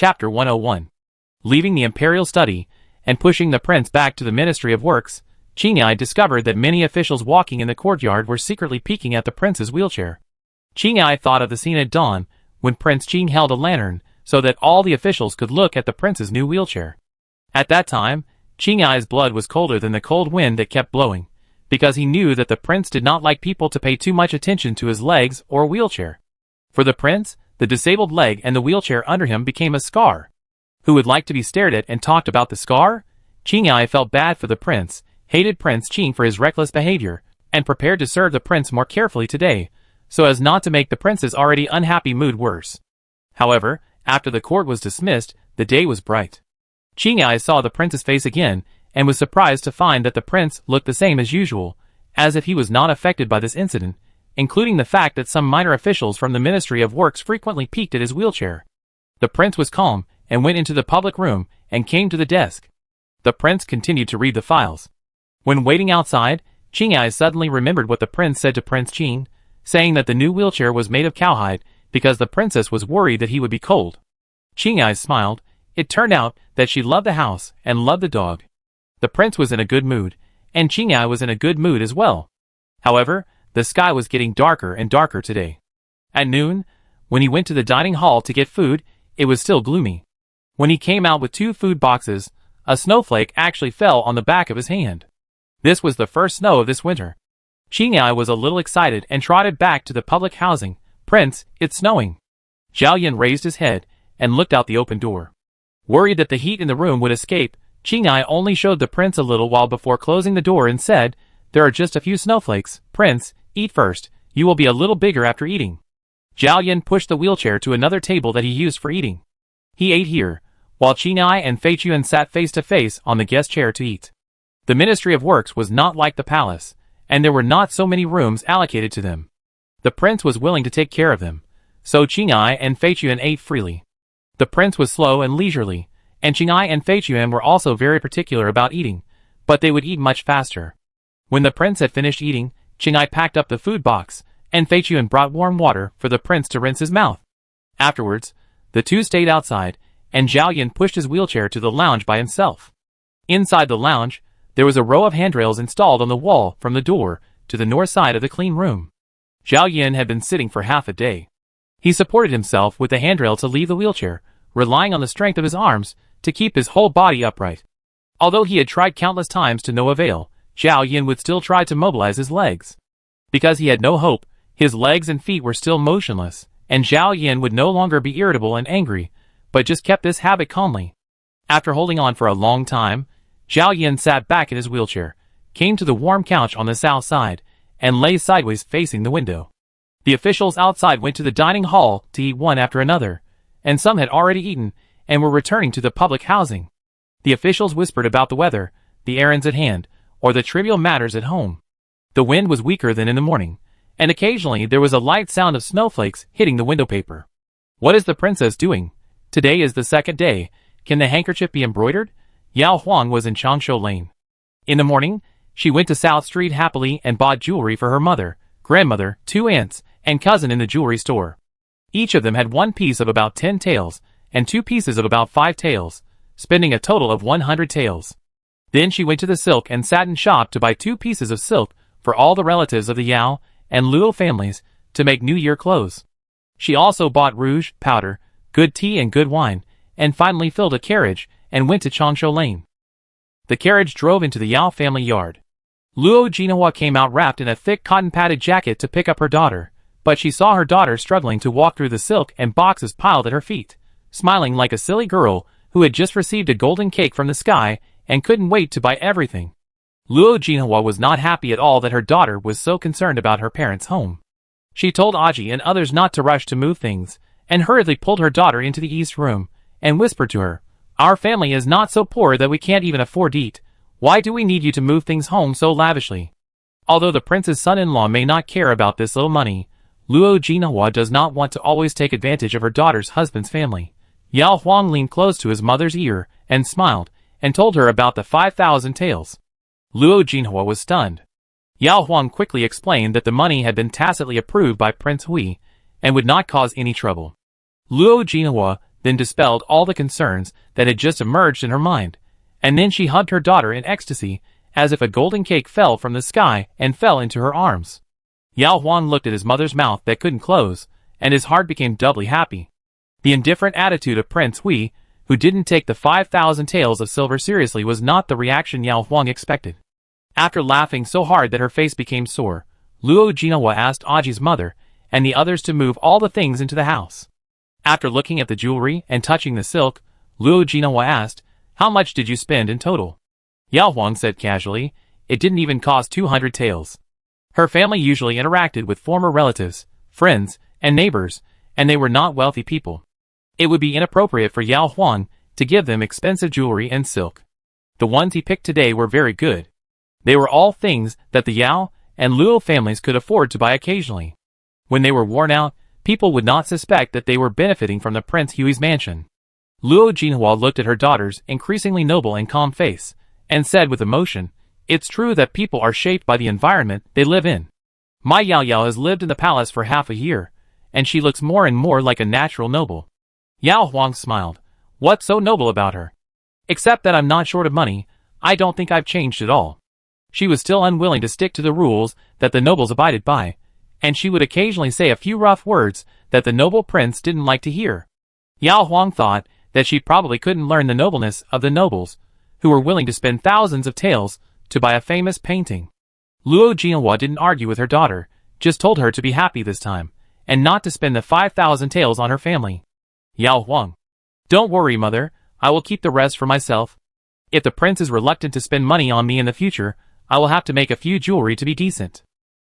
Chapter 101. Leaving the imperial study, and pushing the prince back to the Ministry of Works, Qingyai discovered that many officials walking in the courtyard were secretly peeking at the prince's wheelchair. Qingyai thought of the scene at dawn, when Prince Qing held a lantern, so that all the officials could look at the prince's new wheelchair. At that time, Qingyai's blood was colder than the cold wind that kept blowing, because he knew that the prince did not like people to pay too much attention to his legs or wheelchair. For the prince, the disabled leg and the wheelchair under him became a scar. Who would like to be stared at and talked about the scar? Qingyai felt bad for the prince, hated Prince Qing for his reckless behavior, and prepared to serve the prince more carefully today, so as not to make the prince's already unhappy mood worse. However, after the court was dismissed, the day was bright. Qingyai saw the prince's face again, and was surprised to find that the prince looked the same as usual, as if he was not affected by this incident, including the fact that some minor officials from the Ministry of Works frequently peeked at his wheelchair. The prince was calm, and went into the public room, and came to the desk. The prince continued to read the files. When waiting outside, Qingyai suddenly remembered what the prince said to Prince Qing, saying that the new wheelchair was made of cowhide, because the princess was worried that he would be cold. Qingyai smiled. It turned out that she loved the house, and loved the dog. The prince was in a good mood, and Qingyai was in a good mood as well. However, the sky was getting darker and darker today. At noon, when he went to the dining hall to get food, it was still gloomy. When he came out with 2 food boxes, a snowflake actually fell on the back of his hand. This was the first snow of this winter. Qingyai was a little excited and trotted back to the public housing. "Prince, it's snowing." Zhao Yan raised his head and looked out the open door. Worried that the heat in the room would escape, Qingyai only showed the prince a little while before closing the door and said, "There are just a few snowflakes. Prince, eat first. You will be a little bigger after eating." Zhao Yan pushed the wheelchair to another table that he used for eating. He ate here, while Qingyai and Fei Chuan sat face to face on the guest chair to eat. The Ministry of Works was not like the palace, and there were not so many rooms allocated to them. The prince was willing to take care of them, so Qingyai and Fei Chuan ate freely. The prince was slow and leisurely, and Qingyai and Fei Chuan were also very particular about eating, but they would eat much faster. When the prince had finished eating, Qingyai packed up the food box, and Fei Chuan brought warm water for the prince to rinse his mouth. Afterwards, the two stayed outside, and Zhao Yan pushed his wheelchair to the lounge by himself. Inside the lounge, there was a row of handrails installed on the wall from the door to the north side of the clean room. Zhao Yan had been sitting for half a day. He supported himself with the handrail to leave the wheelchair, relying on the strength of his arms to keep his whole body upright. Although he had tried countless times to no avail, Zhao Yan would still try to mobilize his legs. Because he had no hope, his legs and feet were still motionless, and Zhao Yan would no longer be irritable and angry, but just kept this habit calmly. After holding on for a long time, Zhao Yan sat back in his wheelchair, came to the warm couch on the south side, and lay sideways facing the window. The officials outside went to the dining hall to eat one after another, and some had already eaten and were returning to the public housing. The officials whispered about the weather, the errands at hand, or the trivial matters at home. The wind was weaker than in the morning, and occasionally there was a light sound of snowflakes hitting the window paper. "What is the princess doing? Today is the second day. Can the handkerchief be embroidered?" Yao Huang was in Changshu Lane. In the morning, she went to South Street happily and bought jewelry for her mother, grandmother, 2 aunts, and cousin in the jewelry store. Each of them had 1 piece of about 10 taels, and 2 pieces of about 5 taels, spending a total of 100 taels. Then she went to the silk and satin shop to buy 2 pieces of silk for all the relatives of the Yao and Luo families to make New Year clothes. She also bought rouge, powder, good tea and good wine, and finally filled a carriage and went to Changshu Lane. The carriage drove into the Yao family yard. Luo Jinhua came out wrapped in a thick cotton-padded jacket to pick up her daughter, but she saw her daughter struggling to walk through the silk and boxes piled at her feet, smiling like a silly girl who had just received a golden cake from the sky and couldn't wait to buy everything. Luo Jinhua was not happy at all that her daughter was so concerned about her parents' home. She told Aji and others not to rush to move things, and hurriedly pulled her daughter into the east room, and whispered to her, "Our family is not so poor that we can't even afford to eat. Why do we need you to move things home so lavishly?" Although the prince's son-in-law may not care about this little money, Luo Jinhua does not want to always take advantage of her daughter's husband's family. Yao Huang leaned close to his mother's ear and smiled, and told her about the 5,000 taels. Luo Jinhua was stunned. Yao Huang quickly explained that the money had been tacitly approved by Prince Hui, and would not cause any trouble. Luo Jinhua then dispelled all the concerns that had just emerged in her mind, and then she hugged her daughter in ecstasy, as if a golden cake fell from the sky and fell into her arms. Yao Huang looked at his mother's mouth that couldn't close, and his heart became doubly happy. The indifferent attitude of Prince Hui, who didn't take the 5,000 taels of silver seriously, was not the reaction Yao Huang expected. After laughing so hard that her face became sore, Luo Jinawa asked Aji's mother and the others to move all the things into the house. After looking at the jewelry and touching the silk, Luo Jinawa asked, "How much did you spend in total?" Yao Huang said casually, "It didn't even cost 200 taels." Her family usually interacted with former relatives, friends, and neighbors, and they were not wealthy people. It would be inappropriate for Yao Huang to give them expensive jewelry and silk. The ones he picked today were very good. They were all things that the Yao and Luo families could afford to buy occasionally. When they were worn out, people would not suspect that they were benefiting from the Prince Hui's mansion. Luo Jinhua looked at her daughter's increasingly noble and calm face, and said with emotion, "It's true that people are shaped by the environment they live in. My Yao Yao has lived in the palace for half a year, and she looks more and more like a natural noble." Yao Huang smiled. "What's so noble about her? Except that I'm not short of money, I don't think I've changed at all." She was still unwilling to stick to the rules that the nobles abided by, and she would occasionally say a few rough words that the noble prince didn't like to hear. Yao Huang thought that she probably couldn't learn the nobleness of the nobles, who were willing to spend thousands of taels to buy a famous painting. Luo Jinhua didn't argue with her daughter, just told her to be happy this time, and not to spend the 5,000 taels on her family. Yao Huang, "Don't worry, mother, I will keep the rest for myself. If the prince is reluctant to spend money on me in the future, I will have to make a few jewelry to be decent."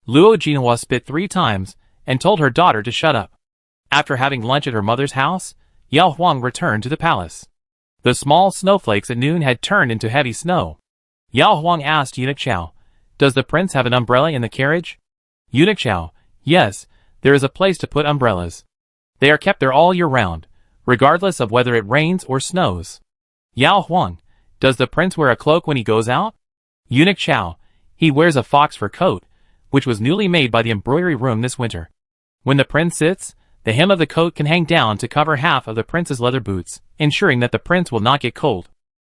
Luo Jinhua spit 3 times, and told her daughter to shut up. After having lunch at her mother's house, Yao Huang returned to the palace. The small snowflakes at noon had turned into heavy snow. Yao Huang asked Eunuch Chao, "Does the prince have an umbrella in the carriage?" Eunuch Chao, "Yes, there is a place to put umbrellas. They are kept there all year round, regardless of whether it rains or snows." Yao Huang, "Does the prince wear a cloak when he goes out?" Eunuch Chao, "He wears a fox fur coat, which was newly made by the embroidery room this winter. When the prince sits, the hem of the coat can hang down to cover half of the prince's leather boots, ensuring that the prince will not get cold."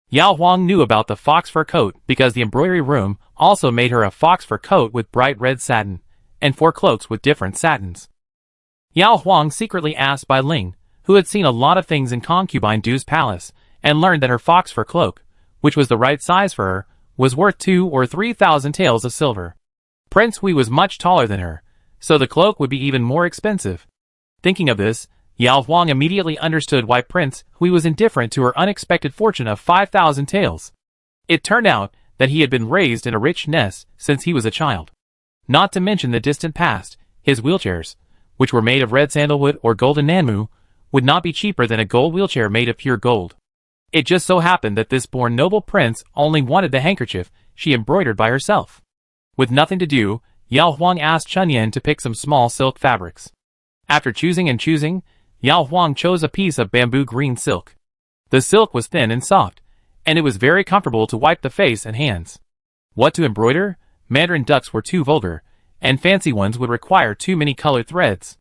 Yao Huang knew about the fox fur coat because the embroidery room also made her a fox fur coat with bright red satin, and 4 cloaks with different satins. Yao Huang secretly asked Bai Ling, who had seen a lot of things in Concubine Du's palace, and learned that her fox fur cloak, which was the right size for her, was worth 2,000 or 3,000 taels of silver. Prince Hui was much taller than her, so the cloak would be even more expensive. Thinking of this, Yao Huang immediately understood why Prince Hui was indifferent to her unexpected fortune of 5,000 taels. It turned out that he had been raised in a rich nest since he was a child. Not to mention the distant past, his wheelchairs, which were made of red sandalwood or golden nanmu, would not be cheaper than a gold wheelchair made of pure gold. It just so happened that this born noble prince only wanted the handkerchief she embroidered by herself. With nothing to do, Yao Huang asked Chun Yen to pick some small silk fabrics. After choosing and choosing, Yao Huang chose a piece of bamboo green silk. The silk was thin and soft, and it was very comfortable to wipe the face and hands. What to embroider? Mandarin ducks were too vulgar, and fancy ones would require too many colored threads.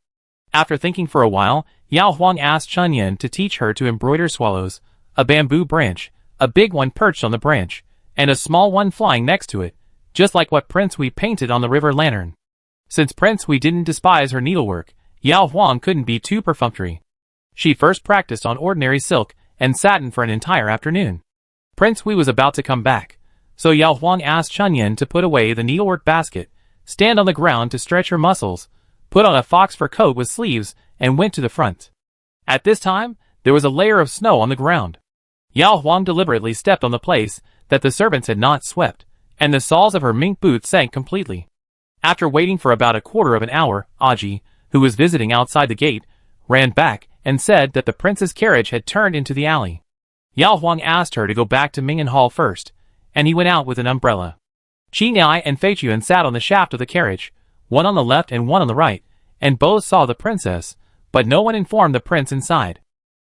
After thinking for a while, Yao Huang asked Chun Yen to teach her to embroider swallows, a bamboo branch, a big one perched on the branch, and a small one flying next to it, just like what Prince Hui painted on the river lantern. Since Prince Hui didn't despise her needlework, Yao Huang couldn't be too perfunctory. She first practiced on ordinary silk and satin for an entire afternoon. Prince Hui was about to come back, so Yao Huang asked Chun Yen to put away the needlework basket, stand on the ground to stretch her muscles, put on a fox fur coat with sleeves, and went to the front. At this time, there was a layer of snow on the ground. Yao Huang deliberately stepped on the place that the servants had not swept, and the soles of her mink boots sank completely. After waiting for about a quarter of an hour, Aji, who was visiting outside the gate, ran back and said that the prince's carriage had turned into the alley. Yao Huang asked her to go back to Ming'an Hall first, and he went out with an umbrella. Qi Niai and Fei Chuan sat on the shaft of the carriage, one on the left and one on the right, and both saw the princess, but no one informed the prince inside.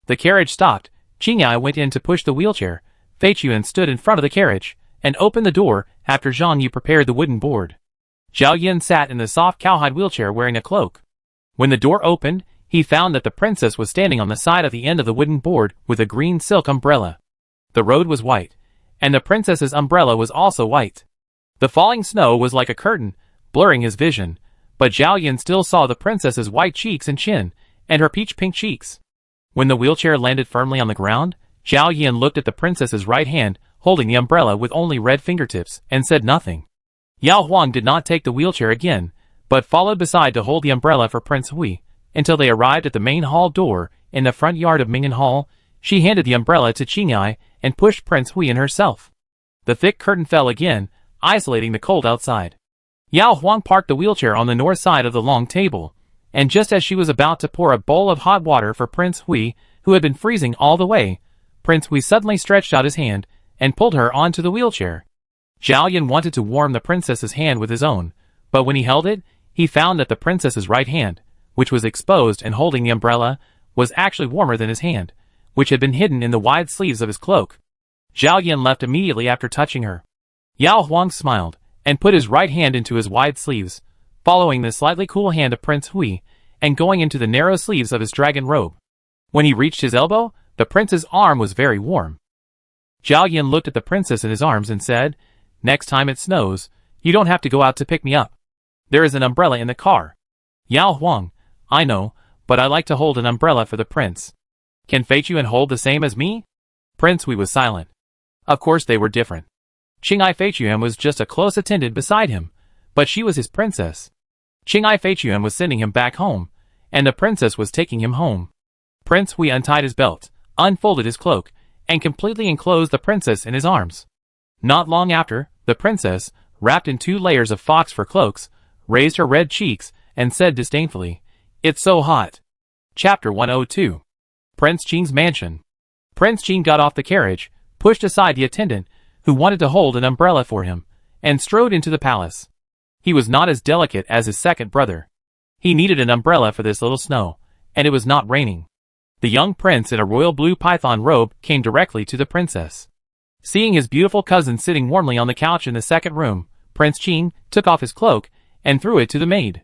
The carriage stopped. Qi Niai went in to push the wheelchair. Fei Chuan stood in front of the carriage and opened the door after Zhang Yu prepared the wooden board. Zhao Yin sat in the soft cowhide wheelchair wearing a cloak. When the door opened, he found that the princess was standing on the side at the end of the wooden board with a green silk umbrella. The road was white, and the princess's umbrella was also white. The falling snow was like a curtain, blurring his vision, but Zhao Yan still saw the princess's white cheeks and chin, and her peach-pink cheeks. When the wheelchair landed firmly on the ground, Zhao Yan looked at the princess's right hand, holding the umbrella with only red fingertips, and said nothing. Yao Huang did not take the wheelchair again, but followed beside to hold the umbrella for Prince Hui, until they arrived at the main hall door. In the front yard of Mingyan Hall, she handed the umbrella to Qinghai and pushed Prince Hui in herself. The thick curtain fell again, isolating the cold outside. Yao Huang parked the wheelchair on the north side of the long table, and just as she was about to pour a bowl of hot water for Prince Hui, who had been freezing all the way, Prince Hui suddenly stretched out his hand and pulled her onto the wheelchair. Zhao Yan wanted to warm the princess's hand with his own, but when he held it, he found that the princess's right hand, which was exposed and holding the umbrella, was actually warmer than his hand, which had been hidden in the wide sleeves of his cloak. Zhao Yan left immediately after touching her. Yao Huang smiled, and put his right hand into his wide sleeves, following the slightly cool hand of Prince Hui, and going into the narrow sleeves of his dragon robe. When he reached his elbow, the prince's arm was very warm. Zhao Yan looked at the princess in his arms and said, "Next time it snows, you don't have to go out to pick me up. There is an umbrella in the car." "Yao Huang, I know, but I like to hold an umbrella for the prince. Can Fei Chuan hold the same as me?" Prince Hui was silent. Of course they were different. Qinghai Fei Chuan was just a close attendant beside him, but she was his princess. Qinghai Fei Chuan was sending him back home, and the princess was taking him home. Prince Hui untied his belt, unfolded his cloak, and completely enclosed the princess in his arms. Not long after, the princess, wrapped in 2 layers of fox fur cloaks, raised her red cheeks and said disdainfully, "It's so hot." Chapter 102. Prince Qing's Mansion. Prince Qing got off the carriage, pushed aside the attendant, who wanted to hold an umbrella for him, and strode into the palace. He was not as delicate as his second brother. He needed an umbrella for this little snow, and it was not raining. The young prince in a royal blue python robe came directly to the princess. Seeing his beautiful cousin sitting warmly on the couch in the second room, Prince Qing took off his cloak and threw it to the maid.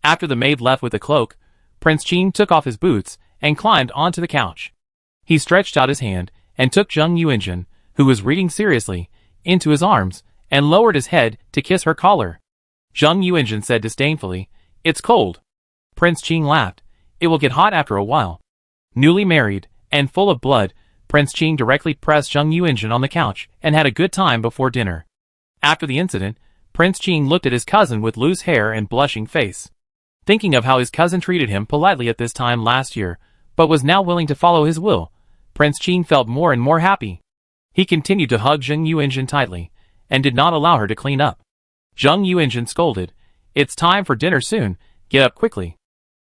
After the maid left with the cloak, Prince Qing took off his boots and climbed onto the couch. He stretched out his hand and took Zheng Yuanjun, who was reading seriously, into his arms, and lowered his head to kiss her collar. Zheng Yuanjun said disdainfully, "It's cold." Prince Qing laughed. "It will get hot after a while." Newly married, and full of blood, Prince Qing directly pressed Zheng Yuanjun on the couch and had a good time before dinner. After the incident, Prince Qing looked at his cousin with loose hair and blushing face. Thinking of how his cousin treated him politely at this time last year, but was now willing to follow his will, Prince Qing felt more and more happy. He continued to hug Zheng Yuanjun tightly, and did not allow her to clean up. Zheng Yuanjun scolded, "It's time for dinner soon, get up quickly."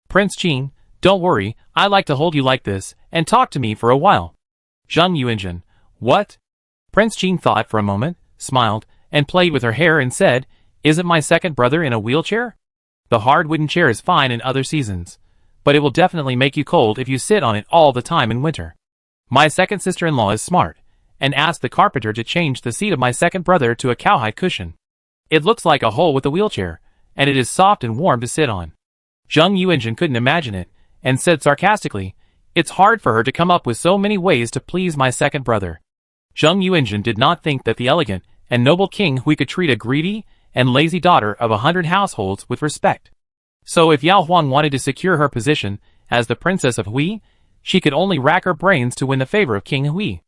"Prince Qing, don't worry, I like to hold you like this, and talk to me for a while." Zheng Yuanjun, "What?" Prince Qing thought for a moment, smiled, and played with her hair and said, "Isn't my second brother in a wheelchair? The hard wooden chair is fine in other seasons, but it will definitely make you cold if you sit on it all the time in winter. My second sister-in-law is smart, and asked the carpenter to change the seat of my second brother to a cowhide cushion. It looks like a hole with a wheelchair, and it is soft and warm to sit on." Zheng Yuanjun couldn't imagine it, and said sarcastically, "It's hard for her to come up with so many ways to please my second brother." Zheng Yuanjun did not think that the elegant and noble king Hui could treat a greedy and lazy daughter of 100 households with respect. So if Yao Huang wanted to secure her position as the princess of Hui, she could only rack her brains to win the favor of King Hui.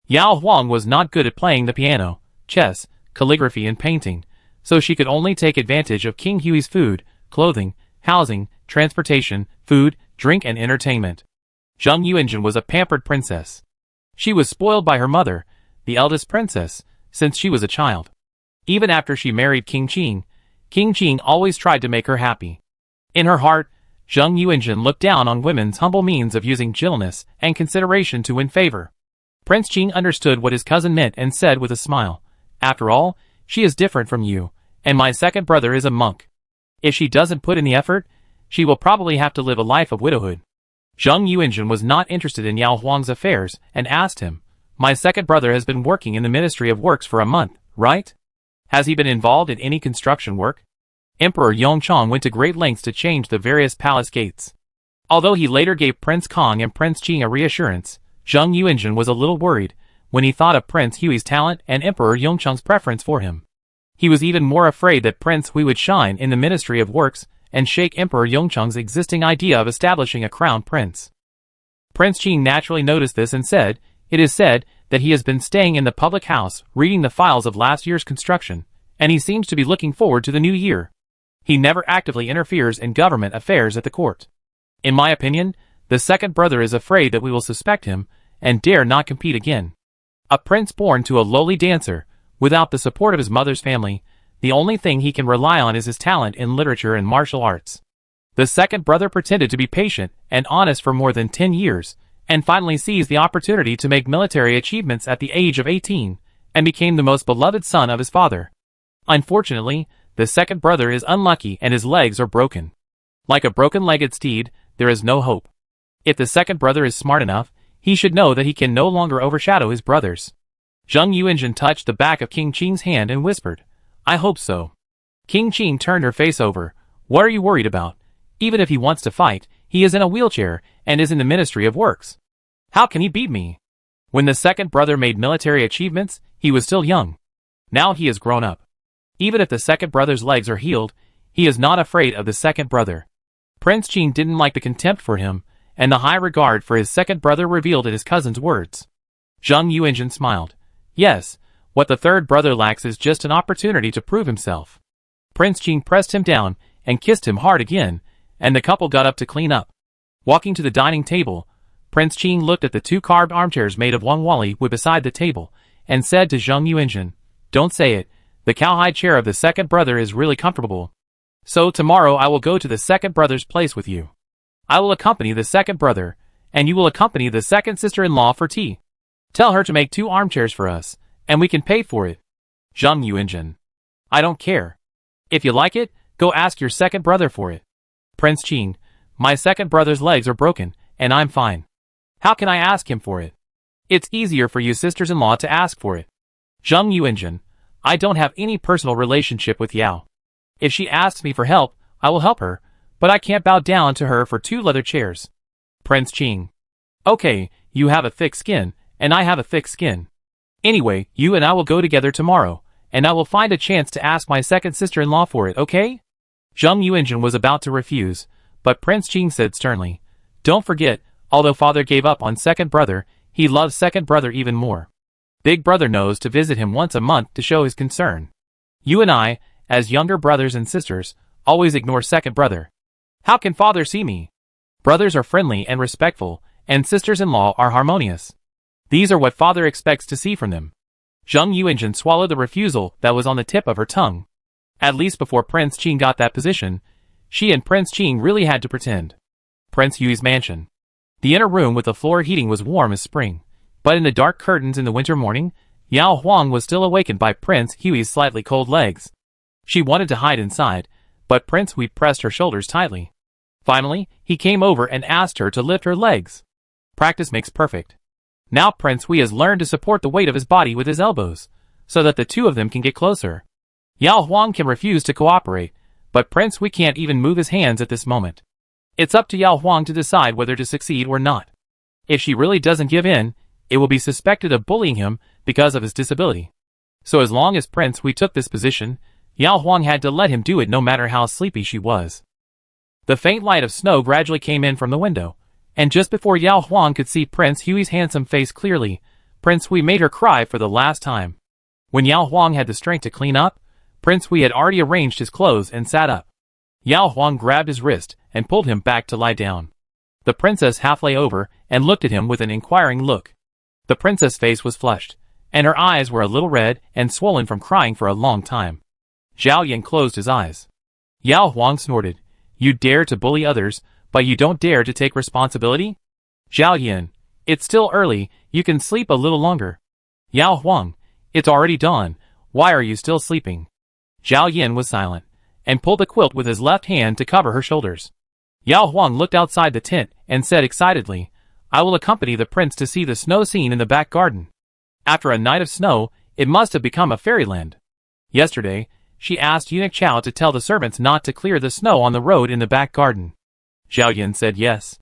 Yao Huang was not good at playing the piano, chess, calligraphy and painting, so she could only take advantage of King Hui's food, clothing, housing, transportation, food, drink and entertainment. Zheng Yuanjun was a pampered princess. She was spoiled by her mother, the eldest princess, since she was a child. Even after she married King Qing always tried to make her happy. In her heart, Zheng Yuanjun looked down on women's humble means of using gentleness and consideration to win favor. Prince Qing understood what his cousin meant and said with a smile, "After all, she is different from you, and my second brother is a monk. If she doesn't put in the effort, she will probably have to live a life of widowhood." Zheng Yuanjun was not interested in Yao Huang's affairs and asked him, "My second brother has been working in the Ministry of Works for a month, right? Has he been involved in any construction work?" Emperor Yongchong went to great lengths to change the various palace gates. Although he later gave Prince Kong and Prince Qing a reassurance, Zheng Yuanzhen was a little worried when he thought of Prince Hui's talent and Emperor Yongcheng's preference for him. He was even more afraid that Prince Hui would shine in the Ministry of Works and shake Emperor Yongcheng's existing idea of establishing a crown prince. Prince Qing naturally noticed this and said, "It is said that he has been staying in the public house reading the files of last year's construction, and he seems to be looking forward to the new year. He never actively interferes in government affairs at the court. In my opinion, the second brother is afraid that we will suspect him and dare not compete again. A prince born to a lowly dancer, without the support of his mother's family, the only thing he can rely on is his talent in literature and martial arts." The second brother pretended to be patient and honest for more than 10 years, and finally seized the opportunity to make military achievements at the age of 18, and became the most beloved son of his father. Unfortunately, the second brother is unlucky and his legs are broken. Like a broken-legged steed, there is no hope. If the second brother is smart enough, he should know that he can no longer overshadow his brothers. Zheng Yuanzhen touched the back of King Qing's hand and whispered, "I hope so." King Qing turned her face over. "What are you worried about? Even if he wants to fight, he is in a wheelchair and is in the Ministry of Works. How can he beat me?" When the second brother made military achievements, he was still young. Now he is grown up. Even if the second brother's legs are healed, he is not afraid of the second brother. Prince Qing didn't like the contempt for him, and the high regard for his second brother revealed in his cousin's words. Zheng Yuanzhen smiled. "Yes, what the third brother lacks is just an opportunity to prove himself." Prince Qing pressed him down and kissed him hard again, and the couple got up to clean up. Walking to the dining table, Prince Qing looked at the two carved armchairs made of wangwali wood beside the table, and said to Zheng Yuanzhen, "Don't say it, the cowhide chair of the second brother is really comfortable. So tomorrow I will go to the second brother's place with you. I will accompany the second brother, and you will accompany the second sister-in-law for tea. Tell her to make 2 armchairs for us, and we can pay for it." Zheng Yuanzhen. "I don't care. If you like it, go ask your second brother for it." Prince Qing, "My second brother's legs are broken, and I'm fine. How can I ask him for it? It's easier for you sisters-in-law to ask for it." Zheng Yuanzhen, "I don't have any personal relationship with Yao. If she asks me for help, I will help her, but I can't bow down to her for 2 leather chairs." Prince Qing, "Okay, you have a thick skin, and I have a thick skin. Anyway, you and I will go together tomorrow, and I will find a chance to ask my second sister-in-law for it, okay?" Zheng Yuanzhen was about to refuse, but Prince Qing said sternly, "Don't forget, although father gave up on second brother, he loves second brother even more. Big brother knows to visit him once a month to show his concern. You and I, as younger brothers and sisters, always ignore second brother. How can father see me? Brothers are friendly and respectful, and sisters-in-law are harmonious. These are what father expects to see from them." Zheng Yuanzhen swallowed the refusal that was on the tip of her tongue. At least before Prince Qing got that position, she and Prince Qing really had to pretend. Prince Hui's mansion. The inner room with the floor heating was warm as spring, but in the dark curtains in the winter morning, Yao Huang was still awakened by Prince Hui's slightly cold legs. She wanted to hide inside, but Prince Hui pressed her shoulders tightly. Finally, he came over and asked her to lift her legs. Practice makes perfect. Now Prince Hui has learned to support the weight of his body with his elbows, so that the two of them can get closer. Yao Huang can refuse to cooperate, but Prince Hui can't even move his hands at this moment. It's up to Yao Huang to decide whether to succeed or not. If she really doesn't give in, it will be suspected of bullying him because of his disability. So as long as Prince Hui took this position, Yao Huang had to let him do it no matter how sleepy she was. The faint light of snow gradually came in from the window, and just before Yao Huang could see Prince Hui's handsome face clearly, Prince Hui made her cry for the last time. When Yao Huang had the strength to clean up, Prince Hui had already arranged his clothes and sat up. Yao Huang grabbed his wrist and pulled him back to lie down. The princess half lay over and looked at him with an inquiring look. The princess' face was flushed, and her eyes were a little red and swollen from crying for a long time. Zhao Yan closed his eyes. Yao Huang snorted, "You dare to bully others, but you don't dare to take responsibility? Zhao Yan, it's still early, you can sleep a little longer." "Yao Huang, it's already dawn, why are you still sleeping?" Zhao Yan was silent, and pulled the quilt with his left hand to cover her shoulders. Yao Huang looked outside the tent and said excitedly, "I will accompany the prince to see the snow scene in the back garden. After a night of snow, it must have become a fairyland. Yesterday, she asked Eunuch Chao to tell the servants not to clear the snow on the road in the back garden. Zhao Yin said yes.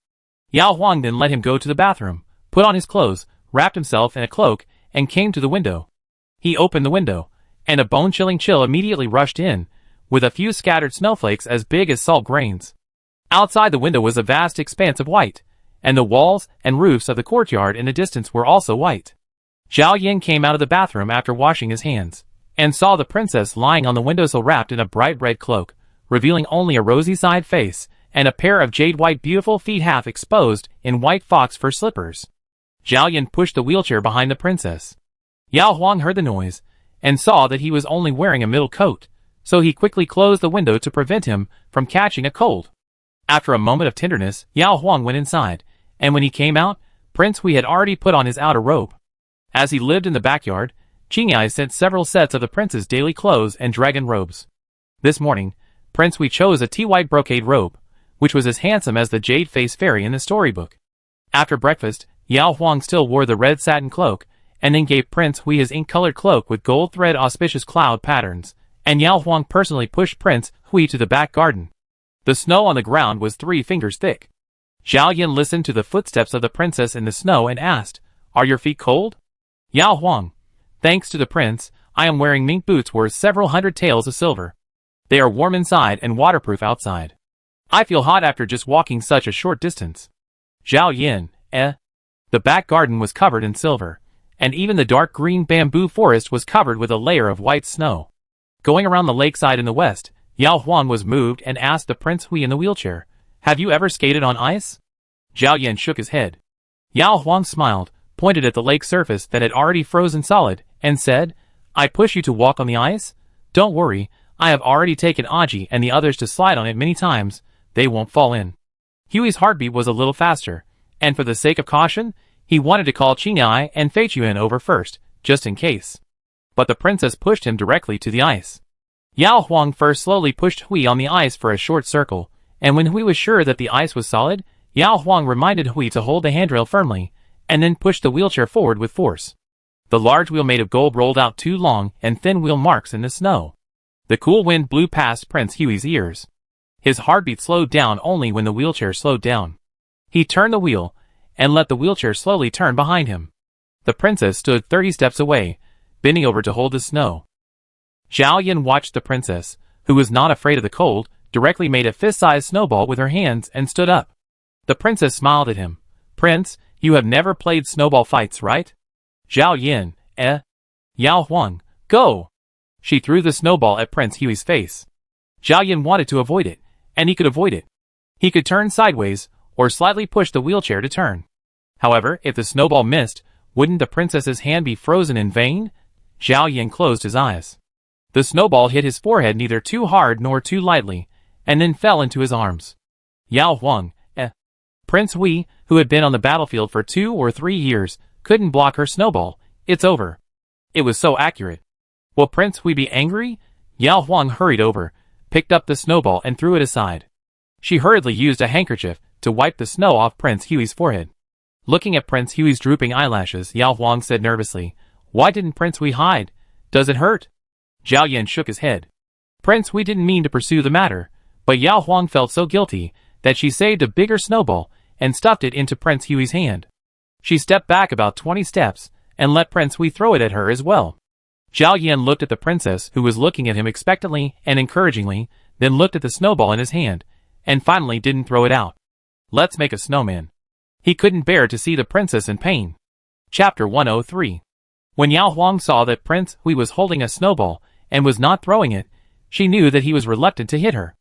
Yao Huang then let him go to the bathroom, put on his clothes, wrapped himself in a cloak, and came to the window. He opened the window, and a bone-chilling chill immediately rushed in, with a few scattered snowflakes as big as salt grains. Outside the window was a vast expanse of white, and the walls and roofs of the courtyard in the distance were also white. Zhao Yin came out of the bathroom after washing his hands, and saw the princess lying on the windowsill wrapped in a bright red cloak, revealing only a rosy-side face, and a pair of jade-white beautiful feet half exposed in white fox fur slippers. Zhao Yin pushed the wheelchair behind the princess. Yao Huang heard the noise, and saw that he was only wearing a middle coat, so he quickly closed the window to prevent him from catching a cold. After a moment of tenderness, Yao Huang went inside, and when he came out, Prince Hui had already put on his outer robe. As he lived in the backyard, Qingyai sent several sets of the prince's daily clothes and dragon robes. This morning, Prince Hui chose a tea-white brocade robe, which was as handsome as the jade-faced fairy in the storybook. After breakfast, Yao Huang still wore the red satin cloak, and then gave Prince Hui his ink-colored cloak with gold thread auspicious cloud patterns, and Yao Huang personally pushed Prince Hui to the back garden. The snow on the ground was 3 fingers thick. Zhao Yin listened to the footsteps of the princess in the snow and asked, "Are your feet cold?" Yao Huang, "Thanks to the prince, I am wearing mink boots worth several hundred taels of silver. They are warm inside and waterproof outside. I feel hot after just walking such a short distance." Zhao Yin, The back garden was covered in silver, and even the dark green bamboo forest was covered with a layer of white snow. Going around the lakeside in the west, Yao Huang was moved and asked the Prince Hui in the wheelchair, "Have you ever skated on ice?" Zhao Yin shook his head. Yao Huang smiled, pointed at the lake surface that had already frozen solid, and said, "I push you to walk on the ice? Don't worry, I have already taken Aji and the others to slide on it many times, they won't fall in." Huey's heartbeat was a little faster, and for the sake of caution, he wanted to call Qingyai and Fei Chuan over first, just in case. But the princess pushed him directly to the ice. Yao Huang first slowly pushed Hui on the ice for a short circle, and when Hui was sure that the ice was solid, Yao Huang reminded Hui to hold the handrail firmly, and then pushed the wheelchair forward with force. The large wheel made of gold rolled out 2 long and thin wheel marks in the snow. The cool wind blew past Prince Hui's ears. His heartbeat slowed down only when the wheelchair slowed down. He turned the wheel, and let the wheelchair slowly turn behind him. The princess stood 30 steps away, bending over to hold the snow. Zhao Yin watched the princess, who was not afraid of the cold, directly made a fist-sized snowball with her hands and stood up. The princess smiled at him. "Prince, you have never played snowball fights, right?" Zhao Yin, Yao Huang, go! She threw the snowball at Prince Hui's face. Zhao Yin wanted to avoid it, and he could avoid it. He could turn sideways, or slightly push the wheelchair to turn. However, if the snowball missed, wouldn't the princess's hand be frozen in vain? Zhao Yin closed his eyes. The snowball hit his forehead neither too hard nor too lightly, and then fell into his arms. Yao Huang, Prince Hui, who had been on the battlefield for 2 or 3 years, couldn't block her snowball. It's over. It was so accurate. Will Prince Hui be angry? Yao Huang hurried over, picked up the snowball and threw it aside. She hurriedly used a handkerchief to wipe the snow off Prince Hui's forehead. Looking at Prince Hui's drooping eyelashes, Yao Huang said nervously, "Why didn't Prince Hui hide? Does it hurt?" Zhao Yin shook his head. Prince Hui didn't mean to pursue the matter, but Yao Huang felt so guilty that she saved a bigger snowball and stuffed it into Prince Hui's hand. She stepped back about 20 steps and let Prince Hui throw it at her as well. Zhao Yin looked at the princess, who was looking at him expectantly and encouragingly, then looked at the snowball in his hand, and finally didn't throw it out. Let's make a snowman. He couldn't bear to see the princess in pain. Chapter 103. When Yao Huang saw that Prince Hui was holding a snowball and was not throwing it, she knew that he was reluctant to hit her.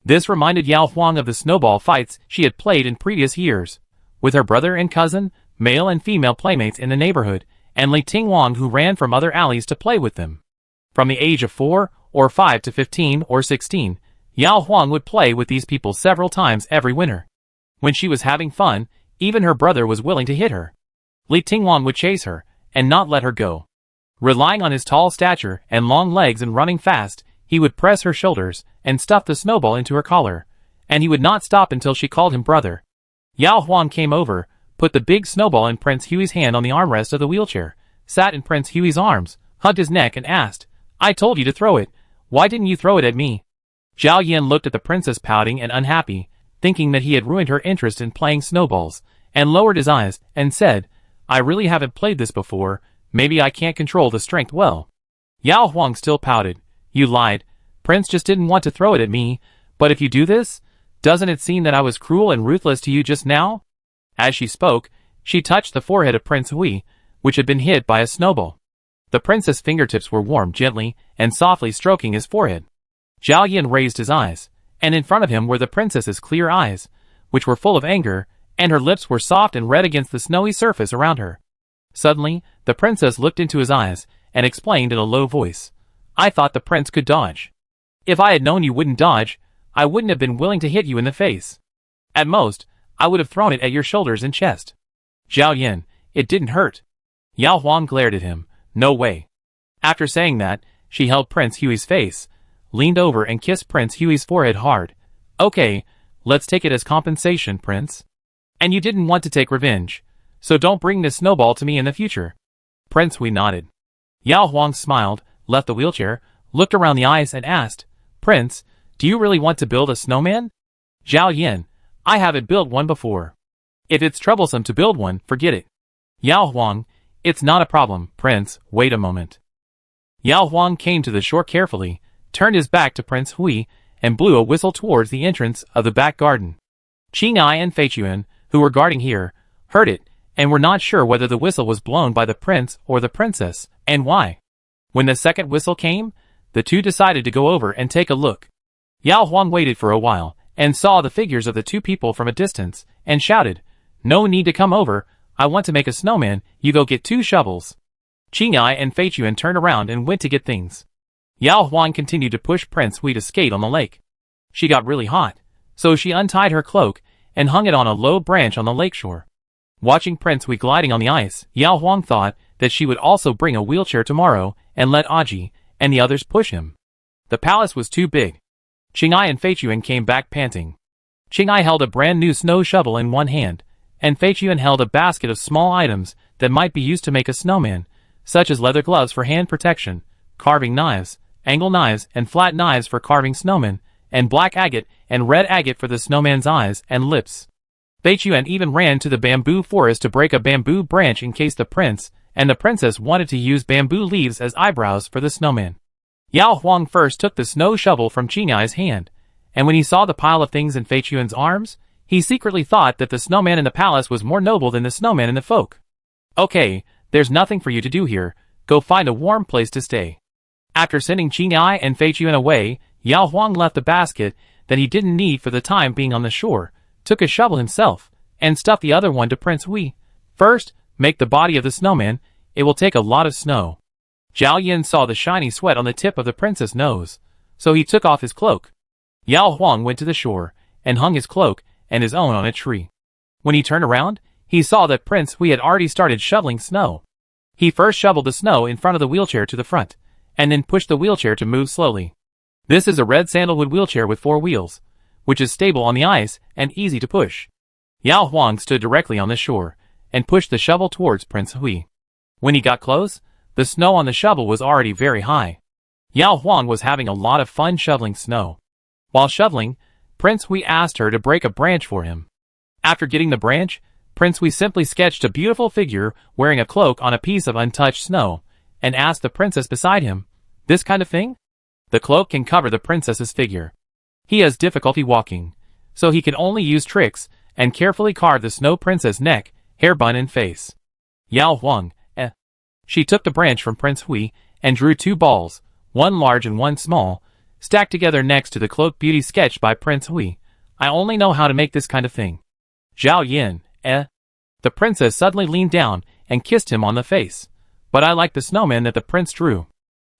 This reminded Yao Huang of the snowball fights she had played in previous years, with her brother and cousin, male and female playmates in the neighborhood, and Li Tingwang, who ran from other alleys to play with them. From the age of 4 or 5 to 15 or 16, Yao Huang would play with these people several times every winter. When she was having fun, even her brother was willing to hit her. Li Tingwang would chase her, and not let her go. Relying on his tall stature and long legs and running fast, he would press her shoulders and stuff the snowball into her collar, and he would not stop until she called him brother. Yao Huang came over, put the big snowball in Prince Hui's hand on the armrest of the wheelchair, sat in Prince Hui's arms, hugged his neck and asked, "I told you to throw it. Why didn't you throw it at me?" Zhao Yin looked at the princess pouting and unhappy, thinking that he had ruined her interest in playing snowballs, and lowered his eyes and said, "I really haven't played this before, maybe I can't control the strength well." Yao Huang still pouted. "You lied. Prince just didn't want to throw it at me, but if you do this, doesn't it seem that I was cruel and ruthless to you just now?" As she spoke, she touched the forehead of Prince Hui, which had been hit by a snowball. The prince's fingertips were warm gently and softly stroking his forehead. Zhao Yin raised his eyes, and in front of him were the princess's clear eyes, which were full of anger, and her lips were soft and red against the snowy surface around her. Suddenly, the princess looked into his eyes and explained in a low voice, "I thought the prince could dodge. If I had known you wouldn't dodge, I wouldn't have been willing to hit you in the face. At most, I would have thrown it at your shoulders and chest." "Zhao Yin, it didn't hurt." Yao Huang glared at him. "No way." After saying that, she held Prince Hui's face, leaned over and kissed Prince Hui's forehead hard. "Okay, let's take it as compensation, Prince. And you didn't want to take revenge, so don't bring this snowball to me in the future." Prince Hui nodded. Yao Huang smiled, left the wheelchair, looked around the ice and asked, "Prince, do you really want to build a snowman?" "Zhao Yin, I haven't built one before. If it's troublesome to build one, forget it." Yao Huang, "It's not a problem, Prince, wait a moment." Yao Huang came to the shore carefully, turned his back to Prince Hui, and blew a whistle towards the entrance of the back garden. Qing'ai and Feichuan, who were guarding here, heard it, and were not sure whether the whistle was blown by the prince or the princess, and why. When the second whistle came, the two decided to go over and take a look. Yao Huang waited for a while, and saw the figures of the two people from a distance, and shouted, "No need to come over, I want to make a snowman, you go get 2 shovels." Qing'ai and Feichuan turned around and went to get things. Yao Huang continued to push Prince Hui to skate on the lake. She got really hot, so she untied her cloak and hung it on a low branch on the lakeshore. Watching Prince Hui gliding on the ice, Yao Huang thought that she would also bring a wheelchair tomorrow and let Aji and the others push him. The palace was too big. Qing'ai and Feichuan came back panting. Qing'ai held a brand new snow shovel in one hand, and Feichuan held a basket of small items that might be used to make a snowman, such as leather gloves for hand protection, carving knives, angle knives and flat knives for carving snowmen, and black agate and red agate for the snowman's eyes and lips. Feichuan even ran to the bamboo forest to break a bamboo branch in case the prince and the princess wanted to use bamboo leaves as eyebrows for the snowman. Yao Huang first took the snow shovel from Qing'ai's hand, and when he saw the pile of things in Feichuan's arms, he secretly thought that the snowman in the palace was more noble than the snowman in the folk. "Okay, there's nothing for you to do here, go find a warm place to stay." After sending Qing'ai and Feichuan away, Yao Huang left the basket that he didn't need for the time being on the shore, took a shovel himself, and stuffed the other one to Prince Hui. "First, make the body of the snowman, it will take a lot of snow." Zhao Yin saw the shiny sweat on the tip of the prince's nose, so he took off his cloak. Yao Huang went to the shore, and hung his cloak and his own on a tree. When he turned around, he saw that Prince Hui had already started shoveling snow. He first shoveled the snow in front of the wheelchair to the front, and then pushed the wheelchair to move slowly. This is a red sandalwood wheelchair with 4 wheels, which is stable on the ice and easy to push. Yao Huang stood directly on the shore, and pushed the shovel towards Prince Hui. When he got close, the snow on the shovel was already very high. Yao Huang was having a lot of fun shoveling snow. While shoveling, Prince Hui asked her to break a branch for him. After getting the branch, Prince Hui simply sketched a beautiful figure wearing a cloak on a piece of untouched snow, and asked the princess beside him, "This kind of thing?" The cloak can cover the princess's figure. He has difficulty walking, so he can only use tricks, and carefully carve the snow princess' neck, hair bun and face. Yao Huang, She took the branch from Prince Hui, and drew 2 balls, one large and one small, stacked together next to the cloak beauty sketched by Prince Hui. "I only know how to make this kind of thing." Zhao Yin, The princess suddenly leaned down and kissed him on the face. "But I like the snowman that the prince drew.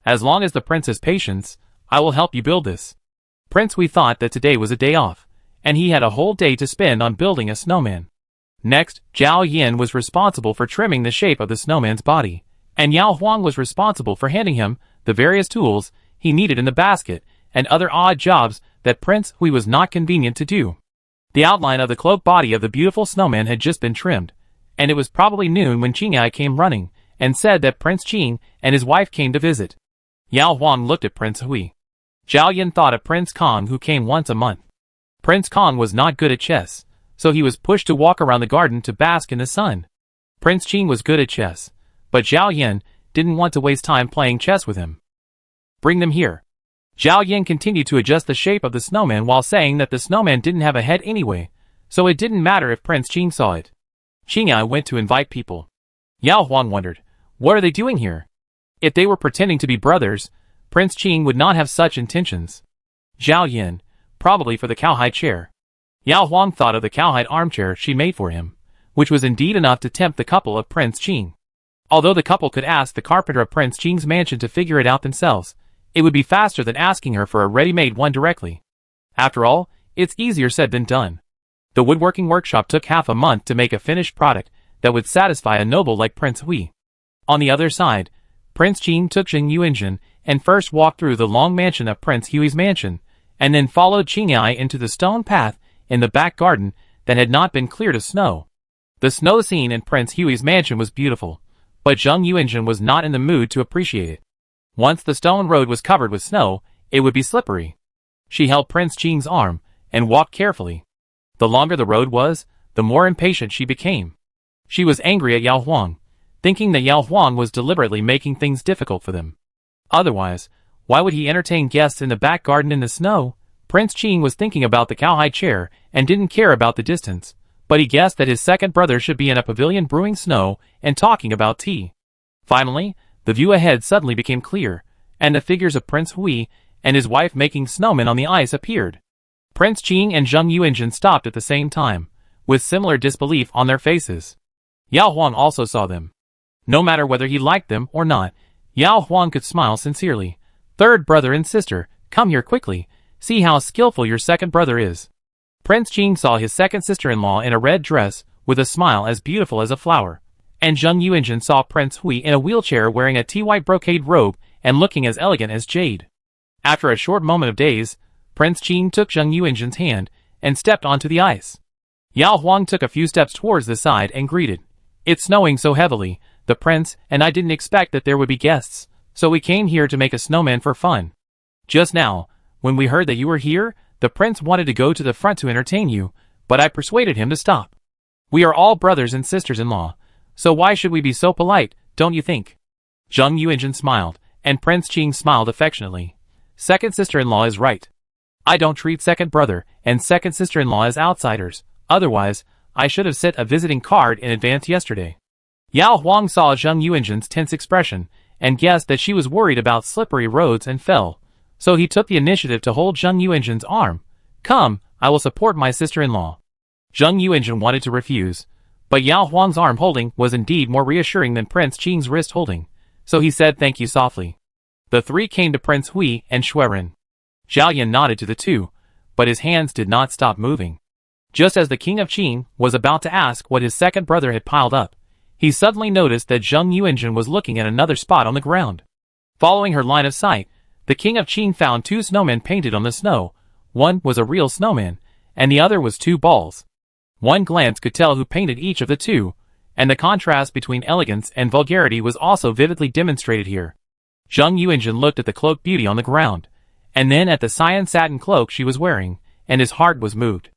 As long as the prince has patience, I will help you build this." Prince Hui thought that today was a day off, and he had a whole day to spend on building a snowman. Next, Zhao Yin was responsible for trimming the shape of the snowman's body, and Yao Huang was responsible for handing him the various tools he needed in the basket and other odd jobs that Prince Hui was not convenient to do. The outline of the cloak body of the beautiful snowman had just been trimmed, and it was probably noon when Qing'ai came running and said that Prince Qing and his wife came to visit. Yao Huang looked at Prince Hui. Zhao Yin thought of Prince Kong, who came once a month. Prince Kong was not good at chess, so he was pushed to walk around the garden to bask in the sun. Prince Qing was good at chess, but Zhao Yan didn't want to waste time playing chess with him. Bring them here. Zhao Yan continued to adjust the shape of the snowman while saying that the snowman didn't have a head anyway, so it didn't matter if Prince Qing saw it. Qing'ai went to invite people. Yao Huang wondered, what are they doing here? If they were pretending to be brothers, Prince Qing would not have such intentions. Zhao Yan, probably for the cowhide chair. Yao Huang thought of the cowhide armchair she made for him, which was indeed enough to tempt the couple of Prince Qing. Although the couple could ask the carpenter of Prince Qing's mansion to figure it out themselves, it would be faster than asking her for a ready-made one directly. After all, it's easier said than done. The woodworking workshop took half a month to make a finished product that would satisfy a noble like Prince Hui. On the other side, Prince Qing took Zheng Yuanzhen and first walked through the long mansion of Prince Hui's mansion, and then followed Qing'ai into the stone path in the back garden that had not been cleared of snow. The snow scene in Prince Hui's mansion was beautiful, but Zheng Yuanzhen was not in the mood to appreciate it. Once the stone road was covered with snow, it would be slippery. She held Prince Qing's arm and walked carefully. The longer the road was, the more impatient she became. She was angry at Yao Huang, thinking that Yao Huang was deliberately making things difficult for them. Otherwise, why would he entertain guests in the back garden in the snow? Prince Qing was thinking about the cowhide chair and didn't care about the distance, but he guessed that his second brother should be in a pavilion brewing snow and talking about tea. Finally, the view ahead suddenly became clear, and the figures of Prince Hui and his wife making snowmen on the ice appeared. Prince Qing and Zheng Yuanzhen stopped at the same time, with similar disbelief on their faces. Yao Huang also saw them. No matter whether he liked them or not, Yao Huang could smile sincerely. Third brother and sister, come here quickly, see how skillful your second brother is. Prince Qing saw his second sister-in-law in a red dress, with a smile as beautiful as a flower, and Zheng Yuanzhen saw Prince Hui in a wheelchair wearing a tea-white brocade robe and looking as elegant as jade. After a short moment of daze, Prince Qing took Zheng Yuanzhen's hand and stepped onto the ice. Yao Huang took a few steps towards the side and greeted. It's snowing so heavily, the prince and I didn't expect that there would be guests, so we came here to make a snowman for fun. Just now, when we heard that you were here, the prince wanted to go to the front to entertain you, but I persuaded him to stop. We are all brothers and sisters-in-law, so why should we be so polite, don't you think? Zheng Yuanzhen smiled, and Prince Qing smiled affectionately. Second sister-in-law is right. I don't treat second brother and second sister-in-law as outsiders, otherwise, I should have sent a visiting card in advance yesterday. Yao Huang saw Zheng Yuanzhen's tense expression and guessed that she was worried about slippery roads and fell, so he took the initiative to hold Zheng Yuanzhen's arm. Come, I will support my sister-in-law. Zheng Yuanzhen wanted to refuse, but Yao Huang's arm holding was indeed more reassuring than Prince Qing's wrist holding, so he said thank you softly. The three came to Prince Hui and Xueren. Zhao Yan nodded to the two, but his hands did not stop moving. Just as the king of Qing was about to ask what his second brother had piled up, he suddenly noticed that Zheng Yuanzhen was looking at another spot on the ground. Following her line of sight, the king of Qing found two snowmen painted on the snow. One was a real snowman, and the other was two balls. One glance could tell who painted each of the two, and the contrast between elegance and vulgarity was also vividly demonstrated here. Zheng Yuanzhen looked at the cloaked beauty on the ground, and then at the cyan satin cloak she was wearing, and his heart was moved.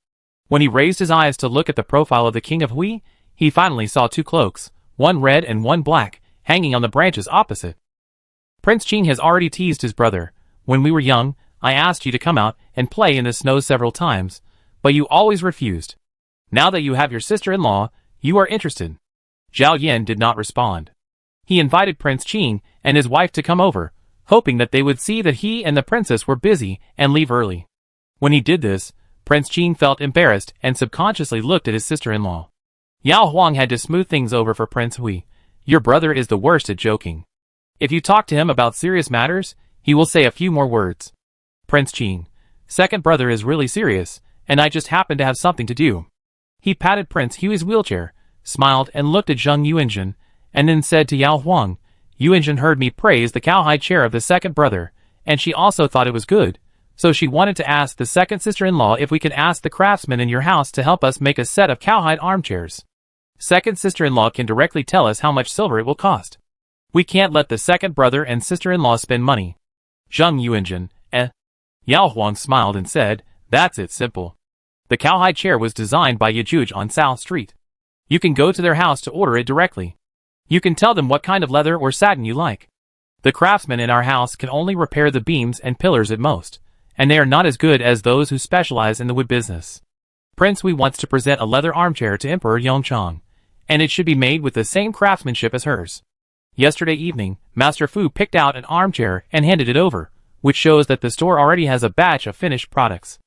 When he raised his eyes to look at the profile of the king of Hui, he finally saw two cloaks, one red and one black, hanging on the branches opposite. Prince Qing has already teased his brother. When we were young, I asked you to come out and play in the snow several times, but you always refused. Now that you have your sister-in-law, you are interested. Zhao Yan did not respond. He invited Prince Qing and his wife to come over, hoping that they would see that he and the princess were busy and leave early. When he did this, Prince Qing felt embarrassed and subconsciously looked at his sister-in-law. Yao Huang had to smooth things over for Prince Hui. Your brother is the worst at joking. If you talk to him about serious matters, he will say a few more words. Prince Qing, second brother is really serious, and I just happen to have something to do. He patted Prince Hui's wheelchair, smiled and looked at Zheng Yuanzhen, and then said to Yao Huang, Yuanzhen heard me praise the cowhide chair of the second brother, and she also thought it was good, so she wanted to ask the second sister-in-law if we could ask the craftsman in your house to help us make a set of cowhide armchairs. Second sister-in-law can directly tell us how much silver it will cost. We can't let the second brother and sister-in-law spend money. Zheng Yuanzhen, Yao Huang smiled and said, that's it, simple. The cowhide chair was designed by Yajuj on South Street. You can go to their house to order it directly. You can tell them what kind of leather or satin you like. The craftsmen in our house can only repair the beams and pillars at most, and they are not as good as those who specialize in the wood business. Prince Hui wants to present a leather armchair to Emperor Yongchang, and it should be made with the same craftsmanship as hers. Yesterday evening, Master Fu picked out an armchair and handed it over, which shows that the store already has a batch of finished products.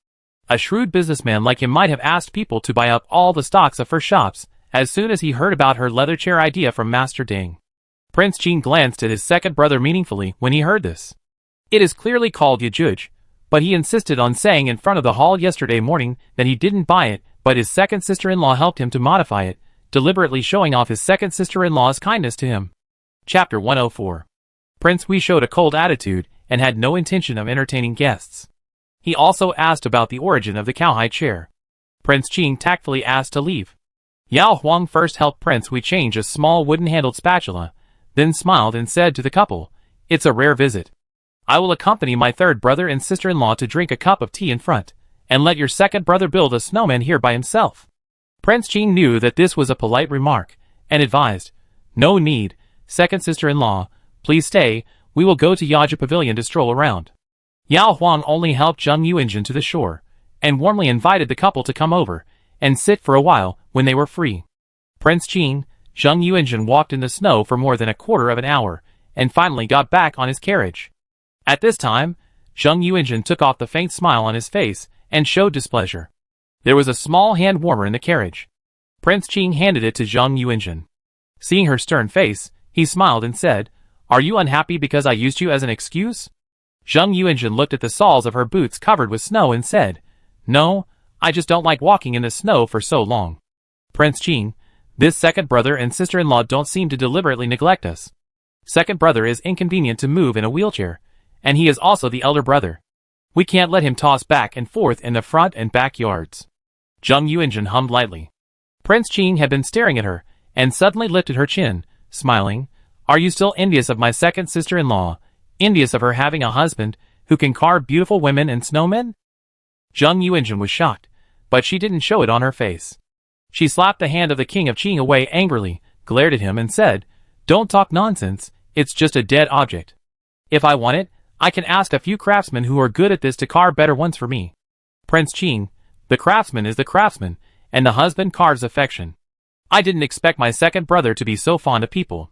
A shrewd businessman like him might have asked people to buy up all the stocks of her shops as soon as he heard about her leather chair idea from Master Ding. Prince Qing glanced at his second brother meaningfully when he heard this. It is clearly called Yajuj, but he insisted on saying in front of the hall yesterday morning that he didn't buy it, but his second sister-in-law helped him to modify it, deliberately showing off his second sister-in-law's kindness to him. Chapter 104. Prince Hui showed a cold attitude and had no intention of entertaining guests. He also asked about the origin of the cowhide chair. Prince Qing tactfully asked to leave. Yao Huang first helped Prince Hui change a small wooden-handled spatula, then smiled and said to the couple, "It's a rare visit. I will accompany my third brother and sister-in-law to drink a cup of tea in front, and let your second brother build a snowman here by himself." Prince Qing knew that this was a polite remark, and advised, "No need, second sister-in-law, please stay, we will go to Yaja Pavilion to stroll around." Yao Huang only helped Zheng Yuanjun to the shore, and warmly invited the couple to come over and sit for a while when they were free. Prince Qing, Zheng Yuanjun walked in the snow for more than a quarter of an hour, and finally got back on his carriage. At this time, Zheng Yuanjun took off the faint smile on his face and showed displeasure. There was a small hand warmer in the carriage. Prince Qing handed it to Zheng Yuanjun. Seeing her stern face, he smiled and said, "Are you unhappy because I used you as an excuse?" Zheng Yuanjun looked at the soles of her boots covered with snow and said, "No, I just don't like walking in the snow for so long." Prince Qing, this second brother and sister-in-law don't seem to deliberately neglect us. Second brother is inconvenient to move in a wheelchair, and he is also the elder brother. We can't let him toss back and forth in the front and back yards. Zheng Yuanjun hummed lightly. Prince Qing had been staring at her, and suddenly lifted her chin, smiling. "Are you still envious of my second sister-in-law, envious of her having a husband who can carve beautiful women and snowmen?" Zheng Yuanjun was shocked, but she didn't show it on her face. She slapped the hand of the king of Qing away angrily, glared at him and said, "Don't talk nonsense, it's just a dead object. If I want it, I can ask a few craftsmen who are good at this to carve better ones for me." Prince Qing, the craftsman is the craftsman, and the husband carves affection. I didn't expect my second brother to be so fond of people.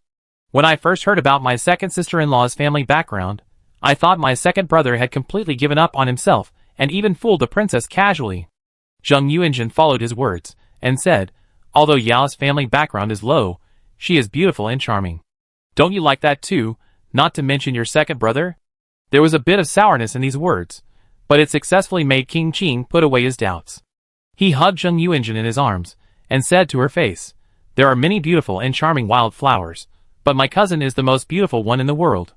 When I first heard about my second sister-in-law's family background, I thought my second brother had completely given up on himself and even fooled the princess casually. Zheng Yuanjun followed his words, and said, "Although Yao's family background is low, she is beautiful and charming. Don't you like that too, not to mention your second brother?" There was a bit of sourness in these words, but it successfully made King Qing put away his doubts. He hugged Zheng Yuanjun in his arms, and said to her face, "There are many beautiful and charming wild flowers, but my cousin is the most beautiful one in the world.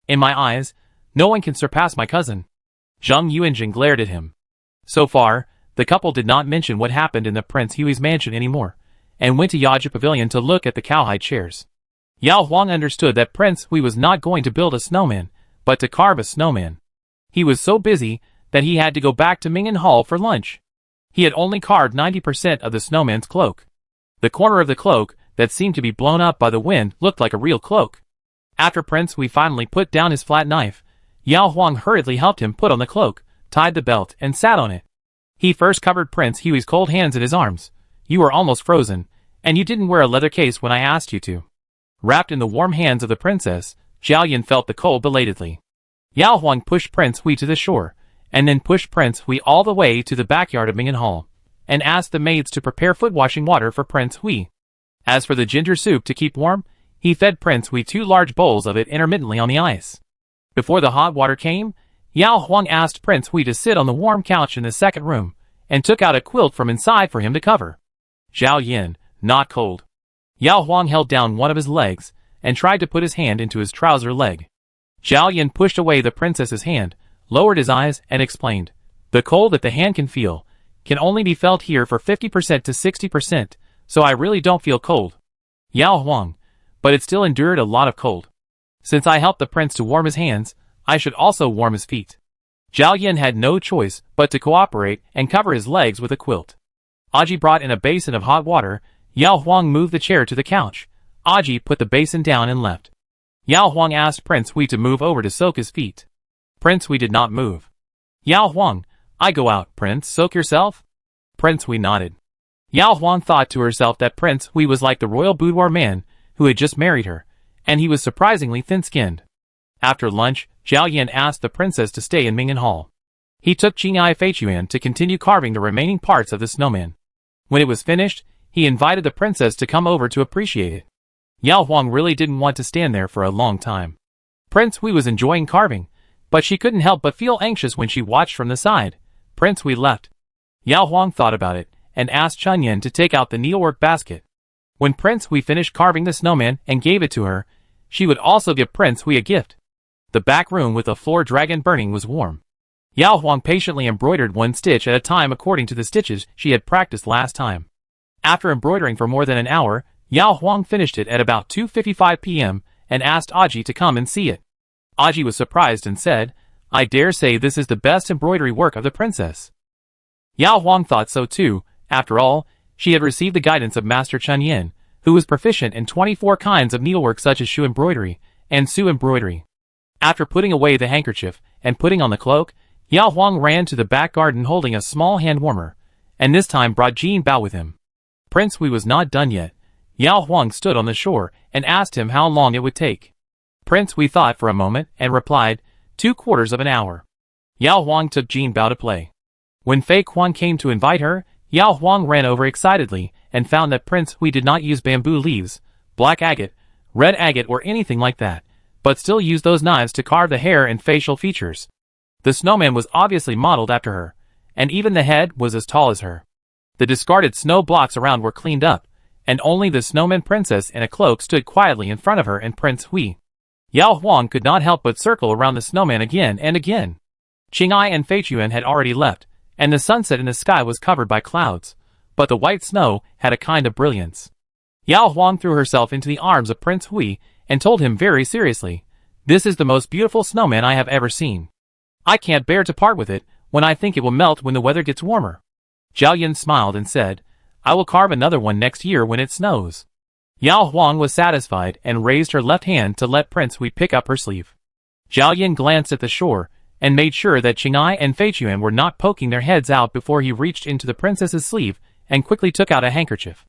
In my eyes, no one can surpass my cousin." Zheng Yuanjun glared at him. So far, the couple did not mention what happened in the Prince Hui's mansion anymore, and went to Yaja Pavilion to look at the cowhide chairs. Yao Huang understood that Prince Hui was not going to build a snowman, but to carve a snowman. He was so busy that he had to go back to Ming'an Hall for lunch. He had only carved 90% of the snowman's cloak. The corner of the cloak, that seemed to be blown up by the wind, looked like a real cloak. After Prince Hui finally put down his flat knife, Yao Huang hurriedly helped him put on the cloak, tied the belt, and sat on it. He first covered Prince Hui's cold hands in his arms. "You were almost frozen, and you didn't wear a leather case when I asked you to." Wrapped in the warm hands of the princess, Zhao Yan felt the cold belatedly. Yao Huang pushed Prince Hui to the shore, and then pushed Prince Hui all the way to the backyard of Ming'an Hall, and asked the maids to prepare foot-washing water for Prince Hui. As for the ginger soup to keep warm, he fed Prince Hui 2 large bowls of it intermittently on the ice. Before the hot water came, Yao Huang asked Prince Hui to sit on the warm couch in the second room, and took out a quilt from inside for him to cover. Zhao Yan, not cold. Yao Huang held down one of his legs, and tried to put his hand into his trouser leg. Zhao Yan pushed away the princess's hand, lowered his eyes, and explained, "The cold that the hand can feel can only be felt here for 50% to 60%, so I really don't feel cold." Yao Huang, but it still endured a lot of cold. Since I helped the prince to warm his hands, I should also warm his feet. Zhao Yin had no choice but to cooperate and cover his legs with a quilt. Aji brought in a basin of hot water. Yao Huang moved the chair to the couch. Aji put the basin down and left. Yao Huang asked Prince Hui to move over to soak his feet. Prince Hui did not move. Yao Huang, I go out, Prince, soak yourself? Prince Hui nodded. Yao Huang thought to herself that Prince Hui was like the royal boudoir man who had just married her, and he was surprisingly thin-skinned. After lunch, Zhao Yin asked the princess to stay in Mingyan Hall. He took Qinghai Feichuan to continue carving the remaining parts of the snowman. When it was finished, he invited the princess to come over to appreciate it. Yao Huang really didn't want to stand there for a long time. Prince Hui was enjoying carving, but she couldn't help but feel anxious when she watched from the side. Prince Hui left. Yao Huang thought about it, and asked Chun Yin to take out the needlework basket. When Prince Hui finished carving the snowman and gave it to her, she would also give Prince Hui a gift. The back room with the floor dragon burning was warm. Yao Huang patiently embroidered one stitch at a time according to the stitches she had practiced last time. After embroidering for more than an hour, Yao Huang finished it at about 2:55 p.m. and asked Aji to come and see it. Aji was surprised and said, I dare say this is the best embroidery work of the princess. Yao Huang thought so too. After all, she had received the guidance of Master Chun Yin, who was proficient in 24 kinds of needlework such as shoe embroidery and su embroidery. After putting away the handkerchief and putting on the cloak, Yao Huang ran to the back garden holding a small hand warmer, and this time brought Jin Bao with him. Prince Hui was not done yet. Yao Huang stood on the shore and asked him how long it would take. Prince Hui thought for a moment and replied, 3/4 of an hour. Yao Huang took Jin Bao to play. When Fei Quan came to invite her, Yao Huang ran over excitedly and found that Prince Hui did not use bamboo leaves, black agate, red agate or anything like that, but still used those knives to carve the hair and facial features. The snowman was obviously modeled after her, and even the head was as tall as her. The discarded snow blocks around were cleaned up, and only the snowman princess in a cloak stood quietly in front of her and Prince Hui. Yao Huang could not help but circle around the snowman again and again. Qinghai and Feichuan had already left, and the sunset in the sky was covered by clouds, but the white snow had a kind of brilliance. Yao Huang threw herself into the arms of Prince Hui and told him very seriously, This is the most beautiful snowman I have ever seen. I can't bear to part with it when I think it will melt when the weather gets warmer. Zhao Yin smiled and said, I will carve another one next year when it snows. Yao Huang was satisfied and raised her left hand to let Prince Hui pick up her sleeve. Zhao Yin glanced at the shore and made sure that Qinghai and Feichuan were not poking their heads out before he reached into the princess's sleeve and quickly took out a handkerchief.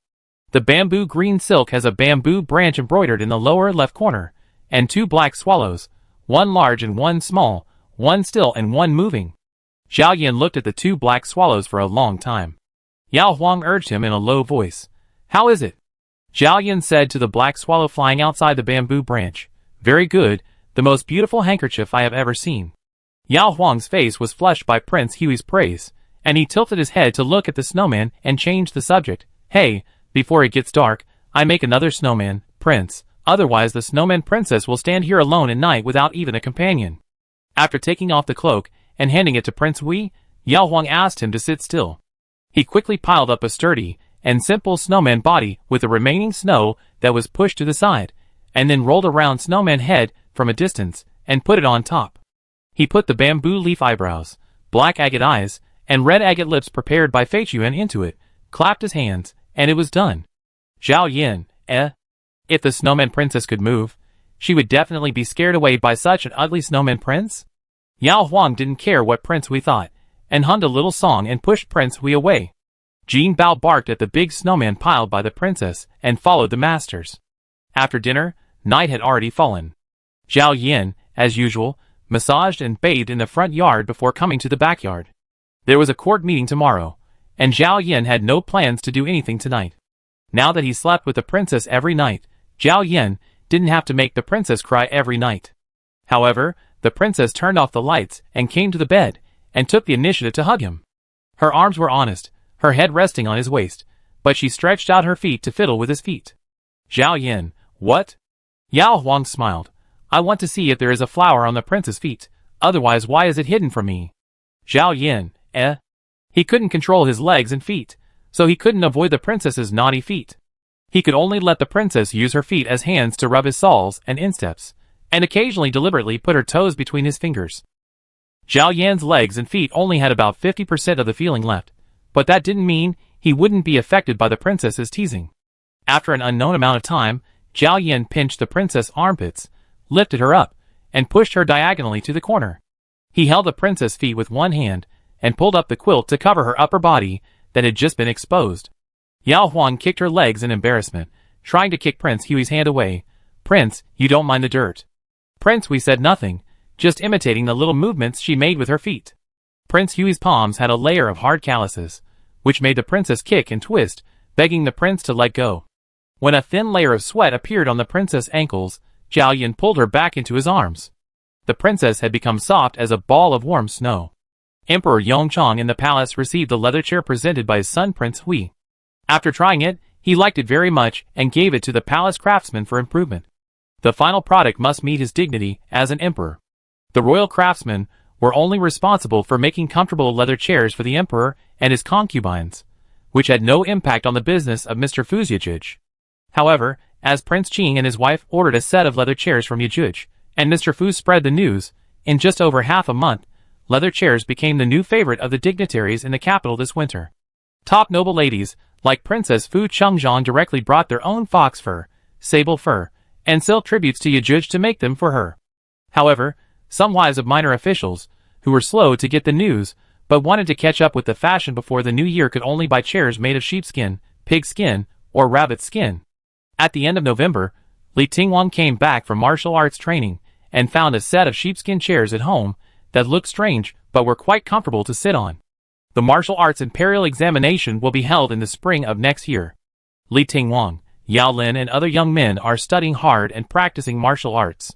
The bamboo green silk has a bamboo branch embroidered in the lower left corner, and 2 black swallows, one large and one small, one still and one moving. Zhao Yin looked at the 2 black swallows for a long time. Yao Huang urged him in a low voice, How is it? Zhao Yin said to the black swallow flying outside the bamboo branch, Very good, the most beautiful handkerchief I have ever seen. Yao Huang's face was flushed by Prince Hui's praise, and he tilted his head to look at the snowman and changed the subject. Hey, before it gets dark, I make another snowman, Prince, otherwise the snowman princess will stand here alone at night without even a companion. After taking off the cloak and handing it to Prince Hui, Yao Huang asked him to sit still. He quickly piled up a sturdy and simple snowman body with the remaining snow that was pushed to the side, and then rolled around snowman head from a distance and put it on top. He put the bamboo leaf eyebrows, black agate eyes, and red agate lips prepared by Feichuan into it, clapped his hands, and it was done. Zhao Yin, If the snowman princess could move, she would definitely be scared away by such an ugly snowman prince. Yao Huang didn't care what Prince Hui thought, and hummed a little song and pushed Prince Hui away. Jin Bao barked at the big snowman piled by the princess and followed the masters. After dinner, night had already fallen. Zhao Yin, as usual, massaged and bathed in the front yard before coming to the backyard. There was a court meeting tomorrow, and Zhao Yin had no plans to do anything tonight. Now that he slept with the princess every night, Zhao Yin didn't have to make the princess cry every night. However, the princess turned off the lights and came to the bed and took the initiative to hug him. Her arms were honest, her head resting on his waist, but she stretched out her feet to fiddle with his feet. Zhao Yin, what? Yao Huang smiled. I want to see if there is a flower on the prince's feet, otherwise why is it hidden from me? Zhao Yin, He couldn't control his legs and feet, so he couldn't avoid the princess's naughty feet. He could only let the princess use her feet as hands to rub his soles and insteps, and occasionally deliberately put her toes between his fingers. Zhao Yan's legs and feet only had about 50% of the feeling left, but that didn't mean he wouldn't be affected by the princess's teasing. After an unknown amount of time, Zhao Yan pinched the princess' armpits, lifted her up, and pushed her diagonally to the corner. He held the princess' feet with one hand, and pulled up the quilt to cover her upper body that had just been exposed. Yao Huang kicked her legs in embarrassment, trying to kick Prince Hui's hand away. "Prince, you don't mind the dirt." Prince Hui said nothing, just imitating the little movements she made with her feet. Prince Hui's palms had a layer of hard calluses, which made the princess kick and twist, begging the prince to let go. When a thin layer of sweat appeared on the princess' ankles, Zhao Yan pulled her back into his arms. The princess had become soft as a ball of warm snow. Emperor Yongchang in the palace received the leather chair presented by his son Prince Hui. After trying it, he liked it very much and gave it to the palace craftsman for improvement. The final product must meet his dignity as an emperor. The royal craftsmen were only responsible for making comfortable leather chairs for the emperor and his concubines, which had no impact on the business of Mr. Fu's Yajuj. However, as Prince Qing and his wife ordered a set of leather chairs from Yajuj, and Mr. Fu spread the news, in just over half a month, leather chairs became the new favorite of the dignitaries in the capital this winter. Top noble ladies, like Princess Fu Chengzhang, directly brought their own fox fur, sable fur, and silk tributes to Yajuj to make them for her. However, some wives of minor officials, who were slow to get the news, but wanted to catch up with the fashion before the new year, could only buy chairs made of sheepskin, pig skin, or rabbit skin. At the end of November, Li Tingwang came back from martial arts training, and found a set of sheepskin chairs at home that looked strange but were quite comfortable to sit on. The martial arts imperial examination will be held in the spring of next year. Li Tingwang, Yao Lin and other young men are studying hard and practicing martial arts.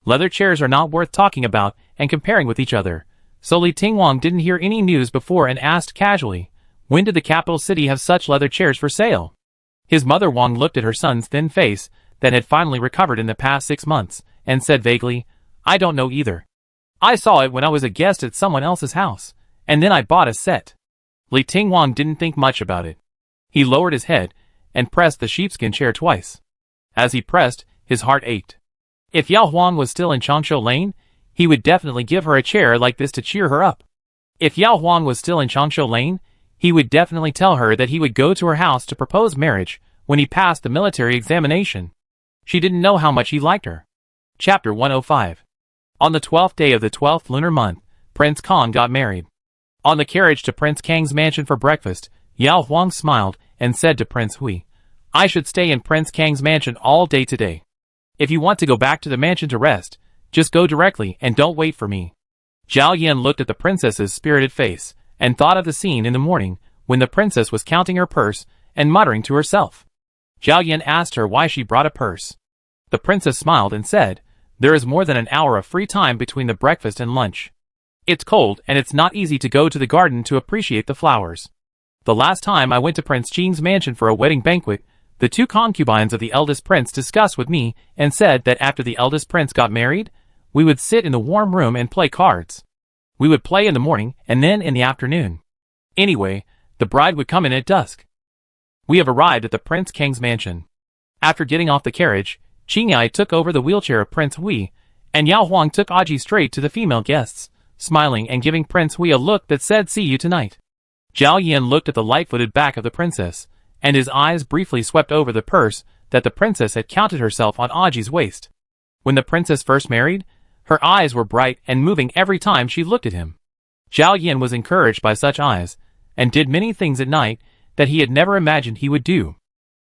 Leather chairs are not worth talking about and comparing with each other, so Li Tingwang didn't hear any news before and asked casually, "When did the capital city have such leather chairs for sale?" His mother Wang looked at her son's thin face that had finally recovered in the past 6 months, and said vaguely, "I don't know either. I saw it when I was a guest at someone else's house, and then I bought a set." Li Tingwang didn't think much about it. He lowered his head and pressed the sheepskin chair twice. As he pressed, his heart ached. If Yao Huang was still in Changshu Lane, he would definitely give her a chair like this to cheer her up. If Yao Huang was still in Changshu Lane, he would definitely tell her that he would go to her house to propose marriage when he passed the military examination. She didn't know how much he liked her. Chapter 105. On the 12th day of the 12th lunar month, Prince Kang got married. On the carriage to Prince Kang's mansion for breakfast, Yao Huang smiled and said to Prince Hui, "I should stay in Prince Kang's mansion all day today. If you want to go back to the mansion to rest, just go directly and don't wait for me." Zhao Yan looked at the princess's spirited face and thought of the scene in the morning when the princess was counting her purse and muttering to herself. Zhao Yan asked her why she brought a purse. The princess smiled and said, "There is more than an hour of free time between the breakfast and lunch. It's cold and it's not easy to go to the garden to appreciate the flowers. The last time I went to Prince Qing's mansion for a wedding banquet, the 2 concubines of the eldest prince discussed with me and said that after the eldest prince got married, we would sit in the warm room and play cards. We would play in the morning and then in the afternoon. Anyway, the bride would come in at dusk." We have arrived at the Prince Kang's mansion. After getting off the carriage, Qingyai took over the wheelchair of Prince Hui, and Yao Huang took Aji straight to the female guests, smiling and giving Prince Hui a look that said, "See you tonight." Zhao Yan looked at the light-footed back of the princess, and his eyes briefly swept over the purse that the princess had counted herself on Aji's waist. When the princess first married, her eyes were bright and moving every time she looked at him. Zhao Yan was encouraged by such eyes, and did many things at night that he had never imagined he would do.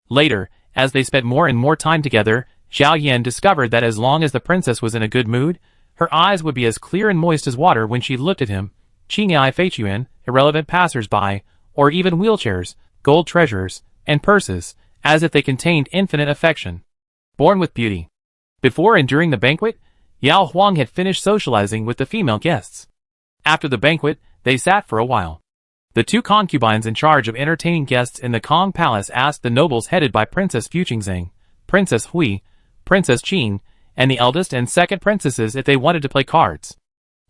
Later, as they spent more and more time together, Zhao Yan discovered that as long as the princess was in a good mood, her eyes would be as clear and moist as water when she looked at him, Qingyai Feichuan, irrelevant passers-by, or even wheelchairs, gold treasures, and purses, as if they contained infinite affection. Born with beauty. Before and during the banquet, Yao Huang had finished socializing with the female guests. After the banquet, they sat for a while. The 2 concubines in charge of entertaining guests in the Kong Palace asked the nobles headed by Princess Fuqingzhang, Princess Hui, Princess Qing, and the eldest and second princesses if they wanted to play cards.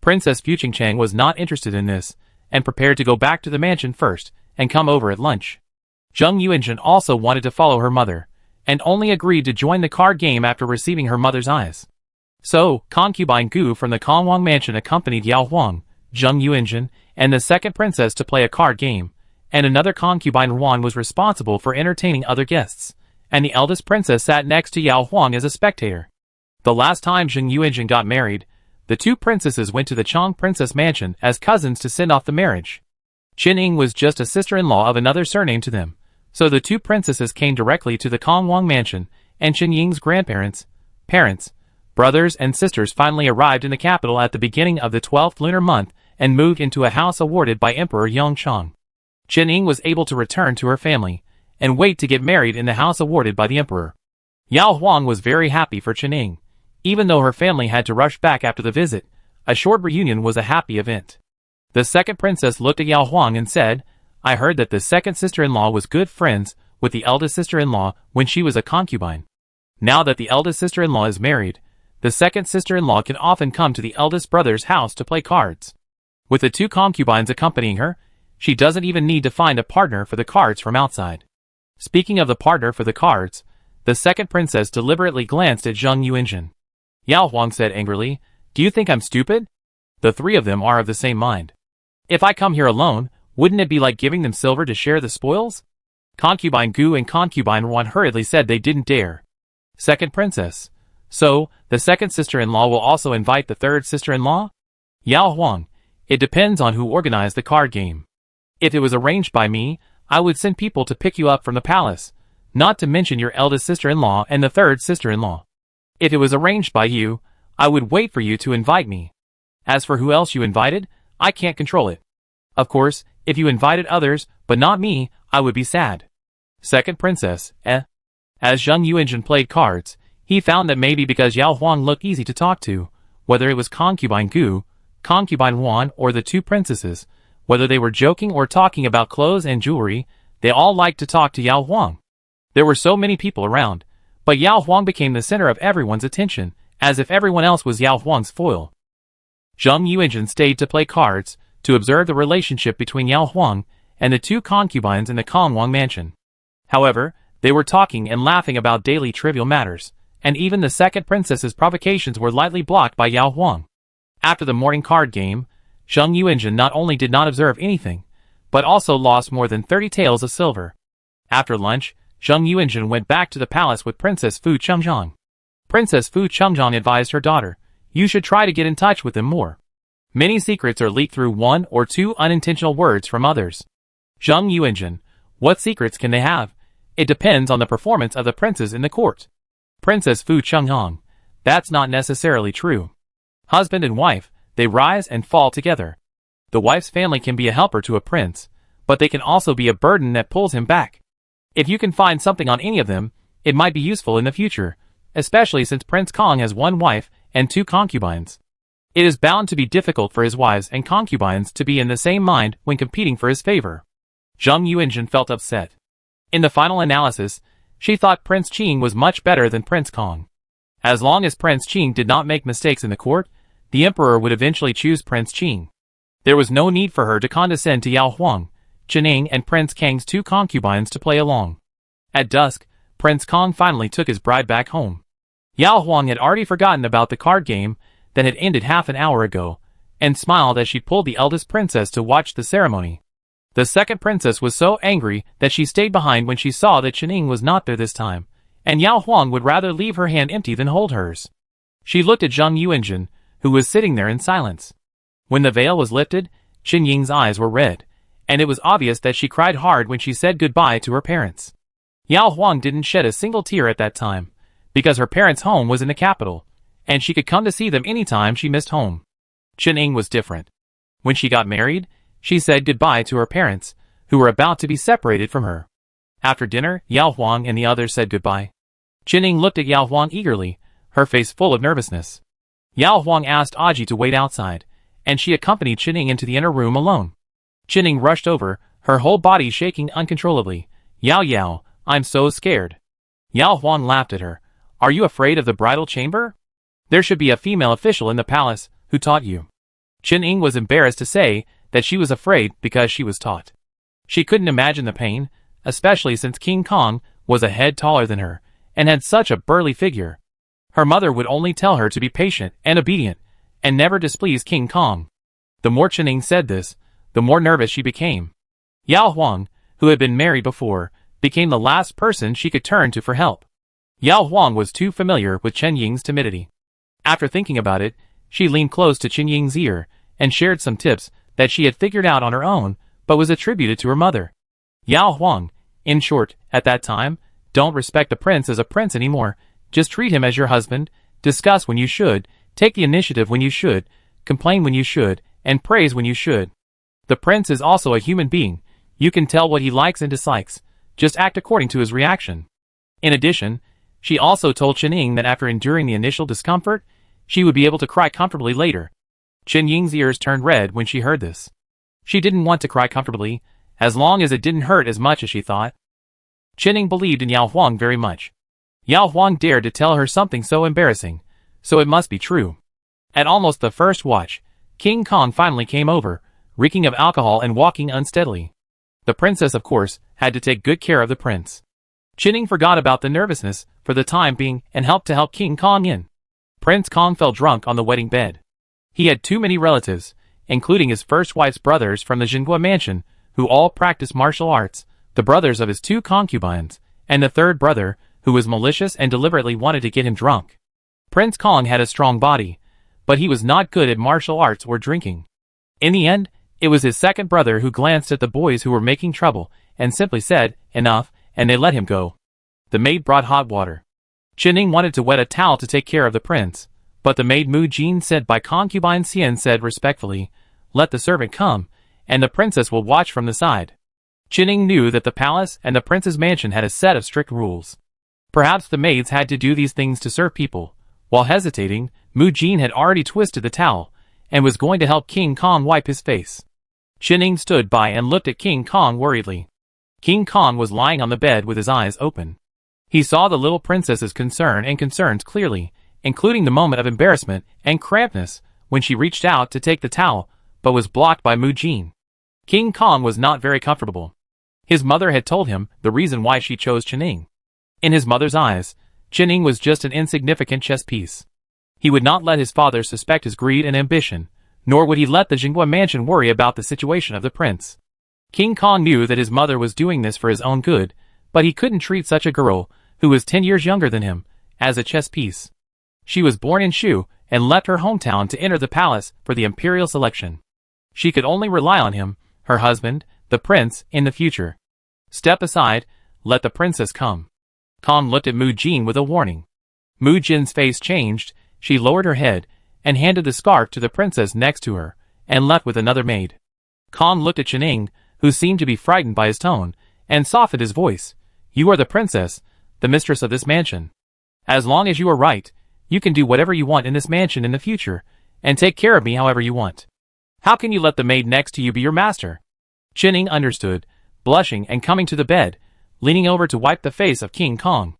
Princess Fuqingzhang was not interested in this, and prepared to go back to the mansion first, and come over at lunch. Zheng Yuanzhen also wanted to follow her mother, and only agreed to join the card game after receiving her mother's eyes. So, concubine Gu from the Kongwang mansion accompanied Yao Huang, Zheng Yuanjun, and the second princess to play a card game, and another concubine Yuan was responsible for entertaining other guests, and the eldest princess sat next to Yao Huang as a spectator. The last time Zheng Yuanjun got married, the two princesses went to the Chang Princess mansion as cousins to send off the marriage. Qin Ying was just a sister-in-law of another surname to them, so the two princesses came directly to the Kong Wang mansion, and Qin Ying's grandparents, parents, brothers and sisters finally arrived in the capital at the beginning of the 12th lunar month and moved into a house awarded by Emperor Yongchang. Qin Ying was able to return to her family and wait to get married in the house awarded by the emperor. Yao Huang was very happy for Qin Ying. Even though her family had to rush back after the visit, a short reunion was a happy event. The second princess looked at Yao Huang and said, "I heard that the second sister-in-law was good friends with the eldest sister-in-law when she was a concubine. Now that the eldest sister-in-law is married, the second sister-in-law can often come to the eldest brother's house to play cards. With the two concubines accompanying her, she doesn't even need to find a partner for the cards from outside." Speaking of the partner for the cards, the second princess deliberately glanced at Zheng Yuanjun. Yao Huang said angrily, "Do you think I'm stupid? The three of them are of the same mind. If I come here alone, wouldn't it be like giving them silver to share the spoils?" Concubine Gu and concubine Wan hurriedly said they didn't dare. Second princess: "So, the second sister-in-law will also invite the third sister-in-law?" Yao Huang: "It depends on who organized the card game. If it was arranged by me, I would send people to pick you up from the palace, not to mention your eldest sister-in-law and the third sister-in-law. If it was arranged by you, I would wait for you to invite me. As for who else you invited, I can't control it. Of course, if you invited others, but not me, I would be sad." Second princess: As Zheng Yuanjun played cards, he found that maybe because Yao Huang looked easy to talk to, whether it was concubine Gu, concubine Wan, or the two princesses, whether they were joking or talking about clothes and jewelry, they all liked to talk to Yao Huang. There were so many people around, but Yao Huang became the center of everyone's attention, as if everyone else was Yao Huang's foil. Zheng Yuanjun stayed to play cards, to observe the relationship between Yao Huang and the two concubines in the Kongwang mansion. However, they were talking and laughing about daily trivial matters, and even the second princess's provocations were lightly blocked by Yao Huang. After the morning card game, Zheng Yuanjun not only did not observe anything, but also lost more than 30 taels of silver. After lunch, Zheng Yuanjun went back to the palace with Princess Fu Chengzhang. Princess Fu Chengzhang advised her daughter, "You should try to get in touch with them more. Many secrets are leaked through one or two unintentional words from others." Zheng Yuanjun: "What secrets can they have? It depends on the performance of the princes in the court." Princess Fu Chengzhang: "That's not necessarily true. Husband and wife, they rise and fall together. The wife's family can be a helper to a prince, but they can also be a burden that pulls him back. If you can find something on any of them, it might be useful in the future, especially since Prince Kong has one wife and two concubines. It is bound to be difficult for his wives and concubines to be in the same mind when competing for his favor." Zheng Yuanjun felt upset. In the final analysis, she thought Prince Qing was much better than Prince Kong. As long as Prince Qing did not make mistakes in the court, the emperor would eventually choose Prince Qing. There was no need for her to condescend to Yao Huang, Qin Ying and Prince Kang's two concubines to play along. At dusk, Prince Kong finally took his bride back home. Yao Huang had already forgotten about the card game that had ended half an hour ago, and smiled as she pulled the eldest princess to watch the ceremony. The second princess was so angry that she stayed behind when she saw that Qin Ying was not there this time, and Yao Huang would rather leave her hand empty than hold hers. She looked at Zheng Yuanjun, who was sitting there in silence. When the veil was lifted, Qin Ying's eyes were red, and it was obvious that she cried hard when she said goodbye to her parents. Yao Huang didn't shed a single tear at that time, because her parents' home was in the capital, and she could come to see them anytime she missed home. Qin Ying was different. When she got married, she said goodbye to her parents, who were about to be separated from her. After dinner, Yao Huang and the others said goodbye. Qin Ying looked at Yao Huang eagerly, her face full of nervousness. Yao Huang asked Aji to wait outside, and she accompanied Qin Ying into the inner room alone. Qin Ying rushed over, her whole body shaking uncontrollably. Yao, I'm so scared." Yao Huang laughed at her. "Are you afraid of the bridal chamber? There should be a female official in the palace who taught you." Qin Ying was embarrassed to say that she was afraid because she was taught. She couldn't imagine the pain, especially since King Kong was a head taller than her, and had such a burly figure. Her mother would only tell her to be patient and obedient, and never displease King Kong. The more Qining said this, the more nervous she became. Yao Huang, who had been married before, became the last person she could turn to for help. Yao Huang was too familiar with Chen Ying's timidity. After thinking about it, she leaned close to Chen Ying's ear and shared some tips that she had figured out on her own, but was attributed to her mother. Yao Huang, in short, at that time, don't respect the prince as a prince anymore. Just treat him as your husband, discuss when you should, take the initiative when you should, complain when you should, and praise when you should. The prince is also a human being. You can tell what he likes and dislikes. Just act according to his reaction. In addition, she also told Chen Ying that after enduring the initial discomfort, she would be able to cry comfortably later. Chen Ying's ears turned red when she heard this. She didn't want to cry comfortably, as long as it didn't hurt as much as she thought. Chen Ying believed in Yao Huang very much. Yao Huang dared to tell her something so embarrassing, so it must be true. At almost the first watch, King Kong finally came over, reeking of alcohol and walking unsteadily. The princess, of course, had to take good care of the prince. Chen Ying forgot about the nervousness for the time being and helped King Kong in. Prince Kong fell drunk on the wedding bed. He had too many relatives, including his first wife's brothers from the Jinhua mansion, who all practiced martial arts, the brothers of his 2 concubines, and the third brother, who was malicious and deliberately wanted to get him drunk. Prince Kong had a strong body, but he was not good at martial arts or drinking. In the end, it was his second brother who glanced at the boys who were making trouble and simply said, "Enough," and they let him go. The maid brought hot water. Chen Ying wanted to wet a towel to take care of the prince, but the maid Mu Jin said by concubine Xian said respectfully, "Let the servant come, and the princess will watch from the side." Chen Ying knew that the palace and the prince's mansion had a set of strict rules. Perhaps the maids had to do these things to serve people. While hesitating, Mu Jin had already twisted the towel, and was going to help King Kong wipe his face. Chen Ying stood by and looked at King Kong worriedly. King Kong was lying on the bed with his eyes open. He saw the little princess's concern and concerns clearly, including the moment of embarrassment and crampedness when she reached out to take the towel, but was blocked by Mu Jin. King Kong was not very comfortable. His mother had told him the reason why she chose Chen Ying. In his mother's eyes, Chen Ying was just an insignificant chess piece. He would not let his father suspect his greed and ambition, nor would he let the Jinhua mansion worry about the situation of the prince. King Kong knew that his mother was doing this for his own good, but he couldn't treat such a girl, who was 10 years younger than him, as a chess piece. She was born in Shu, and left her hometown to enter the palace for the imperial selection. She could only rely on him, her husband, the prince, in the future. Step aside, let the princess come. Kong looked at Mu Jin with a warning. Mu Jin's face changed, she lowered her head, and handed the scarf to the princess next to her, and left with another maid. Kong looked at Chen Ying, who seemed to be frightened by his tone, and softened his voice. "You are the princess, the mistress of this mansion. As long as you are right, you can do whatever you want in this mansion in the future, and take care of me however you want. How can you let the maid next to you be your master?" Chen Ying understood, blushing and coming to the bed, leaning over to wipe the face of King Kong.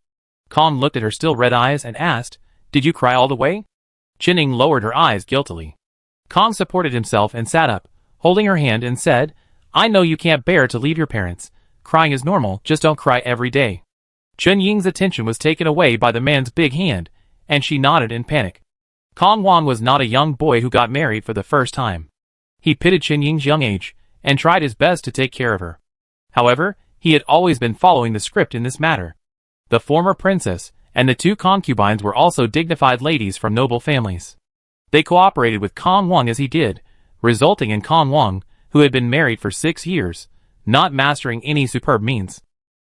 Kong looked at her still red eyes and asked, "Did you cry all the way?" Chen Ying lowered her eyes guiltily. Kong supported himself and sat up, holding her hand and said, "I know you can't bear to leave your parents. Crying is normal, just don't cry every day." Chen Ying's attention was taken away by the man's big hand, and she nodded in panic. Kong Wang was not a young boy who got married for the first time. He pitied Chen Ying's young age, and tried his best to take care of her. However, he had always been following the script in this matter. The former princess and the 2 concubines were also dignified ladies from noble families. They cooperated with Kong Wang as he did, resulting in Kong Wang, who had been married for 6 years, not mastering any superb means.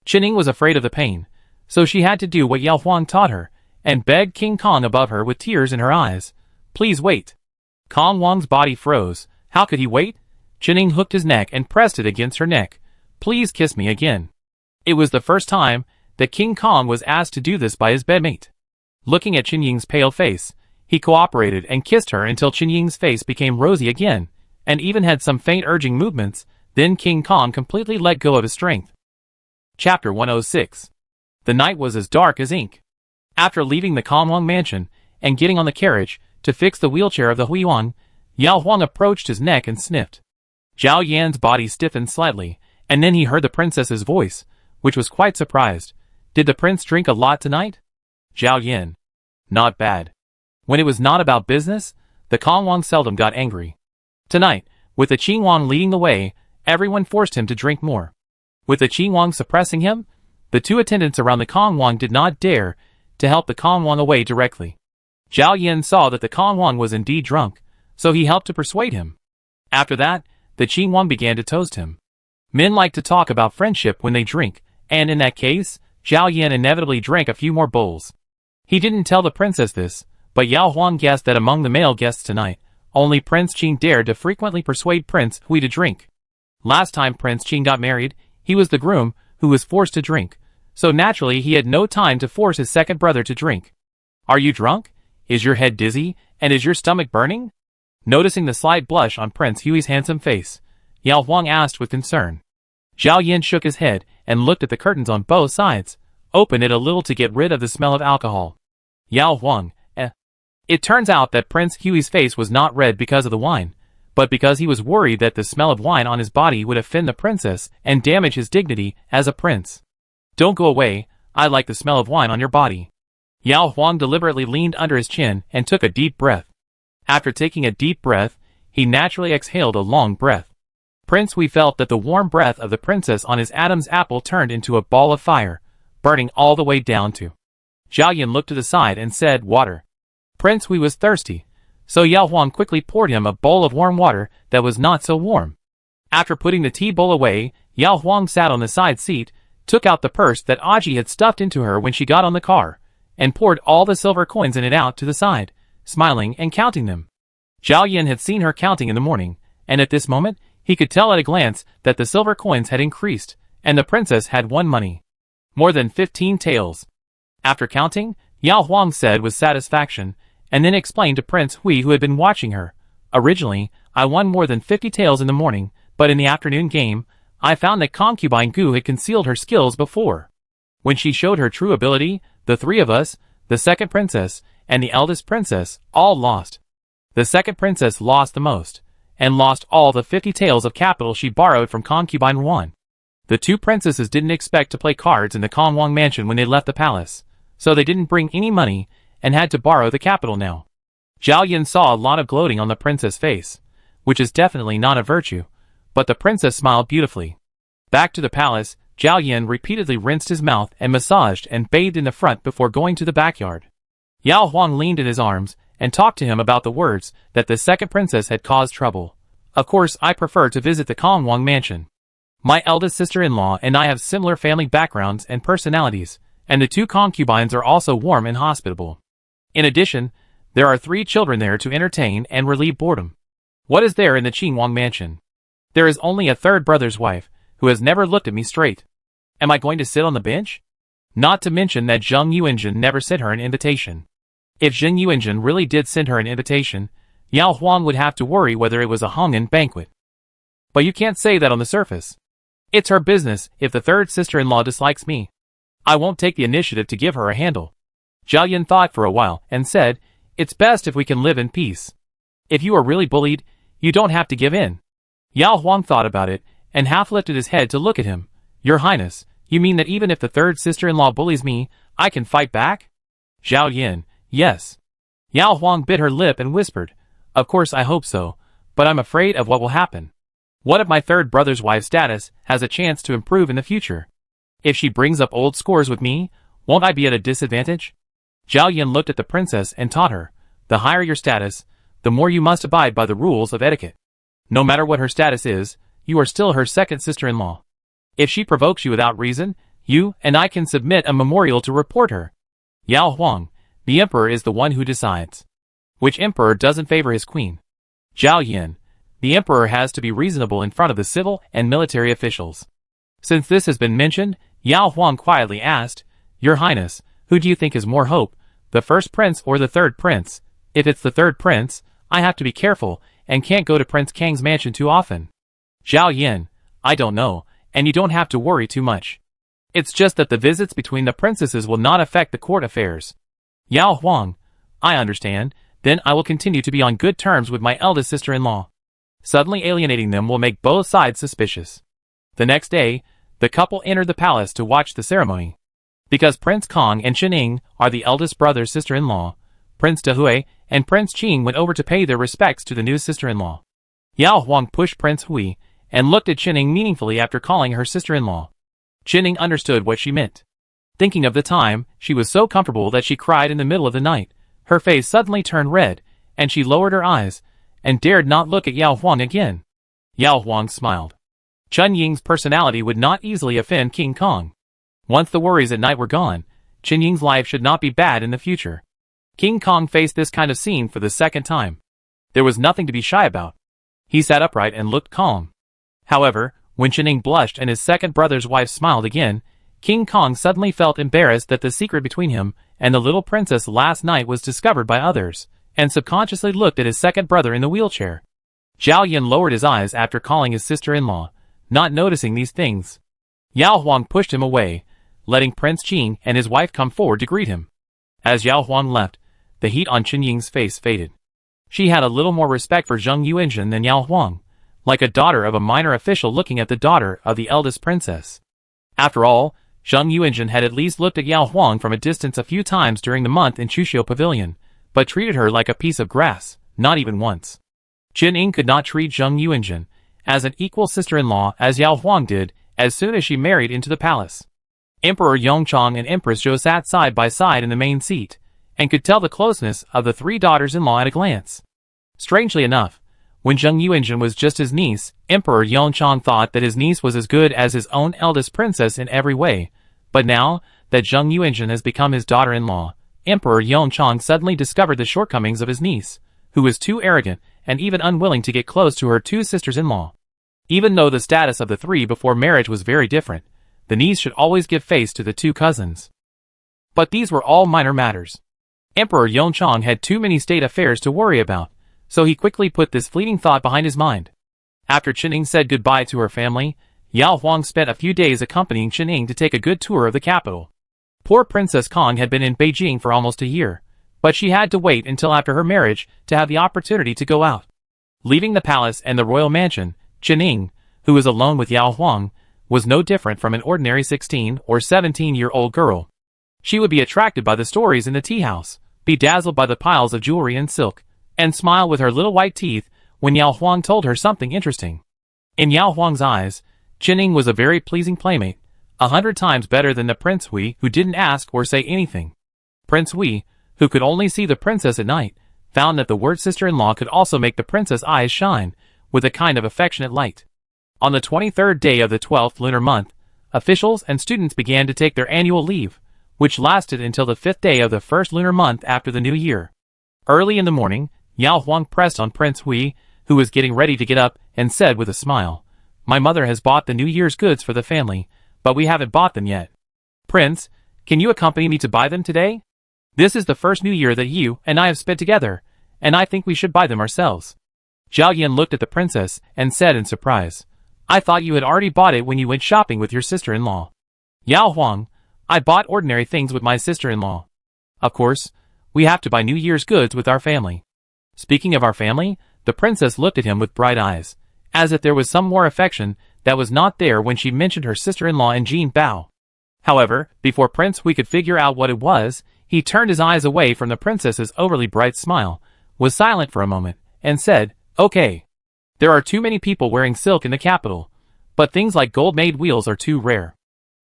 Chen Ying was afraid of the pain, so she had to do what Yao Huang taught her, and begged King Kong above her with tears in her eyes, "Please wait." Kong Wang's body froze. How could he wait? Chen Ying hooked his neck and pressed it against her neck. "Please kiss me again." It was the first time that King Kong was asked to do this by his bedmate. Looking at Chen Ying's pale face, he cooperated and kissed her until Chen Ying's face became rosy again, and even had some faint urging movements. Then King Kong completely let go of his strength. Chapter 106. The night was as dark as ink. After leaving the Kong Wang mansion and getting on the carriage to fix the wheelchair of the Huiyuan, Yao Huang approached his neck and sniffed. Zhao Yan's body stiffened slightly, and then he heard the princess's voice, which was quite surprised. "Did the prince drink a lot tonight?" Zhao Yan. "Not bad." When it was not about business, the Kong Wang seldom got angry. Tonight, with the Qingyuan leading the way, everyone forced him to drink more. With the Qingyuan suppressing him, the two attendants around the Kongwang did not dare to help the Kongwang away directly. Zhao Yin saw that the Kongwang was indeed drunk, so he helped to persuade him. After that, the Qingyuan began to toast him. Men like to talk about friendship when they drink, and in that case, Zhao Yin inevitably drank a few more bowls. He didn't tell the princess this, but Yao Huang guessed that among the male guests tonight, only Prince Qing dared to frequently persuade Prince Hui to drink. Last time Prince Qing got married, he was the groom who was forced to drink, so naturally he had no time to force his second brother to drink. Are you drunk? Is your head dizzy, and is your stomach burning? Noticing the slight blush on Prince Hui's handsome face, Yao Huang asked with concern. Zhao Yin shook his head and looked at the curtains on both sides, opened it a little to get rid of the smell of alcohol. Yao Huang, It turns out that Prince Hui's face was not red because of the wine, but because he was worried that the smell of wine on his body would offend the princess and damage his dignity as a prince. Don't go away, I like the smell of wine on your body. Yao Huang deliberately leaned under his chin and took a deep breath. After taking a deep breath, he naturally exhaled a long breath. Prince Hui felt that the warm breath of the princess on his Adam's apple turned into a ball of fire, burning all the way down to. Zhao Yin looked to the side and said, water. Prince Hui was thirsty, so Yao Huang quickly poured him a bowl of warm water that was not so warm. After putting the tea bowl away, Yao Huang sat on the side seat, took out the purse that Aji had stuffed into her when she got on the car, and poured all the silver coins in it out to the side, smiling and counting them. Zhao Yin had seen her counting in the morning, and at this moment, he could tell at a glance that the silver coins had increased, and the princess had won money. More than 15 taels. After counting, Yao Huang said with satisfaction, and then explained to Prince Hui who had been watching her. Originally, I won more than 50 taels in the morning, but in the afternoon game, I found that concubine Gu had concealed her skills before. When she showed her true ability, the three of us, the second princess, and the eldest princess, all lost. The second princess lost the most, and lost all the 50 taels of capital she borrowed from concubine Wan. The two princesses didn't expect to play cards in the Kongwang mansion when they left the palace, so they didn't bring any money, and had to borrow the capital now. Zhao Yin saw a lot of gloating on the princess' face, which is definitely not a virtue, but the princess smiled beautifully. Back to the palace, Zhao Yin repeatedly rinsed his mouth and massaged and bathed in the front before going to the backyard. Yao Huang leaned in his arms and talked to him about the words that the second princess had caused trouble. Of course, I prefer to visit the Kongwang mansion. My eldest sister-in-law and I have similar family backgrounds and personalities, and the two concubines are also warm and hospitable. In addition, there are 3 children there to entertain and relieve boredom. What is there in the Qingyuan mansion? There is only a third brother's wife, who has never looked at me straight. Am I going to sit on the bench? Not to mention that Zheng Yuanjun never sent her an invitation. If Zheng Yuanjun really did send her an invitation, Yao Huang would have to worry whether it was a Hongyan banquet. But you can't say that on the surface. It's her business if the third sister-in-law dislikes me. I won't take the initiative to give her a handle. Zhao Yin thought for a while and said, it's best if we can live in peace. If you are really bullied, you don't have to give in. Yao Huang thought about it and half lifted his head to look at him. Your Highness, you mean that even if the third sister-in-law bullies me, I can fight back? Zhao Yin, yes. Yao Huang bit her lip and whispered, of course I hope so, but I'm afraid of what will happen. What if my third brother's wife's status has a chance to improve in the future? If she brings up old scores with me, won't I be at a disadvantage? Zhao Yin looked at the princess and taught her, the higher your status, the more you must abide by the rules of etiquette. No matter what her status is, you are still her second sister-in-law. If she provokes you without reason, you and I can submit a memorial to report her. Yao Huang, the emperor is the one who decides. Which emperor doesn't favor his queen? Zhao Yin, the emperor has to be reasonable in front of the civil and military officials. Since this has been mentioned, Yao Huang quietly asked, Your Highness, who do you think has more hope, the first prince or the third prince? If it's the third prince, I have to be careful and can't go to Prince Kang's mansion too often. Zhao Yin, I don't know, and you don't have to worry too much. It's just that the visits between the princesses will not affect the court affairs. Yao Huang, I understand, then I will continue to be on good terms with my eldest sister-in-law. Suddenly alienating them will make both sides suspicious. The next day, the couple entered the palace to watch the ceremony. Because Prince Kong and Chening are the eldest brother's sister-in-law, Prince Dehui and Prince Qing went over to pay their respects to the new sister-in-law. Yao Huang pushed Prince Hui and looked at Qining meaningfully after calling her sister-in-law. Qining understood what she meant. Thinking of the time, she was so comfortable that she cried in the middle of the night. Her face suddenly turned red, and she lowered her eyes, and dared not look at Yao Huang again. Yao Huang smiled. Chun Ying's personality would not easily offend King Kong. Once the worries at night were gone, Chun Ying's life should not be bad in the future. King Kong faced this kind of scene for the second time. There was nothing to be shy about. He sat upright and looked calm. However, when Qining blushed and his second brother's wife smiled again, King Kong suddenly felt embarrassed that the secret between him and the little princess last night was discovered by others, and subconsciously looked at his second brother in the wheelchair. Zhao Yan lowered his eyes after calling his sister-in-law, not noticing these things. Yao Huang pushed him away, letting Prince Qing and his wife come forward to greet him. As Yao Huang left, the heat on Chun Ying's face faded. She had a little more respect for Zheng Yuanzhen than Yao Huang, like a daughter of a minor official looking at the daughter of the eldest princess. After all, Zheng Yuanzhen had at least looked at Yao Huang from a distance a few times during the month in Chuxiu Pavilion, but treated her like a piece of grass, not even once. Qin Ying could not treat Zheng Yuanzhen as an equal sister-in-law as Yao Huang did as soon as she married into the palace. Emperor Yongchang and Empress Zhou sat side by side in the main seat, and could tell the closeness of the three daughters-in-law at a glance. Strangely enough, when Zheng Yuanzhen was just his niece, Emperor Yongchang thought that his niece was as good as his own eldest princess in every way, but now that Zheng Yuanzhen has become his daughter-in-law, Emperor Yongchang suddenly discovered the shortcomings of his niece, who was too arrogant and even unwilling to get close to her two sisters-in-law. Even though the status of the three before marriage was very different, the niece should always give face to the two cousins. But these were all minor matters. Emperor Yongchang had too many state affairs to worry about, so he quickly put this fleeting thought behind his mind. After Qining said goodbye to her family, Yao Huang spent a few days accompanying Qining to take a good tour of the capital. Poor Princess Kong had been in Beijing for almost a year, but she had to wait until after her marriage to have the opportunity to go out. Leaving the palace and the royal mansion, Qining, who was alone with Yao Huang, was no different from an ordinary 16 or 17-year-old girl. She would be attracted by the stories in the tea house, be dazzled by the piles of jewelry and silk, and smile with her little white teeth when Yao Huang told her something interesting. In Yao Huang's eyes, Qining was a very pleasing playmate, 100 times better than the Prince Hui who didn't ask or say anything. Prince Hui, who could only see the princess at night, found that the word sister-in-law could also make the princess' eyes shine with a kind of affectionate light. On the 23rd day of the 12th lunar month, officials and students began to take their annual leave, which lasted until the 5th day of the first lunar month after the new year. Early in the morning, Yao Huang pressed on Prince Hui, who was getting ready to get up, and said with a smile, "My mother has bought the New Year's goods for the family, but we haven't bought them yet. Prince, can you accompany me to buy them today? This is the first New Year that you and I have spent together, and I think we should buy them ourselves." Zhao Yan looked at the princess and said in surprise, "I thought you had already bought it when you went shopping with your sister-in-law." "Yao Huang, I bought ordinary things with my sister-in-law. Of course, we have to buy New Year's goods with our family." Speaking of our family, the princess looked at him with bright eyes, as if there was some more affection that was not there when she mentioned her sister-in-law and Jean Bao. However, before Prince Hui could figure out what it was, he turned his eyes away from the princess's overly bright smile, was silent for a moment, and said, "Okay. There are too many people wearing silk in the capital, but things like gold-made wheels are too rare."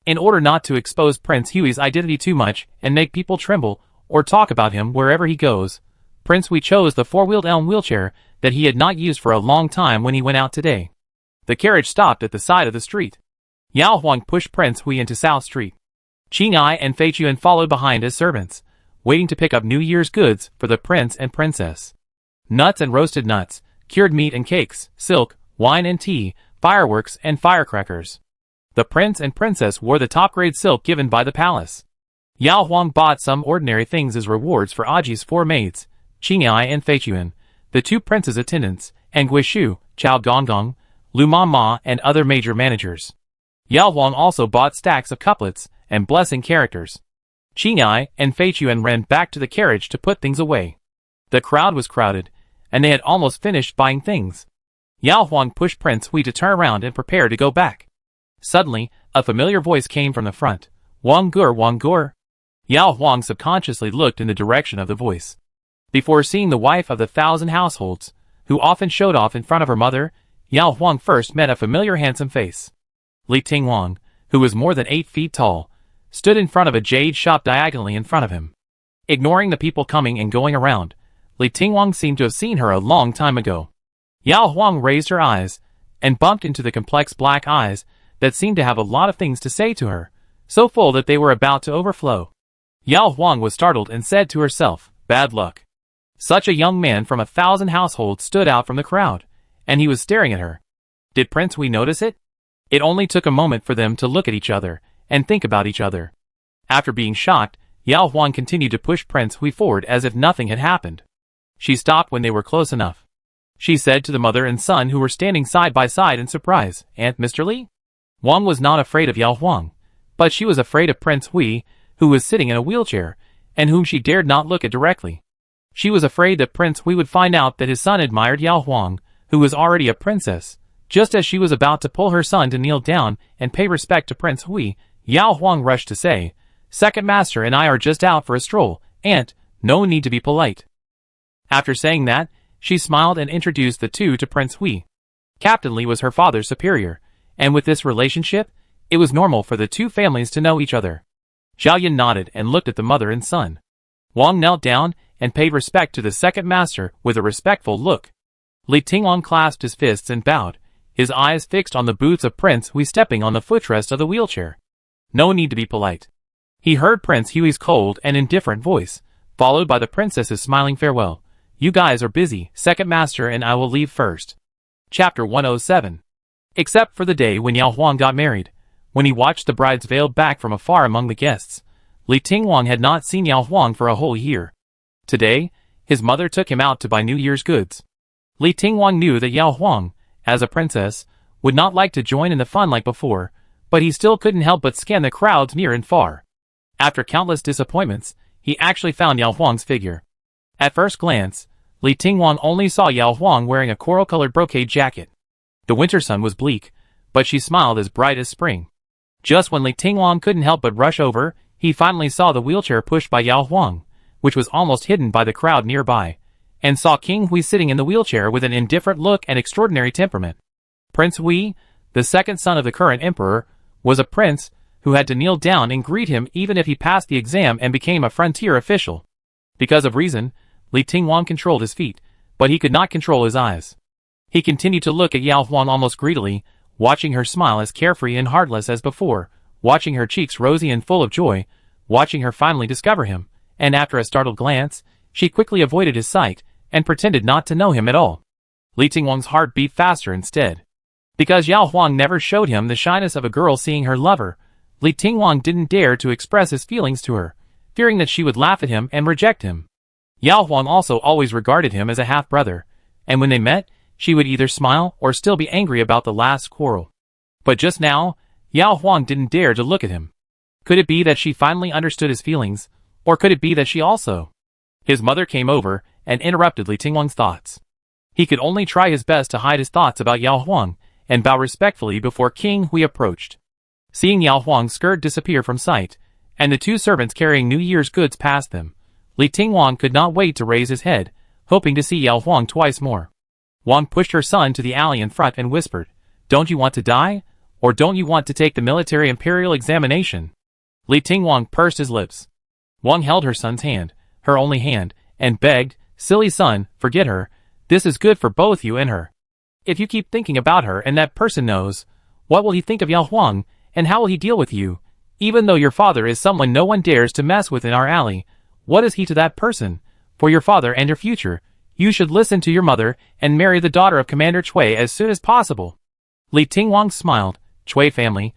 In order not to expose Prince Hui's identity too much and make people tremble or talk about him wherever he goes, Prince Hui chose the four-wheeled elm wheelchair that he had not used for a long time when he went out today. The carriage stopped at the side of the street. Yao Huang pushed Prince Hui into South Street. Qing and Fei Chuan followed behind as servants, waiting to pick up New Year's goods for the prince and princess. Nuts and roasted nuts, cured meat and cakes, silk, wine and tea, fireworks and firecrackers. The prince and princess wore the top-grade silk given by the palace. Yao Huang bought some ordinary things as rewards for Aji's 4 maids, Qing and Fei Chuan, the 2 princes' attendants, and Guishu, Chao Gonggong, Lu Ma and other major managers. Yao Huang also bought stacks of couplets and blessing characters. Qing and Fei Chuan ran back to the carriage to put things away. The crowd was crowded, and they had almost finished buying things. Yao Huang pushed Prince Hui to turn around and prepare to go back. Suddenly, a familiar voice came from the front. "Wang Gur, Wang Gur." Yao Huang subconsciously looked in the direction of the voice. Before seeing the wife of the 1,000 households, who often showed off in front of her mother, Yao Huang first met a familiar handsome face. Li Tingwang, who was more than 8 feet tall, stood in front of a jade shop diagonally in front of him. Ignoring the people coming and going around, Li Tingwang seemed to have seen her a long time ago. Yao Huang raised her eyes and bumped into the complex black eyes that seemed to have a lot of things to say to her, so full that they were about to overflow. Yao Huang was startled and said to herself, "Bad luck." Such a young man from 1,000 households stood out from the crowd, and he was staring at her. Did Prince Hui notice it? It only took a moment for them to look at each other and think about each other. After being shocked, Yao Huang continued to push Prince Hui forward as if nothing had happened. She stopped when they were close enough. She said to the mother and son who were standing side by side in surprise, "Aunt Mr. Li?" Wang was not afraid of Yao Huang, but she was afraid of Prince Hui, who was sitting in a wheelchair, and whom she dared not look at directly. She was afraid that Prince Hui would find out that his son admired Yao Huang, who was already a princess. Just as she was about to pull her son to kneel down and pay respect to Prince Hui, Yao Huang rushed to say, "Second Master and I are just out for a stroll, Aunt, no need to be polite." After saying that, she smiled and introduced the two to Prince Hui. Captain Li was her father's superior, and with this relationship, it was normal for the two families to know each other. Zhao Yan nodded and looked at the mother and son. Wang knelt down and paid respect to the second master with a respectful look. Li Tingwang clasped his fists and bowed, his eyes fixed on the boots of Prince Hui stepping on the footrest of the wheelchair. No need to be polite. He heard Prince Hui's cold and indifferent voice, followed by the princess's smiling farewell. "You guys are busy, second master, and I will leave first." Chapter 107. Except for the day when Yao Huang got married, when he watched the bride's veiled back from afar among the guests, Li Tingwang had not seen Yao Huang for a whole year. Today, his mother took him out to buy New Year's goods. Li Tingwang knew that Yao Huang, as a princess, would not like to join in the fun like before, but he still couldn't help but scan the crowds near and far. After countless disappointments, he actually found Yao Huang's figure. At first glance, Li Tingwang only saw Yao Huang wearing a coral-colored brocade jacket. The winter sun was bleak, but she smiled as bright as spring. Just when Li Tingwang couldn't help but rush over, he finally saw the wheelchair pushed by Yao Huang, which was almost hidden by the crowd nearby, and saw King Hui sitting in the wheelchair with an indifferent look and extraordinary temperament. Prince Hui, the second son of the current emperor, was a prince who had to kneel down and greet him even if he passed the exam and became a frontier official. Because of reason, Li Tingwang controlled his feet, but he could not control his eyes. He continued to look at Yao Huang almost greedily, watching her smile as carefree and heartless as before, watching her cheeks rosy and full of joy, watching her finally discover him, and after a startled glance, she quickly avoided his sight and pretended not to know him at all. Li Tingwang's heart beat faster instead. Because Yao Huang never showed him the shyness of a girl seeing her lover, Li Tingwang didn't dare to express his feelings to her, fearing that she would laugh at him and reject him. Yao Huang also always regarded him as a half-brother, and when they met, she would either smile or still be angry about the last quarrel. But just now, Yao Huang didn't dare to look at him. Could it be that she finally understood his feelings, or could it be that she also? His mother came over and interrupted Li Tingwang's thoughts. He could only try his best to hide his thoughts about Yao Huang and bow respectfully before King Hui approached. Seeing Yao Huang's skirt disappear from sight, and the two servants carrying New Year's goods past them, Li Tingwang could not wait to raise his head, hoping to see Yao Huang twice more. Wang pushed her son to the alley in front and whispered, "Don't you want to die? Or don't you want to take the military imperial examination?" Li Tingwang pursed his lips. Wang held her son's hand, her only hand, and begged, "Silly son, forget her. This is good for both you and her. If you keep thinking about her and that person knows, what will he think of Yao Huang, and how will he deal with you? Even though your father is someone no one dares to mess with in our alley, what is he to that person? For your father and your future, you should listen to your mother and marry the daughter of Commander Cui as soon as possible." Li Tingwang smiled. Cui family.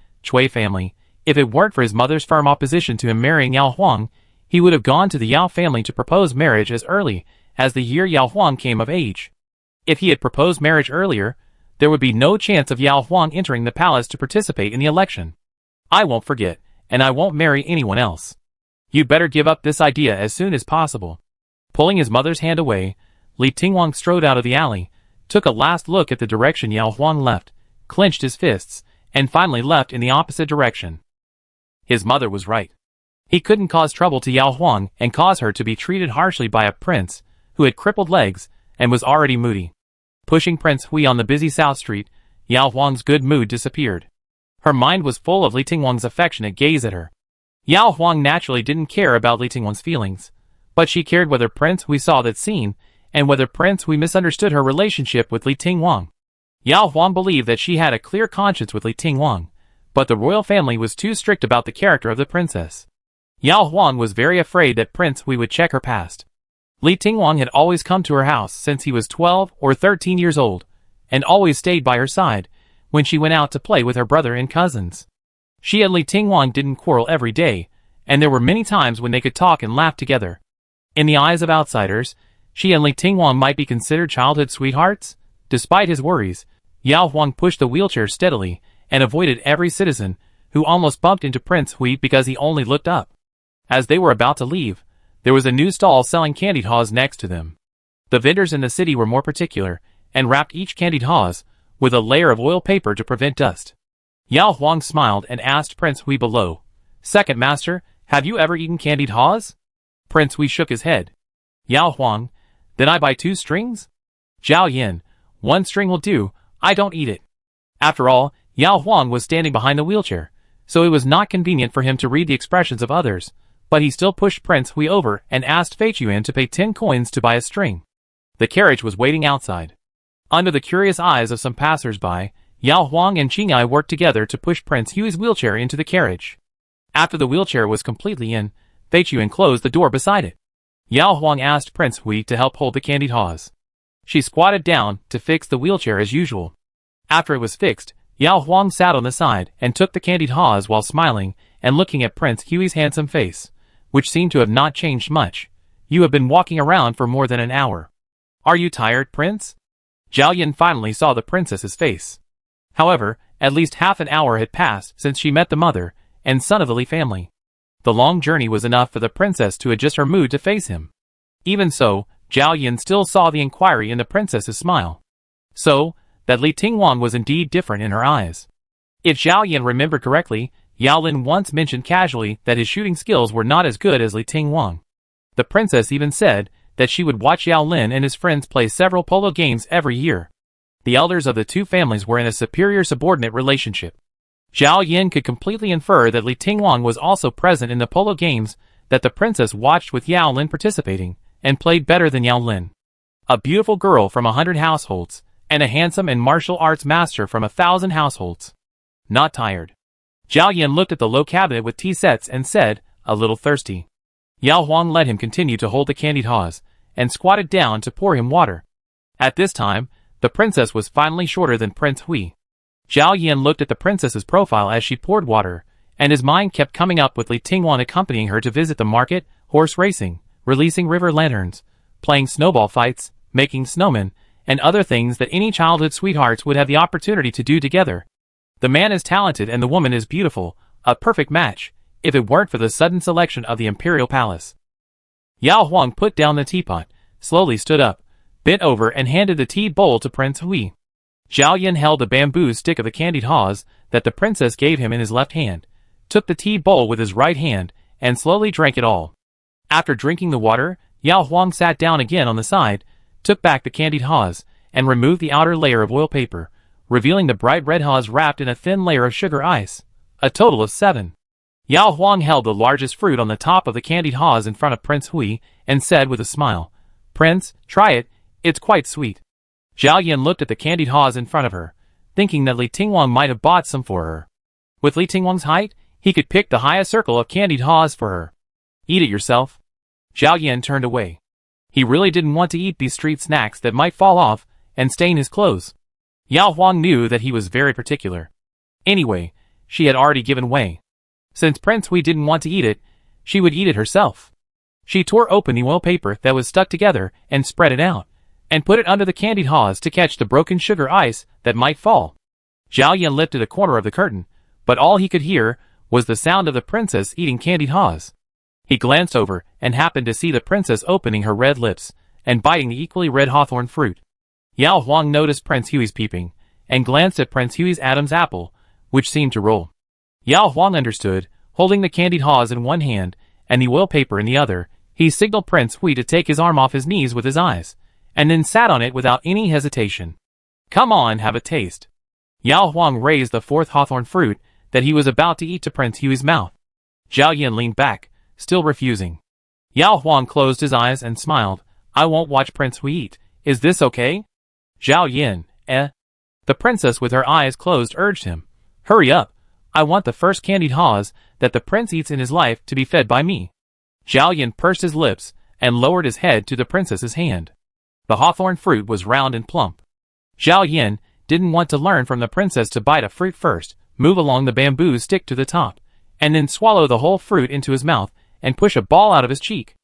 If it weren't for his mother's firm opposition to him marrying Yao Huang, he would have gone to the Yao family to propose marriage as early as the year Yao Huang came of age. If he had proposed marriage earlier, there would be no chance of Yao Huang entering the palace to participate in the election. "I won't forget, and I won't marry anyone else. You'd better give up this idea as soon as possible." Pulling his mother's hand away, Li Tingwang strode out of the alley, took a last look at the direction Yao Huang left, clenched his fists, and finally left in the opposite direction. His mother was right. He couldn't cause trouble to Yao Huang and cause her to be treated harshly by a prince who had crippled legs and was already moody. Pushing Prince Hui on the busy South Street, Yao Huang's good mood disappeared. Her mind was full of Li Tingwang's affectionate gaze at her. Yao Huang naturally didn't care about Li Tingwang's feelings, but she cared whether Prince Hui saw that scene, and whether Prince Hui misunderstood her relationship with Li Tingwang. Yao Huang believed that she had a clear conscience with Li Tingwang, but the royal family was too strict about the character of the princess. Yao Huang was very afraid that Prince Hui would check her past. Li Tingwang had always come to her house since he was 12 or 13 years old, and always stayed by her side when she went out to play with her brother and cousins. She and Li Tingwang didn't quarrel every day, and there were many times when they could talk and laugh together. In the eyes of outsiders, she and Li Tingwang might be considered childhood sweethearts. Despite his worries, Yao Huang pushed the wheelchair steadily and avoided every citizen who almost bumped into Prince Hui because he only looked up. As they were about to leave, there was a new stall selling candied haws next to them. The vendors in the city were more particular and wrapped each candied haws with a layer of oil paper to prevent dust. Yao Huang smiled and asked Prince Hui below, "Second master, have you ever eaten candied haws?" Prince Hui shook his head. "Yao Huang, then I buy 2 strings? Zhao Yin, 1 string will do, I don't eat it." After all, Yao Huang was standing behind the wheelchair, so it was not convenient for him to read the expressions of others, but he still pushed Prince Hui over and asked Fei Chuan to pay 10 coins to buy a string. The carriage was waiting outside. Under the curious eyes of some passers-by, Yao Huang and Qingyai worked together to push Prince Hui's wheelchair into the carriage. After the wheelchair was completely in, Fei Chuan closed the door beside it. Yao Huang asked Prince Hui to help hold the candied haws. She squatted down to fix the wheelchair as usual. After it was fixed, Yao Huang sat on the side and took the candied haws while smiling and looking at Prince Hui's handsome face, which seemed to have not changed much. "You have been walking around for more than an hour. Are you tired, Prince?" Zhao Yin finally saw the princess's face. However, at least half an hour had passed since she met the mother and son of the Li family. The long journey was enough for the princess to adjust her mood to face him. Even so, Zhao Yin still saw the inquiry in the princess's smile. So, that Li Tingwang was indeed different in her eyes. If Zhao Yin remembered correctly, Yao Lin once mentioned casually that his shooting skills were not as good as Li Tingwang. The princess even said that she would watch Yao Lin and his friends play several polo games every year. The elders of the 2 families were in a superior-subordinate relationship. Zhao Yin could completely infer that Li Tingwang was also present in the polo games that the princess watched with Yao Lin participating, and played better than Yao Lin. A beautiful girl from 100 households, and a handsome and martial arts master from 1,000 households. Not tired. Zhao Yin looked at the low cabinet with tea sets and said, "A little thirsty." Yao Huang let him continue to hold the candied haws, and squatted down to pour him water. At this time, the princess was finally shorter than Prince Hui. Zhao Yin looked at the princess's profile as she poured water, and his mind kept coming up with Li Tingwang accompanying her to visit the market, horse racing, releasing river lanterns, playing snowball fights, making snowmen, and other things that any childhood sweethearts would have the opportunity to do together. The man is talented and the woman is beautiful, a perfect match, if it weren't for the sudden selection of the imperial palace. Yao Huang put down the teapot, slowly stood up, bent over and handed the tea bowl to Prince Hui. Zhao Yin held the bamboo stick of the candied haws that the princess gave him in his left hand, took the tea bowl with his right hand, and slowly drank it all. After drinking the water, Yao Huang sat down again on the side, took back the candied haws, and removed the outer layer of oil paper, revealing the bright red haws wrapped in a thin layer of sugar ice. A total of 7. Yao Huang held the largest fruit on the top of the candied haws in front of Prince Hui, and said with a smile, "Prince, try it, it's quite sweet." Zhao Yin looked at the candied haws in front of her, thinking that Li Tingwang might have bought some for her. With Li Tingwang's height, he could pick the highest circle of candied haws for her. "Eat it yourself." Zhao Yin turned away. He really didn't want to eat these street snacks that might fall off and stain his clothes. Yao Huang knew that he was very particular. Anyway, she had already given way. Since Prince Hui didn't want to eat it, she would eat it herself. She tore open the oil paper that was stuck together and spread it out, and put it under the candied haws to catch the broken sugar ice that might fall. Zhao Yin lifted a corner of the curtain, but all he could hear was the sound of the princess eating candied haws. He glanced over and happened to see the princess opening her red lips and biting the equally red hawthorn fruit. Yao Huang noticed Prince Hui's peeping, and glanced at Prince Hui's Adam's apple, which seemed to roll. Yao Huang understood. Holding the candied haws in one hand and the oil paper in the other, he signaled Prince Hui to take his arm off his knees with his eyes, and then sat on it without any hesitation. Come on, have a taste. Yao Huang raised the fourth hawthorn fruit that he was about to eat to Prince Hui's mouth. Zhao Yin leaned back, still refusing. Yao Huang closed his eyes and smiled. I won't watch Prince Hui eat. Is this okay? Zhao Yin, The princess with her eyes closed urged him. Hurry up. I want the first candied haws that the prince eats in his life to be fed by me. Zhao Yin pursed his lips and lowered his head to the princess's hand. The hawthorn fruit was round and plump. Zhao Yin didn't want to learn from the princess to bite a fruit first, move along the bamboo stick to the top, and then swallow the whole fruit into his mouth and push a ball out of his cheek.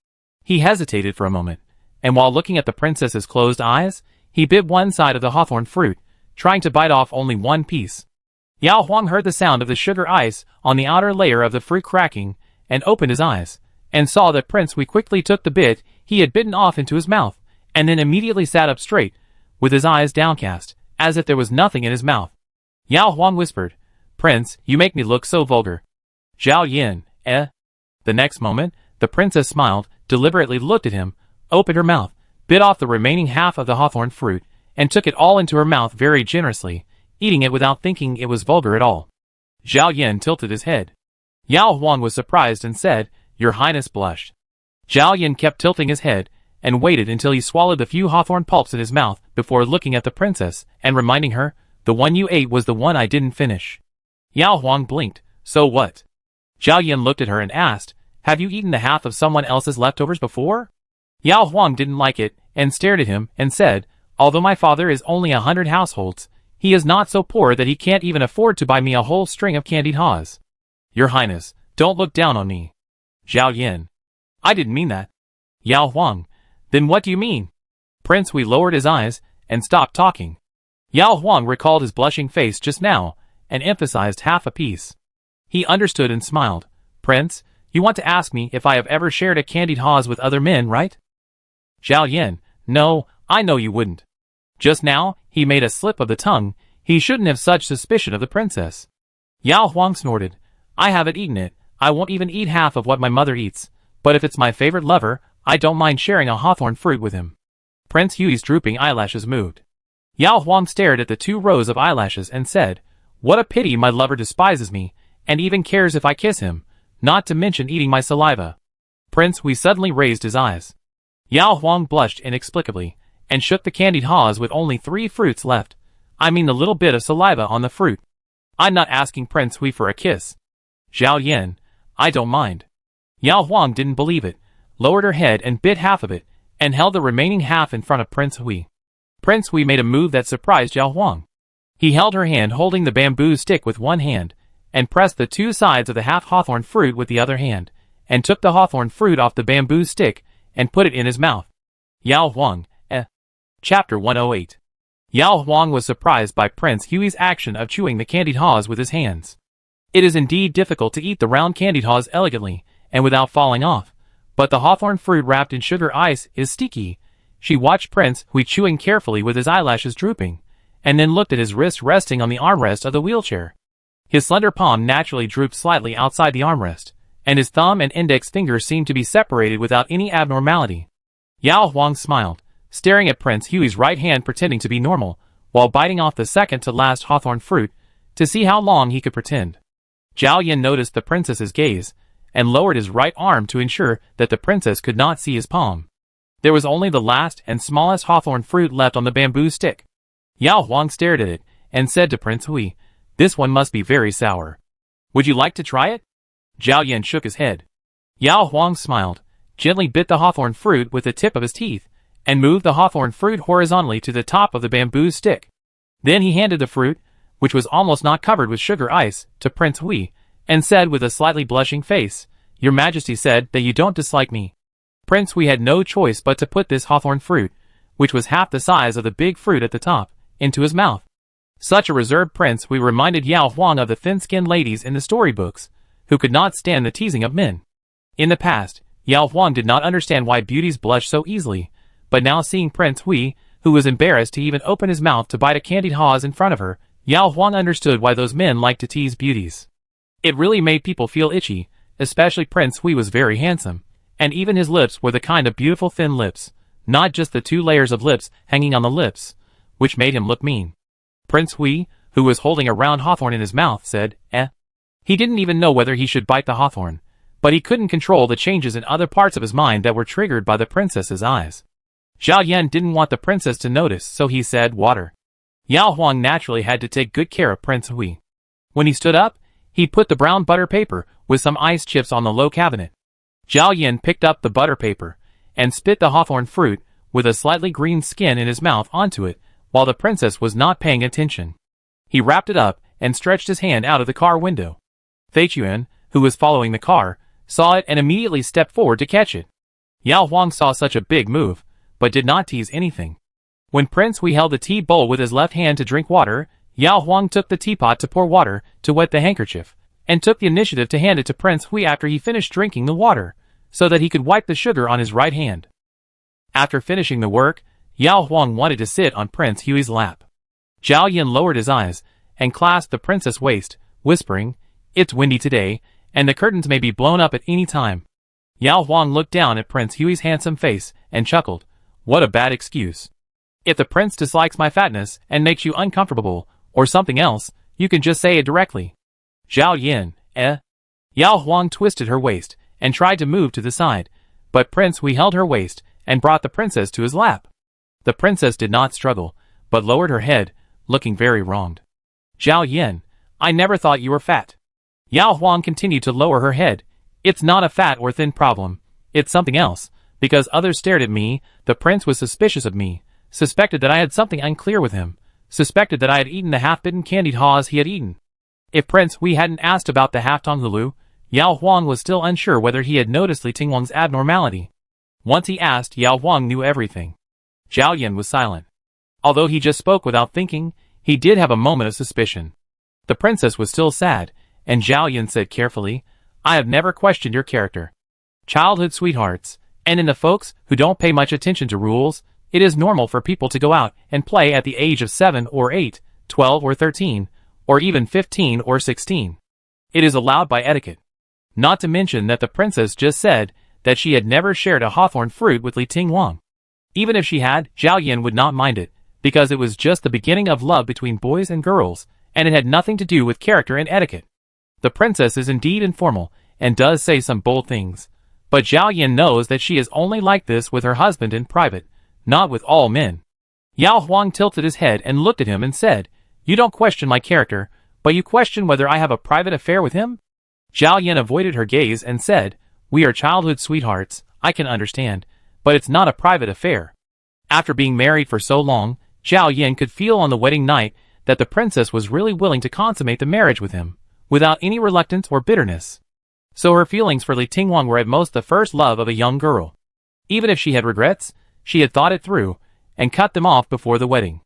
He hesitated for a moment, and while looking at the princess's closed eyes, he bit one side of the hawthorn fruit, trying to bite off only one piece. Yao Huang heard the sound of the sugar ice on the outer layer of the fruit cracking, and opened his eyes, and saw that Prince Hui quickly took the bit he had bitten off into his mouth, and then immediately sat up straight, with his eyes downcast, as if there was nothing in his mouth. Yao Huang whispered, Prince, you make me look so vulgar. Zhao Yin, The next moment, the princess smiled, deliberately looked at him, opened her mouth, bit off the remaining half of the hawthorn fruit, and took it all into her mouth very generously, eating it without thinking it was vulgar at all. Zhao Yin tilted his head. Yao Huang was surprised and said, Your Highness blushed. Zhao Yin kept tilting his head, and waited until he swallowed the few hawthorn pulps in his mouth before looking at the princess and reminding her, The one you ate was the one I didn't finish. Yao Huang blinked, So what? Zhao Yin looked at her and asked, Have you eaten the half of someone else's leftovers before? Yao Huang didn't like it, and stared at him, and said, Although my father is only 100 households, he is not so poor that he can't even afford to buy me a whole string of candied haws. Your Highness, don't look down on me. Zhao Yin. I didn't mean that. Yao Huang. Then what do you mean? Prince Hui lowered his eyes, and stopped talking. Yao Huang recalled his blushing face just now, and emphasized half a piece. He understood and smiled. Prince, you want to ask me if I have ever shared a candied haws with other men, right? Zhao Yin. No, I know you wouldn't. Just now, he made a slip of the tongue. He shouldn't have such suspicion of the princess. Yao Huang snorted. I haven't eaten it. I won't even eat half of what my mother eats. But if it's my favorite lover, I don't mind sharing a hawthorn fruit with him. Prince Hui's drooping eyelashes moved. Yao Huang stared at the 2 rows of eyelashes and said, What a pity my lover despises me, and even cares if I kiss him, not to mention eating my saliva. Prince Hui suddenly raised his eyes. Yao Huang blushed inexplicably, and shook the candied haws with only 3 fruits left. I mean the little bit of saliva on the fruit. I'm not asking Prince Hui for a kiss. Zhao Yin. I don't mind. Yao Huang didn't believe it, lowered her head and bit half of it, and held the remaining half in front of Prince Hui. Prince Hui made a move that surprised Yao Huang. He held her hand holding the bamboo stick with one hand, and pressed the 2 sides of the half hawthorn fruit with the other hand, and took the hawthorn fruit off the bamboo stick, and put it in his mouth. Yao Huang, Chapter 108. Yao Huang was surprised by Prince Hui's action of chewing the candied haws with his hands. It is indeed difficult to eat the round candied haws elegantly, and without falling off, but the hawthorn fruit wrapped in sugar ice is sticky. She watched Prince Hui chewing carefully with his eyelashes drooping, and then looked at his wrist resting on the armrest of the wheelchair. His slender palm naturally drooped slightly outside the armrest, and his thumb and index fingers seemed to be separated without any abnormality. Yao Huang smiled, staring at Prince Hui's right hand pretending to be normal, while biting off the second-to-last hawthorn fruit, to see how long he could pretend. Zhao Yin noticed the princess's gaze, and lowered his right arm to ensure that the princess could not see his palm. There was only the last and smallest hawthorn fruit left on the bamboo stick. Yao Huang stared at it, and said to Prince Hui, This one must be very sour. Would you like to try it? Zhao Yin shook his head. Yao Huang smiled, gently bit the hawthorn fruit with the tip of his teeth, and moved the hawthorn fruit horizontally to the top of the bamboo stick. Then he handed the fruit, which was almost not covered with sugar ice, to Prince Hui, and said with a slightly blushing face, Your Majesty said that you don't dislike me. Prince Hui had no choice but to put this hawthorn fruit, which was half the size of the big fruit at the top, into his mouth. Such a reserved Prince Hui reminded Yao Huang of the thin-skinned ladies in the storybooks, who could not stand the teasing of men. In the past, Yao Huang did not understand why beauties blush so easily, but now seeing Prince Hui, who was embarrassed to even open his mouth to bite a candied haws in front of her, Yao Huang understood why those men liked to tease beauties. It really made people feel itchy, especially Prince Hui was very handsome, and even his lips were the kind of beautiful thin lips, not just the 2 layers of lips hanging on the lips, which made him look mean. Prince Hui, who was holding a round hawthorn in his mouth, said, eh. He didn't even know whether he should bite the hawthorn, but he couldn't control the changes in other parts of his mind that were triggered by the princess's eyes. Zhao Yan didn't want the princess to notice, so he said, water. Yao Huang naturally had to take good care of Prince Hui. When he stood up, he put the brown butter paper with some ice chips on the low cabinet. Zhao Yan picked up the butter paper and spit the hawthorn fruit with a slightly green skin in his mouth onto it, while the princess was not paying attention. He wrapped it up and stretched his hand out of the car window. Fei Chuan, who was following the car, saw it and immediately stepped forward to catch it. Yao Huang saw such a big move, but did not tease anything. When Prince Hui held the tea bowl with his left hand to drink water, Yao Huang took the teapot to pour water to wet the handkerchief, and took the initiative to hand it to Prince Hui after he finished drinking the water, so that he could wipe the sugar on his right hand. After finishing the work, Yao Huang wanted to sit on Prince Hui's lap. Zhao Yan lowered his eyes and clasped the princess' waist, whispering, "It's windy today, and the curtains may be blown up at any time." Yao Huang looked down at Prince Hui's handsome face and chuckled. What a bad excuse. If the prince dislikes my fatness and makes you uncomfortable, or something else, you can just say it directly. Zhao Yan, eh? Yao Huang twisted her waist and tried to move to the side, but Prince Hui held her waist and brought the princess to his lap. The princess did not struggle, but lowered her head, looking very wronged. Zhao Yan, I never thought you were fat. Yao Huang continued to lower her head. It's not a fat or thin problem, it's something else. Because others stared at me, the prince was suspicious of me, suspected that I had something unclear with him, suspected that I had eaten the half-bitten candied haws he had eaten. If Prince Hui hadn't asked about the half-tongue hulu, Yao Huang was still unsure whether he had noticed Li Tingwang's abnormality. Once he asked, Yao Huang knew everything. Zhao Yan was silent. Although he just spoke without thinking, he did have a moment of suspicion. The princess was still sad, and Zhao Yan said carefully, I have never questioned your character. Childhood sweethearts, and in the folks who don't pay much attention to rules, it is normal for people to go out and play at the age of 7 or 8, 12 or 13, or even 15 or 16. It is allowed by etiquette. Not to mention that the princess just said that she had never shared a hawthorn fruit with Li Tingwang. Even if she had, Zhao Yan would not mind it, because it was just the beginning of love between boys and girls, and it had nothing to do with character and etiquette. The princess is indeed informal, and does say some bold things. But Zhao Yan knows that she is only like this with her husband in private, not with all men. Yao Huang tilted his head and looked at him and said, You don't question my character, but you question whether I have a private affair with him? Zhao Yan avoided her gaze and said, We are childhood sweethearts, I can understand, but it's not a private affair. After being married for so long, Zhao Yan could feel on the wedding night that the princess was really willing to consummate the marriage with him, without any reluctance or bitterness. So her feelings for Li Tingwang were at most the first love of a young girl. Even if she had regrets, she had thought it through, and cut them off before the wedding.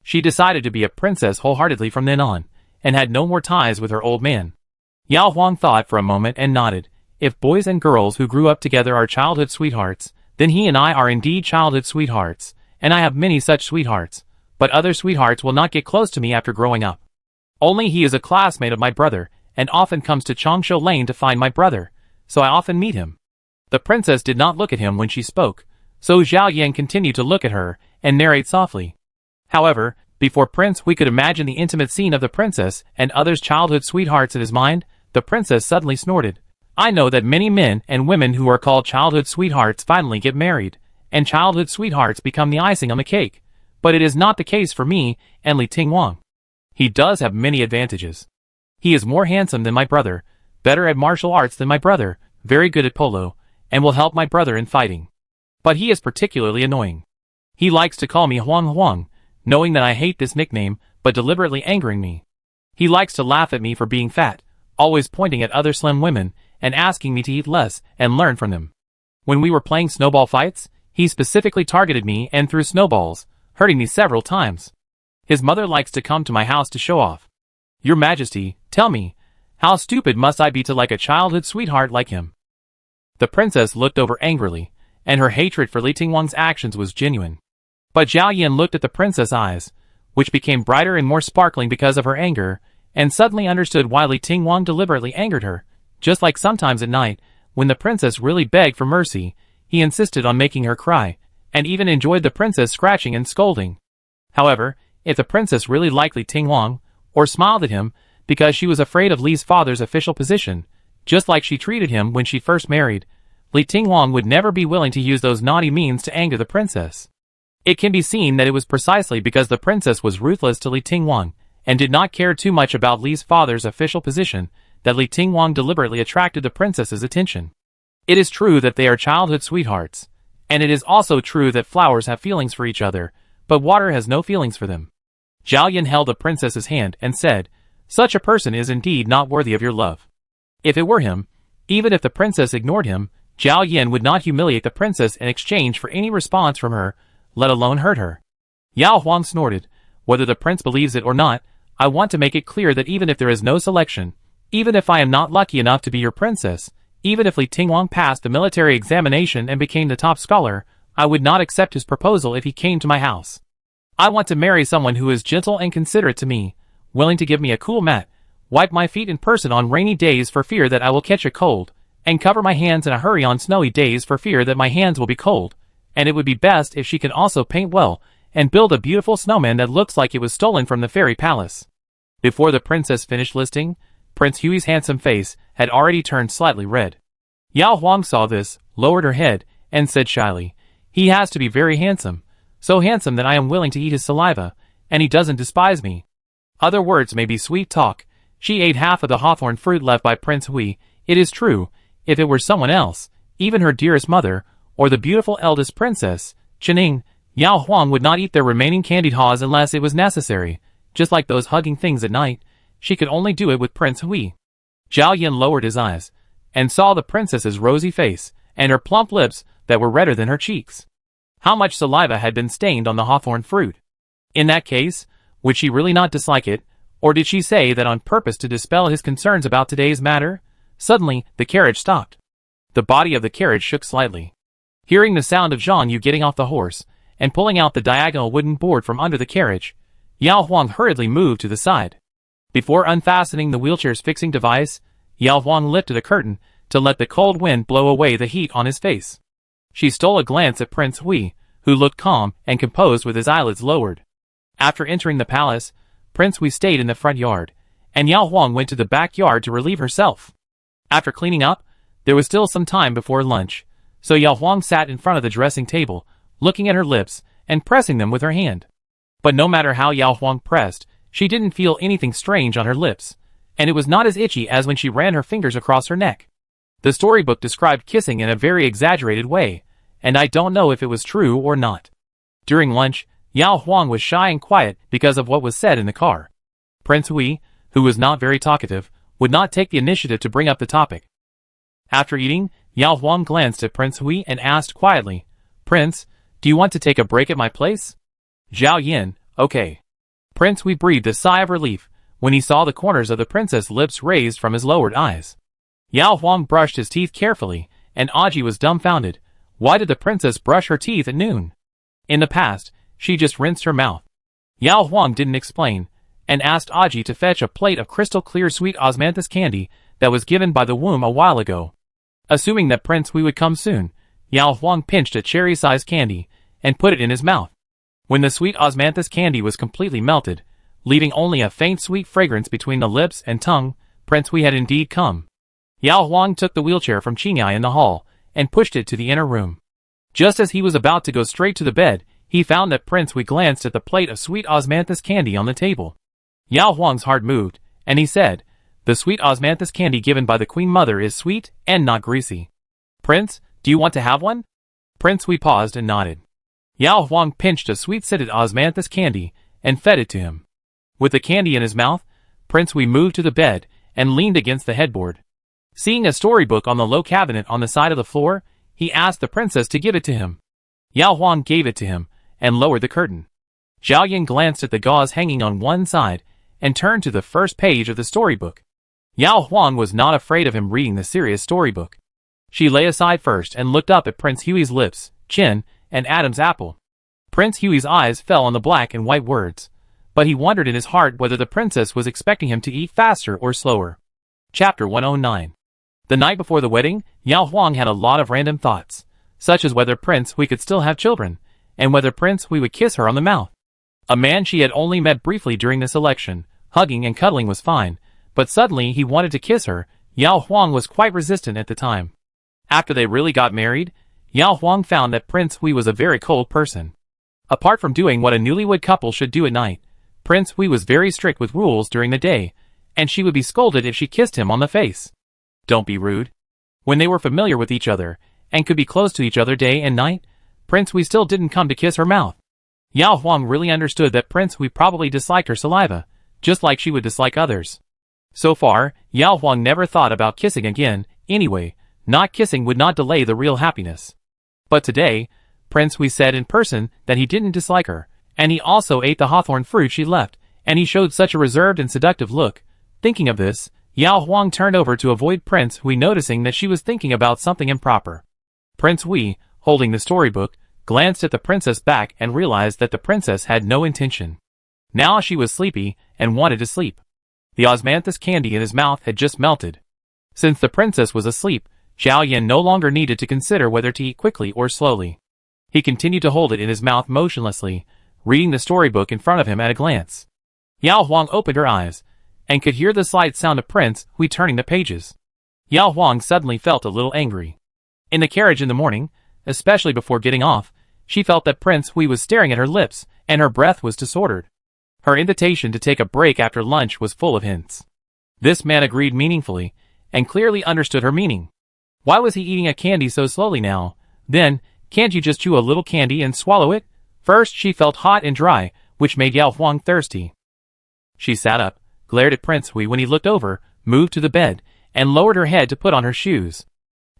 She decided to be a princess wholeheartedly from then on, and had no more ties with her old man. Yao Huang thought for a moment and nodded. If boys and girls who grew up together are childhood sweethearts, then he and I are indeed childhood sweethearts, and I have many such sweethearts, but other sweethearts will not get close to me after growing up. Only he is a classmate of my brother, and often comes to Changshu Lane to find my brother, so I often meet him. The princess did not look at him when she spoke, so Zhao Yan continued to look at her and narrate softly. However, before Prince Hui could imagine the intimate scene of the princess and others' childhood sweethearts in his mind, the princess suddenly snorted. I know that many men and women who are called childhood sweethearts finally get married, and childhood sweethearts become the icing on the cake, but it is not the case for me and Li Tingwang. He does have many advantages. He is more handsome than my brother, better at martial arts than my brother, very good at polo, and will help my brother in fighting. But he is particularly annoying. He likes to call me Huang Huang, knowing that I hate this nickname, but deliberately angering me. He likes to laugh at me for being fat, always pointing at other slim women, and asking me to eat less and learn from them. When we were playing snowball fights, he specifically targeted me and threw snowballs, hurting me several times. His mother likes to come to my house to show off. Your Majesty, tell me, how stupid must I be to like a childhood sweetheart like him? The princess looked over angrily, and her hatred for Li Tingwang's actions was genuine. But Zhao Yan looked at the princess' eyes, which became brighter and more sparkling because of her anger, and suddenly understood why Li Tingwang deliberately angered her. Just like sometimes at night, when the princess really begged for mercy, he insisted on making her cry, and even enjoyed the princess scratching and scolding. However, if the princess really liked Li Tingwang, or smiled at him because she was afraid of Li's father's official position, just like she treated him when she first married, Li Tingwang would never be willing to use those naughty means to anger the princess. It can be seen that it was precisely because the princess was ruthless to Li Tingwang, and did not care too much about Li's father's official position, that Li Tingwang deliberately attracted the princess's attention. It is true that they are childhood sweethearts, and it is also true that flowers have feelings for each other, but water has no feelings for them. Zhao Yan held the princess's hand and said, "Such a person is indeed not worthy of your love." If it were him, even if the princess ignored him, Zhao Yan would not humiliate the princess in exchange for any response from her, let alone hurt her. Yao Huang snorted, "Whether the prince believes it or not, I want to make it clear that even if there is no selection, even if I am not lucky enough to be your princess, even if Li Tingwang passed the military examination and became the top scholar, I would not accept his proposal if he came to my house. I want to marry someone who is gentle and considerate to me, willing to give me a cool mat, wipe my feet in person on rainy days for fear that I will catch a cold, and cover my hands in a hurry on snowy days for fear that my hands will be cold, and it would be best if she can also paint well, and build a beautiful snowman that looks like it was stolen from the fairy palace." Before the princess finished listing, Prince Hui's handsome face had already turned slightly red. Yao Huang saw this, lowered her head, and said shyly, "He has to be very handsome, so handsome that I am willing to eat his saliva, and he doesn't despise me." Other words may be sweet talk. She ate half of the hawthorn fruit left by Prince Hui. It is true, if it were someone else, even her dearest mother, or the beautiful eldest princess, Chening, Yao Huang would not eat their remaining candied haws unless it was necessary. Just like those hugging things at night, she could only do it with Prince Hui. Zhao Yan lowered his eyes, and saw the princess's rosy face, and her plump lips that were redder than her cheeks. How much saliva had been stained on the hawthorn fruit? In that case, would she really not dislike it, or did she say that on purpose to dispel his concerns about today's matter? Suddenly, the carriage stopped. The body of the carriage shook slightly. Hearing the sound of Zhang Yu getting off the horse, and pulling out the diagonal wooden board from under the carriage, Yao Huang hurriedly moved to the side. Before unfastening the wheelchair's fixing device, Yao Huang lifted a curtain to let the cold wind blow away the heat on his face. She stole a glance at Prince Hui, who looked calm and composed with his eyelids lowered. After entering the palace, Prince Hui stayed in the front yard, and Yao Huang went to the backyard to relieve herself. After cleaning up, there was still some time before lunch, so Yao Huang sat in front of the dressing table, looking at her lips and pressing them with her hand. But no matter how Yao Huang pressed, she didn't feel anything strange on her lips, and it was not as itchy as when she ran her fingers across her neck. The storybook described kissing in a very exaggerated way, and I don't know if it was true or not. During lunch, Yao Huang was shy and quiet because of what was said in the car. Prince Hui, who was not very talkative, would not take the initiative to bring up the topic. After eating, Yao Huang glanced at Prince Hui and asked quietly, "Prince, do you want to take a break at my place?" Zhao Yan, "Okay." Prince Hui breathed a sigh of relief when he saw the corners of the princess' lips raised from his lowered eyes. Yao Huang brushed his teeth carefully, and Aji was dumbfounded. Why did the princess brush her teeth at noon? In the past, she just rinsed her mouth. Yao Huang didn't explain, and asked Aji to fetch a plate of crystal-clear sweet osmanthus candy that was given by the womb a while ago. Assuming that Prince Hui would come soon, Yao Huang pinched a cherry-sized candy and put it in his mouth. When the sweet osmanthus candy was completely melted, leaving only a faint sweet fragrance between the lips and tongue, Prince Hui had indeed come. Yao Huang took the wheelchair from Qingyai in the hall and pushed it to the inner room. Just as he was about to go straight to the bed, he found that Prince Hui glanced at the plate of sweet osmanthus candy on the table. Yao Huang's heart moved, and he said, "The sweet osmanthus candy given by the Queen Mother is sweet and not greasy. Prince, do you want to have one?" Prince Hui paused and nodded. Yao Huang pinched a sweet-scented osmanthus candy and fed it to him. With the candy in his mouth, Prince Hui moved to the bed and leaned against the headboard. Seeing a storybook on the low cabinet on the side of the floor, he asked the princess to give it to him. Yao Huang gave it to him and lowered the curtain. Zhao Yan glanced at the gauze hanging on one side and turned to the first page of the storybook. Yao Huang was not afraid of him reading the serious storybook. She lay aside first and looked up at Prince Hui's lips, chin, and Adam's apple. Prince Hui's eyes fell on the black and white words, but he wondered in his heart whether the princess was expecting him to eat faster or slower. Chapter 109. The night before the wedding, Yao Huang had a lot of random thoughts, such as whether Prince Hui could still have children, and whether Prince Hui would kiss her on the mouth. A man she had only met briefly during this election. Hugging and cuddling was fine, but suddenly he wanted to kiss her. Yao Huang was quite resistant at the time. After they really got married, Yao Huang found that Prince Hui was a very cold person. Apart from doing what a newlywed couple should do at night, Prince Hui was very strict with rules during the day, and she would be scolded if she kissed him on the face. Don't be rude. When they were familiar with each other, and could be close to each other day and night, Prince Hui still didn't come to kiss her mouth. Yao Huang really understood that Prince Hui probably disliked her saliva, just like she would dislike others. So far, Yao Huang never thought about kissing again. Anyway, not kissing would not delay the real happiness. But today, Prince Hui said in person that he didn't dislike her, and he also ate the hawthorn fruit she left, and he showed such a reserved and seductive look. Thinking of this, Yao Huang turned over to avoid Prince Hui, noticing that she was thinking about something improper. Prince Hui, holding the storybook, glanced at the princess back and realized that the princess had no intention. Now she was sleepy and wanted to sleep. The osmanthus candy in his mouth had just melted. Since the princess was asleep, Zhao Yan no longer needed to consider whether to eat quickly or slowly. He continued to hold it in his mouth motionlessly, reading the storybook in front of him at a glance. Yao Huang opened her eyes, and could hear the slight sound of Prince Hui turning the pages. Yao Huang suddenly felt a little angry. In the carriage in the morning, especially before getting off, she felt that Prince Hui was staring at her lips, and her breath was disordered. Her invitation to take a break after lunch was full of hints. This man agreed meaningfully, and clearly understood her meaning. Why was he eating a candy so slowly now? Then, can't you just chew a little candy and swallow it? First she felt hot and dry, which made Yao Huang thirsty. She sat up, glared at Prince Hui when he looked over, moved to the bed, and lowered her head to put on her shoes.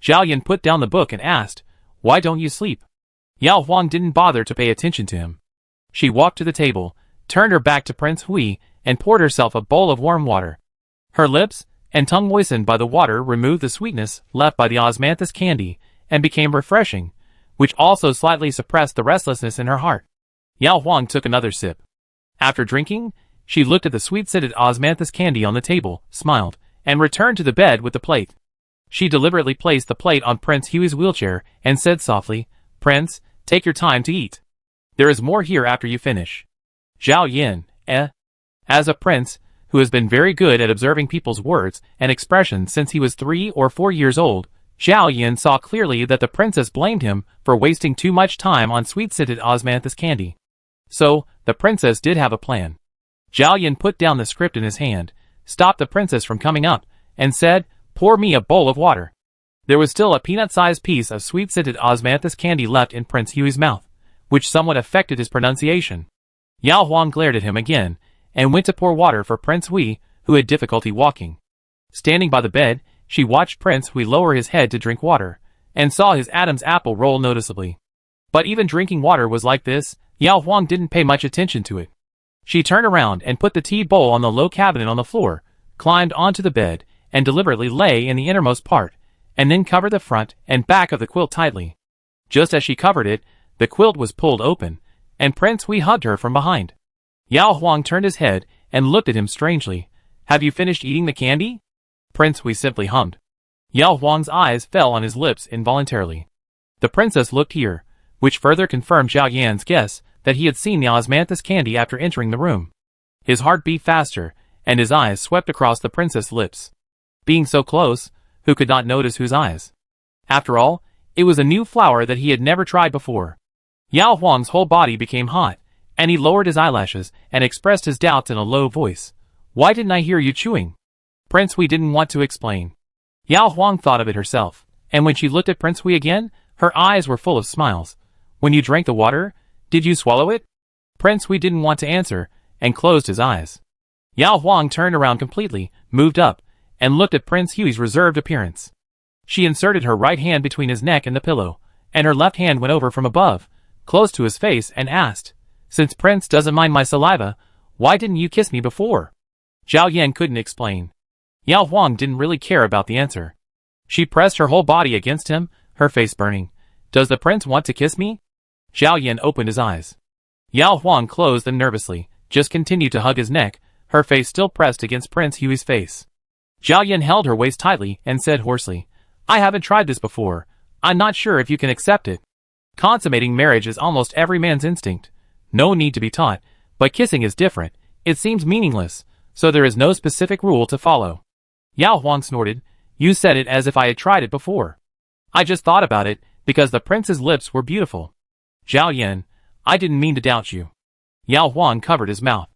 Zhao Yan put down the book and asked, "Why don't you sleep?" Yao Huang didn't bother to pay attention to him. She walked to the table, turned her back to Prince Hui, and poured herself a bowl of warm water. Her lips and tongue moistened by the water removed the sweetness left by the osmanthus candy, and became refreshing, which also slightly suppressed the restlessness in her heart. Yao Huang took another sip. After drinking, she looked at the sweet-scented osmanthus candy on the table, smiled, and returned to the bed with the plate. She deliberately placed the plate on Prince Hui's wheelchair, and said softly, "Prince, take your time to eat. There is more here after you finish." Zhao Yan, As a prince, who has been very good at observing people's words and expressions since he was 3 or 4 years old, Zhao Yan saw clearly that the princess blamed him for wasting too much time on sweet-scented osmanthus candy. So, the princess did have a plan. Zhao Yan put down the script in his hand, stopped the princess from coming up, and said, "Pour me a bowl of water." There was still a peanut-sized piece of sweet-scented osmanthus candy left in Prince Hui's mouth, which somewhat affected his pronunciation. Yao Huang glared at him again, and went to pour water for Prince Hui, who had difficulty walking. Standing by the bed, she watched Prince Hui lower his head to drink water, and saw his Adam's apple roll noticeably. But even drinking water was like this. Yao Huang didn't pay much attention to it. She turned around and put the tea bowl on the low cabinet on the floor, climbed onto the bed, and deliberately lay in the innermost part, and then covered the front and back of the quilt tightly. Just as she covered it, the quilt was pulled open, and Prince Hui hugged her from behind. Yao Huang turned his head and looked at him strangely. "Have you finished eating the candy?" Prince Hui simply hummed. Yao Huang's eyes fell on his lips involuntarily. The princess looked here, which further confirmed Zhao Yan's guess that he had seen the osmanthus candy after entering the room. His heart beat faster, and his eyes swept across the princess' lips. Being so close, who could not notice whose eyes? After all, it was a new flower that he had never tried before. Yao Huang's whole body became hot, and he lowered his eyelashes and expressed his doubts in a low voice. "Why didn't I hear you chewing?" Prince Hui didn't want to explain. Yao Huang thought of it herself, and when she looked at Prince Hui again, her eyes were full of smiles. "When you drank the water, did you swallow it?" Prince Hui didn't want to answer, and closed his eyes. Yao Huang turned around completely, moved up, and looked at Prince Hui's reserved appearance. She inserted her right hand between his neck and the pillow, and her left hand went over from above, close to his face, and asked, "Since Prince doesn't mind my saliva, why didn't you kiss me before?" Zhao Yan couldn't explain. Yao Huang didn't really care about the answer. She pressed her whole body against him, her face burning. "Does the prince want to kiss me?" Zhao Yan opened his eyes. Yao Huang closed them nervously, just continued to hug his neck, her face still pressed against Prince Hui's face. Zhao Yan held her waist tightly and said hoarsely, "I haven't tried this before. I'm not sure if you can accept it." Consummating marriage is almost every man's instinct. No need to be taught, But kissing is different. It seems meaningless, so there is no specific rule to follow. Yao Huang snorted. You said it as if I had tried it before. I just thought about it, because the prince's lips were beautiful. Zhao Yan, I didn't mean to doubt you. Yao Huang covered his mouth.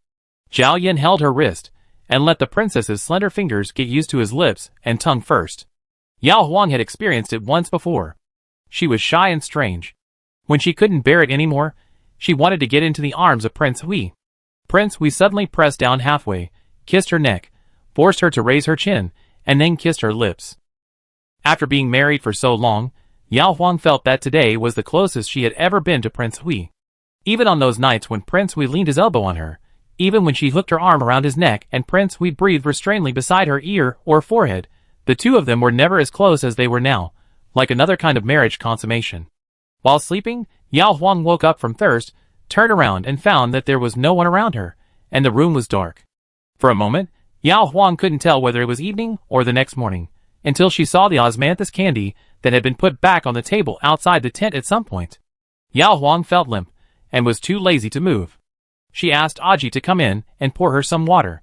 Zhao Yan held her wrist, and let the princess's slender fingers get used to his lips and tongue first. Yao Huang had experienced it once before. She was shy and strange. When she couldn't bear it anymore, she wanted to get into the arms of Prince Hui. Prince Hui suddenly pressed down halfway, kissed her neck, forced her to raise her chin, and then kissed her lips. After being married for so long, Yao Huang felt that today was the closest she had ever been to Prince Hui. Even on those nights when Prince Hui leaned his elbow on her, even when she hooked her arm around his neck and Prince Hui breathed restrainedly beside her ear or forehead, the two of them were never as close as they were now, like another kind of marriage consummation. While sleeping, Yao Huang woke up from thirst, turned around and found that there was no one around her, and the room was dark. For a moment, Yao Huang couldn't tell whether it was evening or the next morning, until she saw the osmanthus candy that had been put back on the table outside the tent at some point. Yao Huang felt limp, and was too lazy to move. She asked Aji to come in and pour her some water.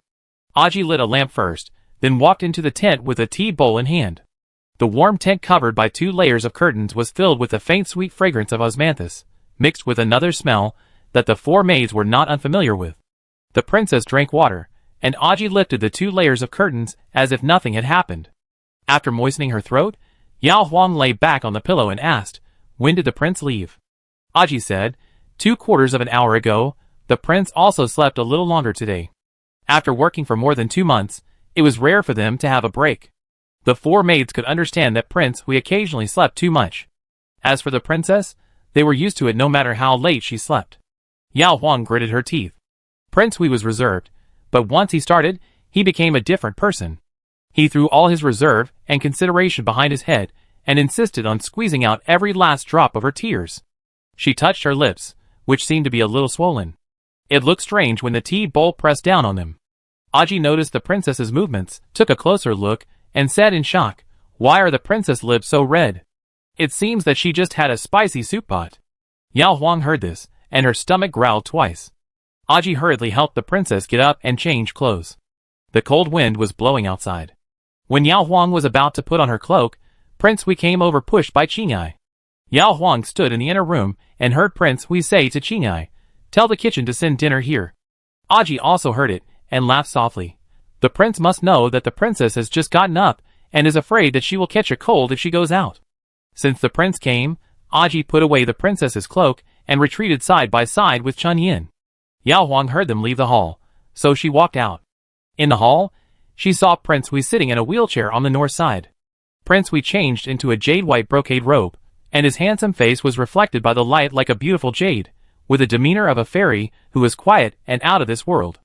Aji lit a lamp first, then walked into the tent with a tea bowl in hand. The warm tent covered by 2 layers of curtains was filled with the faint sweet fragrance of osmanthus, mixed with another smell that the 4 maids were not unfamiliar with. The princess drank water, and Aji lifted the 2 layers of curtains as if nothing had happened. After moistening her throat, Yao Huang lay back on the pillow and asked, "When did the prince leave?" Aji said, "2/4 of an hour ago. The prince also slept a little longer today." After working for more than 2 months, it was rare for them to have a break. The 4 maids could understand that Prince Hui occasionally slept too much. As for the princess, they were used to it no matter how late she slept. Yao Huang gritted her teeth. Prince Hui was reserved, but once he started, he became a different person. He threw all his reserve and consideration behind his head and insisted on squeezing out every last drop of her tears. She touched her lips, which seemed to be a little swollen. It looked strange when the tea bowl pressed down on them. Aji noticed the princess's movements, took a closer look, and said in shock, "Why are the princess lips so red? It seems that she just had a spicy soup pot." Yao Huang heard this, and her stomach growled twice. Aji hurriedly helped the princess get up and change clothes. The cold wind was blowing outside. When Yao Huang was about to put on her cloak, Prince Hui came over pushed by Qingyai. Yao Huang stood in the inner room and heard Prince Hui say to Qingyai, "Tell the kitchen to send dinner here." Aji also heard it and laughed softly. The prince must know that the princess has just gotten up and is afraid that she will catch a cold if she goes out. Since the prince came, Aji put away the princess's cloak and retreated side by side with Chun Yin. Yao Huang heard them leave the hall, so she walked out. In the hall, she saw Prince Hui sitting in a wheelchair on the north side. Prince Hui changed into a jade-white brocade robe, and his handsome face was reflected by the light like a beautiful jade, with the demeanor of a fairy who is quiet and out of this world.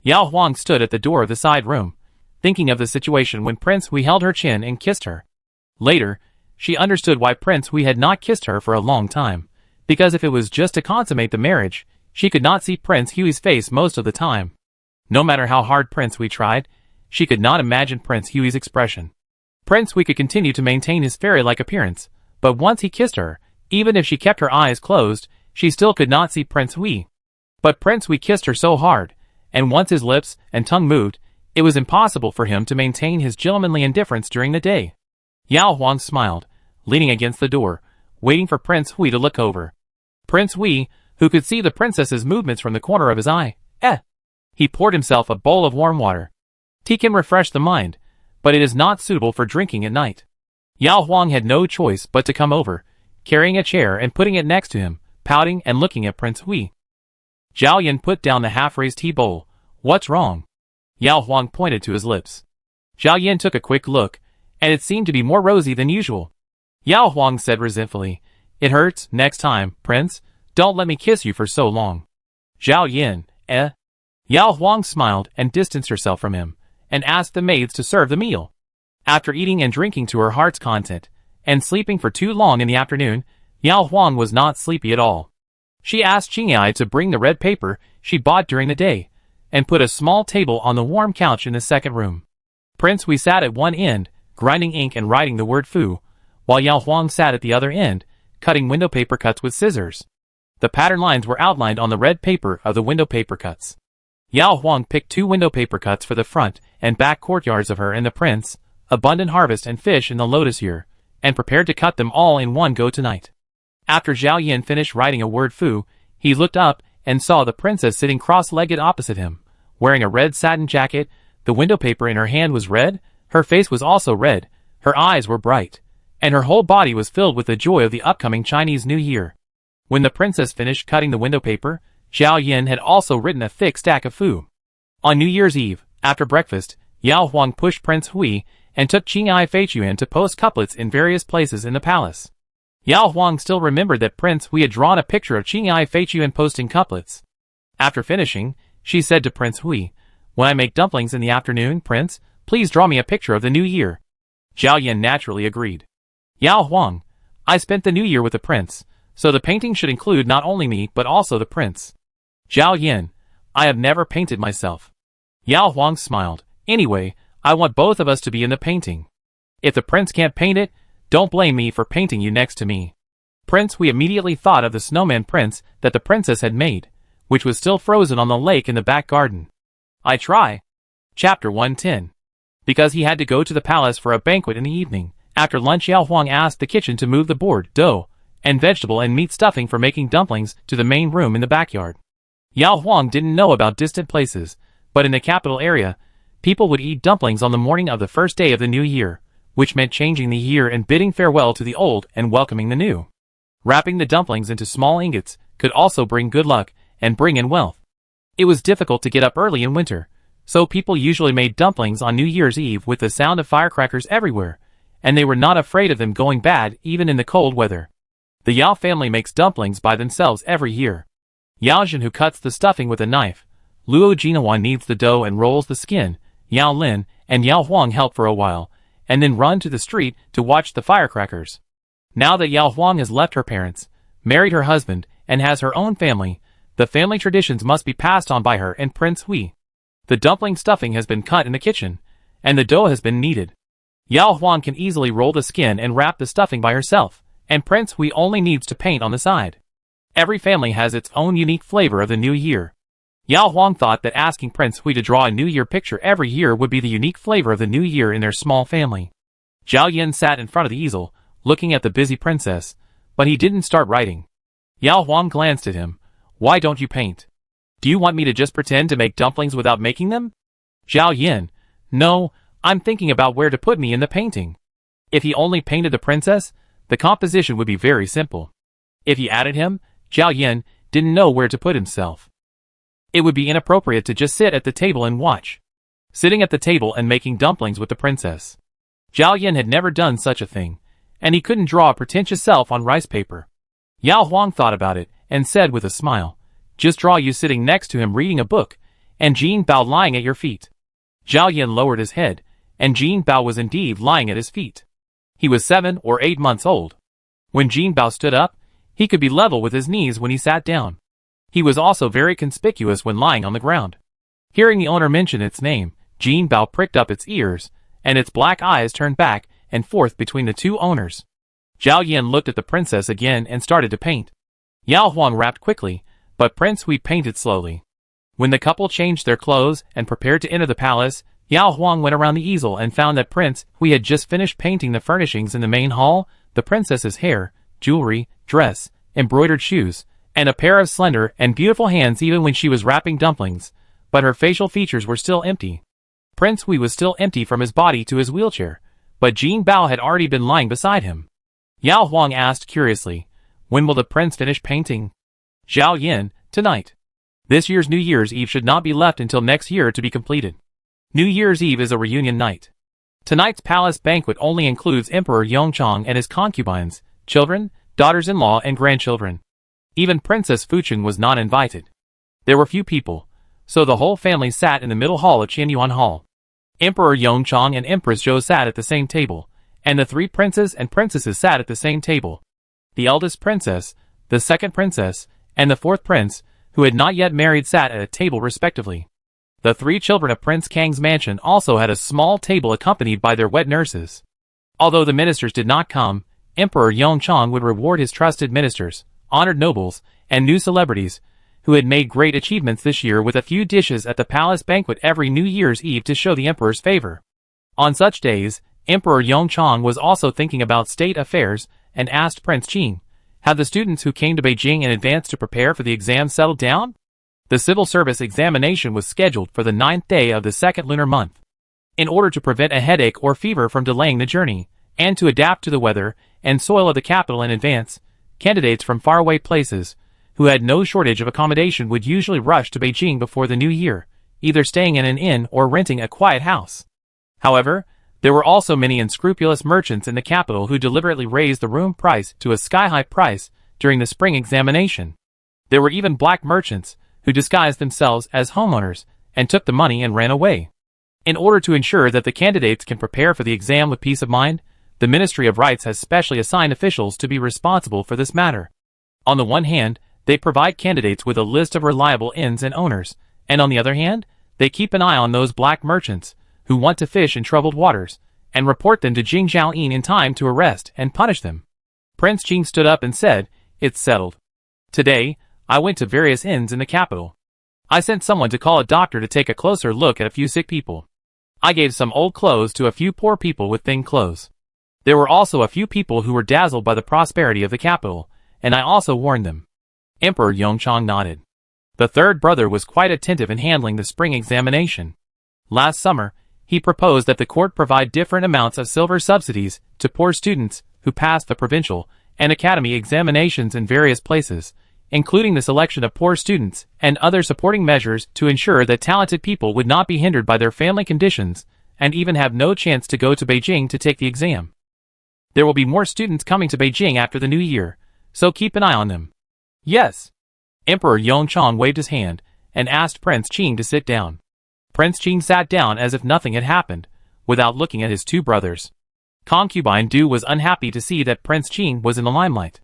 Yao Huang stood at the door of the side room, thinking of the situation when Prince Hui held her chin and kissed her. Later, she understood why Prince Hui had not kissed her for a long time, because if it was just to consummate the marriage, she could not see Prince Hui's face most of the time. No matter how hard Prince Hui tried, she could not imagine Prince Hui's expression. Prince Hui could continue to maintain his fairy-like appearance, but once he kissed her, even if she kept her eyes closed, she still could not see Prince Hui. But Prince Hui kissed her so hard, and once his lips and tongue moved, it was impossible for him to maintain his gentlemanly indifference during the day. Yao Huang smiled, leaning against the door, waiting for Prince Hui to look over. Prince Hui, who could see the princess's movements from the corner of his eye, he poured himself a bowl of warm water. Tea can refresh the mind, but it is not suitable for drinking at night. Yao Huang had no choice but to come over, carrying a chair and putting it next to him, pouting and looking at Prince Hui. Zhao Yan put down the half-raised tea bowl. "What's wrong?" Yao Huang pointed to his lips. Zhao Yan took a quick look, and it seemed to be more rosy than usual. Yao Huang said resentfully, "It hurts. Next time, Prince, don't let me kiss you for so long." Zhao Yan, Yao Huang smiled and distanced herself from him, and asked the maids to serve the meal. After eating and drinking to her heart's content, and sleeping for too long in the afternoon, Yao Huang was not sleepy at all. She asked Qingyai to bring the red paper she bought during the day, and put a small table on the warm couch in the second room. Prince Hui sat at one end, grinding ink and writing the word fu, while Yao Huang sat at the other end, cutting window paper cuts with scissors. The pattern lines were outlined on the red paper of the window paper cuts. Yao Huang picked 2 window paper cuts for the front and back courtyards of her and the prince, abundant harvest and fish in the lotus year, and prepared to cut them all in one go tonight. After Zhao Yin finished writing a word fu, he looked up and saw the princess sitting cross-legged opposite him, wearing a red satin jacket. The window paper in her hand was red, her face was also red, her eyes were bright, and her whole body was filled with the joy of the upcoming Chinese New Year. When the princess finished cutting the window paper, Zhao Yin had also written a thick stack of fu. On New Year's Eve, after breakfast, Yao Huang pushed Prince Hui and took Qinghai Feichuan to post couplets in various places in the palace. Yao Huang still remembered that Prince Hui had drawn a picture of Qinghai Feichuan posting couplets. After finishing, she said to Prince Hui, "When I make dumplings in the afternoon, Prince, please draw me a picture of the new year." Zhao Yin naturally agreed. "Yao Huang, I spent the new year with the prince, so the painting should include not only me but also the prince." "Zhao Yin, I have never painted myself." Yao Huang smiled. "Anyway, I want both of us to be in the painting. If the prince can't paint it, don't blame me for painting you next to me." Prince Hui immediately thought of the snowman prince that the princess had made, which was still frozen on the lake in the back garden. I try. Chapter 110. Because he had to go to the palace for a banquet in the evening, after lunch Yao Huang asked the kitchen to move the board, dough, and vegetable and meat stuffing for making dumplings to the main room in the backyard. Yao Huang didn't know about distant places, but in the capital area, people would eat dumplings on the morning of the first day of the new year, which meant changing the year and bidding farewell to the old and welcoming the new. Wrapping the dumplings into small ingots could also bring good luck and bring in wealth. It was difficult to get up early in winter, so people usually made dumplings on New Year's Eve with the sound of firecrackers everywhere, and they were not afraid of them going bad even in the cold weather. The Yao family makes dumplings by themselves every year. Yao Zhen who cuts the stuffing with a knife, Luo Jinawan kneads the dough and rolls the skin, Yao Lin and Yao Huang help for a while, and then run to the street to watch the firecrackers. Now that Yao Huang has left her parents, married her husband, and has her own family, the family traditions must be passed on by her and Prince Hui. The dumpling stuffing has been cut in the kitchen, and the dough has been kneaded. Yao Huang can easily roll the skin and wrap the stuffing by herself, and Prince Hui only needs to paint on the side. Every family has its own unique flavor of the new year. Yao Huang thought that asking Prince Hui to draw a New Year picture every year would be the unique flavor of the new year in their small family. Zhao Yin sat in front of the easel, looking at the busy princess, but he didn't start writing. Yao Huang glanced at him. "Why don't you paint? Do you want me to just pretend to make dumplings without making them?" Zhao Yin, "No, I'm thinking about where to put me in the painting." If he only painted the princess, the composition would be very simple. If he added him, Zhao Yin didn't know where to put himself. It would be inappropriate to just sit at the table and watch. Sitting at the table and making dumplings with the princess. Zhao Yin had never done such a thing, and he couldn't draw a pretentious self on rice paper. Yao Huang thought about it, and said with a smile, "Just draw you sitting next to him reading a book, and Jin Bao lying at your feet." Zhao Yin lowered his head, and Jin Bao was indeed lying at his feet. He was 7 or 8 months old. When Jin Bao stood up, he could be level with his knees when he sat down. He was also very conspicuous when lying on the ground. Hearing the owner mention its name, Jin Bao pricked up its ears, and its black eyes turned back and forth between the two owners. Zhao Yin looked at the princess again and started to paint. Yao Huang rapped quickly, but Prince Hui painted slowly. When the couple changed their clothes and prepared to enter the palace, Yao Huang went around the easel and found that Prince Hui had just finished painting the furnishings in the main hall, the princess's hair, jewelry, dress, embroidered shoes, and a pair of slender and beautiful hands even when she was wrapping dumplings, but her facial features were still empty. Prince Hui was still empty from his body to his wheelchair, but Jin Bao had already been lying beside him. Yao Huang asked curiously, "When will the prince finish painting?" Zhao Yin, "Tonight. This year's New Year's Eve should not be left until next year to be completed. New Year's Eve is a reunion night. Tonight's palace banquet only includes Emperor Yongchang and his concubines, children, daughters-in-law and grandchildren. Even Princess Fuchun was not invited. There were few people, so the whole family sat in the middle hall of Qianyuan Hall. Emperor Yongchang and Empress Zhou sat at the same table, and the 3 princes and princesses sat at the same table. The eldest princess, the second princess, and the 4th prince, who had not yet married, sat at a table respectively. The 3 children of Prince Kang's mansion also had a small table accompanied by their wet nurses. Although the ministers did not come, Emperor Yongchang would reward his trusted ministers, honored nobles, and new celebrities, who had made great achievements this year with a few dishes at the palace banquet every New Year's Eve to show the emperor's favor. On such days, Emperor Yongchang was also thinking about state affairs and asked Prince Qing, "Have the students who came to Beijing in advance to prepare for the exam settled down?" The civil service examination was scheduled for the 9th day of the second lunar month. In order to prevent a headache or fever from delaying the journey, and to adapt to the weather and soil of the capital in advance, candidates from faraway places, who had no shortage of accommodation, would usually rush to Beijing before the new year, either staying in an inn or renting a quiet house. However, there were also many unscrupulous merchants in the capital who deliberately raised the room price to a sky-high price during the spring examination. There were even black merchants who disguised themselves as homeowners and took the money and ran away. In order to ensure that the candidates can prepare for the exam with peace of mind, the Ministry of Rites has specially assigned officials to be responsible for this matter. On the one hand, they provide candidates with a list of reliable inns and owners, and on the other hand, they keep an eye on those black merchants who want to fish in troubled waters, and report them to Jing Zhaoyin in time to arrest and punish them. Prince Qing stood up and said, "It's settled. Today, I went to various inns in the capital. I sent someone to call a doctor to take a closer look at a few sick people. I gave some old clothes to a few poor people with thin clothes. There were also a few people who were dazzled by the prosperity of the capital, and I also warned them." Emperor Yongchang nodded. The third brother was quite attentive in handling the spring examination. Last summer, he proposed that the court provide different amounts of silver subsidies to poor students who passed the provincial and academy examinations in various places, including the selection of poor students and other supporting measures to ensure that talented people would not be hindered by their family conditions and even have no chance to go to Beijing to take the exam. There will be more students coming to Beijing after the new year, so keep an eye on them. Yes. Emperor Yongchang waved his hand and asked Prince Qing to sit down. Prince Qing sat down as if nothing had happened, without looking at his two brothers. Concubine Du was unhappy to see that Prince Qing was in the limelight.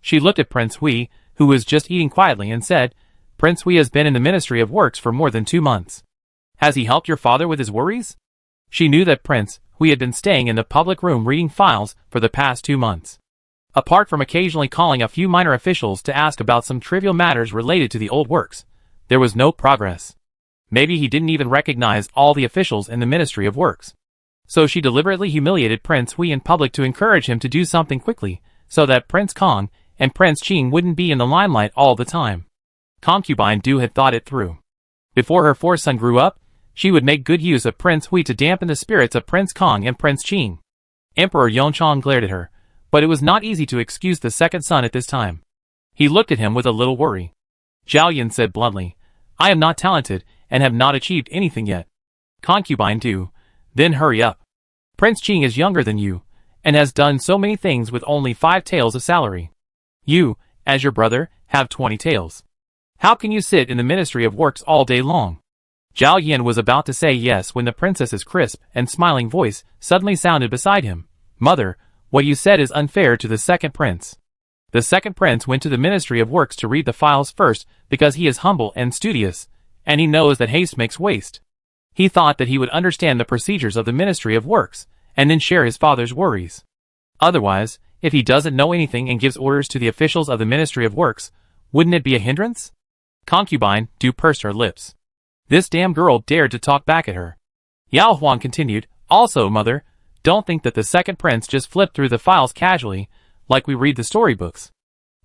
She looked at Prince Hui, who was just eating quietly, and said, "Prince Hui has been in the Ministry of Works for more than 2 months. Has he helped your father with his worries?" She knew that Prince Hui had been staying in the public room reading files for the past 2 months. Apart from occasionally calling a few minor officials to ask about some trivial matters related to the old works, there was no progress. Maybe he didn't even recognize all the officials in the Ministry of Works. So she deliberately humiliated Prince Hui in public to encourage him to do something quickly, so that Prince Kong and Prince Qing wouldn't be in the limelight all the time. Concubine Du had thought it through. Before her fourth son grew up, she would make good use of Prince Hui to dampen the spirits of Prince Kong and Prince Qing. Emperor Yongchang glared at her, but it was not easy to excuse the second son at this time. He looked at him with a little worry. Zhao Yan said bluntly, "I am not talented and have not achieved anything yet." Concubine Du, "Then hurry up. Prince Qing is younger than you, and has done so many things with only 5 taels of salary. You, as your brother, have 20 taels. How can you sit in the Ministry of Works all day long?" Zhao Yan was about to say yes when the princess's crisp and smiling voice suddenly sounded beside him. "Mother, what you said is unfair to the second prince. The second prince went to the Ministry of Works to read the files first because he is humble and studious, and he knows that haste makes waste. He thought that he would understand the procedures of the Ministry of Works, and then share his father's worries. Otherwise, if he doesn't know anything and gives orders to the officials of the Ministry of Works, wouldn't it be a hindrance?" Concubine Du pursed her lips. This damn girl dared to talk back at her. Yao Huang continued, "Also, mother, don't think that the second prince just flipped through the files casually, like we read the storybooks.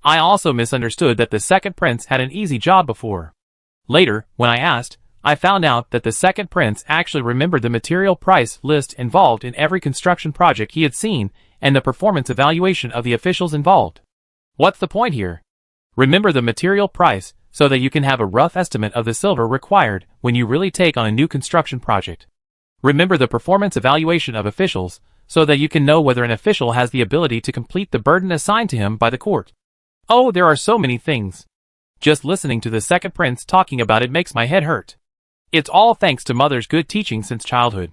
I also misunderstood that the second prince had an easy job before. Later, when I asked, I found out that the second prince actually remembered the material price list involved in every construction project he had seen and the performance evaluation of the officials involved. What's the point here? Remember the material price so that you can have a rough estimate of the silver required when you really take on a new construction project. Remember the performance evaluation of officials so that you can know whether an official has the ability to complete the burden assigned to him by the court. Oh, there are so many things. Just listening to the second prince talking about it makes my head hurt. It's all thanks to mother's good teaching since childhood.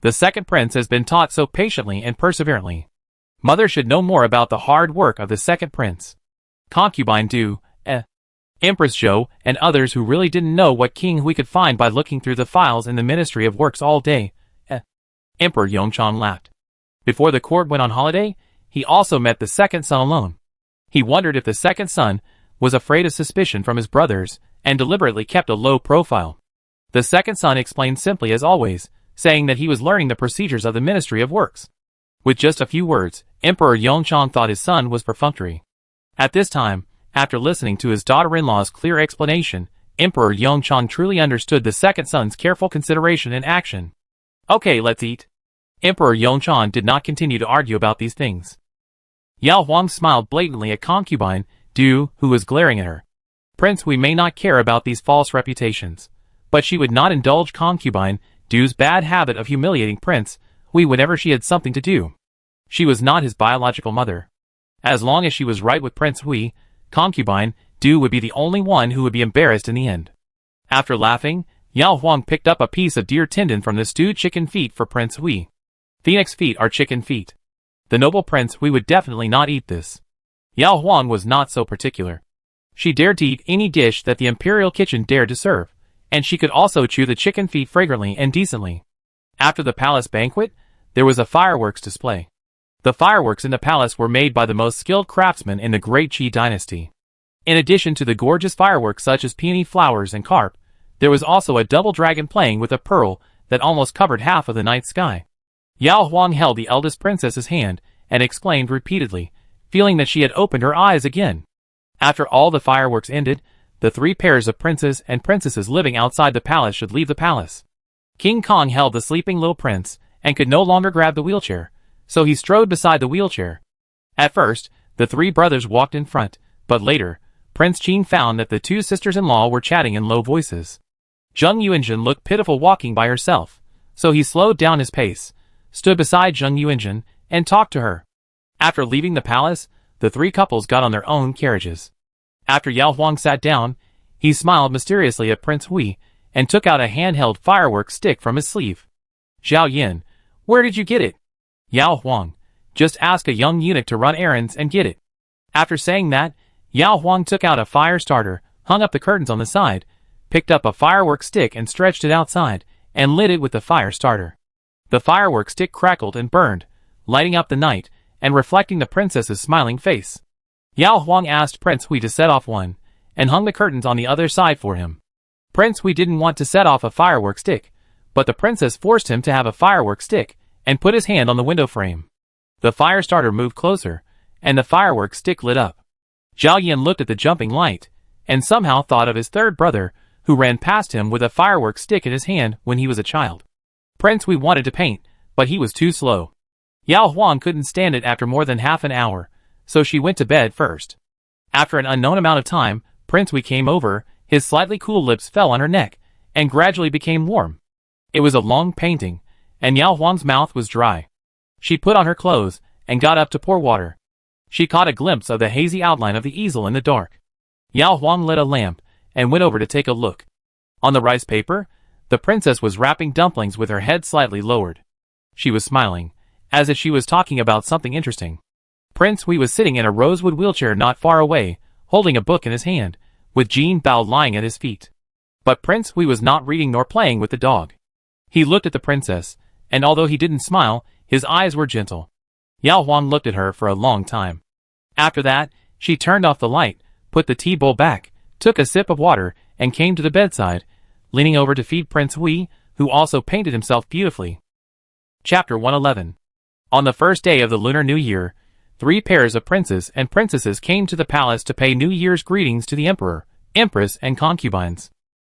The second prince has been taught so patiently and perseverantly. Mother should know more about the hard work of the second prince." Concubine Du, Empress Zhou, and others who really didn't know what King Hui could find by looking through the files in the Ministry of Works all day. Emperor Yongchang laughed. Before the court went on holiday, he also met the second son alone. He wondered if the second son was afraid of suspicion from his brothers, and deliberately kept a low profile. The second son explained simply as always, saying that he was learning the procedures of the Ministry of Works. With just a few words, Emperor Yongchang thought his son was perfunctory. At this time, after listening to his daughter-in-law's clear explanation, Emperor Yongchang truly understood the second son's careful consideration and action. Okay, let's eat. Emperor Yongchang did not continue to argue about these things. Yao Huang smiled blatantly at concubine Du, who was glaring at her. Prince, we may not care about these false reputations, but she would not indulge concubine Du's bad habit of humiliating Prince Hui whenever she had something to do. She was not his biological mother. As long as she was right with Prince Hui, concubine Du would be the only one who would be embarrassed in the end. After laughing, Yao Huang picked up a piece of deer tendon from the stewed chicken feet for Prince Hui. Phoenix feet are chicken feet. The noble Prince Hui would definitely not eat this. Yao Huang was not so particular. She dared to eat any dish that the imperial kitchen dared to serve, and she could also chew the chicken feet fragrantly and decently. After the palace banquet, there was a fireworks display. The fireworks in the palace were made by the most skilled craftsmen in the Great Qi dynasty. In addition to the gorgeous fireworks such as peony flowers and carp, there was also a double dragon playing with a pearl that almost covered half of the night sky. Yao Huang held the eldest princess's hand and exclaimed repeatedly, feeling that she had opened her eyes again. After all the fireworks ended, the 3 pairs of princes and princesses living outside the palace should leave the palace. King Kong held the sleeping little prince and could no longer grab the wheelchair, so he strode beside the wheelchair. At first, the 3 brothers walked in front, but later, Prince Qing found that the 2 sisters-in-law were chatting in low voices. Zheng Yuanzhen looked pitiful walking by herself, so he slowed down his pace, stood beside Zheng Yuanzhen, and talked to her. After leaving the palace, the 3 couples got on their own carriages. After Yao Huang sat down, he smiled mysteriously at Prince Hui and took out a handheld firework stick from his sleeve. Zhao Yin, where did you get it? Yao Huang, just ask a young eunuch to run errands and get it. After saying that, Yao Huang took out a fire starter, hung up the curtains on the side, picked up a firework stick and stretched it outside, and lit it with the fire starter. The firework stick crackled and burned, lighting up the night, and reflecting the princess's smiling face. Yao Huang asked Prince Hui to set off one, and hung the curtains on the other side for him. Prince Hui didn't want to set off a firework stick, but the princess forced him to have a firework stick, and put his hand on the window frame. The fire starter moved closer, and the firework stick lit up. Zhao Yin looked at the jumping light, and somehow thought of his 3rd brother, who ran past him with a firework stick in his hand when he was a child. Prince Hui wanted to paint, but he was too slow. Yao Huang couldn't stand it after more than half an hour, so she went to bed first. After an unknown amount of time, Prince Hui came over, his slightly cool lips fell on her neck, and gradually became warm. It was a long painting, and Yao Huang's mouth was dry. She put on her clothes, and got up to pour water. She caught a glimpse of the hazy outline of the easel in the dark. Yao Huang lit a lamp, and went over to take a look. On the rice paper, the princess was wrapping dumplings with her head slightly lowered. She was smiling, as if she was talking about something interesting. Prince Hui was sitting in a rosewood wheelchair not far away, holding a book in his hand, with Jean Bao lying at his feet. But Prince Hui was not reading nor playing with the dog. He looked at the princess, and although he didn't smile, his eyes were gentle. Yao Huang looked at her for a long time. After that, she turned off the light, put the tea bowl back, took a sip of water, and came to the bedside, leaning over to feed Prince Hui, who also painted himself beautifully. Chapter 111. On the first day of the Lunar New Year, 3 pairs of princes and princesses came to the palace to pay New Year's greetings to the emperor, empress, and concubines.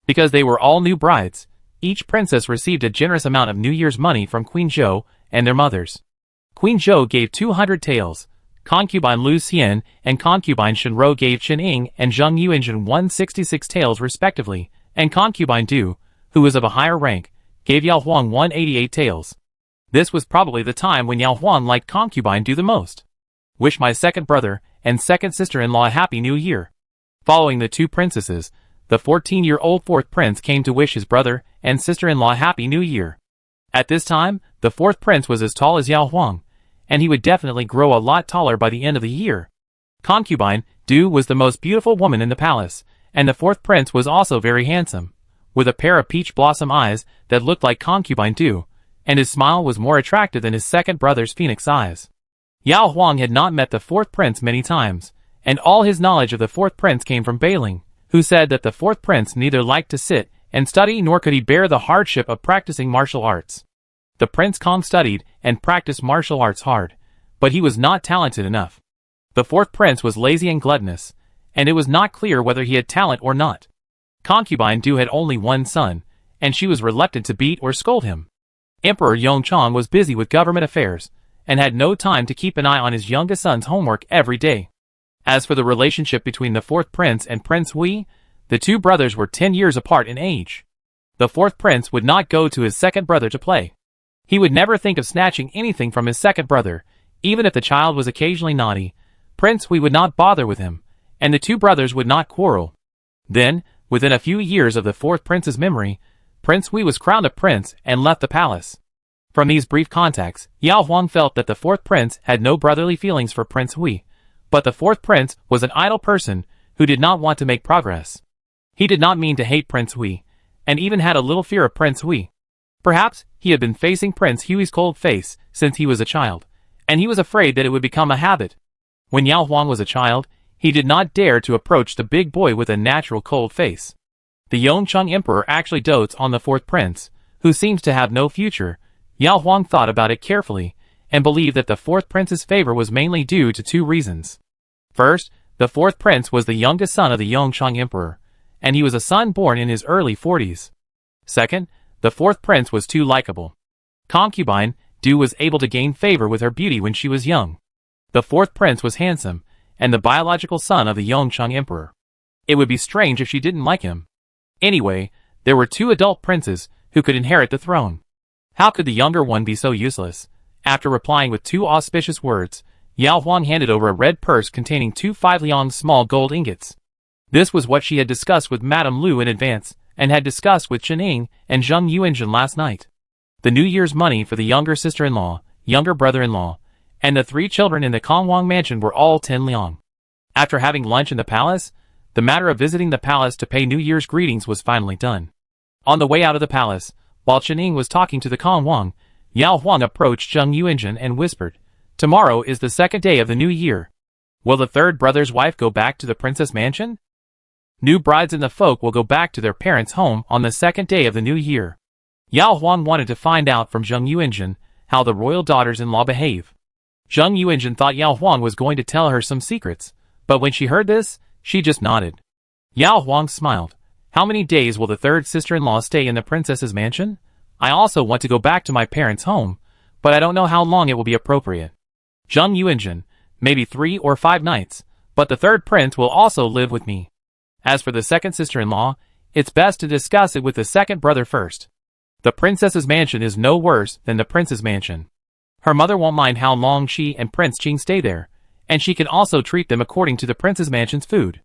Because they were all new brides, each princess received a generous amount of New Year's money from Queen Zhou and their mothers. Queen Zhou gave 200 taels, concubine Lu Xian and concubine Shenrou gave Chen Ying and Zheng Yuanzhen 166 taels respectively, and concubine Du, who was of a higher rank, gave Yao Huang 188 taels. This was probably the time when Yao Huang liked concubine Du the most. Wish my second brother and second sister-in-law a happy new year. Following the 2 princesses, the 14-year-old 4th prince came to wish his brother and sister-in-law happy new year. At this time, the 4th prince was as tall as Yao Huang, and he would definitely grow a lot taller by the end of the year. Concubine Du was the most beautiful woman in the palace, and the 4th prince was also very handsome, with a pair of peach blossom eyes that looked like concubine Du, and his smile was more attractive than his second brother's phoenix eyes. Yao Huang had not met the 4th prince many times, and all his knowledge of the fourth prince came from Bailing, who said that the fourth prince neither liked to sit and study nor could he bear the hardship of practicing martial arts. The Prince Kong studied and practiced martial arts hard, but he was not talented enough. The fourth prince was lazy and gluttonous, and it was not clear whether he had talent or not. Concubine Du had only one son, and she was reluctant to beat or scold him. Emperor Yongchang was busy with government affairs, and had no time to keep an eye on his youngest son's homework every day. As for the relationship between the fourth prince and Prince Hui, the two brothers were 10 years apart in age. The fourth prince would not go to his second brother to play. He would never think of snatching anything from his second brother, even if the child was occasionally naughty. Prince Hui would not bother with him, and the two brothers would not quarrel. Then, within a few years of the fourth prince's memory, Prince Hui was crowned a prince and left the palace. From these brief contacts, Yao Huang felt that the fourth prince had no brotherly feelings for Prince Hui, but the fourth prince was an idle person who did not want to make progress. He did not mean to hate Prince Hui, and even had a little fear of Prince Hui. Perhaps he had been facing Prince Hui's cold face since he was a child, and he was afraid that it would become a habit. When Yao Huang was a child, he did not dare to approach the big boy with a natural cold face. The Yongchang Emperor actually dotes on the fourth prince, who seems to have no future. Yao Huang thought about it carefully, and believed that the fourth prince's favor was mainly due to two reasons. First, the fourth prince was the youngest son of the Yongchang Emperor, and he was a son born in his early 40s. Second, the fourth prince was too likable. Concubine Du was able to gain favor with her beauty when she was young. The fourth prince was handsome, and the biological son of the Yongchang Emperor. It would be strange if she didn't like him. Anyway, there were two adult princes who could inherit the throne. How could the younger one be so useless? After replying with two auspicious words, Yao Huang handed over a red purse containing 2 5-liang small gold ingots. This was what she had discussed with Madame Lu in advance, and had discussed with Chen Ying and Zheng Yuanzhen last night. The New Year's money for the younger sister-in-law, younger brother-in-law, and the 3 children in the Kongwang mansion were all 10 liang. After having lunch in the palace, the matter of visiting the palace to pay New Year's greetings was finally done. On the way out of the palace, while Chen Ying was talking to the Kongwang, Yao Huang approached Zheng Yuanzhen and whispered, "Tomorrow is the second day of the new year. Will the third brother's wife go back to the princess mansion? New brides and the folk will go back to their parents' home on the second day of the new year." Yao Huang wanted to find out from Zheng Yuanzhen how the royal daughters-in-law behave. Zheng Yuanzhen thought Yao Huang was going to tell her some secrets, but when she heard this, she just nodded. Yao Huang smiled. "How many days will the third sister-in-law stay in the princess's mansion? I also want to go back to my parents' home, but I don't know how long it will be appropriate." Zheng Yuanzhen, "Maybe 3 or 5 nights, but the third prince will also live with me. As for the second sister-in-law, it's best to discuss it with the second brother first. The princess's mansion is no worse than the prince's mansion. Her mother won't mind how long she and Prince Qing stay there, and she can also treat them according to the prince's mansion's food."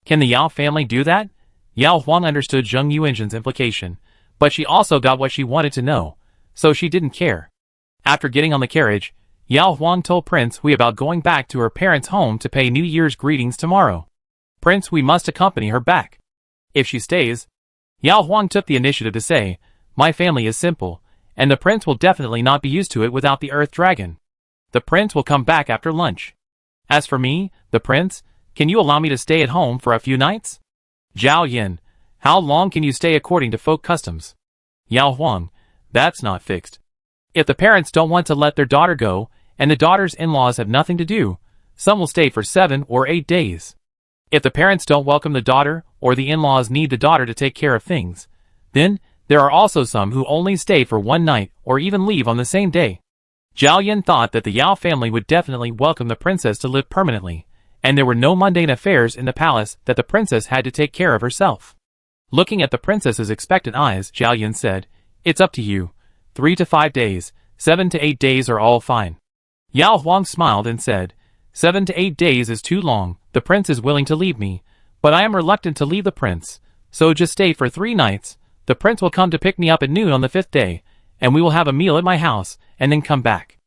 Can the Yao family do that? Yao Huang understood Zheng Yuanzhen's implication, but she also got what she wanted to know, so she didn't care. After getting on the carriage, Yao Huang told Prince Hui about going back to her parents' home to pay New Year's greetings tomorrow. Prince Hui must accompany her back. If she stays, Yao Huang took the initiative to say, "My family is simple, and the prince will definitely not be used to it without the earth dragon. The prince will come back after lunch. As for me, the prince, can you allow me to stay at home for a few nights?" Zhao Yin, "How long can you stay according to folk customs?" Yao Huang, "That's not fixed. If the parents don't want to let their daughter go, and the daughter's in-laws have nothing to do, some will stay for 7 or 8 days. If the parents don't welcome the daughter, or the in-laws need the daughter to take care of things, then there are also some who only stay for 1 night, or even leave on the same day." Zhao Yin thought that the Yao family would definitely welcome the princess to live permanently, and there were no mundane affairs in the palace that the princess had to take care of herself. Looking at the princess's expectant eyes, Zhao Yin said, "It's up to you. 3 to 5 days, 7 to 8 days are all fine." Yao Huang smiled and said, 7 to 8 days is too long. The prince is willing to leave me, but I am reluctant to leave the prince, so just stay for 3 nights. The prince will come to pick me up at noon on the 5th day, and we will have a meal at my house, and then come back."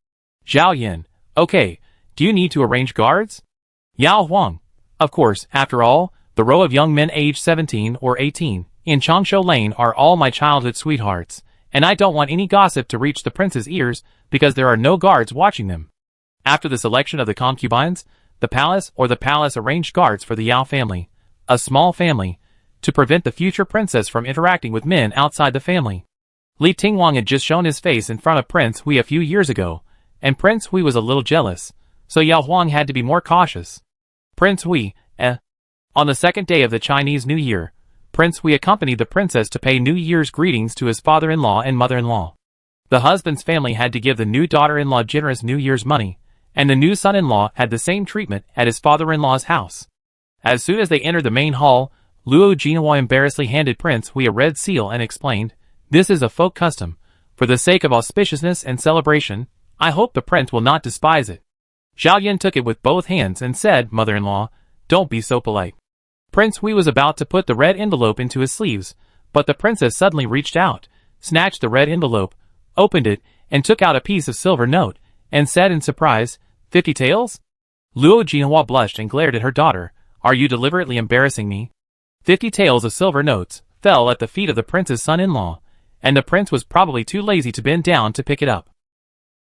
Zhao Yin, "Okay, do you need to arrange guards?" Yao Huang, "Of course, after all, the row of young men aged 17 or 18 in Changshu Lane are all my childhood sweethearts, and I don't want any gossip to reach the prince's ears because there are no guards watching them." After the selection of the concubines, the palace arranged guards for the Yao family, a small family, to prevent the future princess from interacting with men outside the family. Li Tingwang had just shown his face in front of Prince Hui a few years ago, and Prince Hui was a little jealous, so Yao Huang had to be more cautious. Prince Hui, On the second day of the Chinese New Year, Prince Hui accompanied the princess to pay New Year's greetings to his father-in-law and mother-in-law. The husband's family had to give the new daughter-in-law generous New Year's money, and the new son-in-law had the same treatment at his father-in-law's house. As soon as they entered the main hall, Luo Jinhua embarrassedly handed Prince Hui a red seal and explained, "This is a folk custom. For the sake of auspiciousness and celebration, I hope the prince will not despise it." Zhao Yan took it with both hands and said, "Mother-in-law, don't be so polite." Prince Hui was about to put the red envelope into his sleeves, but the princess suddenly reached out, snatched the red envelope, opened it, and took out a piece of silver note, and said in surprise, 50 taels? Luo Jinhua blushed and glared at her daughter. "Are you deliberately embarrassing me?" 50 taels of silver notes fell at the feet of the prince's son-in-law, and the prince was probably too lazy to bend down to pick it up.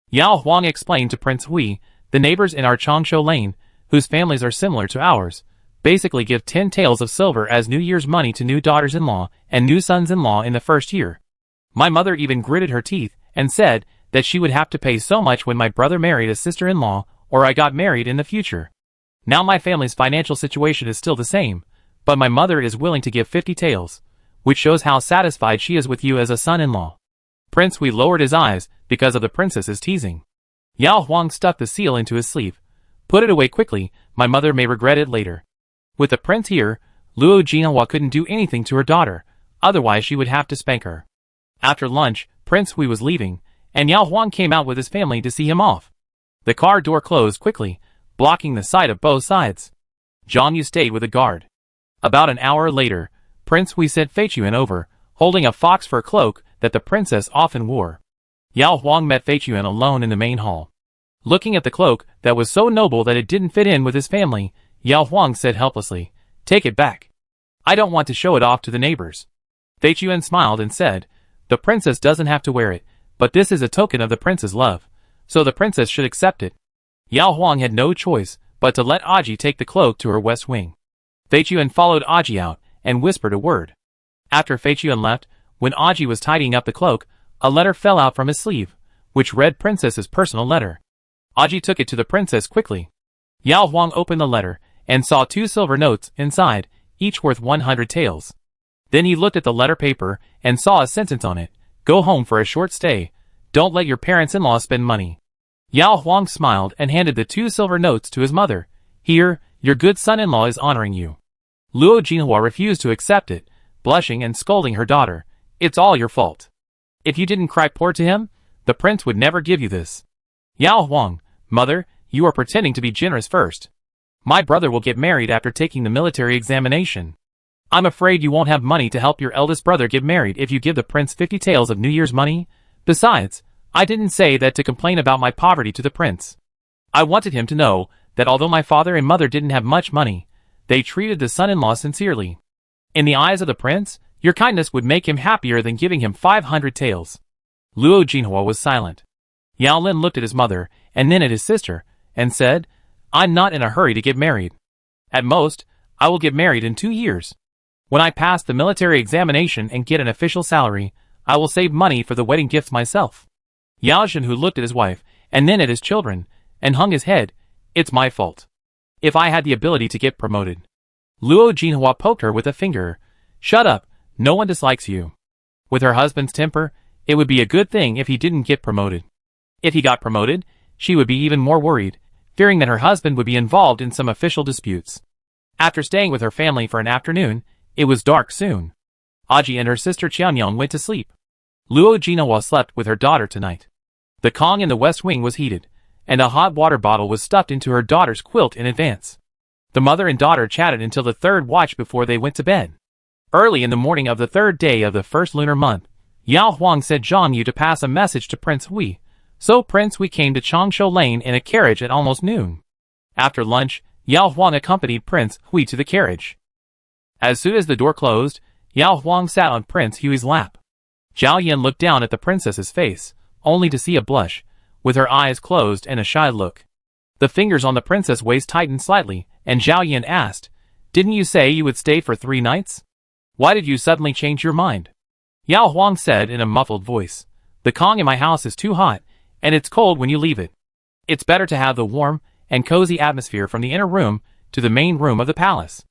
Yao Huang explained to Prince Hui, "The neighbors in our Changshu lane, whose families are similar to ours, basically give 10 taels of silver as New Year's money to new daughters-in-law and new sons-in-law in the first year. My mother even gritted her teeth and said that she would have to pay so much when my brother married a sister-in-law or I got married in the future. Now my family's financial situation is still the same, but my mother is willing to give 50 taels, which shows how satisfied she is with you as a son-in-law." Prince Hui lowered his eyes because of the princess's teasing. Yao Huang stuck the seal into his sleeve. "Put it away quickly, my mother may regret it later." With the prince here, Luo Jinhua couldn't do anything to her daughter, otherwise she would have to spank her. After lunch, Prince Hui was leaving, and Yao Huang came out with his family to see him off. The car door closed quickly, blocking the sight of both sides. Zhang Yu stayed with a guard. About an hour later, Prince Hui sent Fei Chuan over, holding a fox fur cloak that the princess often wore. Yao Huang met Fei Chuan alone in the main hall. Looking at the cloak that was so noble that it didn't fit in with his family, Yao Huang said helplessly, "Take it back. I don't want to show it off to the neighbors." Fei Chuan smiled and said, "The princess doesn't have to wear it, but this is a token of the prince's love, so the princess should accept it." Yao Huang had no choice but to let Aji take the cloak to her west wing. Fei Chuan followed Aji out and whispered a word. After Fei Chuan left, when Aji was tidying up the cloak, a letter fell out from his sleeve, which read Princess's personal letter. Aji took it to the princess quickly. Yao Huang opened the letter and saw 2 silver notes inside, each worth 100 taels. Then he looked at the letter paper and saw a sentence on it, "Go home for a short stay. Don't let your parents-in-law spend money." Yao Huang smiled and handed the 2 silver notes to his mother. "Here, your good son-in-law is honoring you." Luo Jinhua refused to accept it, blushing and scolding her daughter. "It's all your fault. If you didn't cry poor to him, the prince would never give you this." Yao Huang, "Mother, you are pretending to be generous first. My brother will get married after taking the military examination. I'm afraid you won't have money to help your eldest brother get married if you give the prince 50 taels of New Year's money. Besides, I didn't say that to complain about my poverty to the prince. I wanted him to know that although my father and mother didn't have much money, they treated the son-in-law sincerely. In the eyes of the prince, your kindness would make him happier than giving him 500 taels." Luo Jinhua was silent. Yao Lin looked at his mother and then at his sister and said, "I'm not in a hurry to get married. At most, I will get married in 2 years. When I pass the military examination and get an official salary, I will save money for the wedding gifts myself." Yao Zhenhu looked at his wife and then at his children and hung his head. "It's my fault. If I had the ability to get promoted." Luo Jinhua poked her with a finger. "Shut up, no one dislikes you." With her husband's temper, it would be a good thing if he didn't get promoted. If he got promoted, she would be even more worried, fearing that her husband would be involved in some official disputes. After staying with her family for an afternoon, it was dark soon. Aji and her sister Qianyong went to sleep. Luo Jinhua slept with her daughter tonight. The Kong in the west wing was heated, and a hot water bottle was stuffed into her daughter's quilt in advance. The mother and daughter chatted until the 3rd watch before they went to bed. Early in the morning of the 3rd day of the 1st lunar month, Yao Huang sent Zhang Yu to pass a message to Prince Hui, so Prince Hui came to Changshu Lane in a carriage at almost noon. After lunch, Yao Huang accompanied Prince Hui to the carriage. As soon as the door closed, Yao Huang sat on Prince Hui's lap. Zhao Yan looked down at the princess's face, only to see a blush, with her eyes closed and a shy look. The fingers on the princess' waist tightened slightly, and Zhao Yin asked, "Didn't you say you would stay for 3 nights? Why did you suddenly change your mind?" Yao Huang said in a muffled voice, "The Kong in my house is too hot, and it's cold when you leave it. It's better to have the warm and cozy atmosphere from the inner room to the main room of the palace.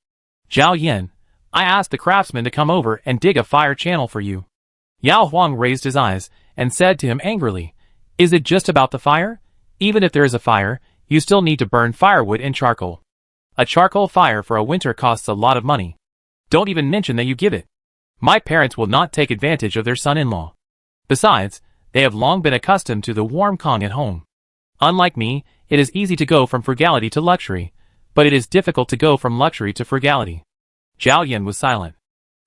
Zhao Yin, I asked the craftsman to come over and dig a fire channel for you." Yao Huang raised his eyes and said to him angrily, "Is it just about the fire? Even if there is a fire, you still need to burn firewood and charcoal. A charcoal fire for a winter costs a lot of money. Don't even mention that you give it. My parents will not take advantage of their son-in-law. Besides, they have long been accustomed to the warm Kong at home. Unlike me, it is easy to go from frugality to luxury, but it is difficult to go from luxury to frugality." Zhao Yin was silent.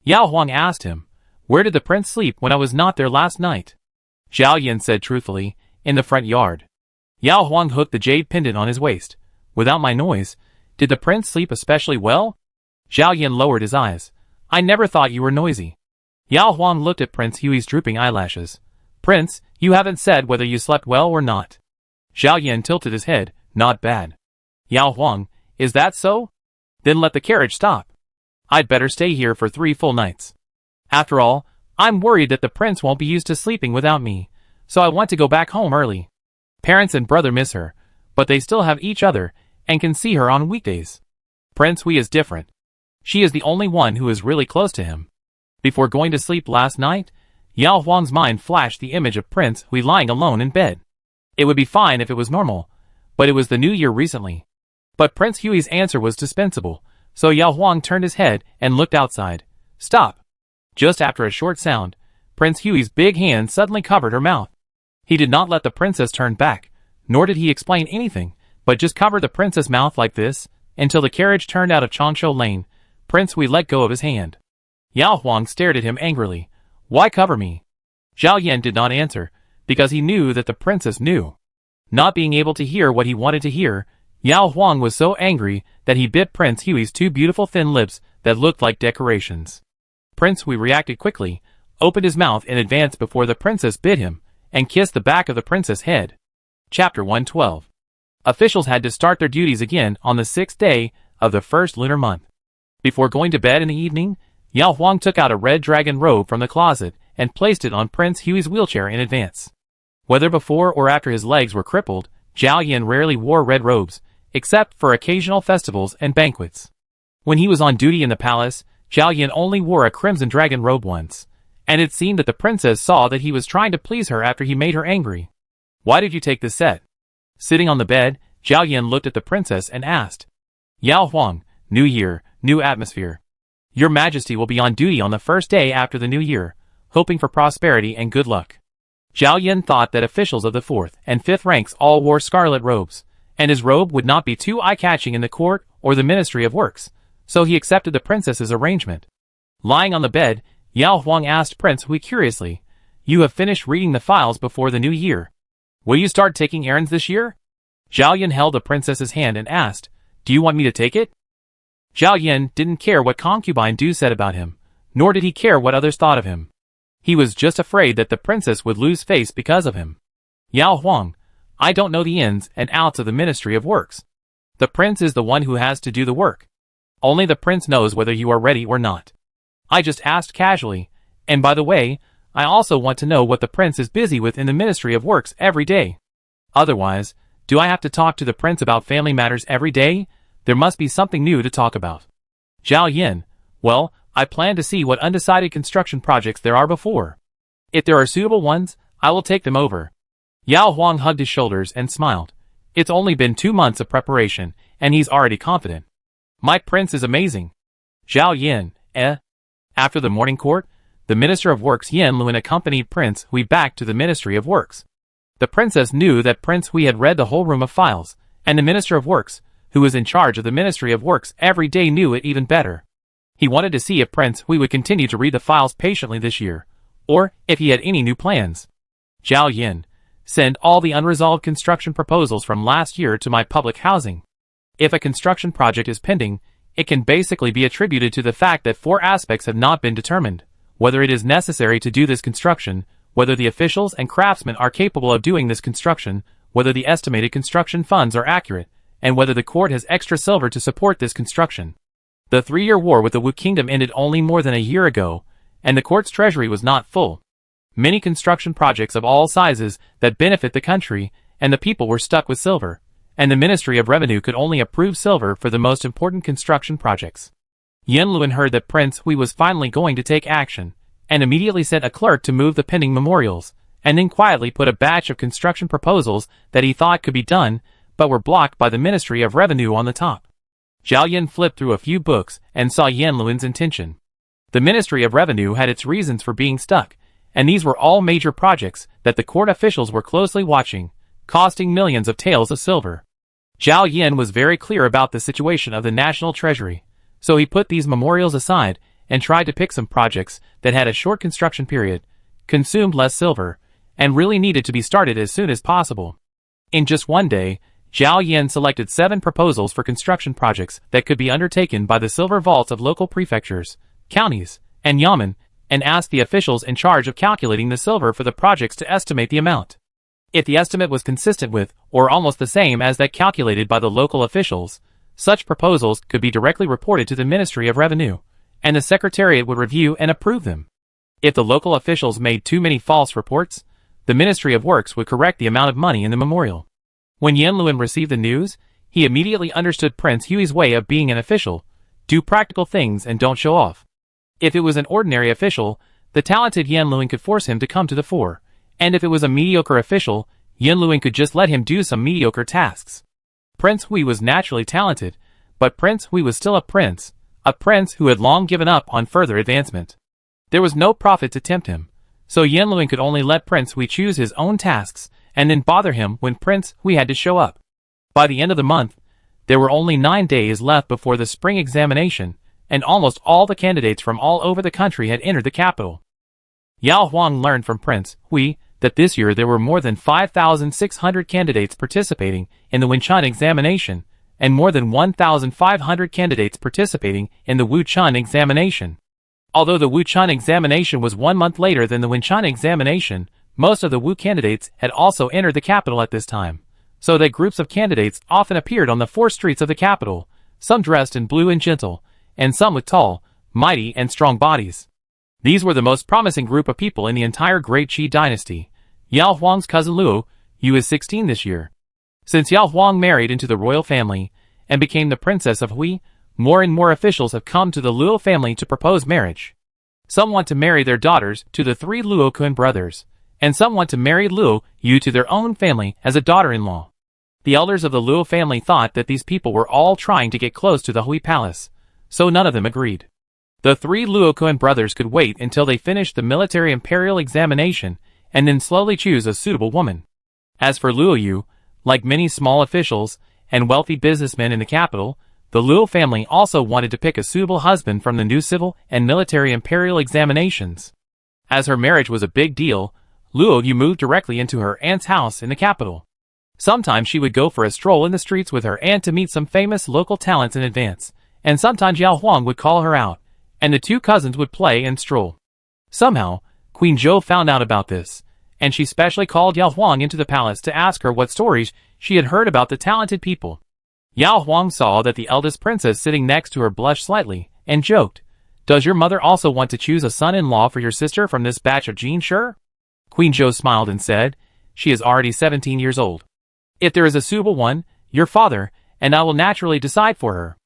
Yao Huang asked him, "Where did the prince sleep when I was not there last night?" Zhao Yin said truthfully, "In the front yard." Yao Huang hooked the jade pendant on his waist. "Without my noise, did the prince sleep especially well?" Zhao Yin lowered his eyes. "I never thought you were noisy." Yao Huang looked at Prince Hui's drooping eyelashes. "Prince, you haven't said whether you slept well or not." Zhao Yin tilted his head. "Not bad." "Yao Huang, is that so? Then let the carriage stop. I'd better stay here for 3 full nights. After all, I'm worried that the prince won't be used to sleeping without me, so I want to go back home early. Parents and brother miss her, but they still have each other and can see her on weekdays. Prince Hui is different. She is the only one who is really close to him." Before going to sleep last night, Yao Huang's mind flashed the image of Prince Hui lying alone in bed. It would be fine if it was normal, but it was the new year recently. But Prince Hui's answer was dispensable, so Yao Huang turned his head and looked outside. "Stop." Just after a short sound, Prince Hui's big hand suddenly covered her mouth. He did not let the princess turn back, nor did he explain anything, but just covered the princess' mouth like this, until the carriage turned out of Changshu Lane. Prince Hui let go of his hand. Yao Huang stared at him angrily. "Why cover me?" Zhao Yin did not answer, because he knew that the princess knew. Not being able to hear what he wanted to hear, Yao Huang was so angry that he bit Prince Hui's 2 beautiful thin lips that looked like decorations. Prince Hui reacted quickly, opened his mouth in advance before the princess bit him, and kissed the back of the princess' head. Chapter 112. Officials had to start their duties again on the 6th day of the first lunar month. Before going to bed in the evening, Yao Huang took out a red dragon robe from the closet and placed it on Prince Hui's wheelchair in advance. Whether before or after his legs were crippled, Zhao Yin rarely wore red robes, except for occasional festivals and banquets. When he was on duty in the palace, Zhao Yin only wore a crimson dragon robe once, and it seemed that the princess saw that he was trying to please her after he made her angry. "Why did you take this set?" Sitting on the bed, Zhao Yin looked at the princess and asked. "Yao Huang, new year, new atmosphere. Your Majesty will be on duty on the first day after the new year, hoping for prosperity and good luck." Zhao Yin thought that officials of the 4th and 5th ranks all wore scarlet robes, and his robe would not be too eye-catching in the court or the Ministry of Works, so he accepted the princess's arrangement. Lying on the bed, Yao Huang asked Prince Hui curiously, "You have finished reading the files before the new year. Will you start taking errands this year?" Zhao Yin held the princess's hand and asked, "Do you want me to take it?" Zhao Yin didn't care what concubine Du said about him, nor did he care what others thought of him. He was just afraid that the princess would lose face because of him. "Yao Huang, I don't know the ins and outs of the Ministry of Works. The prince is the one who has to do the work. Only the prince knows whether you are ready or not. I just asked casually, and by the way, I also want to know what the prince is busy with in the Ministry of Works every day. Otherwise, do I have to talk to the prince about family matters every day? There must be something new to talk about." Zhao Yin, "Well, I plan to see what undecided construction projects there are before. If there are suitable ones, I will take them over." Yao Huang hugged his shoulders and smiled. It's only been 2 months of preparation, and he's already confident. "My prince is amazing." Zhao Yin, After the morning court, the Minister of Works Yin Luan accompanied Prince Hui back to the Ministry of Works. The princess knew that Prince Hui had read the whole room of files, and the Minister of Works, who was in charge of the Ministry of Works every day, knew it even better. He wanted to see if Prince Hui would continue to read the files patiently this year, or if he had any new plans. "Zhao Yin, send all the unresolved construction proposals from last year to my public housing. If a construction project is pending, it can basically be attributed to the fact that 4 aspects have not been determined: whether it is necessary to do this construction, whether the officials and craftsmen are capable of doing this construction, whether the estimated construction funds are accurate, and whether the court has extra silver to support this construction. The 3-year war with the Wu Kingdom ended only more than a year ago, and the court's treasury was not full. Many construction projects of all sizes that benefit the country and the people were stuck with silver, and the Ministry of Revenue could only approve silver for the most important construction projects. Yan Luan heard that Prince Hui was finally going to take action, and immediately sent a clerk to move the pending memorials, and then quietly put a batch of construction proposals that he thought could be done, but were blocked by the Ministry of Revenue on the top. Zhao Yan flipped through a few books and saw Yan Luan's intention. The Ministry of Revenue had its reasons for being stuck, and these were all major projects that the court officials were closely watching, costing millions of taels of silver. Zhao Yan was very clear about the situation of the national treasury, so he put these memorials aside and tried to pick some projects that had a short construction period, consumed less silver, and really needed to be started as soon as possible. In just one day, Zhao Yan selected 7 proposals for construction projects that could be undertaken by the silver vaults of local prefectures, counties, and yamen, and asked the officials in charge of calculating the silver for the projects to estimate the amount. If the estimate was consistent with, or almost the same as that calculated by the local officials, such proposals could be directly reported to the Ministry of Revenue, and the Secretariat would review and approve them. If the local officials made too many false reports, the Ministry of Works would correct the amount of money in the memorial. When Yan Luan received the news, he immediately understood Prince Hui's way of being an official: do practical things and don't show off. If it was an ordinary official, the talented Yan Luan could force him to come to the fore, and if it was a mediocre official, Yan Luan could just let him do some mediocre tasks. Prince Hui was naturally talented, but Prince Hui was still a prince who had long given up on further advancement. There was no profit to tempt him, so Yan Luan could only let Prince Hui choose his own tasks and then bother him when Prince Hui had to show up. By the end of the month, there were only 9 days left before the spring examination, and almost all the candidates from all over the country had entered the capital. Yao Huang learned from Prince Hui that this year there were more than 5,600 candidates participating in the Wenchun examination, and more than 1,500 candidates participating in the Wuchun examination. Although the Wuchun examination was 1 month later than the Wenchun examination, most of the Wu candidates had also entered the capital at this time, so that groups of candidates often appeared on the 4 streets of the capital, some dressed in blue and gentle, and some with tall, mighty, and strong bodies. These were the most promising group of people in the entire Great Qi dynasty. Yao Huang's cousin Luo Yu is 16 this year. Since Yao Huang married into the royal family and became the princess of Hui, more and more officials have come to the Luo family to propose marriage. Some want to marry their daughters to the 3 Luo Kun brothers, and some want to marry Luo Yu to their own family as a daughter-in-law. The elders of the Luo family thought that these people were all trying to get close to the Hui palace, so none of them agreed. The 3 Luo Kun brothers could wait until they finished the military imperial examination and then slowly choose a suitable woman. As for Luo Yu, like many small officials and wealthy businessmen in the capital, the Luo family also wanted to pick a suitable husband from the new civil and military imperial examinations. As her marriage was a big deal, Luo Yu moved directly into her aunt's house in the capital. Sometimes she would go for a stroll in the streets with her aunt to meet some famous local talents in advance, and sometimes Yao Huang would call her out, and the 2 cousins would play and stroll. Somehow, Queen Zhou found out about this, and she specially called Yao Huang into the palace to ask her what stories she had heard about the talented people. Yao Huang saw that the eldest princess sitting next to her blushed slightly, and joked, "Does your mother also want to choose a son-in-law for your sister from this batch of Jin Shi?" Queen Zhou smiled and said, "She is already 17 years old. If there is a suitable one, your father and I will naturally decide for her."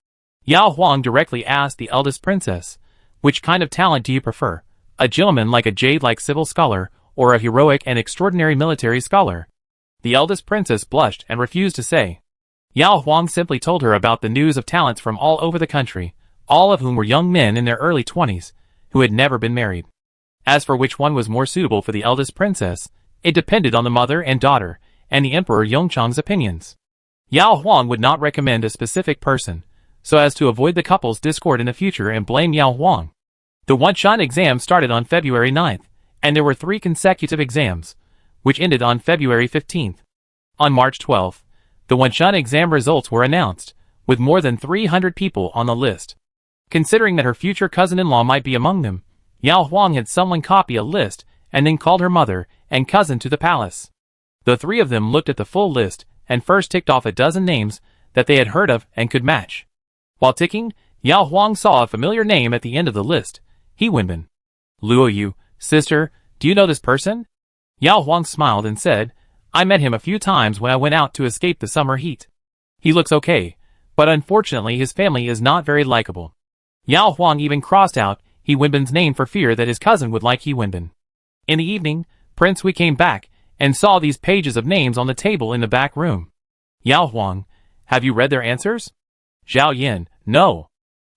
Yao Huang directly asked the eldest princess, "Which kind of talent do you prefer? A gentleman like a jade-like civil scholar, or a heroic and extraordinary military scholar?" The eldest princess blushed and refused to say. Yao Huang simply told her about the news of talents from all over the country, all of whom were young men in their early 20s, who had never been married. As for which one was more suitable for the eldest princess, it depended on the mother and daughter, and the Emperor Yongchang's opinions. Yao Huang would not recommend a specific person, so as to avoid the couple's discord in the future and blame Yao Huang. The Wenchun exam started on February 9th, and there were 3 consecutive exams, which ended on February 15th. On March 12th, the Wenchun exam results were announced, with more than 300 people on the list. Considering that her future cousin-in-law might be among them, Yao Huang had someone copy a list and then called her mother and cousin to the palace. The three of them looked at the full list and first ticked off a dozen names that they had heard of and could match. While ticking, Yao Huang saw a familiar name at the end of the list, He Wenbin. Luo Yu, sister, do you know this person? Yao Huang smiled and said, I met him a few times when I went out to escape the summer heat. He looks okay, but unfortunately his family is not very likable. Yao Huang even crossed out He Wenbin's name for fear that his cousin would like He Wenbin. In the evening, Prince Hui came back and saw these pages of names on the table in the back room. Yao Huang, have you read their answers? Zhao Yin, no.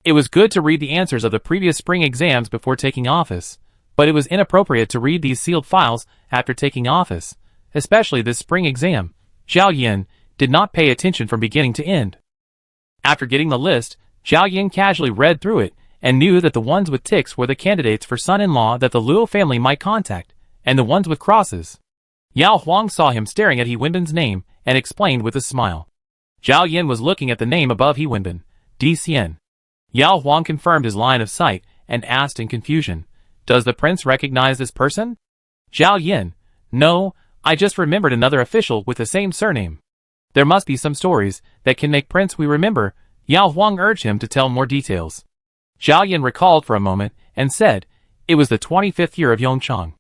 It was good to read the answers of the previous spring exams before taking office, but it was inappropriate to read these sealed files after taking office, especially this spring exam. Zhao Yin did not pay attention from beginning to end. After getting the list, Zhao Yin casually read through it and knew that the ones with ticks were the candidates for son-in-law that the Luo family might contact, and the ones with crosses. Yao Huang saw him staring at He Wenbin's name and explained with a smile. Zhao Yin was looking at the name above He Wenbin, Di Xian. Yao Huang confirmed his line of sight and asked in confusion, does the prince recognize this person? Zhao Yin, no, I just remembered another official with the same surname. There must be some stories that can make Prince Hui remember. Yao Huang urged him to tell more details. Zhao Yin recalled for a moment and said, it was the 25th year of Yongchang.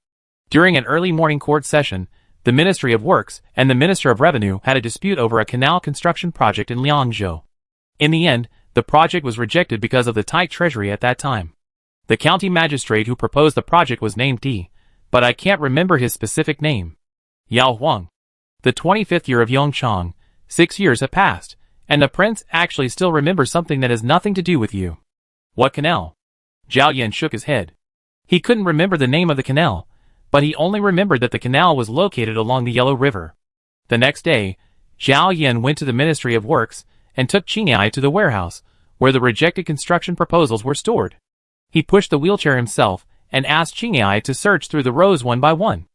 During an early morning court session, the Ministry of Works and the Minister of Revenue had a dispute over a canal construction project in Liangzhou. In the end, the project was rejected because of the tight treasury at that time. The county magistrate who proposed the project was named Di, but I can't remember his specific name. Yao Huang. The 25th year of Yongchang, 6 years have passed, and the prince actually still remembers something that has nothing to do with you. What canal? Zhao Yin shook his head. He couldn't remember the name of the canal, but he only remembered that the canal was located along the Yellow River. The next day, Zhao Yin went to the Ministry of Works and took Qingyai to the warehouse, where the rejected construction proposals were stored. He pushed the wheelchair himself and asked Qingyai to search through the rows one by one.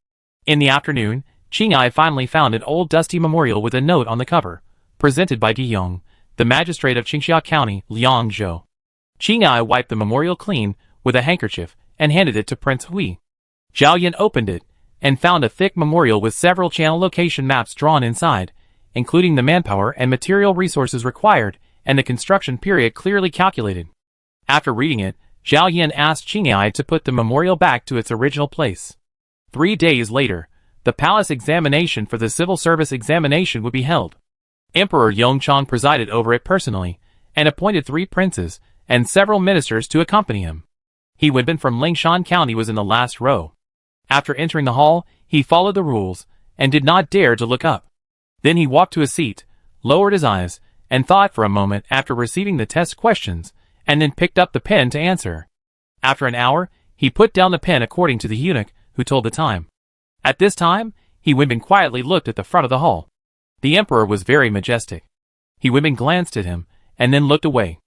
In the afternoon, Qingyai finally found an old dusty memorial with a note on the cover, presented by Di Yong, the magistrate of Qingxia County, Liangzhou. Qingyai wiped the memorial clean with a handkerchief and handed it to Prince Hui. Zhao Yin opened it and found a thick memorial with several channel location maps drawn inside, including the manpower and material resources required and the construction period clearly calculated. After reading it, Zhao Yin asked Qingyai to put the memorial back to its original place. 3 days later, the palace examination for the civil service examination would be held. Emperor Yongchang presided over it personally, and appointed 3 princes and several ministers to accompany him. He Wenbin from Lingshan County was in the last row. After entering the hall, he followed the rules, and did not dare to look up. Then he walked to a seat, lowered his eyes, and thought for a moment after receiving the test questions, and then picked up the pen to answer. After an hour, he put down the pen according to the eunuch, who told the time. At this time, He Wenbin quietly looked at the front of the hall. The emperor was very majestic. He Wenbin glanced at him, and then looked away.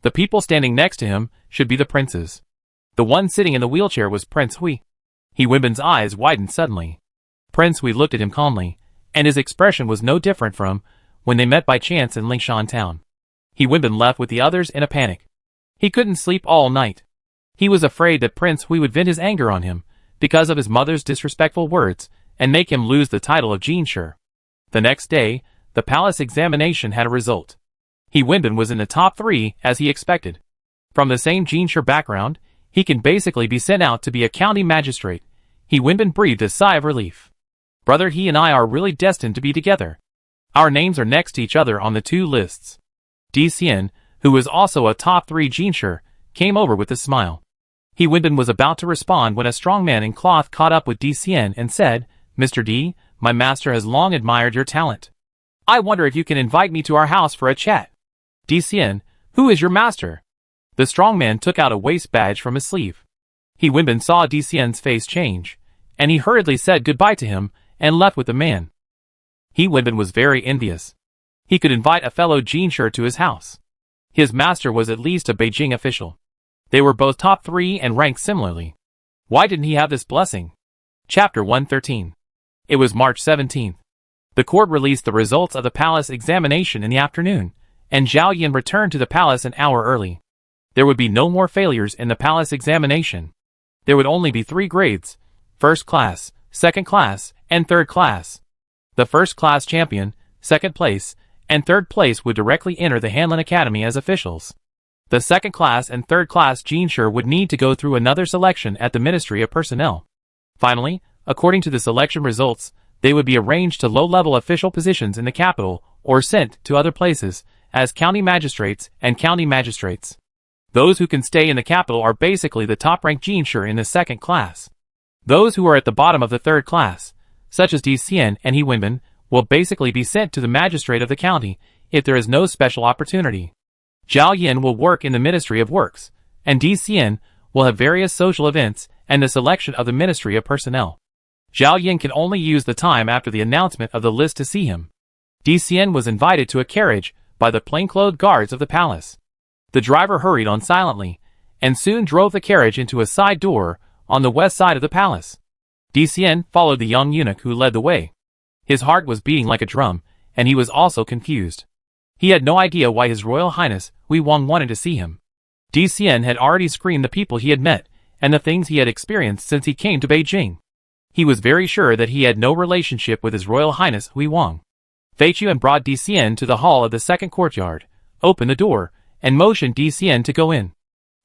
The people standing next to him should be the princes. The one sitting in the wheelchair was Prince Hui. He Wenbin's eyes widened suddenly. Prince Hui looked at him calmly, and his expression was no different from when they met by chance in Lingshan town. He Wenbin left with the others in a panic. He couldn't sleep all night. He was afraid that Prince Hui would vent his anger on him because of his mother's disrespectful words and make him lose the title of Jinshi. The next day, the palace examination had a result. He Wenbin was in the top 3 as he expected. From the same Jinshi background, he can basically be sent out to be a county magistrate. He Wenbin breathed a sigh of relief. Brother, he and I are really destined to be together. Our names are next to each other on the 2 lists. Di Xian, who was also a top 3 Jinshi, came over with a smile. He Wenbin was about to respond when a strong man in cloth caught up with Di Xian and said, Mr. Di, my master has long admired your talent. I wonder if you can invite me to our house for a chat. Di Xian, who is your master? The strong man took out a waist badge from his sleeve. He Wenbin saw Di Xian's face change, and he hurriedly said goodbye to him and left with the man. He Wenbin was very envious. He could invite a fellow Jinshi to his house. His master was at least a Beijing official. They were both top 3 and ranked similarly. Why didn't he have this blessing? Chapter 113. It was March 17th. The court released the results of the palace examination in the afternoon, and Zhao Yin returned to the palace an hour early. There would be no more failures in the palace examination. There would only be 3 grades: first class, second class, and third class. The first-class champion, second place, and third place would directly enter the Hanlon Academy as officials. The second-class and third-class Geneshire would need to go through another selection at the Ministry of Personnel. Finally, according to the selection results, they would be arranged to low-level official positions in the capital or sent to other places as county magistrates and county magistrates. Those who can stay in the capital are basically the top-ranked Geneshire in the second class. Those who are at the bottom of the third class, such as DCN and Hewinman, will basically be sent to the magistrate of the county if there is no special opportunity. Zhao Yin will work in the Ministry of Works, and DCN will have various social events and the selection of the Ministry of Personnel. Zhao Yin can only use the time after the announcement of the list to see him. DCN was invited to a carriage by the plainclothes guards of the palace. The driver hurried on silently, and soon drove the carriage into a side door on the west side of the palace. DCN followed the young eunuch who led the way. His heart was beating like a drum, and he was also confused. He had no idea why His Royal Highness Hui Wang wanted to see him. DCN had already screened the people he had met, and the things he had experienced since he came to Beijing. He was very sure that he had no relationship with His Royal Highness Hui Wang. Fei Chuan brought DCN to the hall of the second courtyard, opened the door, and motioned DCN to go in.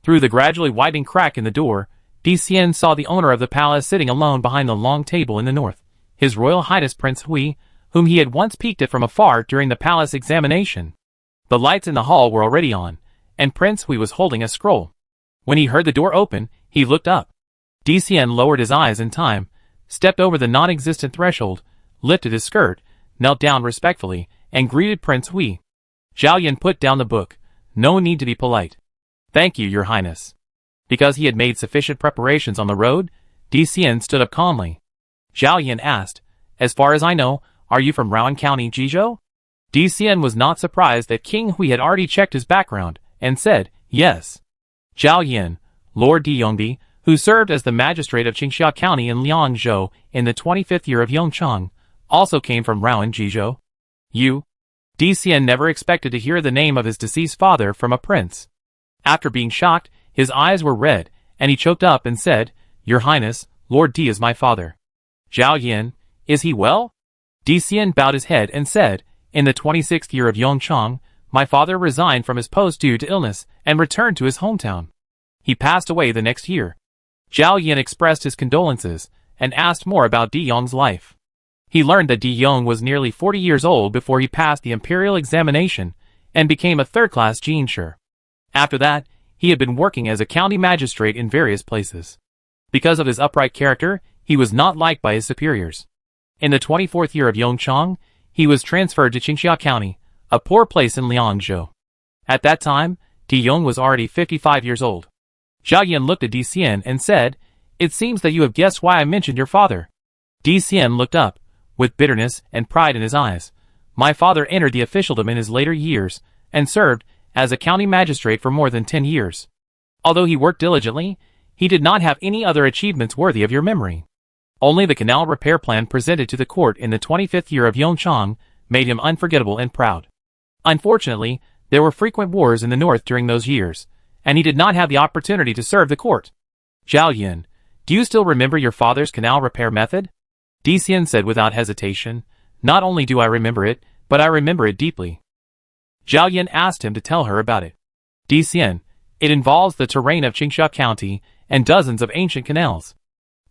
Through the gradually widening crack in the door, DCN saw the owner of the palace sitting alone behind the long table in the north, His Royal Highness Prince Hui, whom he had once peeked at from afar during the palace examination. The lights in the hall were already on, and Prince Hui was holding a scroll. When he heard the door open, he looked up. DCN lowered his eyes in time, stepped over the non-existent threshold, lifted his skirt, knelt down respectfully, and greeted Prince Hui. Zhao Yin put down the book. No need to be polite. Thank you, Your Highness. Because he had made sufficient preparations on the road, DCN stood up calmly. Zhao Yin asked, as far as I know, are you from Rowan County, Jizhou? DCN was not surprised that King Hui had already checked his background, and said, yes. Zhao Yin, Lord Di Yongbi, who served as the magistrate of Qingxia County in Liangzhou in the 25th year of Yongchang, also came from Rowan, Jizhou. You? DCN never expected to hear the name of his deceased father from a prince. After being shocked, his eyes were red, and he choked up and said, Your Highness, Lord Di is my father. Zhao Yin, is he well? DCN bowed his head and said, in the 26th year of Yongchang, my father resigned from his post due to illness and returned to his hometown. He passed away the next year. Zhao Yin expressed his condolences and asked more about Di Yong's life. He learned that Di Yong was nearly 40 years old before he passed the imperial examination and became a third-class Geneshire. After that, he had been working as a county magistrate in various places. Because of his upright character, he was not liked by his superiors. In the 24th year of Yongchang, he was transferred to Qingxia County, a poor place in Liangzhou. At that time, Di Yong was already 55 years old. Zhao Yin looked at DCN and said, It seems that you have guessed why I mentioned your father. DCN looked up, with bitterness and pride in his eyes. My father entered the officialdom in his later years, and served as a county magistrate for more than 10 years. Although he worked diligently, he did not have any other achievements worthy of your memory. Only the canal repair plan presented to the court in the 25th year of Yongchang made him unforgettable and proud. Unfortunately, there were frequent wars in the north during those years, and he did not have the opportunity to serve the court. Zhao Yin, do you still remember your father's canal repair method? DCN said without hesitation, Not only do I remember it, but I remember it deeply. Zhao Yin asked him to tell her about it. DCN, it involves the terrain of Qingxia County and dozens of ancient canals.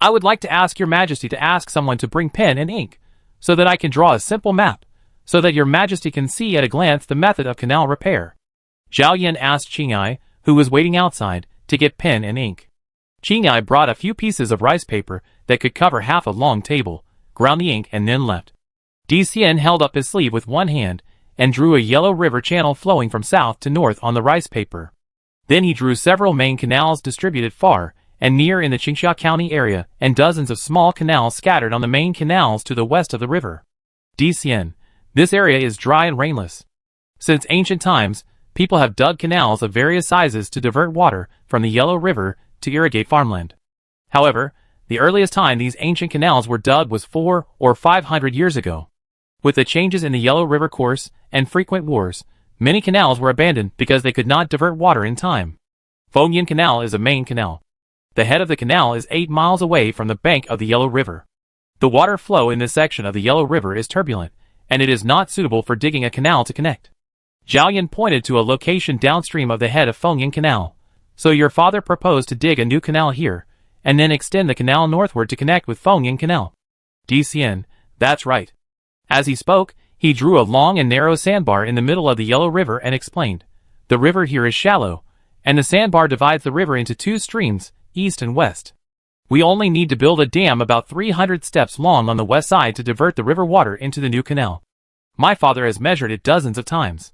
I would like to ask your majesty to ask someone to bring pen and ink, so that I can draw a simple map, so that your majesty can see at a glance the method of canal repair. Zhao Yin asked Qingyai, who was waiting outside, to get pen and ink. Qingyai brought a few pieces of rice paper that could cover half a long table, ground the ink and then left. DCN held up his sleeve with one hand, and drew a yellow river channel flowing from south to north on the rice paper. Then he drew several main canals distributed far and near in the Qingxia County area, and dozens of small canals scattered on the main canals to the west of the river. DCN, this area is dry and rainless. Since ancient times, people have dug canals of various sizes to divert water from the Yellow River to irrigate farmland. However, the earliest time these ancient canals were dug was 400 or 500 years ago. With the changes in the Yellow River course and frequent wars, many canals were abandoned because they could not divert water in time. Fengyan Canal is a main canal. The head of the canal is 8 miles away from the bank of the Yellow River. The water flow in this section of the Yellow River is turbulent, and it is not suitable for digging a canal to connect. Zhao Yan pointed to a location downstream of the head of Fengying Canal. So your father proposed to dig a new canal here, and then extend the canal northward to connect with Fengying Canal. Dcn, that's right. As he spoke, he drew a long and narrow sandbar in the middle of the Yellow River and explained, the river here is shallow, and the sandbar divides the river into two streams, east and west. We only need to build a dam about 300 steps long on the west side to divert the river water into the new canal. My father has measured it dozens of times.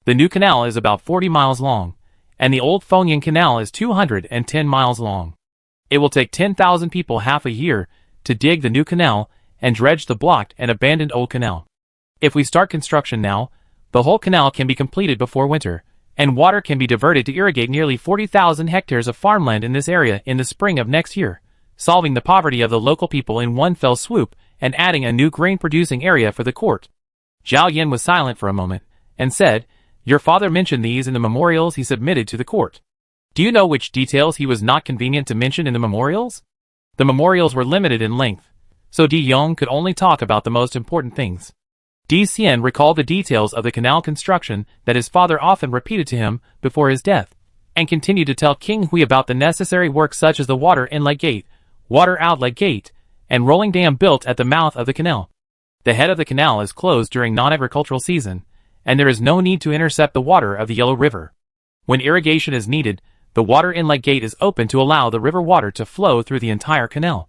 The new canal is about 40 miles long, and the old Fengying Canal is 210 miles long. It will take 10,000 people half a year to dig the new canal and dredge the blocked and abandoned old canal. If we start construction now, the whole canal can be completed before winter, and water can be diverted to irrigate nearly 40,000 hectares of farmland in this area in the spring of next year, solving the poverty of the local people in one fell swoop and adding a new grain-producing area for the court. Zhao Yan was silent for a moment, and said, your father mentioned these in the memorials he submitted to the court. Do you know which details he was not convenient to mention in the memorials? The memorials were limited in length, so Di Yong could only talk about the most important things. Di Xian recalled the details of the canal construction that his father often repeated to him before his death, and continued to tell King Hui about the necessary work such as the water inlet gate, water outlet gate, and rolling dam built at the mouth of the canal. The head of the canal is closed during non-agricultural season, and there is no need to intercept the water of the Yellow River. When irrigation is needed, the water inlet gate is open to allow the river water to flow through the entire canal.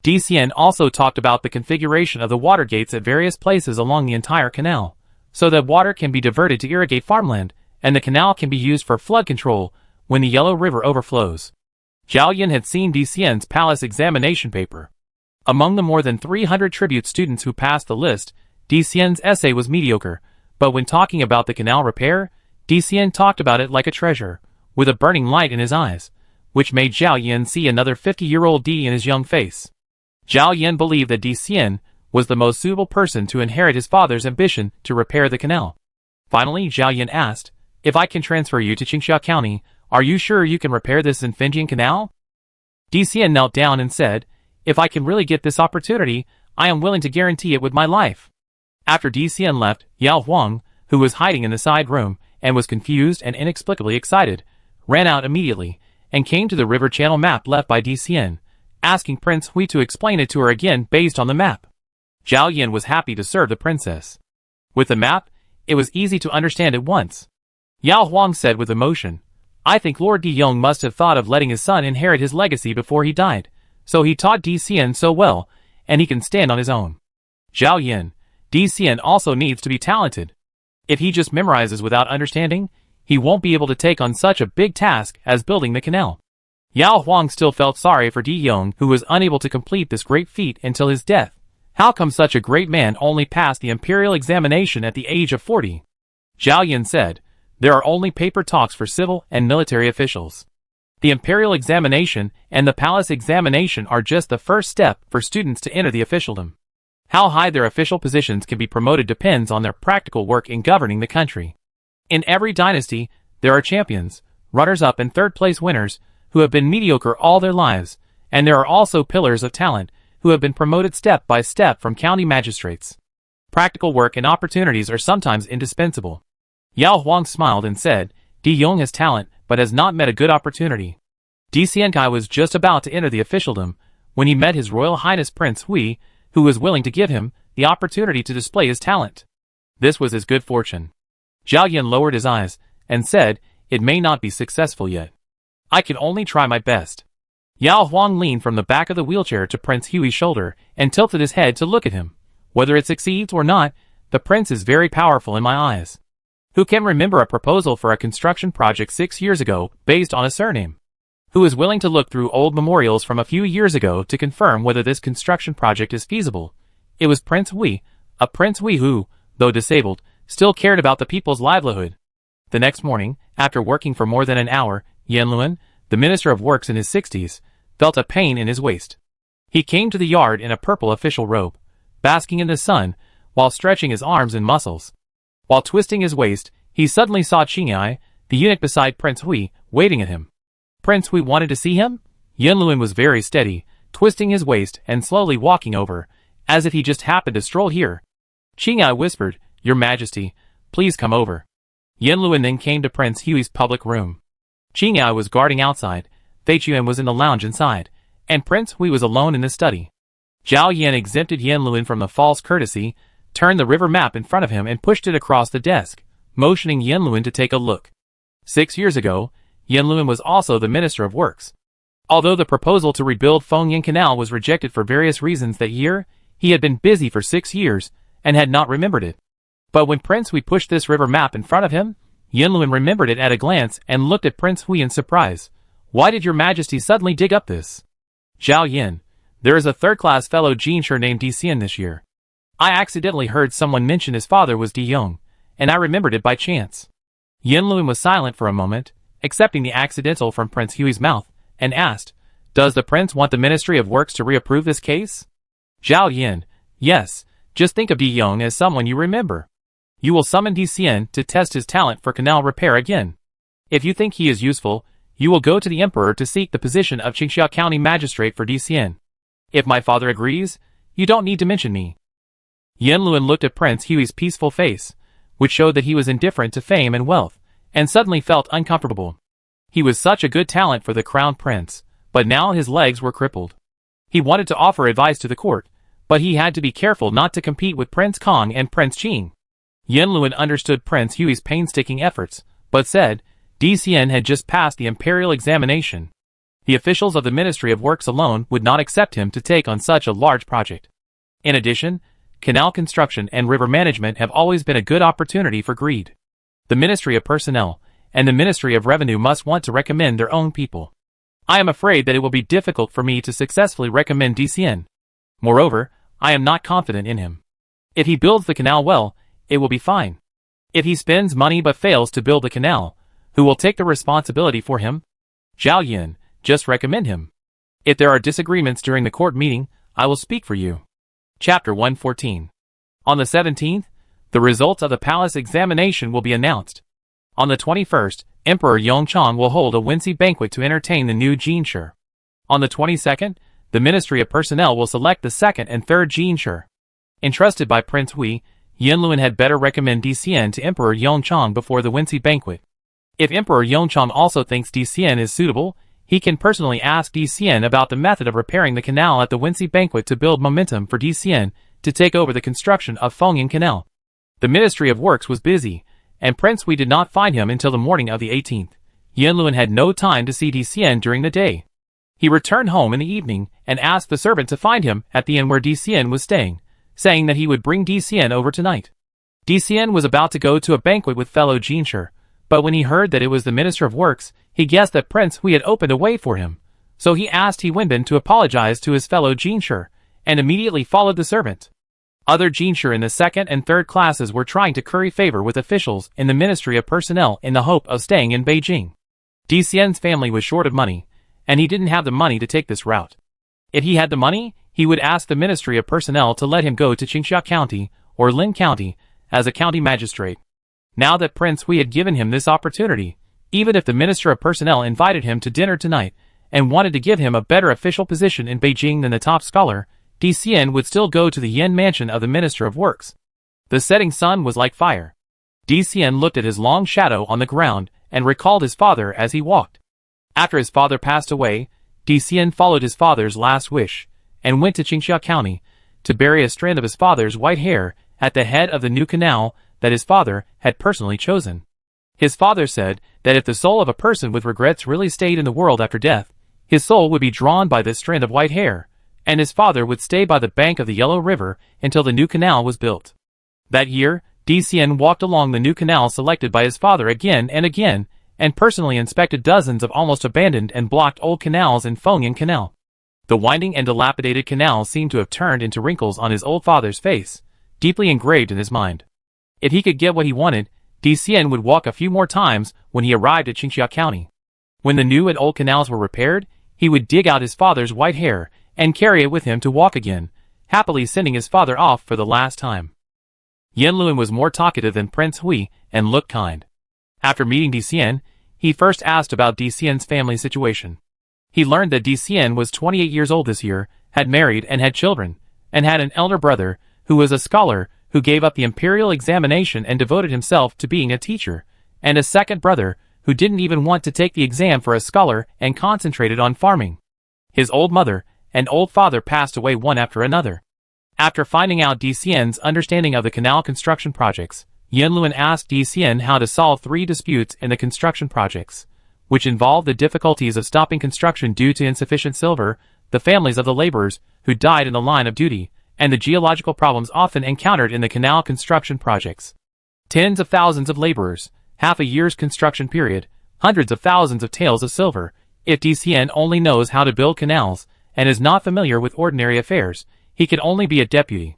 Di Xian also talked about the configuration of the water gates at various places along the entire canal, so that water can be diverted to irrigate farmland, and the canal can be used for flood control when the Yellow River overflows. Zhao Yan had seen Di Xian's palace examination paper. Among the more than 300 tribute students who passed the list, Di Xian's essay was mediocre, but when talking about the canal repair, Di Xian talked about it like a treasure, with a burning light in his eyes, which made Zhao Yan see another 50-year-old Di in his young face. Zhao Yan believed that Di Xian was the most suitable person to inherit his father's ambition to repair the canal. Finally, Zhao Yan asked, if I can transfer you to Qingxia County, are you sure you can repair this Fengying Canal? Di Xian knelt down and said, if I can really get this opportunity, I am willing to guarantee it with my life. After Di Xian left, Yao Huang, who was hiding in the side room and was confused and inexplicably excited, ran out immediately and came to the river channel map left by Di Xian, asking Prince Hui to explain it to her again based on the map. Zhao Yan was happy to serve the princess. With the map, it was easy to understand at once. Yao Huang said with emotion, I think Lord Di Yong must have thought of letting his son inherit his legacy before he died, so he taught Di Xian so well, and he can stand on his own. Zhao Yan, Di Xian also needs to be talented. If he just memorizes without understanding, he won't be able to take on such a big task as building the canal. Yao Huang still felt sorry for Di Yong, who was unable to complete this great feat until his death. How come such a great man only passed the imperial examination at the age of 40? Zhao Yan said, there are only paper talks for civil and military officials. The imperial examination and the palace examination are just the first step for students to enter the officialdom. How high their official positions can be promoted depends on their practical work in governing the country. In every dynasty, there are champions, runners-up and third-place winners, who have been mediocre all their lives, and there are also pillars of talent, who have been promoted step by step from county magistrates. Practical work and opportunities are sometimes indispensable. Yao Huang smiled and said, Di Yong has talent, but has not met a good opportunity. Di Xiankai was just about to enter the officialdom, when he met His Royal Highness Prince Hui, who was willing to give him the opportunity to display his talent. This was his good fortune. Zhao Yan lowered his eyes, and said, it may not be successful yet. I can only try my best. Yao Huang leaned from the back of the wheelchair to Prince Hui's shoulder, and tilted his head to look at him. Whether it succeeds or not, the prince is very powerful in my eyes. Who can remember a proposal for a construction project 6 years ago, based on a surname? Who is willing to look through old memorials from a few years ago to confirm whether this construction project is feasible? It was Prince Hui, a Prince Hui who, though disabled, still cared about the people's livelihood. The next morning, after working for more than an hour, Yan Luan, the Minister of Works in his 60s, felt a pain in his waist. He came to the yard in a purple official robe, basking in the sun, while stretching his arms and muscles. While twisting his waist, he suddenly saw Qingyai, the eunuch beside Prince Hui, waiting at him. Prince Hui wanted to see him? Yan Luan was very steady, twisting his waist and slowly walking over, as if he just happened to stroll here. Qing'ai whispered, "Your Majesty, please come over." Yen Luan then came to Prince Hui's public room. Qing'ai was guarding outside, Fei Chuan was in the lounge inside, and Prince Hui was alone in the study. Zhao Yan exempted Yen Luan from the false courtesy, turned the river map in front of him and pushed it across the desk, motioning Yen Luan to take a look. 6 years ago, Yen Luan was also the Minister of Works. Although the proposal to rebuild Fengyan Canal was rejected for various reasons that year, he had been busy for 6 years and had not remembered it. But when Prince Hui pushed this river map in front of him, Yen Luan remembered it at a glance and looked at Prince Hui in surprise. "Why did your Majesty suddenly dig up this?" "Zhao Yin, there is a third-class fellow Jinshi named Di Xian this year. I accidentally heard someone mention his father was Di Yong, and I remembered it by chance." Yen Luan was silent for a moment, accepting the accidental from Prince Hui's mouth, and asked, "Does the prince want the Ministry of Works to reapprove this case?" Zhao Yin, "Yes, just think of Di Yong as someone you remember. You will summon Di Xian to test his talent for canal repair again. If you think he is useful, you will go to the Emperor to seek the position of Qingxia County Magistrate for Di Xian. If my father agrees, you don't need to mention me." Yen Luan looked at Prince Hui's peaceful face, which showed that he was indifferent to fame and wealth, and suddenly felt uncomfortable. He was such a good talent for the crown prince, but now his legs were crippled. He wanted to offer advice to the court, but he had to be careful not to compete with Prince Kong and Prince Qing. Yen Luan understood Prince Hui's painstaking efforts, but said, Di Xian had just passed the imperial examination. The officials of the Ministry of Works alone would not accept him to take on such a large project. In addition, canal construction and river management have always been a good opportunity for greed. The Ministry of Personnel and the Ministry of Revenue must want to recommend their own people. I am afraid that it will be difficult for me to successfully recommend Di Xian. Moreover, I am not confident in him. If he builds the canal well, it will be fine. If he spends money but fails to build the canal, who will take the responsibility for him? Zhao Yin, just recommend him. If there are disagreements during the court meeting, I will speak for you. Chapter 114. On the 17th, the results of the palace examination will be announced. On the 21st, Emperor Yongchang will hold a Wensi banquet to entertain the new Jinshi. On the 22nd, the Ministry of Personnel will select the second and third Jinshi. Entrusted by Prince Hui, Yen Luan had better recommend Di Xian to Emperor Yongchang before the Wensi banquet. If Emperor Yongchang also thinks Di Xian is suitable, he can personally ask Di Xian about the method of repairing the canal at the Wensi banquet to build momentum for Di Xian to take over the construction of Fengyan Canal. The Ministry of Works was busy, and Prince Hui did not find him until the morning of the 18th. Yen Luan had no time to see Di Xian during the day. He returned home in the evening and asked the servant to find him at the inn where Di Xian was staying, saying that he would bring Di Xian over tonight. Di Xian was about to go to a banquet with fellow Jinshi, but when he heard that it was the Minister of Works, he guessed that Prince Hui had opened a way for him, so he asked He Wenbin to apologize to his fellow Jinshi, and immediately followed the servant. Other Jinshi in the second and third classes were trying to curry favor with officials in the Ministry of Personnel in the hope of staying in Beijing. Di Xian's family was short of money, and he didn't have the money to take this route. If he had the money, he would ask the Ministry of Personnel to let him go to Qingxia County or Lin County as a county magistrate. Now that Prince Hui had given him this opportunity, even if the Minister of Personnel invited him to dinner tonight and wanted to give him a better official position in Beijing than the top scholar, Di Xian would still go to the Yen mansion of the Minister of Works. The setting sun was like fire. Di Xian looked at his long shadow on the ground and recalled his father as he walked. After his father passed away, Di Xian followed his father's last wish and went to Qingxia County to bury a strand of his father's white hair at the head of the new canal that his father had personally chosen. His father said that if the soul of a person with regrets really stayed in the world after death, his soul would be drawn by this strand of white hair, and his father would stay by the bank of the Yellow River until the new canal was built. That year, Di Xian walked along the new canal selected by his father again, and personally inspected dozens of almost abandoned and blocked old canals in Fengyan Canal. The winding and dilapidated canal seemed to have turned into wrinkles on his old father's face, deeply engraved in his mind. If he could get what he wanted, Di Xian would walk a few more times when he arrived at Qingxia County. When the new and old canals were repaired, he would dig out his father's white hair and carry it with him to walk again, happily sending his father off for the last time. Yen Luan was more talkative than Prince Hui and looked kind. After meeting Di Xian, he first asked about Di Xian's family situation. He learned that Di Xian was 28 years old this year, had married and had children, and had an elder brother, who was a scholar, who gave up the imperial examination and devoted himself to being a teacher, and a second brother, who didn't even want to take the exam for a scholar and concentrated on farming. His old mother and old father passed away one after another. After finding out DCN's understanding of the canal construction projects, Yanluan asked DCN how to solve 3 disputes in the construction projects, which involved the difficulties of stopping construction due to insufficient silver, the families of the laborers who died in the line of duty, and the geological problems often encountered in the canal construction projects. Tens of thousands of laborers, half a year's construction period, hundreds of thousands of taels of silver. If DCN only knows how to build canals, and is not familiar with ordinary affairs, he could only be a deputy.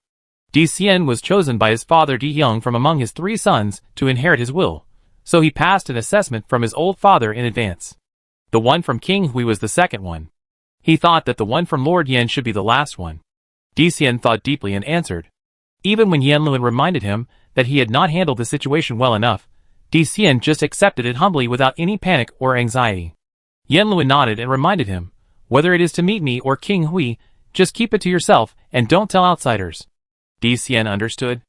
DCN was chosen by his father Di Young from among his 3 sons to inherit his will, so he passed an assessment from his old father in advance. The one from King Hui was the second one. He thought that the one from Lord Yan should be the last one. DCN thought deeply and answered. Even when Yanluan reminded him that he had not handled the situation well enough, DCN just accepted it humbly without any panic or anxiety. Yanluan nodded and reminded him, whether it is to meet me or King Hui, just keep it to yourself and don't tell outsiders. DCN understood.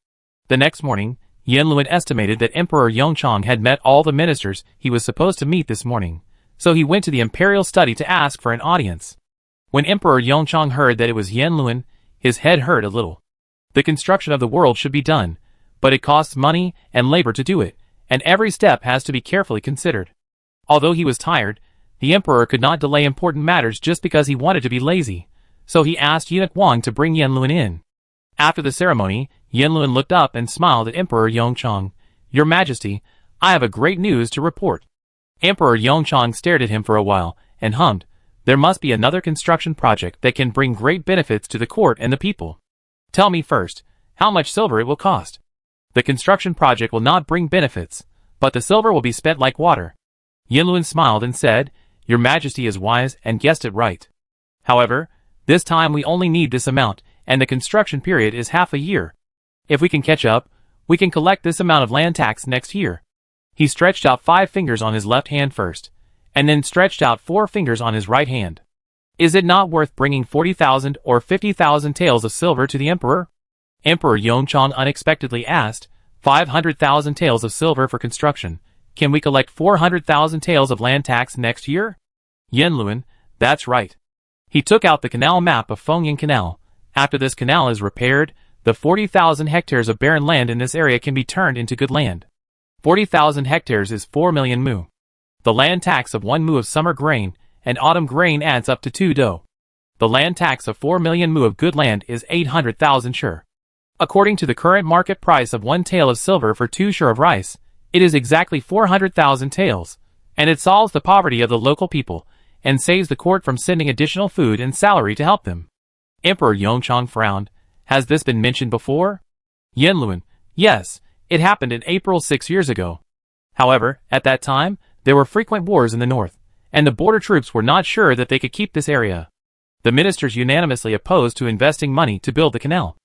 The next morning, Yanluan estimated that Emperor Yongchang had met all the ministers he was supposed to meet this morning, so he went to the imperial study to ask for an audience. When Emperor Yongchang heard that it was Yanluan, his head hurt a little. The construction of the world should be done, but it costs money and labor to do it, and every step has to be carefully considered. Although he was tired, the emperor could not delay important matters just because he wanted to be lazy, so he asked eunuch Wang to bring Yanluan in. After the ceremony, Yanluan looked up and smiled at Emperor Yongchang. Your Majesty, I have a great news to report. Emperor Yongchang stared at him for a while, and hummed, there must be another construction project that can bring great benefits to the court and the people. Tell me first, how much silver it will cost. The construction project will not bring benefits, but the silver will be spent like water. Yanluan smiled and said, Your Majesty is wise and guessed it right. However, this time we only need this amount, and the construction period is half a year. If we can catch up, we can collect this amount of land tax next year. He stretched out 5 fingers on his left hand first, and then stretched out 4 fingers on his right hand. Is it not worth bringing 40,000 or 50,000 taels of silver to the emperor? Emperor Yongchang unexpectedly asked, 500,000 taels of silver for construction. Can we collect 400,000 taels of land tax next year? Yanluan, that's right. He took out the canal map of Fengying Canal. After this canal is repaired, the 40,000 hectares of barren land in this area can be turned into good land. 40,000 hectares is 4 million mu. The land tax of 1 mu of summer grain and autumn grain adds up to 2 do. The land tax of 4 million mu of good land is 800,000 shur. According to the current market price of 1 tael of silver for 2 shur of rice, it is exactly 400,000 taels, and it solves the poverty of the local people and saves the court from sending additional food and salary to help them. Emperor Yongchang frowned. Has this been mentioned before? Yanluan, yes, it happened in April 6 years ago. However, at that time, there were frequent wars in the north, and the border troops were not sure that they could keep this area. The ministers unanimously opposed to investing money to build the canal.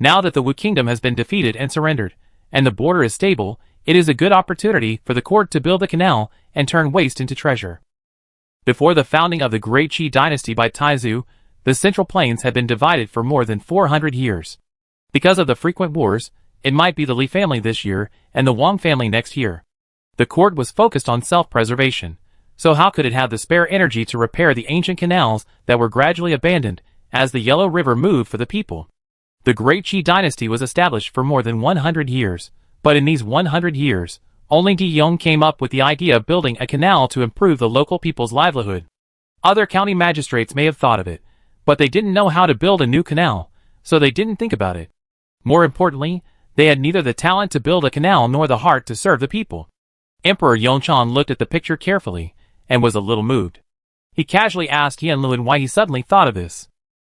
Now that the Wu kingdom has been defeated and surrendered, and the border is stable, it is a good opportunity for the court to build the canal and turn waste into treasure. Before the founding of the Great Qi dynasty by Taizu, the Central Plains had been divided for more than 400 years. Because of the frequent wars, it might be the Li family this year and the Wang family next year. The court was focused on self-preservation, so how could it have the spare energy to repair the ancient canals that were gradually abandoned as the Yellow River moved for the people? The Great Qi dynasty was established for more than 100 years, but in these 100 years, only Di Yong came up with the idea of building a canal to improve the local people's livelihood. Other county magistrates may have thought of it, but they didn't know how to build a new canal, so they didn't think about it. More importantly, they had neither the talent to build a canal nor the heart to serve the people. Emperor Yongchang looked at the picture carefully, and was a little moved. He casually asked Yanluan why he suddenly thought of this.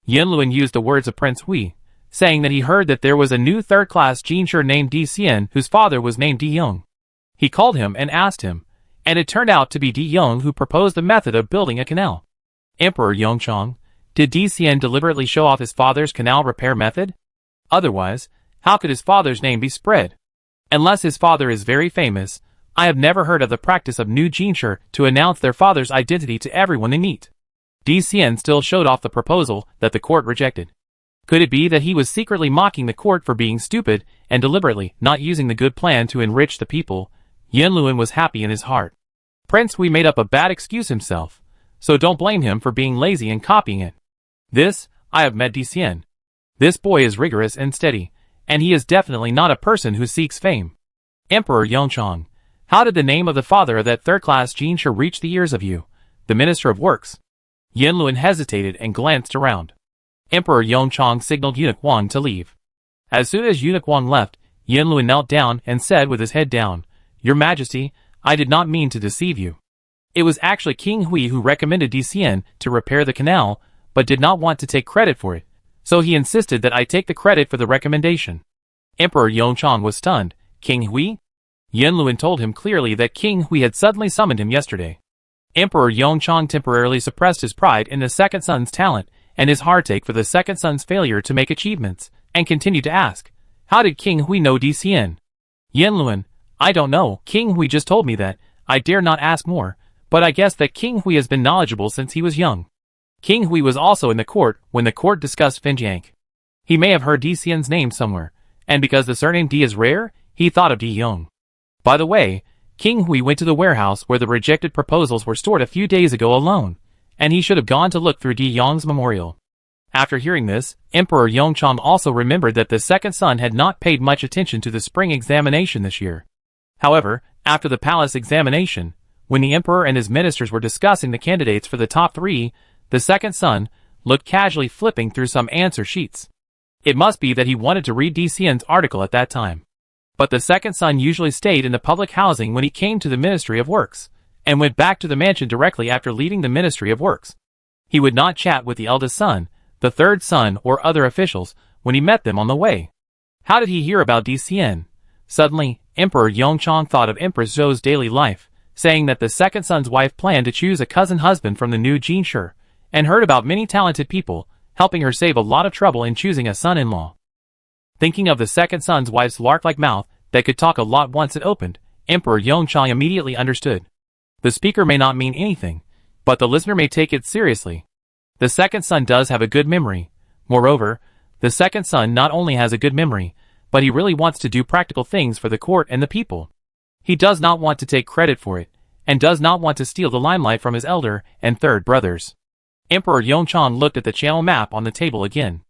Yanluan used the words of Prince Hui, saying that he heard that there was a new third-class Jinshi named Di Xian whose father was named Di Yong. He called him and asked him, and it turned out to be Di Yong who proposed the method of building a canal. Emperor Yongchang, did Di Xian deliberately show off his father's canal repair method? Otherwise, how could his father's name be spread? Unless his father is very famous, I have never heard of the practice of new Jinshi to announce their father's identity to everyone they meet. Di Xian still showed off the proposal that the court rejected. Could it be that he was secretly mocking the court for being stupid and deliberately not using the good plan to enrich the people? Yen Luan was happy in his heart. Prince Hui made up a bad excuse himself, so don't blame him for being lazy and copying it. I have met Dicien. This boy is rigorous and steady, and he is definitely not a person who seeks fame. Emperor Yongchang, how did the name of the father of that third-class Jinshi reach the ears of you, the Minister of Works? Yen Luan hesitated and glanced around. Emperor Yongchang signaled Eunuch Wang to leave. As soon as Eunuch Wang left, Yen Luan knelt down and said with his head down, "Your Majesty, I did not mean to deceive you. It was actually King Hui who recommended Dicien to repair the canal, but did not want to take credit for it, so he insisted that I take the credit for the recommendation." Emperor Yongchang was stunned. King Hui? Yen Luan told him clearly that King Hui had suddenly summoned him yesterday. Emperor Yongchang temporarily suppressed his pride in the second son's talent and his heartache for the second son's failure to make achievements, and continued to ask, "How did King Hui know Dicien?" Yen Luan, "I don't know. King Hui just told me that. I dare not ask more, but I guess that King Hui has been knowledgeable since he was young." King Hui was also in the court when the court discussed Finjiang. He may have heard Dicien's name somewhere, and because the surname Di is rare, he thought of Di Yong. By the way, King Hui went to the warehouse where the rejected proposals were stored a few days ago alone, and he should have gone to look through Di Yong's memorial. After hearing this, Emperor Yongchang also remembered that the second son had not paid much attention to the spring examination this year. However, after the palace examination, when the emperor and his ministers were discussing the candidates for the top 3, the second son looked casually flipping through some answer sheets. It must be that he wanted to read Dicien's article at that time. But the second son usually stayed in the public housing when he came to the Ministry of Works, and went back to the mansion directly after leaving the Ministry of Works. He would not chat with the eldest son, the third son, or other officials when he met them on the way. How did he hear about Dicien? Suddenly, Emperor Yongchang thought of Empress Zhou's daily life, saying that the second son's wife planned to choose a cousin husband from the new Jinshi, and heard about many talented people, helping her save a lot of trouble in choosing a son-in-law. Thinking of the second son's wife's lark-like mouth that could talk a lot once it opened, Emperor Yongchang immediately understood. The speaker may not mean anything, but the listener may take it seriously. The second son does have a good memory. Moreover, the second son not only has a good memory, but he really wants to do practical things for the court and the people. He does not want to take credit for it, and does not want to steal the limelight from his elder and third brothers. Emperor Yongchang looked at the channel map on the table again.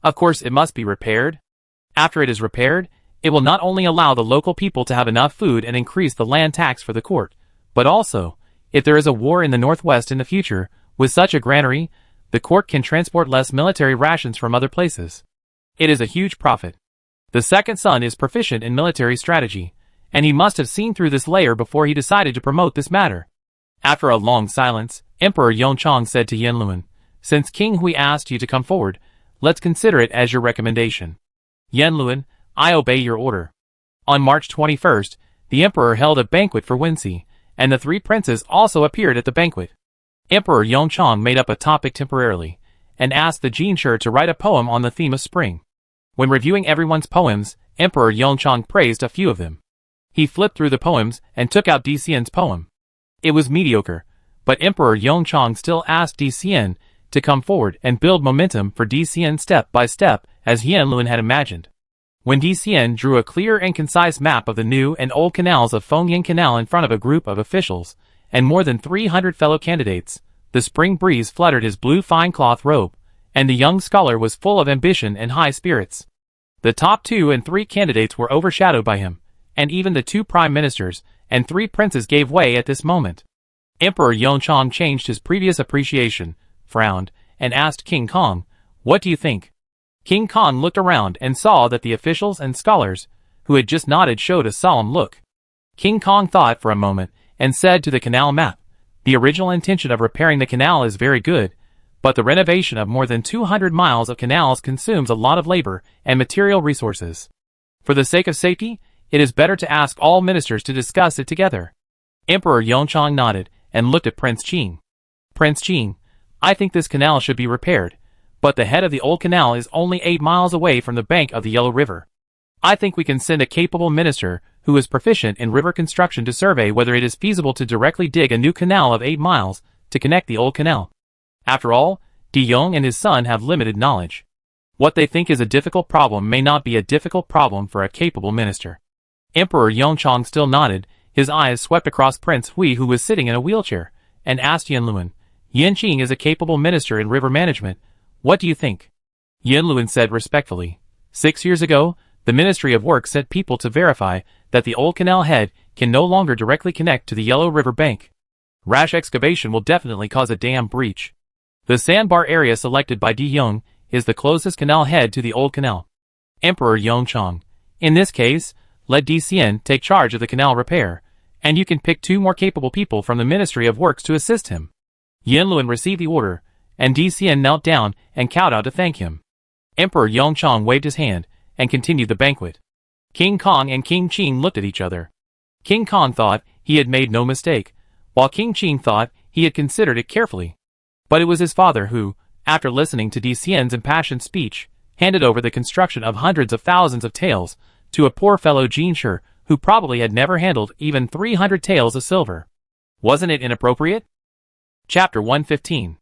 Of course it must be repaired. After it is repaired, it will not only allow the local people to have enough food and increase the land tax for the court, but also, if there is a war in the northwest in the future, with such a granary, the court can transport less military rations from other places. It is a huge profit. The second son is proficient in military strategy, and he must have seen through this layer before he decided to promote this matter. After a long silence, Emperor Yongchang said to Yen Luan, "Since King Hui asked you to come forward, let's consider it as your recommendation." Yen Luan, "I obey your order." On March 21st, the emperor held a banquet for Wenxi, and the 3 princes also appeared at the banquet. Emperor Yongchang made up a topic temporarily, and asked the Jinshi to write a poem on the theme of spring. When reviewing everyone's poems, Emperor Yongchang praised a few of them. He flipped through the poems and took out Dicien's poem. It was mediocre, but Emperor Yongchang still asked Dicien to come forward and build momentum for Dicien step by step, as Yen Luan had imagined. When Dicien drew a clear and concise map of the new and old canals of Fengying Canal in front of a group of officials, and more than 300 fellow candidates, the spring breeze fluttered his blue fine cloth robe, and the young scholar was full of ambition and high spirits. The top 2 and 3 candidates were overshadowed by him, and even the 2 prime ministers and 3 princes gave way at this moment. Emperor Yongchang changed his previous appreciation, frowned, and asked King Kong, "What do you think?" King Kong looked around and saw that the officials and scholars, who had just nodded, showed a solemn look. King Kong thought for a moment, and said to the canal map, "The original intention of repairing the canal is very good, but the renovation of more than 200 miles of canals consumes a lot of labor and material resources. For the sake of safety, it is better to ask all ministers to discuss it together." Emperor Yongchang nodded, and looked at Prince Qing. "Prince Qing, I think this canal should be repaired, but the head of the old canal is only 8 miles away from the bank of the Yellow River. I think we can send a capable minister who is proficient in river construction to survey whether it is feasible to directly dig a new canal of 8 miles to connect the old canal. After all, De Yong and his son have limited knowledge." What they think is a difficult problem may not be a difficult problem for a capable minister. Emperor Yongchang still nodded, his eyes swept across Prince Hui, who was sitting in a wheelchair, and asked Yanluan, Yanqing is a capable minister in river management. What do you think? Yanluan said respectfully, 6 years ago, the Ministry of Works sent people to verify that the old canal head can no longer directly connect to the Yellow River bank. Rash excavation will definitely cause a dam breach. The sandbar area selected by Di Yong is the closest canal head to the old canal. Emperor Yongchang, in this case, let Di Xian take charge of the canal repair, and you can pick 2 more capable people from the Ministry of Works to assist him. Yanluan received the order, and Di Xian knelt down and kowtowed to thank him. Emperor Yongchang waved his hand and continued the banquet. King Kong and King Qing looked at each other. King Kong thought he had made no mistake, while King Qing thought he had considered it carefully. But it was his father who, after listening to Di Xian's impassioned speech, handed over the construction of hundreds of thousands of taels to a poor fellow Jinshi who probably had never handled even 300 taels of silver. Wasn't it inappropriate? Chapter 115.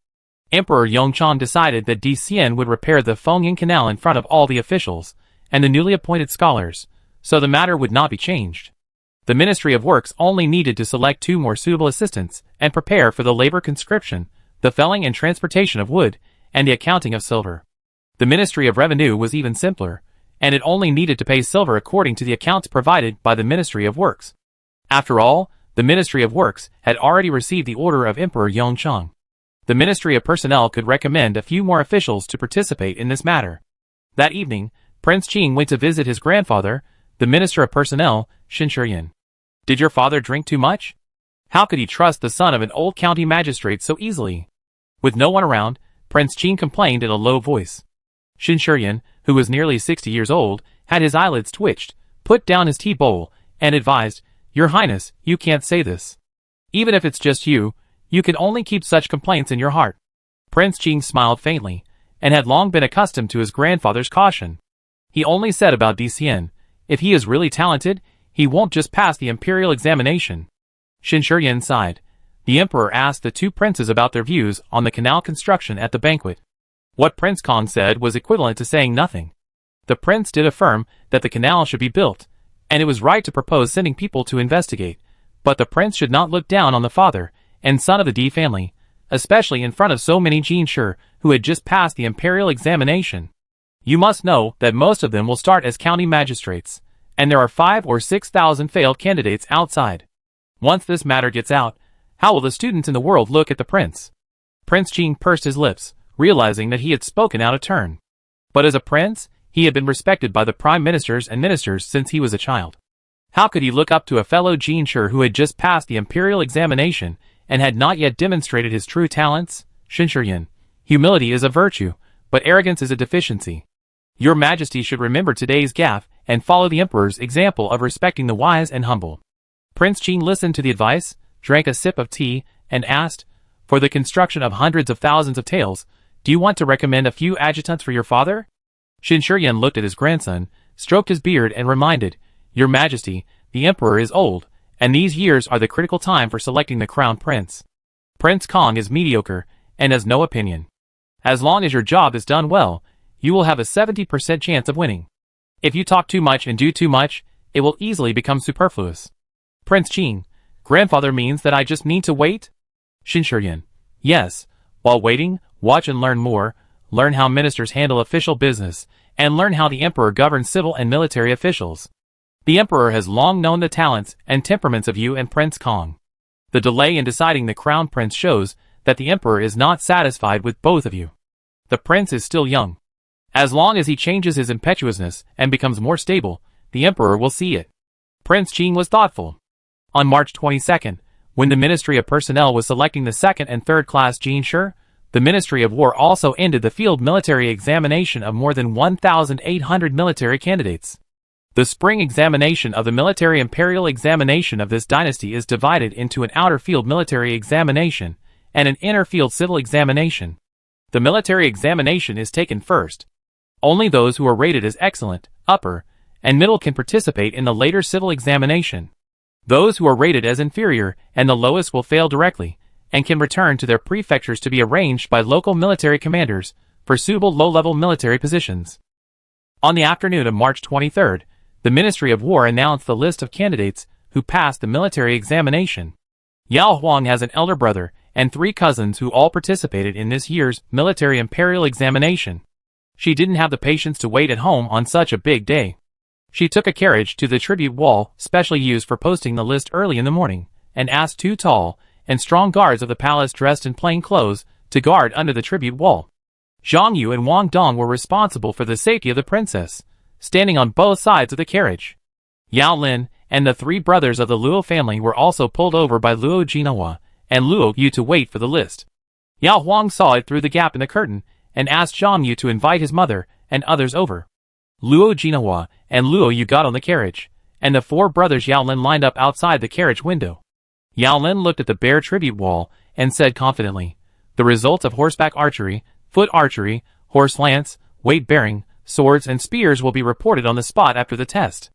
Emperor Yongchang decided that Di Xian would repair the Fengying Canal in front of all the officials and the newly appointed scholars, so the matter would not be changed. The Ministry of Works only needed to select 2 more suitable assistants and prepare for the labor conscription, the felling and transportation of wood, and the accounting of silver. The Ministry of Revenue was even simpler, and it only needed to pay silver according to the accounts provided by the Ministry of Works. After all, the Ministry of Works had already received the order of Emperor Yongchang. The Ministry of Personnel could recommend a few more officials to participate in this matter. That evening, Prince Qing went to visit his grandfather, the Minister of Personnel, Shinshirian. Did your father drink too much? How could he trust the son of an old county magistrate so easily? With no one around, Prince Qing complained in a low voice. Shinshirian, who was nearly 60 years old, had his eyelids twitched, put down his tea bowl, and advised, Your Highness, you can't say this. Even if it's just you can only keep such complaints in your heart. Prince Qing smiled faintly, and had long been accustomed to his grandfather's caution. He only said about Di Xian, if he is really talented, he won't just pass the imperial examination. Shinshirian sighed. The emperor asked the 2 princes about their views on the canal construction at the banquet. What Prince Kong said was equivalent to saying nothing. The prince did affirm that the canal should be built, and it was right to propose sending people to investigate, but the prince should not look down on the father and son of the Di family, especially in front of so many Jinshi who had just passed the imperial examination. You must know that most of them will start as county magistrates, and there are 5,000 or 6,000 failed candidates outside. Once this matter gets out, how will the students in the world look at the prince? Prince Qing pursed his lips, realizing that he had spoken out of turn. But as a prince, he had been respected by the prime ministers and ministers since he was a child. How could he look up to a fellow Jinshi who had just passed the imperial examination and had not yet demonstrated his true talents? Shinshirian, humility is a virtue, but arrogance is a deficiency. Your Majesty should remember today's gaffe and follow the emperor's example of respecting the wise and humble. Prince Qing listened to the advice, drank a sip of tea, and asked, For the construction of hundreds of thousands of taels, do you want to recommend a few adjutants for your father? Shinshirian looked at his grandson, stroked his beard and reminded, Your Majesty, the emperor is old, and these years are the critical time for selecting the crown prince. Prince Kong is mediocre, and has no opinion. As long as your job is done well, you will have a 70% chance of winning. If you talk too much and do too much, it will easily become superfluous. Prince Qing, grandfather means that I just need to wait? Shinshirian, yes. While waiting, watch and learn more, learn how ministers handle official business, and learn how the emperor governs civil and military officials. The emperor has long known the talents and temperaments of you and Prince Kong. The delay in deciding the crown prince shows that the emperor is not satisfied with both of you. The prince is still young. As long as he changes his impetuousness and becomes more stable, the emperor will see it. Prince Qing was thoughtful. On March 22nd, when the Ministry of Personnel was selecting the 2nd and 3rd class Jinshi, the Ministry of War also ended the field military examination of more than 1,800 military candidates. The spring examination of the military imperial examination of this dynasty is divided into an outer field military examination and an inner field civil examination. The military examination is taken first. Only those who are rated as excellent, upper, and middle can participate in the later civil examination. Those who are rated as inferior and the lowest will fail directly, and can return to their prefectures to be arranged by local military commanders for suitable low-level military positions. On the afternoon of March 23rd, the Ministry of War announced the list of candidates who passed the military examination. Yao Huang has an elder brother and 3 cousins who all participated in this year's military imperial examination. She didn't have the patience to wait at home on such a big day. She took a carriage to the tribute wall specially used for posting the list early in the morning, and asked 2 tall and strong guards of the palace dressed in plain clothes to guard under the tribute wall. Zhang Yu and Wang Dong were responsible for the safety of the princess, standing on both sides of the carriage. Yao Lin and the 3 brothers of the Luo family were also pulled over by Luo Jinawa and Luo Yu to wait for the list. Yao Huang saw it through the gap in the curtain and asked Zhang Yu to invite his mother and others over. Luo Jinawa and Luo Yu got on the carriage, and the 4 brothers Yao Lin lined up outside the carriage window. Yao Lin looked at the bare tribute wall and said confidently, "The results of horseback archery, foot archery, horse lance, weight-bearing, swords and spears will be reported on the spot after the test.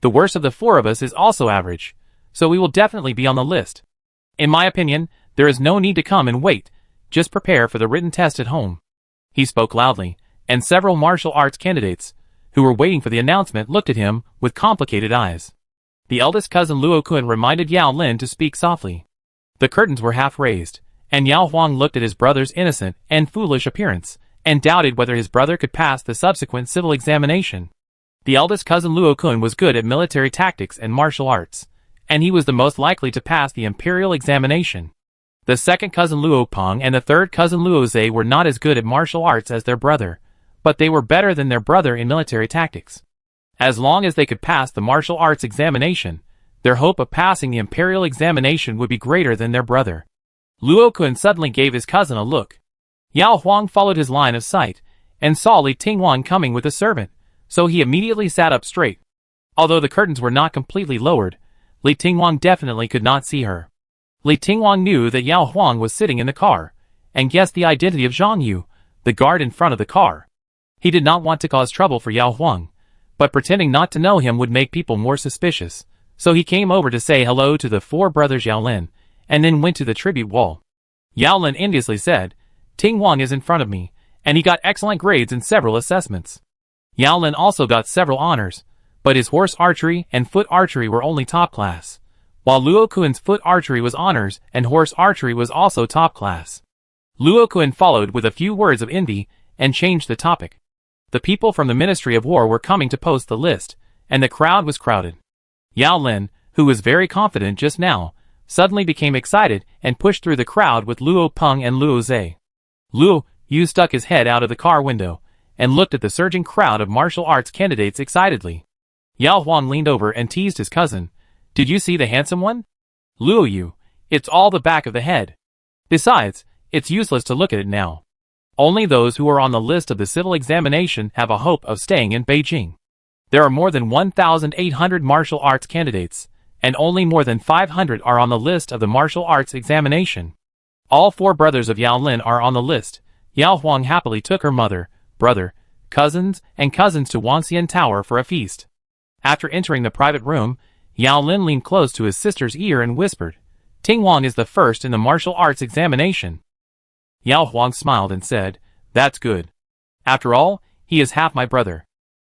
The worst of the 4 of us is also average, so we will definitely be on the list. In my opinion, there is no need to come and wait, just prepare for the written test at home." He spoke loudly, and several martial arts candidates, who were waiting for the announcement, looked at him with complicated eyes. The eldest cousin Luo Kun reminded Yao Lin to speak softly. The curtains were half raised, and Yao Huang looked at his brother's innocent and foolish appearance, and doubted whether his brother could pass the subsequent civil examination. The eldest cousin Luo Kun was good at military tactics and martial arts, and he was the most likely to pass the imperial examination. The second cousin Luo Peng and the third cousin Luo Zhe were not as good at martial arts as their brother, but they were better than their brother in military tactics. As long as they could pass the martial arts examination, their hope of passing the imperial examination would be greater than their brother. Luo Kun suddenly gave his cousin a look. Yao Huang followed his line of sight, and saw Li Tingwan coming with a servant, so he immediately sat up straight. Although the curtains were not completely lowered, Li Tingwan definitely could not see her. Li Tingwan knew that Yao Huang was sitting in the car, and guessed the identity of Zhang Yu, the guard in front of the car. He did not want to cause trouble for Yao Huang, but pretending not to know him would make people more suspicious, so he came over to say hello to the 4 brothers Yao Lin, and then went to the tribute wall. Yao Lin enviously said, "Ting Wang is in front of me, and he got excellent grades in several assessments." Yao Lin also got several honors, but his horse archery and foot archery were only top class, while Luo Kun's foot archery was honors and horse archery was also top class. Luo Kun followed with a few words of envy and changed the topic. The people from the Ministry of War were coming to post the list, and the crowd was crowded. Yao Lin, who was very confident just now, suddenly became excited and pushed through the crowd with Luo Peng and Luo Zhe. Luo Yu stuck his head out of the car window and looked at the surging crowd of martial arts candidates excitedly. Yao Huang leaned over and teased his cousin, "Did you see the handsome one? Luo Yu, it's all the back of the head. Besides, it's useless to look at it now. Only those who are on the list of the civil examination have a hope of staying in Beijing. There are more than 1,800 martial arts candidates, and only more than 500 are on the list of the martial arts examination. All 4 brothers of Yao Lin are on the list." Yao Huang happily took her mother, brother, cousins to Wanxian Tower for a feast. After entering the private room, Yao Lin leaned close to his sister's ear and whispered, "Ting Wang is the first in the martial arts examination." Yao Huang smiled and said, "That's good. After all, he is half my brother."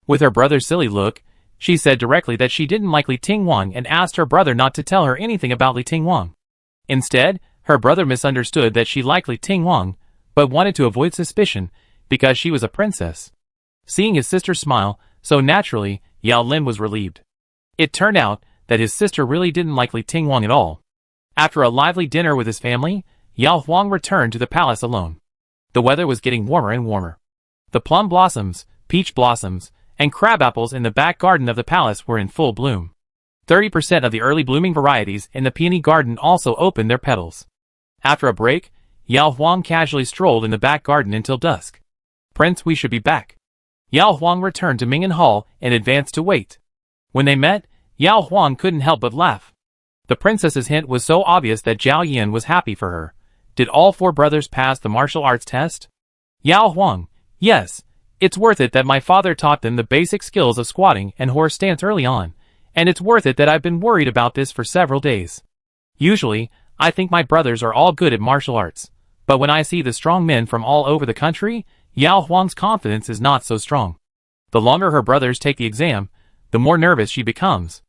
With her brother's silly look, she said directly that she didn't like Li Tingwang and asked her brother not to tell her anything about Li Tingwang. Instead, her brother misunderstood that she liked Li Tingwang, but wanted to avoid suspicion because she was a princess. Seeing his sister smile so naturally, Yao Lin was relieved. It turned out that his sister really didn't like Li Tingwang at all. After a lively dinner with his family, Yao Huang returned to the palace alone. The weather was getting warmer and warmer. The plum blossoms, peach blossoms, and crab apples in the back garden of the palace were in full bloom. 30% of the early blooming varieties in the peony garden also opened their petals. After a break, Yao Huang casually strolled in the back garden until dusk. "Prince, we should be back." Yao Huang returned to Mingyan Hall and advanced to wait. When they met, Yao Huang couldn't help but laugh. The princess's hint was so obvious that Zhao Yan was happy for her. Did all 4 brothers pass the martial arts test? Yao Huang, yes. It's worth it that my father taught them the basic skills of squatting and horse stance early on, and it's worth it that I've been worried about this for several days. Usually, I think my brothers are all good at martial arts, but when I see the strong men from all over the country, Yao Huang's confidence is not so strong. The longer her brothers take the exam, the more nervous she becomes.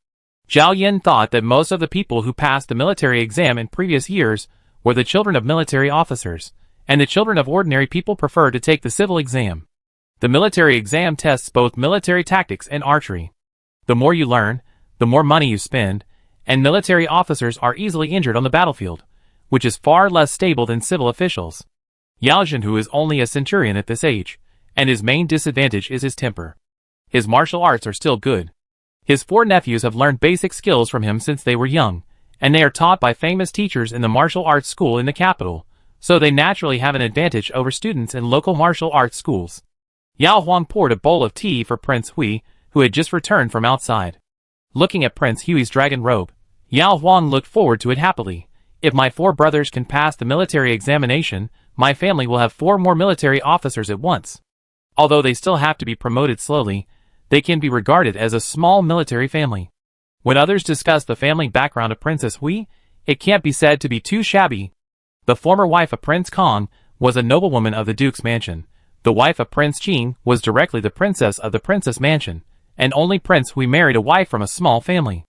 Zhao Yin thought that most of the people who passed the military exam in previous years were the children of military officers, and the children of ordinary people prefer to take the civil exam. The military exam tests both military tactics and archery. The more you learn, the more money you spend, and military officers are easily injured on the battlefield, which is far less stable than civil officials. Yao Zhenhu is only a centurion at this age, and his main disadvantage is his temper. His martial arts are still good. His 4 nephews have learned basic skills from him since they were young, and they are taught by famous teachers in the martial arts school in the capital, so they naturally have an advantage over students in local martial arts schools. Yao Huang poured a bowl of tea for Prince Hui, who had just returned from outside. Looking at Prince Hui's dragon robe, Yao Huang looked forward to it happily. If my 4 brothers can pass the military examination, my family will have 4 more military officers at once. Although they still have to be promoted slowly, they can be regarded as a small military family. When others discuss the family background of Princess Hui, it can't be said to be too shabby. The former wife of Prince Kong was a noblewoman of the Duke's mansion. The wife of Prince Qing was directly the princess of the Princess Mansion, and only Prince Hui married a wife from a small family.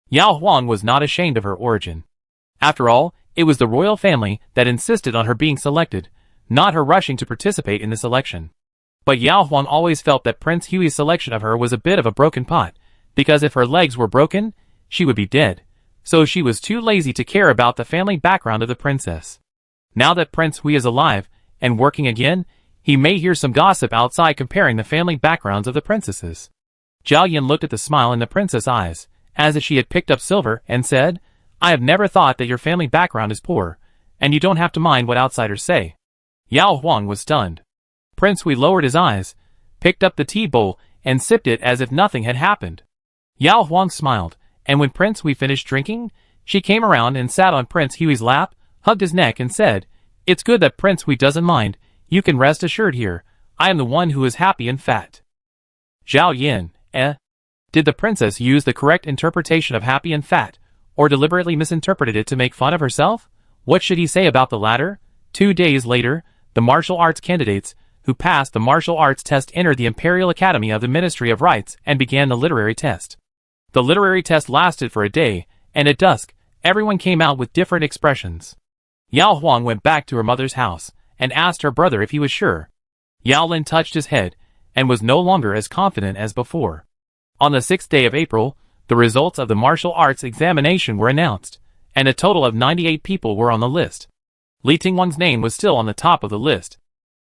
Yao Huang was not ashamed of her origin. After all, it was the royal family that insisted on her being selected, not her rushing to participate in the selection. But Yao Huang always felt that Prince Hui's selection of her was a bit of a broken pot, because if her legs were broken, she would be dead. So she was too lazy to care about the family background of the princess. Now that Prince Hui is alive and working again, he may hear some gossip outside comparing the family backgrounds of the princesses. Zhao Yin looked at the smile in the princess' eyes, as if she had picked up silver, and said, "I have never thought that your family background is poor, and you don't have to mind what outsiders say." Yao Huang was stunned. Prince Hui lowered his eyes, picked up the tea bowl, and sipped it as if nothing had happened. Yao Huang smiled, and when Prince Hui finished drinking, she came around and sat on Prince Hui's lap, hugged his neck and said, "It's good that Prince Hui doesn't mind. You can rest assured here. I am the one who is happy and fat." Zhao Yin, Did the princess use the correct interpretation of happy and fat, or deliberately misinterpreted it to make fun of herself? What should he say about the latter? 2 days later, the martial arts candidates who passed the martial arts test entered the Imperial Academy of the Ministry of Rites and began the literary test. The literary test lasted for a day, and at dusk, everyone came out with different expressions. Yao Huang went back to her mother's house and asked her brother if he was sure. Yao Lin touched his head and was no longer as confident as before. On the 6th day of April, the results of the martial arts examination were announced, and a total of 98 people were on the list. Li Tingwang's name was still on the top of the list.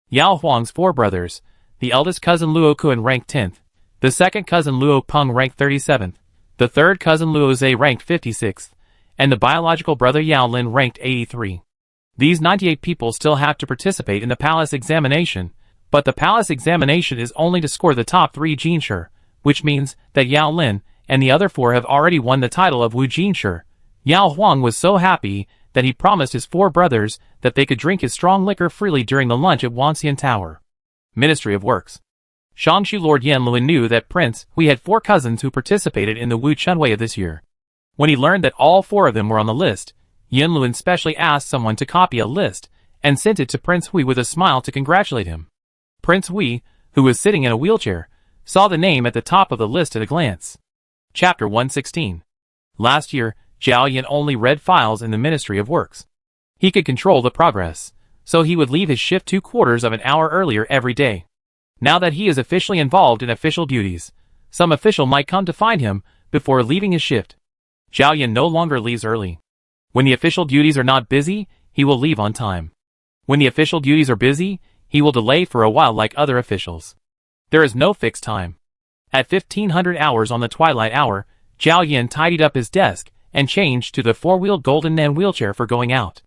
Yao Huang's 4 brothers, the eldest cousin Luo Kuan ranked 10th, the second cousin Luo Peng ranked 37th, the third cousin Luo Zhe ranked 56th, and the biological brother Yao Lin ranked 83. These 98 people still have to participate in the palace examination, but the palace examination is only to score the top 3 Jinshi, which means that Yao Lin and the other 4 have already won the title of Wu Jinshi. Yao Huang was so happy that he promised his 4 brothers that they could drink his strong liquor freely during the lunch at Wanxian Tower. Ministry of Works. Shangshu Lord Yanluan knew that Prince Hui had 4 cousins who participated in the Wu Chunwei of this year. When he learned that all 4 of them were on the list, Yanluan specially asked someone to copy a list and sent it to Prince Hui with a smile to congratulate him. Prince Hui, who was sitting in a wheelchair, saw the name at the top of the list at a glance. Chapter 116. Last year, Zhao Yin only read files in the Ministry of Works. He could control the progress, so he would leave his shift 2/4 of an hour earlier every day. Now that he is officially involved in official duties, some official might come to find him before leaving his shift. Zhao Yin no longer leaves early. When the official duties are not busy, he will leave on time. When the official duties are busy, he will delay for a while like other officials. There is no fixed time. At 1500 hours on the twilight hour, Zhao Yin tidied up his desk and changed to the 4-wheeled golden Nan wheelchair for going out.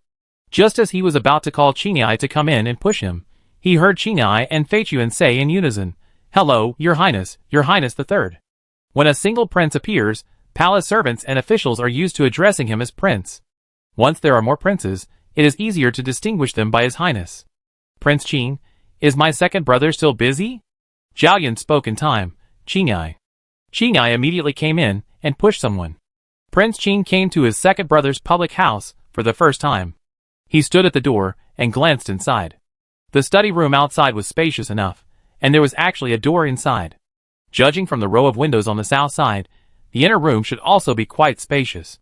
Just as he was about to call Qinghai to come in and push him, he heard Qinghai and Feichuan say in unison, "Hello, Your Highness the Third." When a single prince appears, palace servants and officials are used to addressing him as prince. Once there are more princes, it is easier to distinguish them by His Highness. "Prince Qing, is my second brother still busy?" Zhao Yin spoke in time. "Qinghai." Qinghai immediately came in and pushed someone. Prince Qing came to his second brother's public house for the first time. He stood at the door and glanced inside. The study room outside was spacious enough, and there was actually a door inside. Judging from the row of windows on the south side, the inner room should also be quite spacious.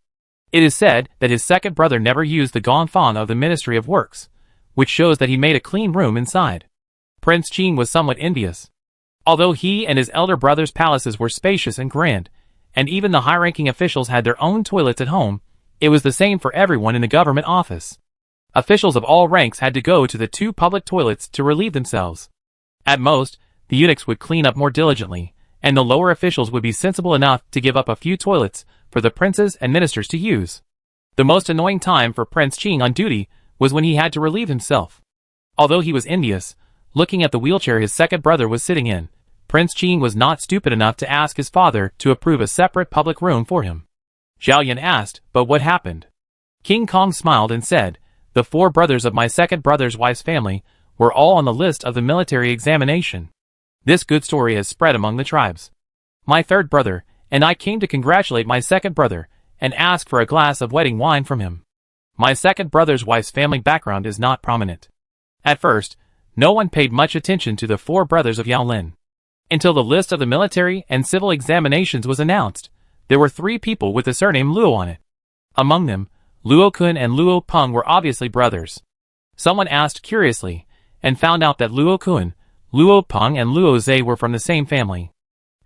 It is said that his second brother never used the gonfang of the Ministry of Works, which shows that he made a clean room inside. Prince Qing was somewhat envious. Although he and his elder brother's palaces were spacious and grand, and even the high-ranking officials had their own toilets at home, it was the same for everyone in the government office. Officials of all ranks had to go to the 2 public toilets to relieve themselves. At most, the eunuchs would clean up more diligently, and the lower officials would be sensible enough to give up a few toilets for the princes and ministers to use. The most annoying time for Prince Qing on duty was when he had to relieve himself. Although he was envious, looking at the wheelchair his second brother was sitting in, Prince Qing was not stupid enough to ask his father to approve a separate public room for him. Zhao Yan asked, "But what happened?" King Kong smiled and said, "The 4 brothers of my second brother's wife's family were all on the list of the military examination. This good story has spread among the tribes. My third brother and I came to congratulate my second brother and ask for a glass of wedding wine from him. My second brother's wife's family background is not prominent." At first, no one paid much attention to the 4 brothers of Yao Lin. Until the list of the military and civil examinations was announced, there were 3 people with the surname Luo on it. Among them, Luo Kun and Luo Peng were obviously brothers. Someone asked curiously, and found out that Luo Kun, Luo Peng and Luo Zhe were from the same family.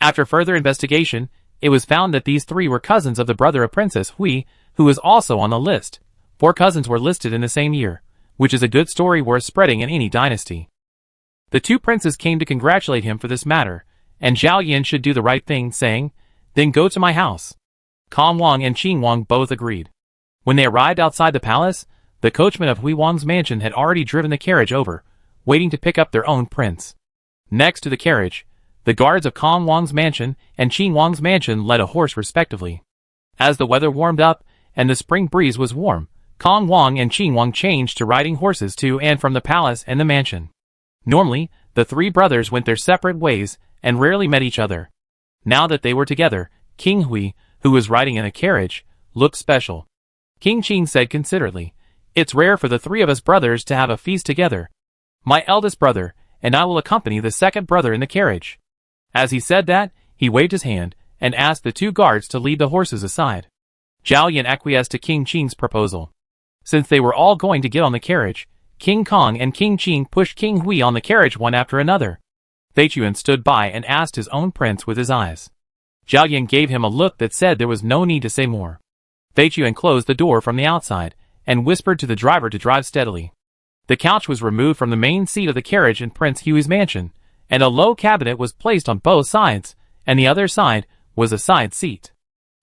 After further investigation, it was found that these 3 were cousins of the brother of Princess Hui, who was also on the list. 4 cousins were listed in the same year, which is a good story worth spreading in any dynasty. The 2 princes came to congratulate him for this matter, and Zhao Yan should do the right thing, saying, "Then go to my house." Kong Wang and Qing Wang both agreed. When they arrived outside the palace, the coachman of Hui Wang's mansion had already driven the carriage over, waiting to pick up their own prince. Next to the carriage, the guards of Kong Wang's mansion and Qing Wang's mansion led a horse respectively. As the weather warmed up and the spring breeze was warm, Kong Wang and Qing Wang changed to riding horses to and from the palace and the mansion. Normally, the 3 brothers went their separate ways and rarely met each other. Now that they were together, King Hui, who was riding in a carriage, looked special. King Qing said considerately, "It's rare for the 3 of us brothers to have a feast together. My eldest brother and I will accompany the second brother in the carriage." As he said that, he waved his hand and asked the 2 guards to lead the horses aside. Zhao Yan acquiesced to King Qing's proposal. Since they were all going to get on the carriage, King Kong and King Qing pushed King Hui on the carriage one after another. Feichuan stood by and asked his own prince with his eyes. Zhao Yan gave him a look that said there was no need to say more. Feichuan closed the door from the outside and whispered to the driver to drive steadily. The couch was removed from the main seat of the carriage in Prince Hui's mansion, and a low cabinet was placed on both sides, and the other side was a side seat.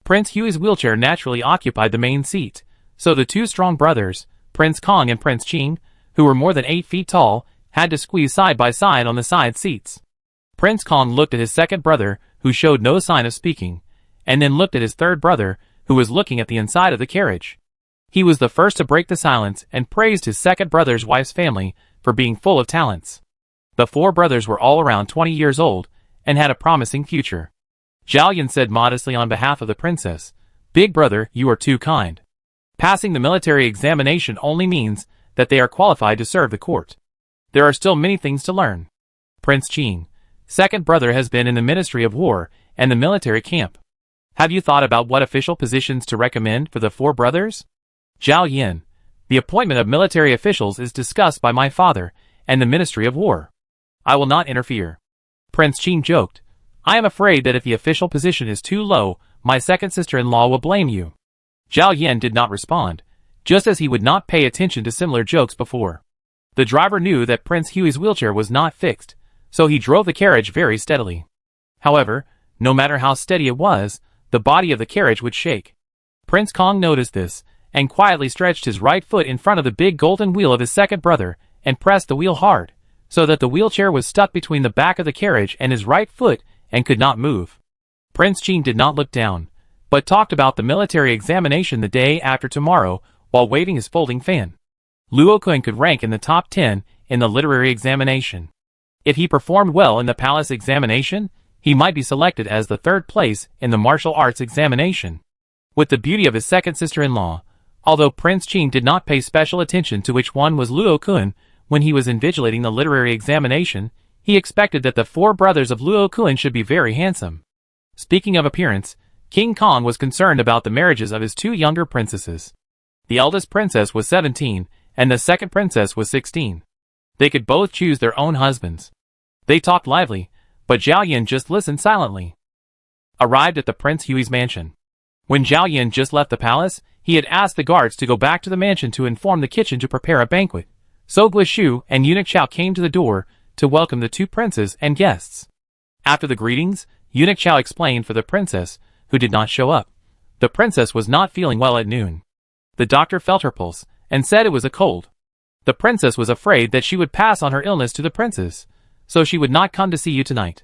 Prince Hui's wheelchair naturally occupied the main seat, so the 2 strong brothers, Prince Kong and Prince Qing, who were more than 8 feet tall, had to squeeze side by side on the side seats. Prince Kong looked at his second brother, who showed no sign of speaking, and then looked at his third brother, who was looking at the inside of the carriage. He was the first to break the silence and praised his second brother's wife's family for being full of talents. The 4 brothers were all around 20 years old and had a promising future. Zhao Yan said modestly on behalf of the princess, "Big brother, you are too kind. Passing the military examination only means that they are qualified to serve the court. There are still many things to learn. Prince Qing, second brother, has been in the Ministry of War and the military camp. Have you thought about what official positions to recommend for the 4 brothers?" Zhao Yan, "The appointment of military officials is discussed by my father and the Ministry of War. I will not interfere." Prince Qing joked, "I am afraid that if the official position is too low, my second sister-in-law will blame you." Zhao Yan did not respond, just as he would not pay attention to similar jokes before. The driver knew that Prince Hui's wheelchair was not fixed, so he drove the carriage very steadily. However, no matter how steady it was, the body of the carriage would shake. Prince Kong noticed this, and quietly stretched his right foot in front of the big golden wheel of his second brother, and pressed the wheel hard, so that the wheelchair was stuck between the back of the carriage and his right foot, and could not move. Prince Qing did not look down, but talked about the military examination the day after tomorrow while waving his folding fan. Luo Kun could rank in the top 10 in the literary examination. If he performed well in the palace examination, he might be selected as the 3rd place in the martial arts examination. With the beauty of his second sister-in-law, although Prince Qing did not pay special attention to which one was Luo Kun, when he was invigilating the literary examination, he expected that the four brothers of Luo Kun should be very handsome. Speaking of appearance, King Kong was concerned about the marriages of his two younger princesses. The eldest princess was 17, and the second princess was 16. They could both choose their own husbands. They talked lively, but Zhao Yin just listened silently. Arrived at the Prince Hui's mansion. When Zhao Yin just left the palace, he had asked the guards to go back to the mansion to inform the kitchen to prepare a banquet. So Guishu and Eunuch Chao came to the door to welcome the two princes and guests. After the greetings, Eunuch Chao explained for the princess, who did not show up. The princess was not feeling well at noon. The doctor felt her pulse and said it was a cold. The princess was afraid that she would pass on her illness to the princes, so she would not come to see you tonight.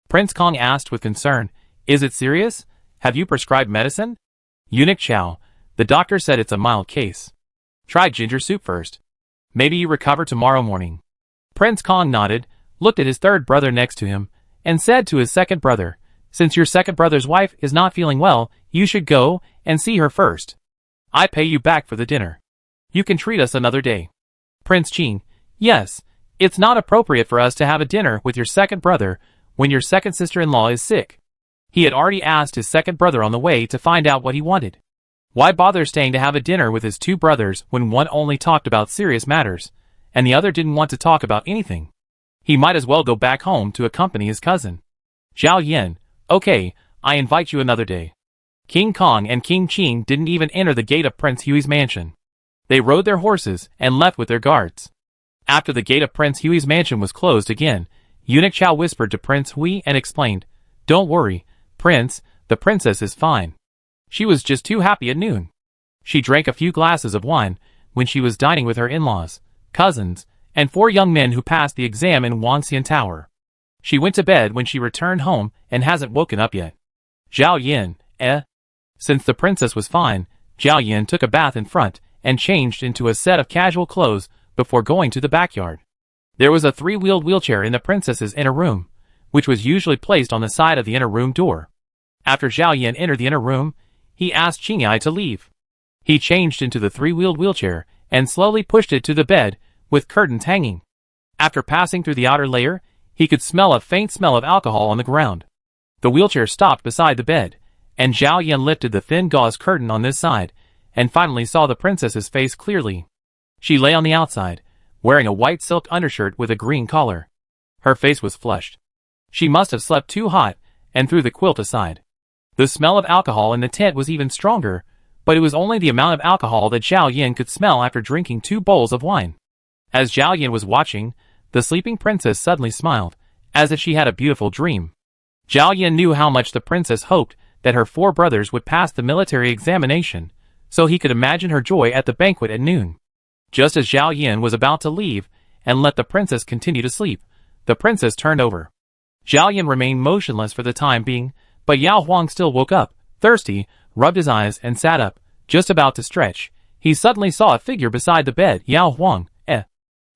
Prince Kong asked with concern, "Is it serious? Have you prescribed medicine?" Eunuch Chao, the doctor said it's a mild case. Try ginger soup first. Maybe you recover tomorrow morning. Prince Kong nodded, looked at his third brother next to him, and said to his second brother, "Since your second brother's wife is not feeling well, you should go and see her first. I pay you back for the dinner. You can treat us another day." Prince Qing, "Yes, it's not appropriate for us to have a dinner with your second brother when your second sister-in-law is sick." He had already asked his second brother on the way to find out what he wanted. Why bother staying to have a dinner with his two brothers when one only talked about serious matters, and the other didn't want to talk about anything? He might as well go back home to accompany his cousin. Zhao Yin, "Okay, I invite you another day." King Kong and King Qing didn't even enter the gate of Prince Hui's mansion. They rode their horses and left with their guards. After the gate of Prince Hui's mansion was closed again, Eunuch Chao whispered to Prince Hui and explained, "Don't worry, Prince, the princess is fine. She was just too happy at noon. She drank a few glasses of wine when she was dining with her in-laws, cousins, and 4 young men who passed the exam in Wangxian Tower. She went to bed when she returned home and hasn't woken up yet." Zhao Yin, Since the princess was fine, Zhao Yin took a bath in front and changed into a set of casual clothes before going to the backyard. There was a 3-wheeled wheelchair in the princess's inner room, which was usually placed on the side of the inner room door. After Zhao Yin entered the inner room, he asked Qingyai to leave. He changed into the 3-wheeled wheelchair and slowly pushed it to the bed, with curtains hanging. After passing through the outer layer, he could smell a faint smell of alcohol on the ground. The wheelchair stopped beside the bed, and Zhao Yin lifted the thin gauze curtain on this side, and finally saw the princess's face clearly. She lay on the outside, wearing a white silk undershirt with a green collar. Her face was flushed. She must have slept too hot, and threw the quilt aside. The smell of alcohol in the tent was even stronger, but it was only the amount of alcohol that Zhao Yin could smell after drinking 2 bowls of wine. As Zhao Yin was watching, the sleeping princess suddenly smiled, as if she had a beautiful dream. Zhao Yin knew how much the princess hoped that her 4 brothers would pass the military examination, so he could imagine her joy at the banquet at noon. Just as Zhao Yin was about to leave and let the princess continue to sleep, the princess turned over. Zhao Yin remained motionless for the time being, but Yao Huang still woke up, thirsty, rubbed his eyes and sat up, just about to stretch. He suddenly saw a figure beside the bed. "Yao Huang,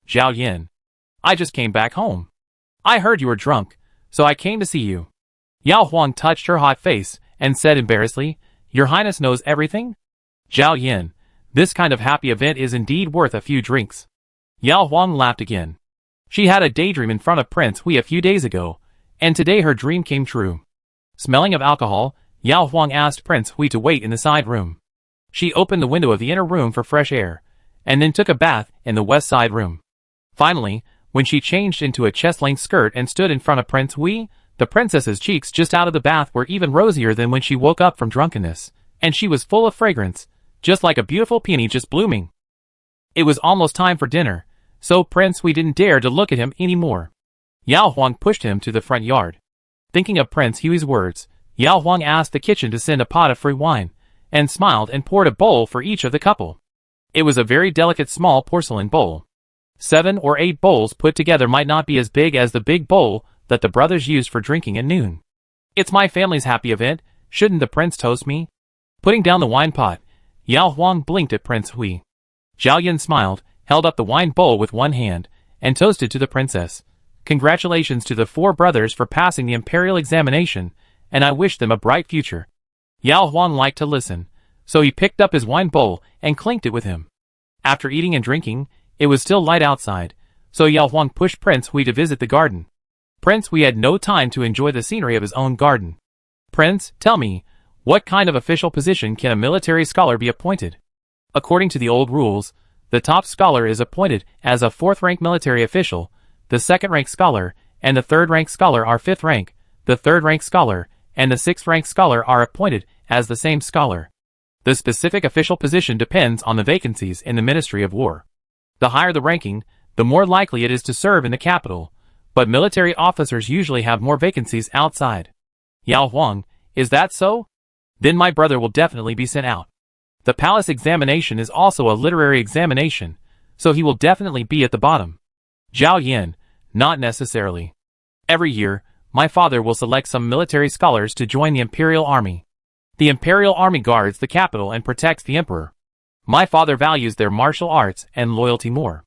Zhao Yin. I just came back home. I heard you were drunk, so I came to see you." Yao Huang touched her hot face and said embarrassedly, "Your Highness knows everything?" "Zhao Yin, this kind of happy event is indeed worth a few drinks." Yao Huang laughed again. She had a daydream in front of Prince Hui a few days ago, and today her dream came true. Smelling of alcohol, Yao Huang asked Prince Hui to wait in the side room. She opened the window of the inner room for fresh air, and then took a bath in the west side room. Finally, when she changed into a chest-length skirt and stood in front of Prince Hui, the princess's cheeks just out of the bath were even rosier than when she woke up from drunkenness, and she was full of fragrance, just like a beautiful peony just blooming. It was almost time for dinner, so Prince Hui didn't dare to look at him anymore. Yao Huang pushed him to the front yard. Thinking of Prince Hui's words, Yao Huang asked the kitchen to send a pot of free wine, and smiled and poured a bowl for each of the couple. It was a very delicate small porcelain bowl. 7 or 8 bowls put together might not be as big as the big bowl that the brothers used for drinking at noon. "It's my family's happy event, shouldn't the prince toast me?" Putting down the wine pot, Yao Huang blinked at Prince Hui. Zhao Yin smiled, held up the wine bowl with one hand, and toasted to the princess. "Congratulations to the 4 brothers for passing the imperial examination, and I wish them a bright future." Yao Huang liked to listen, so he picked up his wine bowl and clinked it with him. After eating and drinking, it was still light outside, so Yao Huang pushed Prince Hui to visit the garden. Prince Hui had no time to enjoy the scenery of his own garden. Prince, tell me, what kind of official position can a military scholar be appointed? According to the old rules, the top scholar is appointed as a 4th-rank military official, the 2nd-rank scholar and the 3rd-rank scholar are 5th rank, the 3rd-rank scholar and the 6th-rank scholar are appointed as the same scholar. The specific official position depends on the vacancies in the Ministry of War. The higher the ranking, the more likely it is to serve in the capital, but military officers usually have more vacancies outside. Yao Huang, is that so? Then my brother will definitely be sent out. The palace examination is also a literary examination, so he will definitely be at the bottom. Zhao Yin, not necessarily. Every year, my father will select some military scholars to join the Imperial Army. The Imperial Army guards the capital and protects the Emperor. My father values their martial arts and loyalty more.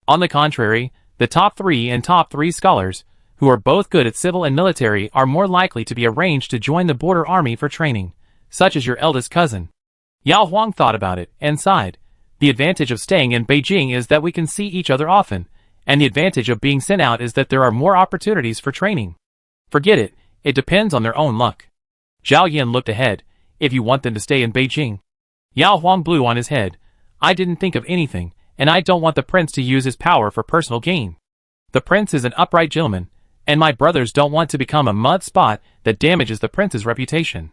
On the contrary, the top 3 and top 3 scholars, who are both good at civil and military, are more likely to be arranged to join the border army for training, such as your eldest cousin. Yao Huang thought about it and sighed. The advantage of staying in Beijing is that we can see each other often, and the advantage of being sent out is that there are more opportunities for training. Forget it, it depends on their own luck. Zhao Yin looked ahead. If you want them to stay in Beijing. Yao Huang blew on his head. I didn't think of anything, and I don't want the prince to use his power for personal gain. The prince is an upright gentleman, and my brothers don't want to become a mud spot that damages the prince's reputation.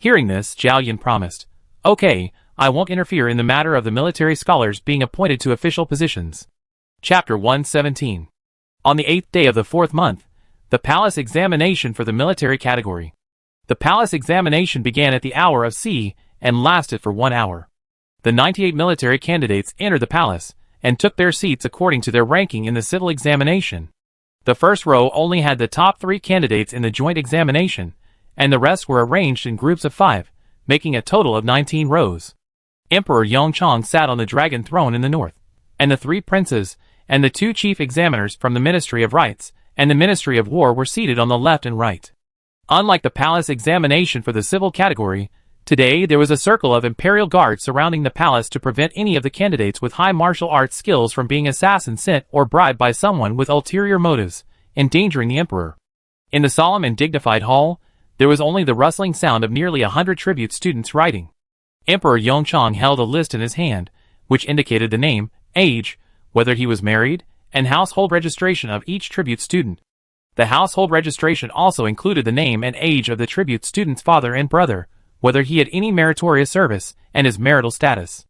Hearing this, Zhao Yin promised. Okay, I won't interfere in the matter of the military scholars being appointed to official positions. Chapter 117. On the 8th day of the 4th month, the palace examination for the military category. The palace examination began at the hour of C and lasted for 1 hour. The 98 military candidates entered the palace and took their seats according to their ranking in the civil examination. The first row only had the top 3 candidates in the joint examination, and the rest were arranged in groups of 5, making a total of 19 rows. Emperor Yongchang sat on the dragon throne in the north, and the 3 princes and the 2 chief examiners from the Ministry of Rights and the Ministry of War were seated on the left and right. Unlike the palace examination for the civil category, today there was a circle of imperial guards surrounding the palace to prevent any of the candidates with high martial arts skills from being assassins sent or bribed by someone with ulterior motives, endangering the emperor. In the solemn and dignified hall, there was only the rustling sound of nearly 100 tribute students writing. Emperor Yongchang held a list in his hand, which indicated the name, age, whether he was married, and household registration of each tribute student. The household registration also included the name and age of the tribute student's father and brother, whether he had any meritorious service, and his marital status.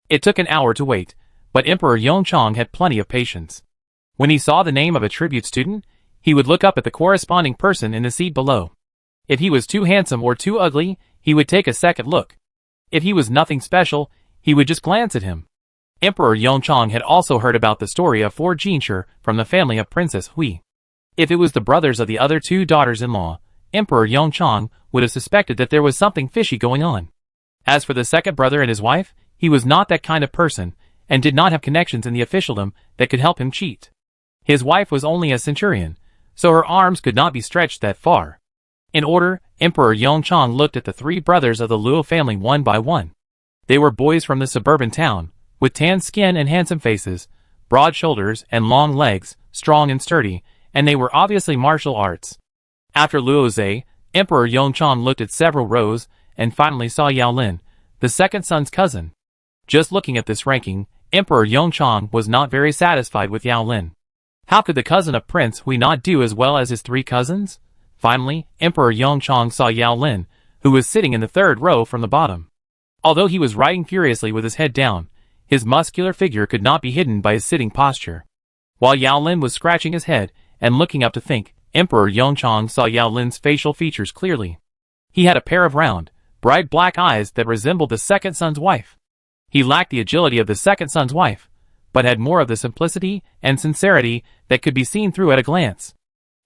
It took an hour to wait, but Emperor Yongchang had plenty of patience. When he saw the name of a tribute student, he would look up at the corresponding person in the seat below. If he was too handsome or too ugly, he would take a second look. If he was nothing special, he would just glance at him. Emperor Yongchang had also heard about the story of 4 Jinshi from the family of Princess Hui. If it was the brothers of the other 2 daughters-in-law, Emperor Yongchang would have suspected that there was something fishy going on. As for the second brother and his wife, he was not that kind of person, and did not have connections in the officialdom that could help him cheat. His wife was only a centurion, so her arms could not be stretched that far. In order, Emperor Yongchang looked at the 3 brothers of the Luo family one by one. They were boys from the suburban town, with tan skin and handsome faces, broad shoulders and long legs, strong and sturdy, and they were obviously martial arts. After Luo Zhe, Emperor Yongchang looked at several rows, and finally saw Yao Lin, the second son's cousin. Just looking at this ranking, Emperor Yongchang was not very satisfied with Yao Lin. How could the cousin of Prince Hui not do as well as his 3 cousins? Finally, Emperor Yongchang saw Yao Lin, who was sitting in the 3rd row from the bottom. Although he was writing furiously with his head down, his muscular figure could not be hidden by his sitting posture. While Yao Lin was scratching his head and looking up to think, Emperor Yongchang saw Yao Lin's facial features clearly. He had a pair of round, bright black eyes that resembled the second son's wife. He lacked the agility of the second son's wife, but had more of the simplicity and sincerity that could be seen through at a glance.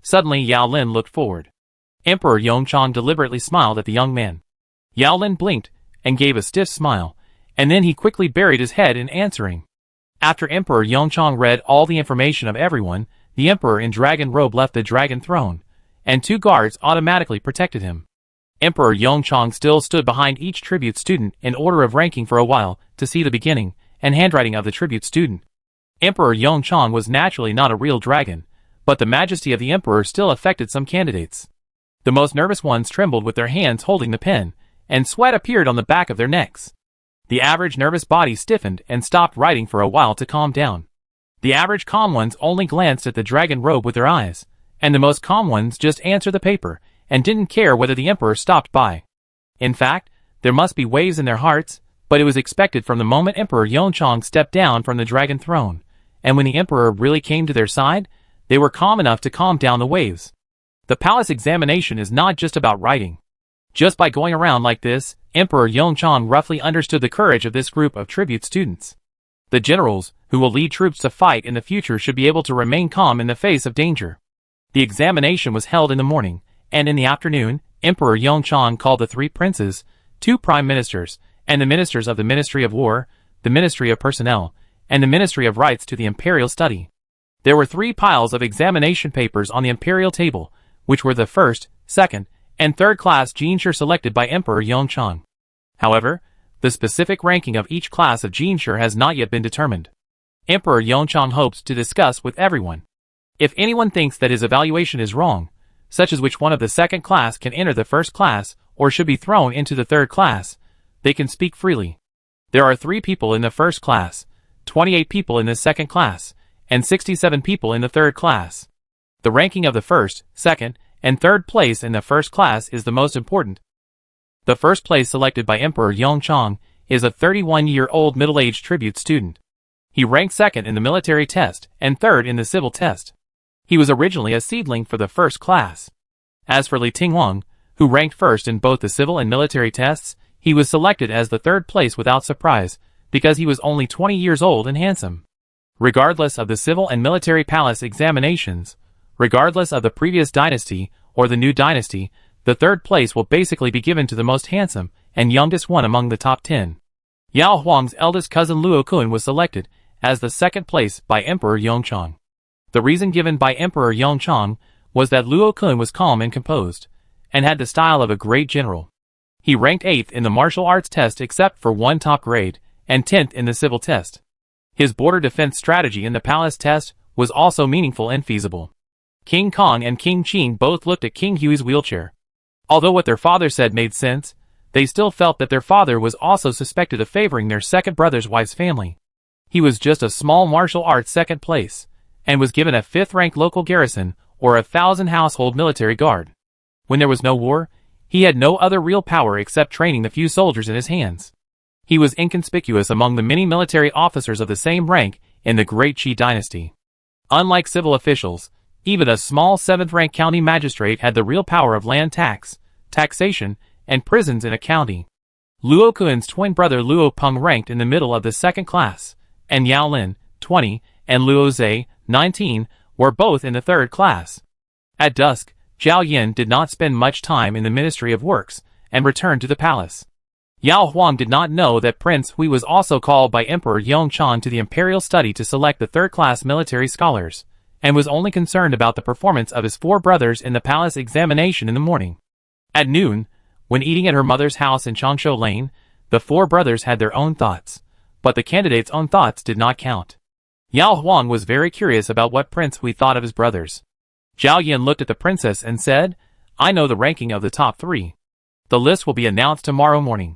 Suddenly Yao Lin looked forward. Emperor Yongchang deliberately smiled at the young man. Yao Lin blinked and gave a stiff smile, and then he quickly buried his head in answering. After Emperor Yongchang read all the information of everyone, the emperor in dragon robe left the dragon throne, and 2 guards automatically protected him. Emperor Yongchang still stood behind each tribute student in order of ranking for a while to see the beginning and handwriting of the tribute student. Emperor Yongchang was naturally not a real dragon, but the majesty of the emperor still affected some candidates. The most nervous ones trembled with their hands holding the pen, and sweat appeared on the back of their necks. The average nervous body stiffened and stopped writing for a while to calm down. The average calm ones only glanced at the dragon robe with their eyes, and the most calm ones just answered the paper, and didn't care whether the emperor stopped by. In fact, there must be waves in their hearts, but it was expected from the moment Emperor Yongchang stepped down from the dragon throne, and when the emperor really came to their side, they were calm enough to calm down the waves. The palace examination is not just about writing. Just by going around like this, Emperor Yongchang roughly understood the courage of this group of tribute students. The generals, who will lead troops to fight in the future, should be able to remain calm in the face of danger. The examination was held in the morning, and in the afternoon, Emperor Yongchang called the 3 princes, 2 prime ministers, and the ministers of the Ministry of War, the Ministry of Personnel, and the Ministry of Rights to the imperial study. There were 3 piles of examination papers on the imperial table, which were the first, second, and third class geneshur selected by Emperor Yongchang. However, the specific ranking of each class of geneshur has not yet been determined. Emperor Yongchang hopes to discuss with everyone. If anyone thinks that his evaluation is wrong, such as which one of the second class can enter the first class or should be thrown into the third class, they can speak freely. There are 3 people in the first class, 28 people in the second class, and 67 people in the third class. The ranking of the first, second, and third place in the first class is the most important. The first place selected by Emperor Yongchang is a 31-year-old middle-aged tribute student. He ranked second in the military test and third in the civil test. He was originally a seedling for the first class. As for Li Tingwang, who ranked first in both the civil and military tests, he was selected as the third place without surprise, because he was only 20 years old and handsome. Regardless of the civil and military palace examinations, regardless of the previous dynasty or the new dynasty, the third place will basically be given to the most handsome and youngest one among the top 10. Yao Huang's eldest cousin Luo Kun was selected as the second place by Emperor Yongchang. The reason given by Emperor Yongchang was that Luo Kun was calm and composed, and had the style of a great general. He ranked 8th in the martial arts test except for 1 top grade, and 10th in the civil test. His border defense strategy in the palace test was also meaningful and feasible. King Kong and King Qing both looked at King Hui's wheelchair. Although what their father said made sense, they still felt that their father was also suspected of favoring their second brother's wife's family. He was just a small martial arts second place, and was given a 5th-rank local garrison or 1,000 household military guard. When there was no war, he had no other real power except training the few soldiers in his hands. He was inconspicuous among the many military officers of the same rank in the Great Qi dynasty. Unlike civil officials, even a small 7th-rank county magistrate had the real power of land tax, taxation, and prisons in a county. Luo Kun's twin brother Luo Peng ranked in the middle of the second class, and Yao Lin, 20, and Luo Zhe, 19, were both in the third class. At dusk, Zhao Yin did not spend much time in the Ministry of Works, and returned to the palace. Yao Huang did not know that Prince Hui was also called by Emperor Yongchang to the imperial study to select the third-class military scholars, and was only concerned about the performance of his 4 brothers in the palace examination in the morning. At noon, when eating at her mother's house in Changshu Lane, the 4 brothers had their own thoughts, but the candidates' own thoughts did not count. Yao Huang was very curious about what Prince Hui thought of his brothers. Zhao Yin looked at the princess and said, "I know the ranking of the top 3. The list will be announced tomorrow morning.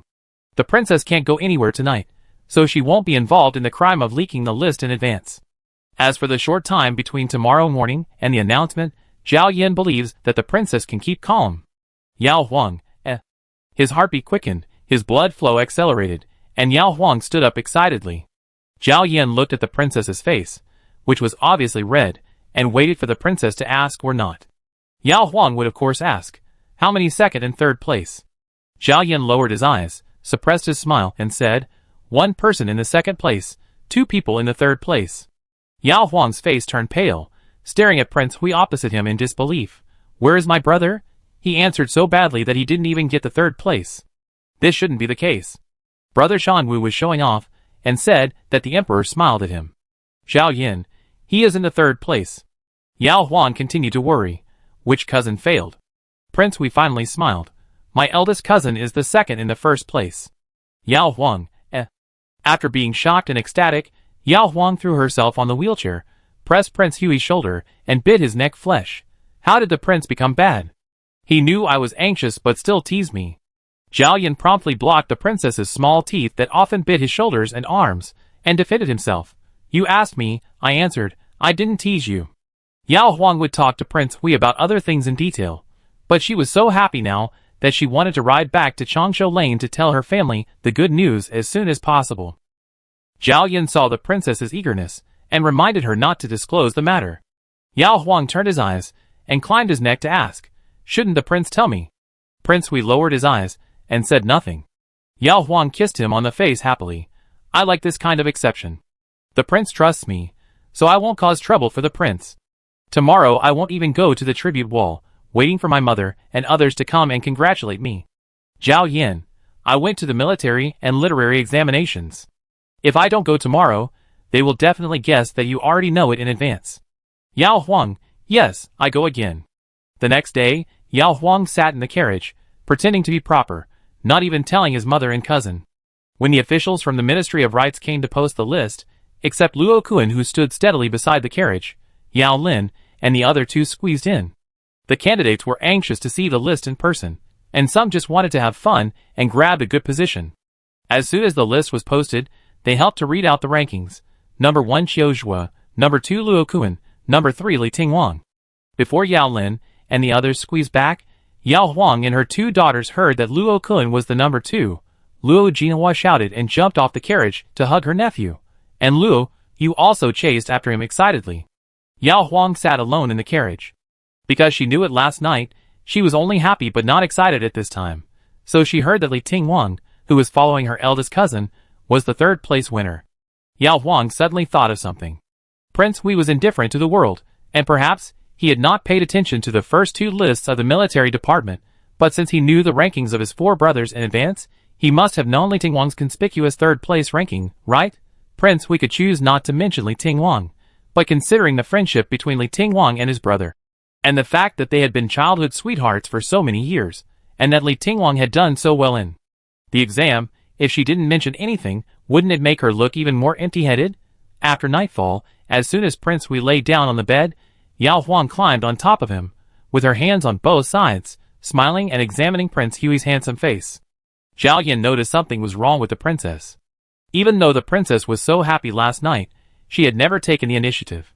The princess can't go anywhere tonight, so she won't be involved in the crime of leaking the list in advance. As for the short time between tomorrow morning and the announcement, Zhao Yin believes that the princess can keep calm." Yao Huang, His heartbeat quickened, his blood flow accelerated, and Yao Huang stood up excitedly. Zhao Yin looked at the princess's face, which was obviously red, and waited for the princess to ask or not. Yao Huang would of course ask, "How many second and third place?" Zhao Yin lowered his eyes, suppressed his smile, and said, "1 person in the second place, 2 people in the third place." Yao Huang's face turned pale, staring at Prince Hui opposite him in disbelief. "Where is my brother?" He answered so badly that he didn't even get the third place. This shouldn't be the case. Brother Shanwu was showing off, and said that the emperor smiled at him. "Zhao Yin, he is in the third place." Yao Huang continued to worry. Which cousin failed? Prince Hui finally smiled. "My eldest cousin is the second in the first place." Yao Huang, After being shocked and ecstatic, Yao Huang threw herself on the wheelchair, pressed Prince Hui's shoulder, and bit his neck flesh. How did the prince become bad? He knew I was anxious but still teased me. Zhao Yan promptly blocked the princess's small teeth that often bit his shoulders and arms, and defended himself. You asked me, I answered, I didn't tease you. Yao Huang would talk to Prince Hui about other things in detail, but she was so happy now that she wanted to ride back to Changshu Lane to tell her family the good news as soon as possible. Zhao Yan saw the princess's eagerness, and reminded her not to disclose the matter. Yao Huang turned his eyes, and climbed his neck to ask, shouldn't the prince tell me? Prince Hui lowered his eyes, and said nothing. Yao Huang kissed him on the face happily. I like this kind of exception. The prince trusts me, so I won't cause trouble for the prince. Tomorrow I won't even go to the tribute wall, waiting for my mother and others to come and congratulate me. Zhao Yan, I went to the military and literary examinations. If I don't go tomorrow, they will definitely guess that you already know it in advance. Yao Huang, yes, I go again. The next day, Yao Huang sat in the carriage, pretending to be proper, not even telling his mother and cousin. When the officials from the Ministry of Rights came to post the list, except Luo Kuan who stood steadily beside the carriage, Yao Lin, and the other two squeezed in. The candidates were anxious to see the list in person, and some just wanted to have fun and grabbed a good position. As soon as the list was posted, they helped to read out the rankings. Number 1 Qiu Zhua, number 2 Luo Kuan, number 3 Li Tingwang. Before Yao Lin and the others squeezed back, Yao Huang and her two daughters heard that Luo Kuan was the number 2. Luo Jinhua shouted and jumped off the carriage to hug her nephew, and Luo Yu also chased after him excitedly. Yao Huang sat alone in the carriage. Because she knew it last night, she was only happy but not excited at this time, so she heard that Li Tingwang, who was following her eldest cousin, was the third-place winner. Yao Huang suddenly thought of something. Prince Hui was indifferent to the world, and perhaps he had not paid attention to the first two lists of the military department, but since he knew the rankings of his four brothers in advance, he must have known Li Tingwang's conspicuous third-place ranking, right? Prince Hui could choose not to mention Li Tingwang, but considering the friendship between Li Tingwang and his brother, and the fact that they had been childhood sweethearts for so many years, and that Li Tingwang had done so well in the exam, if she didn't mention anything, wouldn't it make her look even more empty-headed? After nightfall, as soon as Prince Hui lay down on the bed, Yao Huang climbed on top of him, with her hands on both sides, smiling and examining Prince Hui's handsome face. Zhao Yan noticed something was wrong with the princess. Even though the princess was so happy last night, she had never taken the initiative.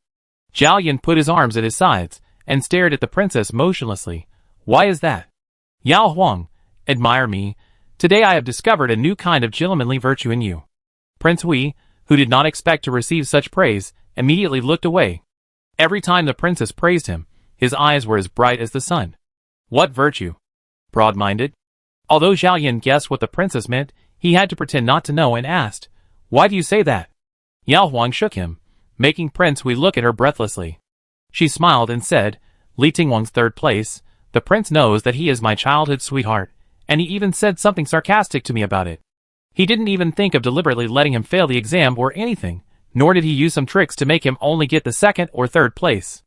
Zhao Yan put his arms at his sides, and stared at the princess motionlessly. Why is that? Yao Huang, admire me. Today I have discovered a new kind of gentlemanly virtue in you. Prince Hui, who did not expect to receive such praise, immediately looked away. Every time the princess praised him, his eyes were as bright as the sun. What virtue? Broad-minded? Although Zhao Yan guessed what the princess meant, he had to pretend not to know and asked, Why do you say that? Yao Huang shook him, making Prince Hui look at her breathlessly. She smiled and said, Li Tingwang's third place, the prince knows that he is my childhood sweetheart, and he even said something sarcastic to me about it. He didn't even think of deliberately letting him fail the exam or anything, nor did he use some tricks to make him only get the second or third place.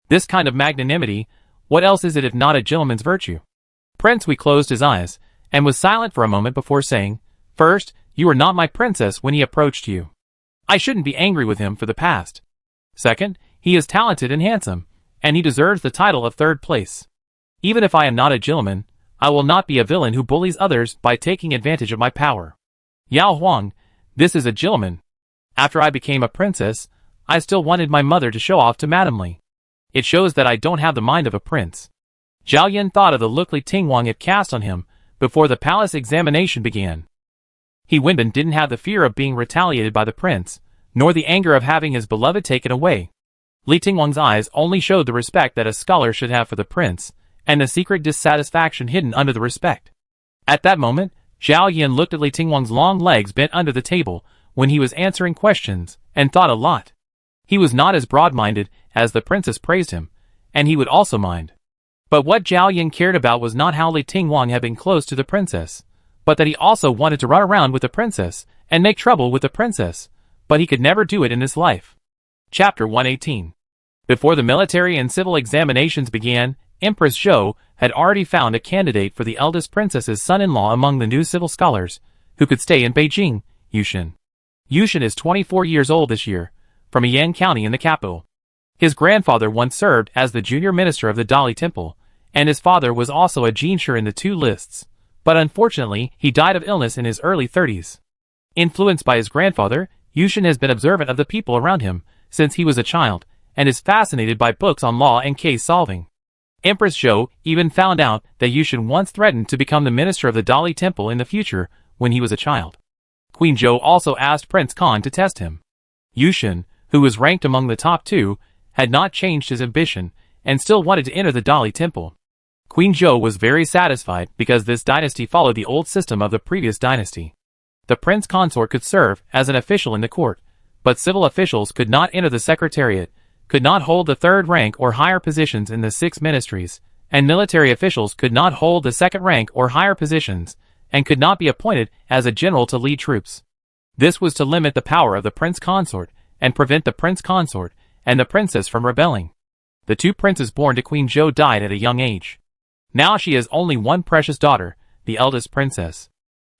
This kind of magnanimity, what else is it if not a gentleman's virtue? Prince Hui closed his eyes, and was silent for a moment before saying, First, you were not my princess when he approached you. I shouldn't be angry with him for the past. Second, he is talented and handsome, and he deserves the title of third place. Even if I am not a gentleman, I will not be a villain who bullies others by taking advantage of my power. Yao Huang, this is a gentleman. After I became a princess, I still wanted my mother to show off to Madame Li. It shows that I don't have the mind of a prince. Zhao Yan thought of the look Li Tingwang had cast on him before the palace examination began. He Wenbin didn't have the fear of being retaliated by the prince, nor the anger of having his beloved taken away. Li Tingwang's eyes only showed the respect that a scholar should have for the prince, and the secret dissatisfaction hidden under the respect. At that moment, Zhao Yan looked at Li Tingwang's long legs bent under the table when he was answering questions, and thought a lot. He was not as broad-minded as the princess praised him, and he would also mind. But what Zhao Yan cared about was not how Li Tingwang had been close to the princess, but that he also wanted to run around with the princess and make trouble with the princess, but he could never do it in this life. Chapter 118. Before the military and civil examinations began, Empress Zhou had already found a candidate for the eldest princess's son-in-law among the new civil scholars, who could stay in Beijing, Yushin. Yushin is 24 years old this year, from a Yang County in the capital. His grandfather once served as the junior minister of the Dali Temple, and his father was also a jinshur in the two lists, but unfortunately he died of illness in his early 30s. Influenced by his grandfather, Yushin has been observant of the people around him since he was a child, and is fascinated by books on law and case solving. Empress Zhou even found out that Yushin once threatened to become the minister of the Dali Temple in the future when he was a child. Queen Zhou also asked Prince Khan to test him. Yushin, who was ranked among the top 2, had not changed his ambition and still wanted to enter the Dali Temple. Queen Zhou was very satisfied because this dynasty followed the old system of the previous dynasty. The prince consort could serve as an official in the court, but civil officials could not enter the secretariat, could not hold the third rank or higher positions in the 6 ministries, and military officials could not hold the second rank or higher positions, and could not be appointed as a general to lead troops. This was to limit the power of the prince consort and prevent the prince consort and the princess from rebelling. The 2 princes born to Queen Zhou died at a young age. Now she has only one precious daughter, the eldest princess.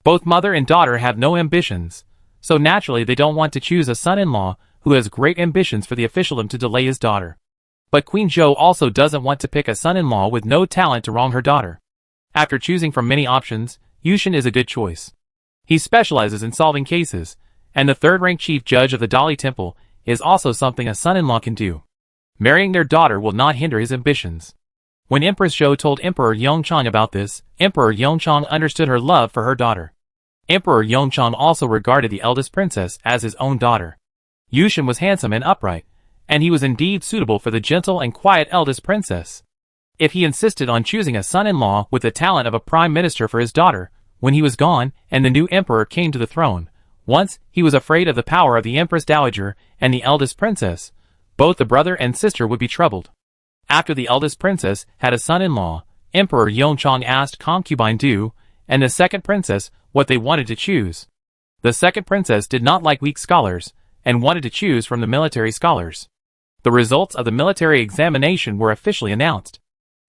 Both mother and daughter have no ambitions, so naturally they don't want to choose a son-in-law who has great ambitions for the officialdom to delay his daughter. But Queen Zhou also doesn't want to pick a son-in-law with no talent to wrong her daughter. After choosing from many options, Yushin is a good choice. He specializes in solving cases, and the third-rank chief judge of the Dali Temple is also something a son-in-law can do. Marrying their daughter will not hinder his ambitions. When Empress Zhou told Emperor Yongchang about this, Emperor Yongchang understood her love for her daughter. Emperor Yongchang also regarded the eldest princess as his own daughter. Yushin was handsome and upright, and he was indeed suitable for the gentle and quiet eldest princess. If he insisted on choosing a son-in-law with the talent of a prime minister for his daughter, when he was gone and the new emperor came to the throne, once he was afraid of the power of the Empress Dowager and the eldest princess, both the brother and sister would be troubled. After the eldest princess had a son-in-law, Emperor Yongchang asked concubine Du and the second princess what they wanted to choose. The second princess did not like weak scholars and wanted to choose from the military scholars. The results of the military examination were officially announced.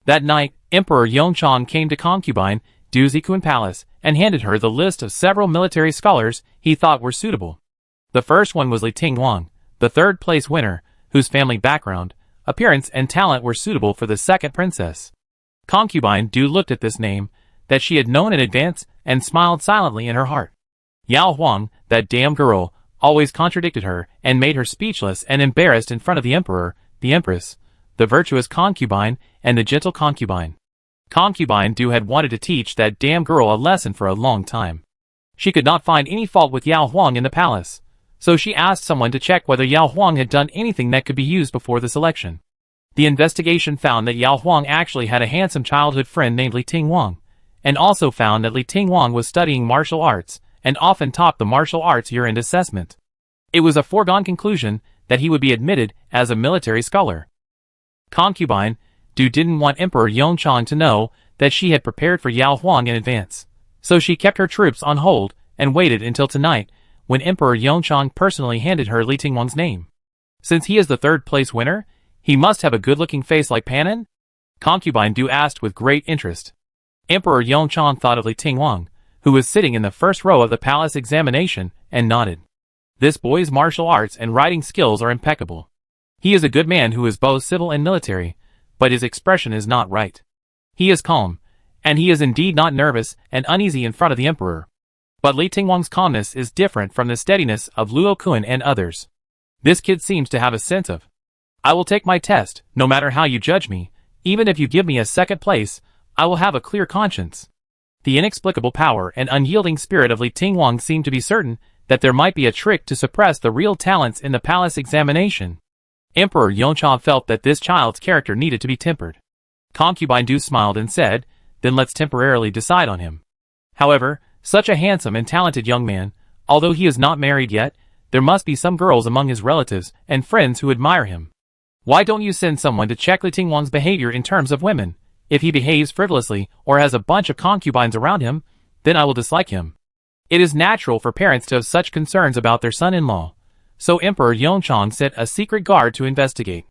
That night, Emperor Yongchang came to concubine Du's Ikun Palace and handed her the list of several military scholars he thought were suitable. The first one was Li Tingwang, the third-place winner, whose family background, appearance and talent were suitable for the second princess. Concubine Du looked at this name that she had known in advance and smiled silently in her heart. Yao Huang, that damn girl, always contradicted her and made her speechless and embarrassed in front of the emperor, the empress, the virtuous concubine, and the gentle concubine. Concubine Du had wanted to teach that damn girl a lesson for a long time. She could not find any fault with Yao Huang in the palace, so she asked someone to check whether Yao Huang had done anything that could be used before the selection. The investigation found that Yao Huang actually had a handsome childhood friend named Li Tingwang, and also found that Li Tingwang was studying martial arts and often topped the martial arts year-end assessment. It was a foregone conclusion that he would be admitted as a military scholar. Concubine Du didn't want Emperor Yongchang to know that she had prepared for Yao Huang in advance, so she kept her troops on hold and waited until tonight, when Emperor Yongchang personally handed her Li Tingwang's name. Since he is the third-place winner, he must have a good-looking face like Panin? Concubine Du asked with great interest. Emperor Yongchang thought of Li Tingwang, who was sitting in the first row of the palace examination, and nodded. This boy's martial arts and writing skills are impeccable. He is a good man who is both civil and military, but his expression is not right. He is calm, and he is indeed not nervous and uneasy in front of the emperor. But Li Tingwang's calmness is different from the steadiness of Luo Kun and others. This kid seems to have a sense of, I will take my test, no matter how you judge me, even if you give me a second place, I will have a clear conscience. The inexplicable power and unyielding spirit of Li Tingwang seemed to be certain that there might be a trick to suppress the real talents in the palace examination. Emperor Yongchang felt that this child's character needed to be tempered. Concubine Du smiled and said, then let's temporarily decide on him. However, such a handsome and talented young man, although he is not married yet, there must be some girls among his relatives and friends who admire him. Why don't you send someone to check Li Tingwang's behavior in terms of women? If he behaves frivolously or has a bunch of concubines around him, then I will dislike him. It is natural for parents to have such concerns about their son-in-law. So Emperor Yongchang sent a secret guard to investigate.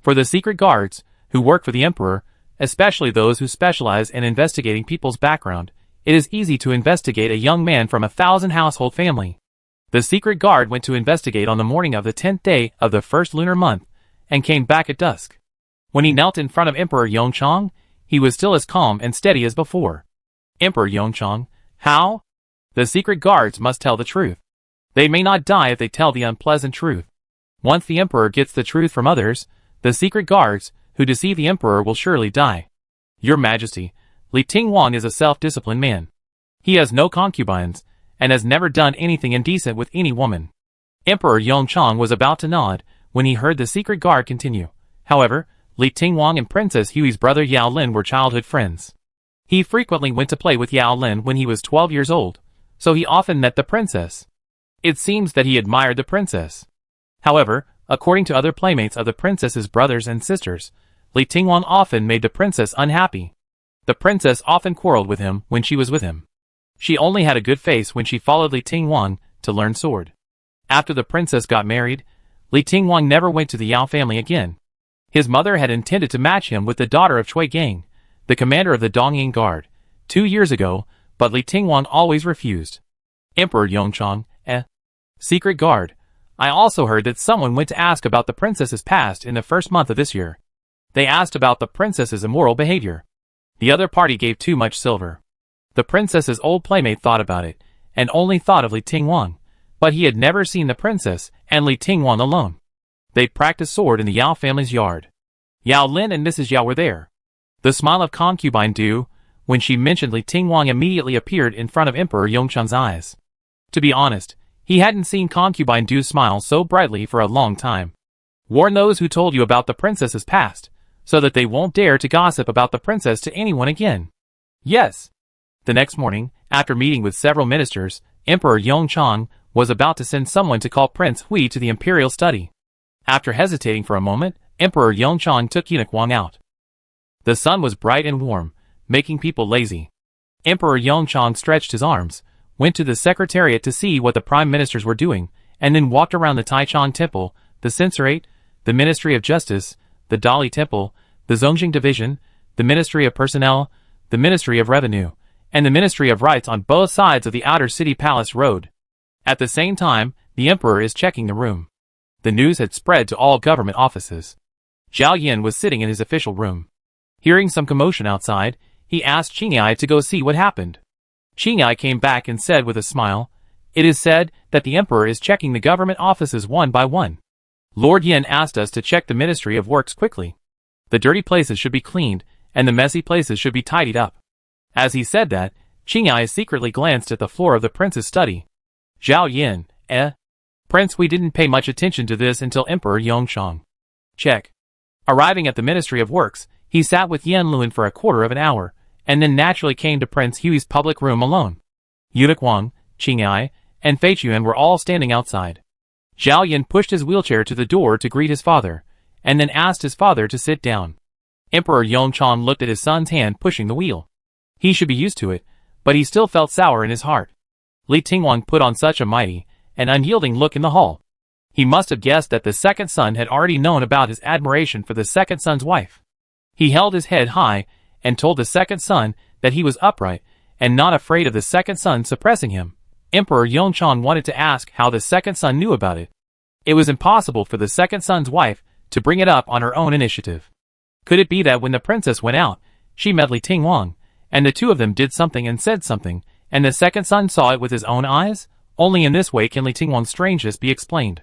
For the secret guards, who work for the emperor, especially those who specialize in investigating people's background, it is easy to investigate a young man from a 1,000 household family. The secret guard went to investigate on the morning of the 10th day of the first lunar month, and came back at dusk. When he knelt in front of Emperor Yongchang, he was still as calm and steady as before. Emperor Yongchang, how? The secret guards must tell the truth. They may not die if they tell the unpleasant truth. Once the emperor gets the truth from others, the secret guards, who deceive the emperor, will surely die. Your Majesty, Li Tingwang is a self-disciplined man. He has no concubines, and has never done anything indecent with any woman. Emperor Yongchang was about to nod, when he heard the secret guard continue. However, Li Tingwang and Princess Hui's brother Yao Lin were childhood friends. He frequently went to play with Yao Lin when he was 12 years old, so he often met the princess. It seems that he admired the princess. However, according to other playmates of the princess's brothers and sisters, Li Tingwang often made the princess unhappy. The princess often quarreled with him when she was with him. She only had a good face when she followed Li Tingwang to learn sword. After the princess got married, Li Tingwang never went to the Yao family again. His mother had intended to match him with the daughter of Cui Gang, the commander of the Dongying Guard, 2 years ago, but Li Tingwang always refused. Emperor Yongchang, Secret Guard, I also heard that someone went to ask about the princess's past in the first month of this year. They asked about the princess's immoral behavior. The other party gave too much silver. The princess's old playmate thought about it, and only thought of Li Tingwang, but he had never seen the princess and Li Tingwang alone. They practiced sword in the Yao family's yard. Yao Lin and Mrs. Yao were there. The smile of concubine Du, when she mentioned Li Tingwang, immediately appeared in front of Emperor Yongchang's eyes. To be honest, he hadn't seen concubine Du smile so brightly for a long time. Warn those who told you about the princess's past, so that they won't dare to gossip about the princess to anyone again. Yes. The next morning, after meeting with several ministers, Emperor Yongchang was about to send someone to call Prince Hui to the imperial study. After hesitating for a moment, Emperor Yongchang took Eunuch Wang out. The sun was bright and warm, making people lazy. Emperor Yongchang stretched his arms, went to the secretariat to see what the prime ministers were doing, and then walked around the Taichung Temple, the Censorate, the Ministry of Justice, the Dali Temple, the Zongjing Division, the Ministry of Personnel, the Ministry of Revenue, and the Ministry of Rights on both sides of the outer city palace road. At the same time, the emperor is checking the room. The news had spread to all government offices. Zhao Yin was sitting in his official room. Hearing some commotion outside, he asked Qingyai to go see what happened. Qingyai came back and said with a smile, "It is said that the emperor is checking the government offices one by one. Lord Yin asked us to check the Ministry of Works quickly. The dirty places should be cleaned, and the messy places should be tidied up." As he said that, Qingyai secretly glanced at the floor of the prince's study. Zhao Yin, Prince, we didn't pay much attention to this until Emperor Yongchang. Check. Arriving at the Ministry of Works, he sat with Yan Luan for a quarter of an hour, and then naturally came to Prince Hui's public room alone. Eunuch Wang, Qingyai, and Fei Chuan were all standing outside. Zhao Yin pushed his wheelchair to the door to greet his father, and then asked his father to sit down. Emperor Yongchang looked at his son's hand pushing the wheel. He should be used to it, but he still felt sour in his heart. Li Tingwang put on such a mighty and unyielding look in the hall. He must have guessed that the second son had already known about his admiration for the second son's wife. He held his head high and told the second son that he was upright and not afraid of the second son suppressing him. Emperor Yongchang wanted to ask how the second son knew about it. It was impossible for the second son's wife to bring it up on her own initiative. Could it be that when the princess went out, she met Li Tingwang, and the two of them did something and said something, and the second son saw it with his own eyes? Only in this way can Li Tingwang's strangeness be explained.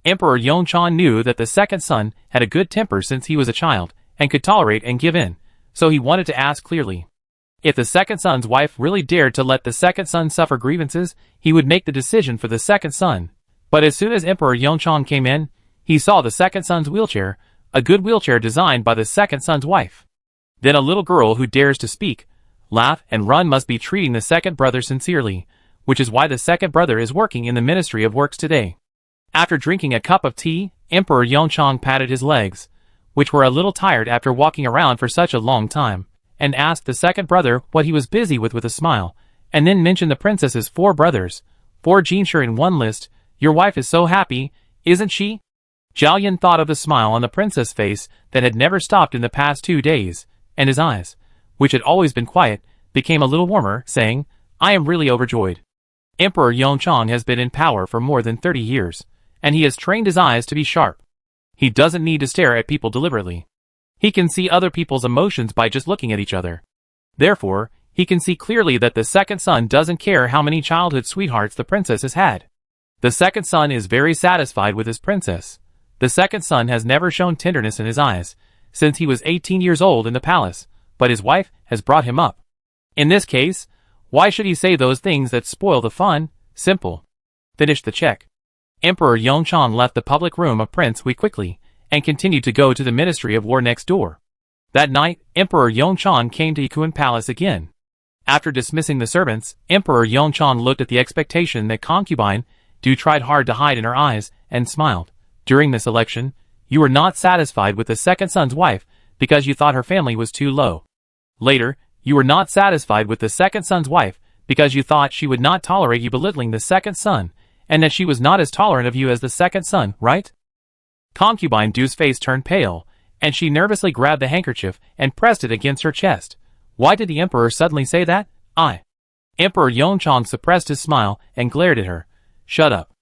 Emperor Yongchang knew that the second son had a good temper since he was a child, and could tolerate and give in, so he wanted to ask clearly. If the second son's wife really dared to let the second son suffer grievances, he would make the decision for the second son. But as soon as Emperor Yongchang came in, he saw the second son's wheelchair, a good wheelchair designed by the second son's wife. Then a little girl who dares to speak, laugh, and run must be treating the second brother sincerely, which is why the second brother is working in the Ministry of Works today. After drinking a cup of tea, Emperor Yongchang patted his legs, which were a little tired after walking around for such a long time, and asked the second brother what he was busy with a smile, and then mentioned the princess's 4 brothers, 4 Jinshi in one list. Your wife is so happy, isn't she? Zhao Yin thought of the smile on the princess' face that had never stopped in the past 2 days, and his eyes, which had always been quiet, became a little warmer, saying, I am really overjoyed. Emperor Yongchang has been in power for more than 30 years, and he has trained his eyes to be sharp. He doesn't need to stare at people deliberately. He can see other people's emotions by just looking at each other. Therefore, he can see clearly that the second son doesn't care how many childhood sweethearts the princess has had. The second son is very satisfied with his princess. The second son has never shown tenderness in his eyes since he was 18 years old in the palace, but his wife has brought him up. In this case, why should he say those things that spoil the fun? Simple. Finish the check. Emperor Yongchang left the public room of Prince Hui quickly and continued to go to the Ministry of War next door. That night, Emperor Yongchang came to Ikuan Palace again. After dismissing the servants, Emperor Yongchang looked at the expectation that concubine Du tried hard to hide in her eyes and smiled. During this election, you were not satisfied with the second son's wife because you thought her family was too low. Later, you were not satisfied with the second son's wife because you thought she would not tolerate you belittling the second son, and that she was not as tolerant of you as the second son, right? Concubine Du's face turned pale, and she nervously grabbed the handkerchief and pressed it against her chest. Why did the emperor suddenly say that? Emperor Yongchang suppressed his smile and glared at her. Shut up.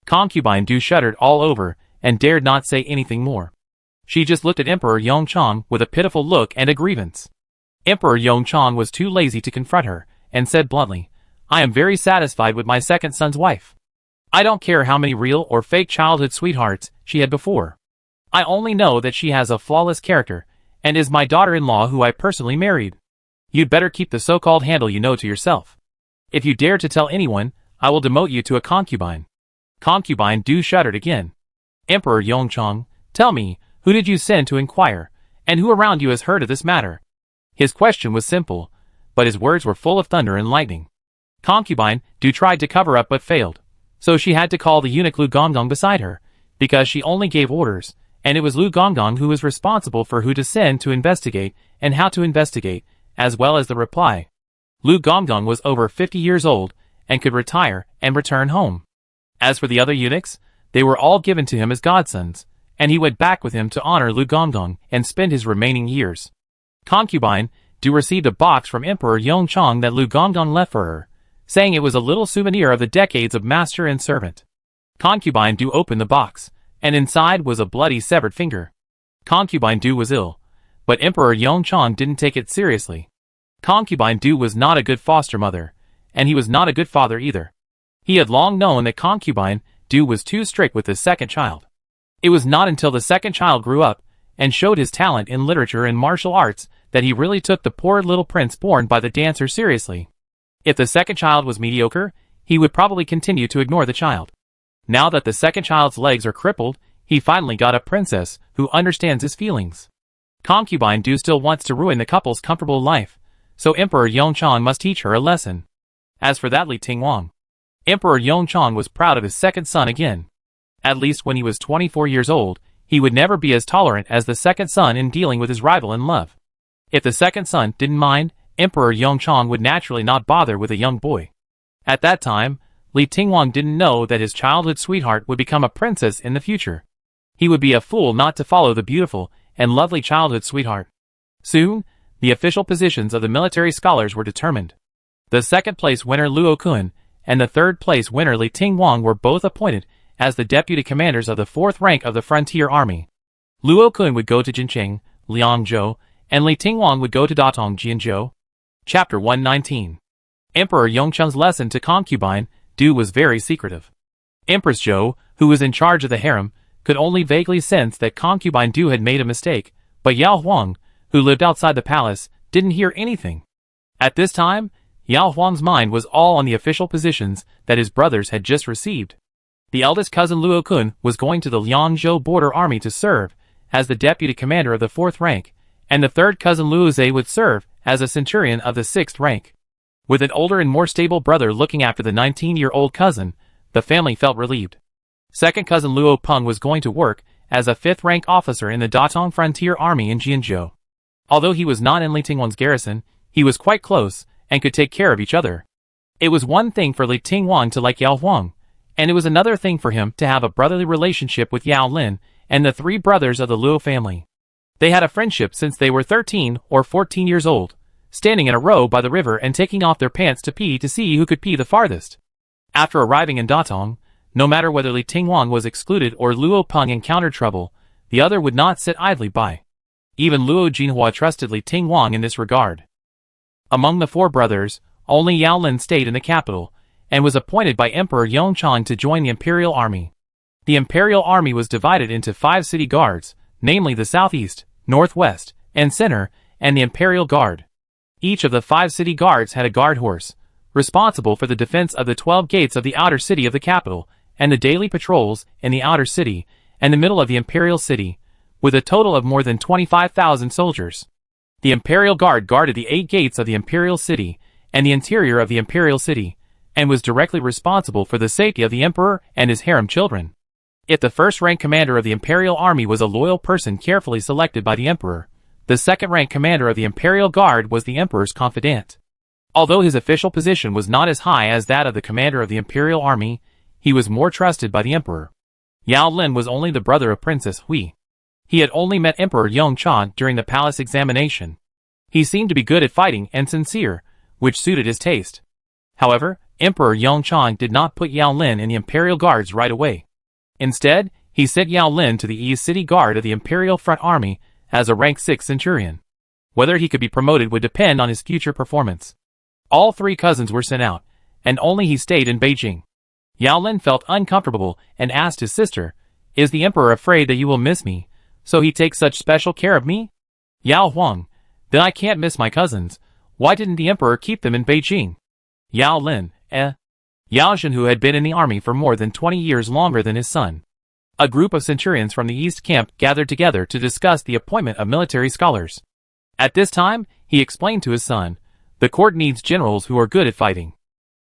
Concubine Du shuddered all over and dared not say anything more. She just looked at Emperor Yongchang with a pitiful look and a grievance. Emperor Yongchang was too lazy to confront her and said bluntly, I am very satisfied with my second son's wife. I don't care how many real or fake childhood sweethearts she had before. I only know that she has a flawless character and is my daughter-in-law who I personally married. You'd better keep the so-called handle you know to yourself. If you dare to tell anyone, I will demote you to a concubine. Concubine Du shuddered again. Emperor Yongchang, tell me, who did you send to inquire, and who around you has heard of this matter? His question was simple, but his words were full of thunder and lightning. Concubine Du tried to cover up but failed, so she had to call the eunuch Lu Gonggong beside her, because she only gave orders, and it was Lu Gonggong who was responsible for who to send to investigate and how to investigate, as well as the reply. Lu Gonggong was over 50 years old and could retire and return home. As for the other eunuchs, they were all given to him as godsons, and he went back with him to honor Lu Gonggong and spend his remaining years. Concubine Du received a box from Emperor Yongchang that Lu Gonggong left for her, saying it was a little souvenir of the decades of master and servant. Concubine Du opened the box, and inside was a bloody severed finger. Concubine Du was ill, but Emperor Yongchang didn't take it seriously. Concubine Du was not a good foster mother, and he was not a good father either. He had long known that Concubine Du was too strict with his second child. It was not until the second child grew up and showed his talent in literature and martial arts that he really took the poor little prince born by the dancer seriously. If the second child was mediocre, he would probably continue to ignore the child. Now that the second child's legs are crippled, he finally got a princess who understands his feelings. Concubine Du still wants to ruin the couple's comfortable life, so Emperor Yongchang must teach her a lesson. As for that Li Tingwang, Emperor Yongchang was proud of his second son again. At least when he was 24 years old, he would never be as tolerant as the second son in dealing with his rival in love. If the second son didn't mind, Emperor Yongchang would naturally not bother with a young boy. At that time, Li Tingwang didn't know that his childhood sweetheart would become a princess in the future. He would be a fool not to follow the beautiful and lovely childhood sweetheart. Soon, the official positions of the military scholars were determined. The second place winner Luo Kun and the third place winner Li Tingwang were both appointed as the deputy commanders of the fourth rank of the frontier army. Luo Kun would go to Jincheng, Liangzhou, and Li Tingwang would go to Datong Jianzhou. Chapter 119. Emperor Yongchang's lesson to concubine Du was very secretive. Empress Zhou, who was in charge of the harem, could only vaguely sense that concubine Du had made a mistake, but Yao Huang, who lived outside the palace, didn't hear anything. At this time, Yao Huang's mind was all on the official positions that his brothers had just received. The eldest cousin Luo Kun was going to the Liangzhou border army to serve as the deputy commander of the 4th rank, and the third cousin Luo Zhe would serve as a centurion of the 6th rank. With an older and more stable brother looking after the 19-year-old cousin, the family felt relieved. Second cousin Luo Peng was going to work as a 5th rank officer in the Datong Frontier Army in Jianzhou. Although he was not in Li Tingwang's garrison, he was quite close and could take care of each other. It was one thing for Li Tingwang to like Yao Huang, and it was another thing for him to have a brotherly relationship with Yao Lin and the 3 brothers of the Luo family. They had a friendship since they were 13 or 14 years old, standing in a row by the river and taking off their pants to pee to see who could pee the farthest. After arriving in Datong, no matter whether Li Tingwang was excluded or Luo Peng encountered trouble, the other would not sit idly by. Even Luo Jinhua trusted Li Tingwang in this regard. Among the four brothers, only Yao Lin stayed in the capital, and was appointed by Emperor Yongchang to join the imperial army. The imperial army was divided into 5 city guards, namely the southeast, northwest, and center, and the imperial guard. Each of the 5 city guards had a guard horse, responsible for the defense of the 12 gates of the outer city of the capital, and the daily patrols in the outer city and the middle of the imperial city, with a total of more than 25,000 soldiers. The imperial guard guarded the 8 gates of the imperial city and the interior of the imperial city, and was directly responsible for the safety of the emperor and his harem children. If the first-rank commander of the imperial army was a loyal person carefully selected by the emperor, the second-rank commander of the imperial guard was the emperor's confidant. Although his official position was not as high as that of the commander of the imperial army, he was more trusted by the emperor. Yao Lin was only the brother of Princess Hui. He had only met Emperor Yongchang during the palace examination. He seemed to be good at fighting and sincere, which suited his taste. However, Emperor Yongchang did not put Yao Lin in the imperial guards right away. Instead, he sent Yao Lin to the East City Guard of the Imperial Front Army as a rank 6 centurion. Whether he could be promoted would depend on his future performance. All 3 cousins were sent out, and only he stayed in Beijing. Yao Lin felt uncomfortable and asked his sister, "Is the emperor afraid that you will miss me, so he takes such special care of me?" Yao Huang, "Then I can't miss my cousins. Why didn't the emperor keep them in Beijing?" Yao Lin, Yao Zhen, who had been in the army for more than 20 years longer than his son. A group of centurions from the East camp gathered together to discuss the appointment of military scholars. At this time, he explained to his son, "The court needs generals who are good at fighting.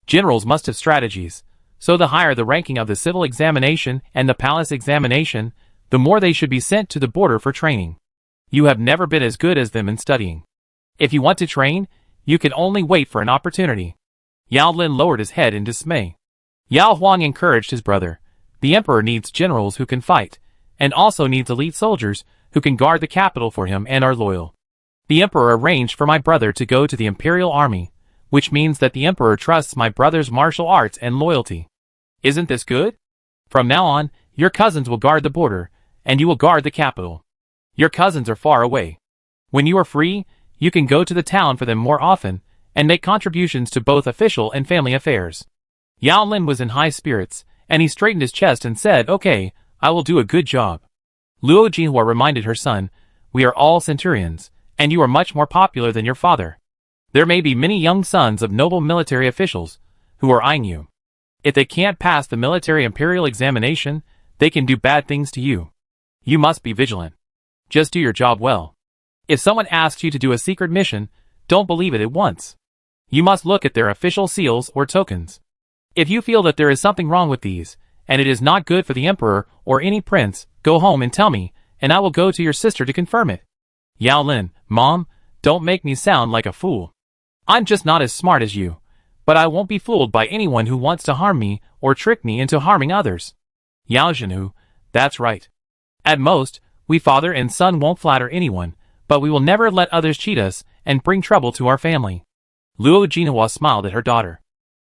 Generals must have strategies, so the higher the ranking of the civil examination and the palace examination, the more they should be sent to the border for training. You have never been as good as them in studying. If you want to train, you can only wait for an opportunity." Yao Lin lowered his head in dismay. Yao Huang encouraged his brother. "The emperor needs generals who can fight, and also needs elite soldiers who can guard the capital for him and are loyal. The emperor arranged for my brother to go to the imperial army, which means that the emperor trusts my brother's martial arts and loyalty. Isn't this good? From now on, your cousins will guard the border, and you will guard the capital. Your cousins are far away. When you are free, you can go to the town for them more often, and make contributions to both official and family affairs." Yao Lin was in high spirits, and he straightened his chest and said, "Okay, I will do a good job." Luo Jinhua reminded her son, "We are all centurions, and you are much more popular than your father. There may be many young sons of noble military officials who are eyeing you. If they can't pass the military imperial examination, they can do bad things to you. You must be vigilant. Just do your job well. If someone asks you to do a secret mission, don't believe it at once. You must look at their official seals or tokens. If you feel that there is something wrong with these, and it is not good for the emperor or any prince, go home and tell me, and I will go to your sister to confirm it." Yao Lin, "Mom, don't make me sound like a fool. I'm just not as smart as you, but I won't be fooled by anyone who wants to harm me or trick me into harming others." Yao Zhenhu, "That's right. At most, we father and son won't flatter anyone, but we will never let others cheat us and bring trouble to our family." Luo Jinhua smiled at her daughter.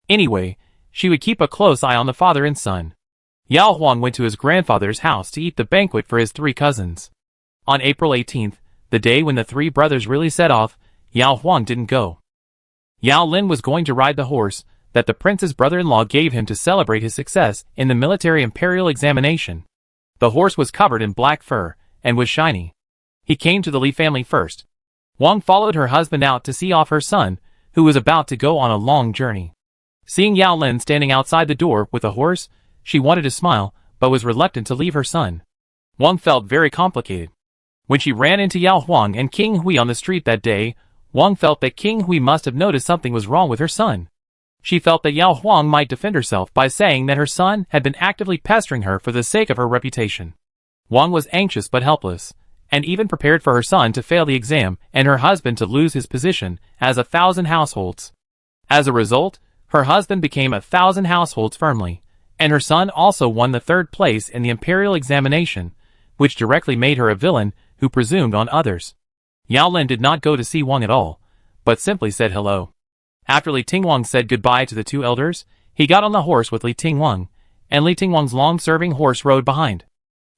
Anyway, she would keep a close eye on the father and son. Yao Huang went to his grandfather's house to eat the banquet for his 3 cousins. On April 18th, the day when the 3 brothers really set off, Yao Huang didn't go. Yao Lin was going to ride the horse that the prince's brother-in-law gave him to celebrate his success in the military imperial examination. The horse was covered in black fur and was shiny. He came to the Li family first. Wang followed her husband out to see off her son, who was about to go on a long journey. Seeing Yao Lin standing outside the door with a horse, she wanted to smile, but was reluctant to leave her son. Wang felt very complicated. When she ran into Yao Huang and King Hui on the street that day, Wang felt that King Hui must have noticed something was wrong with her son. She felt that Yao Huang might defend herself by saying that her son had been actively pestering her for the sake of her reputation. Wang was anxious but helpless, and even prepared for her son to fail the exam and her husband to lose his position as 1,000 households. As a result, her husband became 1,000 households firmly, and her son also won the 3rd place in the imperial examination, which directly made her a villain who presumed on others. Yao Lin did not go to see Wang at all, but simply said hello. After Li Tingwang said goodbye to the 2 elders, He got on the horse with Li Tingwang, and Li Tingwang's long-serving horse rode behind.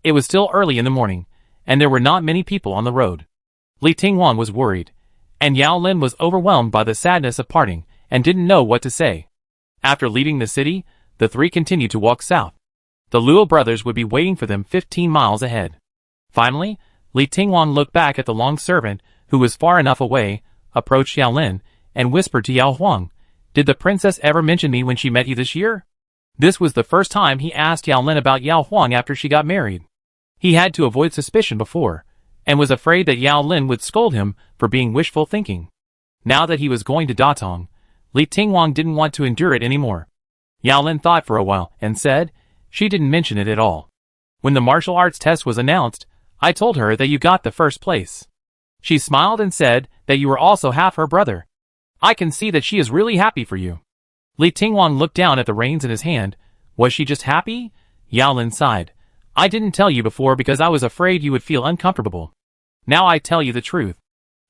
It was still early in the morning, and there were not many people on the road. Li Tingwang was worried, and Yao Lin was overwhelmed by the sadness of parting and didn't know what to say. After leaving the city, the three continued to walk south. The Luo brothers would be waiting for them 15 miles ahead. Finally, Li Tingwang looked back at the long servant, who was far enough away, approached Yao Lin, and whispered to Yao Huang, "Did the princess ever mention me when she met you this year?" This was the first time he asked Yao Lin about Yao Huang after she got married. He had to avoid suspicion before, and was afraid that Yao Lin would scold him for being wishful thinking. Now that he was going to Datong, Li Tingwang didn't want to endure it anymore. Yao Lin thought for a while and said, "She didn't mention it at all. When the martial arts test was announced, I told her that you got the first place. She smiled and said that you were also half her brother. I can see that she is really happy for you." Li Tingwang looked down at the reins in his hand. Was she just happy? Yao Lin sighed. "I didn't tell you before because I was afraid you would feel uncomfortable. Now I tell you the truth.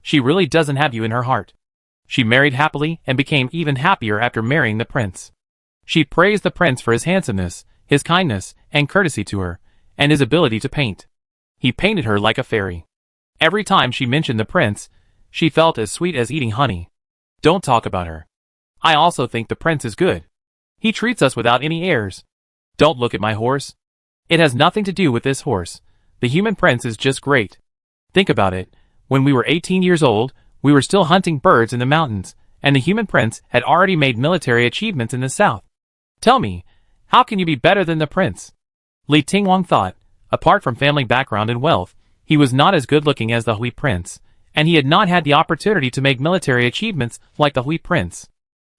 She really doesn't have you in her heart. She married happily and became even happier after marrying the prince. She praised the prince for his handsomeness, his kindness and courtesy to her, and his ability to paint. He painted her like a fairy. Every time she mentioned the prince, she felt as sweet as eating honey. Don't talk about her. I also think the prince is good. He treats us without any airs. Don't look at my horse. It has nothing to do with this horse. The human prince is just great. Think about it. When we were 18 years old, we were still hunting birds in the mountains, and the human prince had already made military achievements in the south. Tell me, how can you be better than the prince?" Li Tingwang thought, apart from family background and wealth, he was not as good looking as the Hui prince, and he had not had the opportunity to make military achievements like the Hui prince.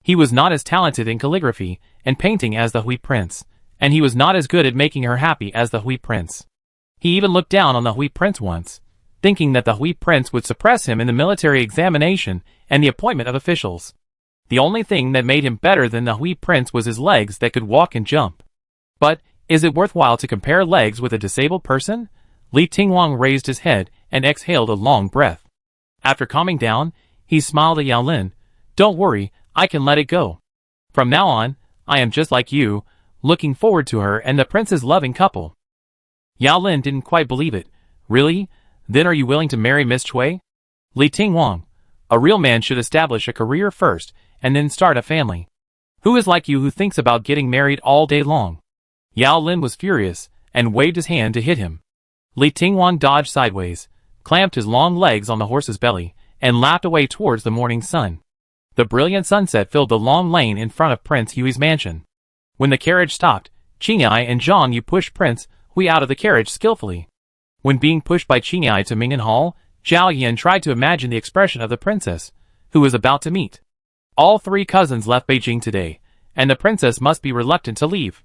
He was not as talented in calligraphy and painting as the Hui prince, and he was not as good at making her happy as the Hui prince. He even looked down on the Hui prince once, thinking that the Hui prince would suppress him in the military examination and the appointment of officials. The only thing that made him better than the Hui prince was his legs that could walk and jump. But, is it worthwhile to compare legs with a disabled person? Li Tingwang raised his head and exhaled a long breath. After calming down, he smiled at Yao Lin. "Don't worry, I can let it go. From now on, I am just like you, looking forward to her and the prince's loving couple." Yao Lin didn't quite believe it. "Really? Then are you willing to marry Miss Cui?" Li Tingwang, "A real man should establish a career first, and then start a family. Who is like you who thinks about getting married all day long?" Yao Lin was furious, and waved his hand to hit him. Li Tingwang dodged sideways, clamped his long legs on the horse's belly, and laughed away towards the morning sun. The brilliant sunset filled the long lane in front of Prince Hui's mansion. When the carriage stopped, Qingyai and Zhang Yu pushed Prince Hui out of the carriage skillfully. When being pushed by Qingyai to Ming'an Hall, Zhao Yan tried to imagine the expression of the princess, who was about to meet. All three cousins left Beijing today, and the princess must be reluctant to leave.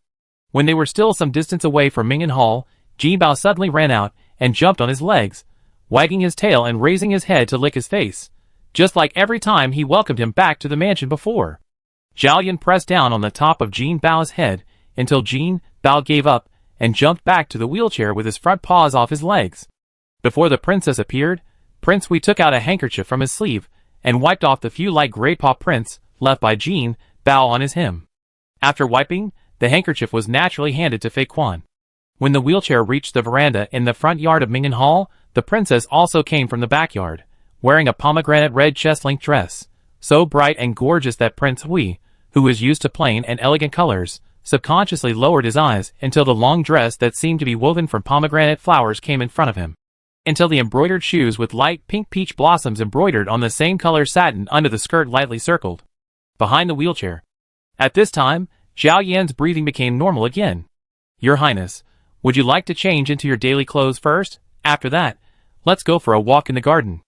When they were still some distance away from Ming'an Hall, Jinbao suddenly ran out and jumped on his legs, wagging his tail and raising his head to lick his face, just like every time he welcomed him back to the mansion before. Zhao Yan pressed down on the top of Jinbao's head until Jinbao gave up and jumped back to the wheelchair with his front paws off his legs. Before the princess appeared, Prince Hui took out a handkerchief from his sleeve and wiped off the few light gray paw prints left by Jinbao on his hem. After wiping, the handkerchief was naturally handed to Fei Quan. When the wheelchair reached the veranda in the front yard of Ming'an Hall, the princess also came from the backyard, wearing a pomegranate red chest-length dress, so bright and gorgeous that Prince Hui, who was used to plain and elegant colors, subconsciously lowered his eyes until the long dress that seemed to be woven from pomegranate flowers came in front of him. Until the embroidered shoes with light pink peach blossoms embroidered on the same color satin under the skirt lightly circled behind the wheelchair. At this time, Zhao Yan's breathing became normal again. "Your Highness, would you like to change into your daily clothes first? After that, let's go for a walk in the garden.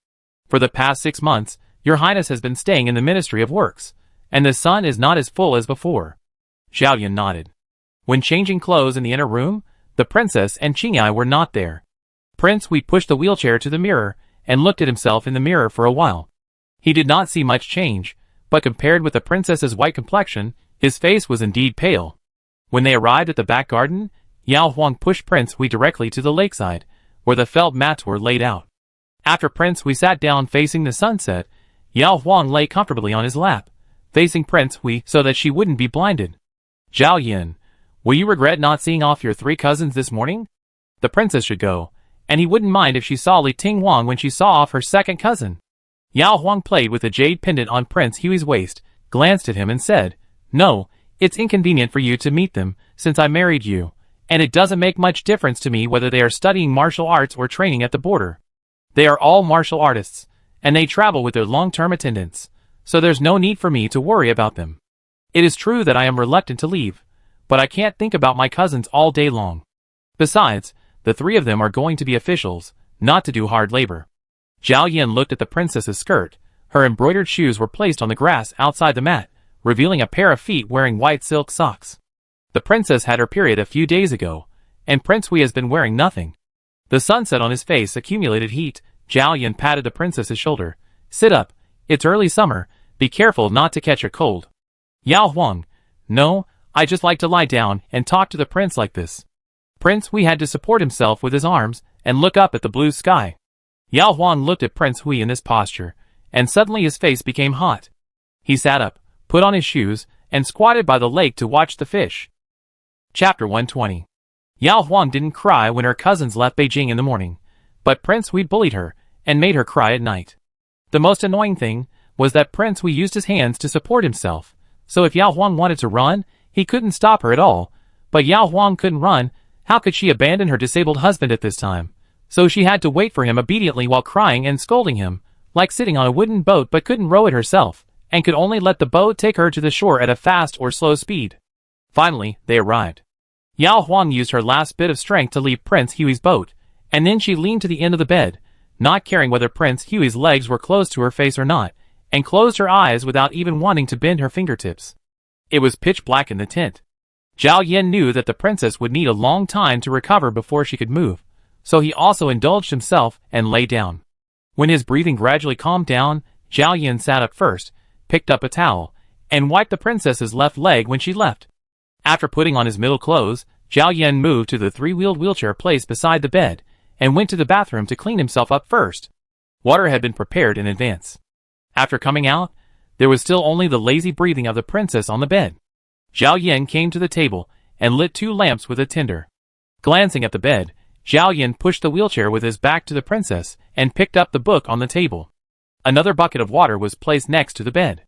For the past 6 months, Your Highness has been staying in the Ministry of Works, and the sun is not as full as before." Zhao Yan nodded. When changing clothes in the inner room, the princess and Qingyai were not there. Prince Hui pushed the wheelchair to the mirror and looked at himself in the mirror for a while. He did not see much change, but compared with the princess's white complexion, his face was indeed pale. When they arrived at the back garden, Yao Huang pushed Prince Hui directly to the lakeside, where the felt mats were laid out. After Prince Hui sat down facing the sunset, Yao Huang lay comfortably on his lap, facing Prince Hui so that she wouldn't be blinded. Zhao Yin, will you regret not seeing off your 3 cousins this morning? The princess should go, and he wouldn't mind if she saw Li Ting Wang when she saw off her 2nd cousin. Yao Huang played with the jade pendant on Prince Hui's waist, glanced at him and said, "No, it's inconvenient for you to meet them, since I married you, and it doesn't make much difference to me whether they are studying martial arts or training at the border. They are all martial artists, and they travel with their long-term attendants, so there's no need for me to worry about them. It is true that I am reluctant to leave, but I can't think about my cousins all day long. Besides, the 3 of them are going to be officials, not to do hard labor." Zhao Yin looked at the princess's skirt. Her embroidered shoes were placed on the grass outside the mat, revealing a pair of feet wearing white silk socks. The princess had her period a few days ago, and Prince Hui has been wearing nothing. The sunset on his face accumulated heat. Zhao Yin patted the princess's shoulder. "Sit up, it's early summer, be careful not to catch a cold." Yao Huang, "No, I just like to lie down and talk to the prince like this." Prince Hui had to support himself with his arms and look up at the blue sky. Yao Huang looked at Prince Hui in this posture, and suddenly his face became hot. He sat up, put on his shoes, and squatted by the lake to watch the fish. Chapter 120. Yao Huang didn't cry when her cousins left Beijing in the morning, but Prince Hui bullied her and made her cry at night. The most annoying thing was that Prince Hui used his hands to support himself, so if Yao Huang wanted to run, he couldn't stop her at all, but Yao Huang couldn't run. How could she abandon her disabled husband at this time? So she had to wait for him obediently while crying and scolding him, like sitting on a wooden boat but couldn't row it herself, and could only let the boat take her to the shore at a fast or slow speed. Finally, they arrived. Yao Huang used her last bit of strength to leave Prince Hui's boat, and then she leaned to the end of the bed, not caring whether Prince Hui's legs were close to her face or not, and closed her eyes without even wanting to bend her fingertips. It was pitch black in the tent. Zhao Yin knew that the princess would need a long time to recover before she could move, so he also indulged himself and lay down. When his breathing gradually calmed down, Zhao Yin sat up first, picked up a towel, and wiped the princess's left leg when she left. After putting on his middle clothes, Zhao Yin moved to the 3-wheeled wheelchair placed beside the bed, and went to the bathroom to clean himself up first. Water had been prepared in advance. After coming out, there was still only the lazy breathing of the princess on the bed. Zhao Yin came to the table and lit 2 lamps with a tinder. Glancing at the bed, Zhao Yin pushed the wheelchair with his back to the princess and picked up the book on the table. Another bucket of water was placed next to the bed.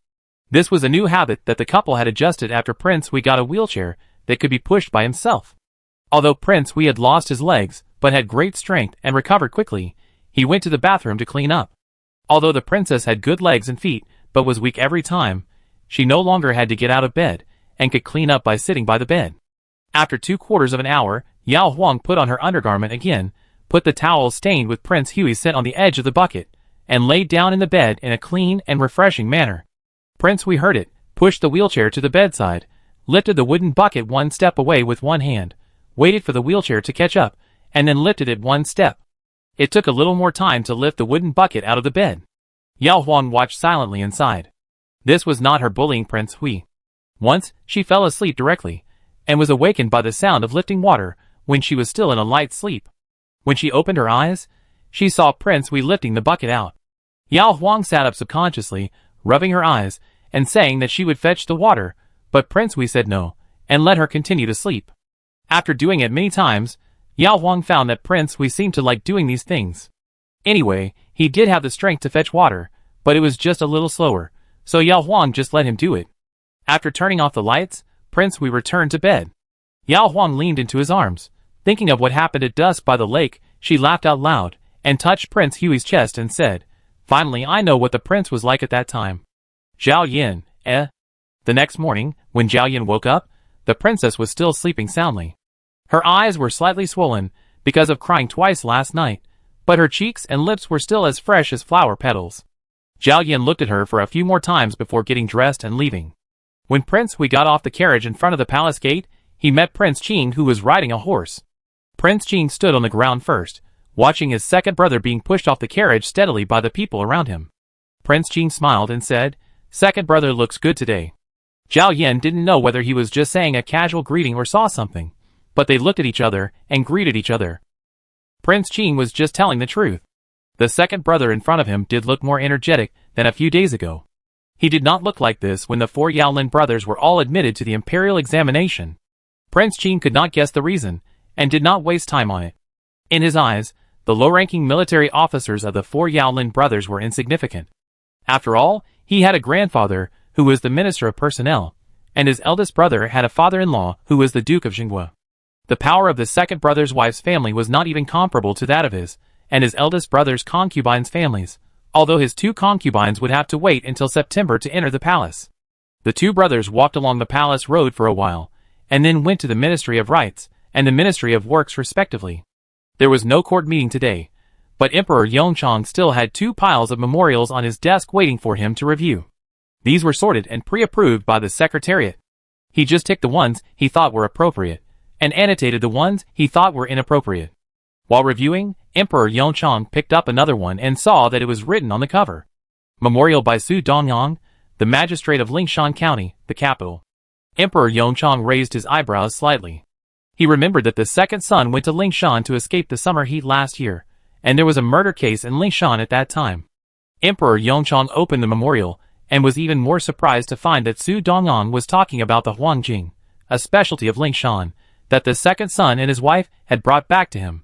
This was a new habit that the couple had adjusted after Prince Hui got a wheelchair that could be pushed by himself. Although Prince Hui had lost his legs but had great strength and recovered quickly, he went to the bathroom to clean up. Although the princess had good legs and feet but was weak every time, she no longer had to get out of bed and could clean up by sitting by the bed. After 3/4 of an hour, Yao Huang put on her undergarment again, put the towel stained with Prince Hui's scent on the edge of the bucket, and laid down in the bed in a clean and refreshing manner. Prince Hui heard it, pushed the wheelchair to the bedside, lifted the wooden bucket 1 step away with 1 hand, waited for the wheelchair to catch up, and then lifted it 1 step. It took a little more time to lift the wooden bucket out of the bed. Yao Huang watched silently inside. This was not her bullying Prince Hui. Once, she fell asleep directly, and was awakened by the sound of lifting water when she was still in a light sleep. When she opened her eyes, she saw Prince Hui lifting the bucket out. Yao Huang sat up subconsciously, rubbing her eyes, and saying that she would fetch the water, but Prince Hui said no, and let her continue to sleep. After doing it many times, Yao Huang found that Prince Hui seemed to like doing these things. Anyway, he did have the strength to fetch water, but it was just a little slower, so Yao Huang just let him do it. After turning off the lights, Prince Hui returned to bed. Yao Huang leaned into his arms. Thinking of what happened at dusk by the lake, she laughed out loud, and touched Prince Hui's chest and said, "Finally I know what the prince was like at that time." Zhao Yin, eh? The next morning, when Zhao Yin woke up, the princess was still sleeping soundly. Her eyes were slightly swollen, because of crying twice last night, but her cheeks and lips were still as fresh as flower petals. Zhao Yin looked at her for a few more times before getting dressed and leaving. When Prince Hui got off the carriage in front of the palace gate, he met Prince Qing, who was riding a horse. Prince Qing stood on the ground first, watching his second brother being pushed off the carriage steadily by the people around him. Prince Qing smiled and said, "Second brother looks good today." Zhao Yin didn't know whether he was just saying a casual greeting or saw something, but they looked at each other and greeted each other. Prince Qing was just telling the truth. The second brother in front of him did look more energetic than a few days ago. He did not look like this when the four Yaolin brothers were all admitted to the imperial examination. Prince Qin could not guess the reason, and did not waste time on it. In his eyes, the low-ranking military officers of the four Yaolin brothers were insignificant. After all, he had a grandfather, who was the Minister of Personnel, and his eldest brother had a father-in-law who was the Duke of Jinghua. The power of the second brother's wife's family was not even comparable to that of his, and his eldest brother's concubines' families, although his two concubines would have to wait until September to enter the palace. The two brothers walked along the palace road for a while, and then went to the Ministry of Rights and the Ministry of Works respectively. There was no court meeting today, but Emperor Yongchang still had 2 piles of memorials on his desk waiting for him to review. These were sorted and pre-approved by the Secretariat. He just ticked the ones he thought were appropriate, and annotated the ones he thought were inappropriate. While reviewing, Emperor Yongchang picked up another one and saw that it was written on the cover. Memorial by Su Dongyang, the magistrate of Lingshan County, the capital. Emperor Yongchang raised his eyebrows slightly. He remembered that the second son went to Lingshan to escape the summer heat last year, and there was a murder case in Lingshan at that time. Emperor Yongchang opened the memorial, and was even more surprised to find that Su Dongyang was talking about the Huangjing, a specialty of Lingshan, that the second son and his wife had brought back to him.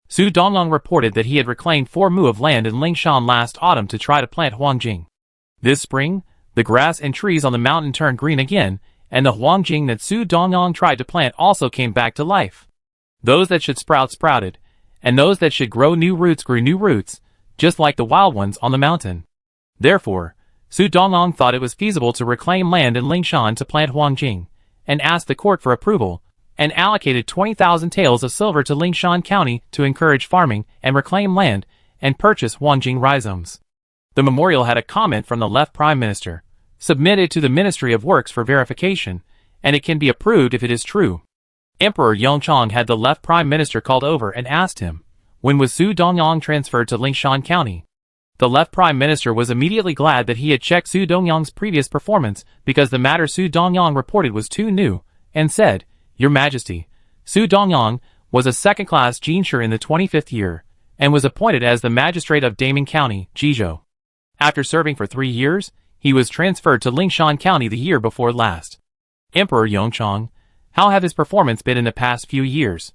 Su Dongyang reported that he had reclaimed 4 mu of land in Lingshan last autumn to try to plant Huangjing. This spring, the grass and trees on the mountain turned green again, and the Huangjing that Su Dongyang tried to plant also came back to life. Those that should sprout sprouted, and those that should grow new roots grew new roots, just like the wild ones on the mountain. Therefore, Su Dongyang thought it was feasible to reclaim land in Lingshan to plant Huangjing, and asked the court for approval, and allocated 20,000 taels of silver to Lingshan County to encourage farming and reclaim land and purchase Huangjing rhizomes. The memorial had a comment from the left Prime Minister, submitted to the Ministry of Works for verification, and it can be approved if it is true. Emperor Yongchang had the left Prime Minister called over and asked him, when was Su Dongyang transferred to Lingshan County? The left Prime Minister was immediately glad that he had checked Su Dongyang's previous performance because the matter Su Dongyang reported was too new, and said, Your Majesty, Su Dongyang was a second-class jinshi in the 25th year, and was appointed as the magistrate of Daming County, Jizhou. After serving for 3 years, he was transferred to Lingshan County the year before last. Emperor Yongchang, how have his performance been in the past few years?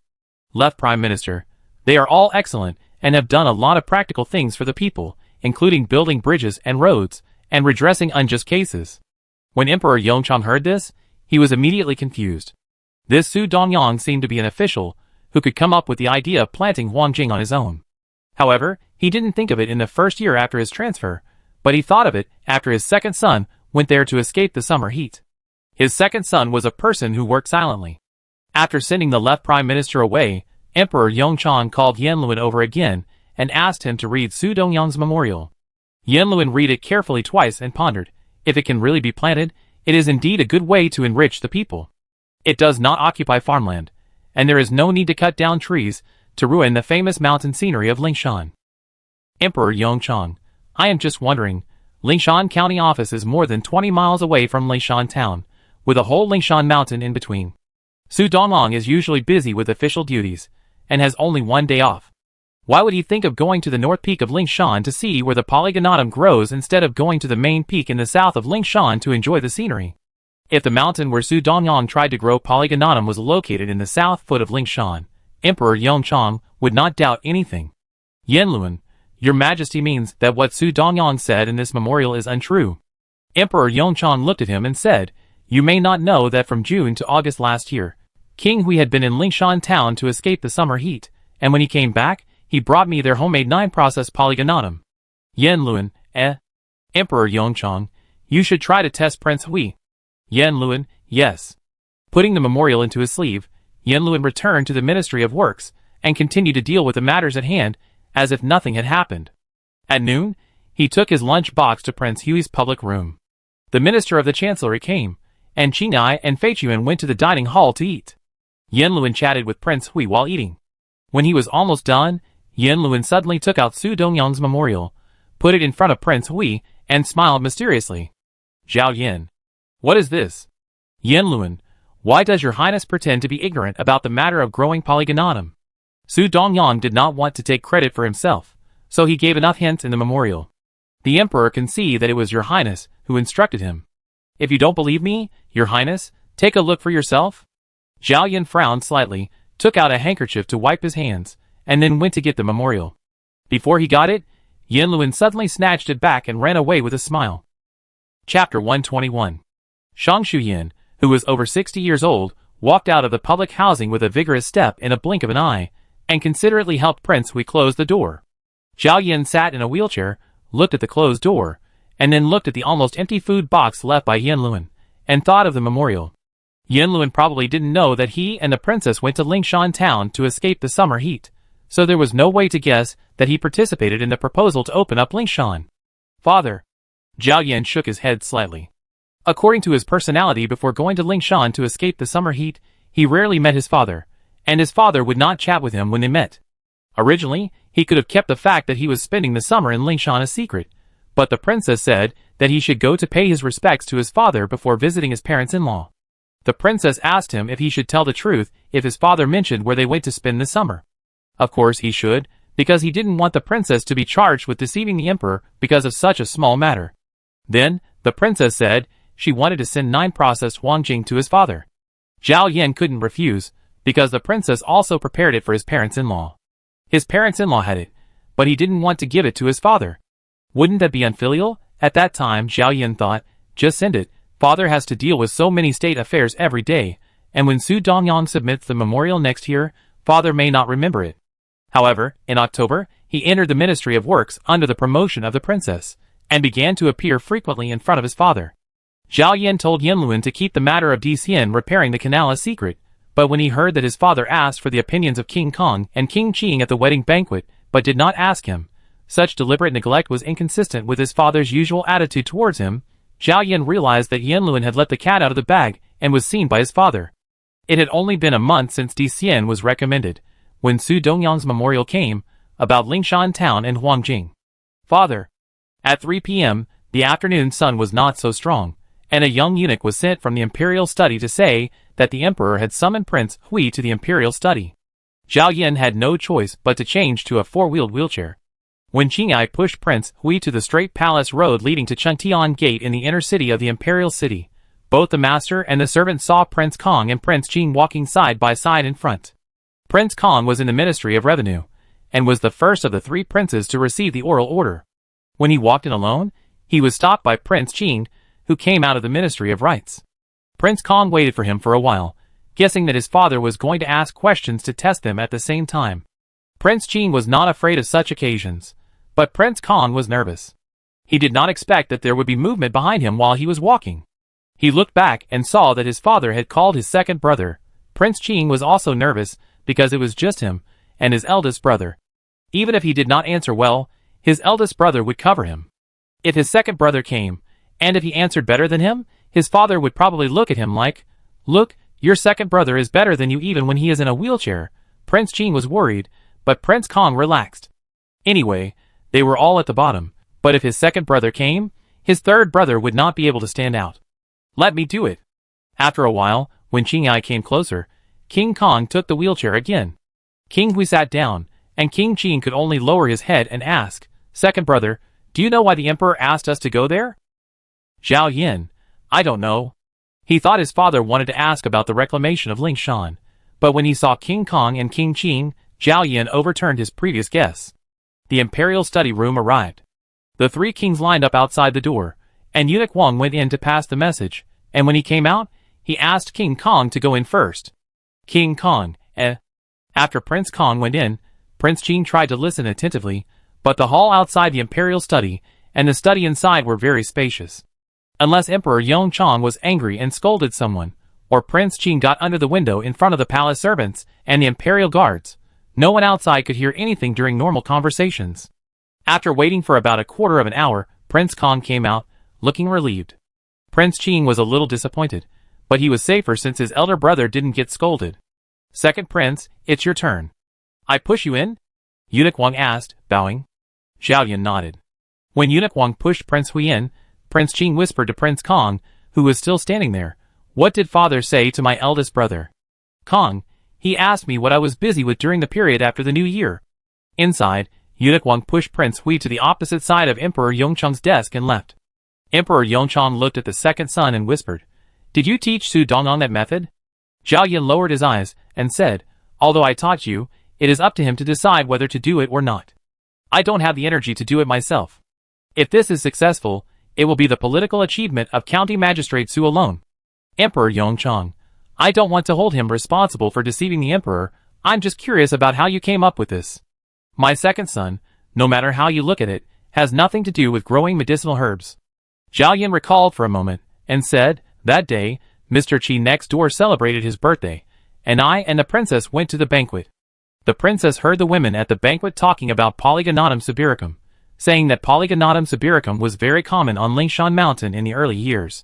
Left Prime Minister, they are all excellent, and have done a lot of practical things for the people, including building bridges and roads, and redressing unjust cases. When Emperor Yongchang heard this, he was immediately confused. This Su Dongyang seemed to be an official, who could come up with the idea of planting Huangjing on his own. However, he didn't think of it in the first year after his transfer, but he thought of it after his second son went there to escape the summer heat. His second son was a person who worked silently. After sending the left Prime Minister away, Emperor Yongchang called Yanluan over again and asked him to read Su Dongyang's memorial. Yanluan read it carefully twice and pondered, if it can really be planted, it is indeed a good way to enrich the people. It does not occupy farmland, and there is no need to cut down trees to ruin the famous mountain scenery of Lingshan. Emperor Yongchang, I am just wondering, Lingshan County office is more than 20 miles away from Lingshan town, with a whole Lingshan mountain in between. Su Dongyang is usually busy with official duties, and has only 1 day off. Why would he think of going to the north peak of Lingshan to see where the polygonatum grows instead of going to the main peak in the south of Lingshan to enjoy the scenery? If the mountain where Su Dongyang tried to grow polygonatum was located in the south foot of Lingshan, Emperor Yongchang would not doubt anything. Yanluan, Your Majesty means that what Su Dongyang said in this memorial is untrue. Emperor Yongchang looked at him and said, You may not know that from June to August last year, King Hui had been in Lingshan town to escape the summer heat, and when he came back, he brought me their homemade 9-process polygonatum. Yanluan, Emperor Yongchang, you should try to test Prince Hui. Yanluan, yes. Putting the memorial into his sleeve, Yanluan returned to the Ministry of Works, and continued to deal with the matters at hand, as if nothing had happened. At noon, he took his lunch box to Prince Hui's public room. The Minister of the Chancellery came, and Qinghai and Feichuan went to the dining hall to eat. Yanluan chatted with Prince Hui while eating. When he was almost done, Yanluan suddenly took out Su Dongyang's memorial, put it in front of Prince Hui, and smiled mysteriously. Zhao Yin. What is this? Yanluan, why does your highness pretend to be ignorant about the matter of growing polygonatum? Su Dongyang did not want to take credit for himself, so he gave enough hints in the memorial. The emperor can see that it was your highness who instructed him. "If you don't believe me, Your Highness, take a look for yourself." Zhao Yan frowned slightly, took out a handkerchief to wipe his hands, and then went to get the memorial. Before he got it, Yin Luan suddenly snatched it back and ran away with a smile. Chapter 121. Shang Shuyan, who was over 60 years old, walked out of the public housing with a vigorous step in a blink of an eye, and considerately helped Prince Hui close the door. Zhao Yan sat in a wheelchair, looked at the closed door, and then looked at the almost empty food box left by Yin Luan, and thought of the memorial. Yin Luan probably didn't know that he and the princess went to Lingshan town to escape the summer heat, so there was no way to guess that he participated in the proposal to open up Lingshan. "Father." Zhao Yan shook his head slightly. According to his personality before going to Lingshan to escape the summer heat, he rarely met his father, and his father would not chat with him when they met. Originally, he could have kept the fact that he was spending the summer in Lingshan a secret, but the princess said that he should go to pay his respects to his father before visiting his parents-in-law. The princess asked him if he should tell the truth if his father mentioned where they went to spend the summer. Of course he should, because he didn't want the princess to be charged with deceiving the emperor because of such a small matter. Then, the princess said she wanted to send 9 processed Huangjing to his father. Zhao Yan couldn't refuse, because the princess also prepared it for his parents-in-law. His parents-in-law had it, but he didn't want to give it to his father. Wouldn't that be unfilial? At that time Zhao Yan thought, just send it, father has to deal with so many state affairs every day, and when Su Dongyang submits the memorial next year, father may not remember it. However, in October, he entered the Ministry of Works under the promotion of the princess, and began to appear frequently in front of his father. Zhao Yan told Yin Luan to keep the matter of Dxian repairing the canal a secret, but when he heard that his father asked for the opinions of King Kong and King Qing at the wedding banquet, but did not ask him, such deliberate neglect was inconsistent with his father's usual attitude towards him. Zhao Yan realized that Yin Luan had let the cat out of the bag and was seen by his father. It had only been a month since Dxian was recommended, when Su Dongyang's memorial came, about Lingshan town and Huangjing. "Father." At 3 p.m., the afternoon sun was not so strong, and a young eunuch was sent from the imperial study to say that the emperor had summoned Prince Hui to the imperial study. Zhao Yan had no choice but to change to a 4-wheeled wheelchair. When Qingyai pushed Prince Hui to the straight palace road leading to Chengtian Gate in the inner city of the imperial city, both the master and the servant saw Prince Kong and Prince Qing walking side by side in front. Prince Kong was in the Ministry of Revenue, and was the first of the 3 princes to receive the oral order. When he walked in alone, he was stopped by Prince Qing, who came out of the Ministry of Rights. Prince Kong waited for him for a while, guessing that his father was going to ask questions to test them at the same time. Prince Qing was not afraid of such occasions, but Prince Kong was nervous. He did not expect that there would be movement behind him while he was walking. He looked back and saw that his father had called his second brother. Prince Qing was also nervous, because it was just him and his eldest brother. Even if he did not answer well, his eldest brother would cover him. If his second brother came, and if he answered better than him, his father would probably look at him like, "Look, your second brother is better than you even when he is in a wheelchair." Prince Qing was worried, but Prince Kong relaxed. Anyway, they were all at the bottom, but if his second brother came, his third brother would not be able to stand out. "Let me do it." After a while, when Qingyai came closer, King Kong took the wheelchair again. King Hui sat down, and King Qing could only lower his head and ask, "Second brother, do you know why the emperor asked us to go there?" Zhao Yan: "I don't know." He thought his father wanted to ask about the reclamation of Lingshan, but when he saw King Kong and King Qing, Zhao Yan overturned his previous guess. The imperial study room arrived. The 3 kings lined up outside the door, and Eunuch Wang went in to pass the message, and when he came out, he asked King Kong to go in first. King Kong, After Prince Kong went in, Prince Qing tried to listen attentively, but the hall outside the imperial study and the study inside were very spacious. Unless Emperor Yongchang was angry and scolded someone, or Prince Qing got under the window in front of the palace servants and the imperial guards, no one outside could hear anything during normal conversations. After waiting for about a quarter of an hour, Prince Kong came out, looking relieved. Prince Qing was a little disappointed, but he was safer since his elder brother didn't get scolded. "Second prince, it's your turn." "I push you in?" Eunuch Wang asked, bowing. Zhao Yan nodded. When Eunuch Wang pushed Prince Hui in, Prince Qing whispered to Prince Kong, who was still standing there, "What did father say to my eldest brother?" "Kong, he asked me what I was busy with during the period after the new year." Inside, Eunuch Wang pushed Prince Hui to the opposite side of Emperor Yongcheng's desk and left. Emperor Yongchang looked at the second son and whispered, "Did you teach Su Dongong that method?" Zhao Yin lowered his eyes and said, "Although I taught you, it is up to him to decide whether to do it or not. I don't have the energy to do it myself. If this is successful, it will be the political achievement of County Magistrate Su alone." Emperor Yongchang, "I don't want to hold him responsible for deceiving the emperor. I'm just curious about how you came up with this. My second son, no matter how you look at it, has nothing to do with growing medicinal herbs." Zhao Yin recalled for a moment and said, "That day, Mr. Qi next door celebrated his birthday, and I and the princess went to the banquet. The princess heard the women at the banquet talking about Polygonatum sibiricum, saying that Polygonatum sibiricum was very common on Lingshan Mountain in the early years.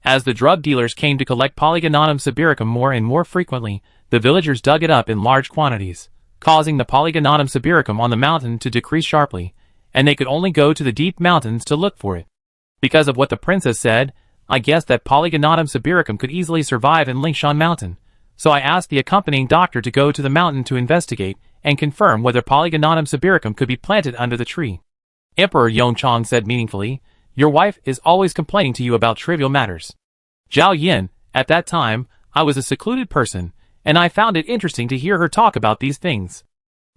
As the drug dealers came to collect Polygonatum sibiricum more and more frequently, the villagers dug it up in large quantities, causing the Polygonatum sibiricum on the mountain to decrease sharply, and they could only go to the deep mountains to look for it. Because of what the princess said, I guessed that Polygonatum sibiricum could easily survive in Lingshan Mountain, so I asked the accompanying doctor to go to the mountain to investigate and confirm whether Polygonatum sibiricum could be planted under the tree." Emperor Yongchang said meaningfully, "Your wife is always complaining to you about trivial matters." Zhao Yin, "At that time, I was a secluded person, and I found it interesting to hear her talk about these things."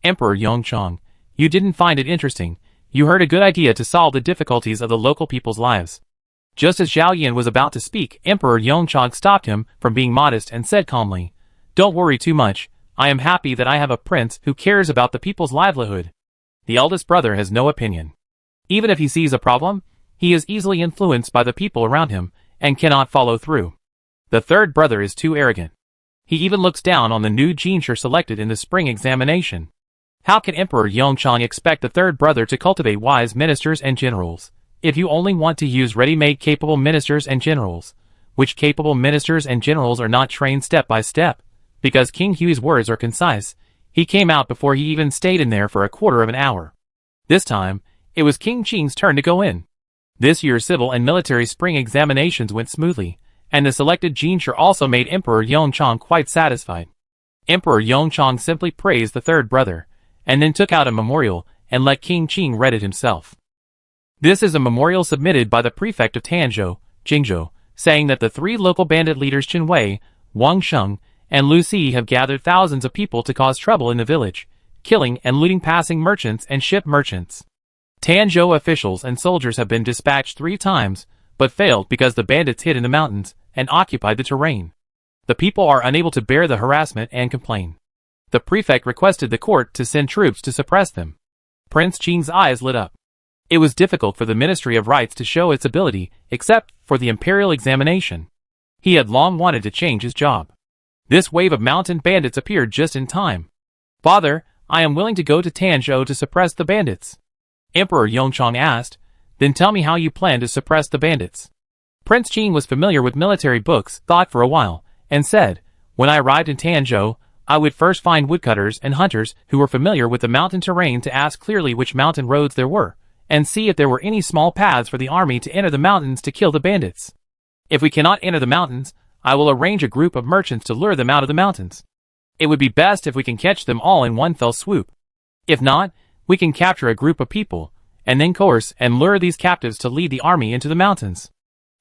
Emperor Yongchang, "You didn't find it interesting. You heard a good idea to solve the difficulties of the local people's lives." Just as Zhao Yin was about to speak, Emperor Yongchang stopped him from being modest and said calmly, "Don't worry too much. I am happy that I have a prince who cares about the people's livelihood." The eldest brother has no opinion. Even if he sees a problem, he is easily influenced by the people around him and cannot follow through. The third brother is too arrogant. He even looks down on the new Jinshi selected in the spring examination. How can Emperor Yongchang expect the third brother to cultivate wise ministers and generals, if you only want to use ready-made capable ministers and generals, which capable ministers and generals are not trained step by step? Because King Hui's words are concise, he came out before he even stayed in there for a quarter of an hour. This time, it was King Qing's turn to go in. This year's civil and military spring examinations went smoothly, and the selected Jinshi also made Emperor Yongchang quite satisfied. Emperor Yongchang simply praised the third brother, and then took out a memorial and let King Qing read it himself. This is a memorial submitted by the prefect of Tanzhou, Jingzhou, saying that the three local bandit leaders Chen Wei, Wang Sheng, and Lu Si have gathered thousands of people to cause trouble in the village, killing and looting passing merchants and ship merchants. Tanzhou officials and soldiers have been dispatched 3 times, but failed because the bandits hid in the mountains and occupied the terrain. The people are unable to bear the harassment and complain. The prefect requested the court to send troops to suppress them. Prince Qing's eyes lit up. It was difficult for the Ministry of Rites to show its ability, except for the imperial examination. He had long wanted to change his job. This wave of mountain bandits appeared just in time. "Father, I am willing to go to Tanzhou to suppress the bandits." Emperor Yongchang asked, "Then tell me how you plan to suppress the bandits." Prince Qing was familiar with military books, thought for a while, and said, "When I arrived in Tanzhou, I would first find woodcutters and hunters who were familiar with the mountain terrain to ask clearly which mountain roads there were, and see if there were any small paths for the army to enter the mountains to kill the bandits. If we cannot enter the mountains, I will arrange a group of merchants to lure them out of the mountains. It would be best if we can catch them all in one fell swoop. If not, we can capture a group of people, and then coerce and lure these captives to lead the army into the mountains."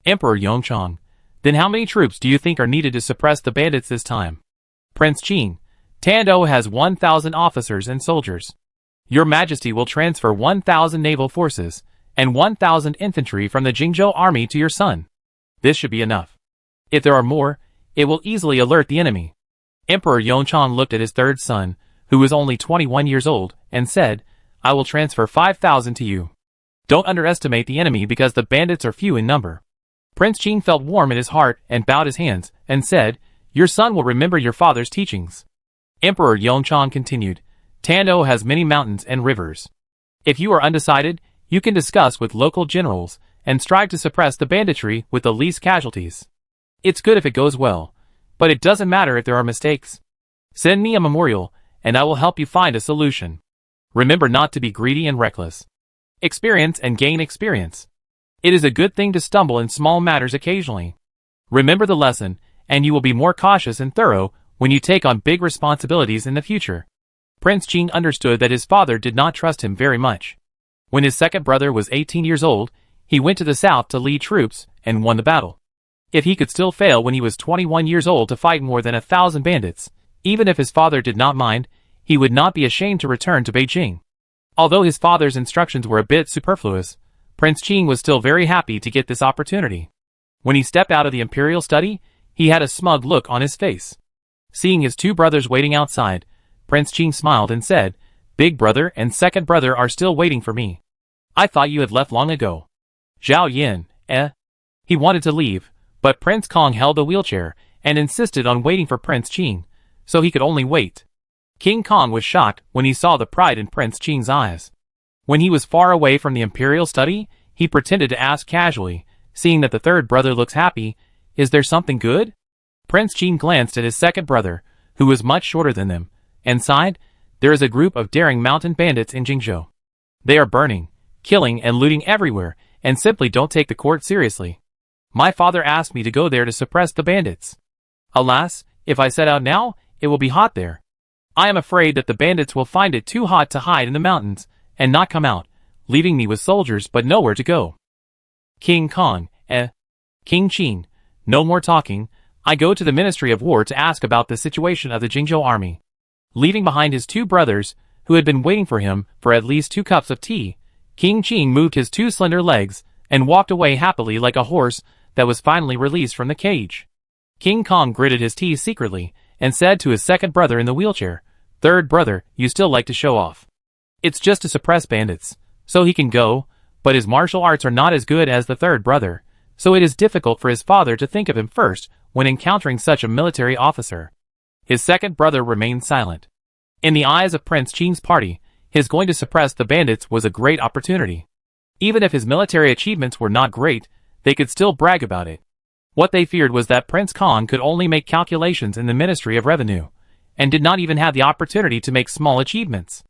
Emperor Yongchang, "Then how many troops do you think are needed to suppress the bandits this time?" Prince Qing, "Tanzhou has 1,000 officers and soldiers. Your Majesty will transfer 1,000 naval forces and 1,000 infantry from the Jingzhou army to your son. This should be enough. If there are more, it will easily alert the enemy." Emperor Yongchang looked at his third son, who was only 21 years old, and said, "I will transfer 5,000 to you. Don't underestimate the enemy because the bandits are few in number." Prince Qing felt warm in his heart and bowed his hands, and said, "Your son will remember your father's teachings." Emperor Yongchang continued, "Tanzhou has many mountains and rivers. If you are undecided, you can discuss with local generals and strive to suppress the banditry with the least casualties. It's good if it goes well, but it doesn't matter if there are mistakes. Send me a memorial, and I will help you find a solution. Remember not to be greedy and reckless. Experience and gain experience. It is a good thing to stumble in small matters occasionally. Remember the lesson, and you will be more cautious and thorough when you take on big responsibilities in the future." Prince Qing understood that his father did not trust him very much. When his second brother was 18 years old, He went to the south to lead troops and won the battle. If he could still fail when he was 21 years old to fight more than 1,000 bandits, even if his father did not mind, he would not be ashamed to return to Beijing. Although his father's instructions were a bit superfluous, Prince Qing was still very happy to get this opportunity. When he stepped out of the imperial study, he had a smug look on his face. Seeing his two brothers waiting outside, Prince Qing smiled and said, "Big brother and second brother are still waiting for me. I thought you had left long ago." Zhao Yin, He wanted to leave, but Prince Kong held the wheelchair and insisted on waiting for Prince Qing, so he could only wait. King Kong was shocked when he saw the pride in Prince Qing's eyes. When he was far away from the imperial study, he pretended to ask casually, seeing that the third brother looks happy, "Is there something good?" Prince Qing glanced at his second brother, who was much shorter than them, and sighed, "There is a group of daring mountain bandits in Jingzhou. They are burning, killing and looting everywhere, and simply don't take the court seriously. My father asked me to go there to suppress the bandits. Alas, if I set out now, it will be hot there. I am afraid that the bandits will find it too hot to hide in the mountains, and not come out, leaving me with soldiers but nowhere to go." King Kong, King Qing, no more talking. I go to the Ministry of War to ask about the situation of the Jingzhou army. Leaving behind his two brothers, who had been waiting for him for at least 2 cups of tea, King Qing moved his 2 slender legs and walked away happily like a horse that was finally released from the cage. King Kong gritted his teeth secretly and said to his second brother in the wheelchair, "Third brother, you still like to show off. It's just to suppress bandits, so he can go, but his martial arts are not as good as the third brother, so it is difficult for his father to think of him first when encountering such a military officer." His second brother remained silent. In the eyes of Prince Qing's party, his going to suppress the bandits was a great opportunity. Even if his military achievements were not great, they could still brag about it. What they feared was that Prince Kong could only make calculations in the Ministry of Revenue, and did not even have the opportunity to make small achievements.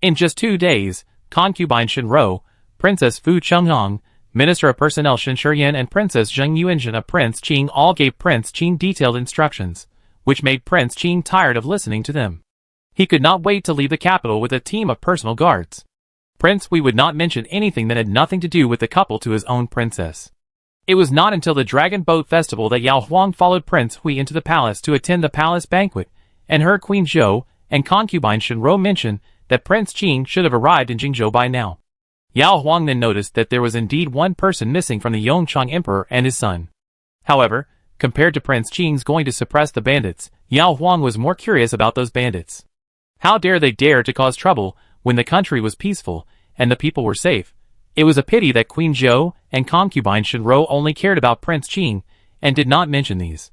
In just 2 days, concubine Shen Rou, Princess Fu Chenghong, Minister of Personnel Shen Shiyan and Princess Zheng Yuanzhen of Prince Qing all gave Prince Qing detailed instructions, which made Prince Qing tired of listening to them. He could not wait to leave the capital with a team of personal guards. Prince Hui would not mention anything that had nothing to do with the couple to his own princess. It was not until the Dragon Boat Festival that Yao Huang followed Prince Hui into the palace to attend the palace banquet, and heard Queen Zhou and concubine Shen Rou mention that Prince Qing should have arrived in Jingzhou by now. Yao Huang then noticed that there was indeed one person missing from the Yongchang Emperor and his son. However, compared to Prince Qing's going to suppress the bandits, Yao Huang was more curious about those bandits. How dare they dare to cause trouble when the country was peaceful and the people were safe? It was a pity that Queen Zhou and concubine Shen Rou only cared about Prince Qing and did not mention these.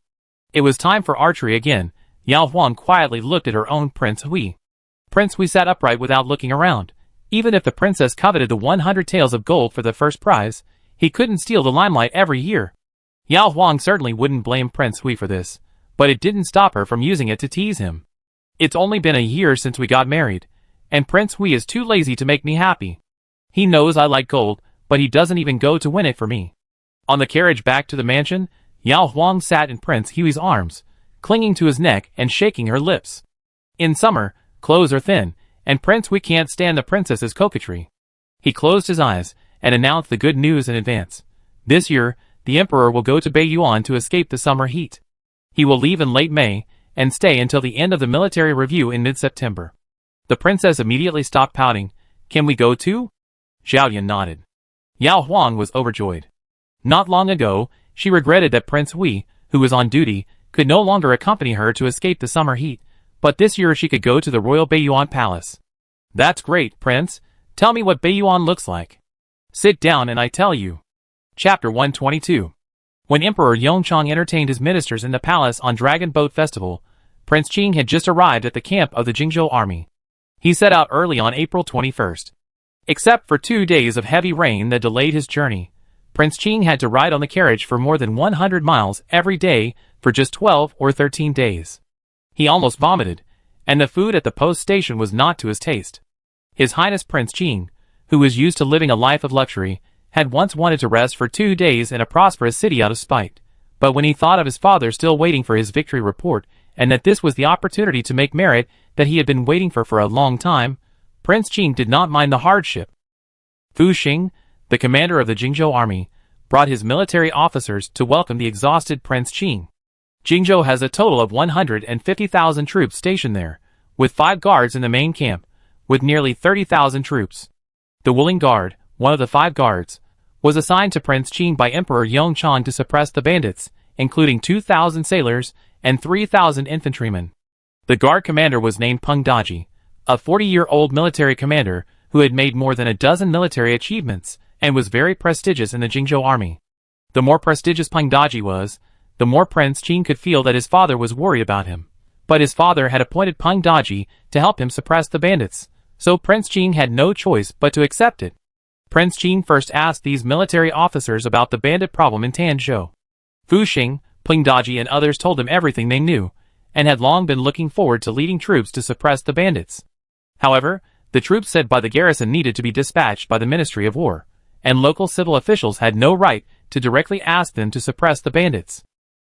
It was time for archery again. Yao Huang quietly looked at her own Prince Hui. Prince Hui sat upright without looking around. Even if the princess coveted the 100 taels of gold for the first prize, he couldn't steal the limelight every year. Yao Huang certainly wouldn't blame Prince Hui for this, but it didn't stop her from using it to tease him. "It's only been a year since we got married, and Prince Hui is too lazy to make me happy. He knows I like gold, but he doesn't even go to win it for me." On the carriage back to the mansion, Yao Huang sat in Prince Hui's arms, clinging to his neck and shaking her lips. In summer, clothes are thin, and Prince Hui can't stand the princess's coquetry. He closed his eyes and announced the good news in advance. This year, the emperor will go to Beiyuan to escape the summer heat. He will leave in late May and stay until the end of the military review in mid-September. The princess immediately stopped pouting. "Can we go too?" Zhaoyan nodded. Yao Huang was overjoyed. Not long ago, she regretted that Prince Hui, who was on duty, could no longer accompany her to escape the summer heat, but this year she could go to the royal Beiyuan palace. "That's great, Prince. Tell me what Beiyuan looks like." "Sit down and I tell you." Chapter 122. When Emperor Yongchang entertained his ministers in the palace on Dragon Boat Festival, Prince Qing had just arrived at the camp of the Jingzhou army. He set out early on April 21st. Except for 2 days of heavy rain that delayed his journey, Prince Qing had to ride on the carriage for more than 100 miles every day for just 12 or 13 days. He almost vomited, and the food at the post station was not to his taste. His Highness Prince Qing, who was used to living a life of luxury, had once wanted to rest for 2 days in a prosperous city out of spite, but when he thought of his father still waiting for his victory report, and that this was the opportunity to make merit that he had been waiting for a long time, Prince Qing did not mind the hardship. Fu Xing, the commander of the Jingzhou army, brought his military officers to welcome the exhausted Prince Qing. Jingzhou has a total of 150,000 troops stationed there, with 5 guards in the main camp, with nearly 30,000 troops. The Wuling Guard, one of the 5 guards, was assigned to Prince Qing by Emperor Yongchang to suppress the bandits, including 2,000 sailors and 3,000 infantrymen. The guard commander was named Peng Daji, a 40-year-old military commander who had made more than a dozen military achievements and was very prestigious in the Jingzhou army. The more prestigious Peng Daji was, the more Prince Qing could feel that his father was worried about him. But his father had appointed Peng Daji to help him suppress the bandits, so Prince Qing had no choice but to accept it. Prince Qing first asked these military officers about the bandit problem in Tanzhou. Fu Xing, Peng Daji and others told him everything they knew, and had long been looking forward to leading troops to suppress the bandits. However, the troops sent by the garrison needed to be dispatched by the Ministry of War, and local civil officials had no right to directly ask them to suppress the bandits.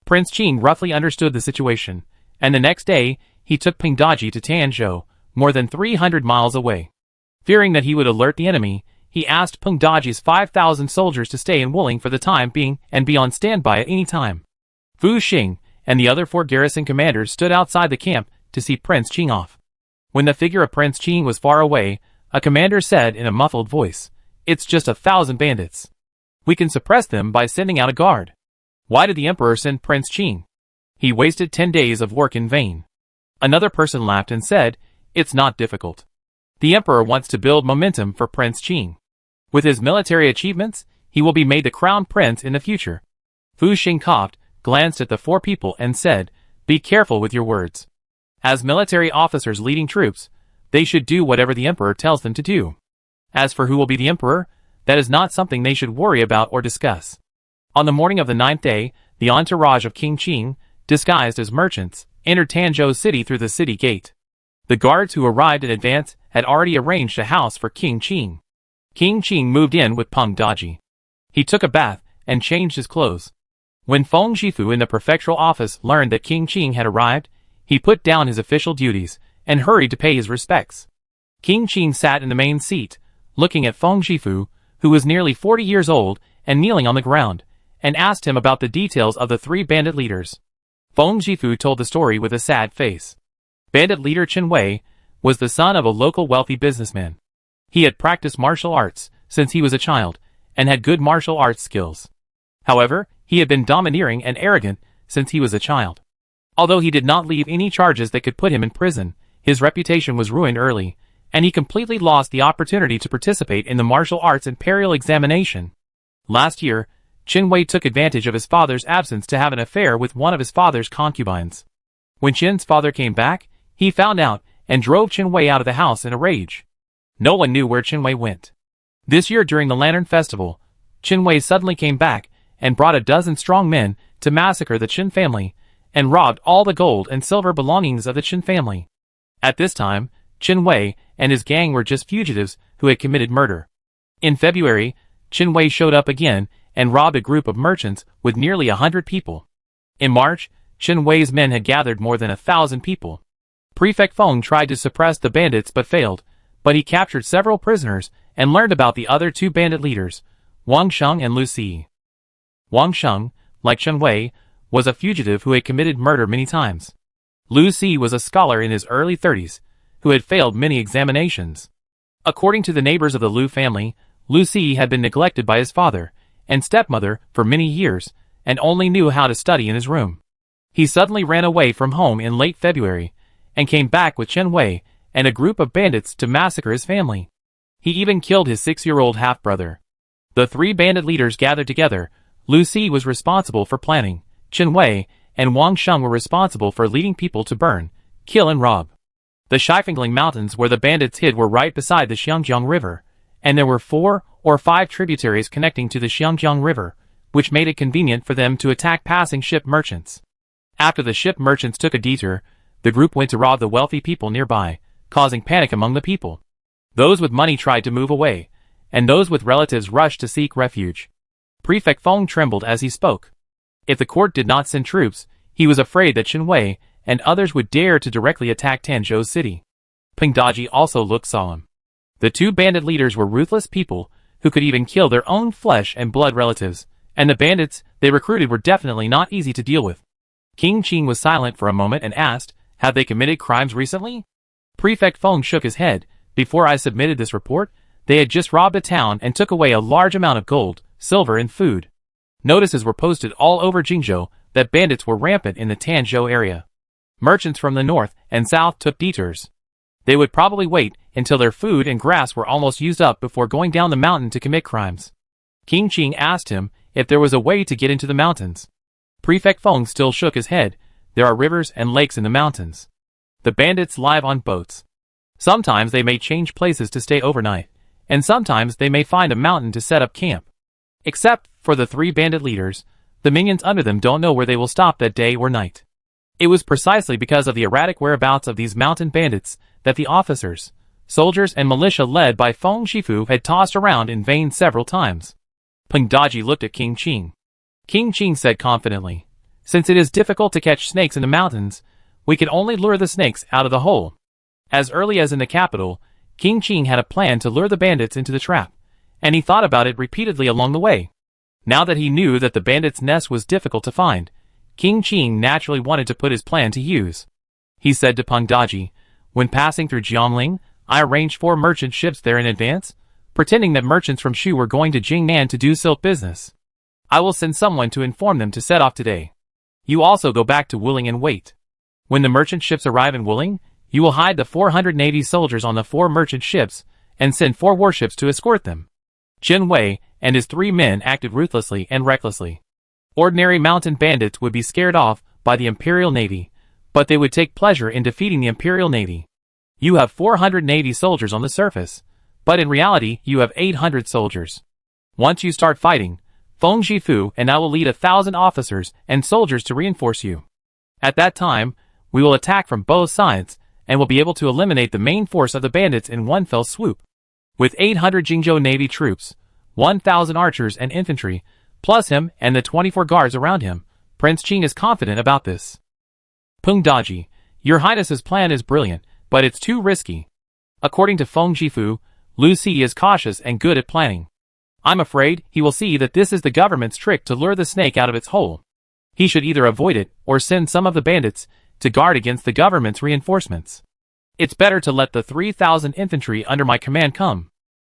Prince Qing roughly understood the situation, and the next day, he took Peng Daji to Tanzhou, more than 300 miles away. Fearing that he would alert the enemy, he asked Peng Daji's 5,000 soldiers to stay in Wuling for the time being and be on standby at any time. Fu Xing and the other 4 garrison commanders stood outside the camp to see Prince Qing off. When the figure of Prince Qing was far away, a commander said in a muffled voice, "It's just 1,000 bandits. We can suppress them by sending out a guard." Why did the emperor send Prince Qing? He wasted 10 days of work in vain. Another person laughed and said, "It's not difficult. The emperor wants to build momentum for Prince Qing. With his military achievements, he will be made the crown prince in the future." Fu Xing coughed, glanced at the 4 people and said, "Be careful with your words. As military officers leading troops, they should do whatever the emperor tells them to do. As for who will be the emperor, that is not something they should worry about or discuss." On the morning of the 9th day, the entourage of King Qing, disguised as merchants, entered Tanzhou city through the city gate. The guards who arrived in advance had already arranged a house for King Qing. King Qing moved in with Peng Daji. He took a bath and changed his clothes. When Feng Shifu in the prefectural office learned that King Qing had arrived, he put down his official duties and hurried to pay his respects. King Qing sat in the main seat, looking at Feng Shifu, who was nearly 40 years old and kneeling on the ground, and asked him about the details of the 3 bandit leaders. Feng Shifu told the story with a sad face. Bandit leader Chen Wei was the son of a local wealthy businessman. He had practiced martial arts since he was a child, and had good martial arts skills. However, he had been domineering and arrogant since he was a child. Although he did not leave any charges that could put him in prison, his reputation was ruined early, and he completely lost the opportunity to participate in the martial arts imperial examination. Last year, Chen Wei took advantage of his father's absence to have an affair with one of his father's concubines. When Chen's father came back, he found out and drove Chen Wei out of the house in a rage. No one knew where Chen Wei went. This year during the Lantern Festival, Chen Wei suddenly came back and brought a dozen strong men to massacre the Chen family, and robbed all the gold and silver belongings of the Chen family. At this time, Chen Wei and his gang were just fugitives who had committed murder. In February, Chen Wei showed up again and robbed a group of merchants with nearly 100 people. In March, Chen Wei's men had gathered more than 1,000 people. Prefect Feng tried to suppress the bandits but failed, but he captured several prisoners and learned about the other 2 bandit leaders, Wang Sheng and Lu Si. Wang Sheng, like Chen Wei, was a fugitive who had committed murder many times. Lu Si was a scholar in his early 30s, who had failed many examinations. According to the neighbors of the Lu family, Lu Si had been neglected by his father and stepmother for many years, and only knew how to study in his room. He suddenly ran away from home in late February, and came back with Chen Wei and a group of bandits to massacre his family. He even killed his 6-year-old half-brother. The 3 bandit leaders gathered together. Lu Si was responsible for planning. Chen Wei and Wang Sheng were responsible for leading people to burn, kill and rob. The Shifengling Mountains where the bandits hid were right beside the Xiangjiang River, and there were 4 or 5 tributaries connecting to the Xiangjiang River, which made it convenient for them to attack passing ship merchants. After the ship merchants took a detour, the group went to rob the wealthy people nearby, causing panic among the people. Those with money tried to move away, and those with relatives rushed to seek refuge. Prefect Feng trembled as he spoke. If the court did not send troops, he was afraid that Chen Wei and others would dare to directly attack Tanzhou city. Peng Daji also looked solemn. The 2 bandit leaders were ruthless people who could even kill their own flesh and blood relatives, and the bandits they recruited were definitely not easy to deal with. King Qing was silent for a moment and asked, "Have they committed crimes recently?" Prefect Feng shook his head. "Before I submitted this report, they had just robbed a town and took away a large amount of gold, silver and food." Notices were posted all over Jingzhou that bandits were rampant in the Tanzhou area. Merchants from the north and south took detours. They would probably wait until their food and grass were almost used up before going down the mountain to commit crimes. King Qing asked him if there was a way to get into the mountains. Prefect Feng still shook his head. "There are rivers and lakes in the mountains. The bandits live on boats. Sometimes they may change places to stay overnight, and sometimes they may find a mountain to set up camp. Except for the 3 bandit leaders, the minions under them don't know where they will stop that day or night." It was precisely because of the erratic whereabouts of these mountain bandits that the officers, soldiers and militia led by Feng Shifu had tossed around in vain several times. Peng Daji looked at King Qing. King Qing said confidently, "Since it is difficult to catch snakes in the mountains, we can only lure the snakes out of the hole." As early as in the capital, King Qing had a plan to lure the bandits into the trap, and he thought about it repeatedly along the way. Now that he knew that the bandits' nest was difficult to find, King Qing naturally wanted to put his plan to use. He said to Peng Daji, "When passing through Jiangling, I arranged 4 merchant ships there in advance, pretending that merchants from Shu were going to Jingnan to do silk business. I will send someone to inform them to set off today. You also go back to Wuling and wait. When the merchant ships arrive in Wuling, you will hide the 480 soldiers on the 4 merchant ships and send 4 warships to escort them." Chen Wei and his 3 men acted ruthlessly and recklessly. Ordinary mountain bandits would be scared off by the Imperial Navy, but they would take pleasure in defeating the Imperial Navy. You have 480 soldiers on the surface, but in reality you have 800 soldiers. Once you start fighting, Feng Shifu and I will lead 1,000 officers and soldiers to reinforce you. At that time, we will attack from both sides, and will be able to eliminate the main force of the bandits in one fell swoop. With 800 Jingzhou Navy troops, 1,000 archers and infantry, plus him and the 24 guards around him, Prince Qing is confident about this. Peng Daji, Your Highness's plan is brilliant, but it's too risky. According to Feng Shifu, Lu Si is cautious and good at planning. I'm afraid he will see that this is the government's trick to lure the snake out of its hole. He should either avoid it or send some of the bandits to guard against the government's reinforcements. It's better to let the 3,000 infantry under my command come."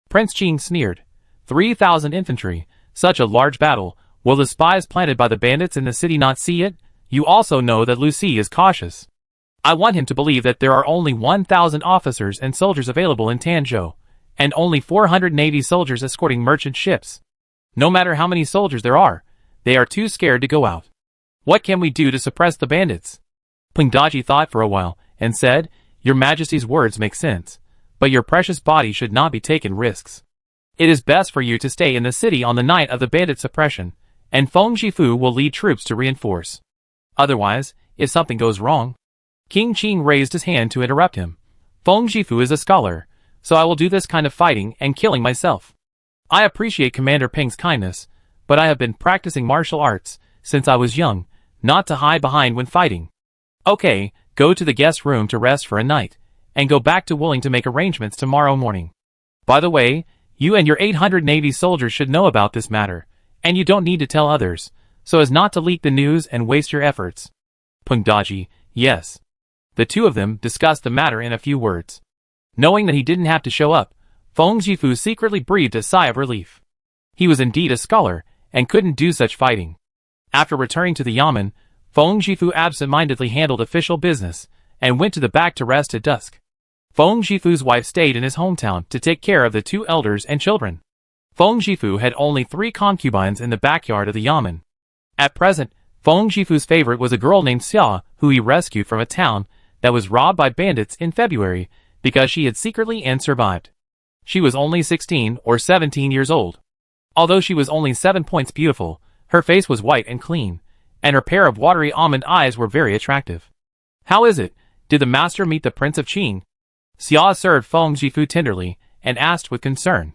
Prince Qing sneered. 3,000 infantry, such a large battle, will the spies planted by the bandits in the city not see it? You also know that Lu Si is cautious. I want him to believe that there are only 1,000 officers and soldiers available in Tanzhou, and only 480 soldiers escorting merchant ships. No matter how many soldiers there are, they are too scared to go out. What can we do to suppress the bandits? Peng Daji thought for a while, and said, "Your Majesty's words make sense, but your precious body should not be taking risks. It is best for you to stay in the city on the night of the bandit suppression, and Feng Shifu will lead troops to reinforce. Otherwise, if something goes wrong..." King Qing raised his hand to interrupt him. "Feng Shifu is a scholar, so I will do this kind of fighting and killing myself. I appreciate Commander Peng's kindness, but I have been practicing martial arts since I was young, not to hide behind when fighting. Okay, go to the guest room to rest for a night, and go back to Wuling to make arrangements tomorrow morning. By the way, you and your 800 Navy soldiers should know about this matter, and you don't need to tell others, so as not to leak the news and waste your efforts." Peng Daji, yes. The 2 of them discussed the matter in a few words. Knowing that he didn't have to show up, Feng Shifu secretly breathed a sigh of relief. He was indeed a scholar, and couldn't do such fighting. After returning to the yamen, Feng Shifu absent-mindedly handled official business, and went to the back to rest at dusk. Feng Shifu's wife stayed in his hometown to take care of the 2 elders and children. Feng Shifu had only 3 concubines in the backyard of the yamen. At present, Feng Shifu's favorite was a girl named Xia, who he rescued from a town that was robbed by bandits in February because she had secretly and survived. She was only 16 or 17 years old. Although she was only 7 points beautiful, her face was white and clean, and her pair of watery almond eyes were very attractive. "How is it? Did the master meet the Prince of Qing?" Xia served Feng Shifu tenderly, and asked with concern.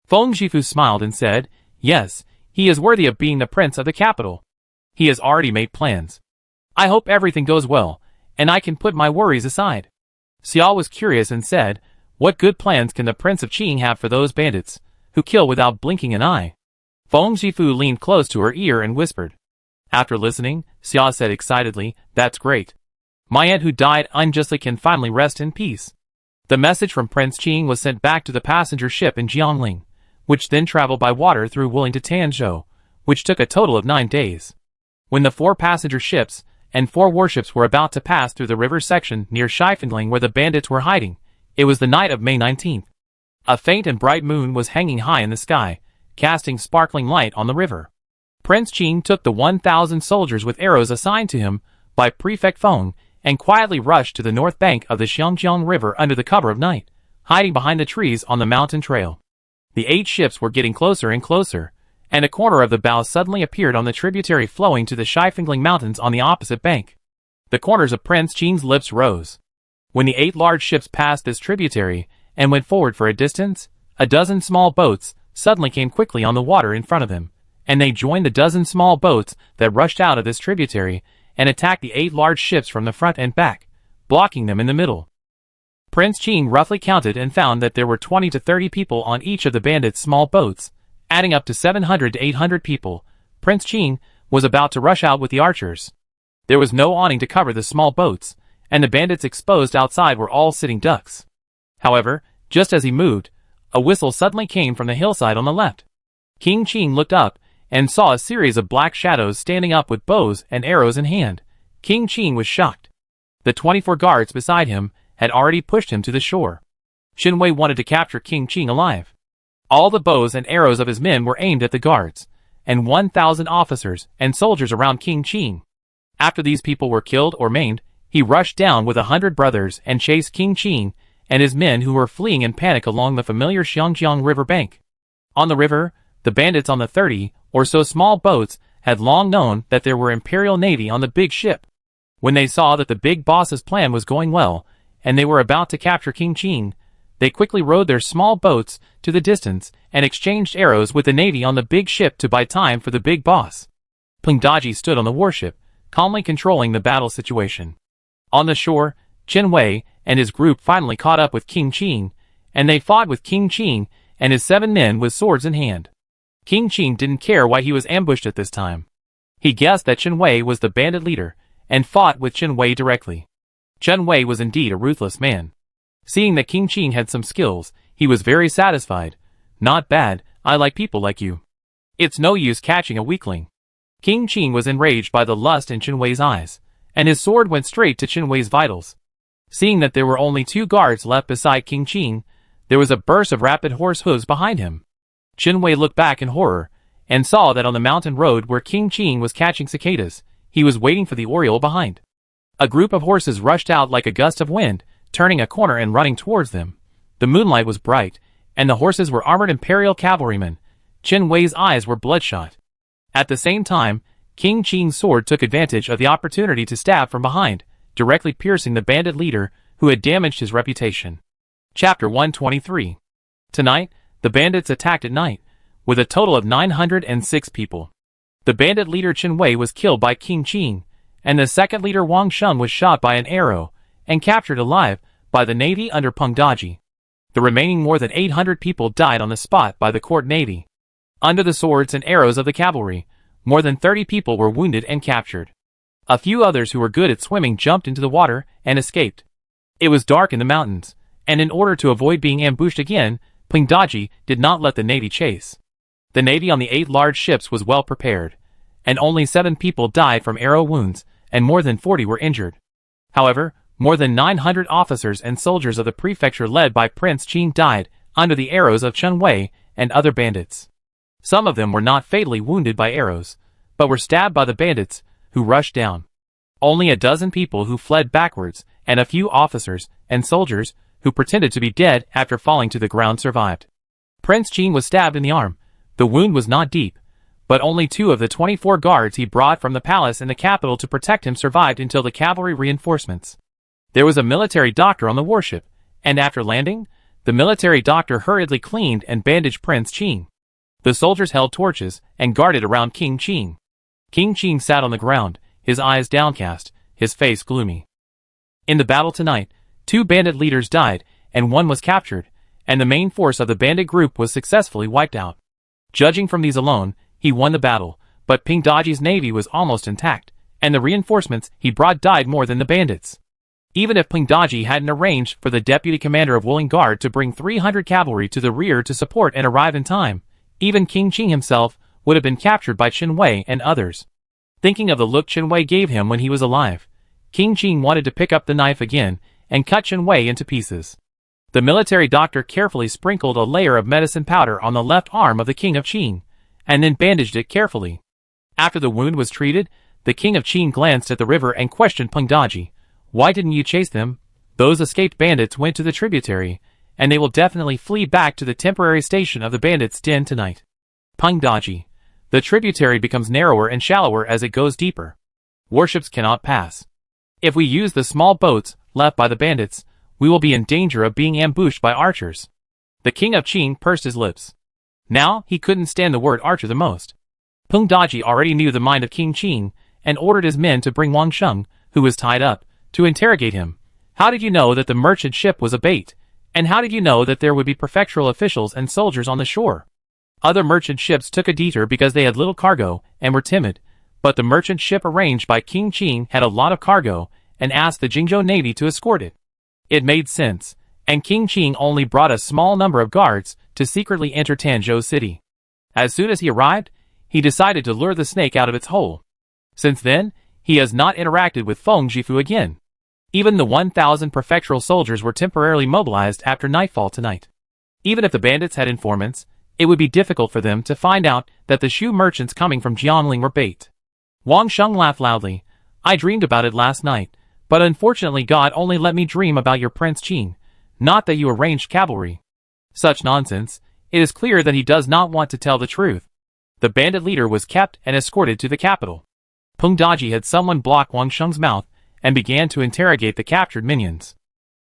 Feng Shifu smiled and said, "Yes, he is worthy of being the prince of the capital. He has already made plans. I hope everything goes well, and I can put my worries aside." Xia was curious and said, "What good plans can the Prince of Qing have for those bandits, who kill without blinking an eye. Feng Jifu leaned close to her ear and whispered. After listening, Xia said excitedly, "That's great. My aunt who died unjustly can finally rest in peace." The message from Prince Qing was sent back to the passenger ship in Jiangling, which then traveled by water through Wuling to Tanzhou, which took a total of 9 days. When the 4 passenger ships and 4 warships were about to pass through the river section near Shifengling where the bandits were hiding, it was the night of May 19th. A faint and bright moon was hanging high in the sky, casting sparkling light on the river. Prince Qing took the 1,000 soldiers with arrows assigned to him by Prefect Feng and quietly rushed to the north bank of the Xiangjiang River under the cover of night, hiding behind the trees on the mountain trail. The 8 ships were getting closer and closer, and a corner of the bow suddenly appeared on the tributary flowing to the Shifengling Mountains on the opposite bank. The corners of Prince Qing's lips rose. When the 8 large ships passed this tributary and went forward for a distance, a dozen small boats suddenly came quickly on the water in front of them, and they joined the dozen small boats that rushed out of this tributary and attacked the 8 large ships from the front and back, blocking them in the middle. Prince Qing roughly counted and found that there were 20 to 30 people on each of the bandits' small boats, adding up to 700 to 800 people. Prince Qing was about to rush out with the archers. There was no awning to cover the small boats, and the bandits exposed outside were all sitting ducks. However, just as he moved, a whistle suddenly came from the hillside on the left. King Qing looked up and saw a series of black shadows standing up with bows and arrows in hand. King Qing was shocked. The 24 guards beside him had already pushed him to the shore. Qin Wei wanted to capture King Qing alive. All the bows and arrows of his men were aimed at the guards, and 1,000 officers and soldiers around King Qing. After these people were killed or maimed, he rushed down with 100 brothers and chased King Qing and his men who were fleeing in panic along the familiar Xiangjiang River bank. On the river, the bandits on the 30 or so small boats had long known that there were Imperial Navy on the big ship. When they saw that the big boss's plan was going well, and they were about to capture King Qing, they quickly rowed their small boats to the distance and exchanged arrows with the navy on the big ship to buy time for the big boss. Peng Daji stood on the warship, calmly controlling the battle situation. On the shore, Qin Wei and his group finally caught up with King Qing, and they fought with King Qing and his 7 men with swords in hand. King Qing didn't care why he was ambushed at this time. He guessed that Qin Wei was the bandit leader, and fought with Qin Wei directly. Qin Wei was indeed a ruthless man. Seeing that King Qing had some skills, he was very satisfied. "Not bad, I like people like you. It's no use catching a weakling." King Qing was enraged by the lust in Qin Wei's eyes, and his sword went straight to Qin Wei's vitals. Seeing that there were only 2 guards left beside King Qing, there was a burst of rapid horse hooves behind him. Qin Wei looked back in horror, and saw that on the mountain road where King Qing was catching cicadas, he was waiting for the Oriole behind. A group of horses rushed out like a gust of wind, turning a corner and running towards them. The moonlight was bright, and the horses were armored Imperial cavalrymen. Qin Wei's eyes were bloodshot. At the same time, King Qing's sword took advantage of the opportunity to stab from behind, directly piercing the bandit leader who had damaged his reputation. Chapter 123. Tonight, the bandits attacked at night, with a total of 906 people. The bandit leader Qin Wei was killed by King Qing, and the second leader Wang Sheng was shot by an arrow and captured alive by the navy under Peng Daji. The remaining more than 800 people died on the spot by the court navy. Under the swords and arrows of the cavalry, more than 30 people were wounded and captured. A few others who were good at swimming jumped into the water and escaped. It was dark in the mountains, and in order to avoid being ambushed again, Peng Daji did not let the navy chase. The navy on the 8 large ships was well prepared, and only 7 people died from arrow wounds, and more than 40 were injured. However, more than 900 officers and soldiers of the prefecture led by Prince Qing died under the arrows of Qin Wei and other bandits. Some of them were not fatally wounded by arrows, but were stabbed by the bandits, who rushed down. Only a dozen people who fled backwards, and a few officers and soldiers who pretended to be dead after falling to the ground survived. Prince Qing was stabbed in the arm. The wound was not deep, but only 2 of the 24 guards he brought from the palace in the capital to protect him survived until the cavalry reinforcements. There was a military doctor on the warship, and after landing, the military doctor hurriedly cleaned and bandaged Prince Qing. The soldiers held torches and guarded around King Qing. King Qing sat on the ground, his eyes downcast, his face gloomy. In the battle tonight, 2 bandit leaders died, and 1 was captured, and the main force of the bandit group was successfully wiped out. Judging from these alone, he won the battle, but Ping Daji's navy was almost intact, and the reinforcements he brought died more than the bandits. Even if Ping Daji hadn't arranged for the deputy commander of Wooling Guard to bring 300 cavalry to the rear to support and arrive in time, even King Qing himself would have been captured by Qin Wei and others. Thinking of the look Qin Wei gave him when he was alive, King Qing wanted to pick up the knife again and cut Qin Wei into pieces. The military doctor carefully sprinkled a layer of medicine powder on the left arm of the King of Qin, and then bandaged it carefully. After the wound was treated, the King of Qin glanced at the river and questioned Ping Daji. "Why didn't you chase them? Those escaped bandits went to the tributary, and they will definitely flee back to the temporary station of the bandits' den tonight." Ping Daji. The tributary becomes narrower and shallower as it goes deeper. Warships cannot pass. If we use the small boats left by the bandits, we will be in danger of being ambushed by archers. The King of Qin pursed his lips. Now he couldn't stand the word archer the most. Ping Daji already knew the mind of King Qin and ordered his men to bring Wang Sheng, who was tied up, to interrogate him. "How did you know that the merchant ship was a bait? And how did you know that there would be prefectural officials and soldiers on the shore?" Other merchant ships took a detour because they had little cargo and were timid, but the merchant ship arranged by King Qin had a lot of cargo and asked the Jingzhou Navy to escort it. It made sense, and King Qin only brought a small number of guards to secretly enter Tanzhou City. As soon as he arrived, he decided to lure the snake out of its hole. Since then, he has not interacted with Feng Jifu again. Even the 1,000 prefectural soldiers were temporarily mobilized after nightfall tonight. Even if the bandits had informants, it would be difficult for them to find out that the shoe merchants coming from Jiangling were bait. Wang Sheng laughed loudly. "I dreamed about it last night, but unfortunately God only let me dream about your Prince Qin, not that you arranged cavalry." Such nonsense. It is clear that he does not want to tell the truth. The bandit leader was kept and escorted to the capital. Ping Daji had someone block Wang Sheng's mouth and began to interrogate the captured minions.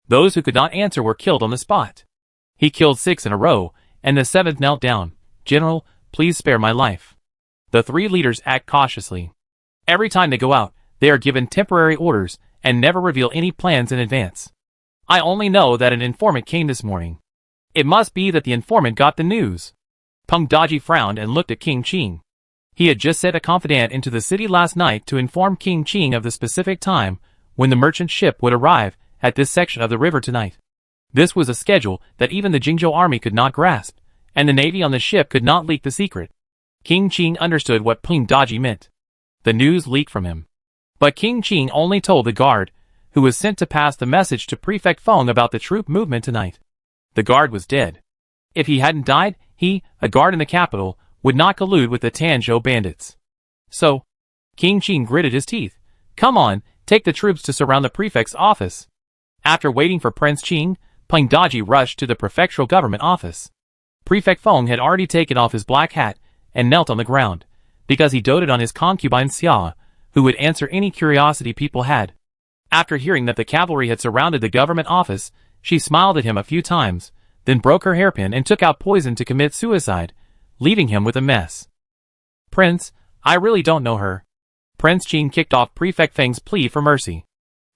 Those who could not answer were killed on the spot. He killed 6 in a row, and the 7th knelt down. "General, please spare my life." The 3 leaders act cautiously. Every time they go out, they are given temporary orders and never reveal any plans in advance. "I only know that an informant came this morning. It must be that the informant got the news." Ping Daji frowned and looked at King Qin. He had just sent a confidant into the city last night to inform King Qin of the specific time when the merchant ship would arrive at this section of the river tonight. This was a schedule that even the Jingzhou army could not grasp, and the navy on the ship could not leak the secret. King Qin understood what Ping Daji meant. The news leaked from him. But King Qin only told the guard, who was sent to pass the message to Prefect Feng about the troop movement tonight. The guard was dead. If he hadn't died, he, a guard in the capital, would not collude with the Tanzhou bandits. So, King Qin gritted his teeth. "Come on, take the troops to surround the prefect's office." After waiting for Prince Qin, Ping Daji rushed to the prefectural government office. Prefect Feng had already taken off his black hat and knelt on the ground, because he doted on his concubine Xia, who would answer any curiosity people had. After hearing that the cavalry had surrounded the government office, she smiled at him a few times, then broke her hairpin and took out poison to commit suicide, leaving him with a mess. "Prince, I really don't know her." Prince Qin kicked off Prefect Feng's plea for mercy.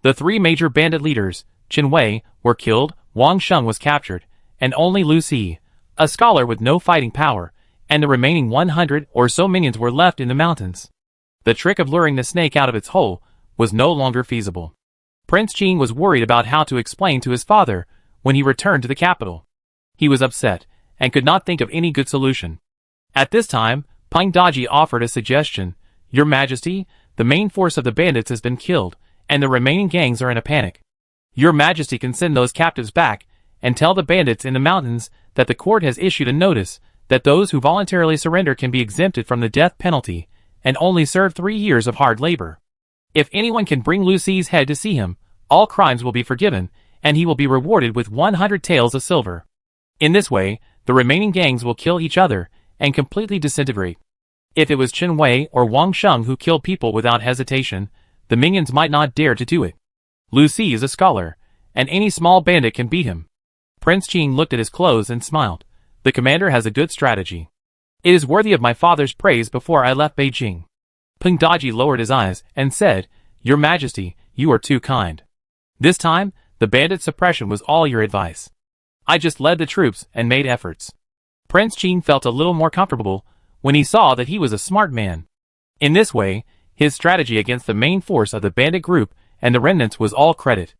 The 3 major bandit leaders, Qin Wei, were killed, Wang Sheng was captured, and only Lu Si, a scholar with no fighting power, and the remaining 100 or so minions were left in the mountains. The trick of luring the snake out of its hole was no longer feasible. Prince Qin was worried about how to explain to his father when he returned to the capital. He was upset and could not think of any good solution. At this time, Ping Daji offered a suggestion. "Your Majesty, the main force of the bandits has been killed, and the remaining gangs are in a panic. Your Majesty can send those captives back and tell the bandits in the mountains that the court has issued a notice that those who voluntarily surrender can be exempted from the death penalty and only serve 3 years of hard labor. If anyone can bring Lucy's head to see him, all crimes will be forgiven, and he will be rewarded with 100 taels of silver. In this way, the remaining gangs will kill each other and completely disintegrate. If it was Qin Wei or Wang Sheng who killed people without hesitation, the minions might not dare to do it. Lucy is a scholar, and any small bandit can beat him." Prince Qin looked at his clothes and smiled. "The commander has a good strategy. It is worthy of my father's praise before I left Beijing." Ping Daji lowered his eyes and said, "Your Majesty, you are too kind. This time, the bandit suppression was all your advice. I just led the troops and made efforts. Prince Qing felt a little more comfortable when he saw that he was a smart man. In this way, his strategy against the main force of the bandit group and the remnants was all credit.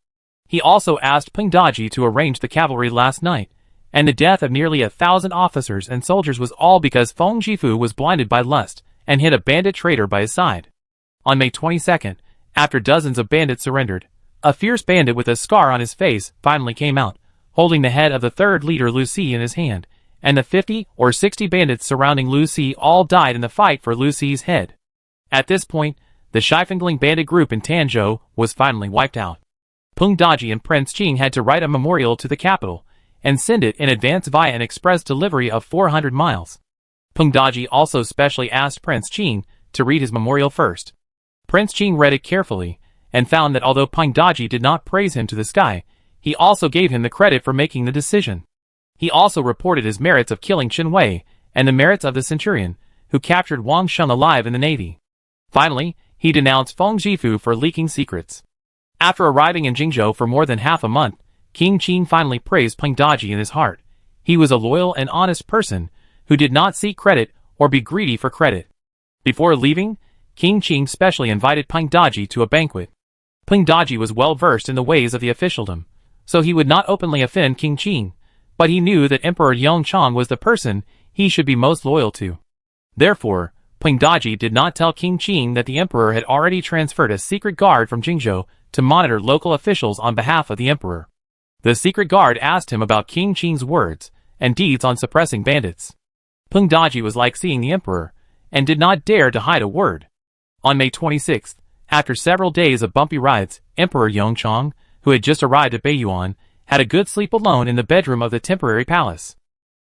He also asked Peng Daji to arrange the cavalry last night, and the death of nearly 1,000 officers and soldiers was all because Feng Jifu was blinded by lust and hid a bandit traitor by his side. On May 22nd, after dozens of bandits surrendered, a fierce bandit with a scar on his face finally came out, holding the head of the third leader Lu Si in his hand, and the 50 or 60 bandits surrounding Lu Si all died in the fight for Lu Si's head. At this point, the Shifengling bandit group in Tanzhou was finally wiped out. Peng Daji and Prince Qing had to write a memorial to the capital and send it in advance via an express delivery of 400 miles. Peng Daji also specially asked Prince Qing to read his memorial first. Prince Qing read it carefully and found that although Peng Daji did not praise him to the sky, he also gave him the credit for making the decision. He also reported his merits of killing Chen Wei and the merits of the centurion, who captured Wang Sheng alive in the navy. Finally, he denounced Feng Jifu for leaking secrets. After arriving in Jingzhou for more than half a month, King Qing finally praised Peng Daji in his heart. He was a loyal and honest person who did not seek credit or be greedy for credit. Before leaving, King Qing specially invited Peng Daji to a banquet. Peng Daji was well versed in the ways of the officialdom, so he would not openly offend King Qing, but he knew that Emperor Yongchang was the person he should be most loyal to. Therefore, Peng Daji did not tell King Qing that the emperor had already transferred a secret guard from Jingzhou to monitor local officials on behalf of the emperor. The secret guard asked him about King Qing's words and deeds on suppressing bandits. Peng Daji was like seeing the emperor, and did not dare to hide a word. On May 26th, after several days of bumpy rides, Emperor Yongchang, who had just arrived at Beiyuan, had a good sleep alone in the bedroom of the temporary palace.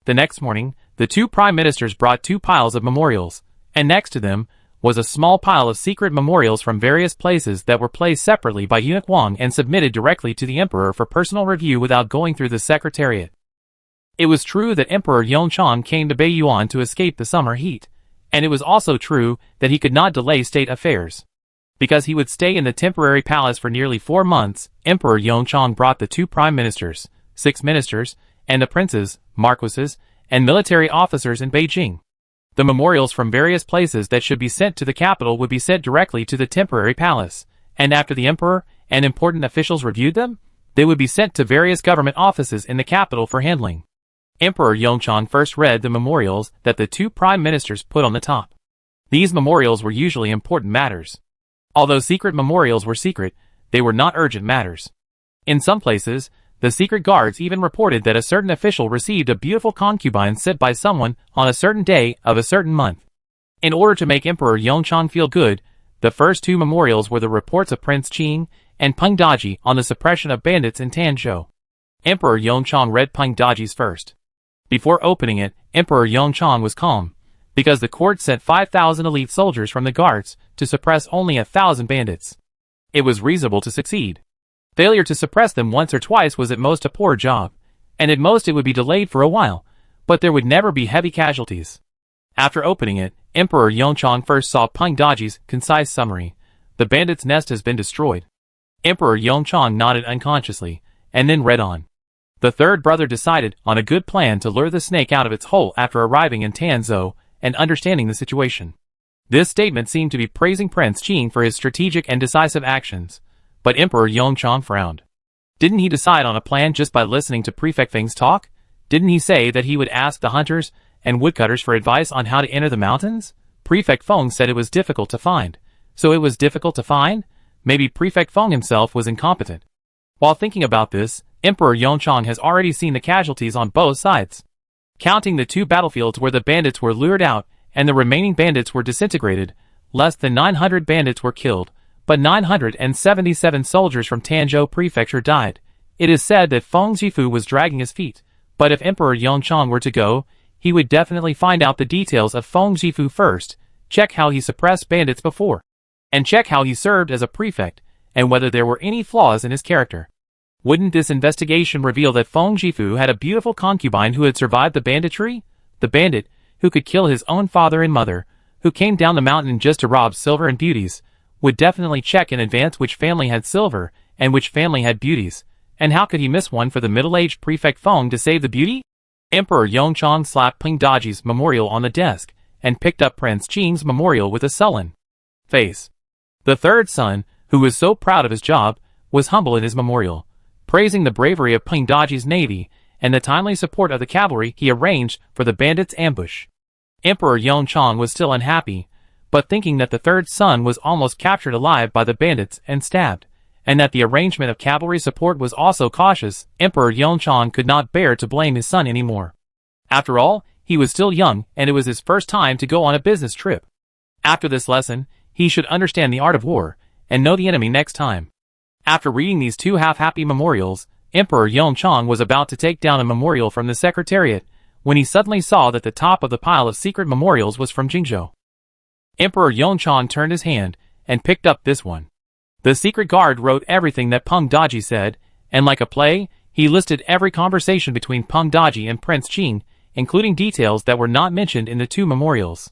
The next morning, the two prime ministers brought 2 piles of memorials, and next to them was a small pile of secret memorials from various places that were placed separately by Eunuch Wang and submitted directly to the emperor for personal review without going through the secretariat. It was true that Emperor Yongchang came to Beiyuan to escape the summer heat, and it was also true that he could not delay state affairs. Because he would stay in the temporary palace for nearly 4 months, Emperor Yongchang brought the 2 prime ministers, 6 ministers, and the princes, marquises, and military officers in Beijing. The memorials from various places that should be sent to the capital would be sent directly to the temporary palace, and after the emperor and important officials reviewed them, they would be sent to various government offices in the capital for handling. Emperor Yongchang first read the memorials that the 2 prime ministers put on the top. These memorials were usually important matters. Although secret memorials were secret, they were not urgent matters. In some places, the secret guards even reported that a certain official received a beautiful concubine sent by someone on a certain day of a certain month. In order to make Emperor Yongchang feel good, the first 2 memorials were the reports of Prince Qing and Peng Daji on the suppression of bandits in Tanzhou. Emperor Yongchang read Peng Daji's first. Before opening it, Emperor Yongchang was calm, because the court sent 5,000 elite soldiers from the guards to suppress only 1,000 bandits. It was reasonable to succeed. Failure to suppress them once or twice was at most a poor job, and at most it would be delayed for a while, but there would never be heavy casualties. After opening it, Emperor Yongchang first saw Peng Daji's concise summary. The bandit's nest has been destroyed. Emperor Yongchang nodded unconsciously, and then read on. The third brother decided on a good plan to lure the snake out of its hole after arriving in Tanzhou and understanding the situation. This statement seemed to be praising Prince Qing for his strategic and decisive actions. But Emperor Yongchang frowned. Didn't he decide on a plan just by listening to Prefect Feng's talk? Didn't he say that he would ask the hunters and woodcutters for advice on how to enter the mountains? Prefect Feng said it was difficult to find. So it was difficult to find? Maybe Prefect Feng himself was incompetent. While thinking about this, Emperor Yongchang has already seen the casualties on both sides. Counting the 2 battlefields where the bandits were lured out and the remaining bandits were disintegrated, less than 900 bandits were killed, but 977 soldiers from Tanzhou Prefecture died. It is said that Feng Jifu was dragging his feet, but if Emperor Yongchang were to go, he would definitely find out the details of Feng Jifu first, check how he suppressed bandits before, and check how he served as a prefect, and whether there were any flaws in his character. Wouldn't this investigation reveal that Feng Jifu had a beautiful concubine who had survived the banditry? The bandit, who could kill his own father and mother, who came down the mountain just to rob silver and beauties, would definitely check in advance which family had silver and which family had beauties, and how could he miss one for the middle-aged prefect Feng to save the beauty? Emperor Yongchang slapped Peng Daji's memorial on the desk, and picked up Prince Qing's memorial with a sullen face. The third son, who was so proud of his job, was humble in his memorial, praising the bravery of Peng Daji's navy and the timely support of the cavalry he arranged for the bandits' ambush. Emperor Yongchang was still unhappy, but thinking that the third son was almost captured alive by the bandits and stabbed, and that the arrangement of cavalry support was also cautious, Emperor Yongchang could not bear to blame his son anymore. After all, he was still young, and it was his first time to go on a business trip. After this lesson, he should understand the art of war, and know the enemy next time. After reading these two half-happy memorials, Emperor Yongchang was about to take down a memorial from the secretariat, when he suddenly saw that the top of the pile of secret memorials was from Jingzhou. Emperor Yongchang turned his hand, and picked up this one. The secret guard wrote everything that Peng Daji said, and like a play, he listed every conversation between Peng Daji and Prince Qing, including details that were not mentioned in the two memorials.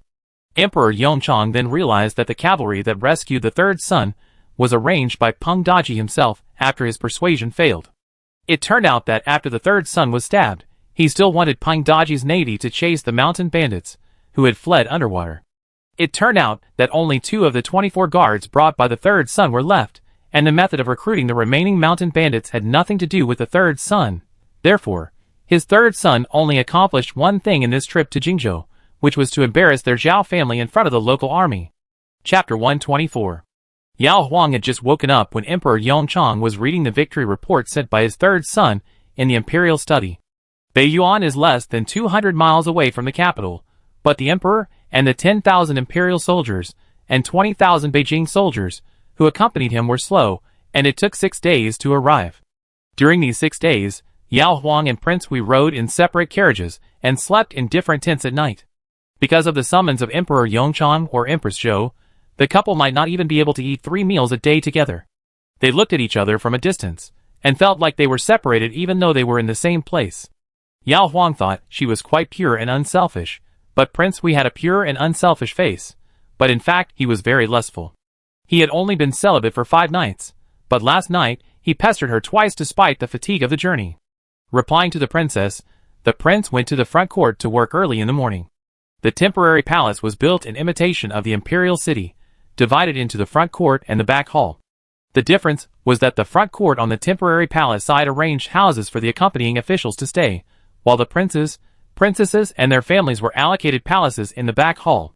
Emperor Yongchang then realized that the cavalry that rescued the third son was arranged by Peng Daji himself after his persuasion failed. It turned out that after the third son was stabbed, he still wanted Peng Daji's navy to chase the mountain bandits, who had fled underwater. It turned out that only 2 of the 24 guards brought by the third son were left, and the method of recruiting the remaining mountain bandits had nothing to do with the third son. Therefore, his third son only accomplished one thing in this trip to Jingzhou, which was to embarrass their Zhao family in front of the local army. Chapter 124. Yao Huang had just woken up when Emperor Yongchang was reading the victory report sent by his third son in the imperial study. Beiyuan is less than 200 miles away from the capital, but the emperor and the 10,000 imperial soldiers and 20,000 Beijing soldiers who accompanied him were slow, and it took 6 days to arrive. During these 6 days, Yao Huang and Prince Hui rode in separate carriages and slept in different tents at night. Because of the summons of Emperor Yongchang or Empress Zhou, the couple might not even be able to eat 3 meals a day together. They looked at each other from a distance, and felt like they were separated even though they were in the same place. Yao Huang thought she was quite pure and unselfish, but Prince Hui had a pure and unselfish face, but in fact he was very lustful. He had only been celibate for 5 nights, but last night he pestered her twice despite the fatigue of the journey. Replying to the princess, the prince went to the front court to work early in the morning. The temporary palace was built in imitation of the imperial city, divided into the front court and the back hall. The difference was that the front court on the temporary palace side arranged houses for the accompanying officials to stay, while the princes, princesses and their families were allocated palaces in the back hall.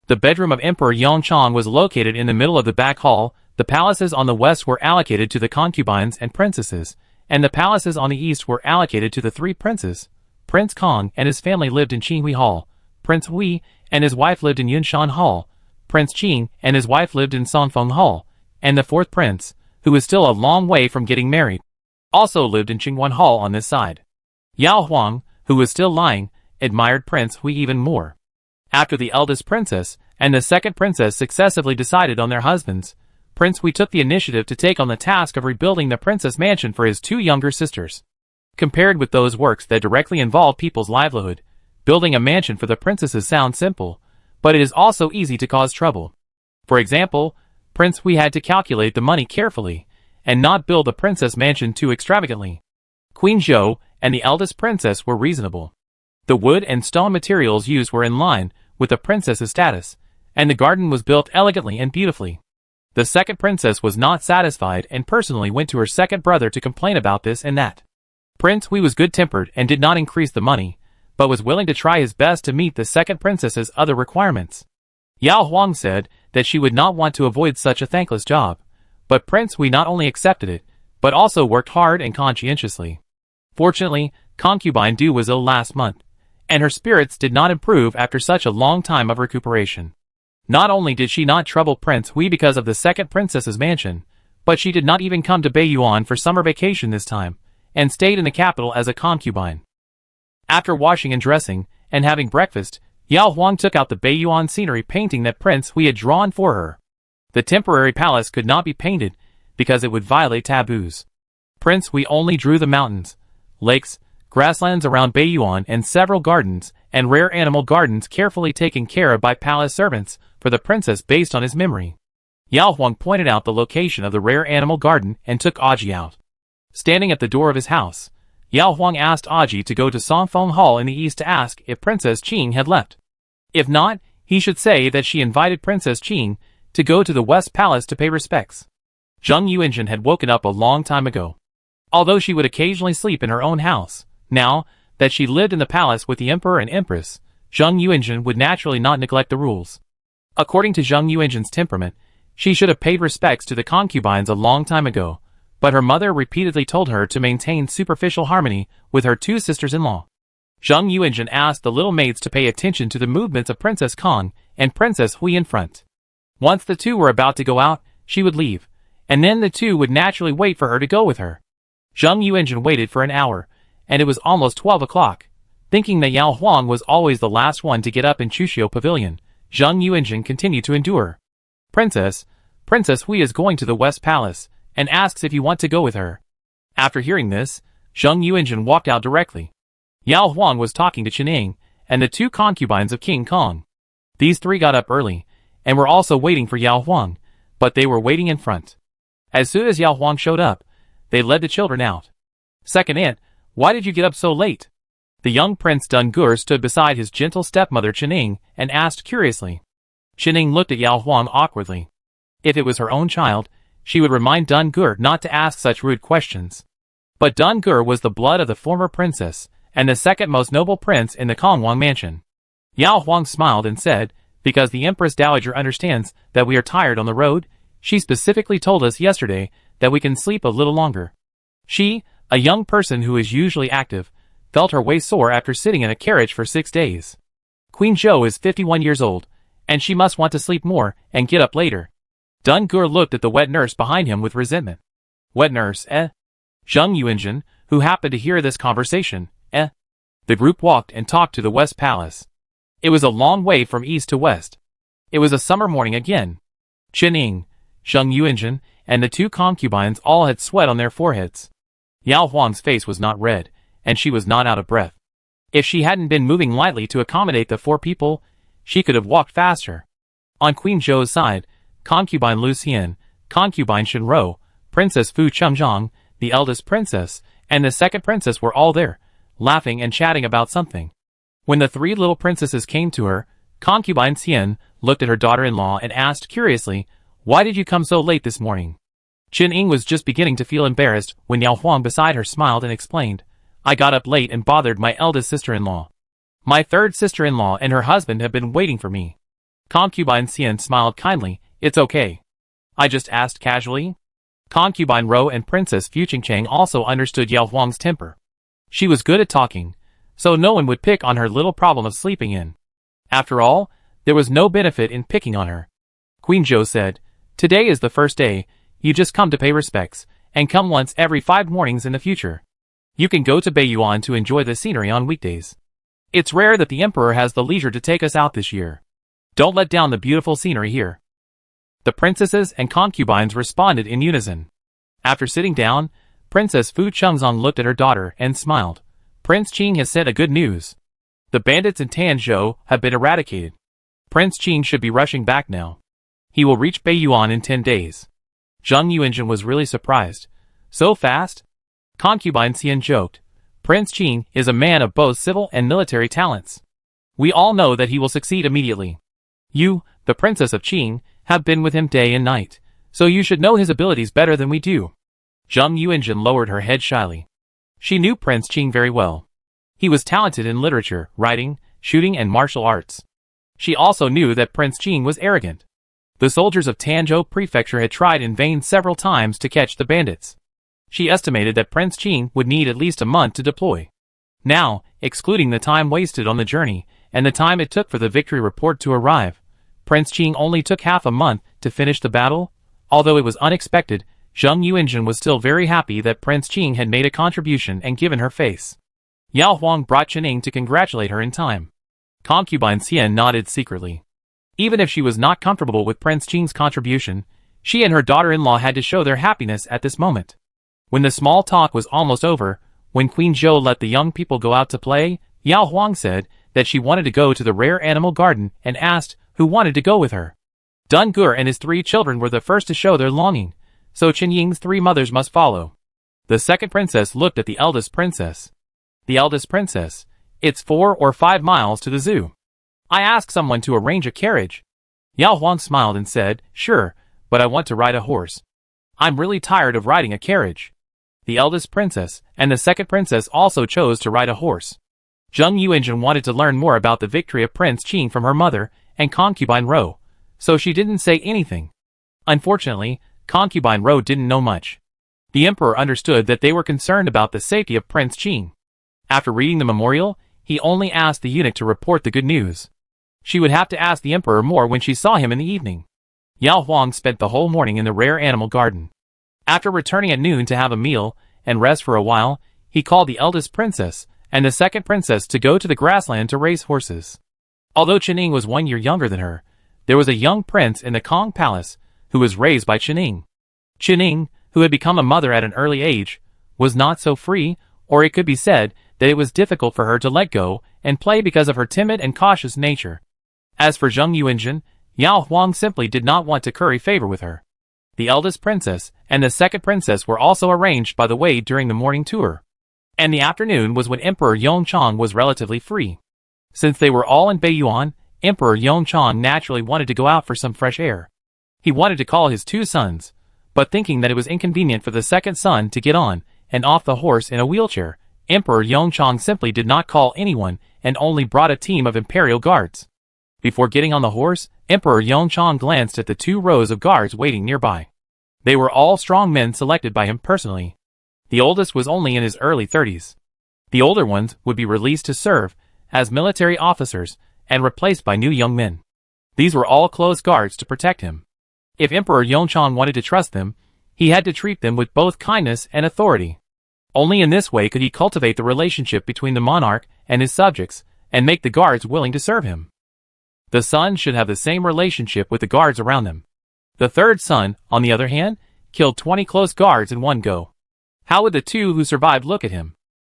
The bedroom of Emperor Yongchang was located in the middle of the back hall. The palaces on the west were allocated to the concubines and princesses, and the palaces on the east were allocated to the 3 princes. Prince Kong and his family lived in Qinghui Hall, Prince Hui and his wife lived in Yunshan Hall, Prince Qing and his wife lived in Songfeng Hall, and the 4th prince, who was still a long way from getting married, also lived in Qingwan Hall on this side. Yao Huang, who was still lying, admired Prince Hui even more. After the eldest princess and the 2nd princess successively decided on their husbands, Prince Hui took the initiative to take on the task of rebuilding the princess mansion for his 2 younger sisters. Compared with those works that directly involve people's livelihood, building a mansion for the princesses sounds simple, but it is also easy to cause trouble. For example, Prince Hui had to calculate the money carefully, and not build a princess mansion too extravagantly. Queen Zhou and the eldest princess were reasonable. The wood and stone materials used were in line with the princess's status, and the garden was built elegantly and beautifully. The 2nd princess was not satisfied and personally went to her 2nd brother to complain about this and that. Prince Hui was good-tempered and did not increase the money, but was willing to try his best to meet the 2nd princess's other requirements. Yao Huang said that she would not want to avoid such a thankless job, but Prince Hui not only accepted it, but also worked hard and conscientiously. Fortunately, concubine Du was ill last month, and her spirits did not improve after such a long time of recuperation. Not only did she not trouble Prince Hui because of the 2nd princess's mansion, but she did not even come to Beiyuan for summer vacation this time, and stayed in the capital as a concubine. After washing and dressing, and having breakfast, Yao Huang took out the Beiyuan scenery painting that Prince Hui had drawn for her. The temporary palace could not be painted, because it would violate taboos. Prince Hui only drew the mountains, lakes, grasslands around Beiyuan and several gardens, and rare animal gardens carefully taken care of by palace servants for the princess based on his memory. Yao Huang pointed out the location of the rare animal garden and took Aji out. Standing at the door of his house, Yao Huang asked Aji to go to Songfeng Hall in the east to ask if Princess Qing had left. If not, he should say that she invited Princess Qing to go to the West Palace to pay respects. Zheng Yuanjun had woken up a long time ago. Although she would occasionally sleep in her own house, now that she lived in the palace with the Emperor and Empress, Zheng Yuanjun would naturally not neglect the rules. According to Zheng Yuanjun's temperament, she should have paid respects to the concubines a long time ago, but her mother repeatedly told her to maintain superficial harmony with her two sisters-in-law. Zheng Yuanjun asked the little maids to pay attention to the movements of Princess Kong and Princess Hui in front. Once the two were about to go out, she would leave, and then the two would naturally wait for her to go with her. Zheng Yuanjun waited for an hour, and it was almost 12 o'clock. Thinking that Yao Huang was always the last one to get up in Chushio Pavilion, Zheng Yuanjun continued to endure. Princess Hui is going to the West Palace, and asks if you want to go with her. After hearing this, Zheng Yuanjun walked out directly. Yao Huang was talking to Qining, and the two concubines of King Kong. These three got up early, and were also waiting for Yao Huang, but they were waiting in front. As soon as Yao Huang showed up, they led the children out. Second aunt, why did you get up so late? The young Prince Dungur stood beside his gentle stepmother Qining and asked curiously. Qining looked at Yao Huang awkwardly. If it was her own child, she would remind Dungur not to ask such rude questions. But Dungur was the blood of the former princess, and the second most noble prince in the Kongwang mansion. Yao Huang smiled and said, because the Empress Dowager understands that we are tired on the road, she specifically told us yesterday that we can sleep a little longer. She, a young person who is usually active, felt her way sore after sitting in a carriage for 6 days. Queen Zhou is 51 years old, and she must want to sleep more and get up later. Dungur looked at the wet nurse behind him with resentment. Wet nurse, eh? Zheng Yuanjun, who happened to hear this conversation, eh? The group walked and talked to the West Palace. It was a long way from east to west. It was a summer morning again. Qining, Zheng Yuanjun, and the two concubines all had sweat on their foreheads. Yao Huang's face was not red, and she was not out of breath. If she hadn't been moving lightly to accommodate the 4 people, she could have walked faster. On Queen Zhou's side, concubine Lu Xian, concubine Shenrou, Princess Fu Chengzhang, the eldest princess, and the second princess were all there, laughing and chatting about something. When the 3 little princesses came to her, concubine Xian looked at her daughter-in-law and asked curiously, why did you come so late this morning? Qining was just beginning to feel embarrassed when Yao Huang beside her smiled and explained, I got up late and bothered my eldest sister-in-law. My third sister-in-law and her husband have been waiting for me. Concubine Xian smiled kindly, it's okay. I just asked casually. Concubine Rou and Princess Fu Qingchang also understood Yao Huang's temper. She was good at talking, so no one would pick on her little problem of sleeping in. After all, there was no benefit in picking on her. Queen Zhou said, today is the first day, you just come to pay respects, and come once every 5 mornings in the future. You can go to Beiyuan to enjoy the scenery on weekdays. It's rare that the Emperor has the leisure to take us out this year. Don't let down the beautiful scenery here. The princesses and concubines responded in unison. After sitting down, Princess Fu Chengzhang looked at her daughter and smiled. Prince Qing has sent a good news. The bandits in Tanzhou have been eradicated. Prince Qing should be rushing back now. He will reach Beiyuan in 10 days. Zheng Yuanjun was really surprised. So fast? Concubine Xian joked. Prince Qing is a man of both civil and military talents. We all know that he will succeed immediately. You, the Princess of Qing, have been with him day and night, so you should know his abilities better than we do. Zheng Yuanjun lowered her head shyly. She knew Prince Qing very well. He was talented in literature, writing, shooting and martial arts. She also knew that Prince Qing was arrogant. The soldiers of Tanzhou Prefecture had tried in vain several times to catch the bandits. She estimated that Prince Qing would need at least a month to deploy. Now, excluding the time wasted on the journey, and the time it took for the victory report to arrive, Prince Qing only took half a month to finish the battle. Although it was unexpected, Zheng Yuanjun was still very happy that Prince Qing had made a contribution and given her face. Yao Huang brought Qining to congratulate her in time. Concubine Xian nodded secretly. Even if she was not comfortable with Prince Qing's contribution, she and her daughter-in-law had to show their happiness at this moment. When the small talk was almost over, when Queen Zhou let the young people go out to play, Yao Huang said that she wanted to go to the rare animal garden and asked who wanted to go with her. Dungur and his 3 children were the first to show their longing, so Qinying's 3 mothers must follow. The second princess looked at the eldest princess. The eldest princess, it's 4 or 5 miles to the zoo. I asked someone to arrange a carriage. Yao Huang smiled and said, sure, but I want to ride a horse. I'm really tired of riding a carriage. The eldest princess and the second princess also chose to ride a horse. Zheng Yuanjun wanted to learn more about the victory of Prince Qing from her mother and concubine Ro, so she didn't say anything. Unfortunately, concubine Ro didn't know much. The emperor understood that they were concerned about the safety of Prince Qing. After reading the memorial, he only asked the eunuch to report the good news. She would have to ask the emperor more when she saw him in the evening. Yao Huang spent the whole morning in the rare animal garden. After returning at noon to have a meal and rest for a while, he called the eldest princess and the second princess to go to the grassland to race horses. Although Qining was 1 year younger than her, there was a young prince in the Kong Palace who was raised by Qining. Qining, who had become a mother at an early age, was not so free, or it could be said that it was difficult for her to let go and play because of her timid and cautious nature. As for Zheng Yuanjun, Yao Huang simply did not want to curry favor with her. The eldest princess and the second princess were also arranged by the way during the morning tour. And the afternoon was when Emperor Yongchang was relatively free. Since they were all in Beiyuan, Emperor Yongchang naturally wanted to go out for some fresh air. He wanted to call his 2 sons, but thinking that it was inconvenient for the second son to get on and off the horse in a wheelchair, Emperor Yongchang simply did not call anyone and only brought a team of imperial guards. Before getting on the horse, Emperor Yongchang glanced at the 2 rows of guards waiting nearby. They were all strong men selected by him personally. The oldest was only in his early 30s. The older ones would be released to serve as military officers and replaced by new young men. These were all close guards to protect him. If Emperor Yongchang wanted to trust them, he had to treat them with both kindness and authority. Only in this way could he cultivate the relationship between the monarch and his subjects and make the guards willing to serve him. The sons should have the same relationship with the guards around them. The third son, on the other hand, killed 20 close guards in one go. How would the 2 who survived look at him?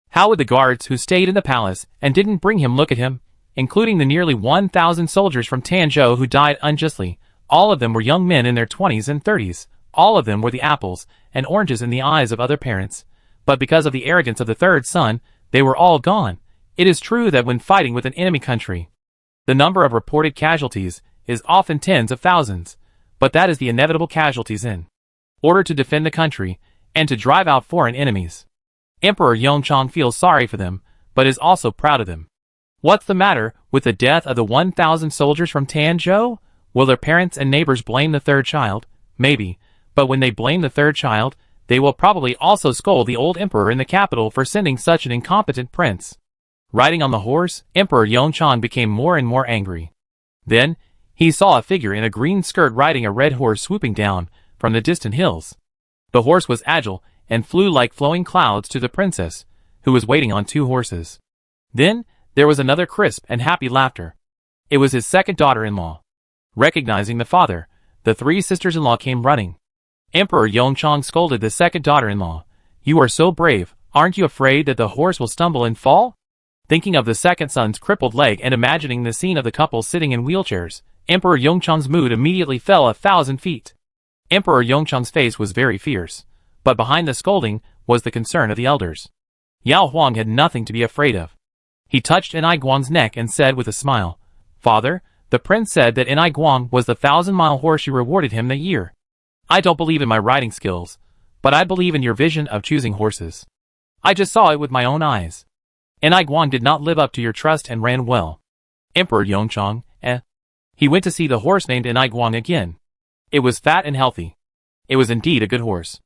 How would the guards who stayed in the palace and didn't bring him look at him, including the nearly 1,000 soldiers from Tanzhou who died unjustly? All of them were young men in their 20s and 30s. All of them were the apples and oranges in the eyes of other parents. But because of the arrogance of the third son, they were all gone. It is true that when fighting with an enemy country, the number of reported casualties is often tens of thousands, but that is the inevitable casualties in order to defend the country and to drive out foreign enemies. Emperor Yongchang feels sorry for them, but is also proud of them. What's the matter with the death of the 1,000 soldiers from Tanzhou? Will their parents and neighbors blame the third child? Maybe, but when they blame the third child, they will probably also scold the old emperor in the capital for sending such an incompetent prince. Riding on the horse, Emperor Yongchang became more and more angry. Then, he saw a figure in a green skirt riding a red horse swooping down from the distant hills. The horse was agile and flew like flowing clouds to the princess, who was waiting on 2 horses. Then, there was another crisp and happy laughter. It was his second daughter-in-law. Recognizing the father, the 3 sisters-in-law came running. Emperor Yongchang scolded the second daughter-in-law. You are so brave, aren't you afraid that the horse will stumble and fall? Thinking of the second son's crippled leg and imagining the scene of the couple sitting in wheelchairs, Emperor Yongchang's mood immediately fell 1,000 feet. Emperor Yongchang's face was very fierce, but behind the scolding was the concern of the elders. Yao Huang had nothing to be afraid of. He touched Enai Guang's neck and said with a smile, Father, the prince said that Enai Guang was the 1,000-mile horse you rewarded him that year. I don't believe in my riding skills, but I believe in your vision of choosing horses. I just saw it with my own eyes. Enai Guang did not live up to your trust and ran well. Emperor Yongchang, He went to see the horse named Enai Guang again. It was fat and healthy. It was indeed a good horse.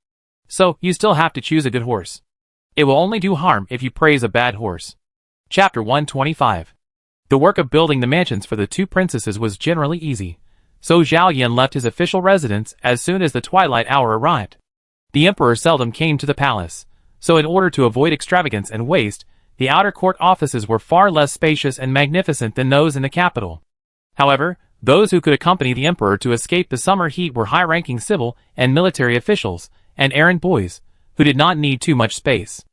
So, you still have to choose a good horse. It will only do harm if you praise a bad horse. Chapter 125. The work of building the mansions for the 2 princesses was generally easy, so Zhao Yan left his official residence as soon as the twilight hour arrived. The emperor seldom came to the palace, so in order to avoid extravagance and waste, the outer court offices were far less spacious and magnificent than those in the capital. However, those who could accompany the emperor to escape the summer heat were high-ranking civil and military officials, and errand boys, who did not need too much space.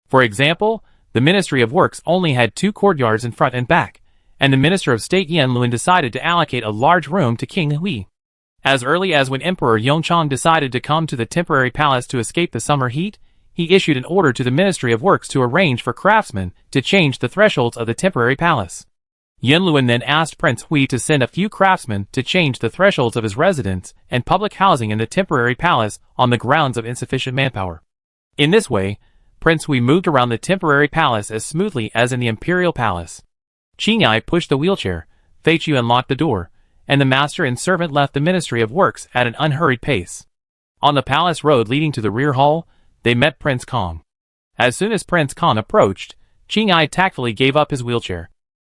For example, the Ministry of Works only had 2 courtyards in front and back, and the Minister of State Yan Luan decided to allocate a large room to King Hui. As early as when Emperor Yongchang decided to come to the temporary palace to escape the summer heat, he issued an order to the Ministry of Works to arrange for craftsmen to change the thresholds of the temporary palace. Yanluan then asked Prince Hui to send a few craftsmen to change the thresholds of his residence and public housing in the temporary palace on the grounds of insufficient manpower. In this way, Prince Hui moved around the temporary palace as smoothly as in the imperial palace. Qingyai pushed the wheelchair, Fei Chu unlocked the door, and the master and servant left the Ministry of Works at an unhurried pace. On the palace road leading to the rear hall, they met Prince Kong. As soon as Prince Kong approached, Qingyai tactfully gave up his wheelchair.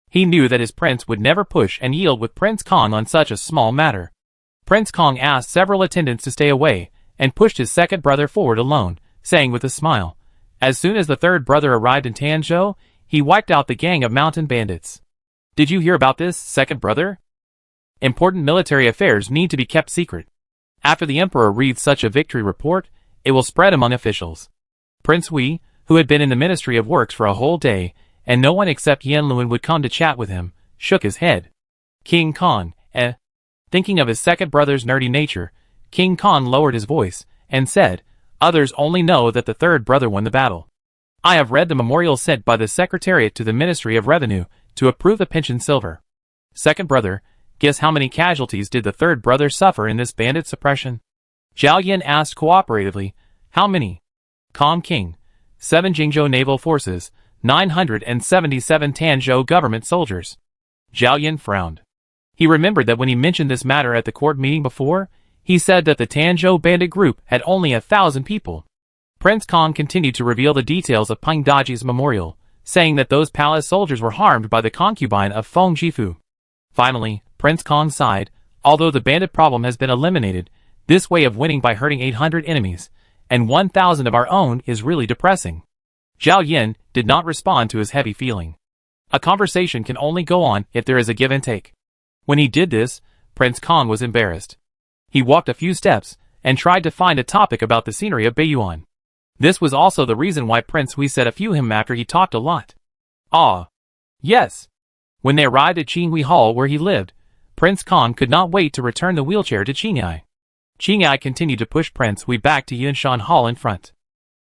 He knew that his prince would never push and yield with Prince Kong on such a small matter. Prince Kong asked several attendants to stay away, and pushed his second brother forward alone, saying with a smile, as soon as the third brother arrived in Tanzhou, he wiped out the gang of mountain bandits. Did you hear about this, second brother? Important military affairs need to be kept secret. After the emperor reads such a victory report, it will spread among officials. Prince Hui, who had been in the Ministry of Works for a whole day, and no one except Yanluan would come to chat with him, shook his head. King Kong, Thinking of his second brother's nerdy nature, King Kong lowered his voice, and said, others only know that the third brother won the battle. I have read the memorial sent by the Secretariat to the Ministry of Revenue to approve the pension silver. Second brother, guess how many casualties did the third brother suffer in this bandit suppression? Zhao Yan asked cooperatively, how many? Kong King, 7 Jingzhou naval forces, 977 Tanzhou government soldiers. Zhao Yan frowned. He remembered that when he mentioned this matter at the court meeting before, he said that the Tanzhou bandit group had only 1,000 people. Prince Kong continued to reveal the details of Peng Daji's memorial, saying that those palace soldiers were harmed by the concubine of Feng Jifu. Finally, Prince Kong sighed, although the bandit problem has been eliminated, this way of winning by hurting 800 enemies, and 1,000 of our own is really depressing. Zhao Yan did not respond to his heavy feeling. A conversation can only go on if there is a give and take. When he did this, Prince Kong was embarrassed. He walked a few steps, and tried to find a topic about the scenery of Beiyuan. This was also the reason why Prince Hui said a few him after he talked a lot. Ah. Yes. When they arrived at Qinghui Hall where he lived, Prince Kong could not wait to return the wheelchair to Qingyai. Qingyai continued to push Prince Hui back to Yunshan Hall in front.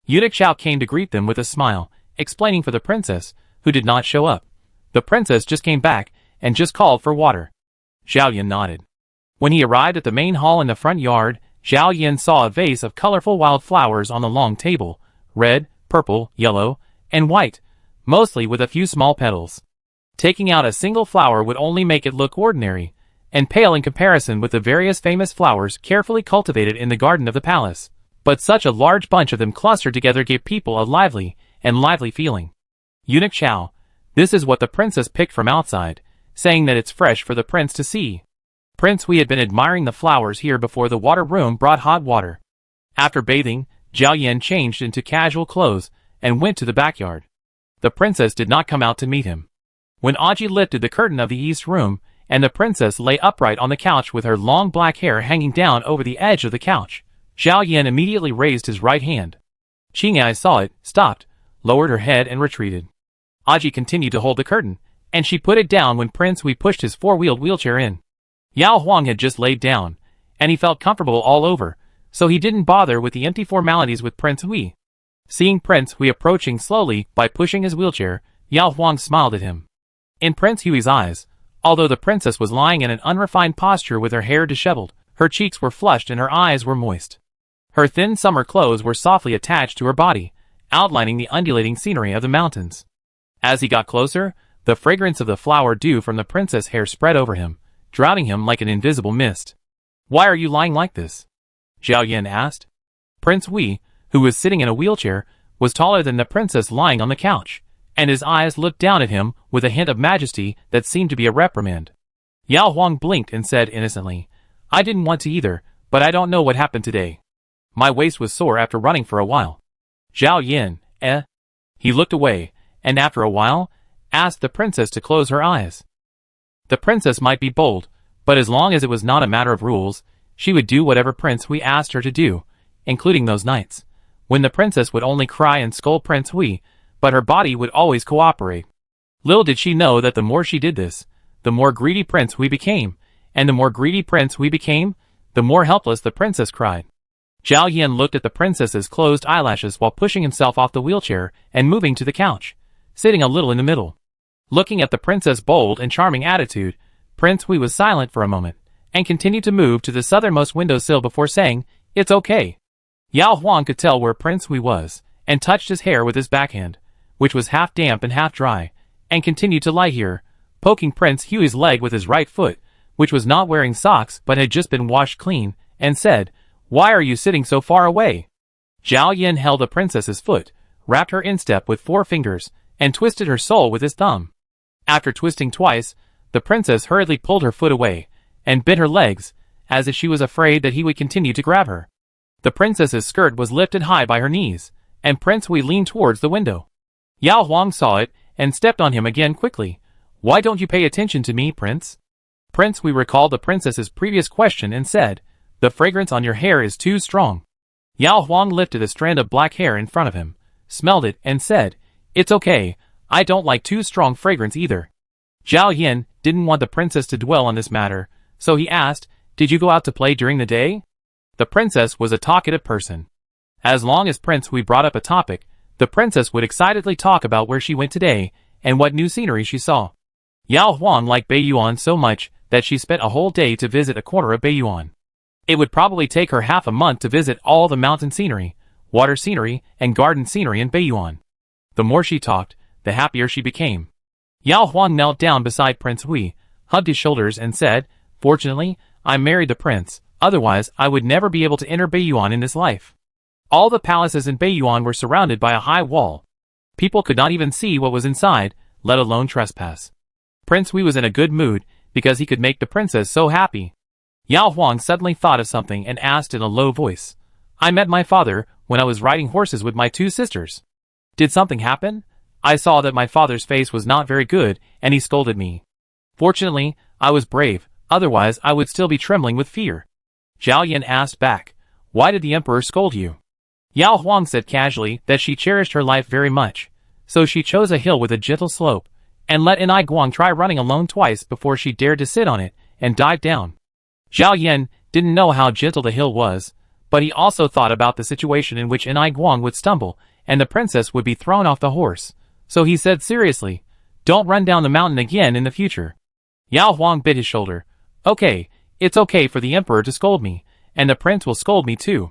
Eunuch Chao came to greet them with a smile, explaining for the princess, who did not show up. The princess just came back, and just called for water. Zhao Yan nodded. When he arrived at the main hall in the front yard, Zhao Yan saw a vase of colorful wild flowers on the long table, red, purple, yellow, and white, mostly with a few small petals. Taking out a single flower would only make it look ordinary, and pale in comparison with the various famous flowers carefully cultivated in the garden of the palace. But such a large bunch of them clustered together gave people a lively feeling. Eunuch Chao, this is what the princess picked from outside, saying that it's fresh for the prince to see. Prince Hui had been admiring the flowers here before the water room brought hot water. After bathing, Zhao Yan changed into casual clothes and went to the backyard. The princess did not come out to meet him. When Aji lifted the curtain of the east room, and the princess lay upright on the couch with her long black hair hanging down over the edge of the couch, Zhao Yan immediately raised his right hand. Qingyai saw it, stopped, lowered her head and retreated. Aji continued to hold the curtain, and she put it down when Prince Hui pushed his four-wheeled wheelchair in. Yao Huang had just laid down, and he felt comfortable all over, so he didn't bother with the empty formalities with Prince Hui. Seeing Prince Hui approaching slowly by pushing his wheelchair, Yao Huang smiled at him. In Prince Hui's eyes, although the princess was lying in an unrefined posture with her hair disheveled, her cheeks were flushed and her eyes were moist. Her thin summer clothes were softly attached to her body, outlining the undulating scenery of the mountains. As he got closer, the fragrance of the flower dew from the princess' hair spread over him, drowning him like an invisible mist. Why are you lying like this? Zhao Yan asked. Prince Hui, who was sitting in a wheelchair, was taller than the princess lying on the couch, and his eyes looked down at him with a hint of majesty that seemed to be a reprimand. Yao Huang blinked and said innocently, I didn't want to either, but I don't know what happened today. My waist was sore after running for a while. Zhao Yan, He looked away, and after a while, asked the princess to close her eyes. The princess might be bold, but as long as it was not a matter of rules, she would do whatever Prince Hui asked her to do, including those nights, when the princess would only cry and scold Prince Hui, but her body would always cooperate. Little did she know that the more she did this, the more greedy Prince Hui became, and the more greedy Prince Hui became, the more helpless the princess cried. Zhao Yin looked at the princess's closed eyelashes while pushing himself off the wheelchair and moving to the couch, sitting a little in the middle. Looking at the princess' bold and charming attitude, Prince Hui was silent for a moment, and continued to move to the southernmost windowsill before saying, "It's okay." Yao Huang could tell where Prince Hui was, and touched his hair with his backhand, which was half damp and half dry, and continued to lie here, poking Prince Hui's leg with his right foot, which was not wearing socks but had just been washed clean, and said, "Why are you sitting so far away?" Zhao Yin held the princess's foot, wrapped her instep with 4 fingers, and twisted her sole with his thumb. After twisting twice, the princess hurriedly pulled her foot away, and bit her legs, as if she was afraid that he would continue to grab her. The princess's skirt was lifted high by her knees, and Prince Hui leaned towards the window. Yao Huang saw it, and stepped on him again quickly. "Why don't you pay attention to me, Prince?" Prince Hui recalled the princess's previous question and said, "The fragrance on your hair is too strong." Yao Huang lifted a strand of black hair in front of him, smelled it, and said, "It's okay, I don't like too strong fragrance either." Zhao Yin didn't want the princess to dwell on this matter, so he asked, "Did you go out to play during the day?" The princess was a talkative person. As long as Prince Hui brought up a topic, the princess would excitedly talk about where she went today, and what new scenery she saw. Yao Huang liked Beiyuan so much that she spent a whole day to visit a corner of Beiyuan. It would probably take her half a month to visit all the mountain scenery, water scenery, and garden scenery in Beiyuan. The more she talked, the happier she became. Yao Huang knelt down beside Prince Hui, hugged his shoulders and said, "Fortunately, I married the prince, otherwise I would never be able to enter Beiyuan in this life." All the palaces in Beiyuan were surrounded by a high wall. People could not even see what was inside, let alone trespass. Prince Hui was in a good mood, because he could make the princess so happy. Yao Huang suddenly thought of something and asked in a low voice, "I met my father when I was riding horses with my 2 sisters. Did something happen? I saw that my father's face was not very good, and he scolded me. Fortunately, I was brave, otherwise I would still be trembling with fear." Zhao Yin asked back, "Why did the emperor scold you?" Yao Huang said casually that she cherished her life very much, so she chose a hill with a gentle slope, and let Enai Guang try running alone twice before she dared to sit on it and dive down. Zhao Yin didn't know how gentle the hill was, but he also thought about the situation in which Enai Guang would stumble, and the princess would be thrown off the horse, so he said seriously, "Don't run down the mountain again in the future." Yao Huang bit his shoulder. "Okay, it's okay for the emperor to scold me, and the prince will scold me too."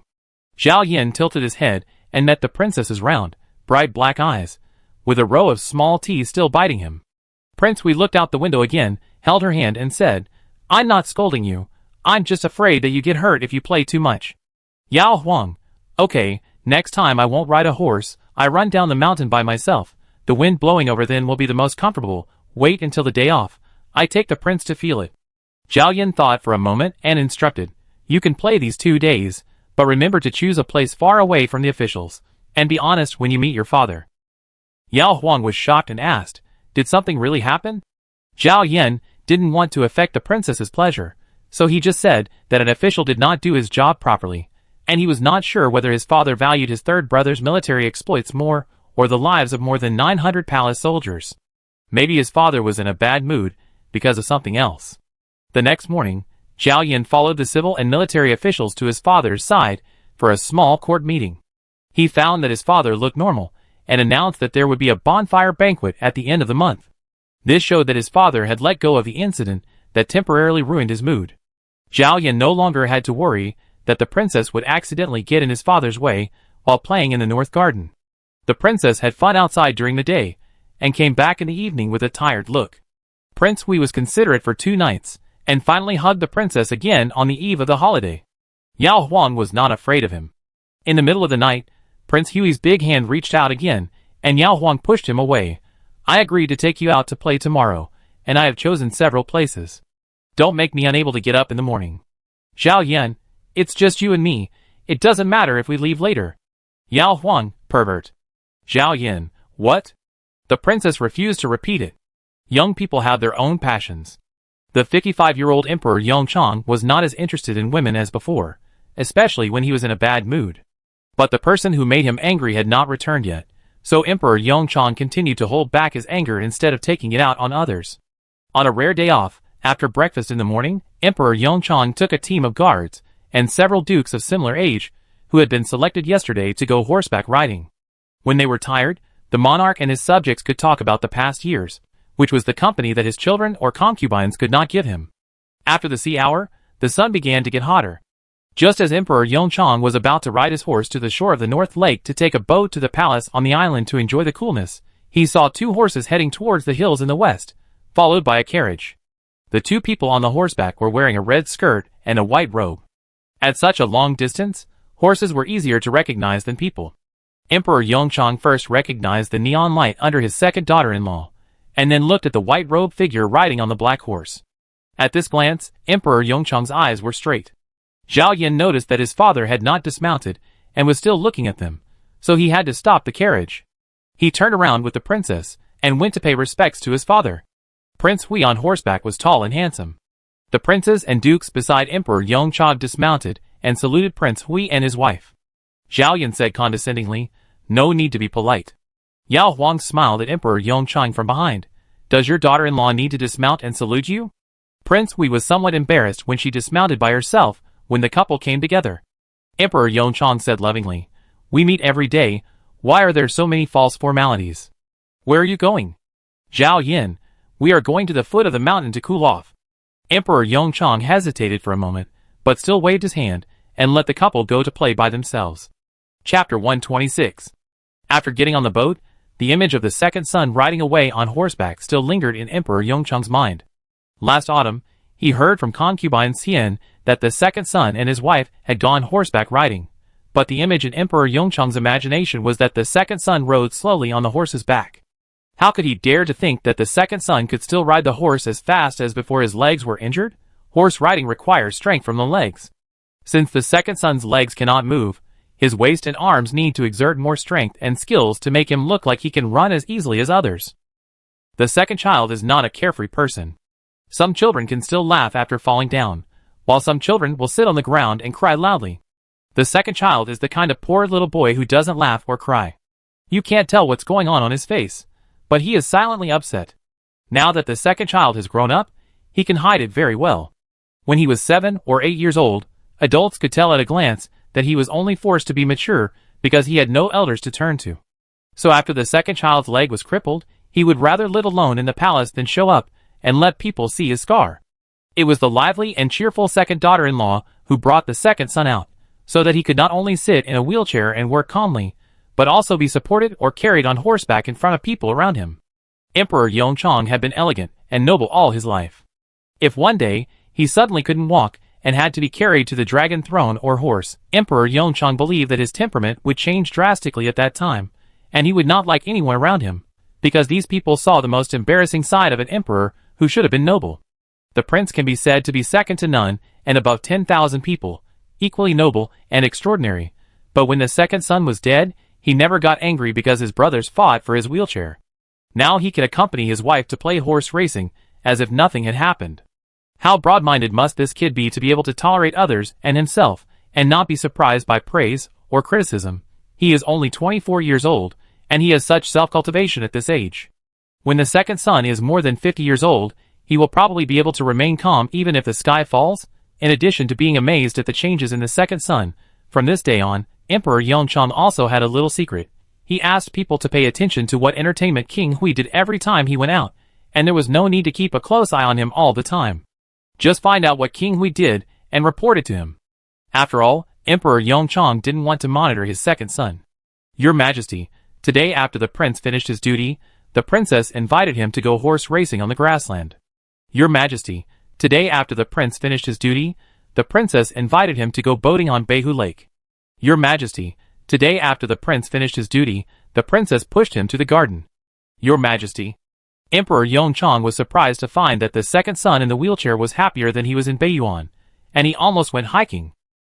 Zhao Yin tilted his head and met the princess's round, bright black eyes, with a row of small teeth still biting him. Prince Hui looked out the window again, held her hand and said, "I'm not scolding you, I'm just afraid that you get hurt if you play too much." Yao Huang, "Okay, next time I won't ride a horse, I run down the mountain by myself, the wind blowing over then will be the most comfortable, wait until the day off, I take the prince to feel it." Zhao Yin thought for a moment and instructed, "You can play these 2 days, but remember to choose a place far away from the officials, and be honest when you meet your father." Yao Huang was shocked and asked, "Did something really happen?" Zhao Yin didn't want to affect the princess's pleasure, so he just said that an official did not do his job properly, and he was not sure whether his father valued his third brother's military exploits more, or the lives of more than 900 palace soldiers. Maybe his father was in a bad mood, because of something else. The next morning, Zhao Yin followed the civil and military officials to his father's side for a small court meeting. He found that his father looked normal, and announced that there would be a bonfire banquet at the end of the month. This showed that his father had let go of the incident that temporarily ruined his mood. Zhao Yin no longer had to worry that the princess would accidentally get in his father's way while playing in the north garden. The princess had fun outside during the day, and came back in the evening with a tired look. Prince Hui was considerate for 2 nights, and finally hugged the princess again on the eve of the holiday. Yao Huang was not afraid of him. In the middle of the night, Prince Hui's big hand reached out again, and Yao Huang pushed him away. "I agreed to take you out to play tomorrow, and I have chosen several places. Don't make me unable to get up in the morning." Zhao Yin, "It's just you and me, it doesn't matter if we leave later." Yao Huang, pervert. Zhao Yin, "What?" The princess refused to repeat it. Young people have their own passions. The 55-year-old Emperor Yongchang was not as interested in women as before, especially when he was in a bad mood. But the person who made him angry had not returned yet, so Emperor Yongchang continued to hold back his anger instead of taking it out on others. On a rare day off, after breakfast in the morning, Emperor Yongchang took a team of guards, and several dukes of similar age, who had been selected yesterday to go horseback riding. When they were tired, the monarch and his subjects could talk about the past years, which was the company that his children or concubines could not give him. After the sea hour, the sun began to get hotter. Just as Emperor Yongchang was about to ride his horse to the shore of the North Lake to take a boat to the palace on the island to enjoy the coolness, he saw 2 horses heading towards the hills in the west, followed by a carriage. The 2 people on the horseback were wearing a red skirt and a white robe. At such a long distance, horses were easier to recognize than people. Emperor Yongchang first recognized the neon light under his second daughter-in-law, and then looked at the white-robed figure riding on the black horse. At this glance, Emperor Yongchang's eyes were straight. Zhao Yin noticed that his father had not dismounted and was still looking at them, so he had to stop the carriage. He turned around with the princess and went to pay respects to his father. Prince Hui on horseback was tall and handsome. The princes and dukes beside Emperor Yongchang dismounted and saluted Prince Hui and his wife. Zhao Yin said condescendingly, "No need to be polite." Yao Huang smiled at Emperor Yongchang from behind. "Does your daughter-in-law need to dismount and salute you?" Prince Hui was somewhat embarrassed when she dismounted by herself when the couple came together. Emperor Yongchang said lovingly, "We meet every day, why are there so many false formalities?" "Where are you going?" "Zhao Yin, we are going to the foot of the mountain to cool off." Emperor Yongchang hesitated for a moment, but still waved his hand and let the couple go to play by themselves. Chapter 126. After getting on the boat, the image of the second son riding away on horseback still lingered in Emperor Yongchang's mind. Last autumn, he heard from concubine Xian that the second son and his wife had gone horseback riding, but the image in Emperor Yongchang's imagination was that the second son rode slowly on the horse's back. How could he dare to think that the second son could still ride the horse as fast as before his legs were injured? Horse riding requires strength from the legs. Since the second son's legs cannot move, his waist and arms need to exert more strength and skills to make him look like he can run as easily as others. The second child is not a carefree person. Some children can still laugh after falling down, while some children will sit on the ground and cry loudly. The second child is the kind of poor little boy who doesn't laugh or cry. You can't tell what's going on his face, but he is silently upset. Now that the second child has grown up, he can hide it very well. When he was 7 or 8 years old, adults could tell at a glance that he was only forced to be mature because he had no elders to turn to. So after the second child's leg was crippled, he would rather live alone in the palace than show up and let people see his scar. It was the lively and cheerful second daughter-in-law who brought the second son out, so that he could not only sit in a wheelchair and work calmly, but also be supported or carried on horseback in front of people around him. Emperor Yongchang had been elegant and noble all his life. If one day he suddenly couldn't walk and had to be carried to the dragon throne or horse, Emperor Yongchang believed that his temperament would change drastically at that time, and he would not like anyone around him, because these people saw the most embarrassing side of an emperor who should have been noble. The prince can be said to be second to none and above 10,000 people, equally noble and extraordinary, but when the second son was dead, he never got angry because his brothers fought for his wheelchair. Now he could accompany his wife to play horse racing as if nothing had happened. How broad-minded must this kid be to be able to tolerate others and himself and not be surprised by praise or criticism? He is only 24 years old, and he has such self-cultivation at this age. When the second son is more than 50 years old, he will probably be able to remain calm even if the sky falls. In addition to being amazed at the changes in the second son, from this day on, Emperor Yongchang also had a little secret. He asked people to pay attention to what entertainment King Hui did every time he went out, and there was no need to keep a close eye on him all the time. Just find out what King Hui did and report it to him. After all, Emperor Yongchang didn't want to monitor his second son. "Your Majesty, today after the prince finished his duty, the princess invited him to go horse racing on the grassland." "Your Majesty, today after the prince finished his duty, the princess invited him to go boating on Beihu Lake." "Your Majesty, today after the prince finished his duty, the princess pushed him to the garden." "Your Majesty." Emperor Yongchang was surprised to find that the second son in the wheelchair was happier than he was in Beiyuan, and he almost went hiking.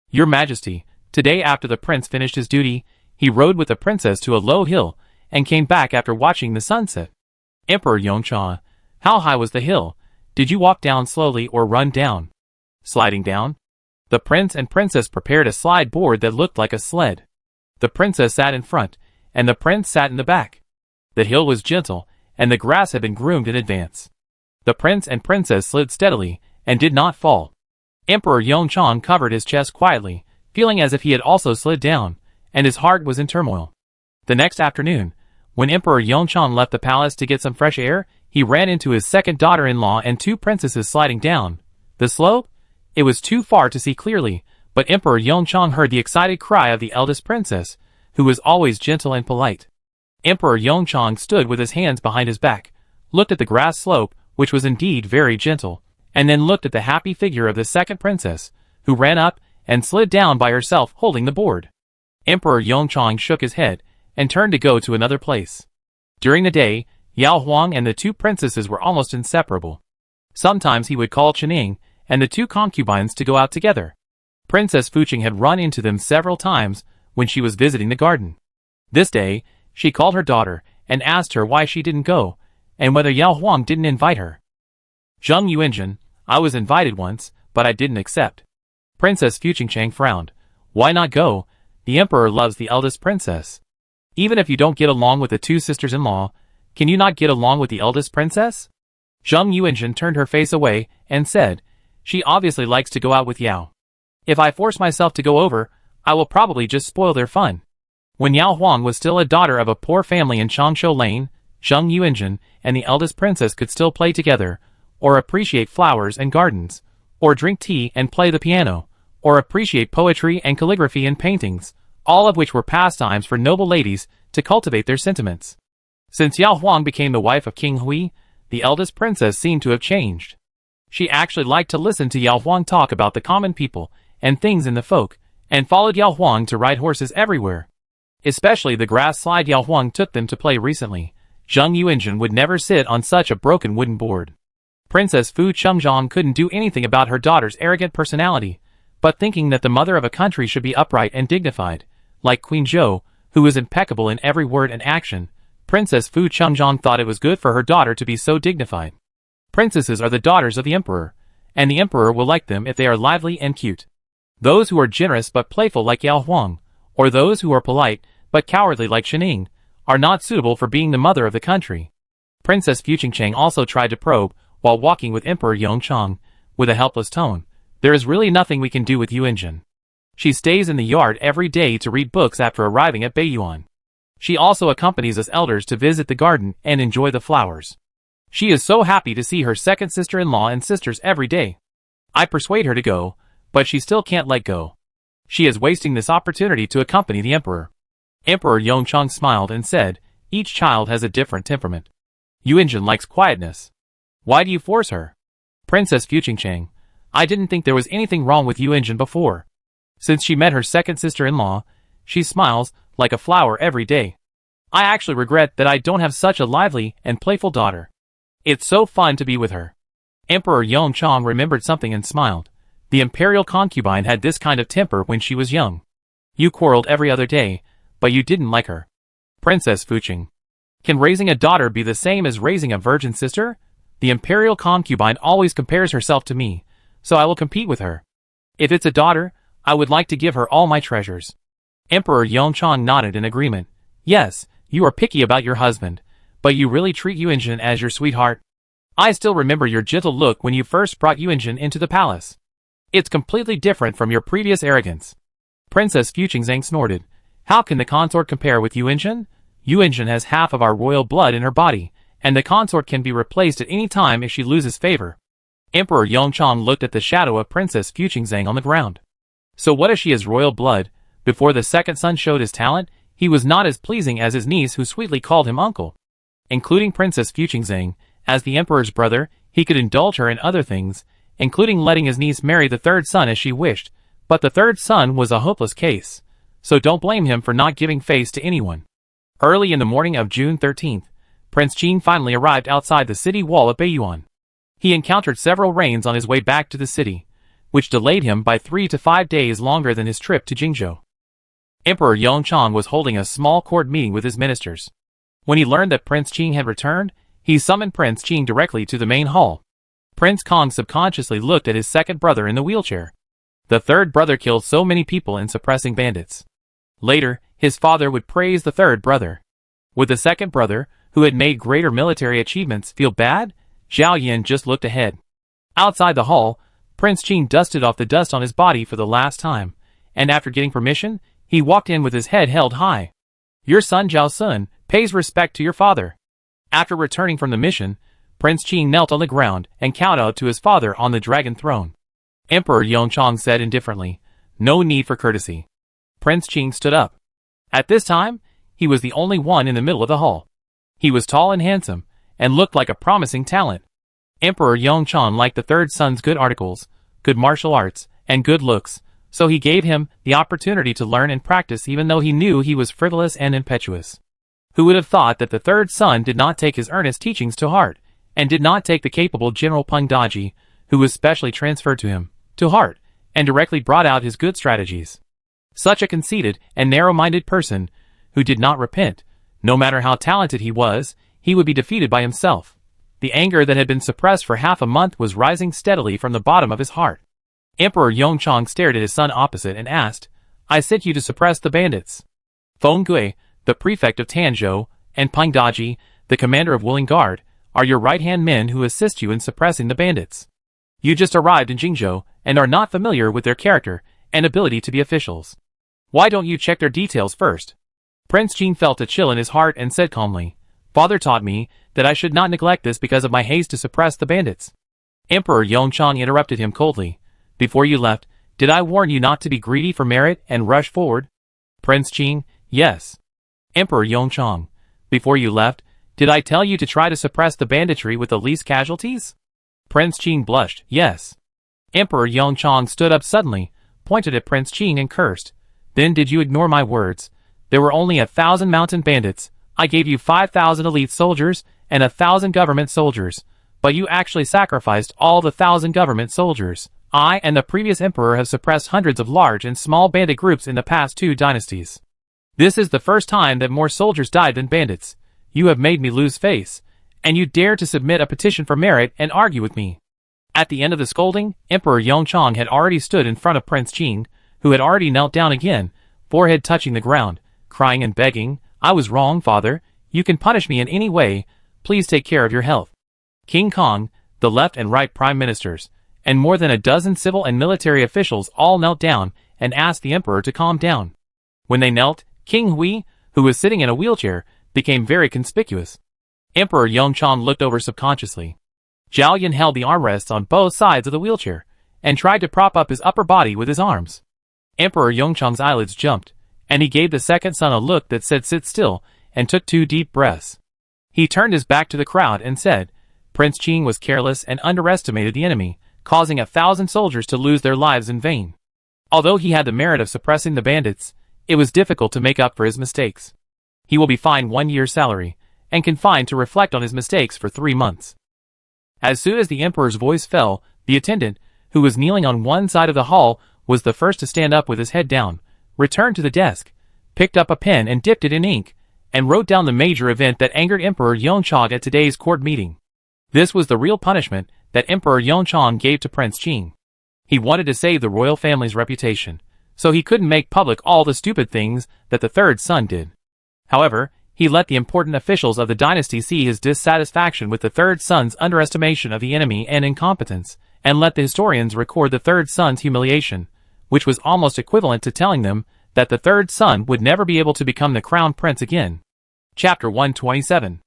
"Your Majesty, today after the prince finished his duty, he rode with the princess to a low hill and came back after watching the sunset." "Emperor Yongchang, how high was the hill? Did you walk down slowly or run down?" "Sliding down." The prince and princess prepared a slide board that looked like a sled. The princess sat in front, and the prince sat in the back. The hill was gentle, and the grass had been groomed in advance. The prince and princess slid steadily, and did not fall. Emperor Yongchang covered his chest quietly, feeling as if he had also slid down, and his heart was in turmoil. The next afternoon, when Emperor Yongchang left the palace to get some fresh air, he ran into his second daughter-in-law and two princesses sliding down the slope. It was too far to see clearly, but Emperor Yongchang heard the excited cry of the eldest princess, who was always gentle and polite. Emperor Yongchang stood with his hands behind his back, looked at the grass slope, which was indeed very gentle, and then looked at the happy figure of the second princess, who ran up and slid down by herself holding the board. Emperor Yongchang shook his head and turned to go to another place. During the day, Yao Huang and the two princesses were almost inseparable. Sometimes he would call Chening and the two concubines to go out together. Princess Fuqing had run into them several times when she was visiting the garden. This day, she called her daughter and asked her why she didn't go, and whether Yao Huang didn't invite her. Zheng Yuanzhen, I was invited once, but I didn't accept. Princess Fuqing frowned. Why not go? The emperor loves the eldest princess. Even if you don't get along with the two sisters-in-law, can you not get along with the eldest princess? Zheng Yuanzhen turned her face away and said, she obviously likes to go out with Yao. If I force myself to go over, I will probably just spoil their fun. When Yao Huang was still a daughter of a poor family in Changshou Lane, Zheng Yuanzhen and the eldest princess could still play together, or appreciate flowers and gardens, or drink tea and play the piano, or appreciate poetry and calligraphy and paintings, all of which were pastimes for noble ladies to cultivate their sentiments. Since Yao Huang became the wife of King Hui, the eldest princess seemed to have changed. She actually liked to listen to Yao Huang talk about the common people and things in the folk, and followed Yao Huang to ride horses everywhere. Especially the grass slide Yao Huang took them to play recently. Zheng Yuanzhen would never sit on such a broken wooden board. Princess Fu Chengzhang couldn't do anything about her daughter's arrogant personality, but thinking that the mother of a country should be upright and dignified, like Queen Zhou, who was impeccable in every word and action, Princess Fu Chengzhang thought it was good for her daughter to be so dignified. Princesses are the daughters of the emperor, and the emperor will like them if they are lively and cute. Those who are generous but playful like Yao Huang, or those who are polite but cowardly like Chening, are not suitable for being the mother of the country. Princess Fuqing also tried to probe, while walking with Emperor Yongchang, with a helpless tone. There is really nothing we can do with Yuanzhen. She stays in the yard every day to read books after arriving at Beiyuan. She also accompanies us elders to visit the garden and enjoy the flowers. She is so happy to see her second sister-in-law and sisters every day. I persuade her to go, but she still can't let go. She is wasting this opportunity to accompany the emperor. Emperor Yongchang smiled and said, each child has a different temperament. Yuanzhen likes quietness. Why do you force her? Princess Fuqing, I didn't think there was anything wrong with Yuanzhen before. Since she met her second sister-in-law, she smiles like a flower every day. I actually regret that I don't have such a lively and playful daughter. It's so fun to be with her. Emperor Yongchang remembered something and smiled. The imperial concubine had this kind of temper when she was young. You quarreled every other day, but you didn't like her. Princess Fuqing. Can raising a daughter be the same as raising a virgin sister? The imperial concubine always compares herself to me, so I will compete with her. If it's a daughter, I would like to give her all my treasures. Emperor Yongchang nodded in agreement. Yes, you are picky about your husband, but you really treat Yuanzhen as your sweetheart. I still remember your gentle look when you first brought Yuanzhen into the palace. It's completely different from your previous arrogance. Princess Fuqing snorted. How can the consort compare with Yuanzhen? Yuanzhen has half of our royal blood in her body, and the consort can be replaced at any time if she loses favor. Emperor Yongchang looked at the shadow of Princess Fuqing on the ground. So what if she has royal blood? Before the second son showed his talent, he was not as pleasing as his niece who sweetly called him uncle. Including Princess Fuqing, as the emperor's brother, he could indulge her in other things, including letting his niece marry the third son as she wished, but the third son was a hopeless case, so don't blame him for not giving face to anyone. Early in the morning of June 13th, Prince Qin finally arrived outside the city wall of Beiyuan. He encountered several rains on his way back to the city, which delayed him by 3 to 5 days longer than his trip to Jingzhou. Emperor Yongchang was holding a small court meeting with his ministers. When he learned that Prince Qin had returned, he summoned Prince Qin directly to the main hall. Prince Kong subconsciously looked at his second brother in the wheelchair. The third brother killed so many people in suppressing bandits. Later, his father would praise the third brother. Would the second brother, who had made greater military achievements, feel bad? Zhao Yan just looked ahead. Outside the hall, Prince Qin dusted off the dust on his body for the last time, and after getting permission, he walked in with his head held high. Your son Zhao Sun pays respect to your father. After returning from the mission, Prince Qing knelt on the ground and kowtowed to his father on the dragon throne. Emperor Yongchang said indifferently, no need for courtesy. Prince Qing stood up. At this time, he was the only one in the middle of the hall. He was tall and handsome, and looked like a promising talent. Emperor Yongchang liked the third son's good articles, good martial arts, and good looks, so he gave him the opportunity to learn and practice even though he knew he was frivolous and impetuous. Who would have thought that the third son did not take his earnest teachings to heart, and did not take the capable General Peng Daji, who was specially transferred to him, to heart, and directly brought out his good strategies. Such a conceited and narrow-minded person, who did not repent, no matter how talented he was, he would be defeated by himself. The anger that had been suppressed for half a month was rising steadily from the bottom of his heart. Emperor Yongchang stared at his son opposite and asked, I sent you to suppress the bandits. Feng Gui, the prefect of Tanzhou, and Peng Daji, the commander of Willing Guard, are your right-hand men who assist you in suppressing the bandits. You just arrived in Jingzhou and are not familiar with their character and ability to be officials. Why don't you check their details first? Prince Qing felt a chill in his heart and said calmly, Father taught me that I should not neglect this because of my haste to suppress the bandits. Emperor Yongchang interrupted him coldly. Before you left, did I warn you not to be greedy for merit and rush forward? Prince Qing, yes. Emperor Yongchang, before you left, did I tell you to try to suppress the banditry with the least casualties? Prince Qing blushed, yes. Emperor Yongchang stood up suddenly, pointed at Prince Qing and cursed. Then did you ignore my words? There were only 1,000 mountain bandits. I gave you 5,000 elite soldiers and 1,000 government soldiers, but you actually sacrificed all the 1,000 government soldiers. I and the previous emperor have suppressed hundreds of large and small bandit groups in the past 2 dynasties. This is the first time that more soldiers died than bandits. You have made me lose face, and you dare to submit a petition for merit and argue with me. At the end of the scolding, Emperor Yongchang had already stood in front of Prince Qing, who had already knelt down again, forehead touching the ground, crying and begging, I was wrong, father. You can punish me in any way. Please take care of your health. King Kong, the left and right prime ministers, and more than a dozen civil and military officials all knelt down and asked the emperor to calm down. When they knelt, King Hui, who was sitting in a wheelchair, became very conspicuous. Emperor Yongchang looked over subconsciously. Zhao Yan held the armrests on both sides of the wheelchair, and tried to prop up his upper body with his arms. Emperor Yongchang's eyelids jumped, and he gave the second son a look that said sit still, and took 2 deep breaths. He turned his back to the crowd and said, Prince Qing was careless and underestimated the enemy, causing 1,000 soldiers to lose their lives in vain. Although he had the merit of suppressing the bandits, it was difficult to make up for his mistakes. He will be fined 1 year's salary, and confined to reflect on his mistakes for 3 months. As soon as the emperor's voice fell, the attendant, who was kneeling on one side of the hall, was the first to stand up with his head down, returned to the desk, picked up a pen and dipped it in ink, and wrote down the major event that angered Emperor Yongchang at today's court meeting. This was the real punishment that Emperor Yongchang gave to Prince Qing. He wanted to save the royal family's reputation, so he couldn't make public all the stupid things that the third son did. However, he let the important officials of the dynasty see his dissatisfaction with the third son's underestimation of the enemy and incompetence, and let the historians record the third son's humiliation, which was almost equivalent to telling them that the third son would never be able to become the crown prince again. Chapter 127.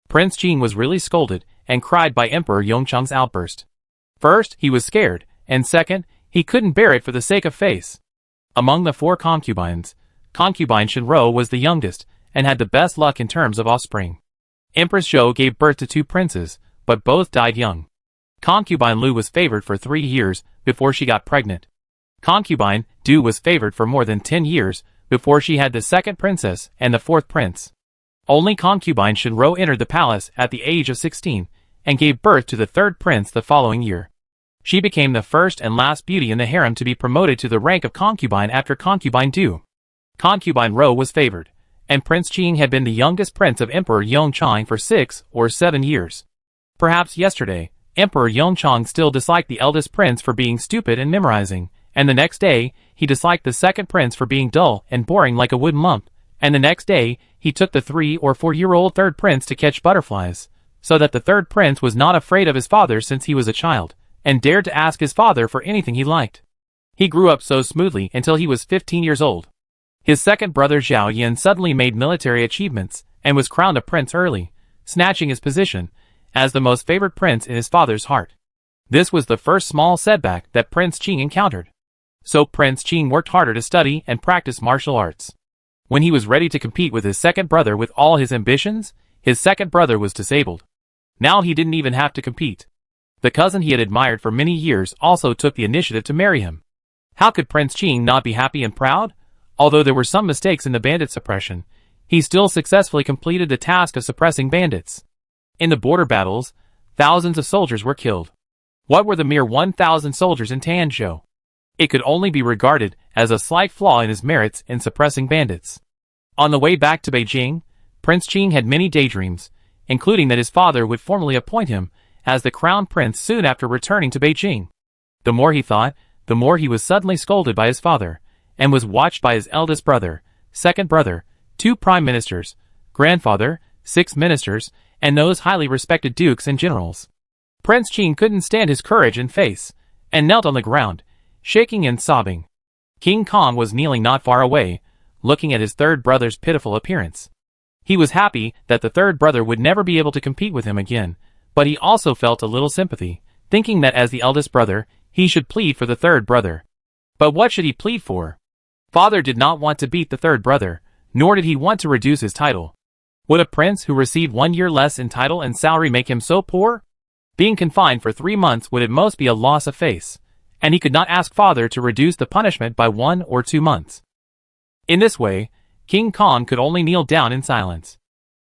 Prince Qing was really scolded and cried by Emperor Yongchang's outburst. First, he was scared, and second, he couldn't bear it for the sake of face. Among the 4 concubines, concubine Shenrou was the youngest, and had the best luck in terms of offspring. Empress Zhou gave birth to 2 princes, but both died young. Concubine Lu was favored for 3 years before she got pregnant. Concubine Du was favored for more than 10 years before she had the 2nd princess and the 4th prince. Only concubine Shenrou entered the palace at the age of 16 and gave birth to the 3rd prince the following year. She became the first and last beauty in the harem to be promoted to the rank of concubine after concubine Du. Concubine Rou was favored, and Prince Qing had been the youngest prince of Emperor Yongchang for 6 or 7 years. Perhaps yesterday, Emperor Yongchang still disliked the eldest prince for being stupid and memorizing, and the next day, he disliked the 2nd prince for being dull and boring like a wooden lump, and the next day, he took the 3 or 4-year-old 3rd prince to catch butterflies, so that the 3rd prince was not afraid of his father since he was a child, and dared to ask his father for anything he liked. He grew up so smoothly until he was 15 years old. His second brother Zhao Yan suddenly made military achievements and was crowned a prince early, snatching his position as the most favored prince in his father's heart. This was the first small setback that Prince Qing encountered. So Prince Qing worked harder to study and practice martial arts. When he was ready to compete with his second brother with all his ambitions, his second brother was disabled. Now he didn't even have to compete. The cousin he had admired for many years also took the initiative to marry him. How could Prince Qing not be happy and proud? Although there were some mistakes in the bandit suppression, he still successfully completed the task of suppressing bandits. In the border battles, thousands of soldiers were killed. What were the mere 1,000 soldiers in Tanzhou? It could only be regarded as a slight flaw in his merits in suppressing bandits. On the way back to Beijing, Prince Qing had many daydreams, including that his father would formally appoint him as the crown prince soon after returning to Beijing. The more he thought, the more he was suddenly scolded by his father, and was watched by his eldest brother, second brother, 2 prime ministers, grandfather, 6 ministers, and those highly respected dukes and generals. Prince Qing couldn't stand his courage and face, and knelt on the ground, shaking and sobbing. King Kong was kneeling not far away, looking at his third brother's pitiful appearance. He was happy that the third brother would never be able to compete with him again, but he also felt a little sympathy, thinking that as the eldest brother, he should plead for the third brother. But what should he plead for? Father did not want to beat the third brother, nor did he want to reduce his title. Would a prince who received 1 year less in title and salary make him so poor? Being confined for 3 months would at most be a loss of face, and he could not ask father to reduce the punishment by 1 or 2 months. In this way, King Kong could only kneel down in silence.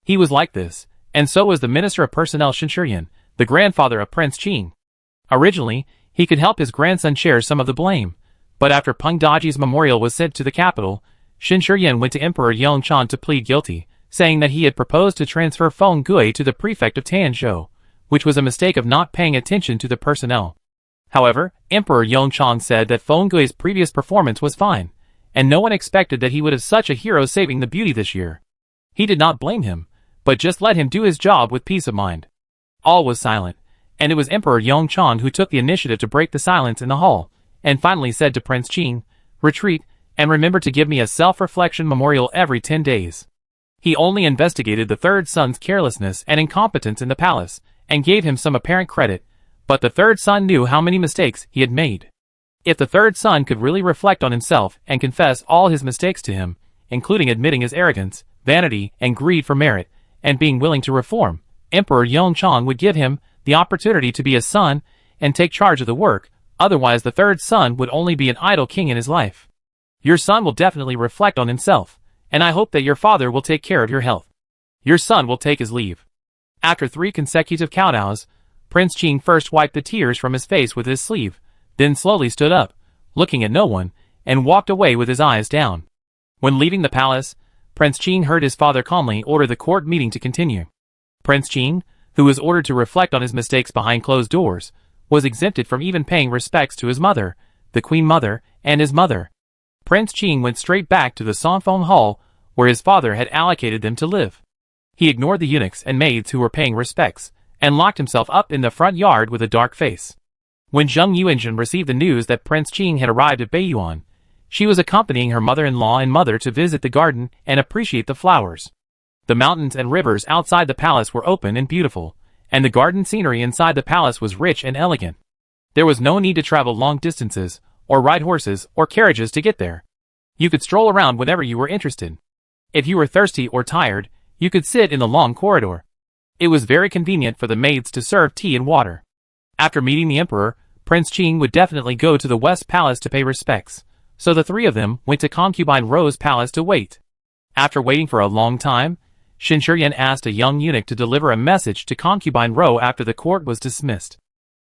He was like this, and so was the Minister of Personnel Shen Shuryan, the grandfather of Prince Qing. Originally, he could help his grandson share some of the blame, but after Peng Daji's memorial was sent to the capital, Shen Shuryan went to Emperor Yongchang to plead guilty, saying that he had proposed to transfer Feng Gui to the prefect of Tanzhou, which was a mistake of not paying attention to the personnel. However, Emperor Yongchang said that Feng Gui's previous performance was fine, and no one expected that he would have such a hero saving the beauty this year. He did not blame him, but just let him do his job with peace of mind. All was silent, and it was Emperor Yongchang who took the initiative to break the silence in the hall, and finally said to Prince Qing, "Retreat, and remember to give me a self-reflection memorial every 10 days. He only investigated the third son's carelessness and incompetence in the palace, and gave him some apparent credit, but the third son knew how many mistakes he had made. If the third son could really reflect on himself and confess all his mistakes to him, including admitting his arrogance, vanity, and greed for merit, and being willing to reform, Emperor Yongchang would give him the opportunity to be a son and take charge of the work, otherwise the third son would only be an idle king in his life. Your son will definitely reflect on himself, and I hope that your father will take care of your health. Your son will take his leave." After 3 consecutive kowtows, Prince Qing first wiped the tears from his face with his sleeve, then slowly stood up, looking at no one, and walked away with his eyes down. When leaving the palace, Prince Qing heard his father calmly order the court meeting to continue. Prince Qing, who was ordered to reflect on his mistakes behind closed doors, was exempted from even paying respects to his mother, the Queen Mother, and his mother. Prince Qing went straight back to the Sanfeng Hall, where his father had allocated them to live. He ignored the eunuchs and maids who were paying respects, and locked himself up in the front yard with a dark face. When Zheng Yuanzhen received the news that Prince Qing had arrived at Beiyuan, she was accompanying her mother-in-law and mother to visit the garden and appreciate the flowers. The mountains and rivers outside the palace were open and beautiful, and the garden scenery inside the palace was rich and elegant. There was no need to travel long distances, or ride horses or carriages to get there. You could stroll around whenever you were interested. If you were thirsty or tired, you could sit in the long corridor. It was very convenient for the maids to serve tea and water. After meeting the emperor, Prince Qing would definitely go to the West Palace to pay respects, so the 3 of them went to concubine Ro's palace to wait. After waiting for a long time, Shen Shuryan asked a young eunuch to deliver a message to concubine Ro after the court was dismissed.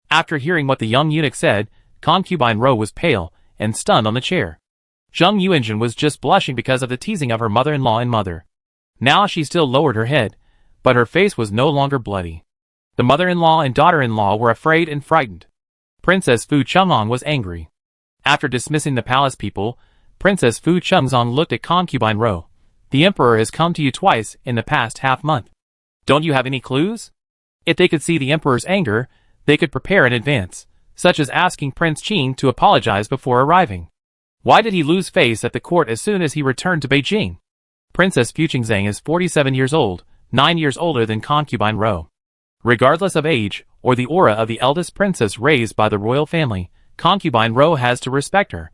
After hearing what the young eunuch said, concubine Ro was pale and stunned on the chair. Zheng Yuanzhen was just blushing because of the teasing of her mother-in-law and mother. Now she still lowered her head, but her face was no longer bloody. The mother-in-law and daughter-in-law were afraid and frightened. Princess Fu Chengong was angry. After dismissing the palace people, Princess Fu Chengong looked at concubine Ro. "The emperor has come to you twice in the past half-month. Don't you have any clues?" If they could see the emperor's anger, they could prepare in advance, such as asking Prince Qing to apologize before arriving. Why did he lose face at the court as soon as he returned to Beijing? Princess Fuqingzhang is 47 years old, 9 years older than concubine Ro. Regardless of age, or the aura of the eldest princess raised by the royal family, concubine Ro has to respect her.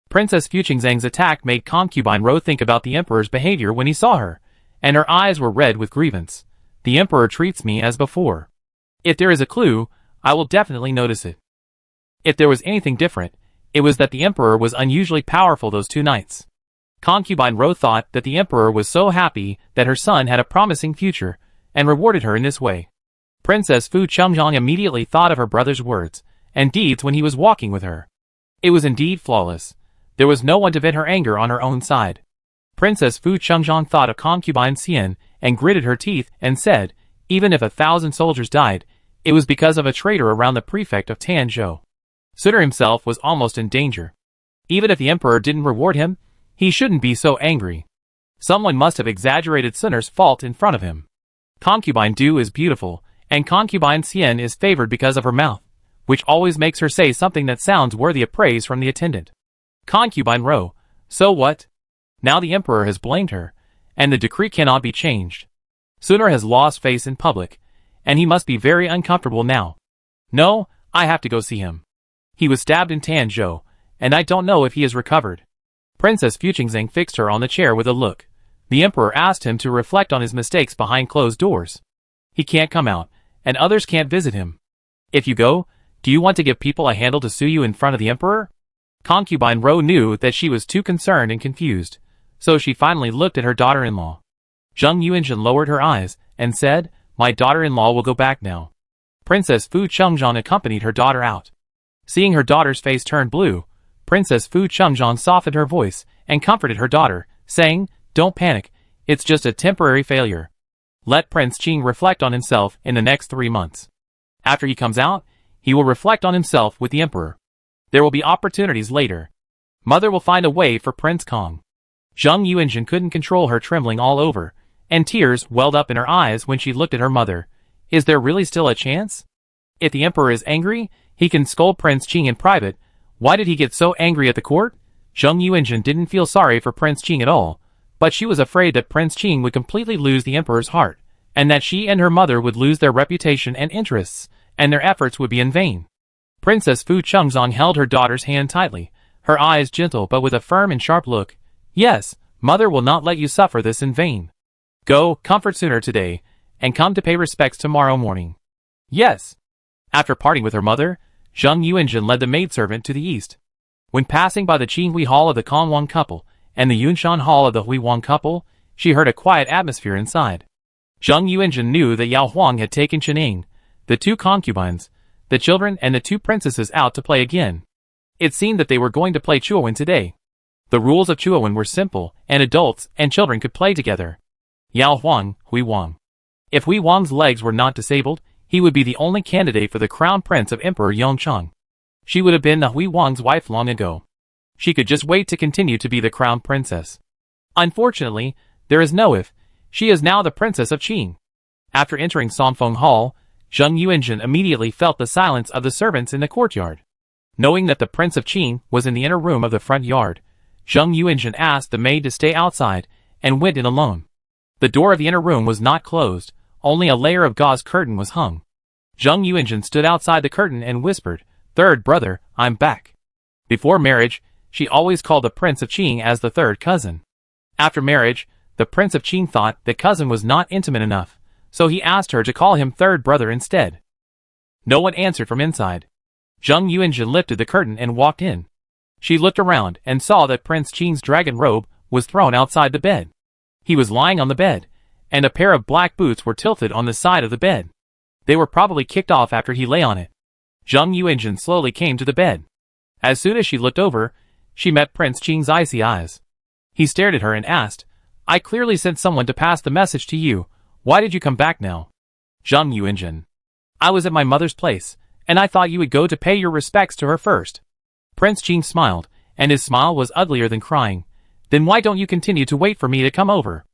Princess Fuqingzhang's attack made concubine Ro think about the emperor's behavior when he saw her, and her eyes were red with grievance. The emperor treats me as before. If there is a clue, I will definitely notice it. If there was anything different, it was that the emperor was unusually powerful those 2 nights. Concubine Ro thought that the emperor was so happy that her son had a promising future, and rewarded her in this way. Princess Fuqingzhang immediately thought of her brother's words and deeds when he was walking with her. It was indeed flawless. There was no one to vent her anger on her own side. Princess Fuqingzhang thought of concubine Xian and gritted her teeth and said, even if 1,000 soldiers died, it was because of a traitor around the prefect of Tanzhou. Sutter himself was almost in danger. Even if the emperor didn't reward him, he shouldn't be so angry. Someone must have exaggerated Sunner's fault in front of him. Concubine Du is beautiful, and concubine Xian is favored because of her mouth, which always makes her say something that sounds worthy of praise from the attendant. Concubine Ro, so what? Now the emperor has blamed her, and the decree cannot be changed. Sunner has lost face in public, and he must be very uncomfortable now. No, I have to go see him. He was stabbed in Tanzhou, and I don't know if he has recovered. Princess Fuqingzhang fixed her on the chair with a look. The emperor asked him to reflect on his mistakes behind closed doors. He can't come out, and others can't visit him. If you go, do you want to give people a handle to sue you in front of the emperor? Concubine Ro knew that she was too concerned and confused, so she finally looked at her daughter-in-law. Zheng Yuanzhen lowered her eyes and said, my daughter-in-law will go back now. Princess Fuqingzhang accompanied her daughter out. Seeing her daughter's face turn blue, Princess Fuqingzhang softened her voice and comforted her daughter, saying, don't panic, it's just a temporary failure. Let Prince Qing reflect on himself in the next 3 months. After he comes out, he will reflect on himself with the emperor. There will be opportunities later. Mother will find a way for Prince Kong. Zheng Yuanzhen couldn't control her trembling all over, and tears welled up in her eyes when she looked at her mother. Is there really still a chance? If the emperor is angry, he can scold Prince Qing in private. Why did he get so angry at the court? Zheng Yuanzhen didn't feel sorry for Prince Qing at all, but she was afraid that Prince Qing would completely lose the emperor's heart, and that she and her mother would lose their reputation and interests, and their efforts would be in vain. Princess Fuqingzhang held her daughter's hand tightly, her eyes gentle but with a firm and sharp look. Yes, mother will not let you suffer this in vain. Go, comfort Sunner today, and come to pay respects tomorrow morning. Yes. After parting with her mother, Zheng Yuanzhen led the maidservant to the east. When passing by the Qinghui Hall of the Kongwang couple and the Yunshan Hall of the Huiwang couple, she heard a quiet atmosphere inside. Zheng Yuanzhen knew that Yao Huang had taken Chening, the 2 concubines, the children and the 2 princesses out to play again. It seemed that they were going to play Chuowen today. The rules of Chuowen were simple, and adults and children could play together. Yao Huang, Hui Wang. If Hui Wang's legs were not disabled, he would be the only candidate for the crown prince of Emperor Yongcheng. She would have been the Hui Wang's wife long ago. She could just wait to continue to be the crown princess. Unfortunately, there is no if. She is now the princess of Qing. After entering Songfeng Hall, Zheng Yuanzhen immediately felt the silence of the servants in the courtyard. Knowing that the prince of Qing was in the inner room of the front yard, Zheng Yuanzhen asked the maid to stay outside and went in alone. The door of the inner room was not closed, only a layer of gauze curtain was hung. Zheng Yuanzhen stood outside the curtain and whispered, "Third brother, I'm back." Before marriage, she always called the Prince of Qing as the third cousin. After marriage, the Prince of Qing thought that cousin was not intimate enough, so he asked her to call him third brother instead. No one answered from inside. Zheng Yuanzhen lifted the curtain and walked in. She looked around and saw that Prince Qing's dragon robe was thrown outside the bed. He was lying on the bed, and a pair of black boots were tilted on the side of the bed. They were probably kicked off after he lay on it. Zheng Yuanzhen slowly came to the bed. As soon as she looked over, she met Prince Qing's icy eyes. He stared at her and asked, "I clearly sent someone to pass the message to you. Why did you come back now?" Zheng Yuanzhen. "I was at my mother's place, and I thought you would go to pay your respects to her first." Prince Qing smiled, and his smile was uglier than crying. "Then why don't you continue to wait for me to come over?"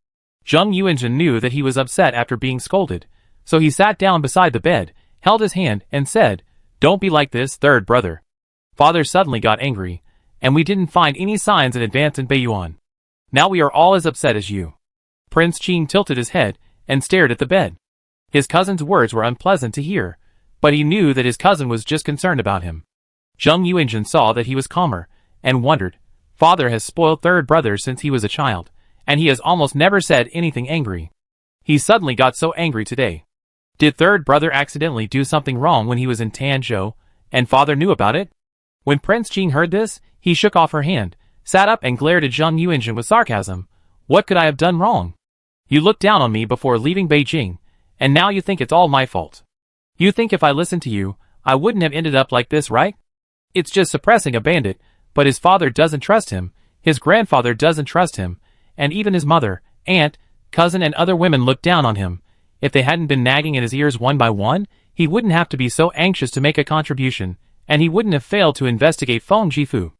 Zheng Yuanzhen knew that he was upset after being scolded, so he sat down beside the bed, held his hand, and said, Don't be like this, third brother. Father suddenly got angry, and we didn't find any signs in advance in Baiyuan. Now we are all as upset as you. Prince Qing tilted his head and stared at the bed. His cousin's words were unpleasant to hear, but he knew that his cousin was just concerned about him. Zheng Yuanjun saw that he was calmer, and wondered. Father has spoiled third brother since he was a child, and he has almost never said anything angry. He suddenly got so angry today. Did third brother accidentally do something wrong when he was in Tanzhou, and father knew about it? When Prince Qing heard this, he shook off her hand, sat up and glared at Zheng Yuanjun with sarcasm. What could I have done wrong? You looked down on me before leaving Beijing, and now you think it's all my fault. You think if I listened to you, I wouldn't have ended up like this, right? It's just suppressing a bandit, but his father doesn't trust him, his grandfather doesn't trust him, and even his mother, aunt, cousin and other women look down on him. If they hadn't been nagging in his ears one by one, he wouldn't have to be so anxious to make a contribution, and he wouldn't have failed to investigate Feng Jifu.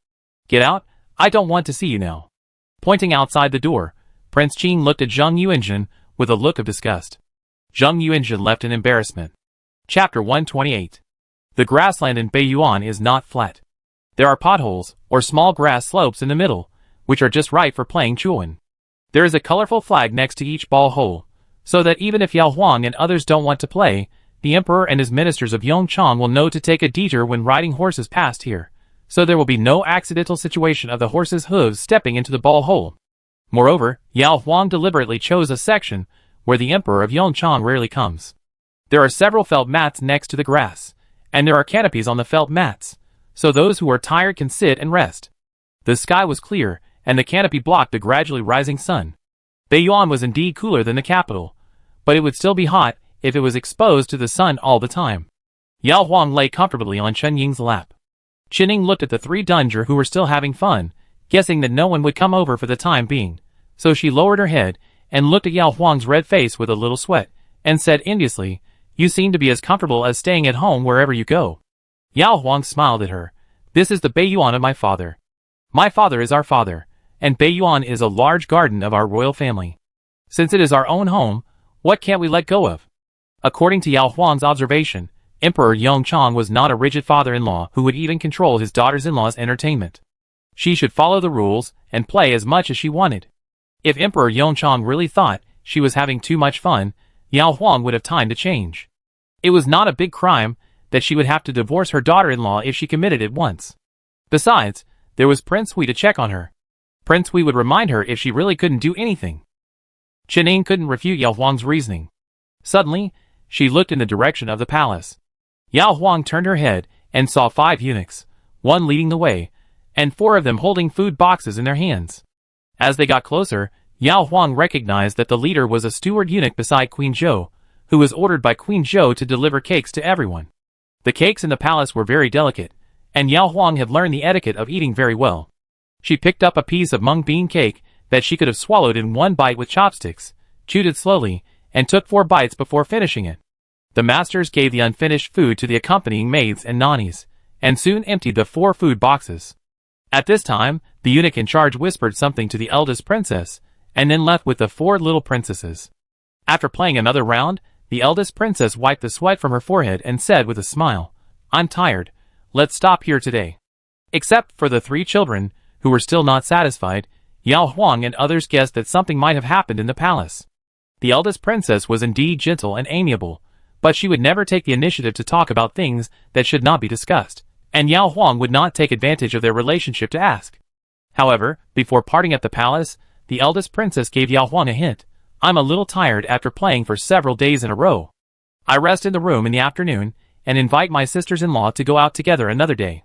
Get out, I don't want to see you now. Pointing outside the door, Prince Qing looked at Zheng Yuanjun with a look of disgust. Zheng Yuanjun left in embarrassment. Chapter 128. The grassland in Baiyuan is not flat. There are potholes, or small grass slopes in the middle, which are just right for playing chuan. There is a colorful flag next to each ball hole, so that even if Yao Huang and others don't want to play, the emperor and his ministers of Yongchang will know to take a detour when riding horses past here, so there will be no accidental situation of the horse's hooves stepping into the ball hole. Moreover, Yao Huang deliberately chose a section where the emperor of Yongchang rarely comes. There are several felt mats next to the grass, and there are canopies on the felt mats, so those who are tired can sit and rest. The sky was clear, and the canopy blocked the gradually rising sun. Baiyuan was indeed cooler than the capital, but it would still be hot if it was exposed to the sun all the time. Yao Huang lay comfortably on Chen Ying's lap. Chen Ying looked at the three Dunjer who were still having fun, guessing that no one would come over for the time being, so she lowered her head and looked at Yao Huang's red face with a little sweat, and said enviously, "You seem to be as comfortable as staying at home wherever you go." Yao Huang smiled at her. "This is the Baiyuan of my father. My father is our father, and Baiyuan is a large garden of our royal family. Since it is our own home, what can't we let go of?" According to Yao Huang's observation, Emperor Yongchang was not a rigid father-in-law who would even control his daughters-in-law's entertainment. She should follow the rules and play as much as she wanted. If Emperor Yongchang really thought she was having too much fun, Yao Huang would have time to change. It was not a big crime that she would have to divorce her daughter-in-law if she committed it once. Besides, there was Prince Hui to check on her. Prince Hui would remind her if she really couldn't do anything. Chen Ying couldn't refute Yao Huang's reasoning. Suddenly, she looked in the direction of the palace. Yao Huang turned her head and saw 5 eunuchs, one leading the way, and 4 of them holding food boxes in their hands. As they got closer, Yao Huang recognized that the leader was a steward eunuch beside Queen Zhou, who was ordered by Queen Zhou to deliver cakes to everyone. The cakes in the palace were very delicate, and Yao Huang had learned the etiquette of eating very well. She picked up a piece of mung bean cake that she could have swallowed in one bite with chopsticks, chewed it slowly, and took 4 bites before finishing it. The masters gave the unfinished food to the accompanying maids and nannies, and soon emptied the 4 food boxes. At this time, the eunuch in charge whispered something to the eldest princess, and then left with the 4 little princesses. After playing another round, the eldest princess wiped the sweat from her forehead and said with a smile, "I'm tired, let's stop here today." Except for the 3 children, who were still not satisfied, Yao Huang and others guessed that something might have happened in the palace. The eldest princess was indeed gentle and amiable, but she would never take the initiative to talk about things that should not be discussed, and Yao Huang would not take advantage of their relationship to ask. However, before parting at the palace, the eldest princess gave Yao Huang a hint. "I'm a little tired after playing for several days in a row. I rest in the room in the afternoon, and invite my sisters-in-law to go out together another day."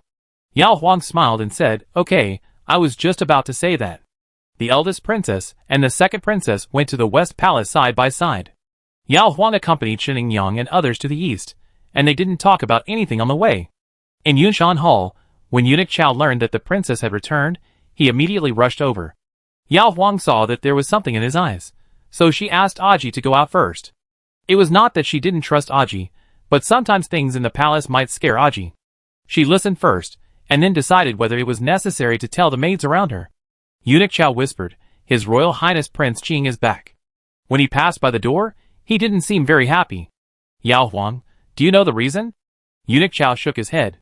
Yao Huang smiled and said, "Okay, I was just about to say that." The eldest princess and the second princess went to the west palace side by side. Yao Huang accompanied Chen Yang and others to the east, and they didn't talk about anything on the way. In Yunshan Hall, when Eunuch Chao learned that the princess had returned, he immediately rushed over. Yao Huang saw that there was something in his eyes, so she asked Aji to go out first. It was not that she didn't trust Aji, but sometimes things in the palace might scare Aji. She listened first, and then decided whether it was necessary to tell the maids around her. Eunuch Chao whispered, "His Royal Highness Prince Qing is back." When he passed by the door, he didn't seem very happy. "Yao Huang, do you know the reason?" Eunuch Chow shook his head.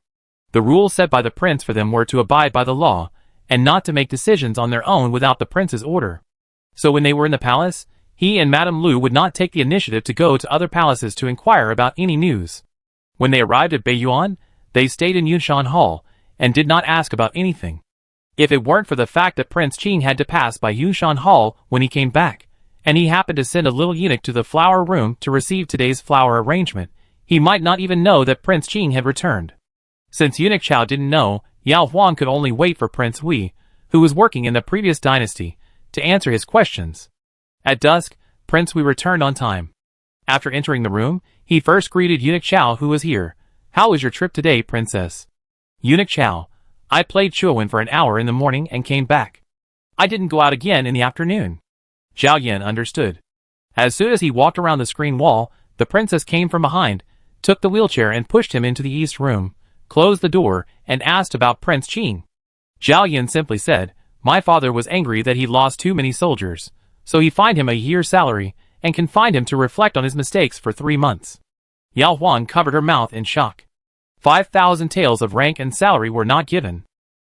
The rules set by the prince for them were to abide by the law, and not to make decisions on their own without the prince's order. So when they were in the palace, he and Madame Lu would not take the initiative to go to other palaces to inquire about any news. When they arrived at Beiyuan, they stayed in Yunshan Hall, and did not ask about anything. If it weren't for the fact that Prince Qing had to pass by Yunshan Hall when he came back, and he happened to send a little eunuch to the flower room to receive today's flower arrangement, he might not even know that Prince Qing had returned. Since Eunuch Chow didn't know, Yao Huang could only wait for Prince Hui, who was working in the previous dynasty, to answer his questions. At dusk, Prince Hui returned on time. After entering the room, he first greeted Eunuch Chow, who was here. "How was your trip today, princess?" Eunuch Chow: "I played Chuan for an hour in the morning and came back. I didn't go out again in the afternoon." Zhao Yan understood. As soon as he walked around the screen wall, the princess came from behind, took the wheelchair and pushed him into the east room, closed the door, and asked about Prince Qing. Zhao Yan simply said, "My father was angry that he lost too many soldiers, so he fined him a year's salary, and confined him to reflect on his mistakes for 3 months. Yao Huang covered her mouth in shock. 5,000 taels of rank and salary were not given.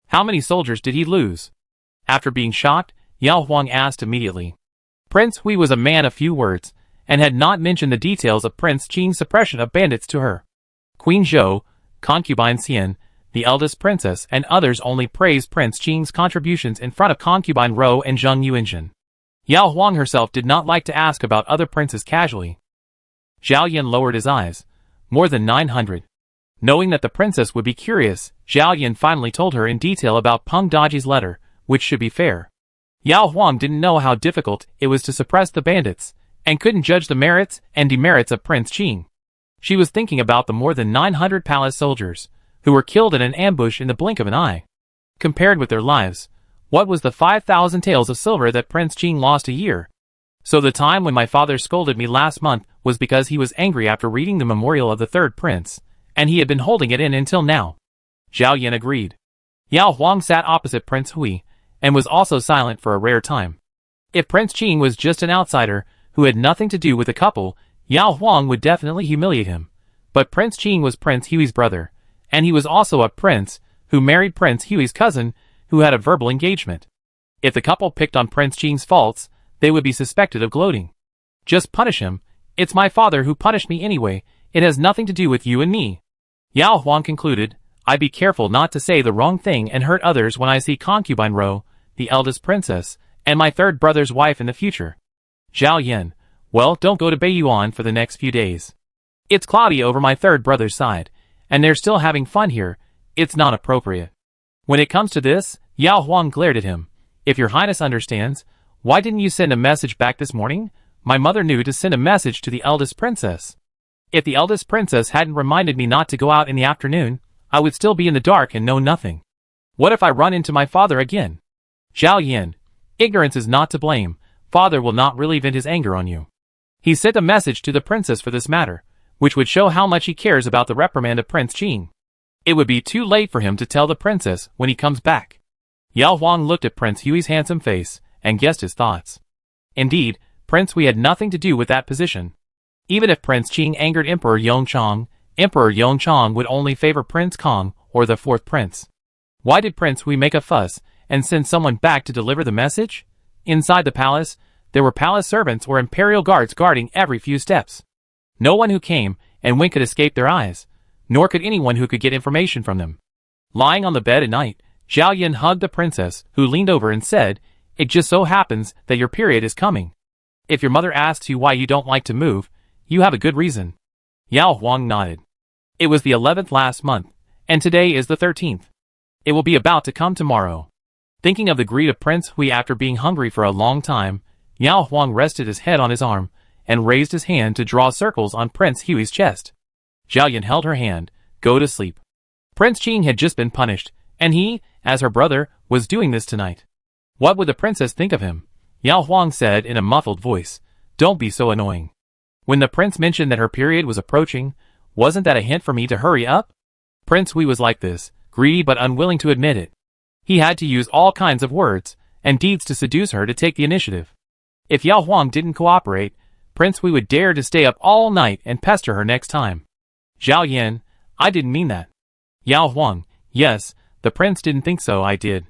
How many soldiers did he lose? After being shocked, Yao Huang asked immediately. Prince Hui was a man of few words, and had not mentioned the details of Prince Qing's suppression of bandits to her. Queen Zhou, concubine Xian, the eldest princess, and others only praised Prince Qing's contributions in front of concubine Rou and Zheng Yuanzhen. Yao Huang herself did not like to ask about other princes casually. Zhao Yan lowered his eyes. More than 900. Knowing that the princess would be curious, Zhao Yan finally told her in detail about Peng Daji's letter, which should be fair. Yao Huang didn't know how difficult it was to suppress the bandits, and couldn't judge the merits and demerits of Prince Qing. She was thinking about the more than 900 palace soldiers, who were killed in an ambush in the blink of an eye. Compared with their lives, what was the 5,000 taels of silver that Prince Qing lost a year? So the time when my father scolded me last month was because he was angry after reading the memorial of the third prince, and he had been holding it in until now. Zhao Yan agreed. Yao Huang sat opposite Prince Hui, and was also silent for a rare time. If Prince Qing was just an outsider, who had nothing to do with the couple, Yao Huang would definitely humiliate him. But Prince Qing was Prince Hui's brother, and he was also a prince, who married Prince Hui's cousin, who had a verbal engagement. If the couple picked on Prince Qing's faults, they would be suspected of gloating. Just punish him. It's my father who punished me anyway, it has nothing to do with you and me. Yao Huang concluded, I'd be careful not to say the wrong thing and hurt others when I see concubine Rou, the eldest princess, and my third brother's wife in the future. Zhao Yan, well, don't go to Beiyuan for the next few days. It's cloudy over my third brother's side, and they're still having fun here. It's not appropriate. When it comes to this, Yao Huang glared at him. If your highness understands, why didn't you send a message back this morning? My mother knew to send a message to the eldest princess. If the eldest princess hadn't reminded me not to go out in the afternoon, I would still be in the dark and know nothing. What if I run into my father again? Zhao Yan, ignorance is not to blame. Father will not really vent his anger on you. He sent a message to the princess for this matter, which would show how much he cares about the reprimand of Prince Qing. It would be too late for him to tell the princess when he comes back. Yao Huang looked at Prince Hui's handsome face, and guessed his thoughts. Indeed, Prince Hui had nothing to do with that position. Even if Prince Qing angered Emperor Yongchang, Emperor Yongchang would only favor Prince Kong or the fourth prince. Why did Prince Hui make a fuss and send someone back to deliver the message? Inside the palace, there were palace servants or imperial guards guarding every few steps. No one who came and went could escape their eyes, nor could anyone who could get information from them. Lying on the bed at night, Zhao Yan hugged the princess, who leaned over and said, It just so happens that your period is coming. If your mother asks you why you don't like to move, you have a good reason. Yao Huang nodded. It was the 11th last month, and today is the 13th. It will be about to come tomorrow. Thinking of the greed of Prince Hui after being hungry for a long time, Yao Huang rested his head on his arm, and raised his hand to draw circles on Prince Hui's chest. Zhao Yan held her hand. Go to sleep. Prince Qing had just been punished, and he, as her brother, was doing this tonight. What would the princess think of him? Yao Huang said in a muffled voice, Don't be so annoying. When the prince mentioned that her period was approaching, wasn't that a hint for me to hurry up? Prince Hui was like this, greedy but unwilling to admit it. He had to use all kinds of words and deeds to seduce her to take the initiative. If Yao Huang didn't cooperate, Prince Hui would dare to stay up all night and pester her next time. Zhao Yan, I didn't mean that. Yao Huang, yes, the prince didn't think so, I did.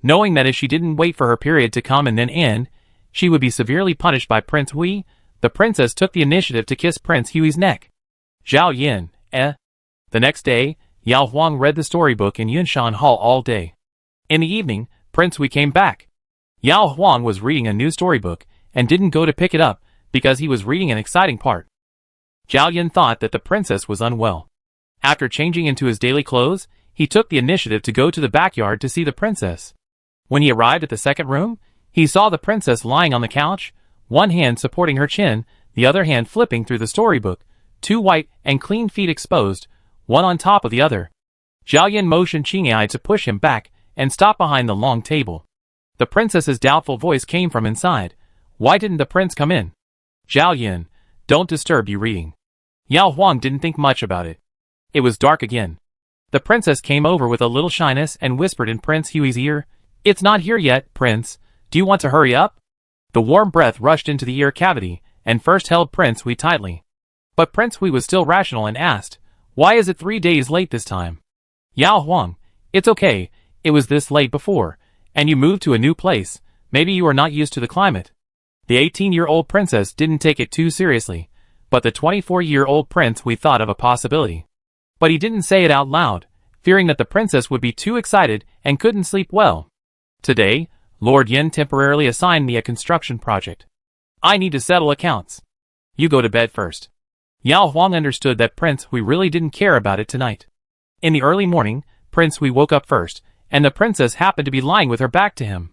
Knowing that if she didn't wait for her period to come and then end, she would be severely punished by Prince Hui, the princess took the initiative to kiss Prince Hui's neck. Zhao Yin, eh? The next day, Yao Huang read the storybook in Yunshan Hall all day. In the evening, Prince Hui came back. Yao Huang was reading a new storybook and didn't go to pick it up because he was reading an exciting part. Zhao Yin thought that the princess was unwell. After changing into his daily clothes, he took the initiative to go to the backyard to see the princess. When he arrived at the second room, he saw the princess lying on the couch, one hand supporting her chin, the other hand flipping through the storybook, two white and clean feet exposed, one on top of the other. Zhao Yin motioned Qingyai to push him back and stop behind the long table. The princess's doubtful voice came from inside. Why didn't the prince come in? Zhao Yin, don't disturb you reading. Yao Huang didn't think much about it. It was dark again. The princess came over with a little shyness and whispered in Prince Hui's ear, "It's not here yet, Prince. Do you want to hurry up?" The warm breath rushed into the ear cavity and first held Prince Hui tightly. But Prince Hui was still rational and asked, "Why is it 3 days late this time?" Yao Huang, "It's okay, it was this late before, and you moved to a new place, maybe you are not used to the climate." The 18-year-old princess didn't take it too seriously, but the 24-year-old Prince Hui thought of a possibility. But he didn't say it out loud, fearing that the princess would be too excited and couldn't sleep well. "Today, Lord Yin temporarily assigned me a construction project. I need to settle accounts. You go to bed first." Yao Huang understood that Prince Hui really didn't care about it tonight. In the early morning, Prince Hui woke up first, and the princess happened to be lying with her back to him.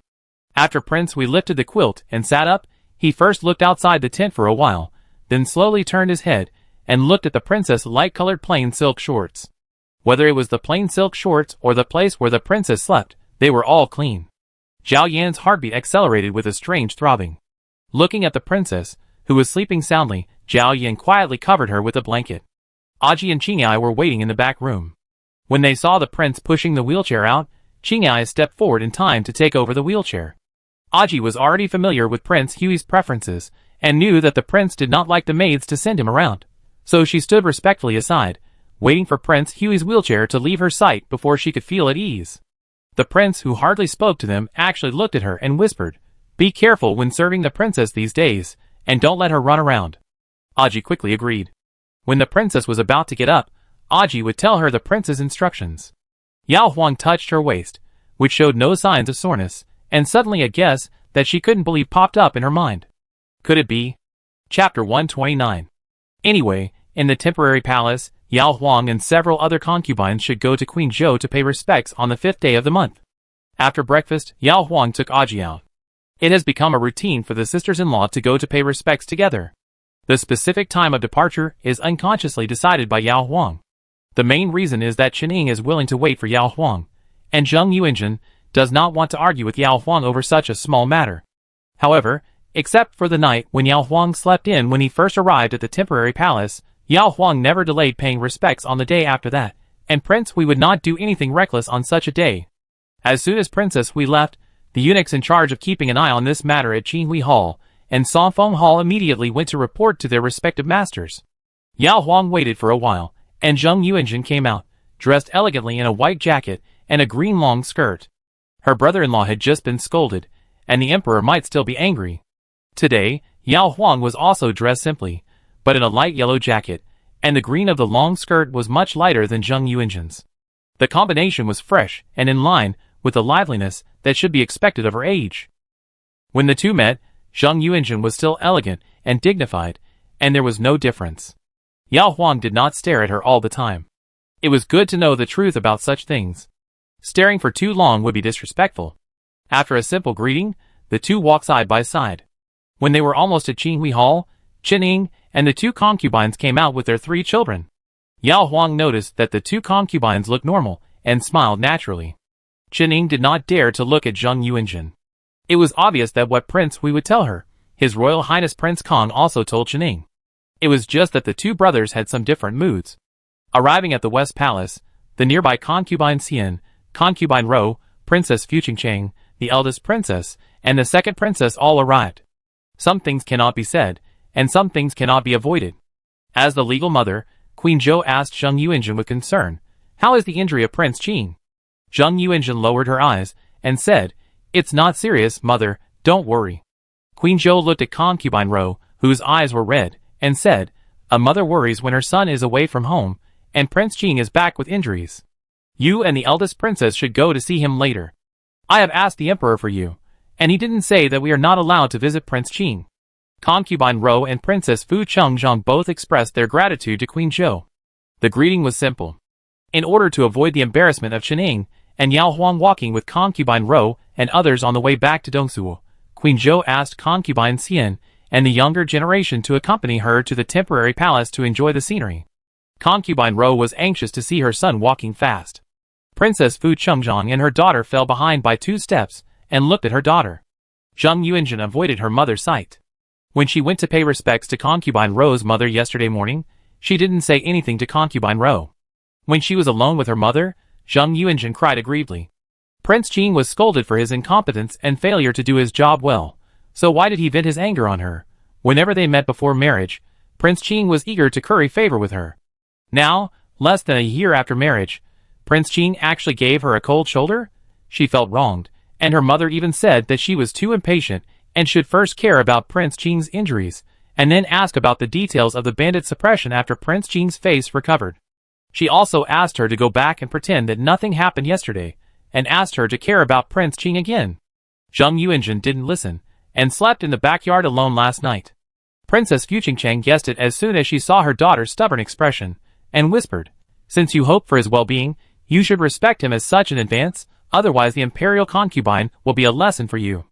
After Prince Hui lifted the quilt and sat up, he first looked outside the tent for a while, then slowly turned his head and looked at the princess' light-colored plain silk shorts. Whether it was the plain silk shorts or the place where the princess slept, they were all clean. Zhao Yan's heartbeat accelerated with a strange throbbing. Looking at the princess, who was sleeping soundly, Zhao Yan quietly covered her with a blanket. Aji and Qingyai were waiting in the back room. When they saw the prince pushing the wheelchair out, Qingyai stepped forward in time to take over the wheelchair. Aji was already familiar with Prince Hui's preferences, and knew that the prince did not like the maids to send him around. So she stood respectfully aside, waiting for Prince Hui's wheelchair to leave her sight before she could feel at ease. The prince, who hardly spoke to them, actually looked at her and whispered, "Be careful when serving the princess these days, and don't let her run around." Aji quickly agreed. When the princess was about to get up, Aji would tell her the prince's instructions. Yao Huang touched her waist, which showed no signs of soreness, and suddenly a guess that she couldn't believe popped up in her mind. Could it be? Chapter 129. Anyway, in the temporary palace, Yao Huang and several other concubines should go to Queen Zhou to pay respects on the 5th day of the month. After breakfast, Yao Huang took Aji out. It has become a routine for the sisters-in-law to go to pay respects together. The specific time of departure is unconsciously decided by Yao Huang. The main reason is that Qining is willing to wait for Yao Huang, and Zheng Yuanjun does not want to argue with Yao Huang over such a small matter. However, except for the night when Yao Huang slept in when he first arrived at the temporary palace, Yao Huang never delayed paying respects on the day after that, and Prince Hui would not do anything reckless on such a day. As soon as Princess Hui left, the eunuchs in charge of keeping an eye on this matter at Qinhui Hall and Sanfeng Hall immediately went to report to their respective masters. Yao Huang waited for a while, and Zheng Yuanjun came out, dressed elegantly in a white jacket and a green long skirt. Her brother-in-law had just been scolded, and the emperor might still be angry. Today, Yao Huang was also dressed simply, but in a light yellow jacket, and the green of the long skirt was much lighter than Zheng Yuanjun's. The combination was fresh and in line with the liveliness that should be expected of her age. When the two met, Zheng Yuanjun was still elegant and dignified, and there was no difference. Yao Huang did not stare at her all the time. It was good to know the truth about such things. Staring for too long would be disrespectful. After a simple greeting, the two walked side by side. When they were almost at Qinhui Hall, Qining and the two concubines came out with their 3 children. Yao Huang noticed that the 2 concubines looked normal and smiled naturally. Qining did not dare to look at Zheng Yuanjun. It was obvious that what Prince Hui would tell her, His Royal Highness Prince Kong also told Qining. It was just that the 2 brothers had some different moods. Arriving at the West Palace, the nearby concubine Xian, concubine Rou, Princess Fuqingcheng, the eldest princess, and the second princess all arrived. Some things cannot be said, and some things cannot be avoided. As the legal mother, Queen Zhou asked Zheng Yuanjun with concern. How is the injury of Prince Qing? Zheng Yuanjun lowered her eyes and said, It's not serious, mother, don't worry. Queen Zhou looked at concubine Rou, whose eyes were red, and said, A mother worries when her son is away from home, and Prince Qing is back with injuries. You and the eldest princess should go to see him later. I have asked the emperor for you, and he didn't say that we are not allowed to visit Prince Qing. Concubine Rou and Princess Fu Chengzhang both expressed their gratitude to Queen Zhou. The greeting was simple. In order to avoid the embarrassment of Chening and Yao Huang walking with concubine Rou and others on the way back to Dongsuo, Queen Zhou asked concubine Xian and the younger generation to accompany her to the temporary palace to enjoy the scenery. Concubine Rou was anxious to see her son walking fast. Princess Fu Chengzhang and her daughter fell behind by 2 steps and looked at her daughter. Zheng Yuanjun avoided her mother's sight. When she went to pay respects to concubine Rou's mother yesterday morning, she didn't say anything to concubine Rou. When she was alone with her mother, Zheng Yuanjun cried aggrievedly. Prince Qing was scolded for his incompetence and failure to do his job well, so why did he vent his anger on her? Whenever they met before marriage, Prince Qing was eager to curry favor with her. Now, less than a year after marriage, Prince Qing actually gave her a cold shoulder? She felt wronged, and her mother even said that she was too impatient and should first care about Prince Qing's injuries, and then ask about the details of the bandit suppression after Prince Qing's face recovered. She also asked her to go back and pretend that nothing happened yesterday, and asked her to care about Prince Qing again. Zheng Yuanjun didn't listen, and slept in the backyard alone last night. Princess Fuqingchang guessed it as soon as she saw her daughter's stubborn expression, and whispered, Since you hope for his well-being, you should respect him as such in advance, otherwise the imperial concubine will be a lesson for you.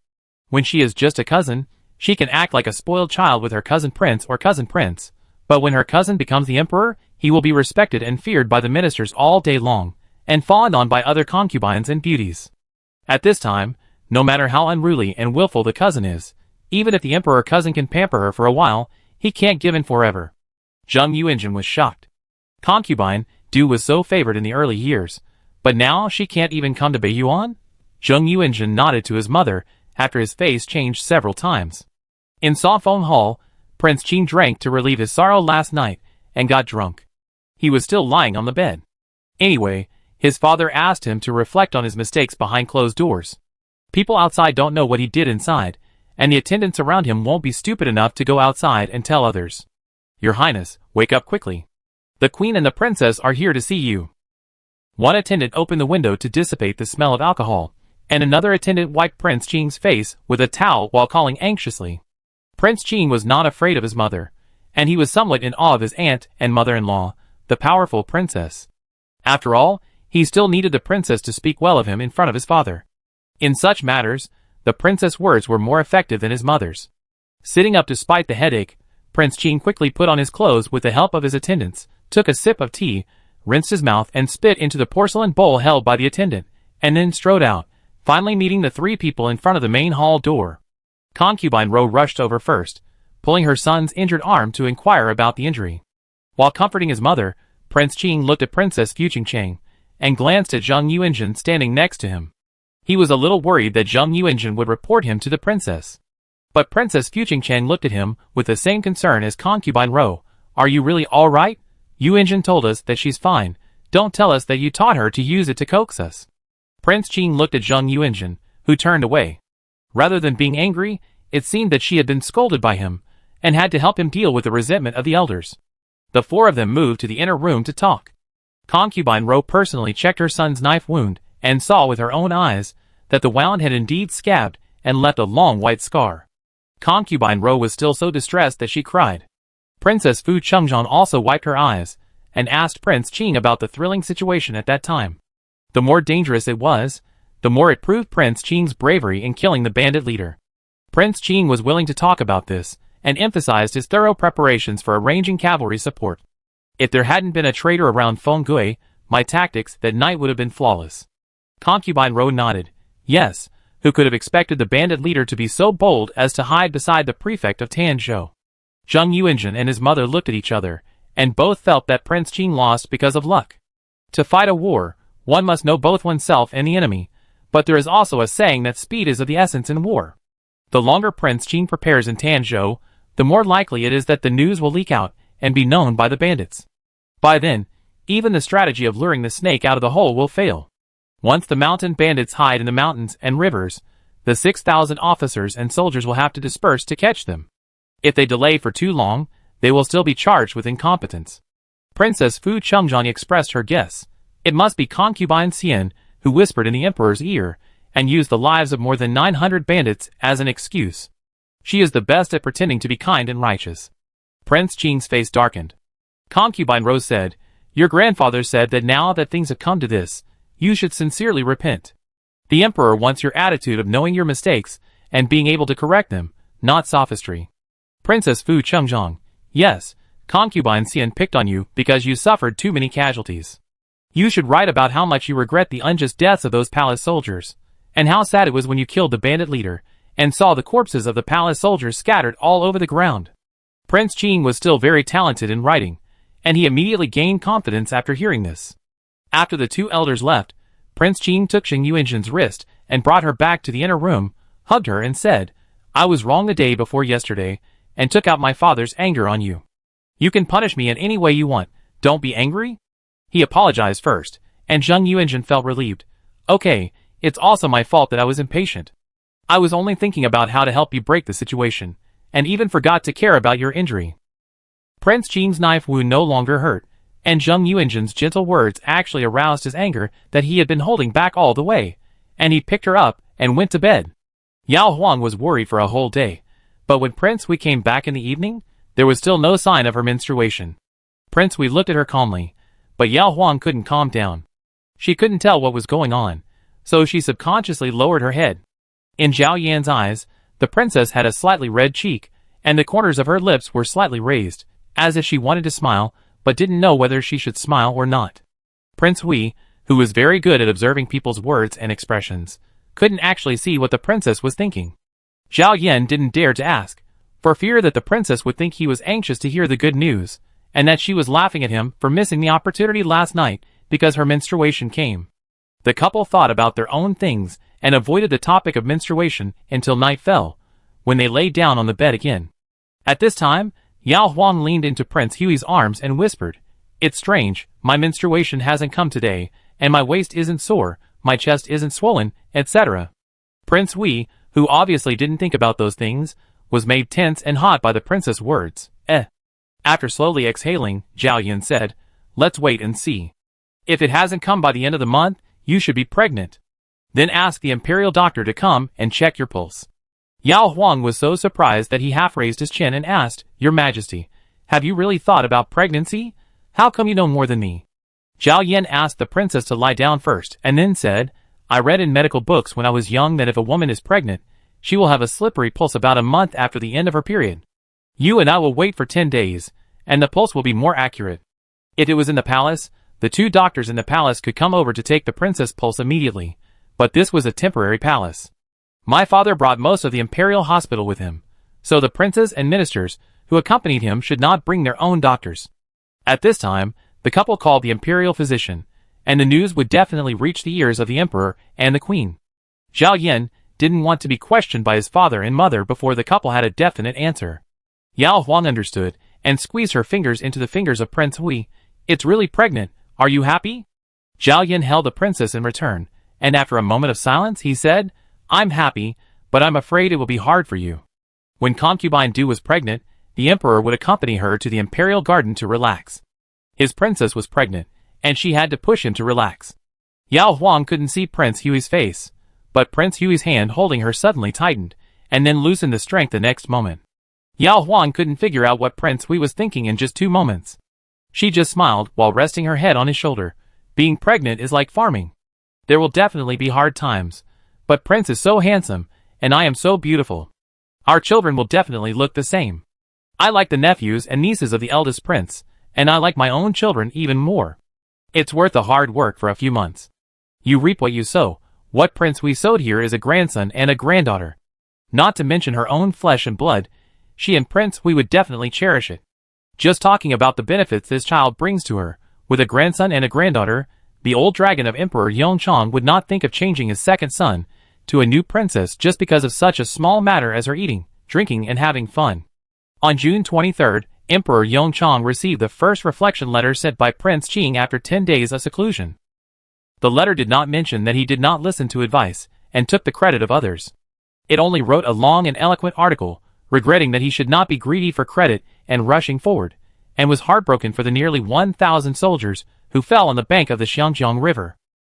When she is just a cousin, she can act like a spoiled child with her cousin prince or cousin prince, but when her cousin becomes the emperor, he will be respected and feared by the ministers all day long, and fawned on by other concubines and beauties. At this time, no matter how unruly and willful the cousin is, even if the emperor cousin can pamper her for a while, he can't give in forever. Zheng Yuanjun was shocked. Concubine Du was so favored in the early years, but now she can't even come to Beiyuan? Zheng Yuanjun nodded to his mother after his face changed several times. In Sawfeng Hall, Prince Qing drank to relieve his sorrow last night and got drunk. He was still lying on the bed. Anyway, his father asked him to reflect on his mistakes behind closed doors. People outside don't know what he did inside, and the attendants around him won't be stupid enough to go outside and tell others. Your Highness, wake up quickly. The Queen and the Princess are here to see you. One attendant opened the window to dissipate the smell of alcohol, and another attendant wiped Prince Qing's face with a towel while calling anxiously. Prince Qing was not afraid of his mother, and he was somewhat in awe of his aunt and mother-in-law, the powerful princess. After all, he still needed the princess to speak well of him in front of his father. In such matters, the princess' words were more effective than his mother's. Sitting up despite the headache, Prince Qing quickly put on his clothes with the help of his attendants, took a sip of tea, rinsed his mouth and spit into the porcelain bowl held by the attendant, and then strode out, finally meeting the 3 people in front of the main hall door. Concubine Rou rushed over first, pulling her son's injured arm to inquire about the injury. While comforting his mother, Prince Qing looked at Princess Fuqingchang, and glanced at Zheng Yuanjun standing next to him. He was a little worried that Zheng Yuanjun would report him to the princess. But Princess Fuqingchang looked at him with the same concern as concubine Rou. Are you really all right? Yuanjun told us that she's fine. Don't tell us that you taught her to use it to coax us. Prince Qing looked at Zheng Yuanjun, who turned away. Rather than being angry, it seemed that she had been scolded by him, and had to help him deal with the resentment of the elders. The 4 of them moved to the inner room to talk. Concubine Rou personally checked her son's knife wound, and saw with her own eyes that the wound had indeed scabbed and left a long white scar. Concubine Rou was still so distressed that she cried. Princess Fu Chengzhang also wiped her eyes, and asked Prince Qing about the thrilling situation at that time. The more dangerous it was, the more it proved Prince Qing's bravery in killing the bandit leader. Prince Qing was willing to talk about this, and emphasized his thorough preparations for arranging cavalry support. If there hadn't been a traitor around Fenggui, my tactics that night would have been flawless. Concubine Rou nodded. Yes, who could have expected the bandit leader to be so bold as to hide beside the prefect of Tanzhou? Zheng Yuanjun and his mother looked at each other, and both felt that Prince Qing lost because of luck. To fight a war, one must know both oneself and the enemy, but there is also a saying that speed is of the essence in war. The longer Prince Qing prepares in Tanzhou, the more likely it is that the news will leak out and be known by the bandits. By then, even the strategy of luring the snake out of the hole will fail. Once the mountain bandits hide in the mountains and rivers, the 6,000 officers and soldiers will have to disperse to catch them. If they delay for too long, they will still be charged with incompetence. Princess Fu Chengjiang expressed her guess. It must be concubine Xian, who whispered in the emperor's ear, and used the lives of more than 900 bandits as an excuse. She is the best at pretending to be kind and righteous. Prince Qing's face darkened. Concubine Rose said, "Your grandfather said that now that things have come to this, you should sincerely repent. The emperor wants your attitude of knowing your mistakes and being able to correct them, not sophistry." Princess Fu Chengjiang, yes, concubine Xian picked on you because you suffered too many casualties. You should write about how much you regret the unjust deaths of those palace soldiers, and how sad it was when you killed the bandit leader, and saw the corpses of the palace soldiers scattered all over the ground. Prince Qing was still very talented in writing, and he immediately gained confidence after hearing this. After the two elders left, Prince Qing took Xing Yuanzhen's wrist and brought her back to the inner room, hugged her and said, "I was wrong the day before yesterday, and took out my father's anger on you. You can punish me in any way you want, don't be angry?" He apologized first, and Xing Yuanzhen felt relieved. "Okay, it's also my fault that I was impatient. I was only thinking about how to help you break the situation, and even forgot to care about your injury." Prince Qing's knife wound no longer hurt, and Xing Yuanzhen's gentle words actually aroused his anger that he had been holding back all the way, and he picked her up and went to bed. Yao Huang was worried for a whole day, but when Prince Hui came back in the evening, there was still no sign of her menstruation. Prince Hui looked at her calmly, but Yao Huang couldn't calm down. She couldn't tell what was going on, so she subconsciously lowered her head. In Zhao Yan's eyes, the princess had a slightly red cheek, and the corners of her lips were slightly raised, as if she wanted to smile, but didn't know whether she should smile or not. Prince Hui, who was very good at observing people's words and expressions, couldn't actually see what the princess was thinking. Zhao Yan didn't dare to ask, for fear that the princess would think he was anxious to hear the good news, and that she was laughing at him for missing the opportunity last night because her menstruation came. The couple thought about their own things and avoided the topic of menstruation until night fell, when they lay down on the bed again. At this time, Yao Huang leaned into Prince Hui's arms and whispered, "It's strange, my menstruation hasn't come today, and my waist isn't sore, my chest isn't swollen, etc." Prince Hui, who obviously didn't think about those things, was made tense and hot by the princess' words. After slowly exhaling, Zhao Yan said, "Let's wait and see. If it hasn't come by the end of the month, you should be pregnant. Then ask the imperial doctor to come and check your pulse." Yao Huang was so surprised that he half raised his chin and asked, "Your Majesty, have you really thought about pregnancy? How come you know more than me?" Zhao Yan asked the princess to lie down first and then said, "I read in medical books when I was young that if a woman is pregnant, she will have a slippery pulse about a month after the end of her period. You and I will wait for 10 days, and the pulse will be more accurate." If it was in the palace, the two doctors in the palace could come over to take the princess' pulse immediately, but this was a temporary palace. My father brought most of the imperial hospital with him, so the princes and ministers who accompanied him should not bring their own doctors. At this time, the couple called the imperial physician, and the news would definitely reach the ears of the emperor and the queen. Zhao Yan didn't want to be questioned by his father and mother before the couple had a definite answer. Yao Huang understood, and squeezed her fingers into the fingers of Prince Hui. "It's really pregnant, are you happy?" Zhao Yan held the princess in return, and after a moment of silence he said, "I'm happy, but I'm afraid it will be hard for you." When concubine Du was pregnant, the emperor would accompany her to the imperial garden to relax. His princess was pregnant, and she had to push him to relax. Yao Huang couldn't see Prince Hui's face, but Prince Hui's hand holding her suddenly tightened, and then loosened the strength the next moment. Yao Huang couldn't figure out what Prince Hui was thinking in just 2 moments. She just smiled while resting her head on his shoulder. Being pregnant is like farming. There will definitely be hard times, but Prince is so handsome, and I am so beautiful. Our children will definitely look the same. I like the nephews and nieces of the eldest prince, and I like my own children even more. It's worth the hard work for a few months. You reap what you sow. What Prince Hui sowed here is a grandson and a granddaughter. Not to mention her own flesh and blood, she and Prince Hui would definitely cherish it. Just talking about the benefits this child brings to her, with a grandson and a granddaughter, the old dragon of Emperor Yongchang would not think of changing his second son to a new princess just because of such a small matter as her eating, drinking and having fun. On June 23rd, Emperor Yongchang received the first reflection letter sent by Prince Qing after 10 days of seclusion. The letter did not mention that he did not listen to advice and took the credit of others. It only wrote a long and eloquent article, regretting that he should not be greedy for credit and rushing forward, and was heartbroken for the nearly 1,000 soldiers who fell on the bank of the Xiangjiang River.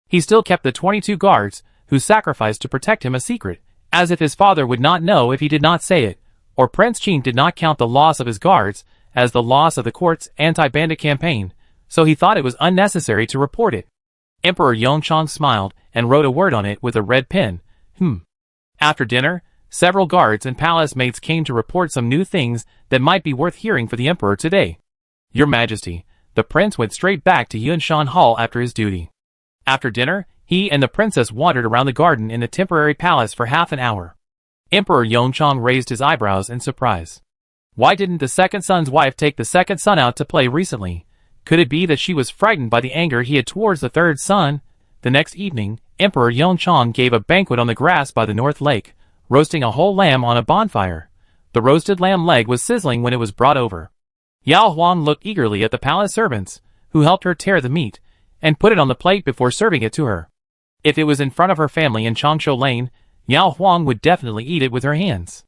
He still kept the 22 guards who sacrificed to protect him a secret, as if his father would not know if he did not say it, or Prince Qing did not count the loss of his guards as the loss of the court's anti-bandit campaign, so he thought it was unnecessary to report it. Emperor Yongchang smiled and wrote a word on it with a red pen. After dinner, several guards and palace maids came to report some new things that might be worth hearing for the emperor today. Your Majesty, the prince went straight back to Yunshan Hall after his duty. After dinner, he and the princess wandered around the garden in the temporary palace for half an hour. Emperor Yongchang raised his eyebrows in surprise. Why didn't the second son's wife take the second son out to play recently? Could it be that she was frightened by the anger he had towards the third son? The next evening, Emperor Yongchang gave a banquet on the grass by the North Lake, roasting a whole lamb on a bonfire. The roasted lamb leg was sizzling when it was brought over. Yao Huang looked eagerly at the palace servants, who helped her tear the meat, and put it on the plate before serving it to her. If it was in front of her family in Changshu Lane, Yao Huang would definitely eat it with her hands.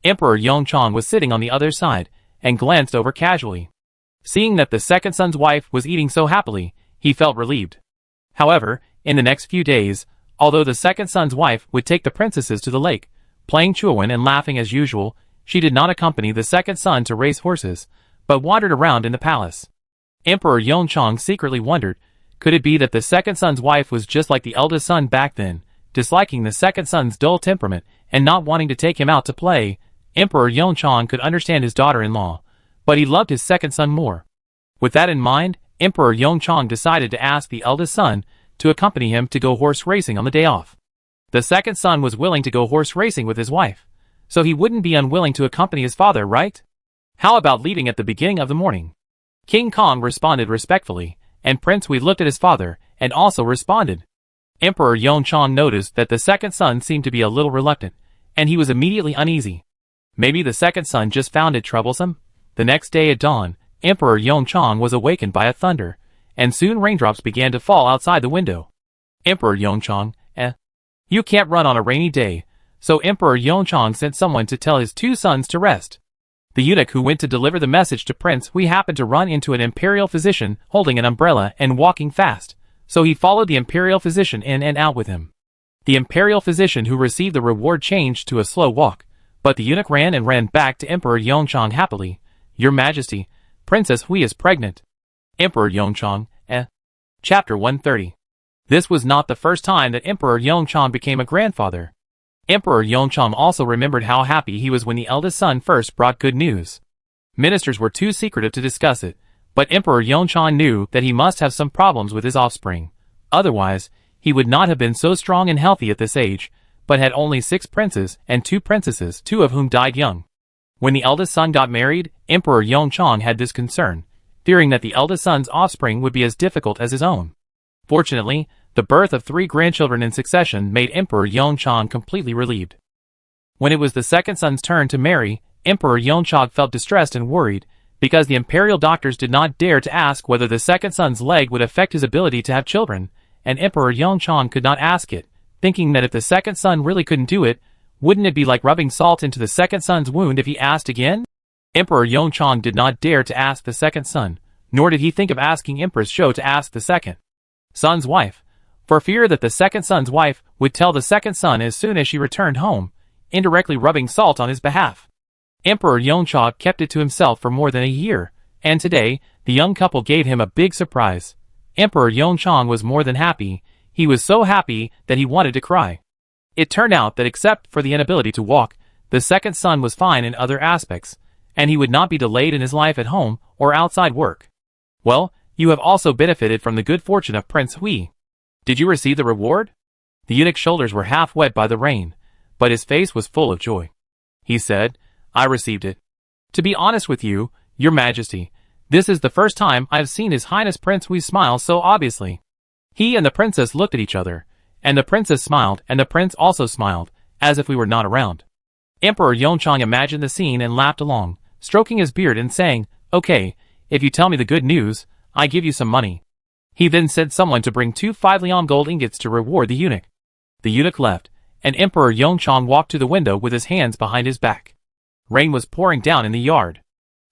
Emperor Yongchang was sitting on the other side, and glanced over casually. Seeing that the second son's wife was eating so happily, he felt relieved. However, in the next few days, although the second son's wife would take the princesses to the lake, playing chuan and laughing as usual, she did not accompany the second son to race horses, but wandered around in the palace. Emperor Yongchang secretly wondered, could it be that the second son's wife was just like the eldest son back then, disliking the second son's dull temperament and not wanting to take him out to play? Emperor Yongchang could understand his daughter-in-law, but he loved his second son more. With that in mind, Emperor Yongchang decided to ask the eldest son to accompany him to go horse racing on the day off. The second son was willing to go horse racing with his wife, so he wouldn't be unwilling to accompany his father, right? How about leaving at the beginning of the morning? King Kong responded respectfully, and Prince Hui looked at his father and also responded. Emperor Yongchang noticed that the second son seemed to be a little reluctant, and he was immediately uneasy. Maybe the second son just found it troublesome? The next day at dawn, Emperor Yongchang was awakened by a thunder, and soon raindrops began to fall outside the window. Emperor Yongchang, you can't run on a rainy day, so Emperor Yongchang sent someone to tell his two sons to rest. The eunuch who went to deliver the message to Prince Hui happened to run into an imperial physician holding an umbrella and walking fast, so he followed the imperial physician in and out with him. The imperial physician who received the reward changed to a slow walk, but the eunuch ran and ran back to Emperor Yongchang happily. Your Majesty, Princess Hui is pregnant. Emperor Yongchang, Chapter 130. This was not the first time that Emperor Yongchang became a grandfather. Emperor Yongchang also remembered how happy he was when the eldest son first brought good news. Ministers were too secretive to discuss it, but Emperor Yongchang knew that he must have some problems with his offspring. Otherwise, he would not have been so strong and healthy at this age, but had only 6 princes and 2 princesses, 2 of whom died young. When the eldest son got married, Emperor Yongchang had this concern, fearing that the eldest son's offspring would be as difficult as his own. Fortunately, the birth of 3 grandchildren in succession made Emperor Yongchang completely relieved. When it was the second son's turn to marry, Emperor Yongchang felt distressed and worried, because the imperial doctors did not dare to ask whether the second son's leg would affect his ability to have children, and Emperor Yongchang could not ask it, thinking that if the second son really couldn't do it, wouldn't it be like rubbing salt into the second son's wound if he asked again? Emperor Yongchang did not dare to ask the second son, nor did he think of asking Empress Shou to ask the second son's wife, for fear that the second son's wife would tell the second son as soon as she returned home, indirectly rubbing salt on his behalf. Emperor Yongchang kept it to himself for more than a year, and today, the young couple gave him a big surprise. Emperor Yongchang was more than happy. He was so happy that he wanted to cry. It turned out that except for the inability to walk, the second son was fine in other aspects, and he would not be delayed in his life at home or outside work. Well, you have also benefited from the good fortune of Prince Hui. Did you receive the reward? The eunuch's shoulders were half wet by the rain, but his face was full of joy. He said, I received it. To be honest with you, Your Majesty, this is the first time I have seen His Highness Prince Hui smile so obviously. He and the princess looked at each other, and the princess smiled and the prince also smiled, as if we were not around. Emperor Yongchang imagined the scene and laughed along, stroking his beard and saying, Okay, if you tell me the good news, I give you some money. He then sent someone to bring 2 5 liang gold ingots to reward the eunuch. The eunuch left, and Emperor Yongchang walked to the window with his hands behind his back. Rain was pouring down in the yard.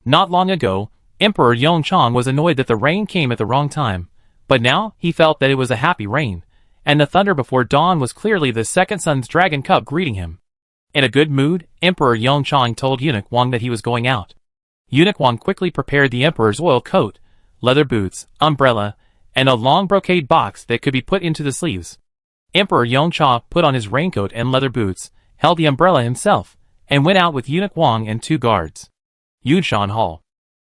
Not long ago, Emperor Yongchang was annoyed that the rain came at the wrong time, but now he felt that it was a happy rain, and the thunder before dawn was clearly the second sun's dragon cub greeting him. In a good mood, Emperor Yongchang told Eunuch Wang that he was going out. Eunuch Wang quickly prepared the emperor's oil coat, leather boots, umbrella, and a long brocade box that could be put into the sleeves. Emperor Yongcha put on his raincoat and leather boots, held the umbrella himself, and went out with Eunuch Wang and 2 guards. Yunshan Hall.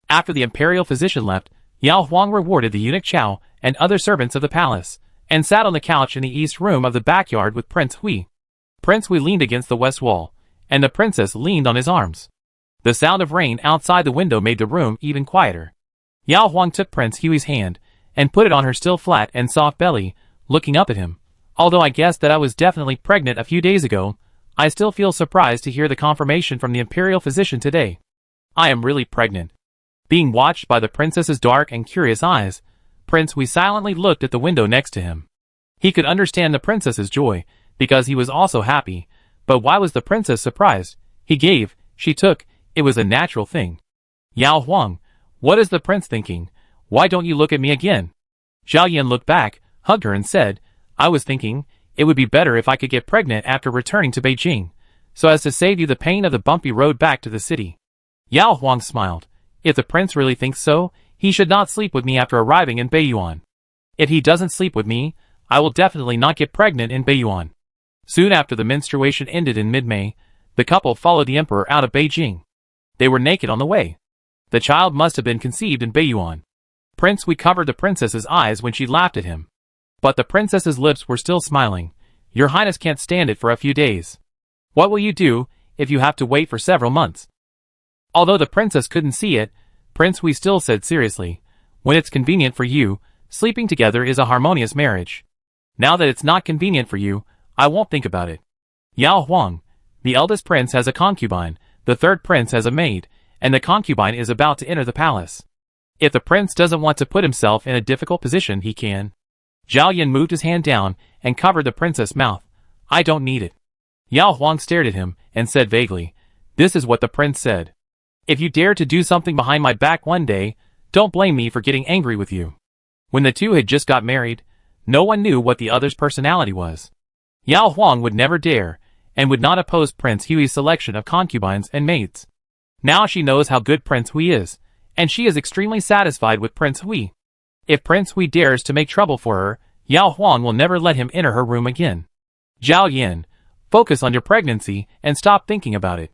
After the imperial physician left, Yao Huang rewarded the eunuch Chao and other servants of the palace, and sat on the couch in the east room of the backyard with Prince Hui. Prince Hui leaned against the west wall, and the princess leaned on his arms. The sound of rain outside the window made the room even quieter. Yao Huang took Prince Hui's hand, and put it on her still flat and soft belly, looking up at him. Although I guessed that I was definitely pregnant a few days ago, I still feel surprised to hear the confirmation from the imperial physician today. I am really pregnant. Being watched by the princess's dark and curious eyes, Prince Hui silently looked at the window next to him. He could understand the princess's joy, because he was also happy, but why was the princess surprised? He gave, she took, it was a natural thing. Yao Huang, what is the prince thinking? Why don't you look at me again? Zhao Yan looked back, hugged her and said, I was thinking, it would be better if I could get pregnant after returning to Beijing, so as to save you the pain of the bumpy road back to the city. Yao Huang smiled. If the prince really thinks so, he should not sleep with me after arriving in Beiyuan. If he doesn't sleep with me, I will definitely not get pregnant in Beiyuan. Soon after the menstruation ended in mid-May, the couple followed the emperor out of Beijing. They were naked on the way. The child must have been conceived in Beiyuan. Prince Hui covered the princess's eyes when she laughed at him. But the princess's lips were still smiling. Your Highness can't stand it for a few days. What will you do if you have to wait for several months? Although the princess couldn't see it, Prince Hui still said seriously, when it's convenient for you, sleeping together is a harmonious marriage. Now that it's not convenient for you, I won't think about it. Yao Huang, the eldest prince has a concubine, the third prince has a maid, and the concubine is about to enter the palace. If the prince doesn't want to put himself in a difficult position, he can. Zhao Yan moved his hand down and covered the princess' mouth. I don't need it. Yao Huang stared at him and said vaguely, this is what the prince said. If you dare to do something behind my back one day, don't blame me for getting angry with you. When the two had just got married, no one knew what the other's personality was. Yao Huang would never dare, and would not oppose Prince Hui's selection of concubines and maids. Now she knows how good Prince Hui is, and she is extremely satisfied with Prince Hui. If Prince Hui dares to make trouble for her, Yao Huang will never let him enter her room again. Zhao Yan, focus on your pregnancy and stop thinking about it.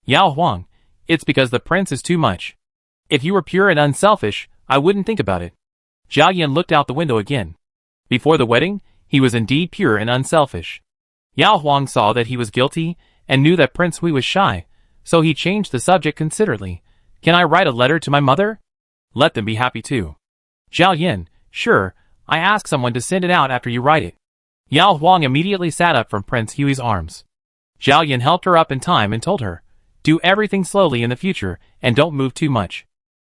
Yao Huang, it's because the prince is too much. If you were pure and unselfish, I wouldn't think about it. Zhao Yan looked out the window again. Before the wedding, he was indeed pure and unselfish. Yao Huang saw that he was guilty, and knew that Prince Hui was shy, so he changed the subject considerately. Can I write a letter to my mother? Let them be happy too. Zhao Yan, sure, I ask someone to send it out after you write it. Yao Huang immediately sat up from Prince Hui's arms. Zhao Yan helped her up in time and told her, do everything slowly in the future, and don't move too much.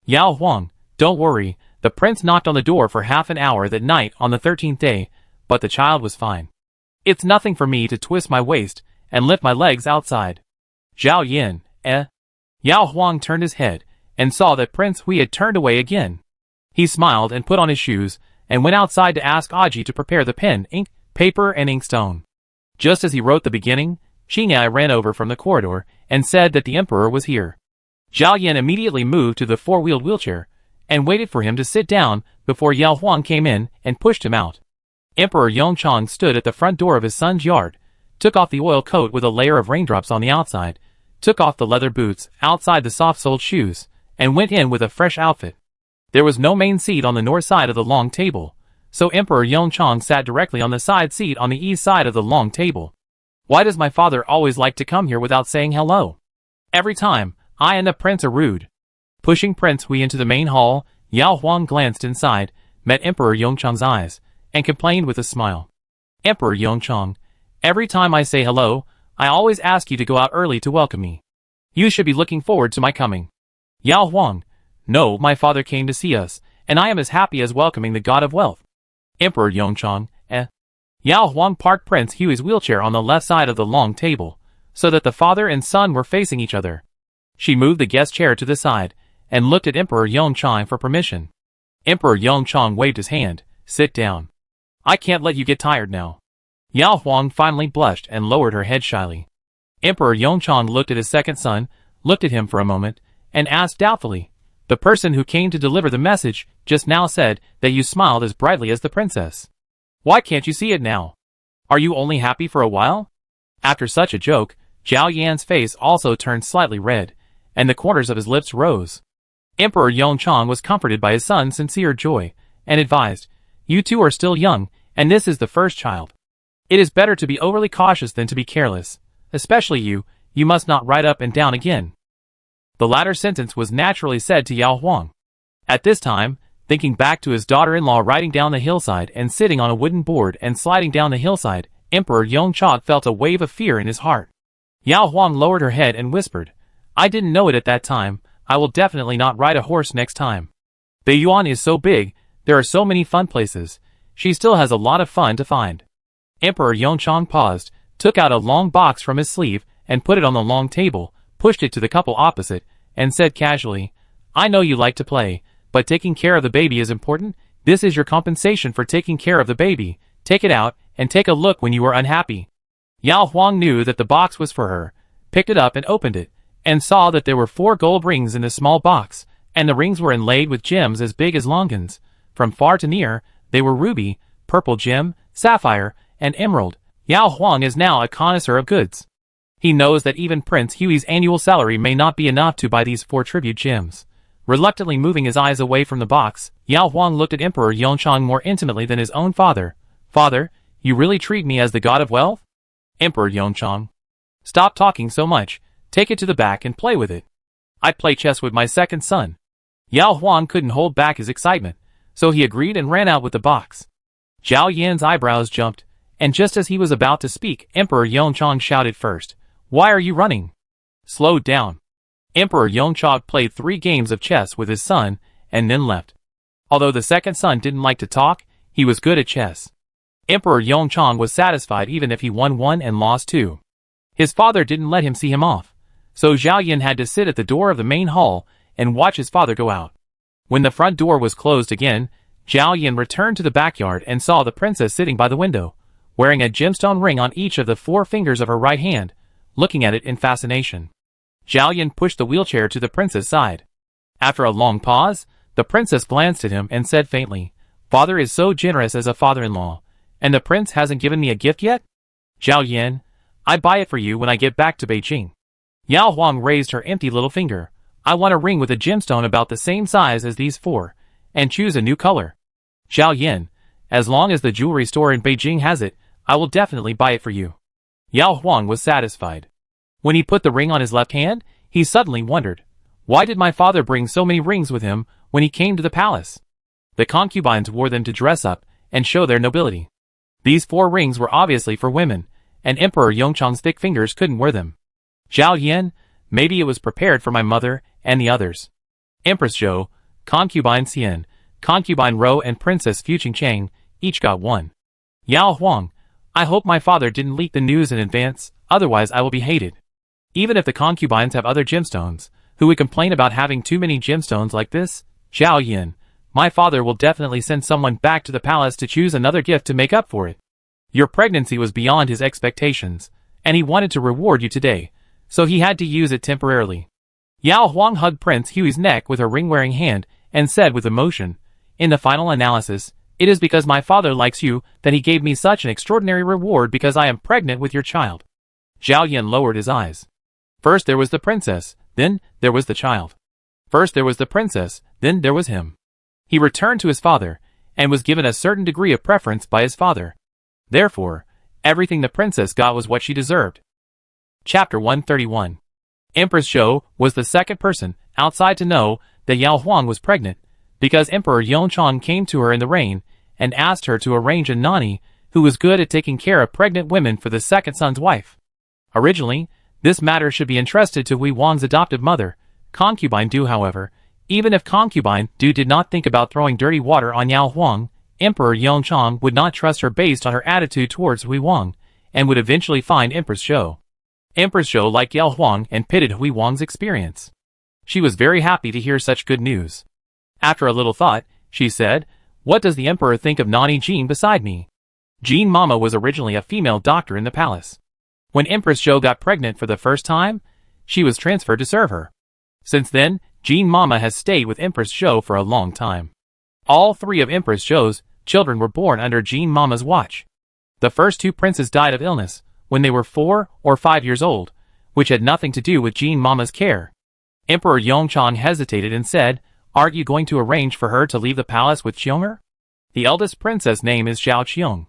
Yao Huang, don't worry, the prince knocked on the door for half an hour that night on the 13th day, but the child was fine. It's nothing for me to twist my waist and lift my legs outside. Zhao Yan, Yao Huang turned his head, and saw that Prince Hui had turned away again. He smiled and put on his shoes, and went outside to ask Aji to prepare the pen, ink, paper and inkstone. Just as he wrote the beginning, Qingyai ran over from the corridor, and said that the emperor was here. Zhao Yan immediately moved to the four-wheeled wheelchair, and waited for him to sit down before Yao Huang came in and pushed him out. Emperor Yongchang stood at the front door of his son's yard, took off the oil coat with a layer of raindrops on the outside, took off the leather boots outside the soft-soled shoes, and went in with a fresh outfit. There was no main seat on the north side of the long table, so Emperor Yongchang sat directly on the side seat on the east side of the long table. Why does my father always like to come here without saying hello? Every time, I and the prince are rude. Pushing Prince Hui into the main hall, Yao Huang glanced inside, met Emperor Yongchang's eyes, and complained with a smile. Emperor Yongchang, every time I say hello, I always ask you to go out early to welcome me. You should be looking forward to my coming. Yao Huang, No, my father came to see us, and I am as happy as welcoming the god of wealth. Emperor Yongchang, Yao Huang parked Prince Hui's wheelchair on the left side of the long table, so that the father and son were facing each other. She moved the guest chair to the side, and looked at Emperor Yongchang for permission. Emperor Yongchang waved his hand. Sit down. I can't let you get tired now. Yao Huang finally blushed and lowered her head shyly. Emperor Yongchang looked at his second son, looked at him for a moment, and asked doubtfully, the person who came to deliver the message just now said that you smiled as brightly as the princess. Why can't you see it now? Are you only happy for a while? After such a joke, Zhao Yan's face also turned slightly red, and the corners of his lips rose. Emperor Yongchang was comforted by his son's sincere joy, and advised, you two are still young, and this is the first child. It is better to be overly cautious than to be careless. Especially you must not ride up and down again. The latter sentence was naturally said to Yao Huang. At this time, thinking back to his daughter-in-law riding down the hillside and sitting on a wooden board and sliding down the hillside, Emperor Yongchang felt a wave of fear in his heart. Yao Huang lowered her head and whispered, I didn't know it at that time. I will definitely not ride a horse next time. Beiyuan is so big, there are so many fun places. She still has a lot of fun to find. Emperor Yongchang paused, took out a long box from his sleeve, and put it on the long table, pushed it to the couple opposite, and said casually, I know you like to play, but taking care of the baby is important. This is your compensation for taking care of the baby. Take it out, and take a look when you are unhappy. Yao Huang knew that the box was for her, picked it up and opened it, and saw that there were 4 gold rings in the small box, and the rings were inlaid with gems as big as longans. From far to near, they were ruby, purple gem, sapphire, and emerald. Yao Huang is now a connoisseur of goods. He knows that even Prince Hui's annual salary may not be enough to buy these 4 tribute gems. Reluctantly moving his eyes away from the box, Yao Huang looked at Emperor Yongchang more intimately than his own father. Father, you really treat me as the god of wealth? Emperor Yongchang. Stop talking so much. Take it to the back and play with it. I play chess with my second son. Yao Huang couldn't hold back his excitement, so he agreed and ran out with the box. Zhao Yan's eyebrows jumped, and just as he was about to speak, Emperor Yongchang shouted first, Why are you running? Slow down. Emperor Yongchang played 3 games of chess with his son, and then left. Although the second son didn't like to talk, he was good at chess. Emperor Yongchang was satisfied even if he won 1 and lost 2. His father didn't let him see him off, so Zhao Yan had to sit at the door of the main hall and watch his father go out. When the front door was closed again, Zhao Yan returned to the backyard and saw the princess sitting by the window, wearing a gemstone ring on each of the 4 fingers of her right hand, looking at it in fascination. Zhao Yan pushed the wheelchair to the prince's side. After a long pause, the princess glanced at him and said faintly, Father is so generous as a father-in-law, and the prince hasn't given me a gift yet? Zhao Yan, I buy it for you when I get back to Beijing. Yao Huang raised her empty little finger. I want a ring with a gemstone about the same size as these 4, and choose a new color. Zhao Yan, as long as the jewelry store in Beijing has it, I will definitely buy it for you. Yao Huang was satisfied. When he put the ring on his left hand, he suddenly wondered, why did my father bring so many rings with him when he came to the palace? The concubines wore them to dress up and show their nobility. These 4 rings were obviously for women, and Emperor Yongchang's thick fingers couldn't wear them. Zhao Yan, maybe it was prepared for my mother and the others. Empress Zhou, Concubine Xian, Concubine Rou and Princess Fuqing Chang each got 1. Yao Huang, I hope my father didn't leak the news in advance, otherwise I will be hated. Even if the concubines have other gemstones, who would complain about having too many gemstones like this? Zhao Yan, my father will definitely send someone back to the palace to choose another gift to make up for it. Your pregnancy was beyond his expectations, and he wanted to reward you today, so he had to use it temporarily. Yao Huang hugged Prince Hui's neck with her ring-wearing hand and said with emotion, in the final analysis, it is because my father likes you that he gave me such an extraordinary reward because I am pregnant with your child. Zhao Yan lowered his eyes. First there was the princess, then there was the child. First there was the princess, then there was him. He returned to his father, and was given a certain degree of preference by his father. Therefore, everything the princess got was what she deserved. Chapter 131. Empress Zhou was the second person outside to know that Yao Huang was pregnant, because Emperor Yongchang came to her in the rain and asked her to arrange a nanny who was good at taking care of pregnant women for the second son's wife. Originally, this matter should be entrusted to Hui Wang's adoptive mother. Concubine Du, however, Even if concubine Du did not think about throwing dirty water on Yao Huang, Emperor Yongchang would not trust her based on her attitude towards Hui Wang, and would eventually find Empress Zhou. Empress Zhou liked Yao Huang and pitted Hui Wang's experience. She was very happy to hear such good news. After a little thought, she said, "What does the emperor think of Nani Jean beside me?" Jean Mama was originally a female doctor in the palace. When Empress Zhou got pregnant for the first time, she was transferred to serve her. Since then, Jean Mama has stayed with Empress Zhou for a long time. All three of Empress Zhou's children were born under Jean Mama's watch. The first two princes died of illness when they were 4 or 5 years old, which had nothing to do with Jean Mama's care. Emperor Yongchang hesitated and said, "Aren't you going to arrange for her to leave the palace with Xiong'er? The eldest princess' name is Zhao Qiong."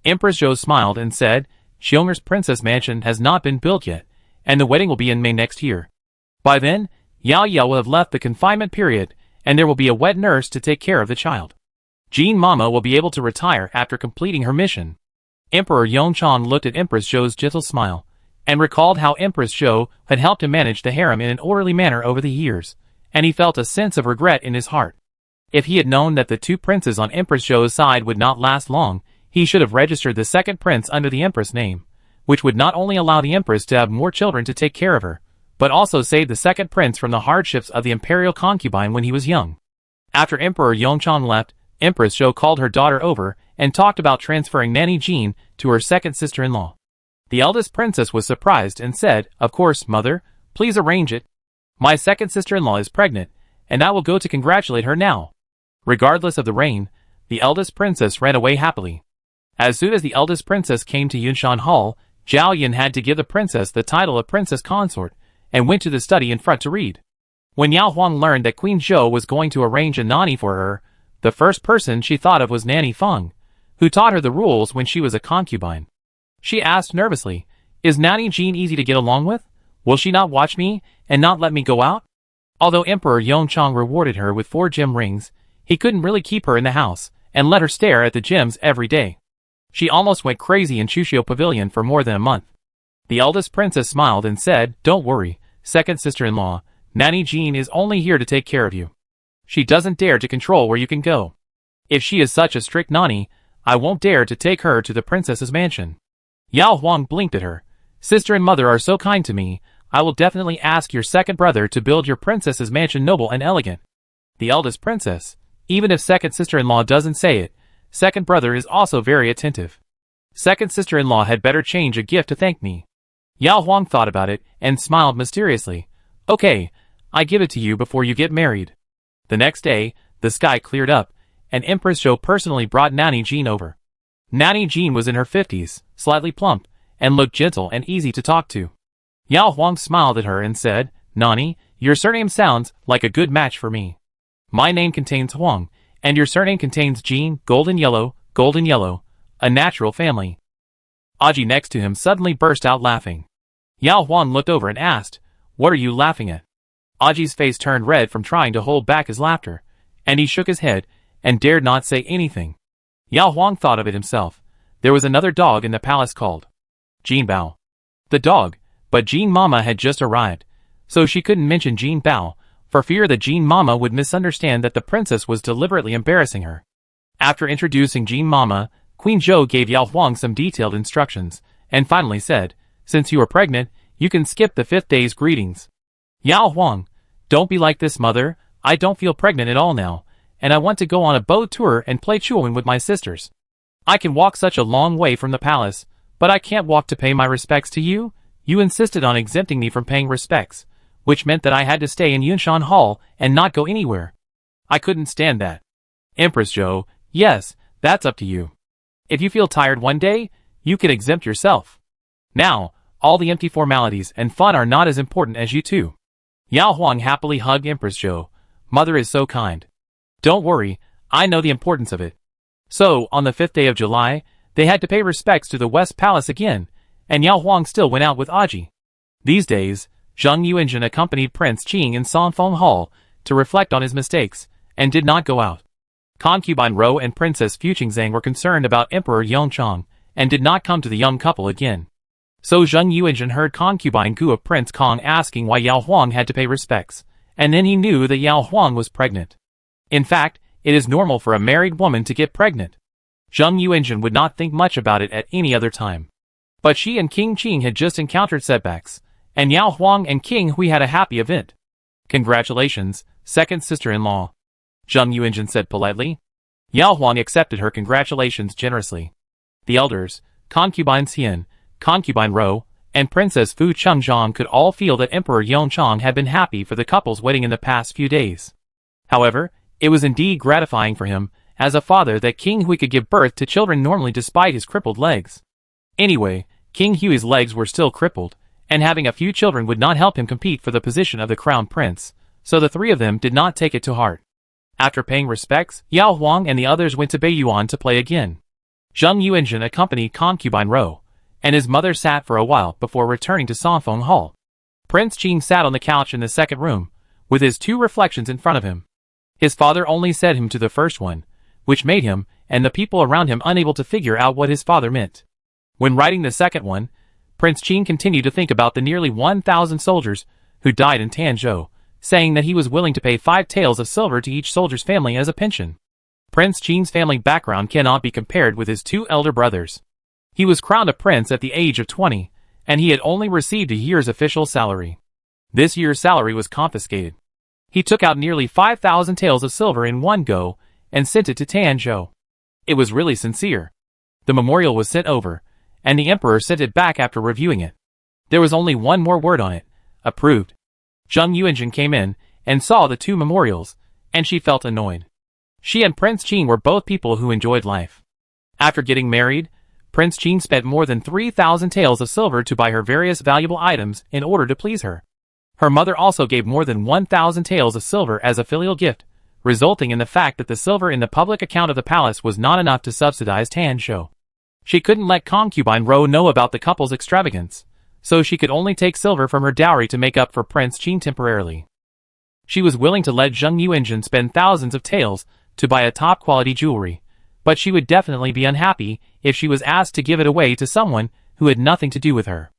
Empress Zhou smiled and said, "Xiong'er's princess mansion has not been built yet, and the wedding will be in May next year. By then, Yao Yao will have left the confinement period, and there will be a wet nurse to take care of the child. Jean Mama will be able to retire after completing her mission." Emperor Yongchang looked at Empress Zhou's gentle smile, and recalled how Empress Zhou had helped him manage the harem in an orderly manner over the years, and he felt a sense of regret in his heart. If he had known that the two princes on Empress Zhou's side would not last long, he should have registered the second prince under the Empress name, which would not only allow the Empress to have more children to take care of her, but also save the second prince from the hardships of the imperial concubine when he was young. After Emperor Yongchang left, Empress Zhou called her daughter over and talked about transferring Nani Jean to her second sister-in-law. The eldest princess was surprised and said, "Of course, mother, please arrange it. My second sister-in-law is pregnant, and I will go to congratulate her now." Regardless of the rain, the eldest princess ran away happily. As soon as the eldest princess came to Yunshan Hall, Zhao Yan had to give the princess the title of princess consort, and went to the study in front to read. When Yao Huang learned that Queen Zhou was going to arrange a nanny for her, the first person she thought of was Nanny Feng, who taught her the rules when she was a concubine. She asked nervously, "Is Nanny Jean easy to get along with? Will she not watch me and not let me go out?" Although Emperor Yongchang rewarded her with 4 gem rings, he couldn't really keep her in the house and let her stare at the gems every day. She almost went crazy in Chushio Pavilion for more than a month. The eldest princess smiled and said, "Don't worry, second sister-in-law, Nanny Jean is only here to take care of you. She doesn't dare to control where you can go. If she is such a strict nanny, I won't dare to take her to the princess's mansion." Yao Huang blinked at her. "Sister and mother are so kind to me, I will definitely ask your second brother to build your princess's mansion noble and elegant." The eldest princess, even if second sister-in-law doesn't say it, second brother is also very attentive. Second sister-in-law had better change a gift to thank me. Yao Huang thought about it and smiled mysteriously. "Okay, I give it to you before you get married." The next day, the sky cleared up, and Empress Zhou personally brought Nanny Jean over. Nanny Jean was in her 50s, slightly plump, and looked gentle and easy to talk to. Yao Huang smiled at her and said, "Nanny, your surname sounds like a good match for me. My name contains Huang, and your surname contains Jean, golden yellow, a natural family." Aji next to him suddenly burst out laughing. Yao Huang looked over and asked, "What are you laughing at?" Aji's face turned red from trying to hold back his laughter, and he shook his head and dared not say anything. Yao Huang thought of it himself. There was another dog in the palace called Jean Bao. The dog, but Jean Mama had just arrived, so she couldn't mention Jean Bao, for fear that Jean Mama would misunderstand that the princess was deliberately embarrassing her. After introducing Jean Mama, Queen Zhou gave Yao Huang some detailed instructions, and finally said, "Since you are pregnant, you can skip the 5th day's greetings." Yao Huang, "Don't be like this, mother. I don't feel pregnant at all now, and I want to go on a boat tour and play truant with my sisters. I can walk such a long way from the palace, but I can't walk to pay my respects to you. You insisted on exempting me from paying respects, which meant that I had to stay in Yunshan Hall and not go anywhere. I couldn't stand that." Empress Zhou, "Yes, that's up to you. If you feel tired one day, you can exempt yourself. Now, all the empty formalities and fun are not as important as you two." Yao Huang happily hugged Empress Zhou. "Mother is so kind. Don't worry, I know the importance of it." So, on the 5th day of July, they had to pay respects to the West Palace again, and Yao Huang still went out with Aji. These days, Zheng Yuanzhen accompanied Prince Qing in Sanfeng Hall to reflect on his mistakes, and did not go out. Concubine Rou and Princess Fuqingzhang were concerned about Emperor Yongchang, and did not come to the young couple again. So Zheng Yuanzhen heard concubine Gu of Prince Kong asking why Yao Huang had to pay respects, and then he knew that Yao Huang was pregnant. In fact, it is normal for a married woman to get pregnant. Zheng Yuanjun would not think much about it at any other time. But she and King Qing had just encountered setbacks, and Yao Huang and King Hui had a happy event. "Congratulations, second sister-in-law," Zheng Yuanjun said politely. Yao Huang accepted her congratulations generously. The elders, concubine Xian, concubine Rou, and Princess Fu Chengzhang could all feel that Emperor Yongchang had been happy for the couple's wedding in the past few days. However, it was indeed gratifying for him, as a father, that King Hui could give birth to children normally despite his crippled legs. Anyway, King Hui's legs were still crippled, and having a few children would not help him compete for the position of the crown prince, so the three of them did not take it to heart. After paying respects, Yao Huang and the others went to Beiyuan to play again. Zheng Yuanjun accompanied concubine Rou, and his mother sat for a while before returning to Sanfeng Hall. Prince Qing sat on the couch in the second room, with his two reflections in front of him. His father only said him to the first one, which made him and the people around him unable to figure out what his father meant. When writing the second one, Prince Qing continued to think about the nearly 1,000 soldiers who died in Tanzhou, saying that he was willing to pay 5 taels of silver to each soldier's family as a pension. Prince Qing's family background cannot be compared with his 2 elder brothers. He was crowned a prince at the age of 20, and he had only received a year's official salary. This year's salary was confiscated. He took out nearly 5,000 taels of silver in one go and sent it to Tanzhou. It was really sincere. The memorial was sent over, and the emperor sent it back after reviewing it. There was only one more word on it: approved. Zheng Yuanjun came in and saw the 2 memorials, and she felt annoyed. She and Prince Qing were both people who enjoyed life. After getting married, Prince Qing spent more than 3,000 taels of silver to buy her various valuable items in order to please her. Her mother also gave more than 1,000 taels of silver as a filial gift, resulting in the fact that the silver in the public account of the palace was not enough to subsidize Tanzhou. She couldn't let concubine Rou know about the couple's extravagance, so she could only take silver from her dowry to make up for Prince Qing temporarily. She was willing to let Zheng Yuanjun spend thousands of taels to buy a top-quality jewelry, but she would definitely be unhappy if she was asked to give it away to someone who had nothing to do with her.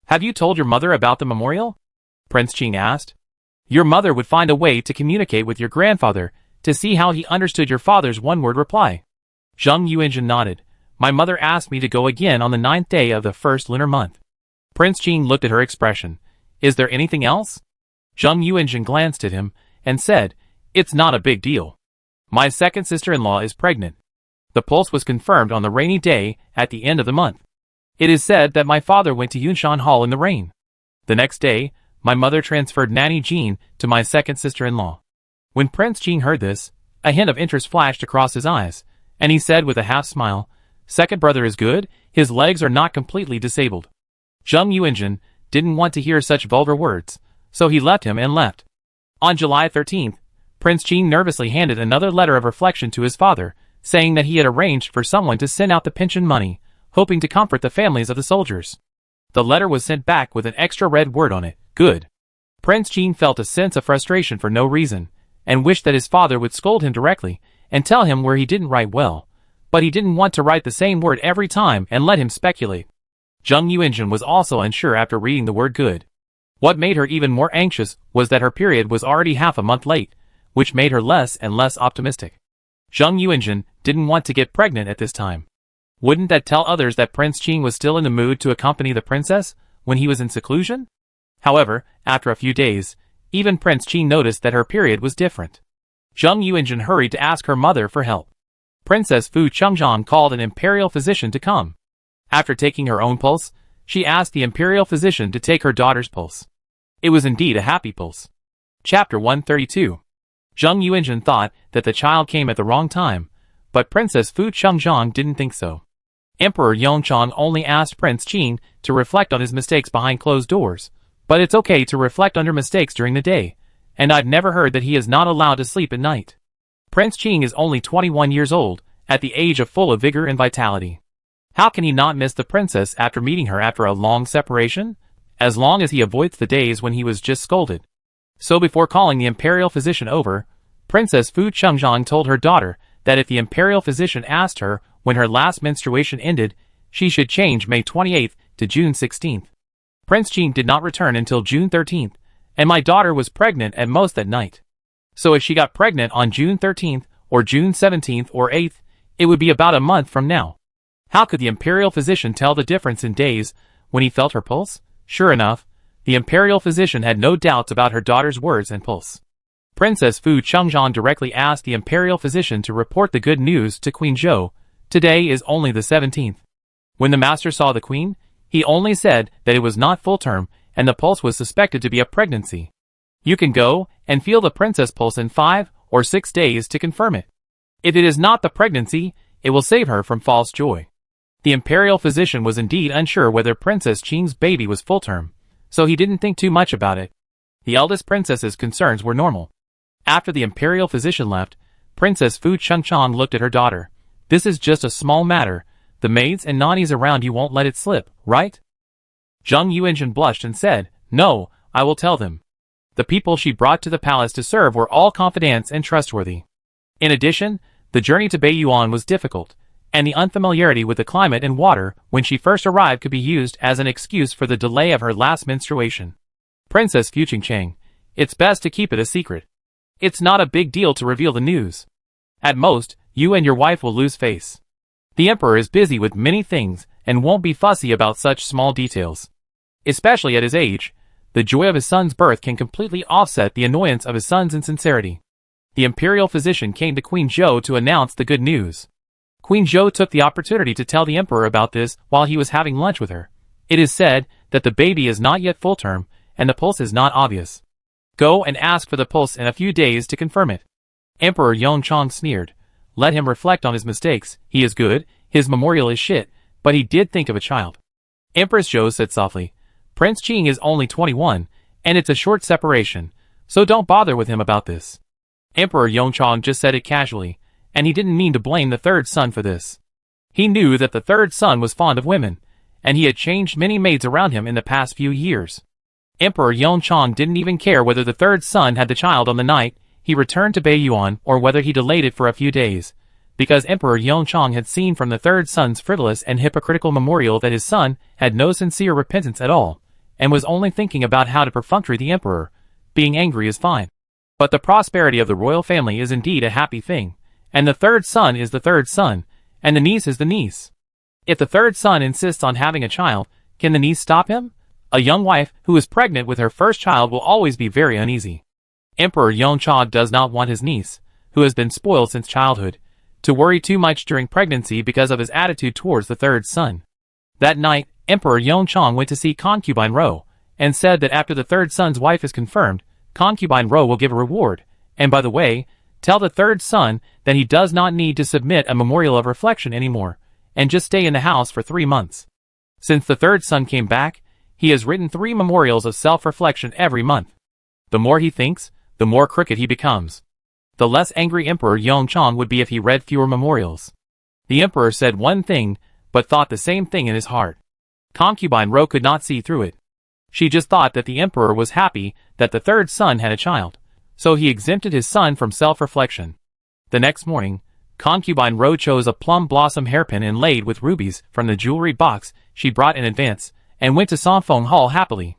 "Have you told your mother about the memorial?" Prince Qing asked. "Your mother would find a way to communicate with your grandfather to see how he understood your father's one-word reply." Zheng Yuanjun nodded. "My mother asked me to go again on the 9th day of the first lunar month." Prince Qing looked at her expression. "Is there anything else?" Zheng Yuanjun glanced at him and said, "It's not a big deal. My second sister-in-law is pregnant. The pulse was confirmed on the rainy day at the end of the month. It is said that my father went to Yunshan Hall in the rain. The next day, my mother transferred Nanny Jean to my second sister-in-law." When Prince Qing heard this, a hint of interest flashed across his eyes, and he said with a half-smile, "Second brother is good, his legs are not completely disabled." Zheng Yuanjun didn't want to hear such vulgar words, so he left him and left. On July 13th, Prince Qing nervously handed another letter of reflection to his father, saying that he had arranged for someone to send out the pension money, hoping to comfort the families of the soldiers. The letter was sent back with an extra red word on it: good. Prince Qing felt a sense of frustration for no reason, and wished that his father would scold him directly and tell him where he didn't write well, but he didn't want to write the same word every time and let him speculate. Zheng Yuanjun was also unsure after reading the word good. What made her even more anxious was that her period was already half a month late, which made her less and less optimistic. Zheng Yuanjun didn't want to get pregnant at this time. Wouldn't that tell others that Prince Qing was still in the mood to accompany the princess when he was in seclusion? However, after a few days, even Prince Qing noticed that her period was different. Zheng Yuanjun hurried to ask her mother for help. Princess Fu Chengzhang called an imperial physician to come. After taking her own pulse, she asked the imperial physician to take her daughter's pulse. It was indeed a happy pulse. Chapter 132. Zheng Yuanjun thought that the child came at the wrong time, but Princess Fu Chengzhang didn't think so. Emperor Yongchang only asked Prince Qing to reflect on his mistakes behind closed doors, but it's okay to reflect on your mistakes during the day, and I've never heard that he is not allowed to sleep at night. Prince Qing is only 21 years old, at the age of full of vigor and vitality. How can he not miss the princess after meeting her after a long separation? As long as he avoids the days when he was just scolded. So before calling the imperial physician over, Princess Fu Chengzhang told her daughter that if the imperial physician asked her when her last menstruation ended, she should change May 28th to June 16th. Prince Qing did not return until June 13th, and my daughter was pregnant at most that night. So if she got pregnant on June 13th, or June 17th or 8th, it would be about a month from now. How could the imperial physician tell the difference in days when he felt her pulse? Sure enough, the imperial physician had no doubts about her daughter's words and pulse. Princess Fu Chengzhan directly asked the imperial physician to report the good news to Queen Zhou. Today is only the 17th. When the master saw the queen, he only said that it was not full term and the pulse was suspected to be a pregnancy. You can go and feel the princess pulse in 5 or 6 days to confirm it. If it is not the pregnancy, it will save her from false joy. The imperial physician was indeed unsure whether Princess Qing's baby was full term, so he didn't think too much about it. The eldest princess's concerns were normal. After the imperial physician left, Princess Fu Chengchang looked at her daughter. This is just a small matter. The maids and nannies around you won't let it slip, right? Zheng Yuanzhen blushed and said, No, I will tell them. The people she brought to the palace to serve were all confidants and trustworthy. In addition, the journey to Beiyuan was difficult, and the unfamiliarity with the climate and water when she first arrived could be used as an excuse for the delay of her last menstruation. Princess Fu Qingchang, it's best to keep it a secret. It's not a big deal to reveal the news. At most, you and your wife will lose face. The emperor is busy with many things and won't be fussy about such small details. Especially at his age, the joy of his son's birth can completely offset the annoyance of his son's insincerity. The imperial physician came to Queen Zhou to announce the good news. Queen Zhou took the opportunity to tell the emperor about this while he was having lunch with her. It is said that the baby is not yet full term and the pulse is not obvious. Go and ask for the pulse in a few days to confirm it. Emperor Yongchang sneered. Let him reflect on his mistakes. He is good, his memorial is shit, but he did think of a child. Empress Zhou said softly, Prince Qing is only 21, and it's a short separation, so don't bother with him about this. Emperor Yongchang just said it casually, and he didn't mean to blame the third son for this. He knew that the third son was fond of women, and he had changed many maids around him in the past few years. Emperor Yongchang didn't even care whether the third son had the child on the night he returned to Beiyuan or whether he delayed it for a few days, because Emperor Yongchang had seen from the third son's frivolous and hypocritical memorial that his son had no sincere repentance at all, and was only thinking about how to perfunctory the emperor. Being angry is fine. But the prosperity of the royal family is indeed a happy thing, and the third son is the third son, and the niece is the niece. If the third son insists on having a child, can the niece stop him? A young wife who is pregnant with her first child will always be very uneasy. Emperor Yongchang does not want his niece, who has been spoiled since childhood, to worry too much during pregnancy because of his attitude towards the third son. That night, Emperor Yongchang went to see Concubine Ro, and said that after the third son's wife is confirmed, Concubine Ro will give a reward, and by the way, tell the third son that he does not need to submit a memorial of reflection anymore, and just stay in the house for 3 months. Since the third son came back, he has written 3 memorials of self-reflection every month. The more he thinks, the more crooked he becomes. The less angry Emperor Yongchang would be if he read fewer memorials. The emperor said one thing, but thought the same thing in his heart. Concubine Ro could not see through it. She just thought that the emperor was happy that the third son had a child, so he exempted his son from self-reflection. The next morning, Concubine Ro chose a plum blossom hairpin inlaid with rubies from the jewelry box she brought in advance, and went to Sanfeng Hall happily.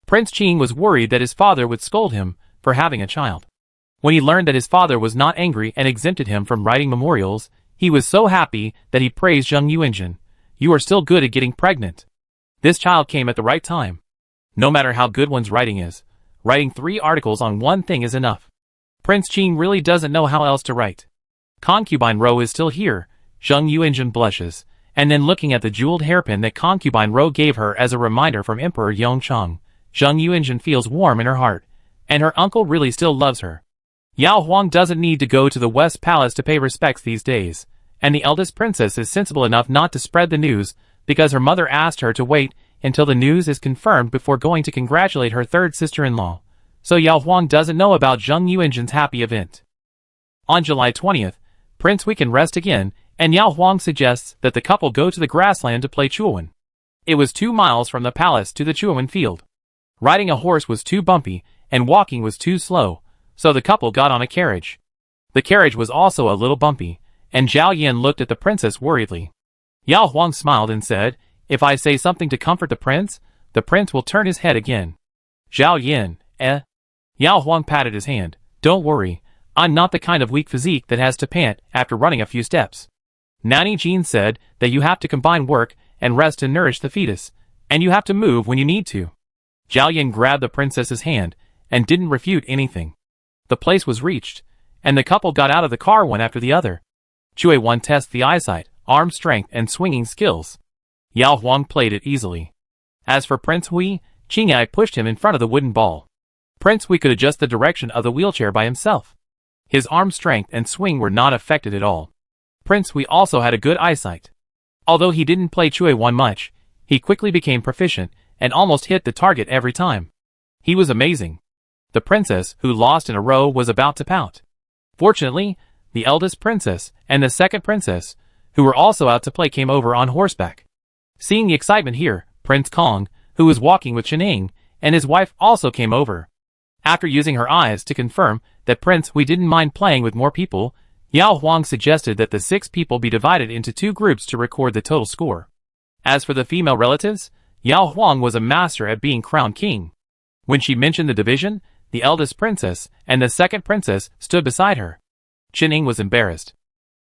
Prince Qing was worried that his father would scold him for having a child. When he learned that his father was not angry and exempted him from writing memorials, he was so happy that he praised Zheng Yuanzhen. You are still good at getting pregnant. This child came at the right time. No matter how good one's writing is, writing 3 articles on one thing is enough. Prince Qing really doesn't know how else to write. Concubine Ro is still here. Zheng Yuanzhen blushes, and then looking at the jeweled hairpin that Concubine Ro gave her as a reminder from Emperor Yongchang, Zheng Yuanzhen feels warm in her heart, and her uncle really still loves her. Yao Huang doesn't need to go to the West Palace to pay respects these days, and the eldest princess is sensible enough not to spread the news because her mother asked her to wait until the news is confirmed before going to congratulate her third sister-in-law, so Yao Huang doesn't know about Zheng Yuanzhen's happy event. On July 20th, Prince We can rest again, and Yao Huang suggests that the couple go to the grassland to play Chuan. It was 2 miles from the palace to the Chuan field. Riding a horse was too bumpy, and walking was too slow, so the couple got on a carriage. The carriage was also a little bumpy, and Zhao Yin looked at the princess worriedly. Yao Huang smiled and said, If I say something to comfort the prince will turn his head again. Zhao Yin, Yao Huang patted his hand. Don't worry, I'm not the kind of weak physique that has to pant after running a few steps. Nanny Jean said that you have to combine work and rest to nourish the fetus, and you have to move when you need to. Zhao Yin grabbed the princess's hand and didn't refute anything. The place was reached, and the couple got out of the car one after the other. Chui Wan tested the eyesight, arm strength, and swinging skills. Yao Huang played it easily. As for Prince Hui, Qingyai pushed him in front of the wooden ball. Prince Hui could adjust the direction of the wheelchair by himself. His arm strength and swing were not affected at all. Prince Hui also had a good eyesight. Although he didn't play Chui Wan much, he quickly became proficient and almost hit the target every time. He was amazing. The princess, who lost in a row, was about to pout. Fortunately, the eldest princess and the second princess, who were also out to play, came over on horseback. Seeing the excitement here, Prince Kong, who was walking with Qining, and his wife also came over. After using her eyes to confirm that Prince Hui didn't mind playing with more people, Yao Huang suggested that the 6 people be divided into 2 groups to record the total score. As for the female relatives, Yao Huang was a master at being crowned king. When she mentioned the division, the eldest princess and the second princess stood beside her. Qining was embarrassed.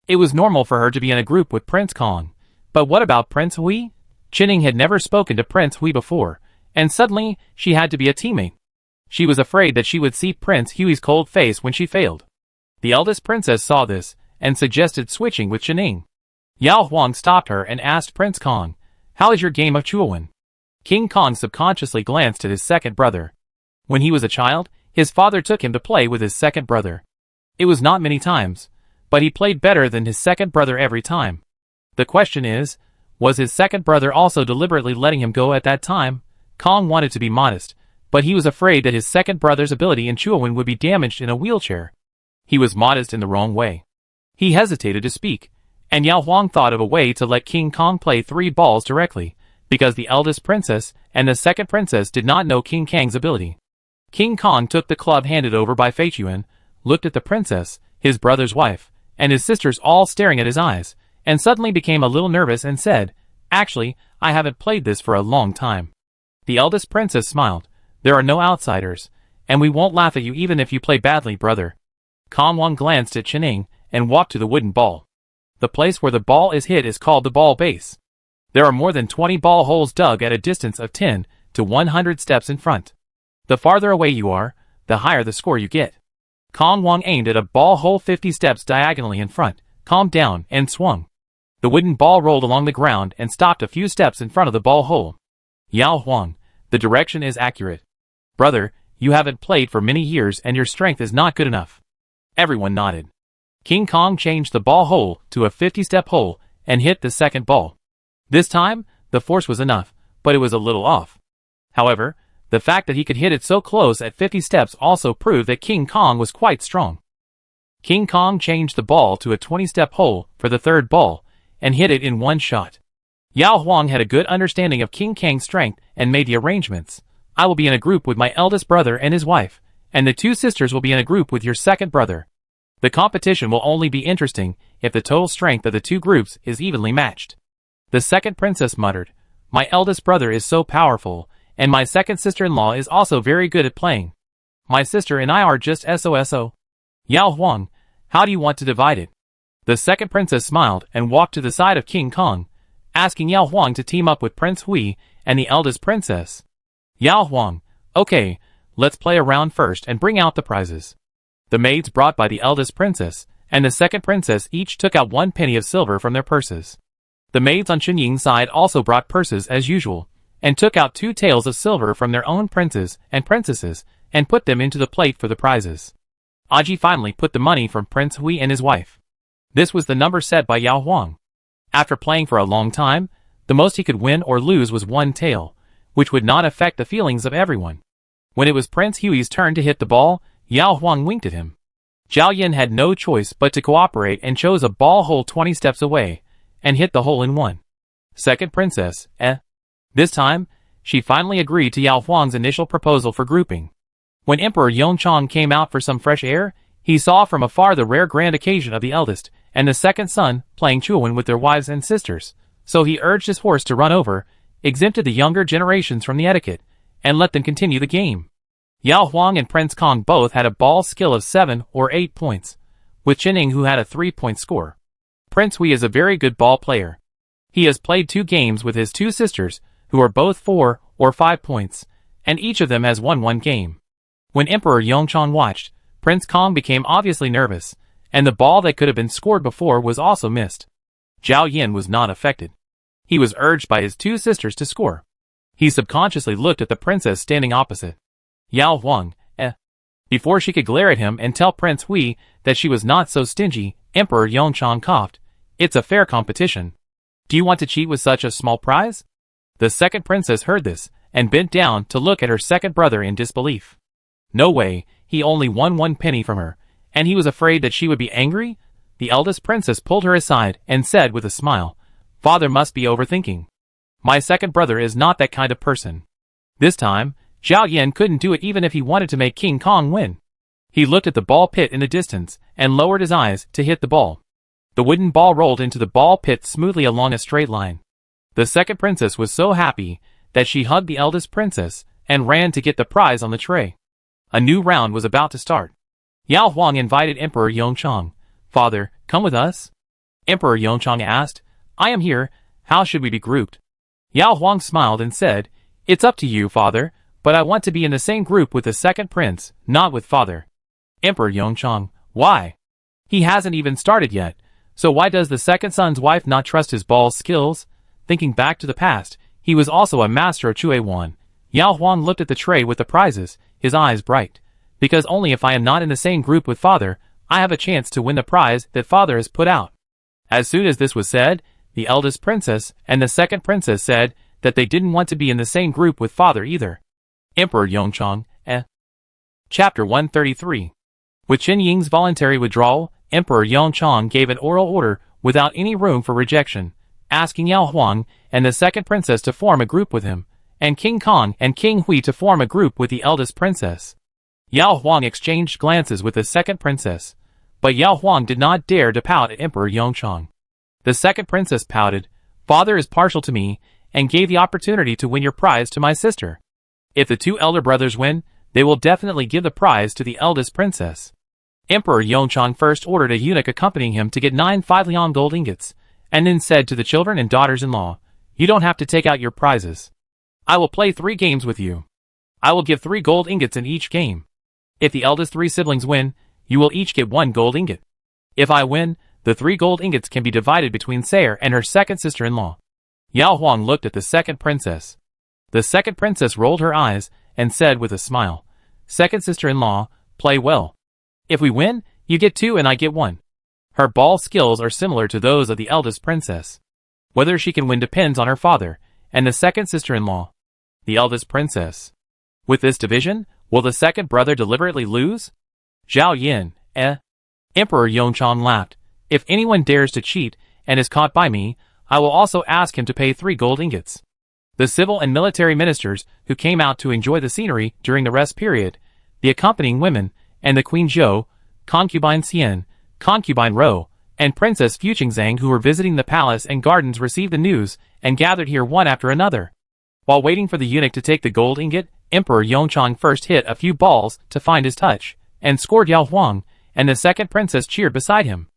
It was normal for her to be in a group with Prince Kong, but what about Prince Hui? Qining had never spoken to Prince Hui before, and suddenly she had to be a teammate. She was afraid that she would see Prince Hui's cold face when she failed. The eldest princess saw this and suggested switching with Qining. Yao Huang stopped her and asked Prince Kong, "How is your game of Chuan?" King Kong subconsciously glanced at his second brother. When he was a child, his father took him to play with his second brother. It was not many times, but he played better than his second brother every time. The question is, was his second brother also deliberately letting him go at that time? Kong wanted to be modest, but he was afraid that his second brother's ability in Chuan would be damaged in a wheelchair. He was modest in the wrong way. He hesitated to speak, and Yao Huang thought of a way to let King Kong play 3 balls directly, because the eldest princess and the second princess did not know King Kang's ability. King Kong took the club handed over by Fei Chuan, looked at the princess, his brother's wife, and his sisters all staring at his eyes, and suddenly became a little nervous and said, "Actually, I haven't played this for a long time." The eldest princess smiled. "There are no outsiders, and we won't laugh at you even if you play badly, brother." Kong Wang glanced at Qining and walked to the wooden ball. The place where the ball is hit is called the ball base. There are more than 20 ball holes dug at a distance of 10 to 100 steps in front. The farther away you are, the higher the score you get. Kong Wang aimed at a ball hole 50 steps diagonally in front, calmed down, and swung. The wooden ball rolled along the ground and stopped a few steps in front of the ball hole. "Yao Huang, the direction is accurate. Brother, you haven't played for many years and your strength is not good enough." Everyone nodded. King Kong changed the ball hole to a 50-step hole and hit the second ball. This time, the force was enough, but it was a little off. However, the fact that he could hit it so close at 50 steps also proved that King Kong was quite strong. King Kong changed the ball to a 20-step hole for the third ball and hit it in one shot. Yao Huang had a good understanding of King Kang's strength and made the arrangements. "I will be in a group with my eldest brother and his wife, and the 2 sisters will be in a group with your second brother. The competition will only be interesting if the total strength of the 2 groups is evenly matched." The second princess muttered, "My eldest brother is so powerful, and my second sister-in-law is also very good at playing. My sister and I are just SOSO. Yao Huang, how do you want to divide it?" The second princess smiled and walked to the side of King Kong, asking Yao Huang to team up with Prince Hui and the eldest princess. Yao Huang, "Okay, let's play a round first and bring out the prizes." The maids brought by the eldest princess and the second princess each took out 1 penny of silver from their purses. The maids on Qinying's side also brought purses as usual, and took out 2 taels of silver from their own princes and princesses and put them into the plate for the prizes. Aji finally put the money from Prince Hui and his wife. This was the number set by Yao Huang. After playing for a long time, the most he could win or lose was 1 tael, which would not affect the feelings of everyone. When it was Prince Hui's turn to hit the ball, Yao Huang winked at him. Zhao Yin had no choice but to cooperate and chose a ball hole 20 steps away, and hit the hole in one. Second princess, This time, she finally agreed to Yao Huang's initial proposal for grouping. When Emperor Yongchang came out for some fresh air, he saw from afar the rare grand occasion of the eldest and the second son playing Chuan with their wives and sisters, so he urged his horse to run over, exempted the younger generations from the etiquette, and let them continue the game. Yao Huang and Prince Kong both had a ball skill of 7 or 8 points, with Qinying who had a 3-point score. Prince Hui is a very good ball player. He has played 2 games with his 2 sisters, who are both 4 or 5 points, and each of them has won 1 game. When Emperor Yongchang watched, Prince Kong became obviously nervous, and the ball that could have been scored before was also missed. Zhao Yin was not affected. He was urged by his 2 sisters to score. He subconsciously looked at the princess standing opposite. Yao Huang, Before she could glare at him and tell Prince Hui that she was not so stingy, Emperor Yongchang coughed. It's a fair competition. Do you want to cheat with such a small prize? The second princess heard this, and bent down to look at her second brother in disbelief. No way, he only won 1 penny from her, and he was afraid that she would be angry? The eldest princess pulled her aside and said with a smile, Father must be overthinking. My second brother is not that kind of person. This time, Zhao Yin couldn't do it even if he wanted to make King Kong win. He looked at the ball pit in the distance, and lowered his eyes to hit the ball. The wooden ball rolled into the ball pit smoothly along a straight line. The second princess was so happy that she hugged the eldest princess and ran to get the prize on the tray. A new round was about to start. Yao Huang invited Emperor Yongchang. Father, come with us? Emperor Yongchang asked. I am here, how should we be grouped? Yao Huang smiled and said, It's up to you, father, but I want to be in the same group with the second prince, not with father. Emperor Yongchang, why? He hasn't even started yet, so why does the second son's wife not trust his ball skills? Thinking back to the past, he was also a master of EP101. Yao Huang looked at the tray with the prizes, his eyes bright. Because only if I am not in the same group with father, I have a chance to win the prize that father has put out. As soon as this was said, the eldest princess and the second princess said that they didn't want to be in the same group with father either. Emperor Yongchang, Chapter 133. With Qinying's voluntary withdrawal, Emperor Yongchang gave an oral order without any room for rejection, asking Yao Huang and the second princess to form a group with him, and King Kong and King Hui to form a group with the eldest princess. Yao Huang exchanged glances with the second princess, but Yao Huang did not dare to pout at Emperor Yongchang. The second princess pouted, Father is partial to me, and gave the opportunity to win your prize to my sister. If the 2 elder brothers win, they will definitely give the prize to the eldest princess. Emperor Yongchang first ordered a eunuch accompanying him to get 9 5-liang gold ingots, and then said to the children and daughters-in-law, You don't have to take out your prizes. I will play 3 games with you. I will give 3 gold ingots in each game. If the eldest 3 siblings win, you will each get 1 gold ingot. If I win, the 3 gold ingots can be divided between Sayer and her second sister-in-law. Yao Huang looked at the second princess. The second princess rolled her eyes and said with a smile, Second sister-in-law, play well. If we win, you get 2 and I get 1. Her ball skills are similar to those of the eldest princess. Whether she can win depends on her father and the second sister-in-law. The eldest princess. With this division, will the second brother deliberately lose? Zhao Yin, Emperor Yongchang laughed. If anyone dares to cheat and is caught by me, I will also ask him to pay 3 gold ingots. The civil and military ministers who came out to enjoy the scenery during the rest period, the accompanying women, and the Queen Zhou, Concubine Xian, Concubine Rou, and Princess Fuqingzhang who were visiting the palace and gardens received the news and gathered here one after another. While waiting for the eunuch to take the gold ingot, Emperor Yongchang first hit a few balls to find his touch, and scored Yao Huang, and the second princess cheered beside him.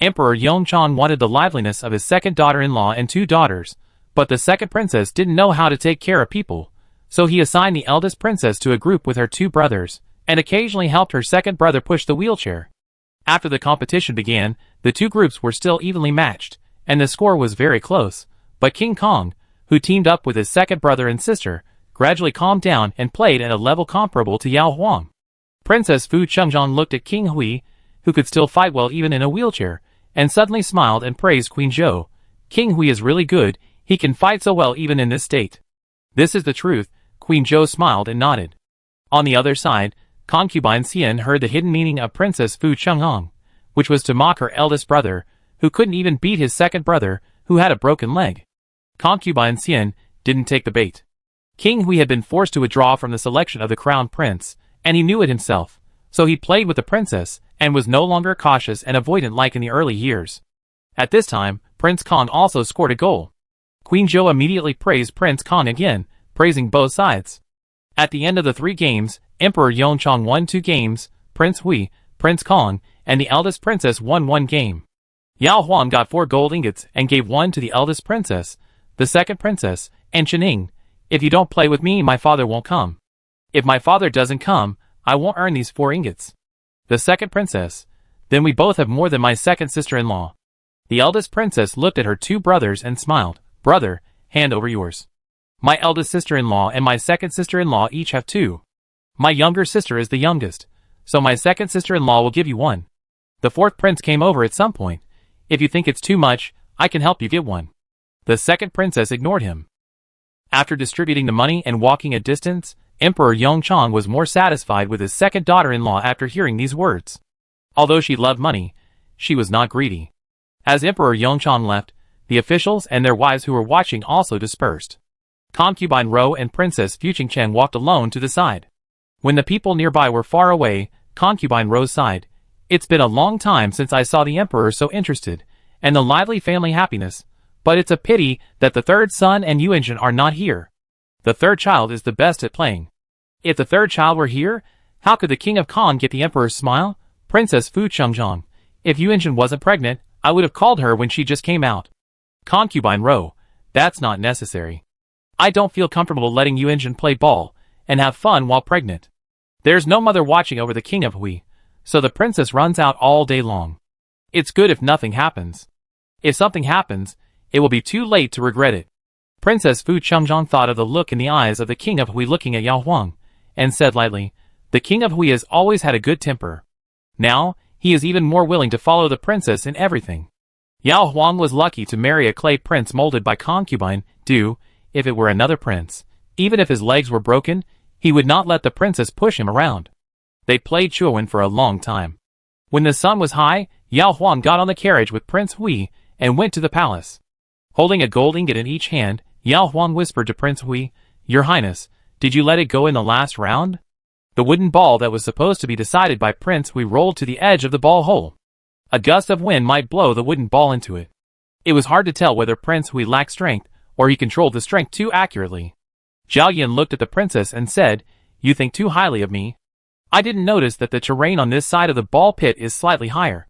Emperor Yongchang wanted the liveliness of his second daughter-in-law and 2 daughters, but the second princess didn't know how to take care of people, so he assigned the eldest princess to a group with her 2 brothers, and occasionally helped her second brother push the wheelchair. After the competition began, the 2 groups were still evenly matched, and the score was very close, but King Kong, who teamed up with his second brother and sister, gradually calmed down and played at a level comparable to Yao Huang. Princess Fu Chengzhang looked at King Hui, who could still fight well even in a wheelchair, and suddenly smiled and praised Queen Zhou. King Hui is really good, he can fight so well even in this state. This is the truth, Queen Zhou smiled and nodded. On the other side, Concubine Xian heard the hidden meaning of Princess Fu Chengzhang, which was to mock her eldest brother, who couldn't even beat his second brother, who had a broken leg. Concubine Xian didn't take the bait. King Hui had been forced to withdraw from the selection of the crown prince, and he knew it himself, so he played with the princess, and was no longer cautious and avoidant like in the early years. At this time, Prince Kong also scored a goal. Queen Zhou immediately praised Prince Kong again, praising both sides. At the end of the 3 games, Emperor Yongchang won 2 games, Prince Hui, Prince Kong, and the eldest princess won 1 game. Yao Huang got 4 gold ingots and gave 1 to the eldest princess, the second princess, and Chening. If you don't play with me, my father won't come. If my father doesn't come, I won't earn these 4 ingots. The second princess. Then we both have more than my second sister-in-law. The eldest princess looked at her 2 brothers and smiled. Brother, hand over yours. My eldest sister-in-law and my second sister-in-law each have 2. My younger sister is the youngest, so my second sister-in-law will give you 1. The 4th prince came over at some point. If you think it's too much, I can help you get 1. The second princess ignored him. After distributing the money and walking a distance, Emperor Yongchang was more satisfied with his second daughter-in-law after hearing these words. Although she loved money, she was not greedy. As Emperor Yongchang left, the officials and their wives who were watching also dispersed. Concubine Rou and Princess Fuqingchen walked alone to the side. When the people nearby were far away, Concubine Rou sighed. It's been a long time since I saw the emperor so interested, and the lively family happiness, but it's a pity that the 3rd son and Yuanjun are not here. The 3rd child is the best at playing. If the 3rd child were here, how could the king of Khan get the emperor's smile? Princess Fuqingchen. If Yuanjun wasn't pregnant, I would have called her when she just came out. Concubine Rou, that's not necessary. I don't feel comfortable letting Yuanjun play ball and have fun while pregnant. There's no mother watching over the king of Hui, so the princess runs out all day long. It's good if nothing happens. If something happens, it will be too late to regret it. Princess Fuqingchen thought of the look in the eyes of the king of Hui looking at Yao Huang, and said lightly, the king of Hui has always had a good temper. Now, he is even more willing to follow the princess in everything. Yao Huang was lucky to marry a clay prince molded by concubine Du. If it were another prince, even if his legs were broken, he would not let the princess push him around. They played Chuan for a long time. When the sun was high, Yao Huang got on the carriage with Prince Hui and went to the palace. Holding a gold ingot in each hand, Yao Huang whispered to Prince Hui, Your Highness, did you let it go in the last round? The wooden ball that was supposed to be decided by Prince Hui rolled to the edge of the ball hole. A gust of wind might blow the wooden ball into it. It was hard to tell whether Prince Hui lacked strength, or he controlled the strength too accurately. Zhao Yan looked at the princess and said, You think too highly of me. I didn't notice that the terrain on this side of the ball pit is slightly higher.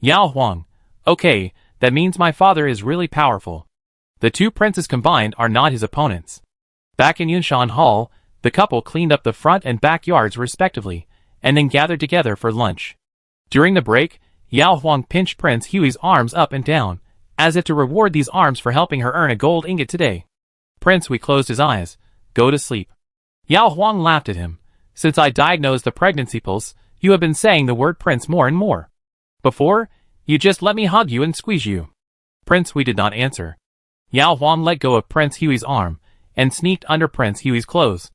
Yao Huang, okay, that means my father is really powerful. The 2 princes combined are not his opponents. Back in Yunshan Hall, the couple cleaned up the front and back yards respectively, and then gathered together for lunch. During the break, Yao Huang pinched Prince Hui's arms up and down, as if to reward these arms for helping her earn a gold ingot today. Prince Hui closed his eyes. Go to sleep. Yao Huang laughed at him. Since I diagnosed the pregnancy pulse, you have been saying the word prince more and more. Before, you just let me hug you and squeeze you. Prince Hui did not answer. Yao Huang let go of Prince Hui's arm, and sneaked under Prince Hui's clothes.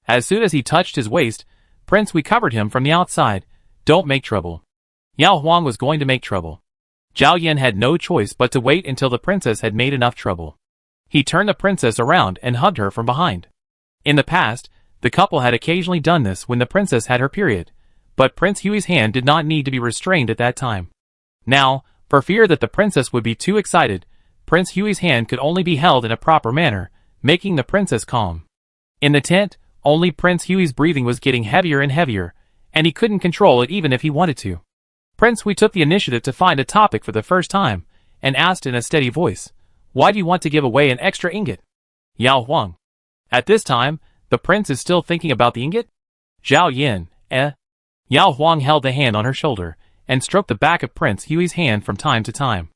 As soon as he touched his waist, Prince Hui covered him from the outside. Don't make trouble. Yao Huang was going to make trouble. Zhao Yan had no choice but to wait until the princess had made enough trouble. He turned the princess around and hugged her from behind. In the past, the couple had occasionally done this when the princess had her period, but Prince Hui's hand did not need to be restrained at that time. Now, for fear that the princess would be too excited, Prince Hui's hand could only be held in a proper manner, making the princess calm. In the tent, only Prince Hui's breathing was getting heavier and heavier, and he couldn't control it even if he wanted to. Prince Hui took the initiative to find a topic for the first time, and asked in a steady voice, Why do you want to give away an extra ingot? Yao Huang. At this time, the prince is still thinking about the ingot? Zhao Yan, Yao Huang held the hand on her shoulder, and stroked the back of Prince Hui's hand from time to time.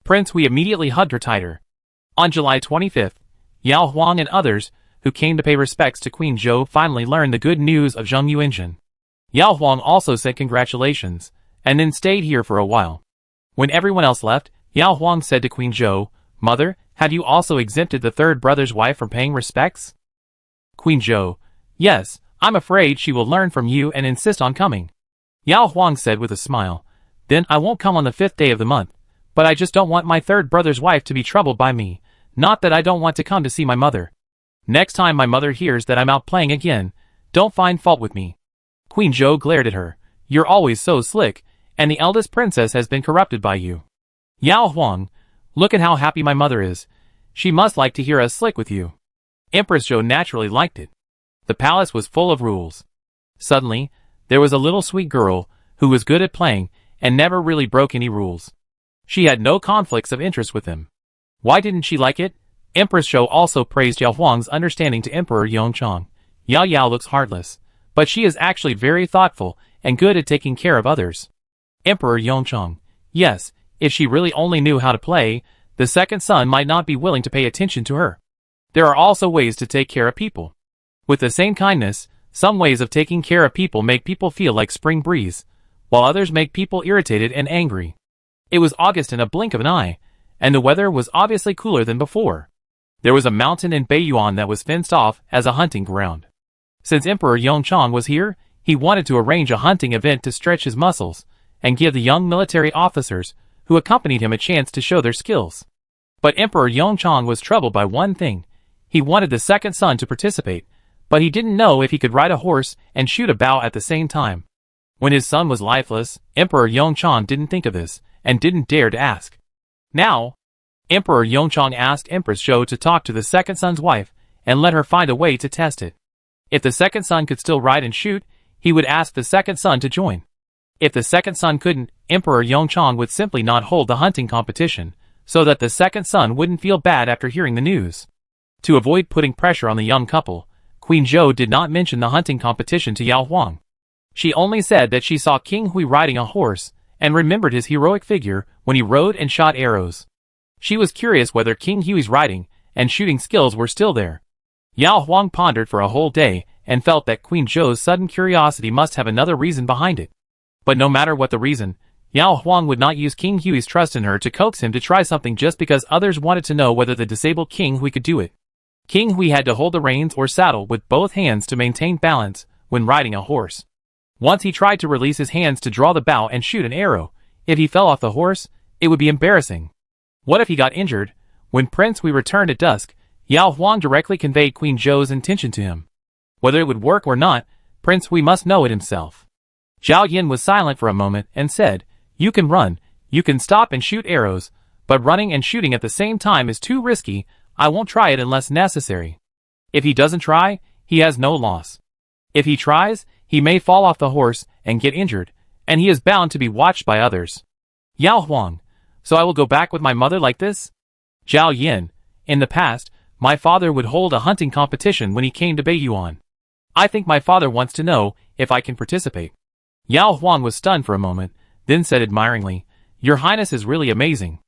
Prince Hui immediately hugged her tighter. On July 25th, Yao Huang and others, who came to pay respects to Queen Zhou, finally learned the good news of Zheng Yuanjun. Yao Huang also said congratulations, and then stayed here for a while. When everyone else left, Yao Huang said to Queen Zhou, Mother, have you also exempted the 3rd brother's wife from paying respects? Queen Zhou, yes, I'm afraid she will learn from you and insist on coming. Yao Huang said with a smile, Then I won't come on the 5th day of the month, but I just don't want my 3rd brother's wife to be troubled by me, not that I don't want to come to see my mother. Next time my mother hears that I'm out playing again, don't find fault with me. Queen Zhou glared at her, You're always so slick, and the eldest princess has been corrupted by you. Yao Huang, look at how happy my mother is. She must like to hear us slick with you. Empress Zhou naturally liked it. The palace was full of rules. Suddenly, there was a little sweet girl who was good at playing and never really broke any rules. She had no conflicts of interest with him. Why didn't she like it? Empress Shou also praised Yao Huang's understanding to Emperor Yongchang. Yao Yao looks heartless, but she is actually very thoughtful and good at taking care of others. Emperor Yongchang. Yes, if she really only knew how to play, the second son might not be willing to pay attention to her. There are also ways to take care of people. With the same kindness, some ways of taking care of people make people feel like spring breeze, while others make people irritated and angry. It was August in a blink of an eye, and the weather was obviously cooler than before. There was a mountain in Beiyuan that was fenced off as a hunting ground. Since Emperor Yongchang was here, he wanted to arrange a hunting event to stretch his muscles and give the young military officers who accompanied him a chance to show their skills. But Emperor Yongchang was troubled by one thing. He wanted the second son to participate, but he didn't know if he could ride a horse and shoot a bow at the same time. When his son was lifeless, Emperor Yongchang didn't think of this and didn't dare to ask. Now, Emperor Yongchang asked Empress Shou to talk to the second son's wife and let her find a way to test it. If the second son could still ride and shoot, he would ask the second son to join. If the second son couldn't, Emperor Yongchang would simply not hold the hunting competition, so that the second son wouldn't feel bad after hearing the news. To avoid putting pressure on the young couple, Queen Zhou did not mention the hunting competition to Yao Huang. She only said that she saw King Hui riding a horse and remembered his heroic figure when he rode and shot arrows. She was curious whether King Hui's riding and shooting skills were still there. Yao Huang pondered for a whole day and felt that Queen Zhou's sudden curiosity must have another reason behind it. But no matter what the reason, Yao Huang would not use King Hui's trust in her to coax him to try something just because others wanted to know whether the disabled King Hui could do it. King Hui had to hold the reins or saddle with both hands to maintain balance when riding a horse. Once he tried to release his hands to draw the bow and shoot an arrow. If he fell off the horse, it would be embarrassing. What if he got injured? When Prince Hui returned at dusk, Yao Huang directly conveyed Queen Zhou's intention to him. Whether it would work or not, Prince Hui must know it himself. Zhao Yin was silent for a moment and said, "You can run, you can stop and shoot arrows, but running and shooting at the same time is too risky. I won't try it unless necessary." If he doesn't try, he has no loss. If he tries, he may fall off the horse and get injured, and he is bound to be watched by others. Yao Huang, so I will go back with my mother like this? Zhao Yin, in the past, my father would hold a hunting competition when he came to Beiyuan. I think my father wants to know if I can participate. Yao Huang was stunned for a moment, then said admiringly, "Your Highness is really amazing.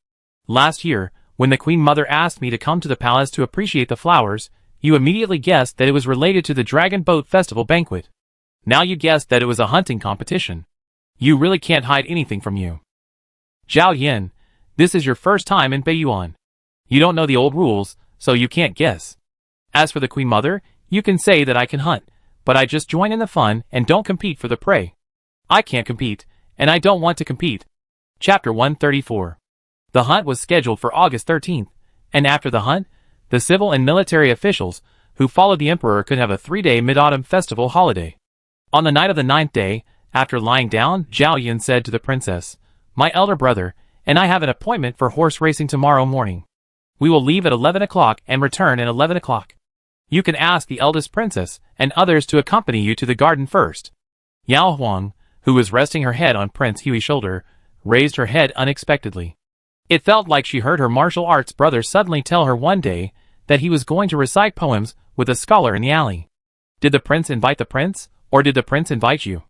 Last year, when the Queen Mother asked me to come to the palace to appreciate the flowers, you immediately guessed that it was related to the Dragon Boat Festival banquet. Now you guessed that it was a hunting competition. You really can't hide anything from you." Zhao Yin, this is your first time in Beiyuan. You don't know the old rules, so you can't guess. As for the Queen Mother, you can say that I can hunt, but I just join in the fun and don't compete for the prey. I can't compete, and I don't want to compete. Chapter 134. The hunt was scheduled for August 13th, and after the hunt, the civil and military officials who followed the emperor could have a 3-day mid-autumn festival holiday. On the night of the 9th day, after lying down, Zhao Yin said to the princess, "My elder brother and I have an appointment for horse racing tomorrow morning. We will leave at 11 o'clock and return at 11 o'clock. You can ask the eldest princess and others to accompany you to the garden first." Yao Huang, who was resting her head on Prince Hui's shoulder, raised her head unexpectedly. It felt like she heard her martial arts brother suddenly tell her one day that he was going to recite poems with a scholar in the alley. Did the prince invite the prince, or did the prince invite you?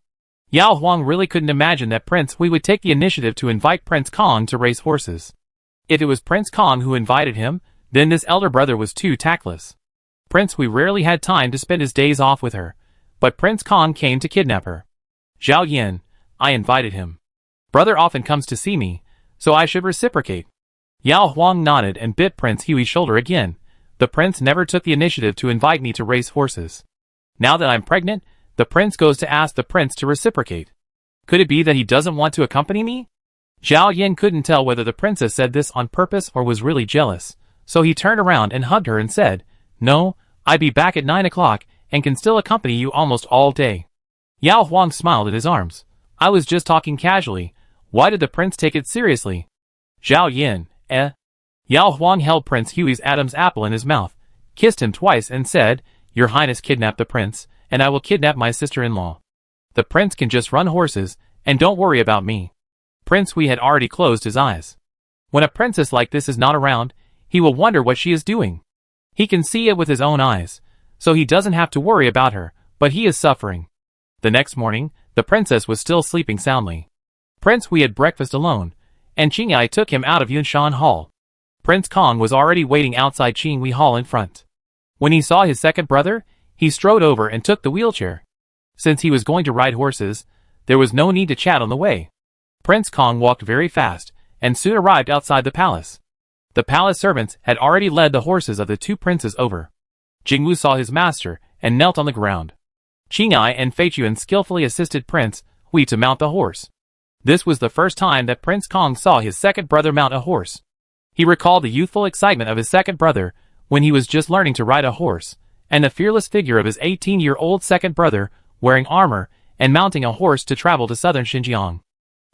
Yao Huang really couldn't imagine that Prince Hui would take the initiative to invite Prince Kong to race horses. If it was Prince Kong who invited him, then this elder brother was too tactless. Prince Hui rarely had time to spend his days off with her, but Prince Kong came to kidnap her. Zhao Yin, I invited him. Brother often comes to see me, so I should reciprocate. Yao Huang nodded and bit Prince Hui's shoulder again. The prince never took the initiative to invite me to race horses. Now that I'm pregnant, the prince goes to ask the prince to reciprocate. Could it be that he doesn't want to accompany me? Zhao Yin couldn't tell whether the princess said this on purpose or was really jealous, so he turned around and hugged her and said, "No, I'd be back at 9 o'clock and can still accompany you almost all day." Yao Huang smiled at his arms. "I was just talking casually. Why did the prince take it seriously?" Zhao Yin, Yao Huang held Prince Hui's Adam's apple in his mouth, kissed him twice and said, "Your Highness kidnapped the prince, and I will kidnap my sister-in-law." The prince can just run horses, and don't worry about me. Prince Hui had already closed his eyes. When a princess like this is not around, he will wonder what she is doing. He can see it with his own eyes, so he doesn't have to worry about her, but he is suffering. The next morning, the princess was still sleeping soundly. Prince Hui had breakfast alone, and Qingyai took him out of Yunshan Hall. Prince Kong was already waiting outside Qinghui Hall in front. When he saw his second brother, he strode over and took the wheelchair. Since he was going to ride horses, there was no need to chat on the way. Prince Kong walked very fast, and soon arrived outside the palace. The palace servants had already led the horses of the two princes over. Jingwu saw his master, and knelt on the ground. Qingyai and Fei Chuan skillfully assisted Prince Hui to mount the horse. This was the first time that Prince Kong saw his second brother mount a horse. He recalled the youthful excitement of his second brother when he was just learning to ride a horse, and the fearless figure of his 18-year-old second brother wearing armor and mounting a horse to travel to southern Xinjiang.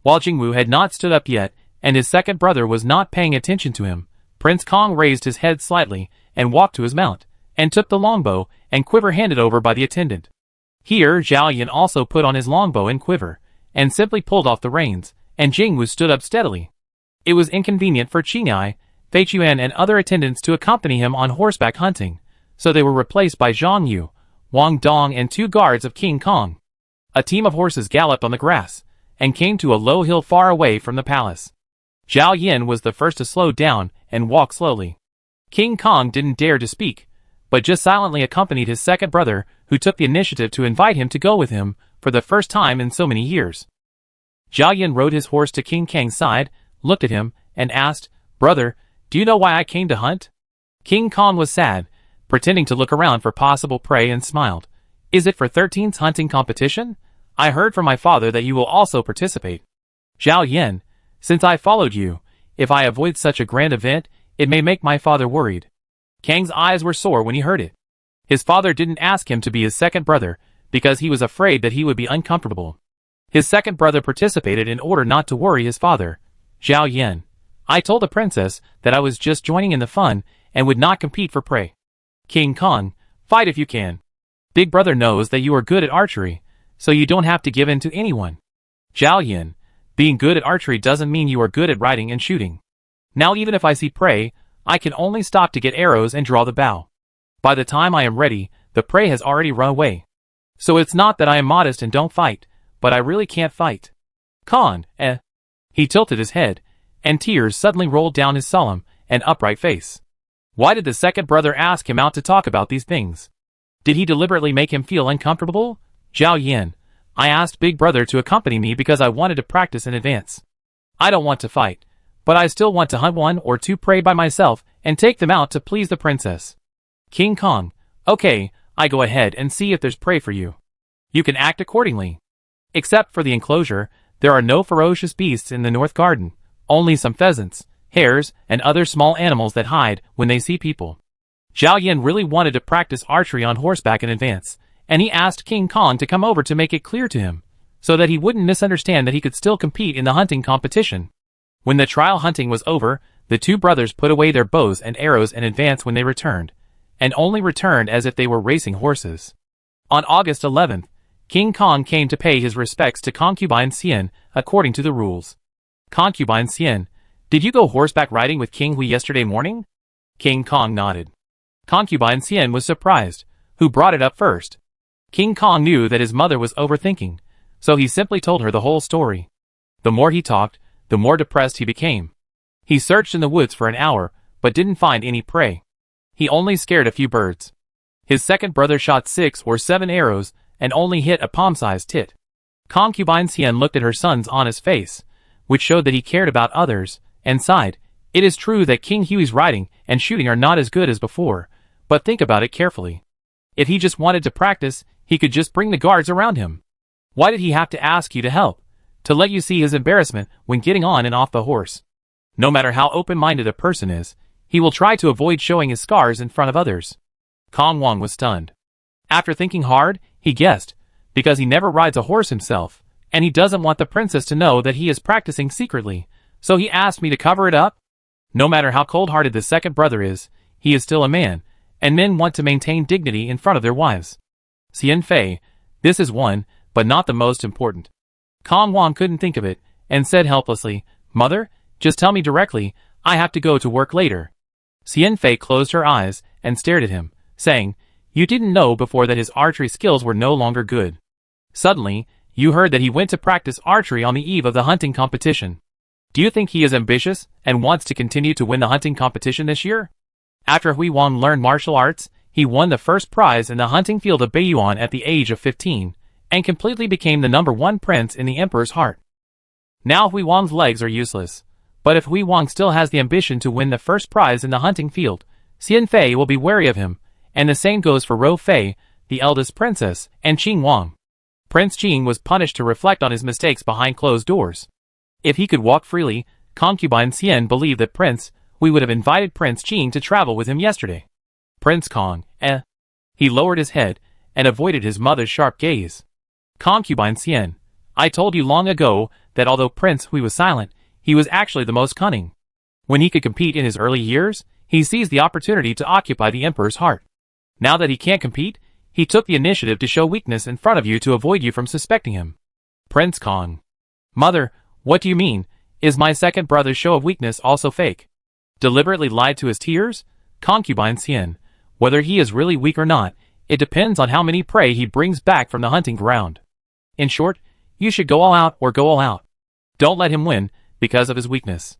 While Jingwu had not stood up yet, and his second brother was not paying attention to him, Prince Kong raised his head slightly and walked to his mount, and took the longbow and quiver handed over by the attendant. Here Zhao Yan also put on his longbow and quiver, and simply pulled off the reins, and Jingwu stood up steadily. It was inconvenient for Qingyai, Fei Chuan and other attendants to accompany him on horseback hunting, so they were replaced by Zhang Yu, Wang Dong and 2 guards of King Kong. A team of horses galloped on the grass, and came to a low hill far away from the palace. Zhao Yan was the first to slow down and walk slowly. King Kong didn't dare to speak, but just silently accompanied his second brother, who took the initiative to invite him to go with him for the first time in so many years. Zhao Yan rode his horse to King Kang's side, looked at him, and asked, "Brother, do you know why I came to hunt?" King Kong was sad, pretending to look around for possible prey, and smiled. "Is it for 13's hunting competition? I heard from my father that you will also participate." "Zhao Yan, since I followed you, if I avoid such a grand event, it may make my father worried." Kang's eyes were sore when he heard it. His father didn't ask him to be his second brother, because he was afraid that he would be uncomfortable. His second brother participated in order not to worry his father. "Zhao Yan, I told the princess that I was just joining in the fun, and would not compete for prey." "King Kong, fight if you can. Big brother knows that you are good at archery, so you don't have to give in to anyone." "Zhao Yan, being good at archery doesn't mean you are good at riding and shooting. Now even if I see prey, I can only stop to get arrows and draw the bow. By the time I am ready, the prey has already run away. So it's not that I am modest and don't fight, but I really can't fight." "Kong, eh?" He tilted his head, and tears suddenly rolled down his solemn and upright face. Why did the second brother ask him out to talk about these things? Did he deliberately make him feel uncomfortable? "Zhao Yan, I asked big brother to accompany me because I wanted to practice in advance. I don't want to fight, but I still want to hunt 1 or 2 prey by myself and take them out to please the princess." "King Kong, okay, I go ahead and see if there's prey for you. You can act accordingly. Except for the enclosure, there are no ferocious beasts in the north garden, only some pheasants, hares, and other small animals that hide when they see people." Zhao Yan really wanted to practice archery on horseback in advance, and he asked King Kong to come over to make it clear to him, so that he wouldn't misunderstand that he could still compete in the hunting competition. When the trial hunting was over, the 2 brothers put away their bows and arrows in advance when they returned, and only returned as if they were racing horses. On August 11th, King Kong came to pay his respects to concubine Xian according to the rules. "Concubine Xian, did you go horseback riding with King Hui yesterday morning?" King Kong nodded. Concubine Xian was surprised. Who brought it up first? King Kong knew that his mother was overthinking, so he simply told her the whole story. The more he talked, the more depressed he became. He searched in the woods for an hour, but didn't find any prey. He only scared a few birds. His second brother shot 6 or 7 arrows and only hit a palm-sized tit. Concubine Xian looked at her son's honest face, which showed that he cared about others, and sighed. "It is true that King Hui's riding and shooting are not as good as before, but think about it carefully. If he just wanted to practice, he could just bring the guards around him. Why did he have to ask you to help? To let you see his embarrassment when getting on and off the horse. No matter how open-minded a person is, he will try to avoid showing his scars in front of others." Kong Wang was stunned. After thinking hard, he guessed, because he never rides a horse himself, and he doesn't want the princess to know that he is practicing secretly, so he asked me to cover it up? No matter how cold-hearted the second brother is, he is still a man, and men want to maintain dignity in front of their wives. "Xian Fei, this is one but not the most important. Kong Wang couldn't think of it, and said helplessly, "Mother, just tell me directly, I have to go to work later." Xian Fei closed her eyes and stared at him, saying, "You didn't know before that his archery skills were no longer good. Suddenly, you heard that he went to practice archery on the eve of the hunting competition. Do you think he is ambitious and wants to continue to win the hunting competition this year?" After Hui Wang learned martial arts, he won the first prize in the hunting field of Beiyuan at the age of 15, and completely became the #1 prince in the emperor's heart. Now Hui Wang's legs are useless, but if Hui Wang still has the ambition to win the first prize in the hunting field, Xian Fei will be wary of him, and the same goes for Rou Fei, the eldest princess, and Qing Wang. Prince Qing was punished to reflect on his mistakes behind closed doors. If he could walk freely, concubine Xian believed that Prince Hui would have invited Prince Qing to travel with him yesterday. Prince Kong, He lowered his head and avoided his mother's sharp gaze. Concubine Xian, I told you long ago that although Prince Hui was silent, he was actually the most cunning. When he could compete in his early years, he seized the opportunity to occupy the emperor's heart. Now that he can't compete, he took the initiative to show weakness in front of you to avoid you from suspecting him. Prince Kong. Mother, what do you mean? Is my second brother's show of weakness also fake? Deliberately lied to his tears? Concubine Xian. Whether he is really weak or not, it depends on how many prey he brings back from the hunting ground. In short, you should go all out or go all out. Don't let him win because of his weakness.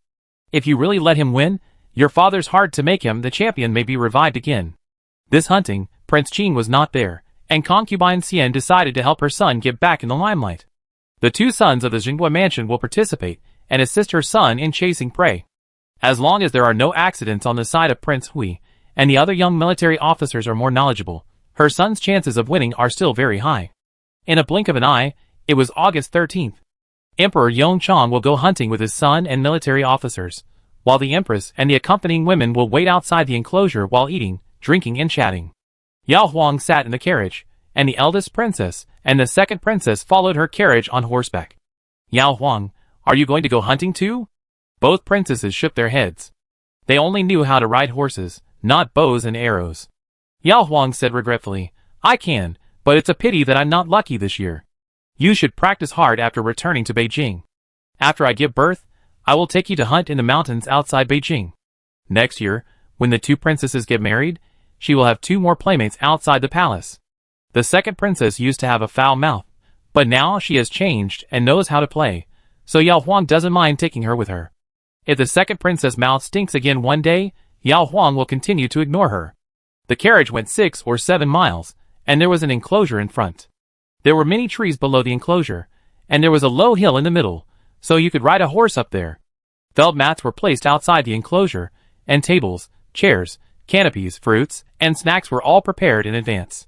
If you really let him win, your father's heart to make him the champion may be revived again. This hunting, Prince Qing was not there, and concubine Xian decided to help her son get back in the limelight. The two sons of the Jinghua mansion will participate and assist her son in chasing prey. As long as there are no accidents on the side of Prince Hui, and the other young military officers are more knowledgeable, her son's chances of winning are still very high. In a blink of an eye, it was August 13th. Emperor Yongchang will go hunting with his son and military officers, while the empress and the accompanying women will wait outside the enclosure while eating, drinking and chatting. Yao Huang sat in the carriage, and the eldest princess and the second princess followed her carriage on horseback. Yao Huang, are you going to go hunting too? Both princesses shook their heads. They only knew how to ride horses, not bows and arrows. Yao Huang said regretfully, I can, but it's a pity that I'm not lucky this year. You should practice hard after returning to Beijing. After I give birth, I will take you to hunt in the mountains outside Beijing. Next year, when the two princesses get married, she will have 2 more playmates outside the palace. The second princess used to have a foul mouth, but now she has changed and knows how to play, so Yao Huang doesn't mind taking her with her. If the second princess' mouth stinks again one day, Yao Huang will continue to ignore her. The carriage went 6 or 7 miles, and there was an enclosure in front. There were many trees below the enclosure, and there was a low hill in the middle, so you could ride a horse up there. Felt mats were placed outside the enclosure, and tables, chairs, canopies, fruits, and snacks were all prepared in advance.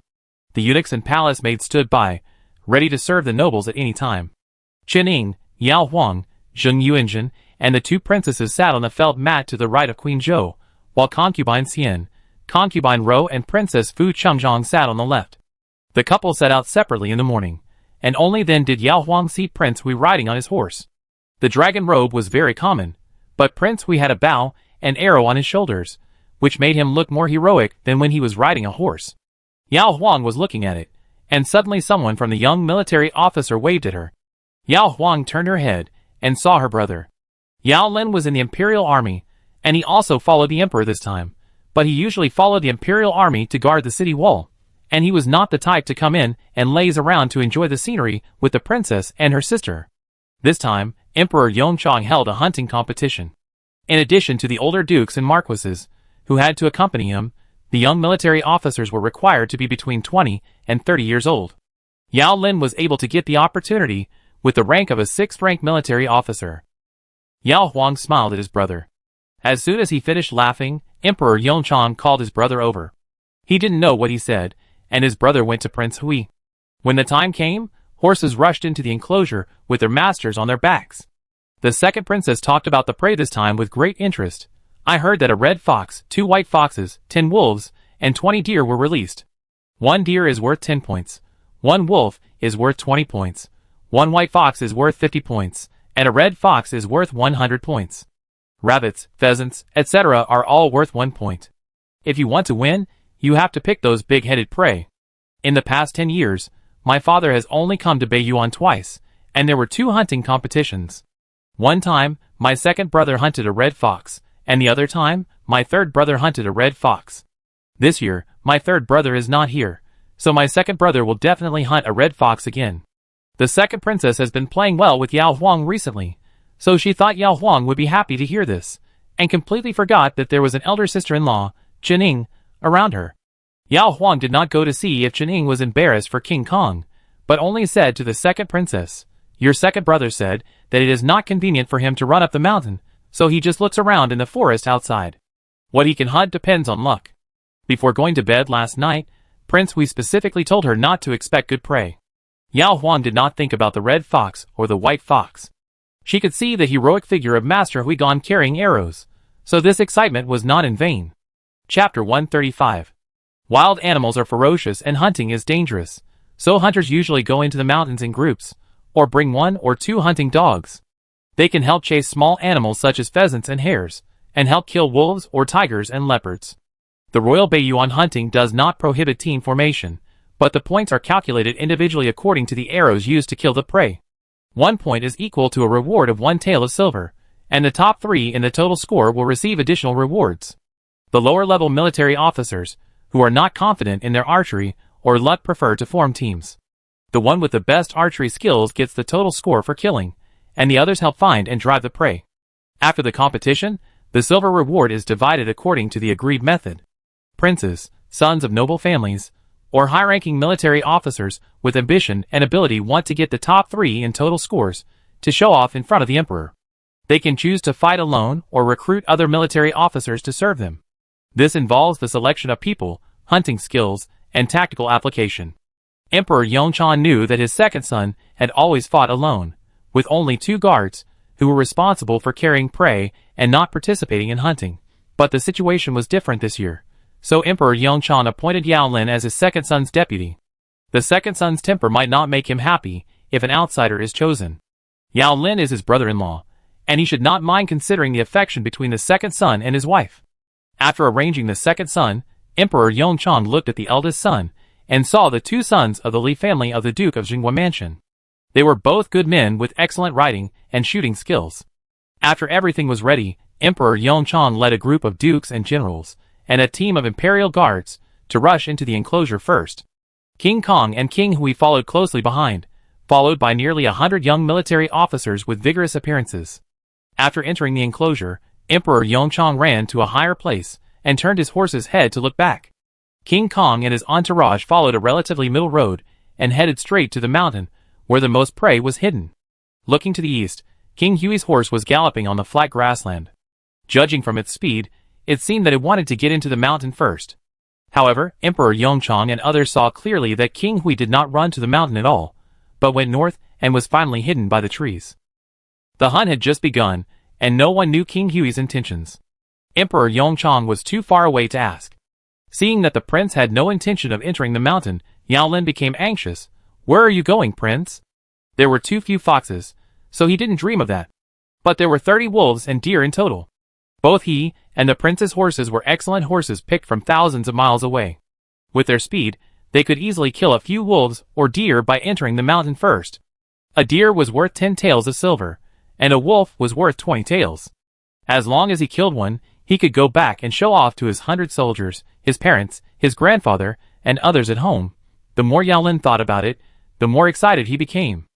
The eunuchs and palace maids stood by, ready to serve the nobles at any time. Chen Ying, Yao Huang, Zheng Yuanzhen, and the 2 princesses sat on the felt mat to the right of Queen Zhou, while concubine Xian, concubine Rou and Princess Fu Chengzhong sat on the left. The couple set out separately in the morning, and only then did Yao Huang see Prince Hui riding on his horse. The dragon robe was very common, but Prince Hui had a bow and arrow on his shoulders, which made him look more heroic than when he was riding a horse. Yao Huang was looking at it, and suddenly someone from the young military officer waved at her. Yao Huang turned her head and saw her brother. Yao Lin was in the imperial army, and he also followed the emperor this time, but he usually followed the imperial army to guard the city wall, and he was not the type to come in and laze around to enjoy the scenery with the princess and her sister. This time, Emperor Yongchang held a hunting competition. In addition to the older dukes and marquises, who had to accompany him, the young military officers were required to be between 20 and 30 years old. Yao Lin was able to get the opportunity with the rank of a 6th-rank military officer. Yao Huang smiled at his brother. As soon as he finished laughing, Emperor Yongchang called his brother over. He didn't know what he said, and his brother went to Prince Hui. When the time came, horses rushed into the enclosure with their masters on their backs. The second princess talked about the prey this time with great interest. I heard that a red fox, 2 white foxes, 10 wolves, and 20 deer were released. 1 deer is worth 10 points. 1 wolf is worth 20 points. 1 white fox is worth 50 points, and a red fox is worth 100 points. Rabbits, pheasants, etc. are all worth 1 point. If you want to win, you have to pick those big-headed prey. In the past 10 years, my father has only come to Baiyuan twice, and there were 2 hunting competitions. One time, my second brother hunted a red fox, and the other time, my third brother hunted a red fox. This year, my third brother is not here, so my second brother will definitely hunt a red fox again. The second princess has been playing well with Yao Huang recently, so she thought Yao Huang would be happy to hear this, and completely forgot that there was an elder sister-in-law, Jining, around her. Yao Huang did not go to see if Jining was embarrassed for King Kong, but only said to the second princess, "Your second brother said that it is not convenient for him to run up the mountain, so he just looks around in the forest outside. What he can hunt depends on luck." Before going to bed last night, Prince Hui specifically told her not to expect good prey. Yao Huang did not think about the red fox or the white fox. She could see the heroic figure of Master Huigon carrying arrows, so this excitement was not in vain. Chapter 135. Wild animals are ferocious and hunting is dangerous, so hunters usually go into the mountains in groups, or bring 1 or 2 hunting dogs. They can help chase small animals such as pheasants and hares, and help kill wolves or tigers and leopards. The Royal Baiyuan hunting does not prohibit team formation, but the points are calculated individually according to the arrows used to kill the prey. 1 point is equal to a reward of 1 tael of silver, and the top 3 in the total score will receive additional rewards. The lower-level military officers, who are not confident in their archery or luck, prefer to form teams. The one with the best archery skills gets the total score for killing, and the others help find and drive the prey. After the competition, the silver reward is divided according to the agreed method. Princes, sons of noble families, or high-ranking military officers with ambition and ability want to get the top 3 in total scores to show off in front of the emperor. They can choose to fight alone or recruit other military officers to serve them. This involves the selection of people, hunting skills, and tactical application. Emperor Yongchan knew that his second son had always fought alone, with only 2 guards, who were responsible for carrying prey and not participating in hunting. But the situation was different this year, so Emperor Yongchan appointed Yao Lin as his second son's deputy. The second son's temper might not make him happy if an outsider is chosen. Yao Lin is his brother-in-law, and he should not mind considering the affection between the second son and his wife. After arranging the second son, Emperor Yongchan looked at the eldest son, and saw the 2 sons of the Li family of the Duke of Jinghua Mansion. They were both good men with excellent riding and shooting skills. After everything was ready, Emperor Yongchan led a group of dukes and generals, and a team of imperial guards, to rush into the enclosure first. King Kong and King Hui followed closely behind, followed by nearly 100 young military officers with vigorous appearances. After entering the enclosure, Emperor Yongchan ran to a higher place, and turned his horse's head to look back. King Kong and his entourage followed a relatively middle road, and headed straight to the mountain, where the most prey was hidden. Looking to the east, King Hui's horse was galloping on the flat grassland. Judging from its speed, it seemed that it wanted to get into the mountain first. However, Emperor Yongchan and others saw clearly that King Hui did not run to the mountain at all, but went north and was finally hidden by the trees. The hunt had just begun, and no one knew King Hui's intentions. Emperor Yongchan was too far away to ask. Seeing that the prince had no intention of entering the mountain, Yao Lin became anxious. "Where are you going, prince?" There were too few foxes, so he didn't dream of that. But there were 30 wolves and deer in total. Both he and the prince's horses were excellent horses picked from thousands of miles away. With their speed, they could easily kill a few wolves or deer by entering the mountain first. A deer was worth 10 taels of silver, and a wolf was worth 20 taels. As long as he killed one, he could go back and show off to his 100 soldiers, his parents, his grandfather, and others at home. The more Yao Lin thought about it, the more excited he became.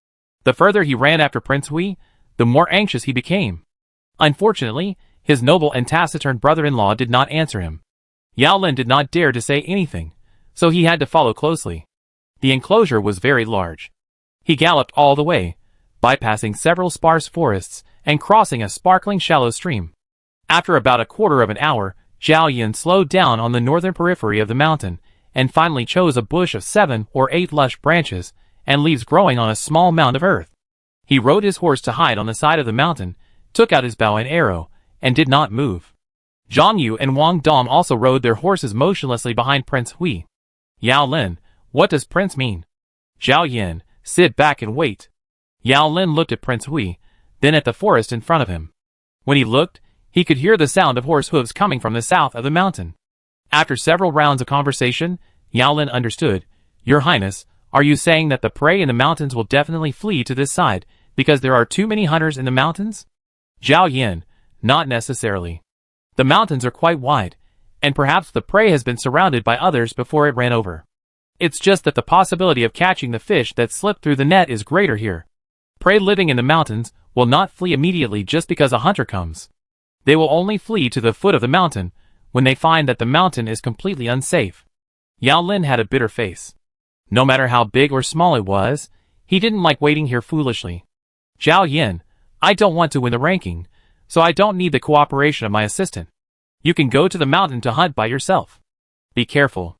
The further he ran after Prince Hui, the more anxious he became. Unfortunately, his noble and taciturn brother-in-law did not answer him. Yao Lin did not dare to say anything, so he had to follow closely. The enclosure was very large. He galloped all the way, bypassing several sparse forests and crossing a sparkling shallow stream. After about a quarter of an hour, Zhao Yin slowed down on the northern periphery of the mountain, and finally chose a bush of 7 or 8 lush branches and leaves growing on a small mound of earth. He rode his horse to hide on the side of the mountain, took out his bow and arrow, and did not move. Zhang Yu and Wang Dong also rode their horses motionlessly behind Prince Hui. "Yao Lin, what does Prince mean?" "Zhao Yin, sit back and wait." Yao Lin looked at Prince Hui, then at the forest in front of him. When he looked, he could hear the sound of horse hooves coming from the south of the mountain. After several rounds of conversation, Yao Lin understood. "Your Highness, Are you saying that the prey in the mountains will definitely flee to this side, because there are too many hunters in the mountains? Zhao Yin, not necessarily. The mountains are quite wide, and perhaps the prey has been surrounded by others before it ran over. It's just that the possibility of catching the fish that slipped through the net is greater here. Prey living in the mountains will not flee immediately just because a hunter comes. They will only flee to the foot of the mountain when they find that the mountain is completely unsafe. Yao Lin had a bitter face. No matter how big or small it was, he didn't like waiting here foolishly. Zhao Yin, I don't want to win the ranking, so I don't need the cooperation of my assistant. You can go to the mountain to hunt by yourself. Be careful.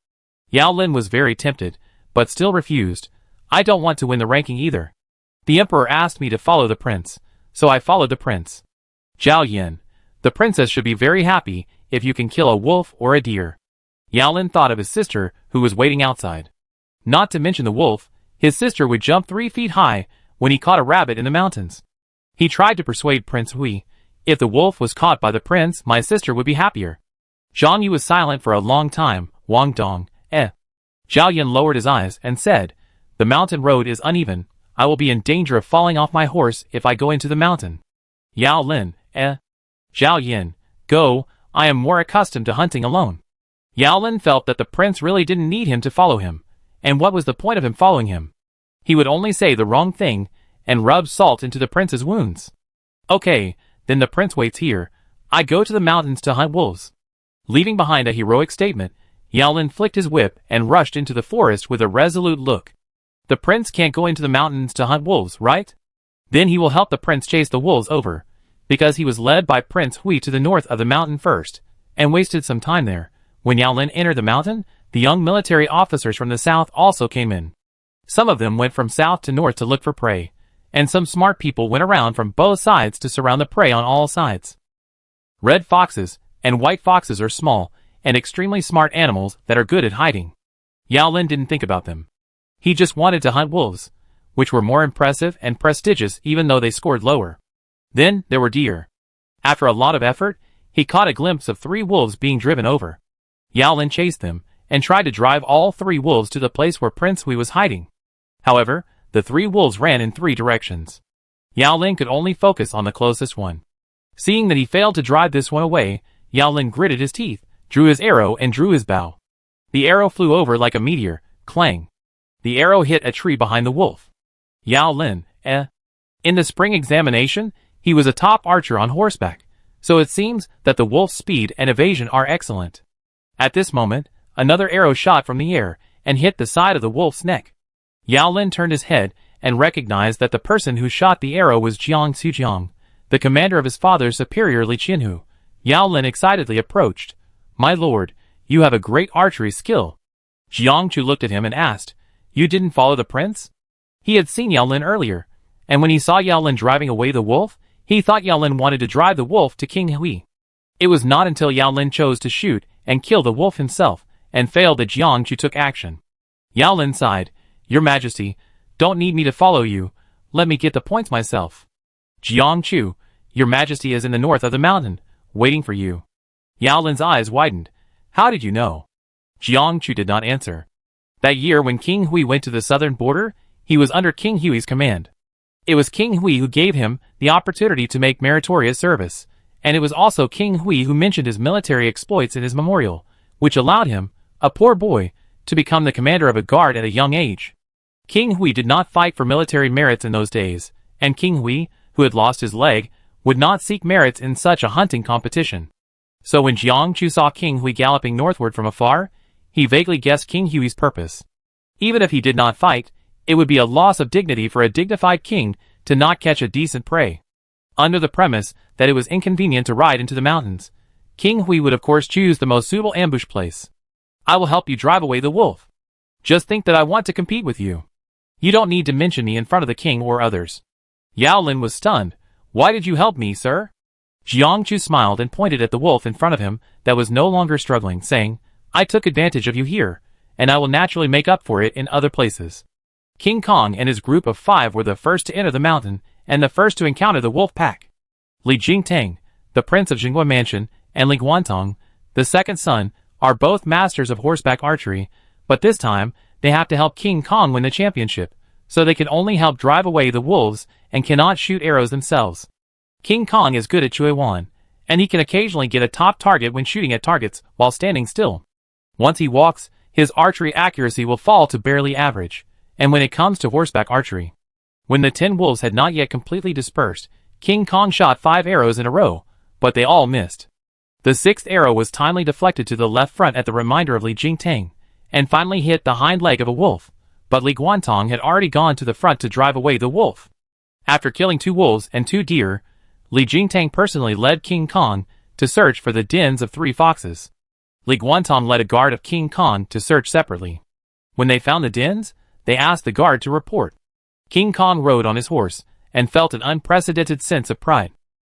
Yao Lin was very tempted, but still refused. I don't want to win the ranking either. The emperor asked me to follow the prince, so I followed the prince. Zhao Yin, the princess should be very happy if you can kill a wolf or a deer. Yao Lin thought of his sister, who was waiting outside. Not to mention the wolf, his sister would jump 3 feet high when he caught a rabbit in the mountains. He tried to persuade Prince Hui, if the wolf was caught by the prince, my sister would be happier. Zhang Yu was silent for a long time. Wang Dong, Zhao Yin lowered his eyes and said, the mountain road is uneven. I will be in danger of falling off my horse if I go into the mountain. Yao Lin, Zhao Yin, go, I am more accustomed to hunting alone. Yao Lin felt that the prince really didn't need him to follow him, and what was the point of him following him? He would only say the wrong thing and rub salt into the prince's wounds. Okay, then the prince waits here. I go to the mountains to hunt wolves. Leaving behind a heroic statement, Yao Lin flicked his whip and rushed into the forest with a resolute look. The prince can't go into the mountains to hunt wolves, right? Then he will help the prince chase the wolves over, because he was led by Prince Hui to the north of the mountain first, and wasted some time there. When Yao Lin entered the mountain, the young military officers from the south also came in. Some of them went from south to north to look for prey, and some smart people went around from both sides to surround the prey on all sides. Red foxes and white foxes are small and extremely smart animals that are good at hiding. Yao Lin didn't think about them. He just wanted to hunt wolves, which were more impressive and prestigious even though they scored lower. Then there were deer. After a lot of effort, he caught a glimpse of 3 wolves being driven over. Yao Lin chased them and tried to drive all 3 wolves to the place where Prince Hui was hiding. However, the 3 wolves ran in 3 directions. Yao Lin could only focus on the closest one. Seeing that he failed to drive this one away, Yao Lin gritted his teeth, drew his arrow and drew his bow. The arrow flew over like a meteor, clang. The arrow hit a tree behind the wolf. Yao Lin, In the spring examination, he was a top archer on horseback, so it seems that the wolf's speed and evasion are excellent. At this moment, another arrow shot from the air and hit the side of the wolf's neck. Yao Lin turned his head and recognized that the person who shot the arrow was Jiang Xujiang, the commander of his father's superior Li Qianhu. Yao Lin excitedly approached. My lord, you have a great archery skill. Jiang Chu looked at him and asked, you didn't follow the prince? He had seen Yao Lin earlier, and when he saw Yao Lin driving away the wolf, he thought Yao Lin wanted to drive the wolf to King Hui. It was not until Yao Lin chose to shoot and kill the wolf himself, and failed that Jiang Chu took action. Yao Lin sighed, Your Majesty, don't need me to follow you, let me get the points myself. Jiang Chu, Your Majesty is in the north of the mountain, waiting for you. Yao Lin's eyes widened. How did you know? Jiang Chu did not answer. That year when King Hui went to the southern border, he was under King Hui's command. It was King Hui who gave him the opportunity to make meritorious service, and it was also King Hui who mentioned his military exploits in his memorial, which allowed him, a poor boy, to become the commander of a guard at a young age. King Hui did not fight for military merits in those days, and King Hui, who had lost his leg, would not seek merits in such a hunting competition. So when Jiang Chu saw King Hui galloping northward from afar, he vaguely guessed King Hui's purpose. Even if he did not fight, it would be a loss of dignity for a dignified king to not catch a decent prey. Under the premise that it was inconvenient to ride into the mountains, King Hui would of course choose the most suitable ambush place. I will help you drive away the wolf. Just think that I want to compete with you. You don't need to mention me in front of the king or others. Yao Lin was stunned. Why did you help me, sir? Jiang Chu smiled and pointed at the wolf in front of him that was no longer struggling, saying, I took advantage of you here, and I will naturally make up for it in other places. King Kong and his group of 5 were the first to enter the mountain and the first to encounter the wolf pack. Li Jingtang, the prince of Jinghua Mansion, and Li Guantong, the second son, are both masters of horseback archery, but this time, they have to help King Kong win the championship, so they can only help drive away the wolves and cannot shoot arrows themselves. King Kong is good at Chuiwan, and he can occasionally get a top target when shooting at targets while standing still. Once he walks, his archery accuracy will fall to barely average, and when it comes to horseback archery. When the 10 wolves had not yet completely dispersed, King Kong shot 5 arrows in a row, but they all missed. The 6th arrow was timely deflected to the left front at the reminder of Li Jingtang, and finally hit the hind leg of a wolf, but Li Guantong had already gone to the front to drive away the wolf. After killing 2 wolves and 2 deer, Li Jingtang personally led King Kong to search for the dens of 3 foxes. Li Guantong led a guard of King Kong to search separately. When they found the dens, they asked the guard to report. King Kong rode on his horse, and felt an unprecedented sense of pride.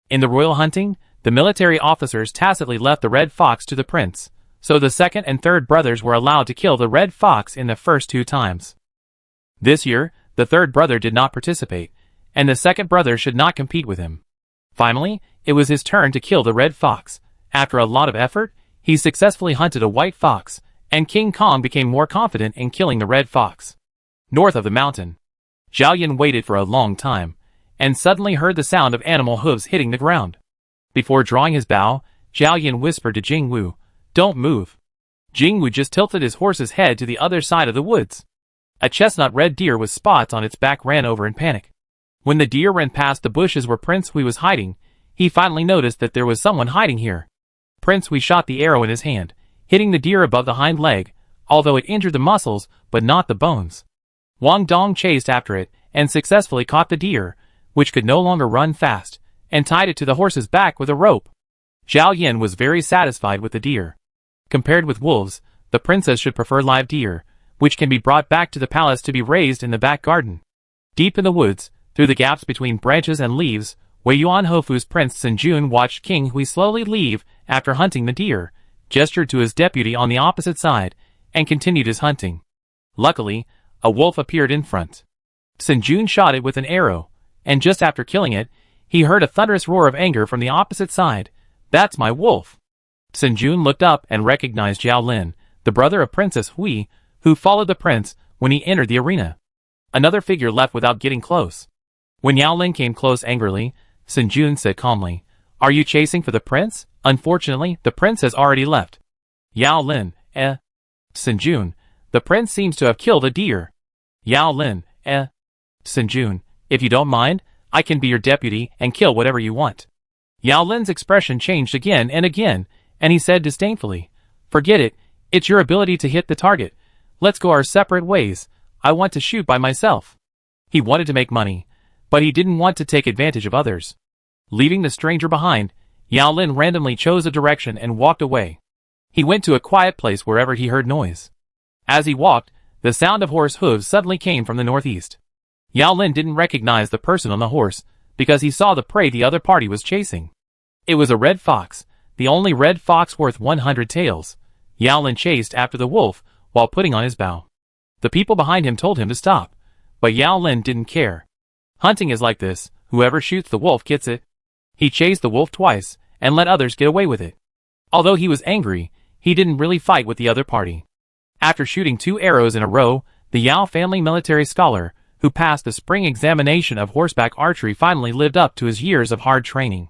In the royal hunting, the military officers tacitly left the red fox to the prince, so the 2nd and 3rd brothers were allowed to kill the red fox in the first 2 times. This year, the 3rd brother did not participate, and the 2nd brother should not compete with him. Finally, it was his turn to kill the red fox. After a lot of effort, he successfully hunted a white fox, and King Kong became more confident in killing the red fox. North of the mountain, Zhao Yan waited for a long time, and suddenly heard the sound of animal hooves hitting the ground. Before drawing his bow, Zhao Yan whispered to Jing Wu, "Don't move." Jing Wu just tilted his horse's head to the other side of the woods. A chestnut red deer with spots on its back ran over in panic. When the deer ran past the bushes where Prince Hui was hiding, he finally noticed that there was someone hiding here. Prince Hui shot the arrow in his hand, hitting the deer above the hind leg, although it injured the muscles but not the bones. Wang Dong chased after it and successfully caught the deer, which could no longer run fast, and tied it to the horse's back with a rope. Zhao Yan was very satisfied with the deer. Compared with wolves, the princess should prefer live deer, which can be brought back to the palace to be raised in the back garden. Deep in the woods, through the gaps between branches and leaves, Wei Yuan Hofu's Prince Sun Jun watched King Hui slowly leave after hunting the deer, gestured to his deputy on the opposite side, and continued his hunting. Luckily, a wolf appeared in front. Sun Jun shot it with an arrow, and just after killing it, he heard a thunderous roar of anger from the opposite side. "That's my wolf!" Sun Jun looked up and recognized Zhao Lin, the brother of Princess Hui, who followed the prince when he entered the arena. Another figure left without getting close. When Yao Lin came close angrily, Sun Jun said calmly, "Are you chasing for the prince? Unfortunately, the prince has already left." Yao Lin, Sun Jun, "The prince seems to have killed a deer." Yao Lin, Sun Jun, "If you don't mind, I can be your deputy and kill whatever you want." Yao Lin's expression changed again, and he said disdainfully, "Forget it, it's your ability to hit the target. Let's go our separate ways, I want to shoot by myself." He wanted to make money, but he didn't want to take advantage of others. Leaving the stranger behind, Yao Lin randomly chose a direction and walked away. He went to a quiet place wherever he heard noise. As he walked, the sound of horse hooves suddenly came from the northeast. Yao Lin didn't recognize the person on the horse, because he saw the prey the other party was chasing. It was a red fox, the only red fox worth 100 taels. Yao Lin chased after the wolf while putting on his bow. The people behind him told him to stop, but Yao Lin didn't care. Hunting is like this, whoever shoots the wolf gets it. He chased the wolf twice, and let others get away with it. Although he was angry, he didn't really fight with the other party. After shooting 2 arrows in a row, the Yao family military scholar, who passed the spring examination of horseback archery, finally lived up to his years of hard training.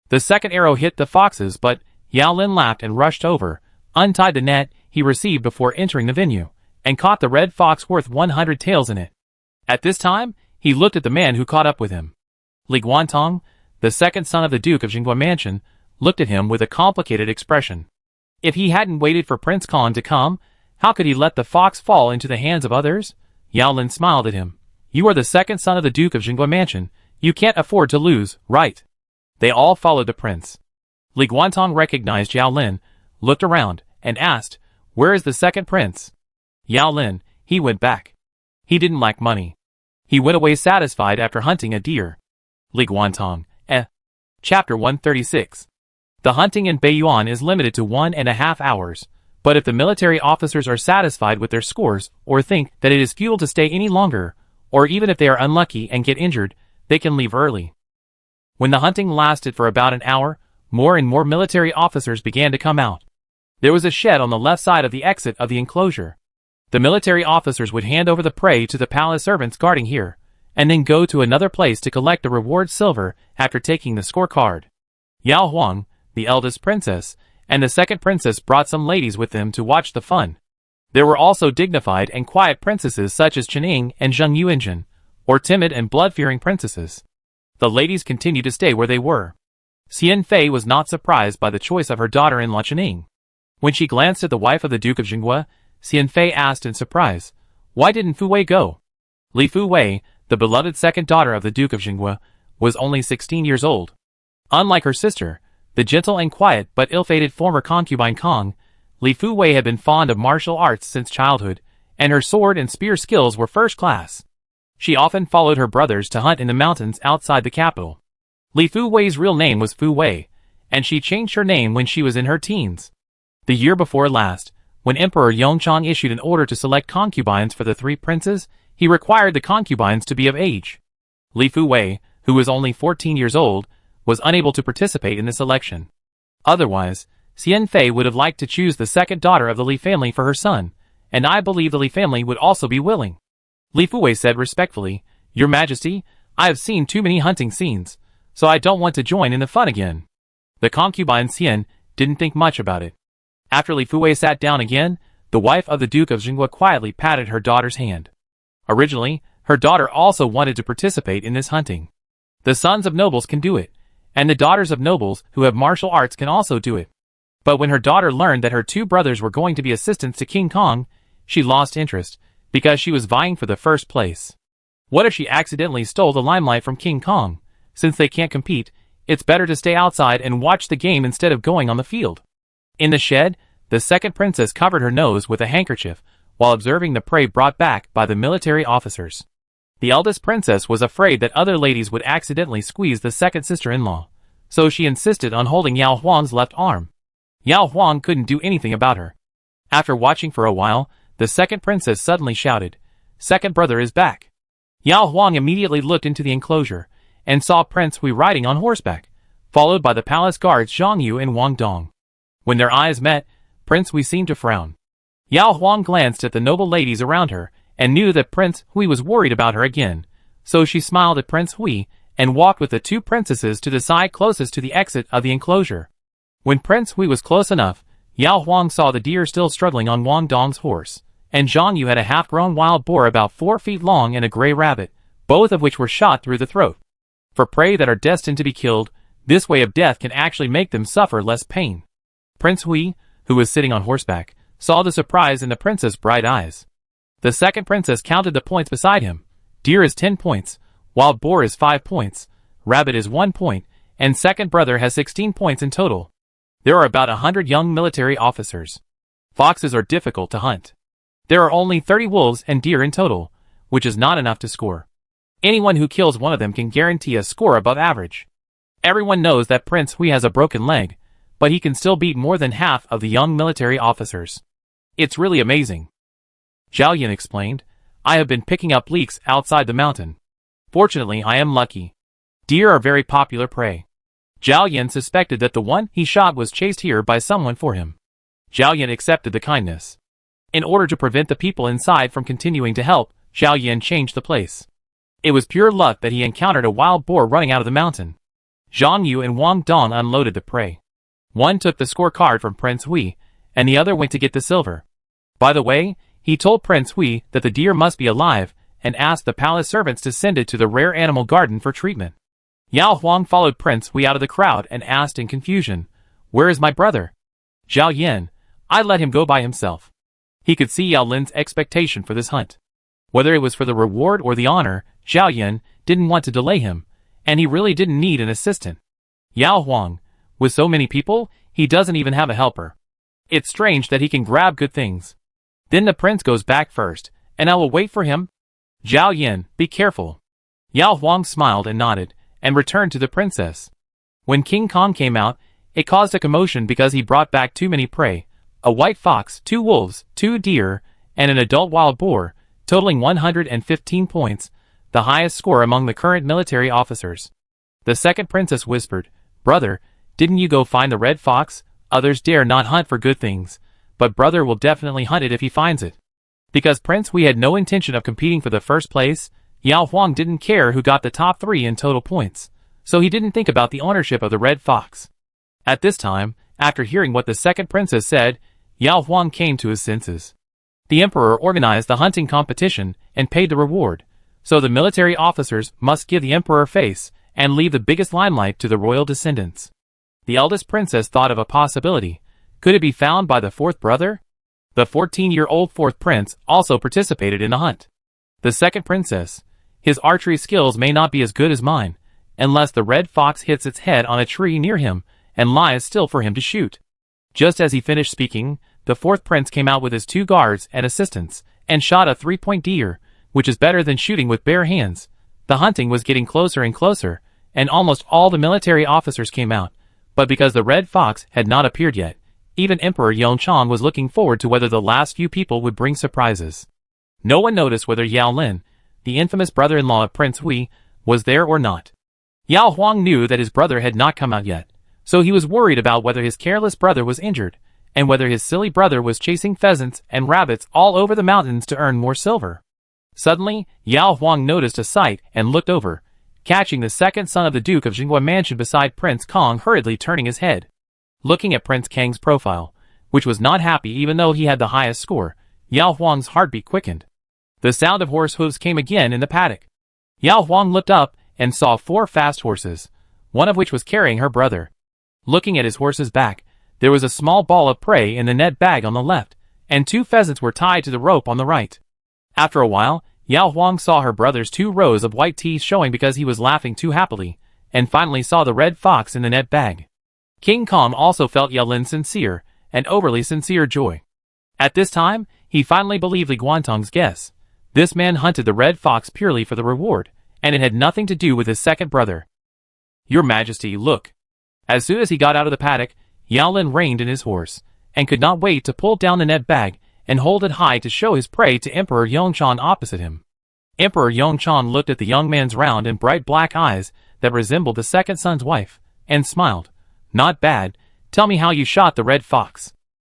The 2nd arrow hit the foxes, but Yao Lin laughed and rushed over, untied the net he received before entering the venue, and caught the red fox worth 100 taels in it. At this time, he looked at the man who caught up with him. Li Guantong, the 2nd son of the Duke of Jingguan Mansion, looked at him with a complicated expression. If he hadn't waited for Prince Khan to come, how could he let the fox fall into the hands of others? Yao Lin smiled at him. "You are the 2nd son of the Duke of Jingguan Mansion. You can't afford to lose, right?" They all followed the prince. Li Guantong recognized Yao Lin, looked around, and asked, "Where is the 2nd prince?" Yao Lin, "He went back. He didn't lack money. He went away satisfied after hunting a deer." Li Guantong, Chapter 136. The hunting in Beiyuan is limited to 1.5 hours, but if the military officers are satisfied with their scores or think that it is futile to stay any longer, or even if they are unlucky and get injured, they can leave early. When the hunting lasted for about an hour, more and more military officers began to come out. There was a shed on the left side of the exit of the enclosure. The military officers would hand over the prey to the palace servants guarding here, and then go to another place to collect the reward silver after taking the scorecard. Yao Huang, the eldest princess, and the second princess brought some ladies with them to watch the fun. There were also dignified and quiet princesses such as Chening and Zheng Yuanjun, or timid and blood-fearing princesses. The ladies continued to stay where they were. Xian Fei was not surprised by the choice of her daughter-in-law Chening. When she glanced at the wife of the Duke of Jinghua, Xian Fei asked in surprise, "Why didn't Fu Wei go?" Li Fu Wei, the beloved second daughter of the Duke of Jinghua, was only 16 years old. Unlike her sister, the gentle and quiet but ill-fated former concubine Kong, Li Fu Wei had been fond of martial arts since childhood, and her sword and spear skills were first class. She often followed her brothers to hunt in the mountains outside the capital. Li Fu Wei's real name was Fu Wei, and she changed her name when she was in her teens. The year before last, when Emperor Yongchang issued an order to select concubines for the three princes, he required the concubines to be of age. Li Fu Wei, who was only 14 years old, was unable to participate in the selection. Otherwise, Xian Fei would have liked to choose the second daughter of the Li family for her son, and I believe the Li family would also be willing. Li Fu Wei said respectfully, "Your Majesty, I have seen too many hunting scenes, so I don't want to join in the fun again." The concubine Xian didn't think much about it. After Li Fu Wei sat down again, the wife of the Duke of Jinghua quietly patted her daughter's hand. Originally, her daughter also wanted to participate in this hunting. The sons of nobles can do it, and the daughters of nobles who have martial arts can also do it. But when her daughter learned that her two brothers were going to be assistants to King Kong, she lost interest, because she was vying for the first place. What if she accidentally stole the limelight from King Kong? Since they can't compete, it's better to stay outside and watch the game instead of going on the field. In the shed, the second princess covered her nose with a handkerchief while observing the prey brought back by the military officers. The eldest princess was afraid that other ladies would accidentally squeeze the second sister-in-law, so she insisted on holding Yao Huang's left arm. Yao Huang couldn't do anything about her. After watching for a while, the second princess suddenly shouted, "Second brother is back." Yao Huang immediately looked into the enclosure and saw Prince Hui riding on horseback, followed by the palace guards Zhang Yu and Wang Dong. When their eyes met, Prince Hui seemed to frown. Yao Huang glanced at the noble ladies around her and knew that Prince Hui was worried about her again, so she smiled at Prince Hui and walked with the two princesses to the side closest to the exit of the enclosure. When Prince Hui was close enough, Yao Huang saw the deer still struggling on Wang Dong's horse, and Zhang Yu had a half-grown wild boar about 4 feet long and a gray rabbit, both of which were shot through the throat. For prey that are destined to be killed, this way of death can actually make them suffer less pain. Prince Hui, who was sitting on horseback, saw the surprise in the prince's bright eyes. The second princess counted the points beside him. Deer is 10 points, wild boar is 5 points, rabbit is 1 point, and second brother has 16 points in total. There are about 100 young military officers. Foxes are difficult to hunt. There are only 30 wolves and deer in total, which is not enough to score. Anyone who kills one of them can guarantee a score above average. Everyone knows that Prince Hui has a broken leg, but he can still beat more than half of the young military officers. It's really amazing. Zhao Yan explained, "I have been picking up leeks outside the mountain. Fortunately, I am lucky. Deer are very popular prey." Zhao Yan suspected that the one he shot was chased here by someone for him. Zhao Yan accepted the kindness. In order to prevent the people inside from continuing to help, Zhao Yan changed the place. It was pure luck that he encountered a wild boar running out of the mountain. Zhang Yu and Wang Dong unloaded the prey. One took the scorecard from Prince Hui, and the other went to get the silver. By the way, he told Prince Hui that the deer must be alive, and asked the palace servants to send it to the rare animal garden for treatment. Yao Huang followed Prince Hui out of the crowd and asked in confusion, "Where is my brother?" "Zhao Yan, I let him go by himself." He could see Yao Lin's expectation for this hunt. Whether it was for the reward or the honor, Zhao Yan didn't want to delay him, and he really didn't need an assistant. Yao Huang, with so many people, he doesn't even have a helper. It's strange that he can grab good things. Then the prince goes back first, and I will wait for him. Zhao Yan, be careful. Yao Huang smiled and nodded, and returned to the princess. When King Kong came out, it caused a commotion because he brought back too many prey, a white fox, 2 wolves, 2 deer, and an adult wild boar, totaling 115 points, the highest score among the current military officers. The second princess whispered, "Brother, didn't you go find the red fox? Others dare not hunt for good things, but brother will definitely hunt it if he finds it." Because Prince Hui had no intention of competing for the first place, Yao Huang didn't care who got the top 3 in total points, so he didn't think about the ownership of the red fox. At this time, after hearing what the second princess said, Yao Huang came to his senses. The emperor organized the hunting competition and paid the reward, so the military officers must give the emperor face and leave the biggest limelight to the royal descendants. The eldest princess thought of a possibility. Could it be found by the fourth brother? The 14-year-old fourth prince also participated in the hunt. The second princess, his archery skills may not be as good as mine, unless the red fox hits its head on a tree near him and lies still for him to shoot. Just as he finished speaking, the fourth prince came out with his 2 guards and assistants, and shot a 3-point deer, which is better than shooting with bare hands. The hunting was getting closer and closer, and almost all the military officers came out, but because the red fox had not appeared yet, even Emperor Yongchang was looking forward to whether the last few people would bring surprises. No one noticed whether Yao Lin, the infamous brother-in-law of Prince Hui, was there or not. Yao Huang knew that his brother had not come out yet, so he was worried about whether his careless brother was injured, and whether his silly brother was chasing pheasants and rabbits all over the mountains to earn more silver. Suddenly, Yao Huang noticed a sight and looked over, catching the second son of the Duke of Jinghua Mansion beside Prince Kong hurriedly turning his head. Looking at Prince Kang's profile, which was not happy even though he had the highest score, Yao Huang's heartbeat quickened. The sound of horse hooves came again in the paddock. Yao Huang looked up and saw 4 fast horses, one of which was carrying her brother. Looking at his horse's back, there was a small ball of prey in the net bag on the left, and 2 pheasants were tied to the rope on the right. After a while, Yao Huang saw her brother's 2 rows of white teeth showing because he was laughing too happily, and finally saw the red fox in the net bag. King Kong also felt Yao Lin's sincere and overly sincere joy. At this time, he finally believed Li Guantong's guess. This man hunted the red fox purely for the reward, and it had nothing to do with his second brother. Your Majesty, look. As soon as he got out of the paddock, Yao Lin reined in his horse, and could not wait to pull down the net bag and hold it high to show his prey to Emperor Yongchang opposite him. Emperor Yongchang looked at the young man's round and bright black eyes that resembled the second son's wife, and smiled. Not bad. Tell me how you shot the red fox.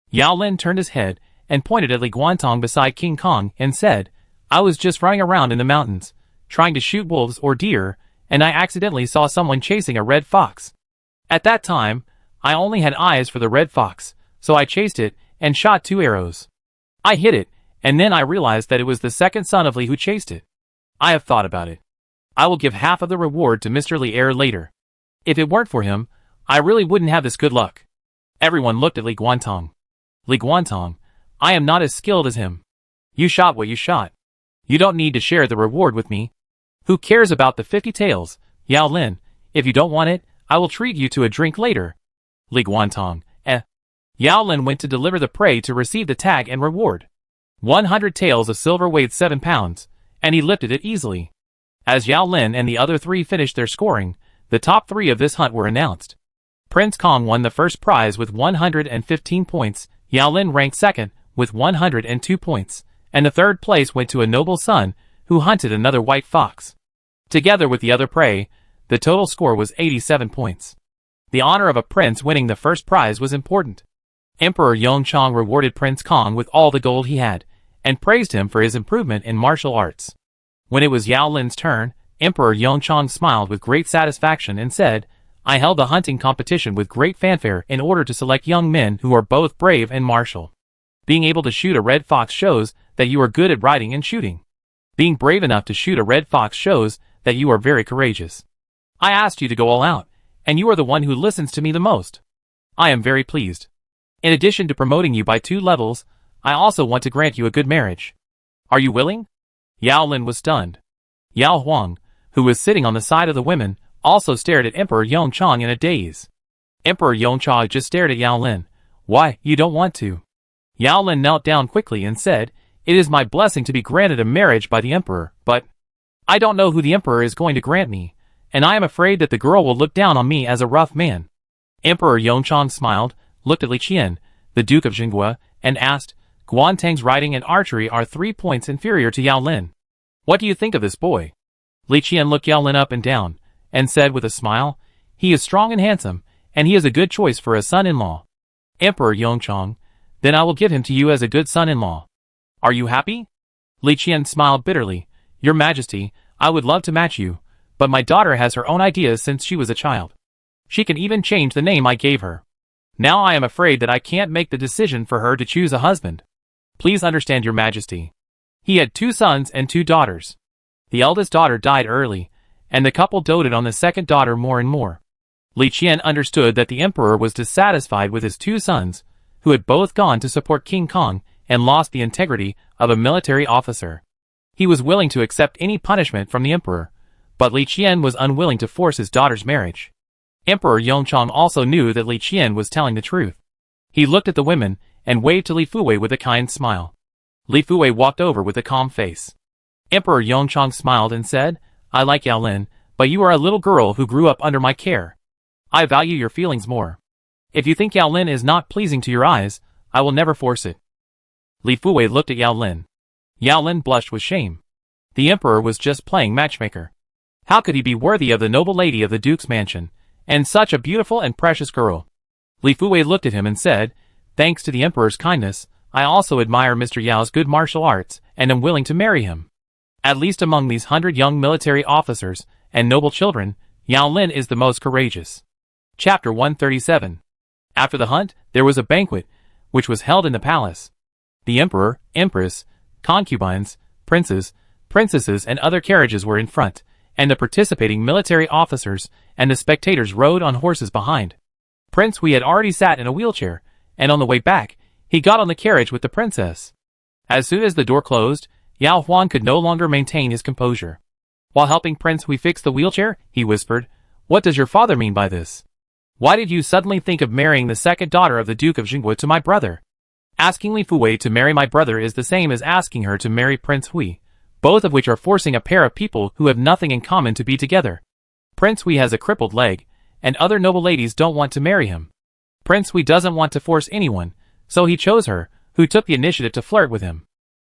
Yao Lin turned his head and pointed at Li Guantong beside King Kong and said, I was just running around in the mountains, trying to shoot wolves or deer, and I accidentally saw someone chasing a red fox. At that time, I only had eyes for the red fox, so I chased it and shot 2 arrows. I hit it, and then I realized that it was the second son of Li who chased it. I have thought about it. I will give half of the reward to Mr. Li later. If it weren't for him, I really wouldn't have this good luck. Everyone looked at Li Guantong. Li Guantong, I am not as skilled as him. You shot what you shot. You don't need to share the reward with me. Who cares about the 50 taels, Yao Lin? If you don't want it, I will treat you to a drink later. Li Guantong, Yao Lin went to deliver the prey to receive the tag and reward. 100 taels of silver weighed 7 pounds, and he lifted it easily. As Yao Lin and the other 3 finished their scoring, the top 3 of this hunt were announced. Prince Kong won the first prize with 115 points, Yao Lin ranked second with 102 points, and the third place went to a noble son who hunted another white fox. Together with the other prey, the total score was 87 points. The honor of a prince winning the first prize was important. Emperor Yongchang rewarded Prince Kong with all the gold he had, and praised him for his improvement in martial arts. When it was Yao Lin's turn, Emperor Yongchang smiled with great satisfaction and said, I held the hunting competition with great fanfare in order to select young men who are both brave and martial. Being able to shoot a red fox shows that you are good at riding and shooting. Being brave enough to shoot a red fox shows that you are very courageous. I asked you to go all out, and you are the one who listens to me the most. I am very pleased. In addition to promoting you by 2 levels, I also want to grant you a good marriage. Are you willing? Yao Lin was stunned. Yao Huang, who was sitting on the side of the women, also stared at Emperor Yongchang in a daze. Emperor Yongchang just stared at Yao Lin. Why, you don't want to? Yao Lin knelt down quickly and said, It is my blessing to be granted a marriage by the emperor, but I don't know who the emperor is going to grant me, and I am afraid that the girl will look down on me as a rough man. Emperor Yongchang smiled, looked at Li Qian, the Duke of Jinghua, and asked, Guantang's riding and archery are 3 points inferior to Yao Lin. What do you think of this boy? Li Qian looked Yao Lin up and down, and said with a smile, He is strong and handsome, and he is a good choice for a son-in-law. Emperor Yongchang, then I will give him to you as a good son-in-law. Are you happy? Li Qian smiled bitterly. Your Majesty, I would love to match you, but my daughter has her own ideas since she was a child. She can even change the name I gave her. Now I am afraid that I can't make the decision for her to choose a husband. Please understand, Your Majesty. He had 2 sons and 2 daughters. The eldest daughter died early, and the couple doted on the second daughter more and more. Li Qian understood that the emperor was dissatisfied with his 2 sons, who had both gone to support King Kong and lost the integrity of a military officer. He was willing to accept any punishment from the emperor, but Li Qian was unwilling to force his daughter's marriage. Emperor Yongchang also knew that Li Qian was telling the truth. He looked at the women and waved to Li Fuwei with a kind smile. Li Fuwei walked over with a calm face. Emperor Yongchang smiled and said, I like Yao Lin, but you are a little girl who grew up under my care. I value your feelings more. If you think Yao Lin is not pleasing to your eyes, I will never force it. Li Fuwei looked at Yao Lin. Yao Lin blushed with shame. The emperor was just playing matchmaker. How could he be worthy of the noble lady of the duke's mansion, and such a beautiful and precious girl? Li Fuwei looked at him and said, Thanks to the emperor's kindness, I also admire Mr. Yao's good martial arts and am willing to marry him. At least among these 100 young military officers and noble children, Yao Lin is the most courageous. Chapter 137. After the hunt, there was a banquet, which was held in the palace. The emperor, empress, concubines, princes, princesses and other carriages were in front, and the participating military officers and the spectators rode on horses behind. Prince Hui had already sat in a wheelchair, and on the way back, he got on the carriage with the princess. As soon as the door closed, Yao Huang could no longer maintain his composure. While helping Prince Hui fix the wheelchair, he whispered, What does your father mean by this? Why did you suddenly think of marrying the second daughter of the Duke of Jingguo to my brother? Asking Li Fuwei to marry my brother is the same as asking her to marry Prince Hui, both of which are forcing a pair of people who have nothing in common to be together. Prince Hui has a crippled leg, and other noble ladies don't want to marry him. Prince Hui doesn't want to force anyone, so he chose her, who took the initiative to flirt with him.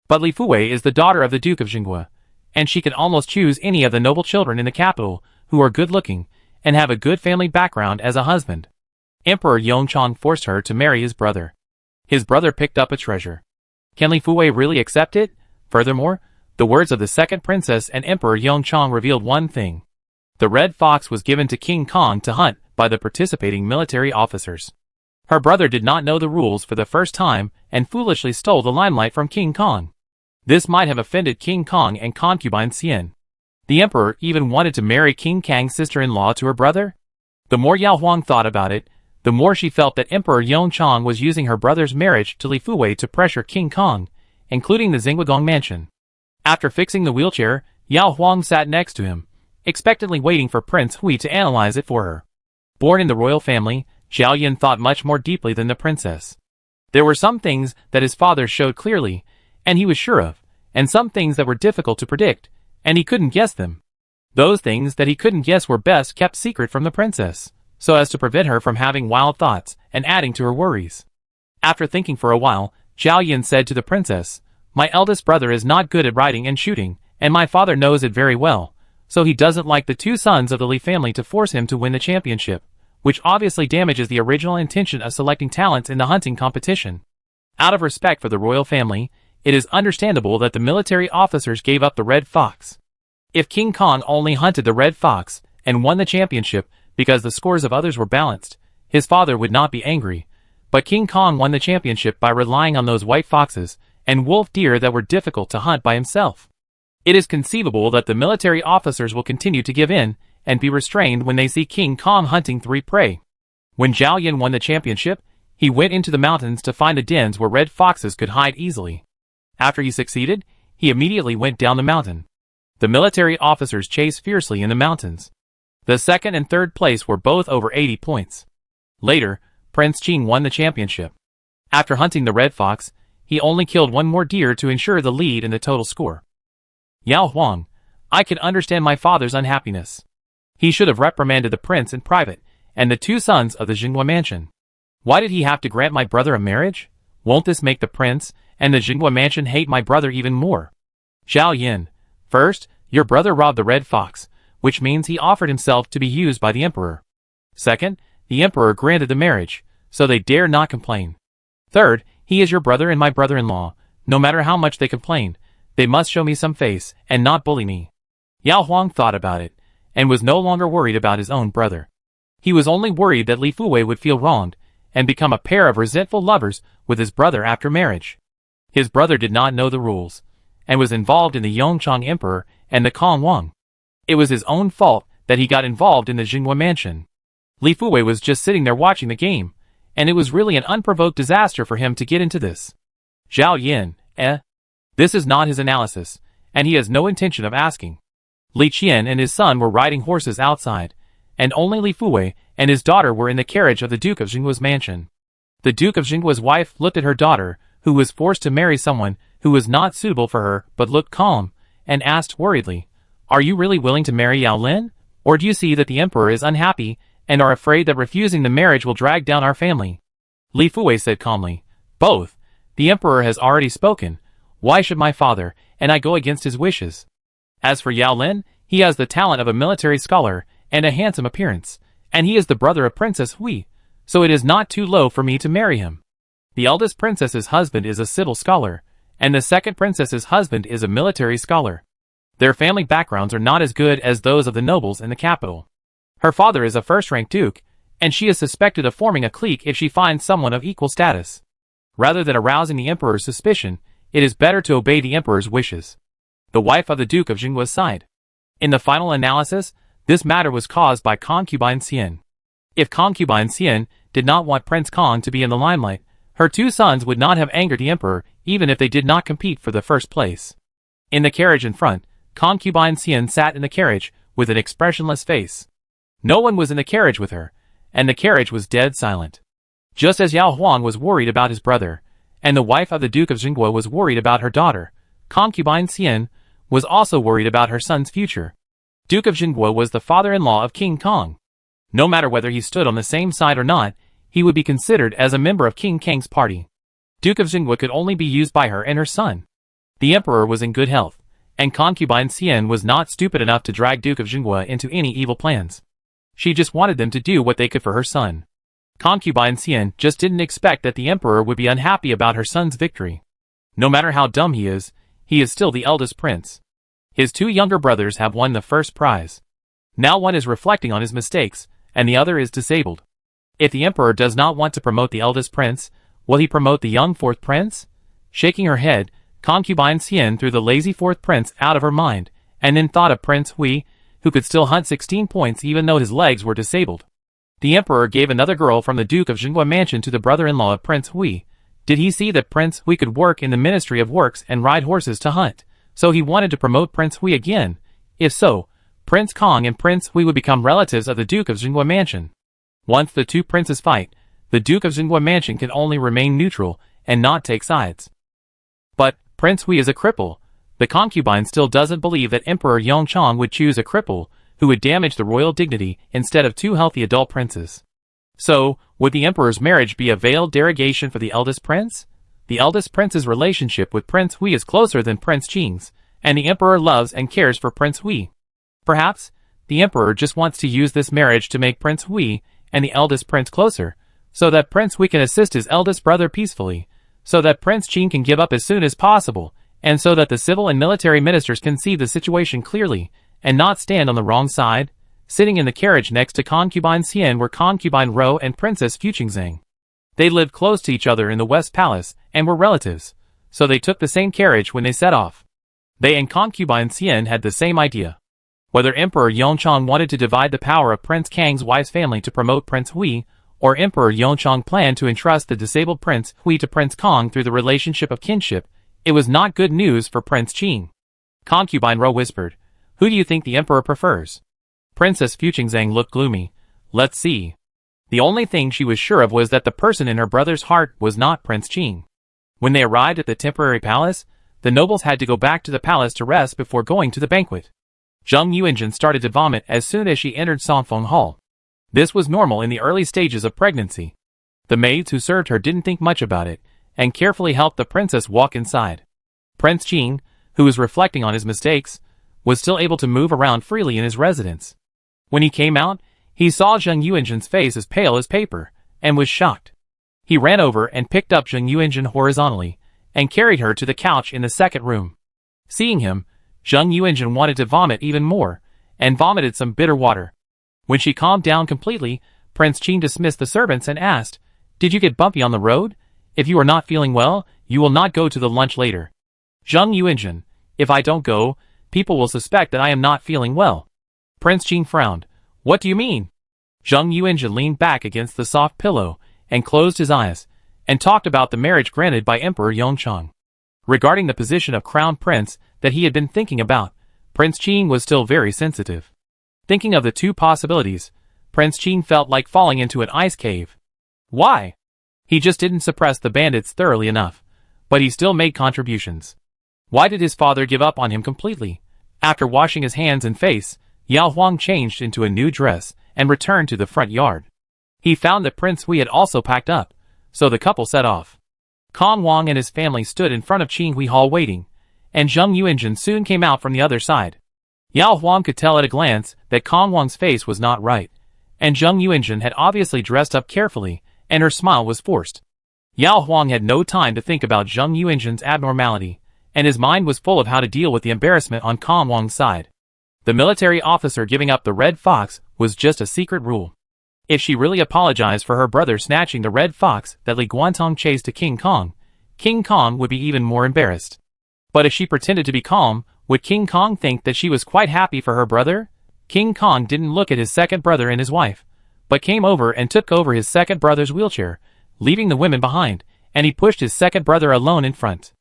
But Li Fuwei is the daughter of the Duke of Jingguo, and she can almost choose any of the noble children in the capital who are good-looking and have a good family background as a husband. Emperor Yongchang forced her to marry his brother. His brother picked up a treasure. Can Li Fuwei really accept it? Furthermore, the words of the second princess and Emperor Yongchang revealed one thing. The red fox was given to King Kong to hunt by the participating military officers. Her brother did not know the rules for the first time and foolishly stole the limelight from King Kong. This might have offended King Kong and concubine Xian. The emperor even wanted to marry King Kang's sister-in-law to her brother? The more Yao Huang thought about it, the more she felt that Emperor Yongchang was using her brother's marriage to Li Fuwei to pressure King Kong, including the Xinguogong mansion. After fixing the wheelchair, Yao Huang sat next to him, expectantly waiting for Prince Hui to analyze it for her. Born in the royal family, Zhao Yan thought much more deeply than the princess. There were some things that his father showed clearly, and he was sure of, and some things that were difficult to predict, and he couldn't guess them. Those things that he couldn't guess were best kept secret from the princess, so as to prevent her from having wild thoughts and adding to her worries. After thinking for a while, Zhao Yan said to the princess, My eldest brother is not good at riding and shooting, and my father knows it very well, so he doesn't like the 2 sons of the Li family to force him to win the championship, which obviously damages the original intention of selecting talents in the hunting competition. Out of respect for the royal family, it is understandable that the military officers gave up the red fox. If King Kong only hunted the red fox and won the championship because the scores of others were balanced, his father would not be angry, but King Kong won the championship by relying on those white foxes and wolf deer that were difficult to hunt by himself. It is conceivable that the military officers will continue to give in and be restrained when they see King Kong hunting 3 prey. When Zhao Yan won the championship, he went into the mountains to find the dens where red foxes could hide easily. After he succeeded, he immediately went down the mountain. The military officers chased fiercely in the mountains. The second and third place were both over 80 points. Later, Prince Qing won the championship. After hunting the red fox, he only killed 1 more deer to ensure the lead in the total score. Yao Huang, I can understand my father's unhappiness. He should have reprimanded the prince in private and the 2 sons of the Jingguo mansion. Why did he have to grant my brother a marriage? Won't this make the prince and the Jingguo mansion hate my brother even more? Zhao Yan, first, your brother robbed the red fox, which means he offered himself to be used by the emperor. Second, the emperor granted the marriage, so they dare not complain. Third, he is your brother and my brother-in-law, No matter how much they complained, they must show me some face and not bully me. Yao Huang thought about it, and was no longer worried about his own brother. He was only worried that Li Fuwei would feel wronged, and become a pair of resentful lovers with his brother after marriage. His brother did not know the rules, and was involved in the Yongchang Emperor and the Kong Wang. It was his own fault that he got involved in the Jinghua mansion. Li Fuwei was just sitting there watching the game, and it was really an unprovoked disaster for him to get into this. Zhao Yin, This is not his analysis, and he has no intention of asking. Li Qian and his son were riding horses outside, and only Li Fuwei and his daughter were in the carriage of the Duke of Jinghua's mansion. The Duke of Jinghua's wife looked at her daughter, who was forced to marry someone who was not suitable for her but looked calm, and asked worriedly, "Are you really willing to marry Yao Lin? Or do you see that the emperor is unhappy and are afraid that refusing the marriage will drag down our family?" Li Fuwei said calmly, "Both. The emperor has already spoken. Why should my father and I go against his wishes? As for Yao Lin, he has the talent of a military scholar and a handsome appearance, and he is the brother of Princess Hui, so it is not too low for me to marry him. The eldest princess's husband is a civil scholar, and the second princess's husband is a military scholar. Their family backgrounds are not as good as those of the nobles in the capital. Her father is a first-rank duke, and she is suspected of forming a clique if she finds someone of equal status. Rather than arousing the emperor's suspicion, it is better to obey the emperor's wishes." The wife of the Duke of Jinghua's sighed. In the final analysis, this matter was caused by concubine Xian. If concubine Xian did not want Prince Kong to be in the limelight, her two sons would not have angered the emperor even if they did not compete for the first place. In the carriage in front, concubine Xian sat in the carriage with an expressionless face. No one was in the carriage with her, and the carriage was dead silent. Just as Yao Huang was worried about his brother, and the wife of the Duke of Jinghua was worried about her daughter, concubine Xian was also worried about her son's future. Duke of Jinghua was the father-in-law of King Kong. No matter whether he stood on the same side or not, he would be considered as a member of King Kang's party. Duke of Jinghua could only be used by her and her son. The emperor was in good health, and concubine Xian was not stupid enough to drag Duke of Jinghua into any evil plans. She just wanted them to do what they could for her son. Concubine Xian just didn't expect that the emperor would be unhappy about her son's victory. No matter how dumb he is still the eldest prince. His two younger brothers have won the first prize. Now one is reflecting on his mistakes, and the other is disabled. If the emperor does not want to promote the eldest prince, will he promote the young fourth prince? Shaking her head, concubine Xian threw the lazy fourth prince out of her mind, and then thought of Prince Hui, who could still hunt 16 points even though his legs were disabled. The emperor gave another girl from the Duke of Jinghua mansion to the brother-in-law of Prince Hui. Did he see that Prince Hui could work in the Ministry of Works and ride horses to hunt, so he wanted to promote Prince Hui again? If so, Prince Kong and Prince Hui would become relatives of the Duke of Jinghua mansion. Once the two princes fight, the Duke of Jinghua mansion can only remain neutral and not take sides. But Prince Hui is a cripple. The concubine still doesn't believe that Emperor Yongchang would choose a cripple who would damage the royal dignity instead of two healthy adult princes. So, would the emperor's marriage be a veiled derogation for the eldest prince? The eldest prince's relationship with Prince Hui is closer than Prince Qing's, and the emperor loves and cares for Prince Hui. Perhaps, the emperor just wants to use this marriage to make Prince Hui and the eldest prince closer, so that Prince Hui can assist his eldest brother peacefully, so that Prince Qing can give up as soon as possible, and so that the civil and military ministers can see the situation clearly, and not stand on the wrong side. Sitting in the carriage next to concubine Xian were concubine Ro and Princess Fuqingzhang. They lived close to each other in the West Palace, and were relatives, so they took the same carriage when they set off. They and concubine Xian had the same idea. Whether Emperor Yongchang wanted to divide the power of Prince Kang's wife's family to promote Prince Hui, or Emperor Yongchang planned to entrust the disabled Prince Hui to Prince Kong through the relationship of kinship, it was not good news for Prince Qing. Concubine Ro whispered, "Who do you think the emperor prefers?" Princess Fuqingzhang looked gloomy. "Let's see." The only thing she was sure of was that the person in her brother's heart was not Prince Qing. When they arrived at the temporary palace, the nobles had to go back to the palace to rest before going to the banquet. Zheng Yuanjun started to vomit as soon as she entered Songfeng Hall. This was normal in the early stages of pregnancy. The maids who served her didn't think much about it, and carefully helped the princess walk inside. Prince Qing, who was reflecting on his mistakes, was still able to move around freely in his residence. When he came out, he saw Zheng Yuanjun's face as pale as paper, and was shocked. He ran over and picked up Zheng Yuanjun horizontally, and carried her to the couch in the second room. Seeing him, Zheng Yuanjun wanted to vomit even more, and vomited some bitter water. When she calmed down completely, Prince Qing dismissed the servants and asked, "Did you get bumpy on the road? If you are not feeling well, you will not go to the lunch later." "Zheng Yuanjun, if I don't go, people will suspect that I am not feeling well." Prince Qing frowned. "What do you mean?" Zheng Yuanjun leaned back against the soft pillow, and closed his eyes, and talked about the marriage granted by Emperor Yongchang. Regarding the position of Crown Prince that he had been thinking about, Prince Qing was still very sensitive. Thinking of the two possibilities, Prince Qing felt like falling into an ice cave. Why? He just didn't suppress the bandits thoroughly enough, but he still made contributions. Why did his father give up on him completely? After washing his hands and face, Yao Huang changed into a new dress and returned to the front yard. He found that Prince Hui had also packed up, so the couple set off. Kong Wang and his family stood in front of Qing Hui Hall waiting, and Zheng Yuanjun soon came out from the other side. Yao Huang could tell at a glance that Kong Wang's face was not right, and Zheng Yuanjun had obviously dressed up carefully, and her smile was forced. Yao Huang had no time to think about Zheng Yuanjun's abnormality, and his mind was full of how to deal with the embarrassment on Kong Wang's side. The military officer giving up the red fox was just a secret rule. If she really apologized for her brother snatching the red fox that Li Guantong chased to King Kong would be even more embarrassed. But if she pretended to be calm, would King Kong think that she was quite happy for her brother? King Kong didn't look at his second brother and his wife, but came over and took over his second brother's wheelchair, leaving the women behind, and he pushed his second brother alone in front.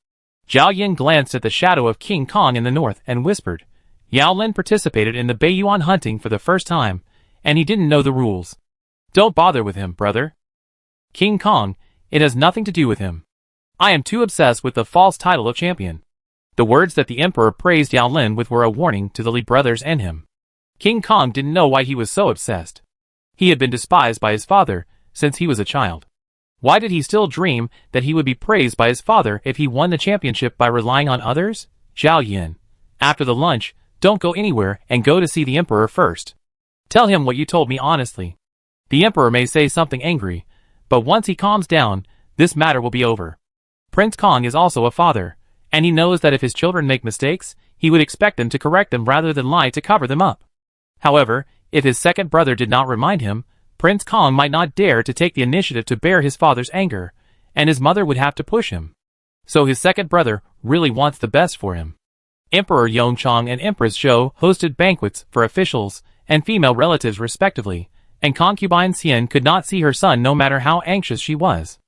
Zhao Yin glanced at the shadow of King Kong in the north and whispered, "Yao Lin participated in the Beiyuan hunting for the first time, and he didn't know the rules. Don't bother with him, brother. King Kong, it has nothing to do with him. I am too obsessed with the false title of champion." The words that the emperor praised Yao Lin with were a warning to the Li brothers and him. King Kong didn't know why he was so obsessed. He had been despised by his father since he was a child. Why did he still dream that he would be praised by his father if he won the championship by relying on others? Zhao Yin, after the lunch, don't go anywhere and go to see the emperor first. Tell him what you told me honestly. The emperor may say something angry, but once he calms down, this matter will be over. Prince Kong is also a father, and he knows that if his children make mistakes, he would expect them to correct them rather than lie to cover them up. However, if his second brother did not remind him, Prince Kong might not dare to take the initiative to bear his father's anger, and his mother would have to push him. So his second brother really wants the best for him. Emperor Yongchang and Empress Zhou hosted banquets for officials and female relatives respectively, and concubine Xian could not see her son no matter how anxious she was.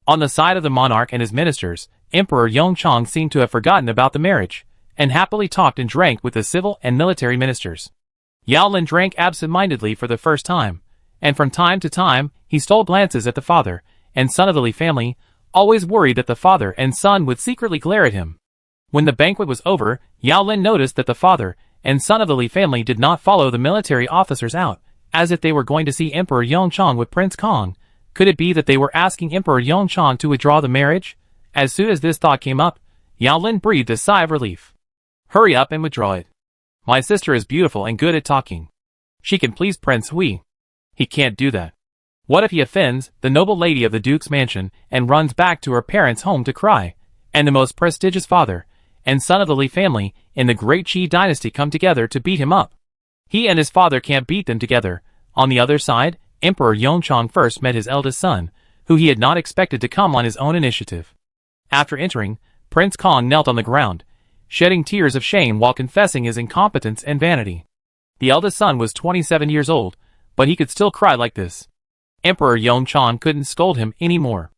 On the side of the monarch and his ministers, Emperor Yongchang seemed to have forgotten about the marriage, and happily talked and drank with the civil and military ministers. Yao Lin drank absent-mindedly for the first time, and from time to time he stole glances at the father and son of the Li family, always worried that the father and son would secretly glare at him. When the banquet was over, Yao Lin noticed that the father and son of the Li family did not follow the military officers out, as if they were going to see Emperor Yongchang with Prince Kong. Could it be that they were asking Emperor Yongchang to withdraw the marriage? As soon as this thought came up, Yao Lin breathed a sigh of relief. Hurry up and withdraw it. My sister is beautiful and good at talking. She can please Prince Hui. He can't do that. What if he offends the noble lady of the Duke's mansion and runs back to her parents' home to cry, and the most prestigious father and son of the Li family in the great Qi dynasty come together to beat him up? He and his father can't beat them together. On the other side, Emperor Yongchang first met his eldest son, who he had not expected to come on his own initiative. After entering, Prince Kong knelt on the ground, shedding tears of shame while confessing his incompetence and vanity. The eldest son was 27 years old, but he could still cry like this. Emperor Yongchang couldn't scold him anymore.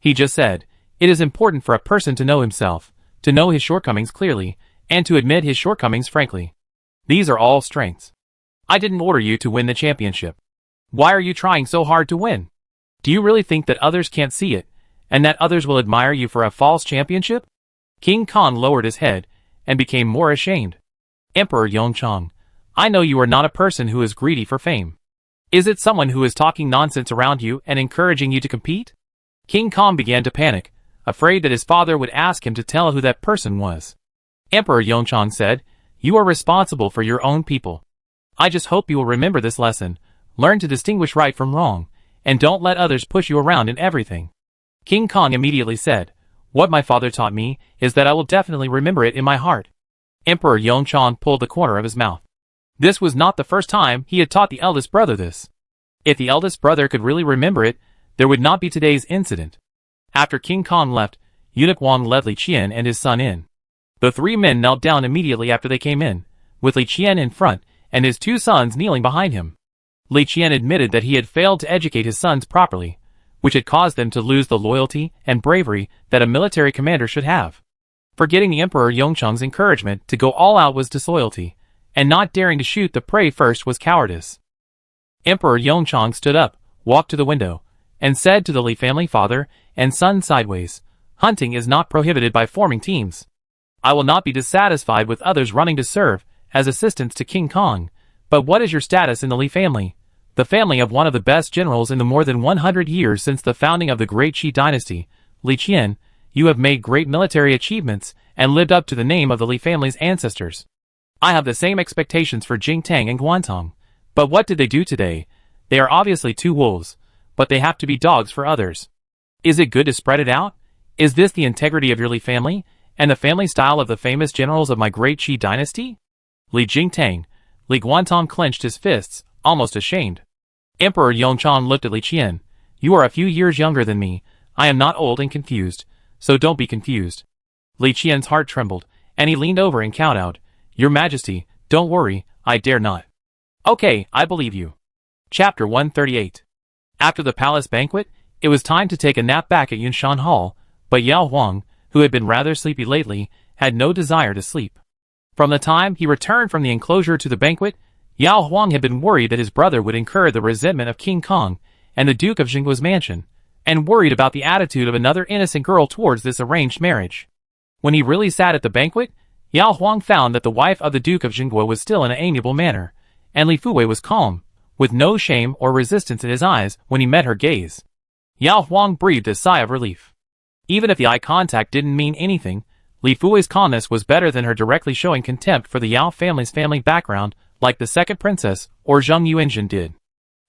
He just said, "It is important for a person to know himself, to know his shortcomings clearly, and to admit his shortcomings frankly. These are all strengths. I didn't order you to win the championship. Why are you trying so hard to win? Do you really think that others can't see it, and that others will admire you for a false championship?" King Kong lowered his head and became more ashamed. Emperor Yongchang, I know you are not a person who is greedy for fame. Is it someone who is talking nonsense around you and encouraging you to compete? King Kong began to panic, afraid that his father would ask him to tell who that person was. Emperor Yongchang said, "You are responsible for your own people. I just hope you will remember this lesson, learn to distinguish right from wrong, and don't let others push you around in everything." King Kong immediately said, What my father taught me is that I will definitely remember it in my heart. Emperor Yongchang pulled the corner of his mouth. This was not the first time he had taught the eldest brother this. If the eldest brother could really remember it, there would not be today's incident. After King Kong left, Eunuch Wang led Li Qian and his son in. The three men knelt down immediately after they came in, with Li Qian in front and his two sons kneeling behind him. Li Qian admitted that he had failed to educate his sons properly, which had caused them to lose the loyalty and bravery that a military commander should have. Forgetting the Emperor Yongchang's encouragement to go all out was disloyalty, and not daring to shoot the prey first was cowardice. Emperor Yongchang stood up, walked to the window, and said to the Li family father and son sideways, "Hunting is not prohibited by forming teams. I will not be dissatisfied with others running to serve as assistants to King Kong, but what is your status in the Li family, the family of one of the best generals in the more than 100 years since the founding of the Great Qi dynasty? Li Qian, you have made great military achievements and lived up to the name of the Li family's ancestors. I have the same expectations for Jing Tang and Guantong, but what did they do today? They are obviously two wolves, but they have to be dogs for others. Is it good to spread it out? Is this the integrity of your Li family, and the family style of the famous generals of my Great Qi dynasty?" Li Jingtang, Li Guantong clenched his fists, almost ashamed. Emperor Yongchang looked at Li Qian. "You are a few years younger than me. I am not old and confused, so don't be confused." Li Qian's heart trembled, and he leaned over and cowed out, "Your Majesty, don't worry, I dare not." "Okay, I believe you." Chapter 138. After the palace banquet, it was time to take a nap back at Yunshan Hall, but Yao Huang, who had been rather sleepy lately, had no desire to sleep. From the time he returned from the enclosure to the banquet, Yao Huang had been worried that his brother would incur the resentment of King Kong and the Duke of Jingguo's mansion, and worried about the attitude of another innocent girl towards this arranged marriage. When he really sat at the banquet, Yao Huang found that the wife of the Duke of Jingguo was still in an amiable manner, and Li Fuwei was calm, with no shame or resistance in his eyes when he met her gaze. Yao Huang breathed a sigh of relief. Even if the eye contact didn't mean anything, Li Fuwei's calmness was better than her directly showing contempt for the Yao family's family background, like the second princess or Zheng Yuanjun did.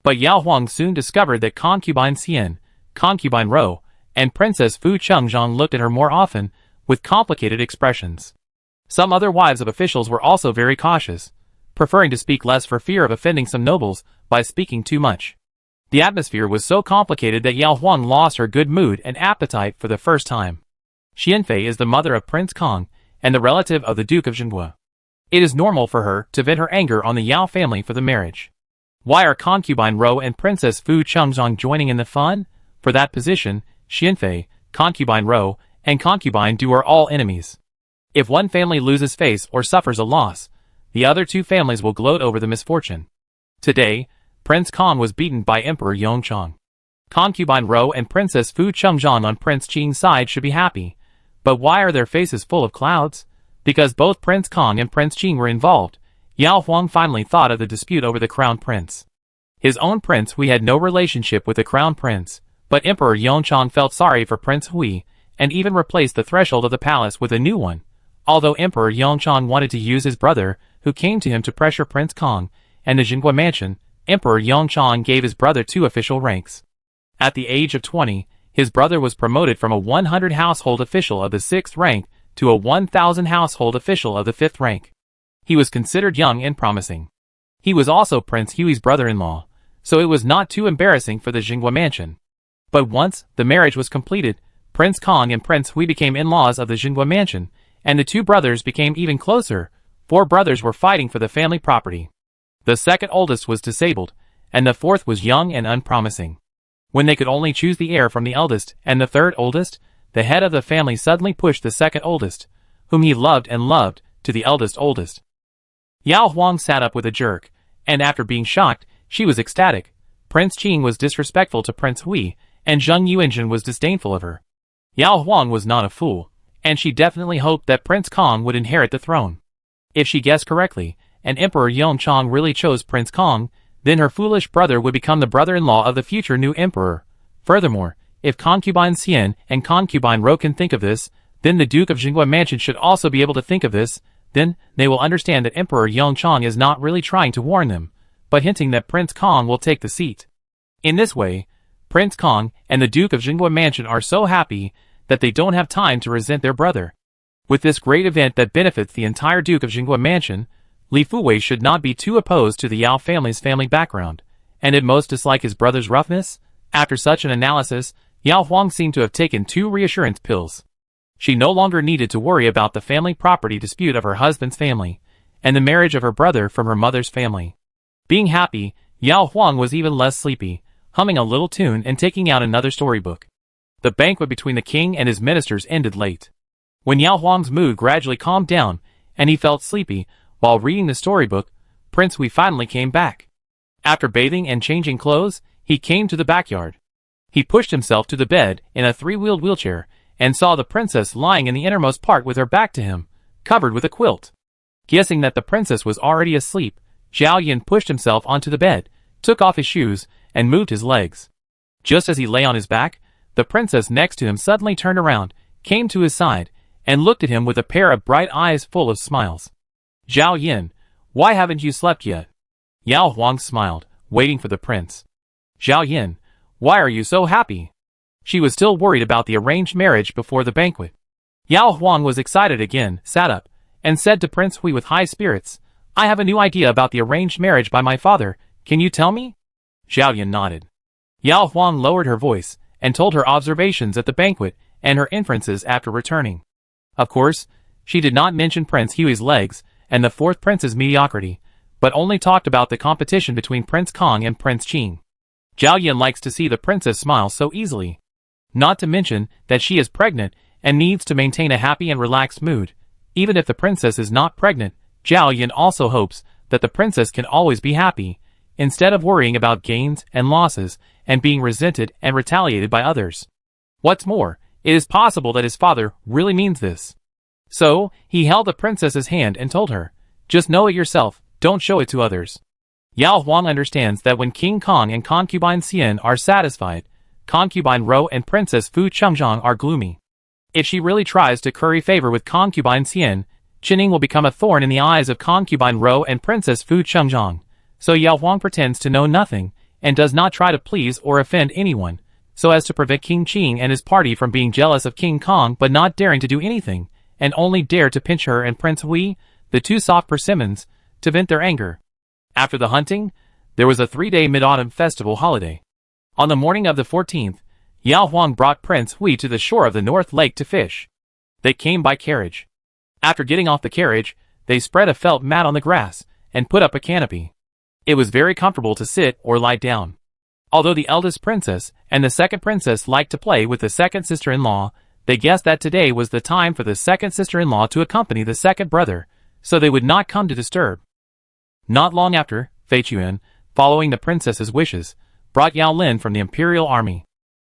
But Yao Huang soon discovered that concubine Xian, concubine Rou, and Princess Fu Chengzhang looked at her more often, with complicated expressions. Some other wives of officials were also very cautious, preferring to speak less for fear of offending some nobles by speaking too much. The atmosphere was so complicated that Yao Huang lost her good mood and appetite for the first time. Xianfei is the mother of Prince Kong and the relative of the Duke of Jingguo. It is normal for her to vent her anger on the Yao family for the marriage. Why are concubine Rou and Princess Fu Chengzhang joining in the fun? For that position, Xianfei, concubine Rou, and concubine Du are all enemies. If one family loses face or suffers a loss, the other two families will gloat over the misfortune. Today, Prince Kong was beaten by Emperor Yongchang. Concubine Rou and Princess Fu Chengzhang on Prince Qing's side should be happy, but why are their faces full of clouds? Because both Prince Kong and Prince Qing were involved, Yao Huang finally thought of the dispute over the crown prince. His own prince Hui had no relationship with the crown prince, but Emperor Yongchang felt sorry for Prince Hui, and even replaced the threshold of the palace with a new one, although Emperor Yongchang wanted to use his brother, who came to him to pressure Prince Kong, and the Jingguo mansion. Emperor Yongchang gave his brother 2 official ranks. At the age of 20, his brother was promoted from a 100 household official of the 6th rank to a 1,000 household official of the 5th rank. He was considered young and promising. He was also Prince Hui's brother-in-law, so it was not too embarrassing for the Jingguo mansion. But once the marriage was completed, Prince Kong and Prince Hui became in-laws of the Jingguo mansion, and the 2 brothers became even closer. 4 brothers were fighting for the family property. The second oldest was disabled, and the 4th was young and unpromising. When they could only choose the heir from the eldest and the 3rd oldest, the head of the family suddenly pushed the 2nd oldest, whom he loved and loved, to the eldest oldest. Yao Huang sat up with a jerk, and after being shocked, she was ecstatic. Prince Qing was disrespectful to Prince Hui, and Zheng Yuanjun was disdainful of her. Yao Huang was not a fool, and she definitely hoped that Prince Kong would inherit the throne. If she guessed correctly, and Emperor Yongchang really chose Prince Kong, then her foolish brother would become the brother-in-law of the future new emperor. Furthermore, if concubine Xian and concubine Rou can think of this, then the Duke of Jingguo mansion should also be able to think of this. Then they will understand that Emperor Yongchang is not really trying to warn them, but hinting that Prince Kong will take the seat. In this way, Prince Kong and the Duke of Jingguo mansion are so happy that they don't have time to resent their brother. With this great event that benefits the entire Duke of Jinghua mansion, Li Fuwei should not be too opposed to the Yao family's family background, and at most dislike his brother's roughness. After such an analysis, Yao Huang seemed to have taken 2 reassurance pills. She no longer needed to worry about the family property dispute of her husband's family, and the marriage of her brother from her mother's family. Being happy, Yao Huang was even less sleepy, humming a little tune and taking out another storybook. The banquet between the king and his ministers ended late. When Yao Huang's mood gradually calmed down, and he felt sleepy, while reading the storybook, Prince Hui finally came back. After bathing and changing clothes, he came to the backyard. He pushed himself to the bed in a 3-wheeled wheelchair, and saw the princess lying in the innermost part with her back to him, covered with a quilt. Guessing that the princess was already asleep, Zhao Yin pushed himself onto the bed, took off his shoes, and moved his legs. Just as he lay on his back, the princess next to him suddenly turned around, came to his side, and looked at him with a pair of bright eyes full of smiles. Zhao Yin, why haven't you slept yet? Yao Huang smiled, waiting for the prince. Zhao Yin, why are you so happy? She was still worried about the arranged marriage before the banquet. Yao Huang was excited again, sat up, and said to Prince Hui with high spirits, I have a new idea about the arranged marriage by my father, can you tell me? Zhao Yin nodded. Yao Huang lowered her voice, and told her observations at the banquet, and her inferences after returning. Of course, she did not mention Prince Hui's legs, and the 4th prince's mediocrity, but only talked about the competition between Prince Kong and Prince Qing. Zhao Yin likes to see the princess smile so easily. Not to mention that she is pregnant and needs to maintain a happy and relaxed mood. Even if the princess is not pregnant, Zhao Yin also hopes that the princess can always be happy, instead of worrying about gains and losses and being resented and retaliated by others. What's more, it is possible that his father really means this. So, he held the princess's hand and told her, just know it yourself, don't show it to others. Yao Huang understands that when King Kong and concubine Xian are satisfied, concubine Rou and Princess Fu Chengzhang are gloomy. If she really tries to curry favor with concubine Xian, Qining will become a thorn in the eyes of concubine Rou and Princess Fu Chengzhang. So Yao Huang pretends to know nothing, and does not try to please or offend anyone, so as to prevent King Qing and his party from being jealous of King Kong but not daring to do anything, and only dare to pinch her and Prince Hui, the 2 soft persimmons, to vent their anger. After the hunting, there was a 3-day mid-autumn festival holiday. On the morning of the 14th, Yao Huang brought Prince Hui to the shore of the North Lake to fish. They came by carriage. After getting off the carriage, they spread a felt mat on the grass, and put up a canopy. It was very comfortable to sit or lie down. Although the eldest princess and the 2nd princess liked to play with the 2nd sister-in-law, they guessed that today was the time for the 2nd sister-in-law to accompany the 2nd brother, so they would not come to disturb. Not long after, Fei Chuan, following the princess's wishes, brought Yao Lin from the imperial army.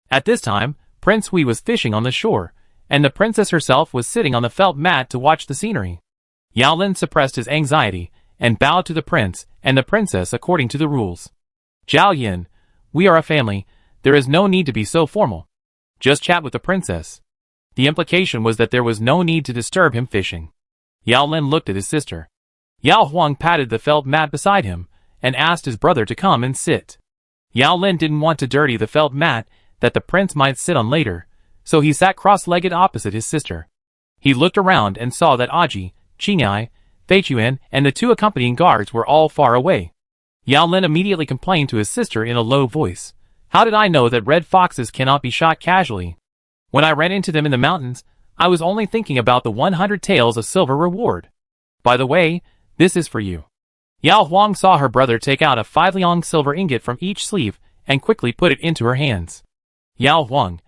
At this time, Prince Hui was fishing on the shore, and the princess herself was sitting on the felt mat to watch the scenery. Yao Lin suppressed his anxiety, and bowed to the prince and the princess according to the rules. Zhao Yin, we are a family, there is no need to be so formal. Just chat with the princess. The implication was that there was no need to disturb him fishing. Yao Lin looked at his sister. Yao Huang patted the felt mat beside him, and asked his brother to come and sit. Yao Lin didn't want to dirty the felt mat that the prince might sit on later, so he sat cross-legged opposite his sister. He looked around and saw that Aji, Qingyai, Fei Chuan, and the 2 accompanying guards were all far away. Yao Lin immediately complained to his sister in a low voice. How did I know that red foxes cannot be shot casually? When I ran into them in the mountains, I was only thinking about the 100 taels of silver reward. By the way, this is for you. Yao Huang saw her brother take out a 5 liang silver ingot from each sleeve, and quickly put it into her hands. Yao Huang,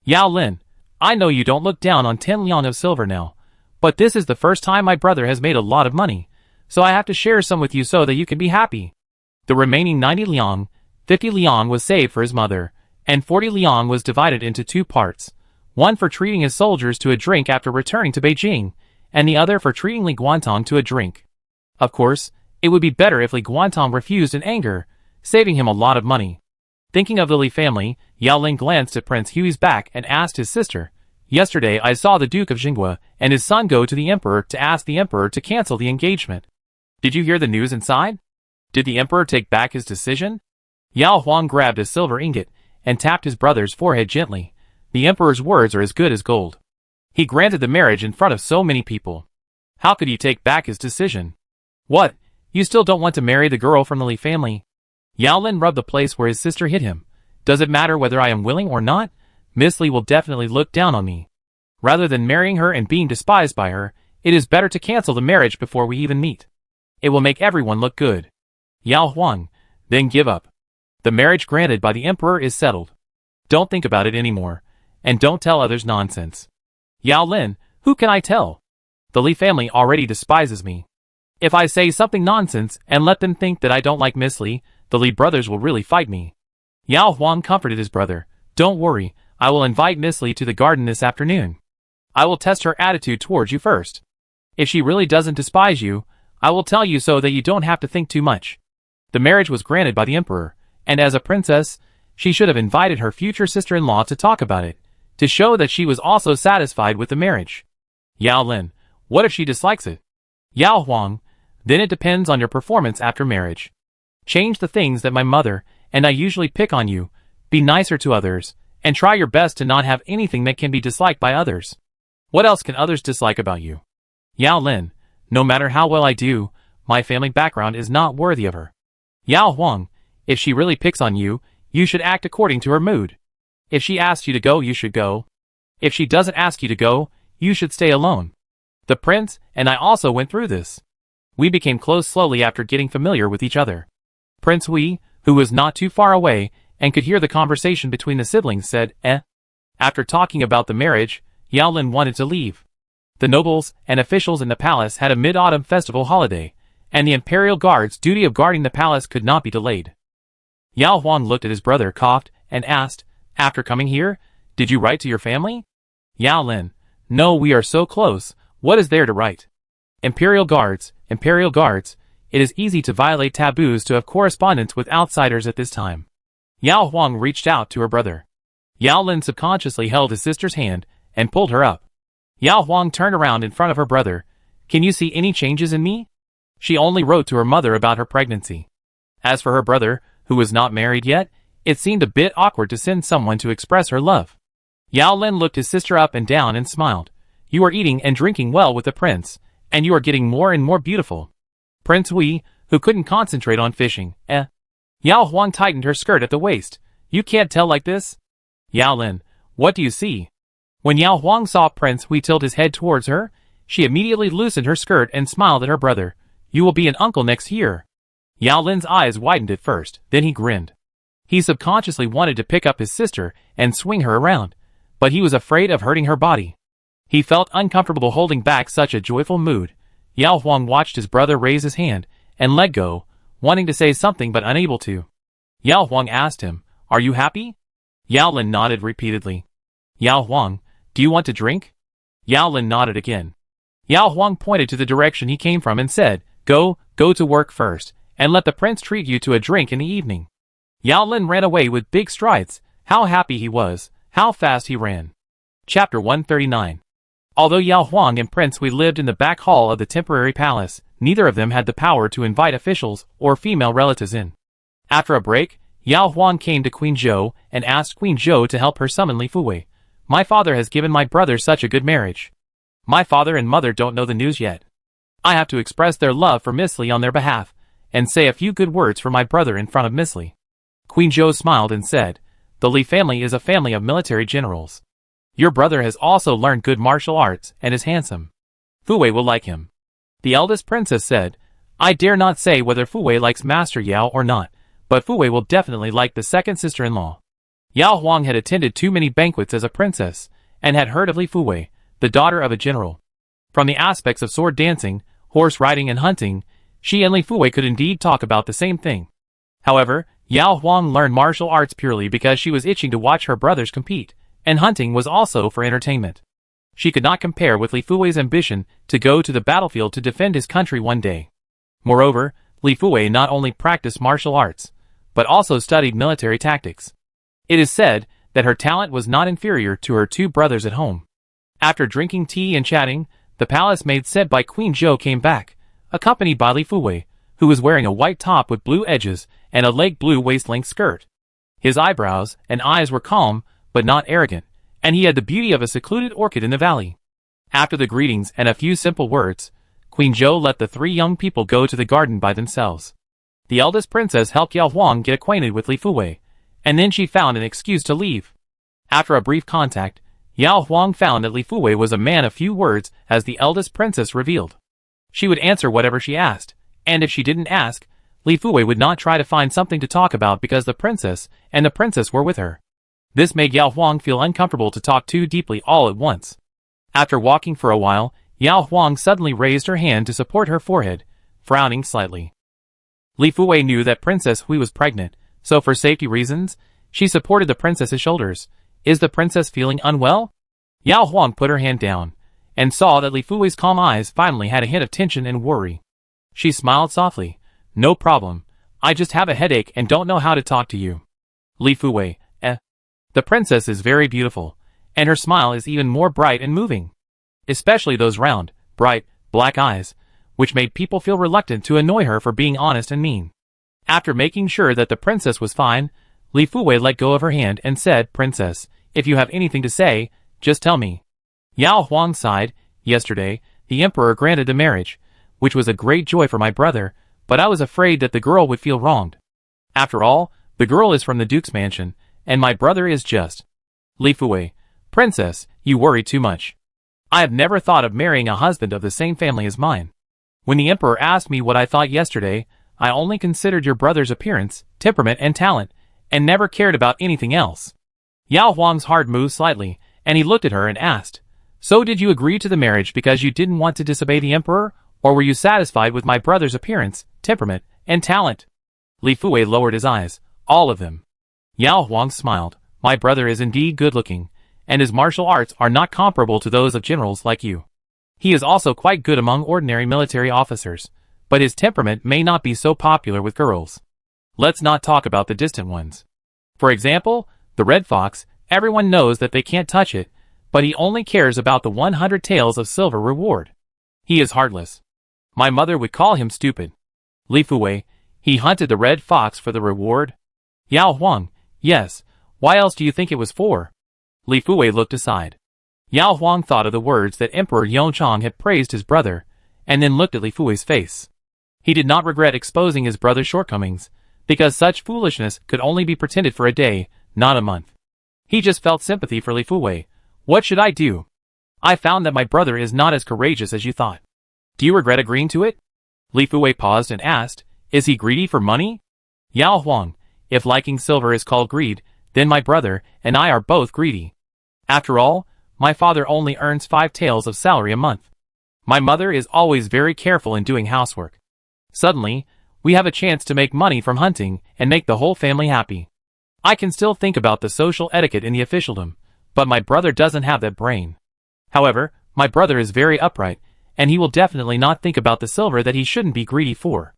Yao Lin, I know you don't look down on 10 liang of silver now, but this is the first time my brother has made a lot of money, so I have to share some with you so that you can be happy. The remaining 90 liang, 50 liang was saved for his mother, and 40 liang was divided into 2 parts, one for treating his soldiers to a drink after returning to Beijing, and the other for treating Li Guantong to a drink. Of course, it would be better if Li Guantong refused in anger, saving him a lot of money. Thinking of the Li family, Yao Lin glanced at Prince Hui's back and asked his sister, Yesterday I saw the Duke of Jinghua and his son go to the Emperor to ask the Emperor to cancel the engagement. Did you hear the news inside? Did the Emperor take back his decision? Yao Huang grabbed a silver ingot and tapped his brother's forehead gently. The emperor's words are as good as gold. He granted the marriage in front of so many people. How could he take back his decision? What? You still don't want to marry the girl from the Li family? Yao Lin rubbed the place where his sister hit him. Does it matter whether I am willing or not? Miss Li will definitely look down on me. Rather than marrying her and being despised by her, it is better to cancel the marriage before we even meet. It will make everyone look good. Yao Huang, then give up. The marriage granted by the emperor is settled. Don't think about it anymore, and don't tell others nonsense. Yao Lin, who can I tell? The Li family already despises me. If I say something nonsense and let them think that I don't like Miss Li, the Li brothers will really fight me. Yao Huang comforted his brother. Don't worry, I will invite Miss Li to the garden this afternoon. I will test her attitude towards you first. If she really doesn't despise you, I will tell you so that you don't have to think too much. The marriage was granted by the emperor, and as a princess, she should have invited her future sister-in-law to talk about it, to show that she was also satisfied with the marriage. Yao Lin, what if she dislikes it? Yao Huang, then it depends on your performance after marriage. Change the things that my mother and I usually pick on you, be nicer to others, and try your best to not have anything that can be disliked by others. What else can others dislike about you? Yao Lin, no matter how well I do, my family background is not worthy of her. Yao Huang, if she really picks on you, you should act according to her mood. If she asks you to go, you should go. If she doesn't ask you to go, you should stay alone. The prince and I also went through this. We became close slowly after getting familiar with each other. Prince Hui, who was not too far away and could hear the conversation between the siblings, said, After talking about the marriage, Yao Lin wanted to leave. The nobles and officials in the palace had a mid-autumn festival holiday, and the imperial guard's duty of guarding the palace could not be delayed. Yao Huang looked at his brother, coughed, and asked, After coming here, did you write to your family? Yao Lin, no, we are so close, what is there to write? Imperial guards, it is easy to violate taboos to have correspondence with outsiders at this time. Yao Huang reached out to her brother. Yao Lin subconsciously held his sister's hand and pulled her up. Yao Huang turned around in front of her brother. Can you see any changes in me? She only wrote to her mother about her pregnancy. As for her brother, who was not married yet, it seemed a bit awkward to send someone to express her love. Yao Lin looked his sister up and down and smiled. You are eating and drinking well with the prince, and you are getting more and more beautiful. Prince Hui, who couldn't concentrate on fishing, Yao Huang tightened her skirt at the waist. You can't tell like this? Yao Lin, what do you see? When Yao Huang saw Prince Hui tilt his head towards her, she immediately loosened her skirt and smiled at her brother. You will be an uncle next year. Yao Lin's eyes widened at first, then he grinned. He subconsciously wanted to pick up his sister and swing her around, but he was afraid of hurting her body. He felt uncomfortable holding back such a joyful mood. Yao Huang watched his brother raise his hand and let go, wanting to say something but unable to. Yao Huang asked him, Are you happy? Yao Lin nodded repeatedly. Yao Huang, do you want to drink? Yao Lin nodded again. Yao Huang pointed to the direction he came from and said, Go to work first, and let the prince treat you to a drink in the evening. Yao Lin ran away with big strides. How happy he was, how fast he ran. Chapter 139. Although Yao Huang and Prince Hui lived in the back hall of the temporary palace, neither of them had the power to invite officials or female relatives in. After a break, Yao Huang came to Queen Zhou and asked Queen Zhou to help her summon Li Fuwei. My father has given my brother such a good marriage. My father and mother don't know the news yet. I have to express their love for Miss Li on their behalf, and say a few good words for my brother in front of Miss Li. Queen Zhou smiled and said, The Li family is a family of military generals. Your brother has also learned good martial arts and is handsome. Fuwei will like him. The eldest princess said, I dare not say whether Fuwei likes Master Yao or not, but Fuwei will definitely like the second sister-in-law. Yao Huang had attended too many banquets as a princess, and had heard of Li Fuwei, the daughter of a general. From the aspects of sword dancing, horse riding and hunting, she and Li Fuwei could indeed talk about the same thing. However, Yao Huang learned martial arts purely because she was itching to watch her brothers compete, and hunting was also for entertainment. She could not compare with Li Fuwei's ambition to go to the battlefield to defend his country one day. Moreover, Li Fuwei not only practiced martial arts, but also studied military tactics. It is said that her talent was not inferior to her two brothers at home. After drinking tea and chatting, the palace maid sent by Queen Zhou came back, accompanied by Li Fuwei, who was wearing a white top with blue edges and a light blue waist-length skirt. His eyebrows and eyes were calm, but not arrogant, and he had the beauty of a secluded orchid in the valley. After the greetings and a few simple words, Queen Zhou let the three young people go to the garden by themselves. The eldest princess helped Yao Huang get acquainted with Li Fuwei, and then she found an excuse to leave. After a brief contact, Yao Huang found that Li Fuwei was a man of few words, as the eldest princess revealed. She would answer whatever she asked, and if she didn't ask, Li Fuwei would not try to find something to talk about because the princess and the princess were with her. This made Yao Huang feel uncomfortable to talk too deeply all at once. After walking for a while, Yao Huang suddenly raised her hand to support her forehead, frowning slightly. Li Fuwei knew that Princess Hui was pregnant, so for safety reasons, she supported the princess's shoulders. Is the princess feeling unwell? Yao Huang put her hand down, and saw that Li Fuwei's calm eyes finally had a hint of tension and worry. She smiled softly. No problem. I just have a headache and don't know how to talk to you. Li Fuwei, The princess is very beautiful, and her smile is even more bright and moving. Especially those round, bright, black eyes, which made people feel reluctant to annoy her for being honest and mean. After making sure that the princess was fine, Li Fuwei let go of her hand and said, Princess, if you have anything to say, just tell me. Yao Huang sighed. Yesterday, the emperor granted the marriage, which was a great joy for my brother, but I was afraid that the girl would feel wronged. After all, the girl is from the duke's mansion, and my brother is just. Li Fuwei, Princess, you worry too much. I have never thought of marrying a husband of the same family as mine. When the emperor asked me what I thought yesterday, I only considered your brother's appearance, temperament and talent, and never cared about anything else. Yao Huang's heart moved slightly, and he looked at her and asked, So did you agree to the marriage because you didn't want to disobey the emperor, or were you satisfied with my brother's appearance, temperament, and talent? Li Fuwei lowered his eyes. All of them. Yao Huang smiled. My brother is indeed good-looking, and his martial arts are not comparable to those of generals like you. He is also quite good among ordinary military officers, but his temperament may not be so popular with girls. Let's not talk about the distant ones. For example, the red fox, everyone knows that they can't touch it, but he only cares about the 100 taels of silver reward. He is heartless. My mother would call him stupid. Li Fuwei, he hunted the red fox for the reward? Yao Huang, yes, why else do you think it was for? Li Fuwei looked aside. Yao Huang thought of the words that Emperor Yongchang had praised his brother, and then looked at Li Fuwei's face. He did not regret exposing his brother's shortcomings, because such foolishness could only be pretended for a day, not a month. He just felt sympathy for Li Fuwei. What should I do? I found that my brother is not as courageous as you thought. Do you regret agreeing to it? Li Fuwei paused and asked, Is he greedy for money? Yao Huang, if liking silver is called greed, then my brother and I are both greedy. After all, my father only earns 5 taels of salary a month. My mother is always very careful in doing housework. Suddenly, we have a chance to make money from hunting and make the whole family happy. I can still think about the social etiquette in the officialdom, but my brother doesn't have that brain. However, my brother is very upright, and he will definitely not think about the silver that he shouldn't be greedy for.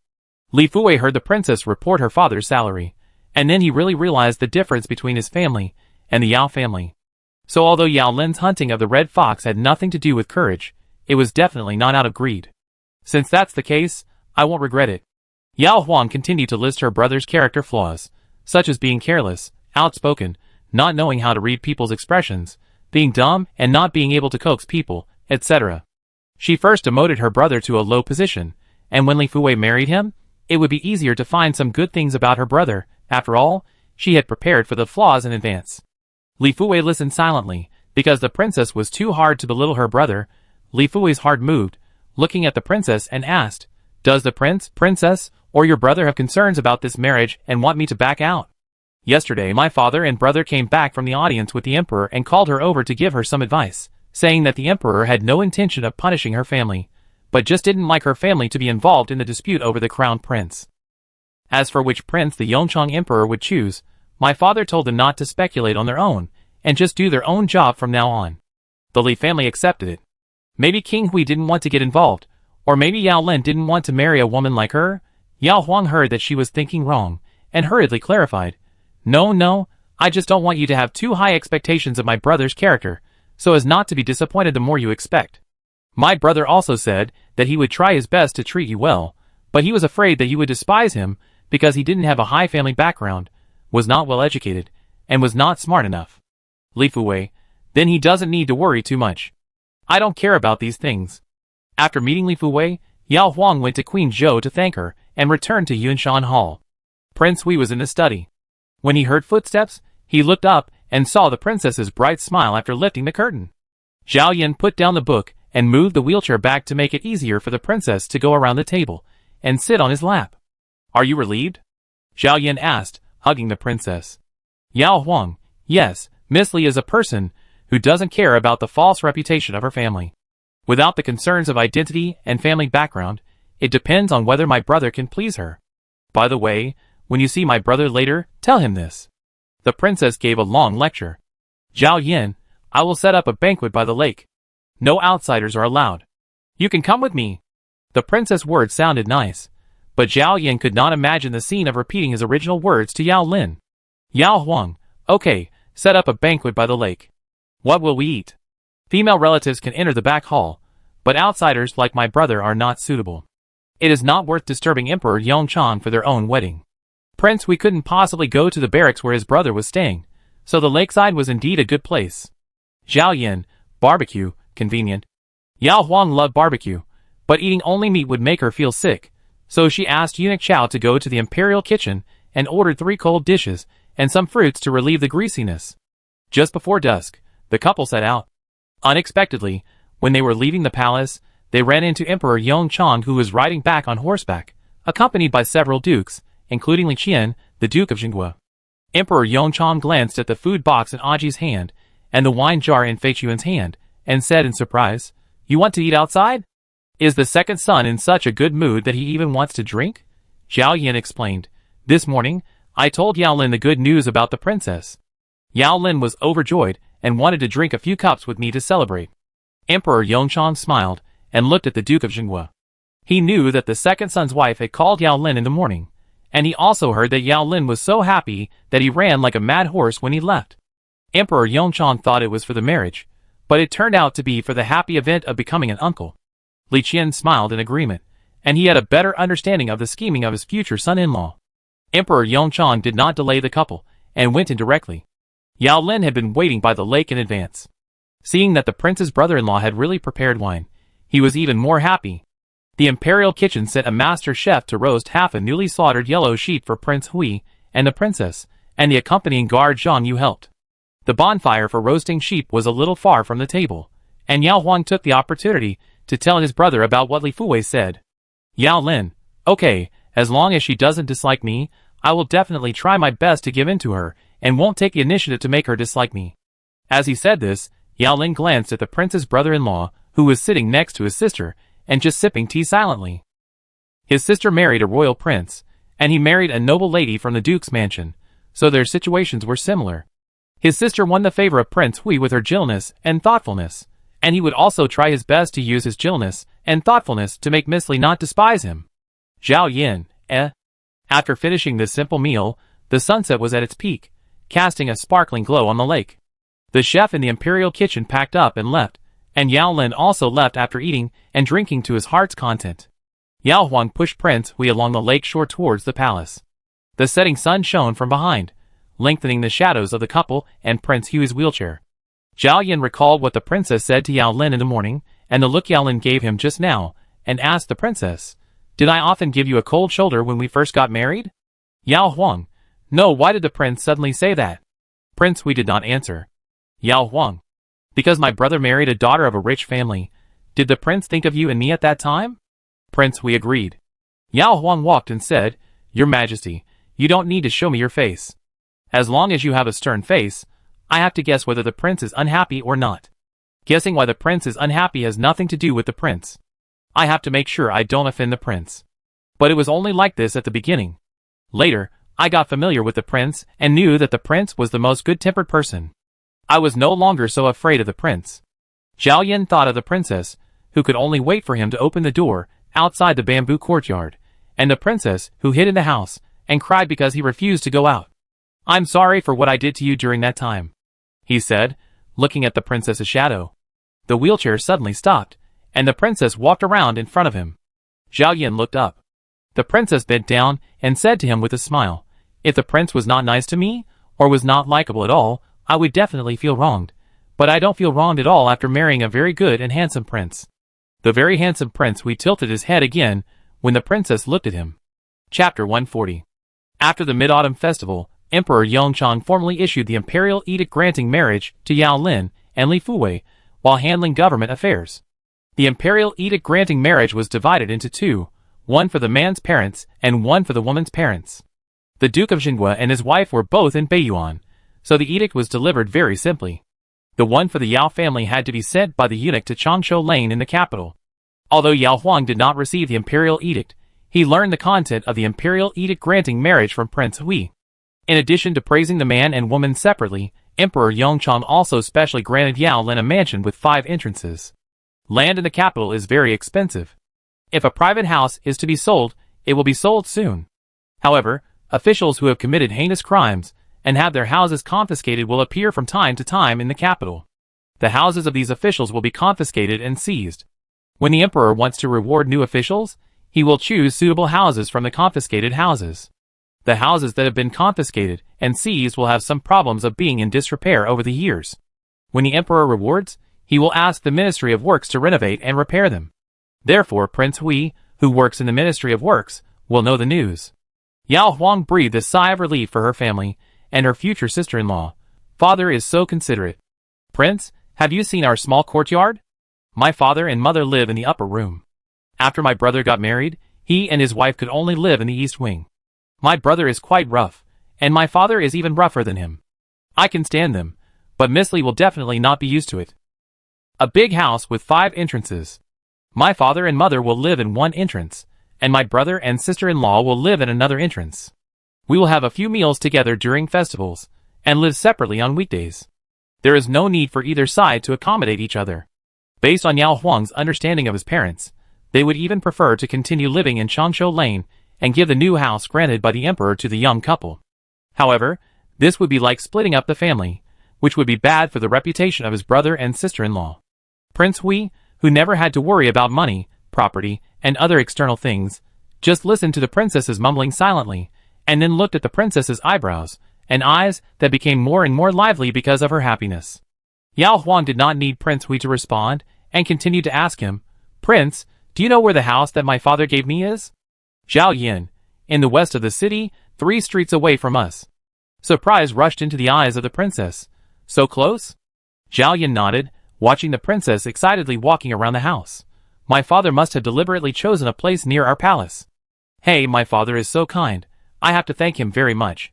Li Fuwei heard the princess report her father's salary, and then he really realized the difference between his family and the Yao family. So although Yao Lin's hunting of the red fox had nothing to do with courage, it was definitely not out of greed. Since that's the case, I won't regret it. Yao Huang continued to list her brother's character flaws, such as being careless, outspoken, not knowing how to read people's expressions, being dumb and not being able to coax people, etc. She first demoted her brother to a low position, and when Li Fuwei married him, it would be easier to find some good things about her brother. After all, she had prepared for the flaws in advance. Li Fuwei listened silently, because the princess was too hard to belittle her brother. Li Fuwei's heart moved, looking at the princess and asked, Does the princess, or your brother have concerns about this marriage and want me to back out? Yesterday my father and brother came back from the audience with the emperor and called her over to give her some advice, saying that the emperor had no intention of punishing her family, but just didn't like her family to be involved in the dispute over the crown prince. As for which prince the Yongchang emperor would choose, my father told them not to speculate on their own, and just do their own job from now on. The Li family accepted it. Maybe King Hui didn't want to get involved, or maybe Yao Lin didn't want to marry a woman like her. Yao Huang heard that she was thinking wrong, and hurriedly clarified, No, I just don't want you to have too high expectations of my brother's character, so as not to be disappointed the more you expect. My brother also said that he would try his best to treat you well, but he was afraid that you would despise him because he didn't have a high family background, was not well educated, and was not smart enough. Li Fuwei, Then he doesn't need to worry too much. I don't care about these things. After meeting Li Fuwei, Yao Huang went to Queen Zhou to thank her and returned to Yunshan Hall. Prince Hui was in the study. When he heard footsteps, he looked up and saw the princess's bright smile after lifting the curtain. Zhao Yan put down the book and moved the wheelchair back to make it easier for the princess to go around the table and sit on his lap. Are you relieved? Zhao Yan asked, hugging the princess. Yao Huang, yes, Miss Li is a person who doesn't care about the false reputation of her family. Without the concerns of identity and family background, it depends on whether my brother can please her. By the way, when you see my brother later, tell him this. The princess gave a long lecture. Zhao Yan, I will set up a banquet by the lake. No outsiders are allowed. You can come with me. The princess' words sounded nice, but Zhao Yan could not imagine the scene of repeating his original words to Yao Lin. Yao Huang, okay, set up a banquet by the lake. What will we eat? Female relatives can enter the back hall, but outsiders like my brother are not suitable. It is not worth disturbing Emperor Yongchang for their own wedding. Prince, we couldn't possibly go to the barracks where his brother was staying, so the lakeside was indeed a good place. Zhao Yan, barbecue, convenient. Yao Huang loved barbecue, but eating only meat would make her feel sick, so she asked Eunuch Chao to go to the imperial kitchen and ordered 3 cold dishes and some fruits to relieve the greasiness. Just before dusk, the couple set out. Unexpectedly, when they were leaving the palace, they ran into Emperor Yongchang, who was riding back on horseback, accompanied by several dukes, including Li Qian, the Duke of Jingguo. Emperor Yongchang glanced at the food box in Aji's hand and the wine jar in Fei Chuan's hand, and said in surprise, "You want to eat outside? Is the second son in such a good mood that he even wants to drink?" Zhao Yan explained, "This morning, I told Yao Lin the good news about the princess. Yao Lin was overjoyed and wanted to drink a few cups with me to celebrate." Emperor Yongchang smiled and looked at the Duke of Jingguo. He knew that the second son's wife had called Yao Lin in the morning, and he also heard that Yao Lin was so happy that he ran like a mad horse when he left. Emperor Yongchang thought it was for the marriage, but it turned out to be for the happy event of becoming an uncle. Li Qian smiled in agreement, and he had a better understanding of the scheming of his future son-in-law. Emperor Yongchang did not delay the couple, and went in directly. Yao Lin had been waiting by the lake in advance. Seeing that the prince's brother-in-law had really prepared wine, he was even more happy. The imperial kitchen sent a master chef to roast half a newly slaughtered yellow sheep for Prince Hui and the princess, and the accompanying guard Zhang Yu helped. The bonfire for roasting sheep was a little far from the table, and Yao Huang took the opportunity to tell his brother about what Li Fuwei said. Yao Lin, okay, as long as she doesn't dislike me, I will definitely try my best to give in to her, and won't take the initiative to make her dislike me. As he said this, Yao Lin glanced at the prince's brother-in-law, who was sitting next to his sister, and just sipping tea silently. His sister married a royal prince, and he married a noble lady from the duke's mansion, so their situations were similar. His sister won the favor of Prince Hui with her gentleness and thoughtfulness, and he would also try his best to use his gentleness and thoughtfulness to make Miss Li not despise him. Zhao Yan, After finishing this simple meal, the sunset was at its peak, casting a sparkling glow on the lake. The chef in the imperial kitchen packed up and left, and Yao Lin also left after eating and drinking to his heart's content. Yao Huang pushed Prince Hui along the lake shore towards the palace. The setting sun shone from behind, lengthening the shadows of the couple and Prince Hui's wheelchair. Zhao Yan recalled what the princess said to Yao Lin in the morning, and the look Yao Lin gave him just now, and asked the princess, "Did I often give you a cold shoulder when we first got married?" Yao Huang, "No, why did the prince suddenly say that?" Prince Hui did not answer. Yao Huang, "Because my brother married a daughter of a rich family. Did the prince think of you and me at that time?" Prince Hui agreed. Yao Huang walked and said, "Your Majesty, you don't need to show me your face. As long as you have a stern face, I have to guess whether the prince is unhappy or not. Guessing why the prince is unhappy has nothing to do with the prince. I have to make sure I don't offend the prince. But it was only like this at the beginning. Later, I got familiar with the prince and knew that the prince was the most good-tempered person. I was no longer so afraid of the prince." Zhao Yan thought of the princess, who could only wait for him to open the door outside the bamboo courtyard, and the princess who hid in the house and cried because he refused to go out. "I'm sorry for what I did to you during that time," he said, looking at the princess's shadow. The wheelchair suddenly stopped, and the princess walked around in front of him. Zhao Yan looked up. The princess bent down and said to him with a smile, "If the prince was not nice to me, or was not likable at all, I would definitely feel wronged. but I don't feel wronged at all after marrying a very good and handsome prince." The very handsome prince tilted his head again when the princess looked at him. Chapter 140. After the Mid-Autumn Festival, Emperor Yongchang formally issued the imperial edict granting marriage to Yao Lin and Li Fuwei while handling government affairs. The imperial edict granting marriage was divided into two, one for the man's parents and one for the woman's parents. The Duke of Jinghua and his wife were both in Beiyuan, so the edict was delivered very simply. The one for the Yao family had to be sent by the eunuch to Changshu Lane in the capital. Although Yao Huang did not receive the imperial edict, he learned the content of the imperial edict granting marriage from Prince Hui. In addition to praising the man and woman separately, Emperor Yongchang also specially granted Yao Lin a mansion with 5 entrances. Land in the capital is very expensive. If a private house is to be sold, it will be sold soon. However, officials who have committed heinous crimes and have their houses confiscated will appear from time to time in the capital. The houses of these officials will be confiscated and seized. When the emperor wants to reward new officials, he will choose suitable houses from the confiscated houses. The houses that have been confiscated and seized will have some problems of being in disrepair over the years. When the emperor rewards, he will ask the Ministry of Works to renovate and repair them. Therefore Prince Hui, who works in the Ministry of Works, will know the news. Yao Huang breathed a sigh of relief for her family and her future sister-in-law. "Father is so considerate. Prince, have you seen our small courtyard? My father and mother live in the upper room. After my brother got married, he and his wife could only live in the east wing. My brother is quite rough, and my father is even rougher than him. I can stand them, but Miss Li will definitely not be used to it. A big house with 5 entrances. My father and mother will live in one entrance, and my brother and sister-in-law will live in another entrance. We will have a few meals together during festivals, and live separately on weekdays. There is no need for either side to accommodate each other." Based on Yao Huang's understanding of his parents, they would even prefer to continue living in Changshu Lane and give the new house granted by the emperor to the young couple. However, this would be like splitting up the family, which would be bad for the reputation of his brother and sister-in-law. Prince Hui, who never had to worry about money, property, and other external things, just listened to the princess's mumbling silently, and then looked at the princess's eyebrows and eyes that became more and more lively because of her happiness. Yao Huang did not need Prince Hui to respond, and continued to ask him, "Prince, do you know where the house that my father gave me is?" "Zhao Yin, in the west of the city, 3 streets away from us." Surprise rushed into the eyes of the princess. "So close?" Zhao Yin nodded, watching the princess excitedly walking around the house. "My father must have deliberately chosen a place near our palace. Hey, my father is so kind. I have to thank him very much."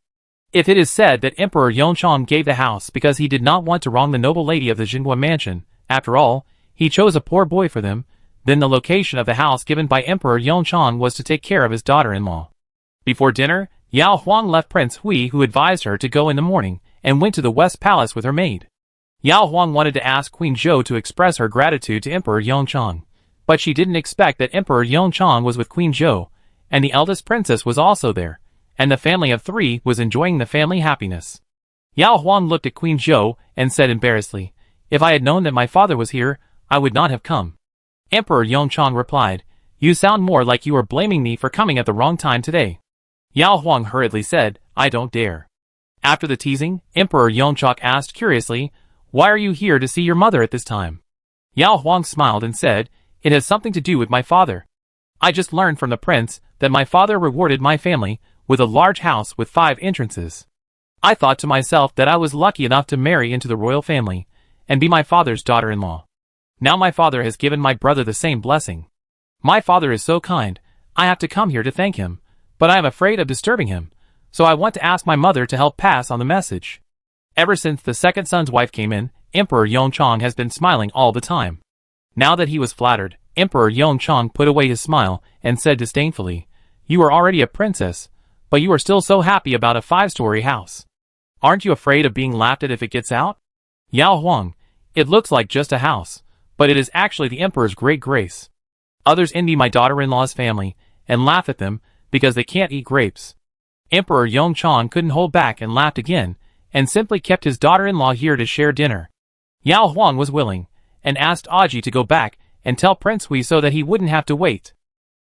If it is said that Emperor Yongchang gave the house because he did not want to wrong the noble lady of the Jinghua mansion, after all, he chose a poor boy for them, then the location of the house given by Emperor Yongchang was to take care of his daughter-in-law. Before dinner, Yao Huang left Prince Hui, who advised her to go in the morning, and went to the West Palace with her maid. Yao Huang wanted to ask Queen Zhou to express her gratitude to Emperor Yongchang, but she didn't expect that Emperor Yongchang was with Queen Zhou, and the eldest princess was also there, and the family of 3 was enjoying the family happiness. Yao Huang looked at Queen Zhou and said embarrassedly, "If I had known that my father was here, I would not have come." Emperor Yongchang replied, "You sound more like you are blaming me for coming at the wrong time today." Yao Huang hurriedly said, "I don't dare." After the teasing, Emperor Yongchang asked curiously, "Why are you here to see your mother at this time?" Yao Huang smiled and said, "It has something to do with my father. I just learned from the prince that my father rewarded my family with a large house with 5 entrances. I thought to myself that I was lucky enough to marry into the royal family and be my father's daughter-in-law. Now my father has given my brother the same blessing. My father is so kind, I have to come here to thank him, but I am afraid of disturbing him, so I want to ask my mother to help pass on the message." Ever since the second son's wife came in, Emperor Yongchang has been smiling all the time. Now that he was flattered, Emperor Yongchang put away his smile and said disdainfully, "You are already a princess, but you are still so happy about a 5-story house. Aren't you afraid of being laughed at if it gets out? Yao Huang, it looks like just a house, but it is actually the emperor's great grace. Others envy my daughter-in-law's family and laugh at them because they can't eat grapes." Emperor Yongchang couldn't hold back and laughed again, and simply kept his daughter-in-law here to share dinner. Yao Huang was willing, and asked Aji to go back and tell Prince Hui so that he wouldn't have to wait.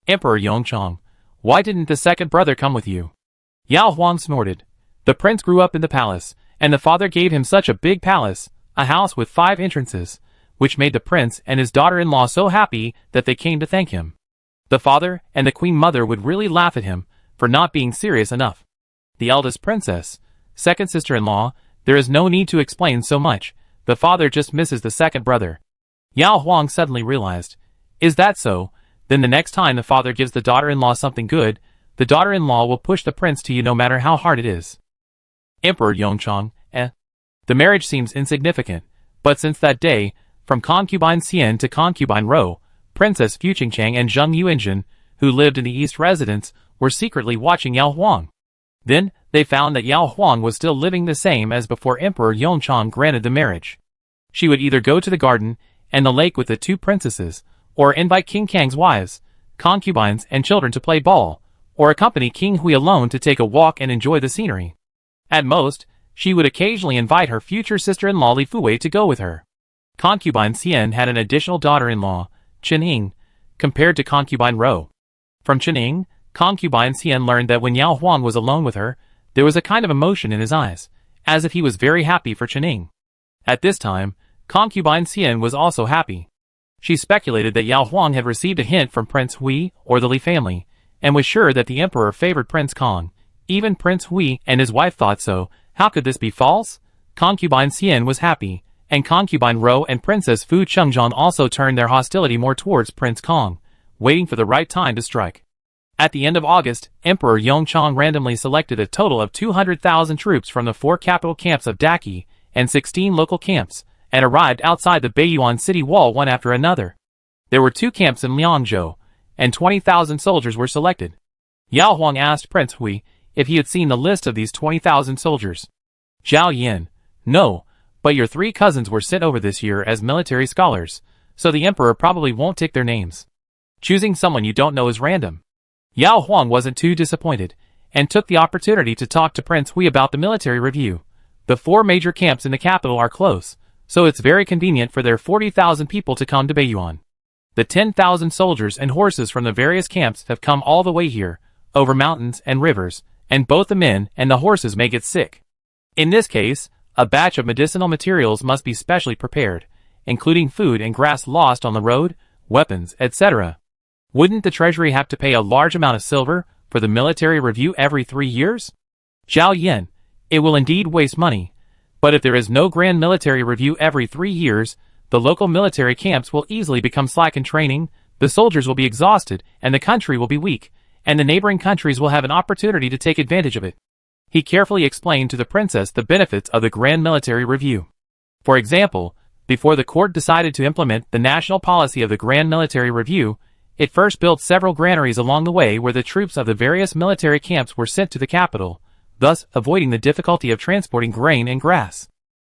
"Emperor Yongchang, why didn't the second brother come with you?" Yao Huang snorted. "The prince grew up in the palace, and the father gave him such a big palace, a house with 5 entrances, which made the prince and his daughter-in-law so happy that they came to thank him. The father and the queen mother would really laugh at him for not being serious enough. The eldest princess, second sister-in-law, there is no need to explain so much, the father just misses the second brother. Yao Huang suddenly realized, is that so? Then the next time the father gives the daughter-in-law something good, the daughter-in-law will push the prince to you no matter how hard it is. Emperor Yongchang, The marriage seems insignificant, but since that day, from concubine Xian to concubine Rou, Princess Fuqingchang and Zheng Yuanjun, who lived in the east residence, were secretly watching Yao Huang. Then, they found that Yao Huang was still living the same as before Emperor Yongchang granted the marriage. She would either go to the garden and the lake with the 2 princesses, or invite King Kang's wives, concubines and children to play ball, or accompany King Hui alone to take a walk and enjoy the scenery. At most, she would occasionally invite her future sister-in-law Li Fuwei to go with her. Concubine Xian had an additional daughter-in-law, Chen compared to concubine Rou. From Chen concubine Xian learned that when Yao Huang was alone with her, there was a kind of emotion in his eyes, as if he was very happy for Chen. At this time, concubine Xian was also happy. She speculated that Yao Huang had received a hint from Prince Hui or the Li family, and was sure that the emperor favored Prince Kong. Even Prince Hui and his wife thought so. How could this be false? Concubine Xian was happy, and concubine Rou and Princess Fu Chengzhang also turned their hostility more towards Prince Kong, waiting for the right time to strike. At the end of August, Emperor Yongchang randomly selected a total of 200,000 troops from the 4 capital camps of Daqi and 16 local camps, and arrived outside the Beiyuan city wall one after another. There were 2 camps in Liangzhou, and 20,000 soldiers were selected. Yao Huang asked Prince Hui if he had seen the list of these 20,000 soldiers. Zhao Yin, no, but your 3 cousins were sent over this year as military scholars, so the emperor probably won't take their names. Choosing someone you don't know is random. Yao Huang wasn't too disappointed, and took the opportunity to talk to Prince Hui about the military review. The 4 major camps in the capital are close, so it's very convenient for their 40,000 people to come to Beiyuan. The 10,000 soldiers and horses from the various camps have come all the way here, over mountains and rivers, and both the men and the horses may get sick. In this case, a batch of medicinal materials must be specially prepared, including food and grass lost on the road, weapons, etc. Wouldn't the treasury have to pay a large amount of silver for the military review every 3 years? Zhao Yin, it will indeed waste money, but if there is no grand military review every 3 years, the local military camps will easily become slack in training, the soldiers will be exhausted, and the country will be weak, and the neighboring countries will have an opportunity to take advantage of it. He carefully explained to the princess the benefits of the grand military review. For example, before the court decided to implement the national policy of the grand military review, it first built several granaries along the way where the troops of the various military camps were sent to the capital, thus avoiding the difficulty of transporting grain and grass.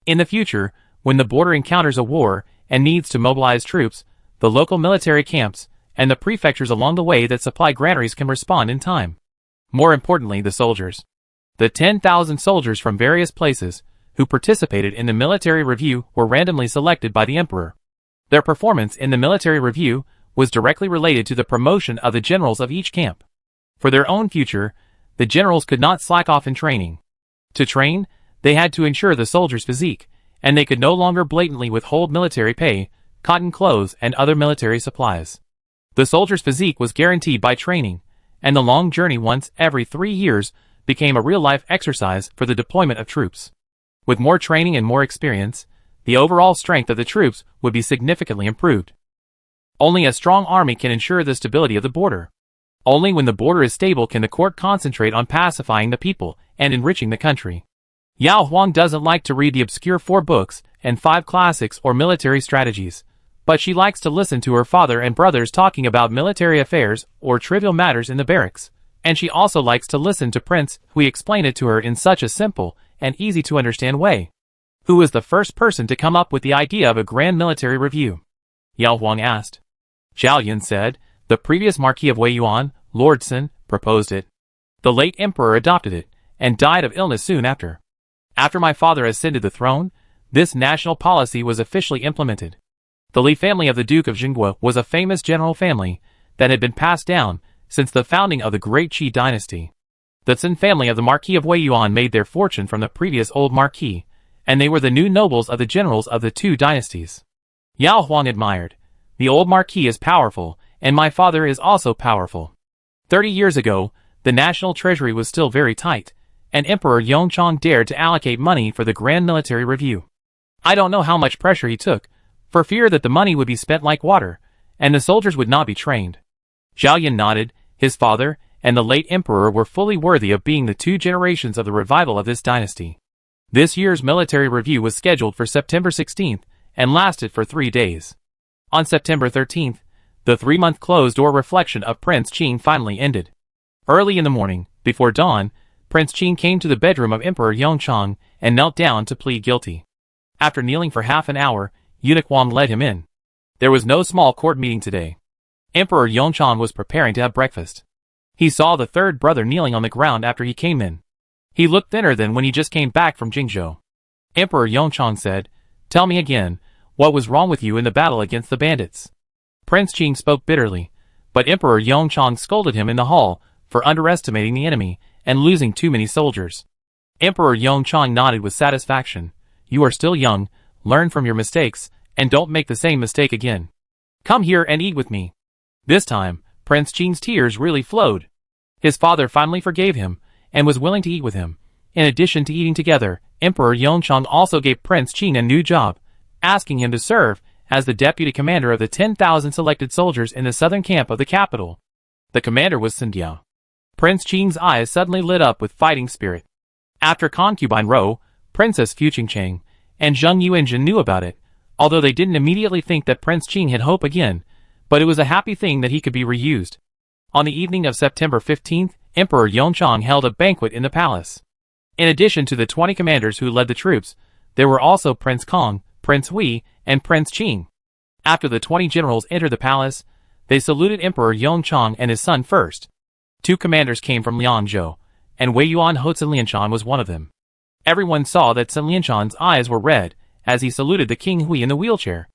In the future, when the border encounters a war and needs to mobilize troops, the local military camps and the prefectures along the way that supply granaries can respond in time. More importantly, the soldiers. The 10,000 soldiers from various places who participated in the military review were randomly selected by the emperor. Their performance in the military review was directly related to the promotion of the generals of each camp. For their own future, the generals could not slack off in training. To train, they had to ensure the soldiers' physique, and they could no longer blatantly withhold military pay, cotton clothes, and other military supplies. The soldiers' physique was guaranteed by training, and the long journey once every 3 years became a real-life exercise for the deployment of troops. With more training and more experience, the overall strength of the troops would be significantly improved. Only a strong army can ensure the stability of the border. Only when the border is stable can the court concentrate on pacifying the people and enriching the country. Yao Huang doesn't like to read the obscure 4 books and 5 classics or military strategies, but she likes to listen to her father and brothers talking about military affairs or trivial matters in the barracks, and she also likes to listen to Prince Hui explain it to her in such a simple and easy-to-understand way. Who was the first person to come up with the idea of a grand military review? Yao Huang asked. Zhao Yin said, the previous Marquis of Weiyuan, Lord Sun, proposed it. The late emperor adopted it, and died of illness soon after. After my father ascended the throne, this national policy was officially implemented. The Li family of the Duke of Jingguo was a famous general family that had been passed down since the founding of the Great Qi dynasty. The Sun family of the Marquis of Weiyuan made their fortune from the previous old Marquis, and they were the new nobles of the generals of the two dynasties. Yao Huang admired. The old marquis is powerful, and my father is also powerful. 30 years ago, the national treasury was still very tight, and Emperor Yongchang dared to allocate money for the grand military review. I don't know how much pressure he took, for fear that the money would be spent like water, and the soldiers would not be trained. Zhao Yan nodded. His father and the late emperor were fully worthy of being the two generations of the revival of this dynasty. This year's military review was scheduled for September 16th and lasted for 3 days. On September 13th, the 3-month closed-door reflection of Prince Qing finally ended. Early in the morning, before dawn, Prince Qing came to the bedroom of Emperor Yongchang and knelt down to plead guilty. After kneeling for half an hour, Eunuch Wang led him in. There was no small court meeting today. Emperor Yongchang was preparing to have breakfast. He saw the third brother kneeling on the ground after he came in. He looked thinner than when he just came back from Jingzhou. Emperor Yongchang said, "Tell me again, what was wrong with you in the battle against the bandits?" Prince Qing spoke bitterly, but Emperor Yongchang scolded him in the hall for underestimating the enemy and losing too many soldiers. Emperor Yongchang nodded with satisfaction. "You are still young, learn from your mistakes, and don't make the same mistake again. Come here and eat with me." This time, Prince Qing's tears really flowed. His father finally forgave him, and was willing to eat with him. In addition to eating together, Emperor Yongchang also gave Prince Qing a new job, asking him to serve as the deputy commander of the 10,000 selected soldiers in the southern camp of the capital. The commander was Sun Diao. Prince Qing's eyes suddenly lit up with fighting spirit. After concubine Rou, Princess Fu Qingcheng, and Zheng Yuanjin knew about it, although they didn't immediately think that Prince Qing had hope again, but it was a happy thing that he could be reused. On the evening of September 15th, Emperor Yongchang held a banquet in the palace. In addition to the 20 commanders who led the troops, there were also Prince Kong, Prince Hui, and Prince Qing. After the 20 generals entered the palace, they saluted Emperor Yongchang and his son first. 2 commanders came from Liangzhou, and Wei Yuan Ho Lianshan was one of them. Everyone saw that Sun Lianshan's eyes were red as he saluted the King Hui in the wheelchair.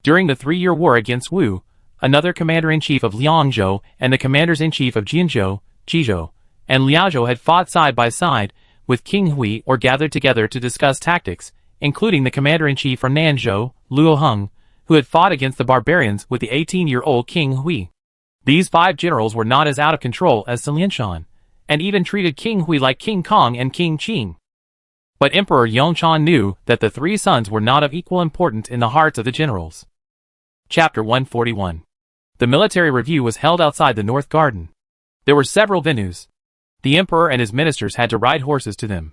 During the 3-year war against Wu, another commander-in-chief of Liangzhou and the commanders-in-chief of Jinzhou, Jizhou, and Liaozhou had fought side by side with King Hui or gathered together to discuss tactics, including the commander-in-chief from Nanzhou, Luo Heng, who had fought against the barbarians with the 18-year-old King Hui. These 5 generals were not as out of control as Sun Lianshan, and even treated King Hui like King Kong and King Qing. But Emperor Yongchang knew that the 3 sons were not of equal importance in the hearts of the generals. Chapter 141. The military review was held outside the North Garden. There were several venues. The emperor and his ministers had to ride horses to them.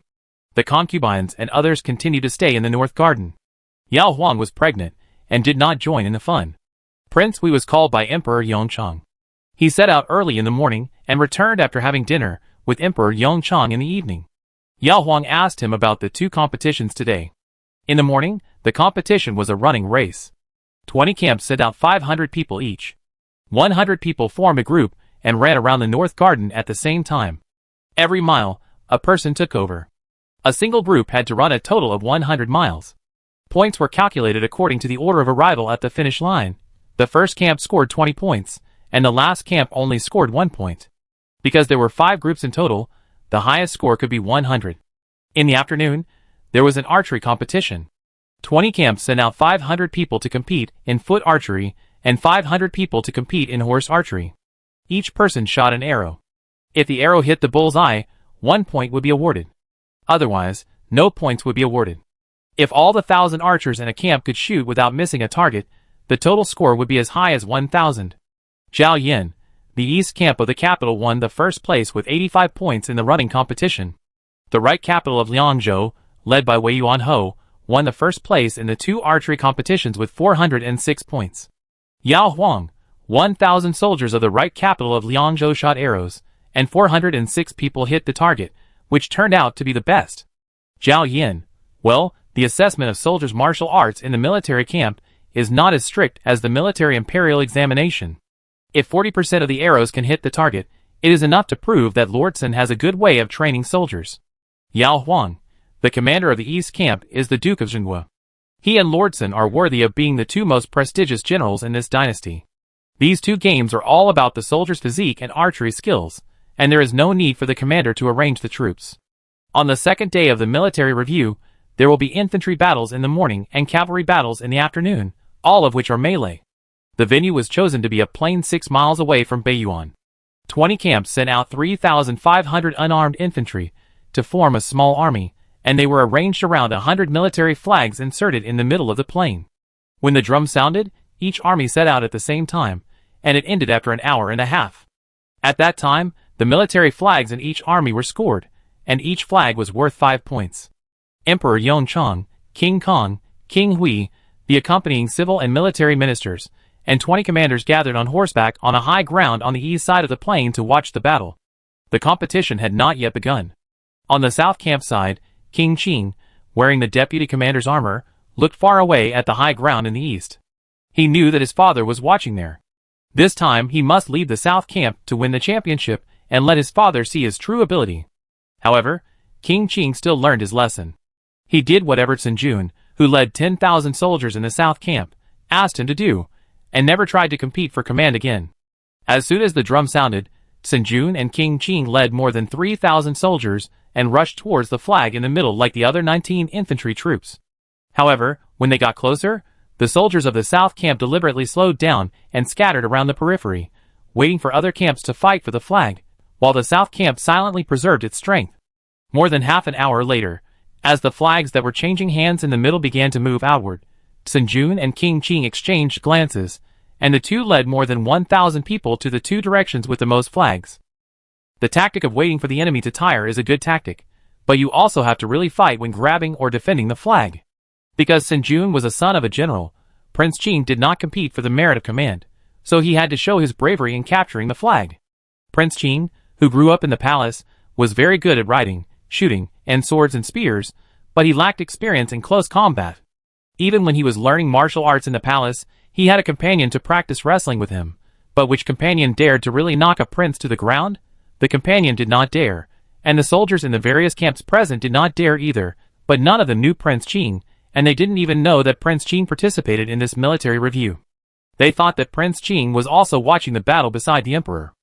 The concubines and others continued to stay in the North Garden. Yao Huang was pregnant and did not join in the fun. Prince Hui was called by Emperor Yongchang. He set out early in the morning and returned after having dinner with Emperor Yongchang in the evening. Yao Huang asked him about the 2 competitions today. In the morning, the competition was a running race. 20 camps sent out 500 people each. 100 people formed a group and ran around the North Garden at the same time. Every mile, a person took over. A single group had to run a total of 100 miles. Points were calculated according to the order of arrival at the finish line. The first camp scored 20 points, and the last camp only scored 1 point. Because there were 5 groups in total, the highest score could be 100. In the afternoon, there was an archery competition. 20 camps sent out 500 people to compete in foot archery and 500 people to compete in horse archery. Each person shot an arrow. If the arrow hit the bull's eye, 1 point would be awarded. Otherwise, no points would be awarded. If all the 1,000 archers in a camp could shoot without missing a target, the total score would be as high as 1,000. Zhao Yan, the east camp of the capital, won the first place with 85 points in the running competition. The right capital of Liangzhou, led by Wei Yuan Ho, won the first place in the 2 archery competitions with 406 points. Yao Huang, 1,000 soldiers of the right capital of Liangzhou shot arrows, and 406 people hit the target, which turned out to be the best. Zhao Yan, well, the assessment of soldiers' martial arts in the military camp is not as strict as the military imperial examination. If 40% of the arrows can hit the target, it is enough to prove that Lord Sun has a good way of training soldiers. Yao Huang, the commander of the East Camp, is the Duke of Zhenghua. He and Lord Sun are worthy of being the 2 most prestigious generals in this dynasty. These 2 games are all about the soldier's physique and archery skills, and there is no need for the commander to arrange the troops. On the second day of the military review, there will be infantry battles in the morning and cavalry battles in the afternoon, all of which are melee. The venue was chosen to be a plain 6 miles away from Baiyuan. 20 camps sent out 3,500 unarmed infantry to form a small army, and they were arranged around 100 military flags inserted in the middle of the plain. When the drum sounded, each army set out at the same time, and it ended after an hour and a half. At that time, the military flags in each army were scored, and each flag was worth 5 points. Emperor Yongchang, King Kong, King Hui, the accompanying civil and military ministers, and 20 commanders gathered on horseback on a high ground on the east side of the plain to watch the battle. The competition had not yet begun. On the south camp side, King Qing, wearing the deputy commander's armor, looked far away at the high ground in the east. He knew that his father was watching there. This time he must lead the south camp to win the championship and let his father see his true ability. However, King Qing still learned his lesson. He did whatever Sun Jun, who led 10,000 soldiers in the south camp, asked him to do, and never tried to compete for command again. As soon as the drum sounded, Sun Jun and King Qing led more than 3,000 soldiers and rushed towards the flag in the middle like the other 19 infantry troops. However, when they got closer, the soldiers of the south camp deliberately slowed down and scattered around the periphery, waiting for other camps to fight for the flag, while the south camp silently preserved its strength. More than half an hour later, as the flags that were changing hands in the middle began to move outward, Sun Jun and King Qing exchanged glances, and the two led more than 1,000 people to the two directions with the most flags. The tactic of waiting for the enemy to tire is a good tactic, but you also have to really fight when grabbing or defending the flag. Because Sun Jun was a son of a general, Prince Qing did not compete for the merit of command, so he had to show his bravery in capturing the flag. Prince Qing, who grew up in the palace, was very good at riding, shooting, and swords and spears, but he lacked experience in close combat. Even when he was learning martial arts in the palace, he had a companion to practice wrestling with him, but which companion dared to really knock a prince to the ground? The companion did not dare, and the soldiers in the various camps present did not dare either, but none of them knew Prince Qing, and they didn't even know that Prince Qing participated in this military review. They thought that Prince Qing was also watching the battle beside the emperor.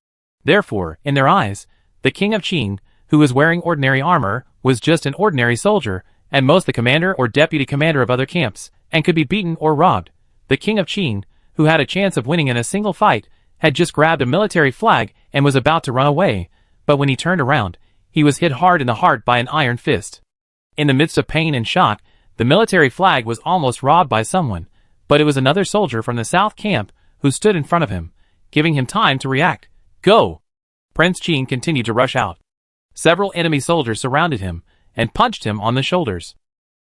Therefore, in their eyes, the king of Qing, who was wearing ordinary armor, was just an ordinary soldier, and most the commander or deputy commander of other camps, and could be beaten or robbed. The king of Qing, who had a chance of winning in a single fight, had just grabbed a military flag and was about to run away, but when he turned around, he was hit hard in the heart by an iron fist. In the midst of pain and shock, the military flag was almost robbed by someone, but it was another soldier from the south camp who stood in front of him, giving him time to react. Go! Prince Qing continued to rush out. Several enemy soldiers surrounded him and punched him on the shoulders.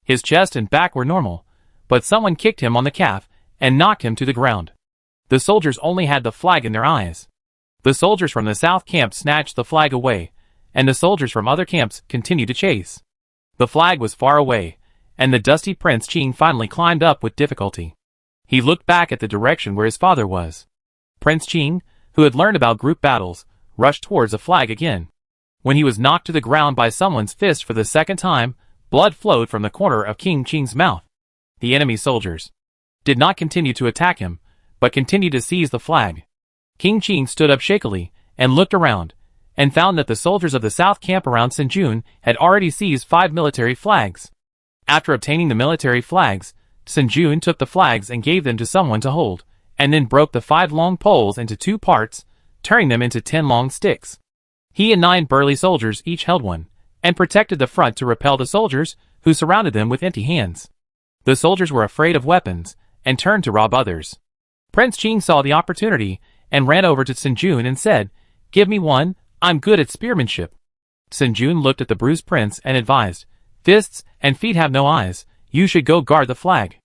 His chest and back were normal, but someone kicked him on the calf and knocked him to the ground. The soldiers only had the flag in their eyes. The soldiers from the south camp snatched the flag away, and the soldiers from other camps continued to chase. The flag was far away, and the dusty Prince Qing finally climbed up with difficulty. He looked back at the direction where his father was. Prince Qing, who had learned about group battles, rushed towards the flag again. When he was knocked to the ground by someone's fist for the second time, blood flowed from the corner of King Qing's mouth. The enemy soldiers did not continue to attack him, but continued to seize the flag. King Qing stood up shakily and looked around, and found that the soldiers of the south camp around Sun Jun had already seized 5 military flags. After obtaining the military flags, Sun Jun took the flags and gave them to someone to hold, and then broke the 5 long poles into 2 parts, turning them into 10 long sticks. He and 9 burly soldiers each held one, and protected the front to repel the soldiers, who surrounded them with empty hands. The soldiers were afraid of weapons, and turned to rob others. Prince Qing saw the opportunity, and ran over to Sun Jun and said, "Give me one, I'm good at spearmanship." Sun Jun looked at the bruised prince and advised, "Fists and feet have no eyes, you should go guard the flag."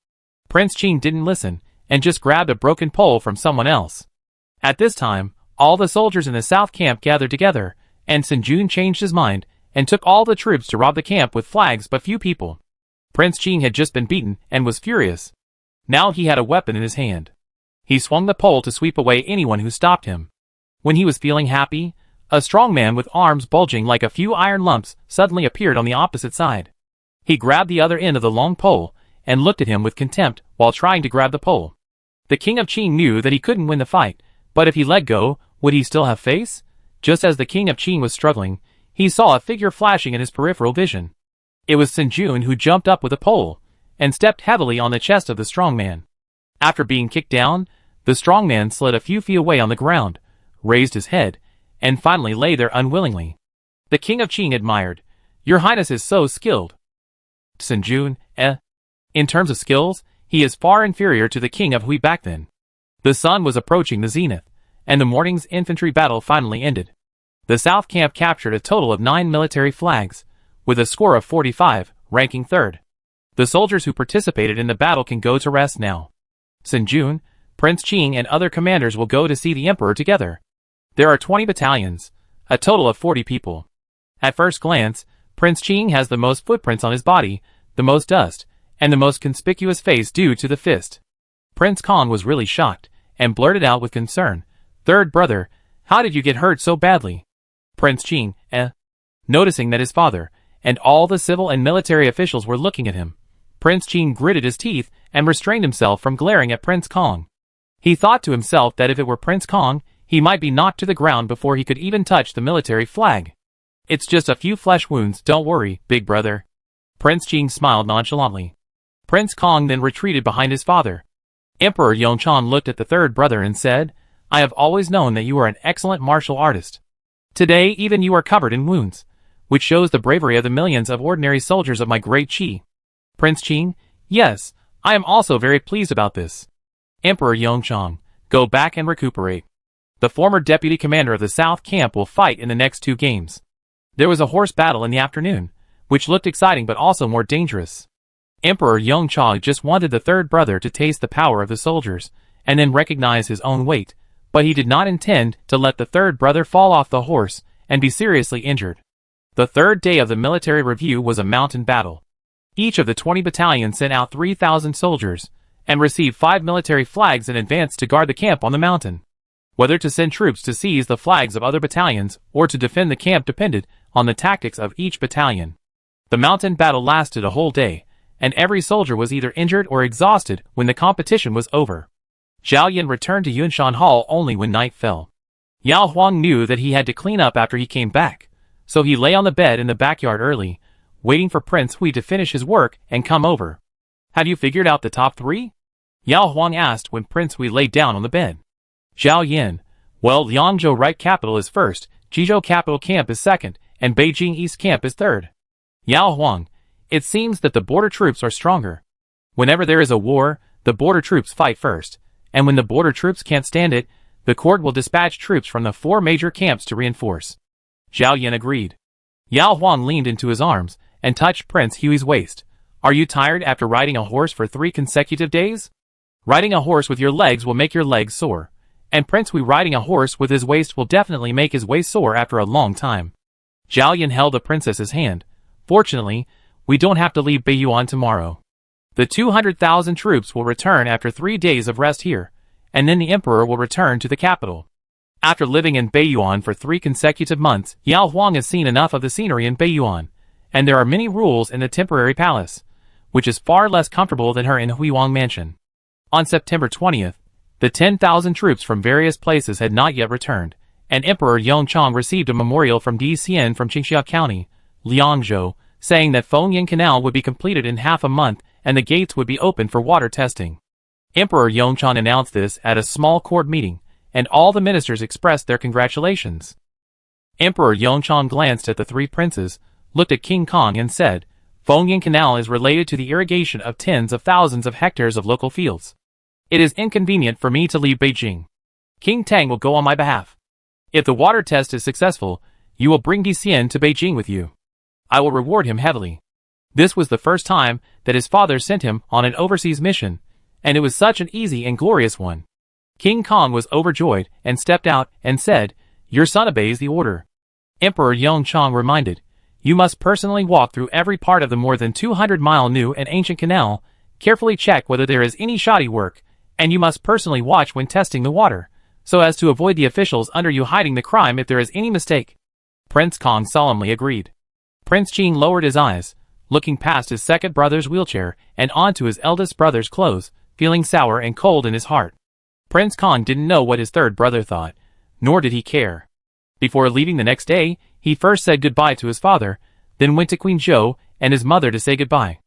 Prince Qing didn't listen, and just grabbed a broken pole from someone else. At this time, all the soldiers in the south camp gathered together, and Sun Jun changed his mind, and took all the troops to rob the camp with flags but few people. Prince Qing had just been beaten, and was furious. Now he had a weapon in his hand. He swung the pole to sweep away anyone who stopped him. When he was feeling happy, a strong man with arms bulging like a few iron lumps suddenly appeared on the opposite side. He grabbed the other end of the long pole, and looked at him with contempt while trying to grab the pole. The king of Qing knew that he couldn't win the fight, but if he let go, would he still have face? Just as the king of Qing was struggling, he saw a figure flashing in his peripheral vision. It was Sinjun who jumped up with a pole and stepped heavily on the chest of the strong man. After being kicked down, the strong man slid a few feet away on the ground, raised his head, and finally lay there unwillingly. The king of Qing admired. "Your Highness is so skilled." Sinjun, In terms of skills, he is far inferior to the king of Hui back then. The sun was approaching the zenith, and the morning's infantry battle finally ended. The South Camp captured a total of 9 military flags, with a score of 45, ranking third. The soldiers who participated in the battle can go to rest now. Sinjun, Prince Qing and other commanders will go to see the emperor together. There are 20 battalions, a total of 40 people. At first glance, Prince Qing has the most footprints on his body, the most dust, and the most conspicuous face due to the fist. Prince Kong was really shocked, and blurted out with concern, "Third brother, how did you get hurt so badly?" Prince Qing, Noticing that his father, and all the civil and military officials were looking at him, Prince Qing gritted his teeth and restrained himself from glaring at Prince Kong. He thought to himself that if it were Prince Kong, he might be knocked to the ground before he could even touch the military flag. "It's just a few flesh wounds, don't worry, big brother." Prince Qing smiled nonchalantly. Prince Kong then retreated behind his father. Emperor Yongchan looked at the third brother and said, "I have always known that you are an excellent martial artist. Today even you are covered in wounds, which shows the bravery of the millions of ordinary soldiers of my great Qi." Prince Qing, "Yes, I am also very pleased about this." Emperor Yongchang, "Go back and recuperate. The former deputy commander of the South Camp will fight in the next 2 games." There was a horse battle in the afternoon, which looked exciting but also more dangerous. Emperor Yongchang just wanted the third brother to taste the power of the soldiers, and then recognize his own weight, but he did not intend to let the third brother fall off the horse and be seriously injured. The third day of the military review was a mountain battle. Each of the 20 battalions sent out 3,000 soldiers, and received 5 military flags in advance to guard the camp on the mountain. Whether to send troops to seize the flags of other battalions or to defend the camp depended on the tactics of each battalion. The mountain battle lasted a whole day, and every soldier was either injured or exhausted when the competition was over. Zhao Yin returned to Yunshan Hall only when night fell. Yao Huang knew that he had to clean up after he came back, so he lay on the bed in the backyard early, waiting for Prince Hui to finish his work and come over. "Have you figured out the top 3? Yao Huang asked when Prince Hui lay down on the bed. Zhao Yin, "Well, Yangzhou Right Capital is first, Jizhou Capital Camp is second, and Beijing East Camp is third." Yao Huang, "It seems that the border troops are stronger. Whenever there is a war, the border troops fight first, and when the border troops can't stand it, the court will dispatch troops from the 4 major camps to reinforce." Zhao Yin agreed. Yao Huang leaned into his arms and touched Prince Hui's waist. "Are you tired after riding a horse for 3 consecutive days? Riding a horse with your legs will make your legs sore, and Prince Hui riding a horse with his waist will definitely make his waist sore after a long time." Zhao Yin held the princess's hand. "Fortunately, we don't have to leave Beiyuan tomorrow. The 200,000 troops will return after 3 days of rest here, and then the emperor will return to the capital." After living in Beiyuan for 3 consecutive months, Yao Huang has seen enough of the scenery in Beiyuan, and there are many rules in the temporary palace, which is far less comfortable than her in Huiwang Mansion. On September 20th, the 10,000 troops from various places had not yet returned, and Emperor Yongchang received a memorial from Di Xian from Qingxia County, Liangzhou, saying that Fengyan Canal would be completed in half a month and the gates would be open for water testing. Emperor Yongchang announced this at a small court meeting, and all the ministers expressed their congratulations. Emperor Yongchang glanced at the 3 princes, looked at King Kong and said, "Fengyan Canal is related to the irrigation of tens of thousands of hectares of local fields. It is inconvenient for me to leave Beijing. King Tang will go on my behalf. If the water test is successful, you will bring Di Xian to Beijing with you. I will reward him heavily." This was the first time that his father sent him on an overseas mission, and it was such an easy and glorious one. King Kong was overjoyed and stepped out and said, "Your son obeys the order." Emperor Yongchang reminded, "You must personally walk through every part of the more than 200-mile new and ancient canal, carefully check whether there is any shoddy work, and you must personally watch when testing the water, so as to avoid the officials under you hiding the crime if there is any mistake." Prince Kong solemnly agreed. Prince Qing lowered his eyes, looking past his second brother's wheelchair and onto his eldest brother's clothes, feeling sour and cold in his heart. Prince Kong didn't know what his third brother thought, nor did he care. Before leaving the next day, he first said goodbye to his father, then went to Queen Zhou and his mother to say goodbye.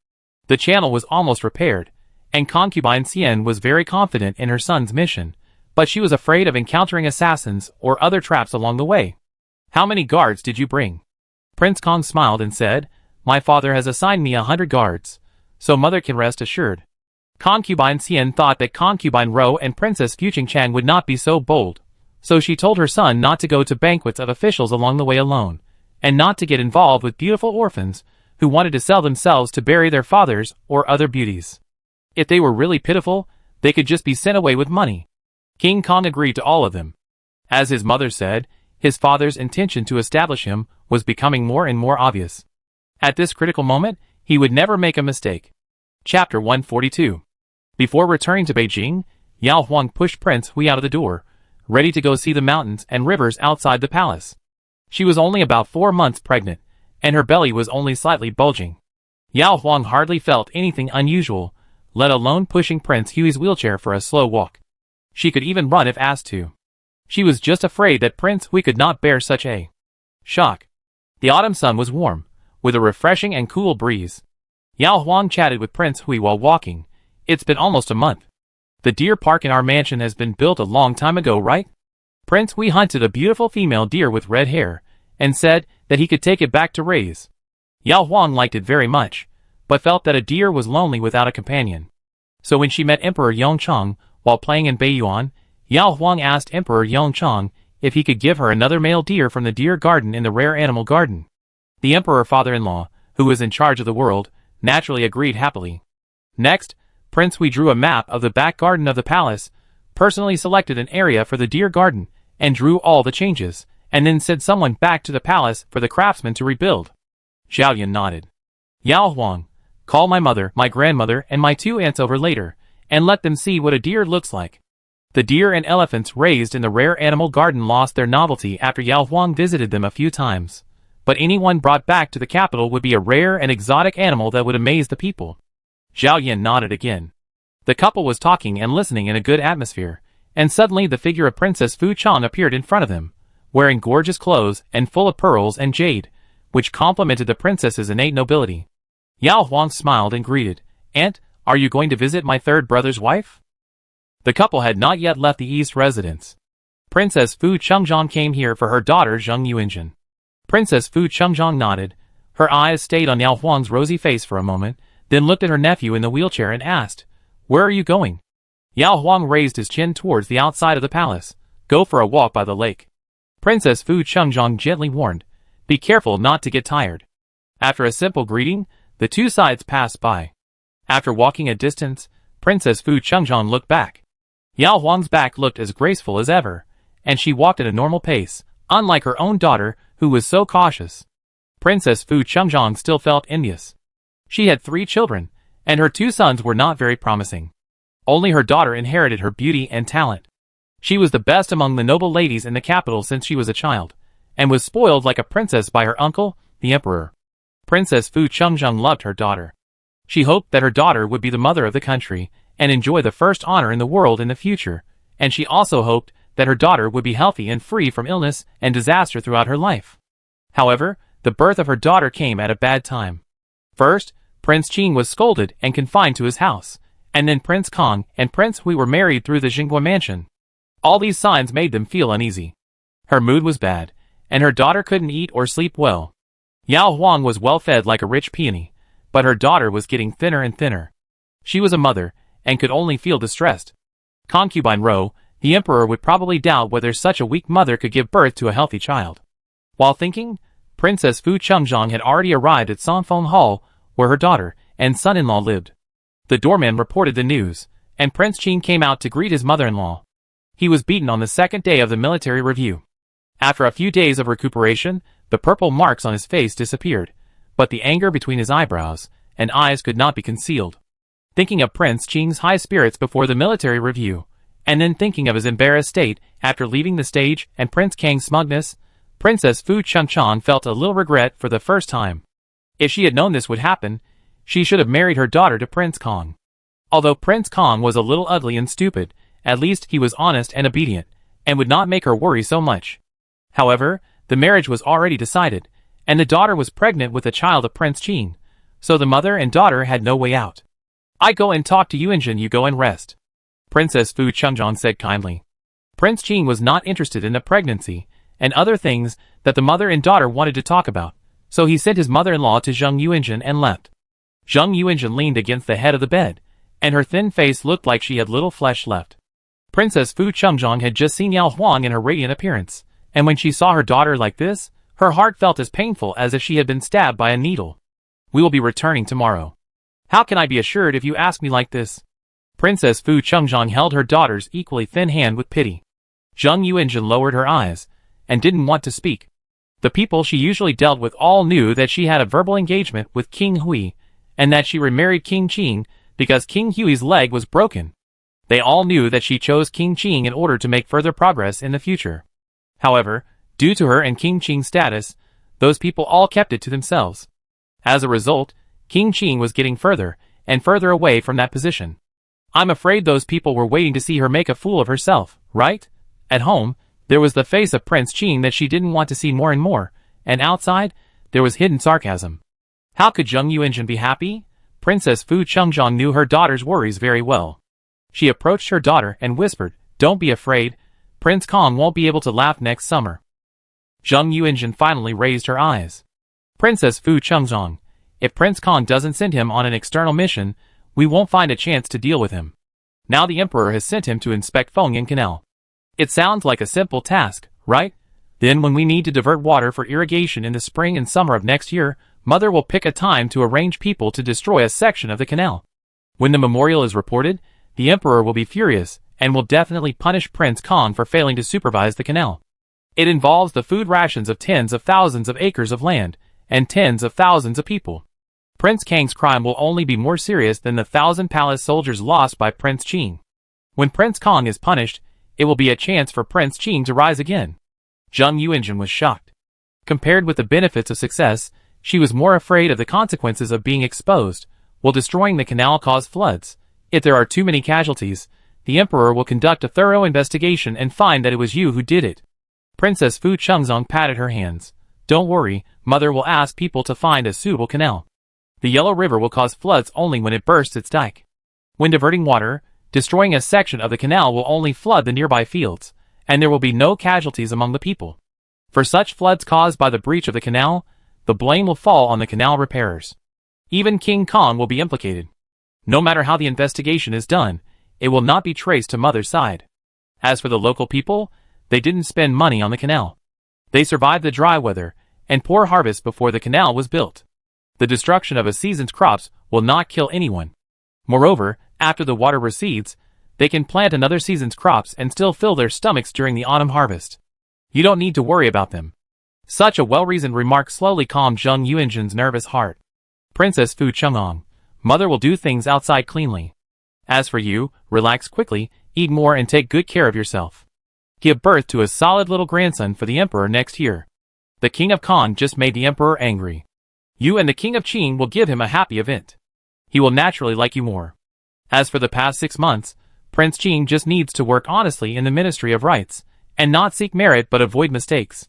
The channel was almost repaired, and concubine Xian was very confident in her son's mission, but she was afraid of encountering assassins or other traps along the way. "How many guards did you bring?" Prince Kong smiled and said, "My father has assigned me 100 guards, so mother can rest assured." Concubine Xian thought that concubine Rou and Princess Fuching Chang would not be so bold, so she told her son not to go to banquets of officials along the way alone, and not to get involved with beautiful orphans who wanted to sell themselves to bury their fathers or other beauties. If they were really pitiful, they could just be sent away with money. King Kong agreed to all of them. As his mother said, his father's intention to establish him was becoming more and more obvious. At this critical moment, he would never make a mistake. Chapter 142. Before returning to Beijing, Yao Huang pushed Prince Hui out of the door, ready to go see the mountains and rivers outside the palace. She was only about 4 months pregnant, and her belly was only slightly bulging. Yao Huang hardly felt anything unusual, let alone pushing Prince Hui's wheelchair for a slow walk. She could even run if asked to. She was just afraid that Prince Hui could not bear such a shock. The autumn sun was warm, with a refreshing and cool breeze. Yao Huang chatted with Prince Hui while walking. "It's been almost a month. The deer park in our mansion has been built a long time ago, right?" Prince Hui hunted a beautiful female deer with red hair, and said that he could take it back to raise. Yao Huang liked it very much, but felt that a deer was lonely without a companion. So when she met Emperor Yongchang while playing in Beiyuan, Yao Huang asked Emperor Yongchang if he could give her another male deer from the deer garden in the rare animal garden. The emperor father-in-law, who was in charge of the world, naturally agreed happily. Next, Prince Hui drew a map of the back garden of the palace, personally selected an area for the deer garden, and drew all the changes, and then sent someone back to the palace for the craftsman to rebuild. Zhao Yan nodded. "Yao Huang, call my mother, my grandmother, and my 2 aunts over later, and let them see what a deer looks like." The deer and elephants raised in the rare animal garden lost their novelty after Yao Huang visited them a few times, but anyone brought back to the capital would be a rare and exotic animal that would amaze the people. Zhao Yan nodded again. The couple was talking and listening in a good atmosphere, and suddenly the figure of Princess Fu Chang appeared in front of them, wearing gorgeous clothes and full of pearls and jade, which complemented the princess's innate nobility. Yao Huang smiled and greeted, "Aunt, are you going to visit my third brother's wife?" The couple had not yet left the east residence. Princess Fu Changzhang came here for her daughter Zheng Yuanjun. Princess Fu Changzhang nodded. Her eyes stayed on Yao Huang's rosy face for a moment, then looked at her nephew in the wheelchair and asked, "Where are you going?" Yao Huang raised his chin towards the outside of the palace. "Go for a walk by the lake." Princess Fu Changzhang gently warned, "Be careful not to get tired." After a simple greeting, the two sides passed by. After walking a distance, Princess Fu Changzhang looked back. Yao Huang's back looked as graceful as ever, and she walked at a normal pace, unlike her own daughter, who was so cautious. Princess Fu Changzhang still felt envious. She had 3 children, and her 2 sons were not very promising. Only her daughter inherited her beauty and talent. She was the best among the noble ladies in the capital since she was a child, and was spoiled like a princess by her uncle, the emperor. Princess Fu Changzhang loved her daughter. She hoped that her daughter would be the mother of the country, and enjoy the first honor in the world in the future, and she also hoped that her daughter would be healthy and free from illness and disaster throughout her life. However, the birth of her daughter came at a bad time. First, Prince Qing was scolded and confined to his house, and then Prince Kong and Prince Hui were married through the Jinghua mansion. All these signs made them feel uneasy. Her mood was bad, and her daughter couldn't eat or sleep well. Yao Huang was well fed like a rich peony, but her daughter was getting thinner and thinner. She was a mother, and could only feel distressed. Concubine Rou, the emperor, would probably doubt whether such a weak mother could give birth to a healthy child. While thinking, Princess Fu Changzhang had already arrived at Sanfeng Hall, where her daughter and son-in-law lived. The doorman reported the news, and Prince Qing came out to greet his mother-in-law. He was beaten on the second day of the military review. After a few days of recuperation, the purple marks on his face disappeared, but the anger between his eyebrows and eyes could not be concealed. Thinking of Prince Qing's high spirits before the military review, and then thinking of his embarrassed state after leaving the stage and Prince Kang's smugness, Princess Fu Changchang felt a little regret for the first time. If she had known this would happen, she should have married her daughter to Prince Kong. Although Prince Kong was a little ugly and stupid, at least he was honest and obedient, and would not make her worry so much. However, the marriage was already decided, and the daughter was pregnant with a child of Prince Qin, so the mother and daughter had no way out. I go and talk to Yuanjun, you go and rest, Princess Fu Chengzhong said kindly. Prince Qin was not interested in the pregnancy and other things that the mother and daughter wanted to talk about, so he sent his mother-in-law to Zheng Yuanjun and left. Zheng Yuanjun leaned against the head of the bed, and her thin face looked like she had little flesh left. Princess Fu Chengzhong had just seen Yao Huang in her radiant appearance, and when she saw her daughter like this, her heart felt as painful as if she had been stabbed by a needle. We will be returning tomorrow. How can I be assured if you ask me like this? Princess Fu Chengzhong held her daughter's equally thin hand with pity. Zheng Yuanjun lowered her eyes, and didn't want to speak. The people she usually dealt with all knew that she had a verbal engagement with King Hui, and that she remarried King Qin because King Hui's leg was broken. They all knew that she chose King Qin in order to make further progress in the future. However, due to her and King Qin's status, those people all kept it to themselves. As a result, King Qin was getting further and further away from that position. I'm afraid those people were waiting to see her make a fool of herself, right? At home, there was the face of Prince Qin that she didn't want to see more and more, and outside, there was hidden sarcasm. How could Zheng Yuanjun be happy? Princess Fu Chengzhong knew her daughter's worries very well. She approached her daughter and whispered, "Don't be afraid, Prince Kong won't be able to laugh next summer." Zheng Yuanjun finally raised her eyes. Princess Fu Chengzhong, if Prince Kong doesn't send him on an external mission, we won't find a chance to deal with him. Now the Emperor has sent him to inspect Fengyan Canal. It sounds like a simple task, right? Then when we need to divert water for irrigation in the spring and summer of next year, Mother will pick a time to arrange people to destroy a section of the canal. When the memorial is reported, the Emperor will be furious and will definitely punish Prince Kong for failing to supervise the canal. It involves the food rations of tens of thousands of acres of land and tens of thousands of people. Prince Kang's crime will only be more serious than the 1,000 palace soldiers lost by Prince Qin. When Prince Kong is punished, it will be a chance for Prince Qin to rise again. Zheng Yuanjun was shocked. Compared with the benefits of success, she was more afraid of the consequences of being exposed. Will destroying the canal cause floods? If there are too many casualties, the Emperor will conduct a thorough investigation and find that it was you who did it. Princess Fu Chengzhong patted her hands. Don't worry, Mother will ask people to find a suitable canal. The Yellow River will cause floods only when it bursts its dike. When diverting water, destroying a section of the canal will only flood the nearby fields, and there will be no casualties among the people. For such floods caused by the breach of the canal, the blame will fall on the canal repairers. Even King Kong will be implicated. No matter how the investigation is done, it will not be traced to Mother's side. As for the local people, they didn't spend money on the canal. They survived the dry weather and poor harvest before the canal was built. The destruction of a season's crops will not kill anyone. Moreover, after the water recedes, they can plant another season's crops and still fill their stomachs during the autumn harvest. You don't need to worry about them. Such a well-reasoned remark slowly calmed Zheng Yuanjun's nervous heart. Princess Fu Chengzhong, Mother will do things outside cleanly. As for you, relax quickly, eat more and take good care of yourself. Give birth to a solid little grandson for the Emperor next year. The King of Kong just made the Emperor angry. You and the King of Qin will give him a happy event. He will naturally like you more. As for the past 6 months, Prince Qin just needs to work honestly in the Ministry of Rights, and not seek merit but avoid mistakes.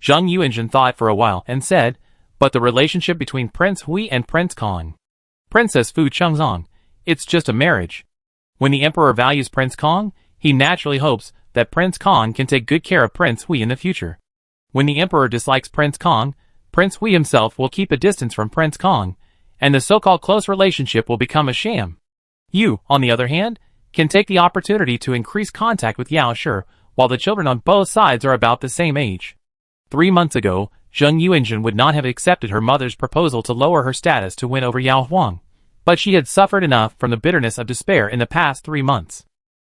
Zheng Yuanjun thought for a while and said, but the relationship between Prince Hui and Prince Kong. Princess Fu Chengzhong, it's just a marriage. When the Emperor values Prince Kong, he naturally hopes that Prince Kong can take good care of Prince Hui in the future. When the Emperor dislikes Prince Kong, Prince Hui himself will keep a distance from Prince Kong, and the so-called close relationship will become a sham. You, on the other hand, can take the opportunity to increase contact with Yao Shi, while the children on both sides are about the same age. 3 months ago, Zheng Yuanjun would not have accepted her mother's proposal to lower her status to win over Yao Huang, but she had suffered enough from the bitterness of despair in the past 3 months.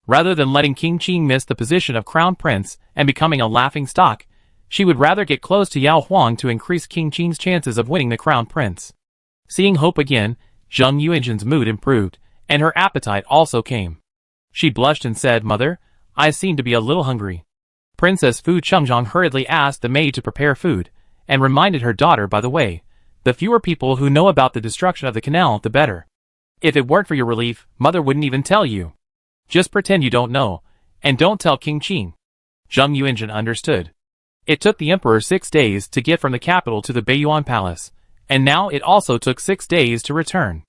Rather than letting King Qin miss the position of crown prince and becoming a laughing stock, she would rather get close to Yao Huang to increase King Qin's chances of winning the crown prince. Seeing hope again, Zheng Yuanjun's mood improved, and her appetite also came. She blushed and said, "Mother, I seem to be a little hungry." Princess Fu Chengzhong hurriedly asked the maid to prepare food, and reminded her daughter, by the way, the fewer people who know about the destruction of the canal, the better. If it weren't for your relief, Mother wouldn't even tell you. Just pretend you don't know, and don't tell King Qin. Zheng Yuanjun understood. It took the emperor 6 days to get from the capital to the Baiyuan Palace, and now it also took 6 days to return.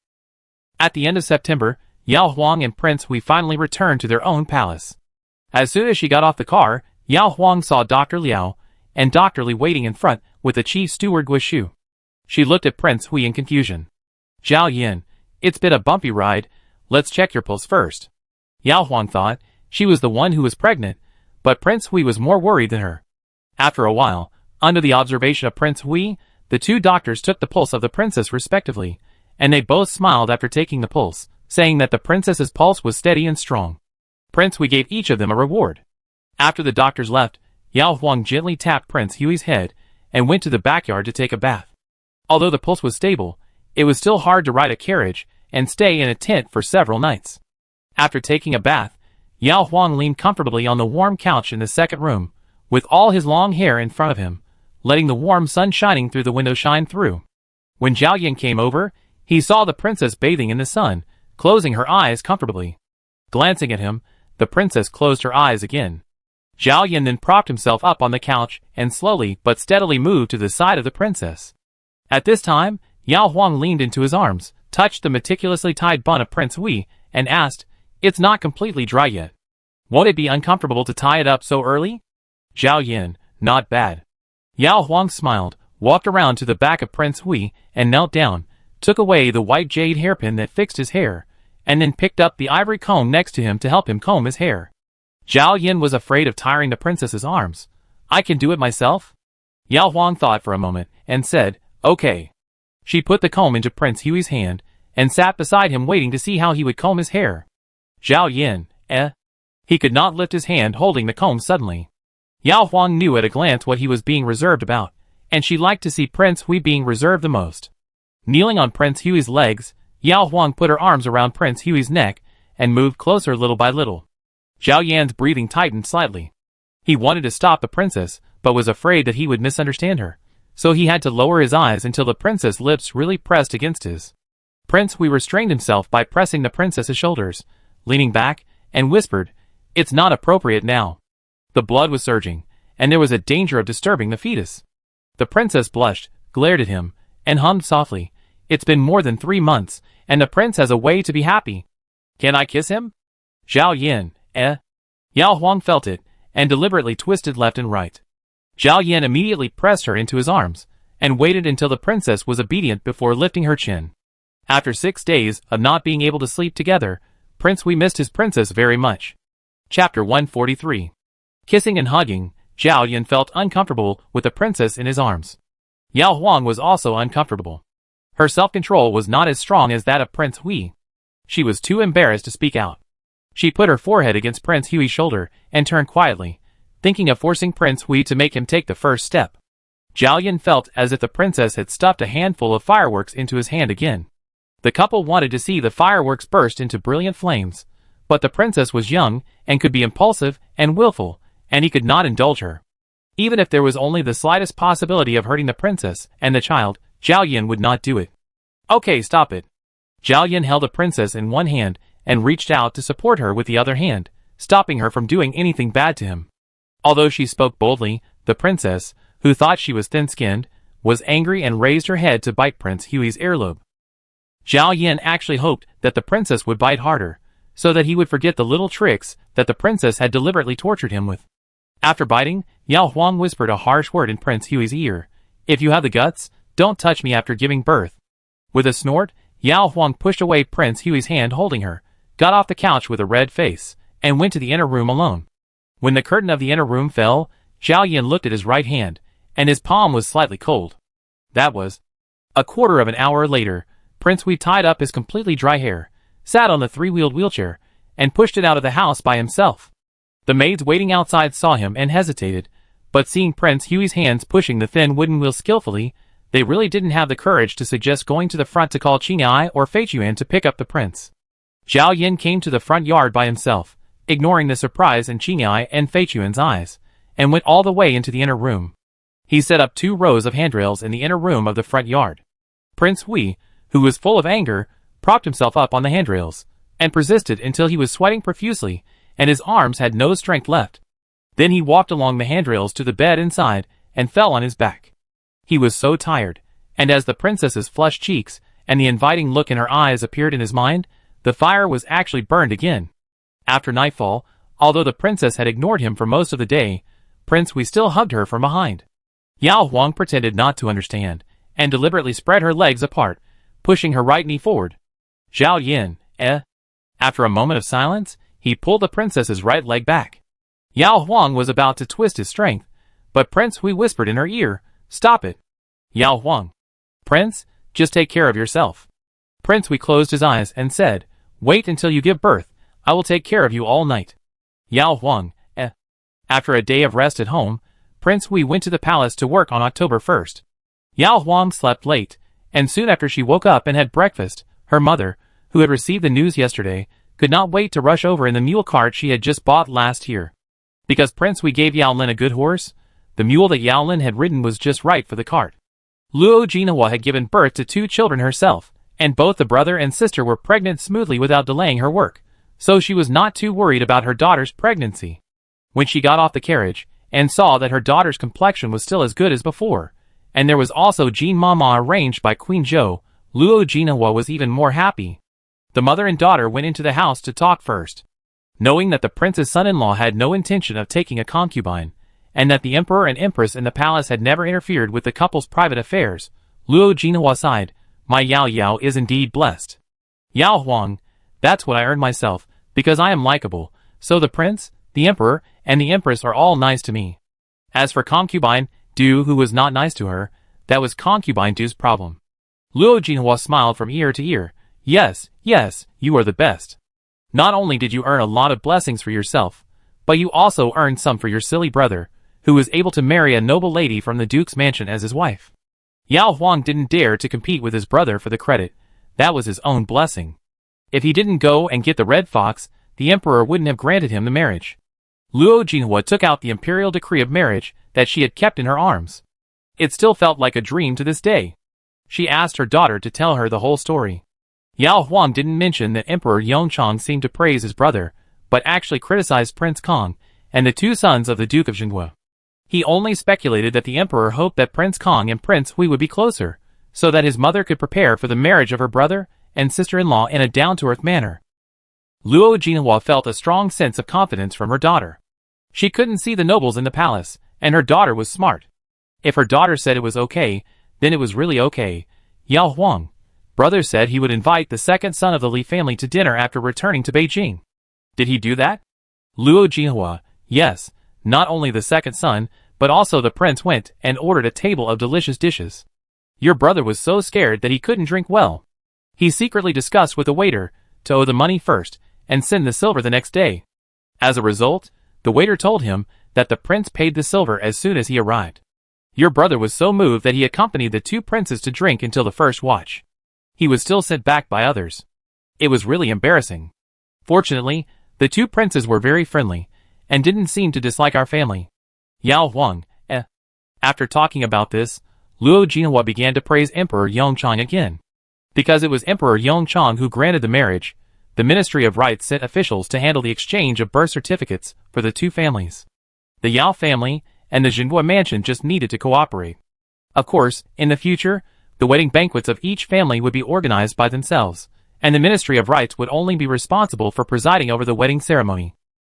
At the end of September, Yao Huang and Prince Hui finally returned to their own palace. As soon as she got off the car, Yao Huang saw Dr. Liao and Dr. Li waiting in front with the chief steward Guishu. She looked at Prince Hui in confusion. "Zhao Yin, it's been a bumpy ride, let's check your pulse first." Yao Huang thought she was the one who was pregnant, but Prince Hui was more worried than her. After a while, under the observation of Prince Hui, the two doctors took the pulse of the princess respectively, and they both smiled after taking the pulse, saying that the princess's pulse was steady and strong. Prince Hui gave each of them a reward. After the doctors left, Yao Huang gently tapped Prince Hui's head and went to the backyard to take a bath. Although the pulse was stable, it was still hard to ride a carriage and stay in a tent for several nights. After taking a bath, Yao Huang leaned comfortably on the warm couch in the second room, with all his long hair in front of him, letting the warm sun shining through the window shine through. When Zhao Yin came over, he saw the princess bathing in the sun, closing her eyes comfortably. Glancing at him, the princess closed her eyes again. Zhao Yin then propped himself up on the couch and slowly but steadily moved to the side of the princess. At this time, Yao Huang leaned into his arms, touched the meticulously tied bun of Prince Hui, and asked, "It's not completely dry yet. Won't it be uncomfortable to tie it up so early?" Zhao Yin, "Not bad." Yao Huang smiled, walked around to the back of Prince Hui, and knelt down, took away the white jade hairpin that fixed his hair, and then picked up the ivory comb next to him to help him comb his hair. Zhao Yin was afraid of tiring the princess's arms. "I can do it myself?" Yao Huang thought for a moment, and said, "Okay." She put the comb into Prince Hui's hand, and sat beside him waiting to see how he would comb his hair. Zhao Yin, He could not lift his hand holding the comb suddenly. Yao Huang knew at a glance what he was being reserved about, and she liked to see Prince Hui being reserved the most. Kneeling on Prince Hui's legs, Yao Huang put her arms around Prince Hui's neck, and moved closer little by little. Zhao Yan's breathing tightened slightly. He wanted to stop the princess, but was afraid that he would misunderstand her, so he had to lower his eyes until the princess' lips really pressed against his. Prince Hui restrained himself by pressing the princess's shoulders, leaning back, and whispered, "It's not appropriate now." The blood was surging, and there was a danger of disturbing the fetus. The princess blushed, glared at him, and hummed softly, "It's been more than 3 months, and the prince has a way to be happy. Can I kiss him?" Zhao Yin, Yao Huang felt it, and deliberately twisted left and right. Zhao Yin immediately pressed her into his arms, and waited until the princess was obedient before lifting her chin. After 6 days of not being able to sleep together, Prince Hui missed his princess very much. Chapter 143. Kissing and hugging, Zhao Yin felt uncomfortable with the princess in his arms. Yao Huang was also uncomfortable. Her self-control was not as strong as that of Prince Hui. She was too embarrassed to speak out. She put her forehead against Prince Hui's shoulder and turned quietly, thinking of forcing Prince Hui to make him take the first step. Zhao Yin felt as if the princess had stuffed a handful of fireworks into his hand again. The couple wanted to see the fireworks burst into brilliant flames, but the princess was young and could be impulsive and willful, and he could not indulge her. Even if there was only the slightest possibility of hurting the princess and the child, Zhao Yin would not do it. "Okay, stop it." Zhao Yin held the princess in one hand and reached out to support her with the other hand, stopping her from doing anything bad to him. Although she spoke boldly, the princess, who thought she was thin-skinned, was angry and raised her head to bite Prince Hui's earlobe. Zhao Yin actually hoped that the princess would bite harder, so that he would forget the little tricks that the princess had deliberately tortured him with. After biting, Yao Huang whispered a harsh word in Prince Hui's ear, "If you have the guts, don't touch me after giving birth." With a snort, Yao Huang pushed away Prince Hui's hand holding her, got off the couch with a red face, and went to the inner room alone. When the curtain of the inner room fell, Zhao Yin looked at his right hand, and his palm was slightly cold. That was. A quarter of an hour later, Prince Hui tied up his completely dry hair, sat on the 3-wheeled wheelchair, and pushed it out of the house by himself. The maids waiting outside saw him and hesitated, but seeing Prince Hui's hands pushing the thin wooden wheel skillfully, they really didn't have the courage to suggest going to the front to call Qinghai or Fei Chuan to pick up the prince. Zhao Yin came to the front yard by himself, ignoring the surprise in Qinghai and Fei Chuan's eyes, and went all the way into the inner room. He set up 2 rows of handrails in the inner room of the front yard. Prince Hui, who was full of anger, propped himself up on the handrails, and persisted until he was sweating profusely, and his arms had no strength left. Then he walked along the handrails to the bed inside and fell on his back. He was so tired, and as the princess's flushed cheeks and the inviting look in her eyes appeared in his mind, the fire was actually burned again. After nightfall, although the princess had ignored him for most of the day, Prince Hui still hugged her from behind. Yao Huang pretended not to understand, and deliberately spread her legs apart, pushing her right knee forward. Zhao Yin, eh? After a moment of silence, he pulled the princess's right leg back. Yao Huang was about to twist his strength, but Prince Hui whispered in her ear, "Stop it." Yao Huang. "Prince, just take care of yourself." Prince Hui closed his eyes and said, "Wait until you give birth, I will take care of you all night." Yao Huang, eh. After a day of rest at home, Prince Hui went to the palace to work on October 1st. Yao Huang slept late, and soon after she woke up and had breakfast, her mother, who had received the news yesterday, could not wait to rush over in the mule cart she had just bought last year. Because Prince Hui gave Yao Lin a good horse, the mule that Yao Lin had ridden was just right for the cart. Luo Jinhua had given birth to 2 children herself, and both the brother and sister were pregnant smoothly without delaying her work, so she was not too worried about her daughter's pregnancy. When she got off the carriage, and saw that her daughter's complexion was still as good as before, and there was also Jean Mama arranged by Queen Zhou, Luo Jinhua was even more happy. The mother and daughter went into the house to talk first. Knowing that the prince's son-in-law had no intention of taking a concubine, and that the emperor and empress in the palace had never interfered with the couple's private affairs, Luo Jinhua sighed, "My Yao Yao is indeed blessed. Yao Huang, that's what I earned myself, because I am likable, so the prince, the emperor, and the empress are all nice to me. As for concubine Du, who was not nice to her, that was concubine Du's problem." Luo Jinhua smiled from ear to ear, "Yes, yes, you are the best. Not only did you earn a lot of blessings for yourself, but you also earned some for your silly brother, who was able to marry a noble lady from the duke's mansion as his wife." Yao Huang didn't dare to compete with his brother for the credit. That was his own blessing. If he didn't go and get the red fox, the emperor wouldn't have granted him the marriage. Luo Jinhua took out the imperial decree of marriage that she had kept in her arms. It still felt like a dream to this day. She asked her daughter to tell her the whole story. Yao Huang didn't mention that Emperor Yongchang seemed to praise his brother, but actually criticized Prince Kong and the 2 sons of the Duke of Jinhua. He only speculated that the emperor hoped that Prince Kong and Prince Hui would be closer, so that his mother could prepare for the marriage of her brother and sister-in-law in a down-to-earth manner. Luo Jinhua felt a strong sense of confidence from her daughter. She couldn't see the nobles in the palace, and her daughter was smart. If her daughter said it was okay, then it was really okay. Yao Huang, brother said he would invite the second son of the Li family to dinner after returning to Beijing. Did he do that? Luo Jinhua, yes, not only the second son, but also the prince went and ordered a table of delicious dishes. Your brother was so scared that he couldn't drink well. He secretly discussed with the waiter to owe the money first and send the silver the next day. As a result, the waiter told him that the prince paid the silver as soon as he arrived. Your brother was so moved that he accompanied the 2 princes to drink until the first watch. He was still sent back by others. It was really embarrassing. Fortunately, the 2 princes were very friendly, and didn't seem to dislike our family. Yao Huang, eh. After talking about this, Luo Jinhua began to praise Emperor Yongchang again. Because it was Emperor Yongchang who granted the marriage, the Ministry of Rights sent officials to handle the exchange of birth certificates for the 2 families. The Yao family and the Jinhua mansion just needed to cooperate. Of course, in the future, the wedding banquets of each family would be organized by themselves, and the Ministry of Rights would only be responsible for presiding over the wedding ceremony.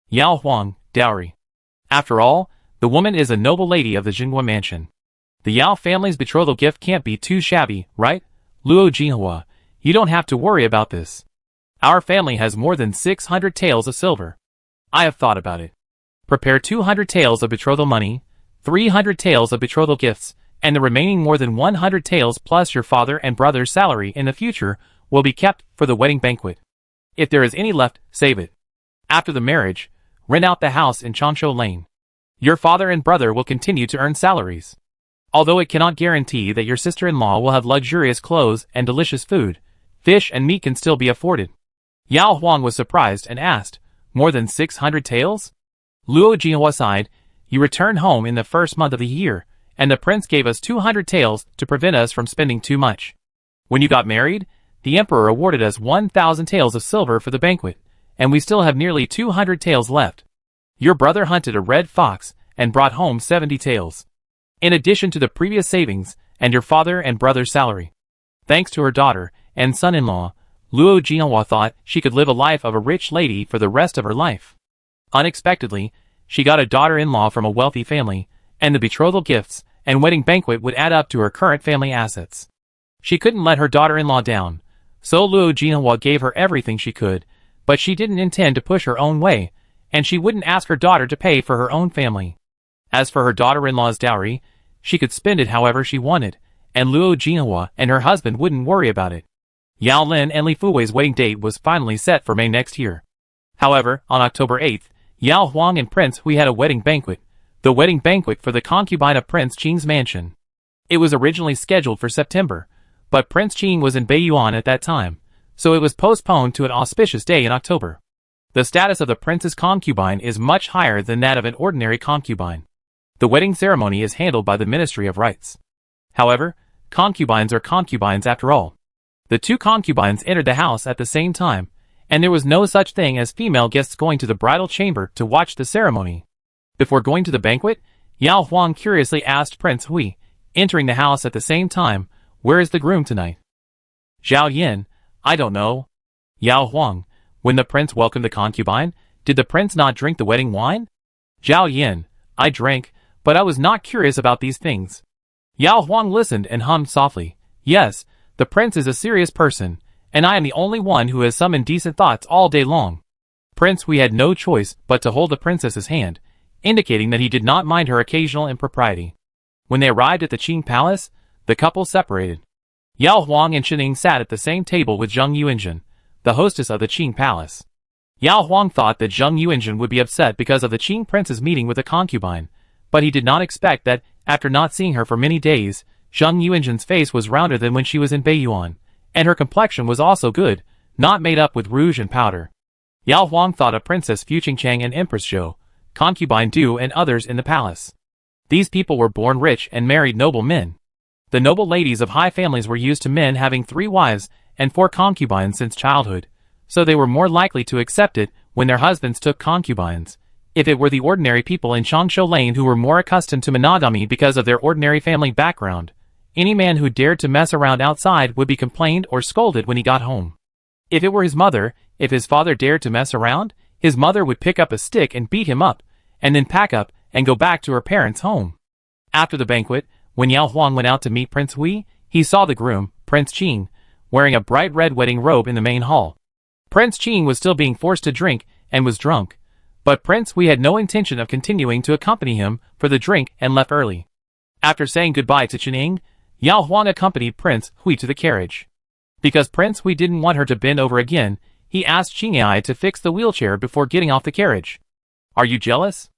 Yao Huang, dowry. After all, the woman is a noble lady of the Jinhua mansion. The Yao family's betrothal gift can't be too shabby, right? Luo Jinhua, you don't have to worry about this. Our family has more than 600 taels of silver. I have thought about it. Prepare 200 taels of betrothal money, 300 taels of betrothal gifts, and the remaining more than 100 taels plus your father and brother's salary in the future will be kept for the wedding banquet. If there is any left, save it. After the marriage, rent out the house in Changshu Lane. Your father and brother will continue to earn salaries. Although it cannot guarantee that your sister-in-law will have luxurious clothes and delicious food, fish and meat can still be afforded. Yao Huang was surprised and asked, more than 600 taels? Luo Jinhua sighed, you returned home in the first month of the year, and the prince gave us 200 taels to prevent us from spending too much. When you got married, the emperor awarded us 1,000 taels of silver for the banquet, and we still have nearly 200 taels left. Your brother hunted a red fox and brought home 70 tails, in addition to the previous savings and your father and brother's salary. Thanks to her daughter and son-in-law, Luo Jinhua thought she could live a life of a rich lady for the rest of her life. Unexpectedly, she got a daughter-in-law from a wealthy family, and the betrothal gifts and wedding banquet would add up to her current family assets. She couldn't let her daughter-in-law down, so Luo Jinhua gave her everything she could, but she didn't intend to push her own way, and she wouldn't ask her daughter to pay for her own family. As for her daughter-in-law's dowry, she could spend it however she wanted, and Luo Jinhua and her husband wouldn't worry about it. Yao Lin and Li Fuwei's wedding date was finally set for May next year. However, on October 8th, Yao Huang and Prince Hui had a wedding banquet, the wedding banquet for the concubine of Prince Qing's mansion. It was originally scheduled for September, but Prince Qing was in Beiyuan at that time, so it was postponed to an auspicious day in October. The status of the prince's concubine is much higher than that of an ordinary concubine. The wedding ceremony is handled by the Ministry of Rites. However, concubines are concubines after all. The two concubines entered the house at the same time, and there was no such thing as female guests going to the bridal chamber to watch the ceremony. Before going to the banquet, Yao Huang curiously asked Prince Hui, entering the house at the same time, "Where is the groom tonight?" "Zhao Yin, I don't know." Yao Huang, when the prince welcomed the concubine, did the prince not drink the wedding wine? "Zhao Yin, I drank, but I was not curious about these things." Yao Huang listened and hummed softly. "Yes, the prince is a serious person, and I am the only one who has some indecent thoughts all day long." Prince Hui had no choice but to hold the princess's hand, indicating that he did not mind her occasional impropriety. When they arrived at the Qing palace, the couple separated. Yao Huang and Shining sat at the same table with Zheng Yuanzhen, the hostess of the Qing palace. Yao Huang thought that Zheng Yuanzhen would be upset because of the Qing prince's meeting with the concubine, but he did not expect that, after not seeing her for many days, Zheng Yuanzhen's face was rounder than when she was in Beiyuan, and her complexion was also good, not made up with rouge and powder. Yao Huang thought of Princess Fu Qingchang and Empress Zhou, concubine Du and others in the palace. These people were born rich and married noble men. The noble ladies of high families were used to men having 3 wives and 4 concubines since childhood, so they were more likely to accept it when their husbands took concubines. If it were the ordinary people in Changshu Lane who were more accustomed to monogamy because of their ordinary family background, any man who dared to mess around outside would be complained or scolded when he got home. If it were his mother, if his father dared to mess around, his mother would pick up a stick and beat him up, and then pack up and go back to her parents' home. After the banquet, when Yao Huang went out to meet Prince Hui, he saw the groom, Prince Qing, wearing a bright red wedding robe in the main hall. Prince Qing was still being forced to drink and was drunk, but Prince Hui had no intention of continuing to accompany him for the drink and left early. After saying goodbye to Qining, Yao Huang accompanied Prince Hui to the carriage. Because Prince Hui didn't want her to bend over again, he asked Qingyai to fix the wheelchair before getting off the carriage. "Are you jealous?"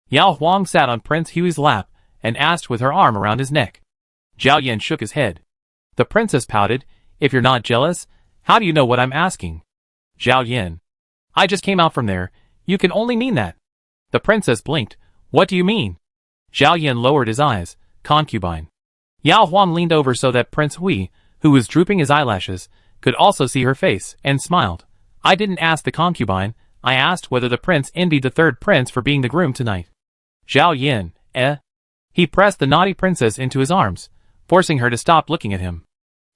Yao Huang sat on Prince Hui's lap and asked with her arm around his neck. Zhao Yan shook his head. The princess pouted, "If you're not jealous, how do you know what I'm asking?" Zhao Yan: "I just came out from there, you can only mean that." The princess blinked. "What do you mean?" Zhao Yan lowered his eyes. "Concubine." Yao Huang leaned over so that Prince Hui, who was drooping his eyelashes, could also see her face, and smiled. "I didn't ask the concubine, I asked whether the prince envied the third prince for being the groom tonight." Zhao Yan: He pressed the naughty princess into his arms, forcing her to stop looking at him.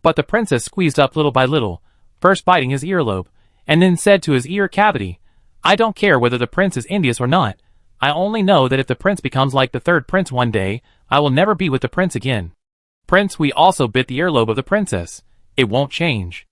But the princess squeezed up little by little, first biting his earlobe, and then said to his ear cavity, "I don't care whether the prince is envious or not. I only know that if the prince becomes like the third prince one day, I will never be with the prince again." Prince Hui also bit the earlobe of the princess. "It won't change."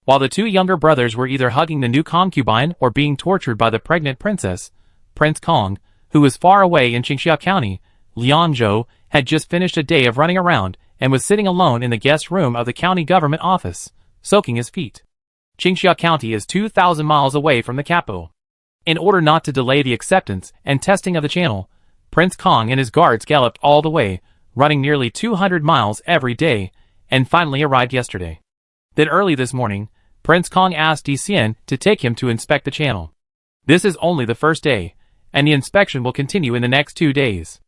While the 2 younger brothers were either hugging the new concubine or being tortured by the pregnant princess, Prince Kong, who was far away in Qingxia County, Liangzhou, had just finished a day of running around and was sitting alone in the guest room of the county government office, soaking his feet. Qingxia County is 2,000 miles away from the capital. In order not to delay the acceptance and testing of the channel, Prince Kong and his guards galloped all the way, running nearly 200 miles every day, and finally arrived yesterday. Then early this morning, Prince Kong asked Di Xian to take him to inspect the channel. This is only the first day, and the inspection will continue in the next 2 days.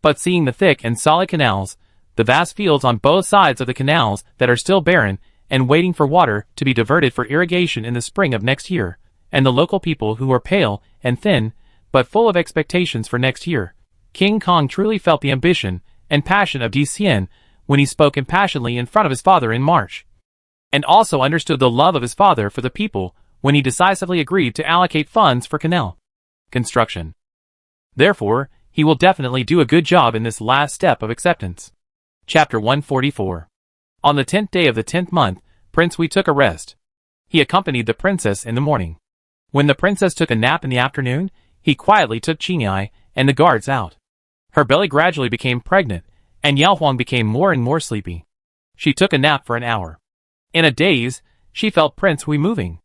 But seeing the thick and solid canals, the vast fields on both sides of the canals that are still barren and waiting for water to be diverted for irrigation in the spring of next year, and the local people who are pale and thin, but full of expectations for next year. King Kong truly felt the ambition and passion of Di Xian when he spoke impassionedly in front of his father in March, and also understood the love of his father for the people when he decisively agreed to allocate funds for canal construction. Therefore, he will definitely do a good job in this last step of acceptance. Chapter 144. On the 10th day of the 10th month, Prince Hui took a rest. He accompanied the princess in the morning. When the princess took a nap in the afternoon, he quietly took Qinghai and the guards out. Her belly gradually became pregnant, and Yao Huang became more and more sleepy. She took a nap for an hour. In a daze, she felt Prince Hui moving.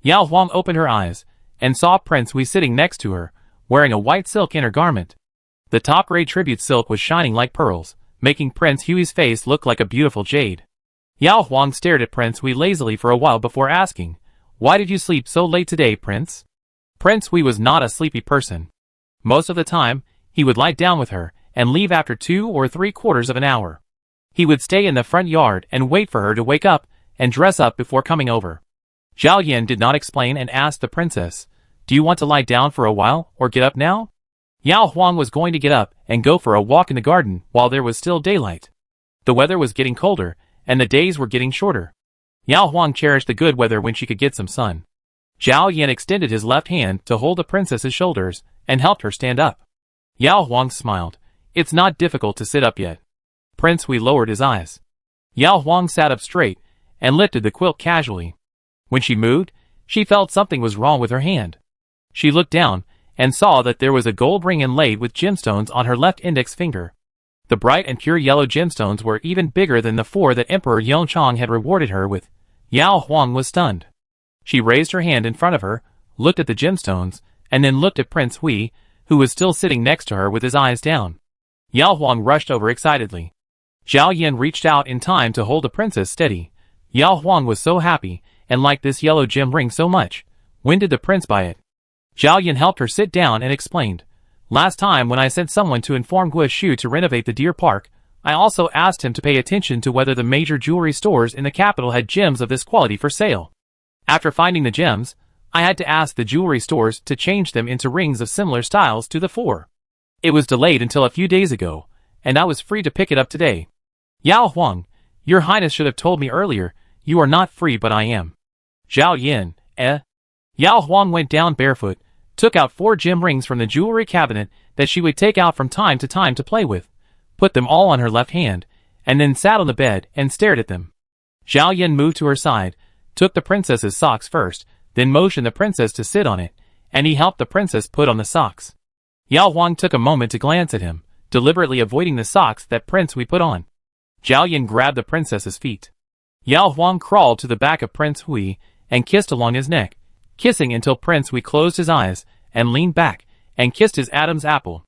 Yao Huang opened her eyes, and saw Prince Hui sitting next to her, wearing a white silk inner garment. The top-grade tribute silk was shining like pearls, making Prince Hui's face look like a beautiful jade. Yao Huang stared at Prince Hui lazily for a while before asking, "Why did you sleep so late today, Prince?" Prince Hui was not a sleepy person. Most of the time, he would lie down with her and leave after 2 or 3/4 of an hour. He would stay in the front yard and wait for her to wake up and dress up before coming over. Zhao Yan did not explain and asked the princess, "Do you want to lie down for a while or get up now?" Yao Huang was going to get up and go for a walk in the garden while there was still daylight. The weather was getting colder, and the days were getting shorter. Yao Huang cherished the good weather when she could get some sun. Zhao Yan extended his left hand to hold the princess's shoulders and helped her stand up. Yao Huang smiled. "It's not difficult to sit up yet." Prince Hui lowered his eyes. Yao Huang sat up straight and lifted the quilt casually. When she moved, she felt something was wrong with her hand. She looked down and saw that there was a gold ring inlaid with gemstones on her left index finger. The bright and pure yellow gemstones were even bigger than the 4 that Emperor Yongchang had rewarded her with. Yao Huang was stunned. She raised her hand in front of her, looked at the gemstones, and then looked at Prince Hui, who was still sitting next to her with his eyes down. Yao Huang rushed over excitedly. Zhao Yan reached out in time to hold the princess steady. Yao Huang was so happy and liked this yellow gem ring so much. When did the prince buy it? Zhao Yan helped her sit down and explained. "Last time when I sent someone to inform Guoshu to renovate the Deer Park, I also asked him to pay attention to whether the major jewelry stores in the capital had gems of this quality for sale. After finding the gems, I had to ask the jewelry stores to change them into rings of similar styles to the 4. It was delayed until a few days ago, and I was free to pick it up today." "Yao Huang, your highness should have told me earlier. You are not free, but I am." "Zhao Yan, eh?" Yao Huang went down barefoot, took out 4 gem rings from the jewelry cabinet that she would take out from time to time to play with, put them all on her left hand, and then sat on the bed and stared at them. Zhao Yan moved to her side, took the princess's socks first, then motioned the princess to sit on it, and he helped the princess put on the socks. Yao Huang took a moment to glance at him, deliberately avoiding the socks that Prince Hui put on. Zhao Yan grabbed the princess's feet. Yao Huang crawled to the back of Prince Hui and kissed along his neck, kissing until Prince Hui closed his eyes and leaned back and kissed his Adam's apple.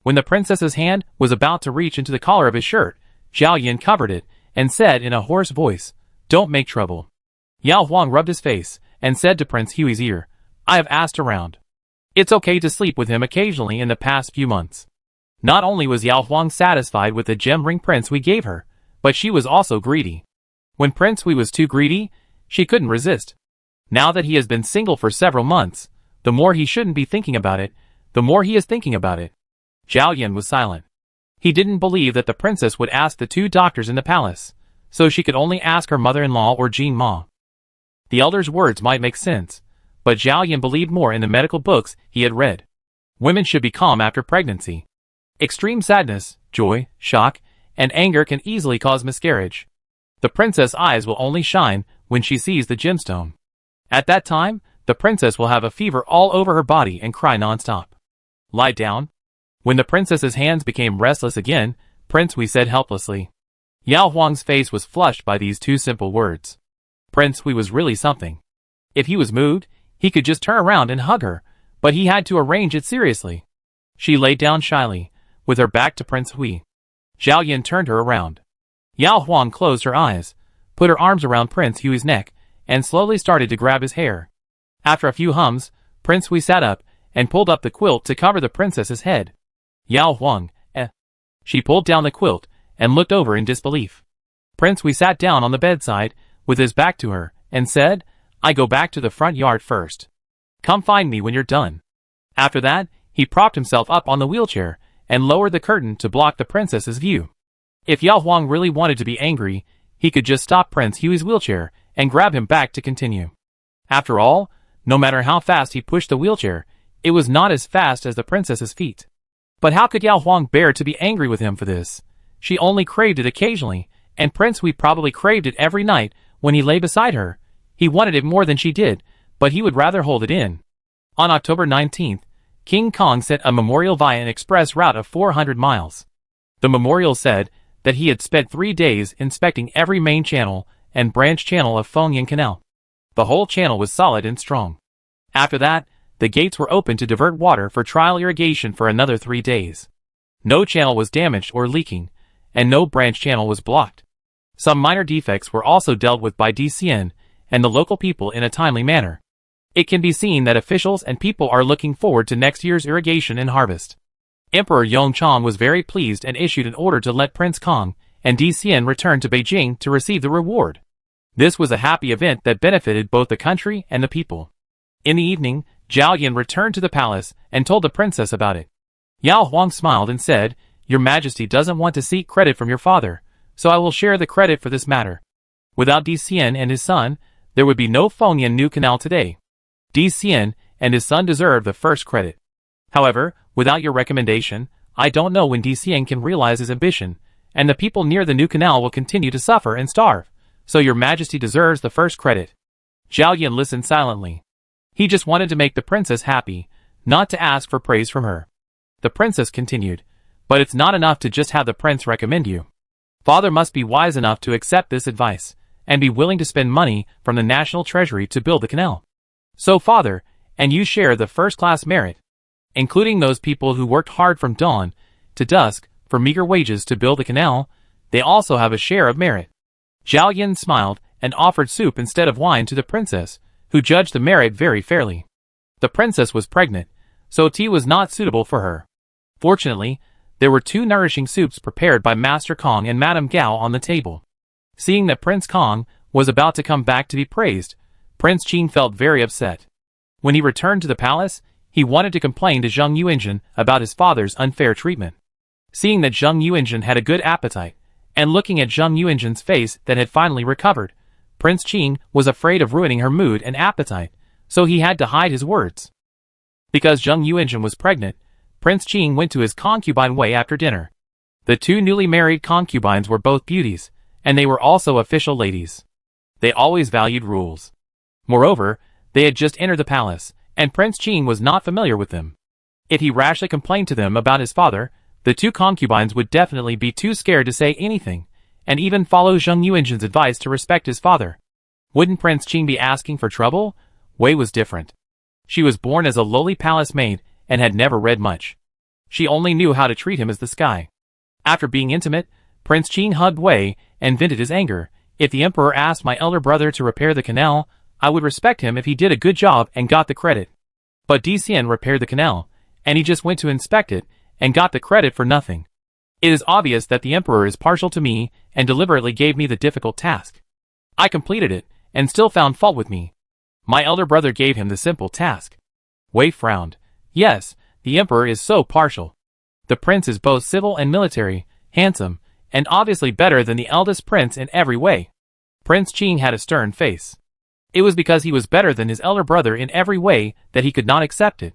When the princess's hand was about to reach into the collar of his shirt, Zhao Yan covered it and said in a hoarse voice, "Don't make trouble." Yao Huang rubbed his face and said to Prince Hui's ear, "I have asked around. It's okay to sleep with him occasionally in the past few months." Not only was Yao Huang satisfied with the gem ring Prince Hui gave her, but she was also greedy. When Prince Hui was too greedy, she couldn't resist. Now that he has been single for several months, the more he shouldn't be thinking about it, the more he is thinking about it. Zhao Yan was silent. He didn't believe that the princess would ask the 2 doctors in the palace, so she could only ask her mother-in-law or Jin Ma. The elder's words might make sense, but Zhao Yan believed more in the medical books he had read. Women should be calm after pregnancy. Extreme sadness, joy, shock, and anger can easily cause miscarriage. The princess' eyes will only shine when she sees the gemstone. At that time, the princess will have a fever all over her body and cry non-stop. "Lie down." When the princess's hands became restless again, Prince Hui said helplessly. Yao Huang's face was flushed by these 2 simple words. Prince Hui was really something. If he was moved, he could just turn around and hug her, but he had to arrange it seriously. She lay down shyly, with her back to Prince Hui. Zhao Yan turned her around. Yao Huang closed her eyes, put her arms around Prince Hui's neck, and slowly started to grab his hair. After a few hums, Prince Hui sat up and pulled up the quilt to cover the princess's head. Yao Huang, eh? She pulled down the quilt and looked over in disbelief. Prince Hui sat down on the bedside, with his back to her, and said, "I go back to the front yard first. Come find me when you're done." After that, He propped himself up on the wheelchair and lowered the curtain to block the princess's view. If Yao Huang really wanted to be angry, he could just stop Prince Hui's wheelchair and grab him back to continue. After all, no matter how fast he pushed the wheelchair, it was not as fast as the princess's feet. But how could Yao Huang bear to be angry with him for this? She only craved it occasionally, and Prince Hui probably craved it every night when he lay beside her. He wanted it more than she did, but he would rather hold it in. On October 19th, King Kong sent a memorial via an express route of 400 miles. The memorial said that he had spent 3 days inspecting every main channel and branch channel of Fengying Canal. The whole channel was solid and strong. After that, the gates were opened to divert water for trial irrigation for another 3 days. No channel was damaged or leaking, and no branch channel was blocked. Some minor defects were also dealt with by DCN and the local people in a timely manner. It can be seen that officials and people are looking forward to next year's irrigation and harvest. Emperor Yongchang was very pleased and issued an order to let Prince Kong and DCN return to Beijing to receive the reward. This was a happy event that benefited both the country and the people. In the evening, Zhao Yan returned to the palace and told the princess about it. Yao Huang smiled and said, "Your Majesty doesn't want to seek credit from your father, so I will share the credit for this matter. Without DCN and his son, there would be no Fengying New Canal today. DCN and his son deserve the first credit. However, without your recommendation, I don't know when DCN can realize his ambition, and the people near the new canal will continue to suffer and starve, so your Majesty deserves the first credit." Zhao Yan listened silently. He just wanted to make the princess happy, not to ask for praise from her. The princess continued, "But it's not enough to just have the prince recommend you. Father must be wise enough to accept this advice, and be willing to spend money from the national treasury to build the canal. So father, and you share the first-class merit, including those people who worked hard from dawn to dusk for meager wages to build the canal, they also have a share of merit." Zhao Yan smiled and offered soup instead of wine to the princess, who judged the merit very fairly. The princess was pregnant, so tea was not suitable for her. Fortunately, there were 2 nourishing soups prepared by Master Kong and Madame Gao on the table. Seeing that Prince Kong was about to come back to be praised, Prince Qing felt very upset. When he returned to the palace, he wanted to complain to Zheng Yuanzhen about his father's unfair treatment. Seeing that Zheng Yuanzhen had a good appetite, and looking at Zheng Yuanzhen's face that had finally recovered, Prince Qing was afraid of ruining her mood and appetite, so he had to hide his words. Because Zheng Yuanzhen was pregnant, Prince Qing went to his concubine Wei after dinner. The 2 newly married concubines were both beauties, and they were also official ladies. They always valued rules. Moreover, they had just entered the palace, and Prince Qing was not familiar with them. If he rashly complained to them about his father, the 2 concubines would definitely be too scared to say anything, and even follow Zheng Yuanzhen's advice to respect his father. Wouldn't Prince Qing be asking for trouble? Wei was different. She was born as a lowly palace maid and had never read much. She only knew how to treat him as the sky. After being intimate, Prince Qing hugged Wei and vented his anger. "If the emperor asked my elder brother to repair the canal, I would respect him if he did a good job and got the credit. But DCN repaired the canal, and he just went to inspect it and got the credit for nothing. It is obvious that the emperor is partial to me and deliberately gave me the difficult task. I completed it and still found fault with me. My elder brother gave him the simple task." Wei frowned. "Yes, the emperor is so partial. The prince is both civil and military, handsome, and obviously better than the eldest prince in every way." Prince Qing had a stern face. It was because he was better than his elder brother in every way that he could not accept it.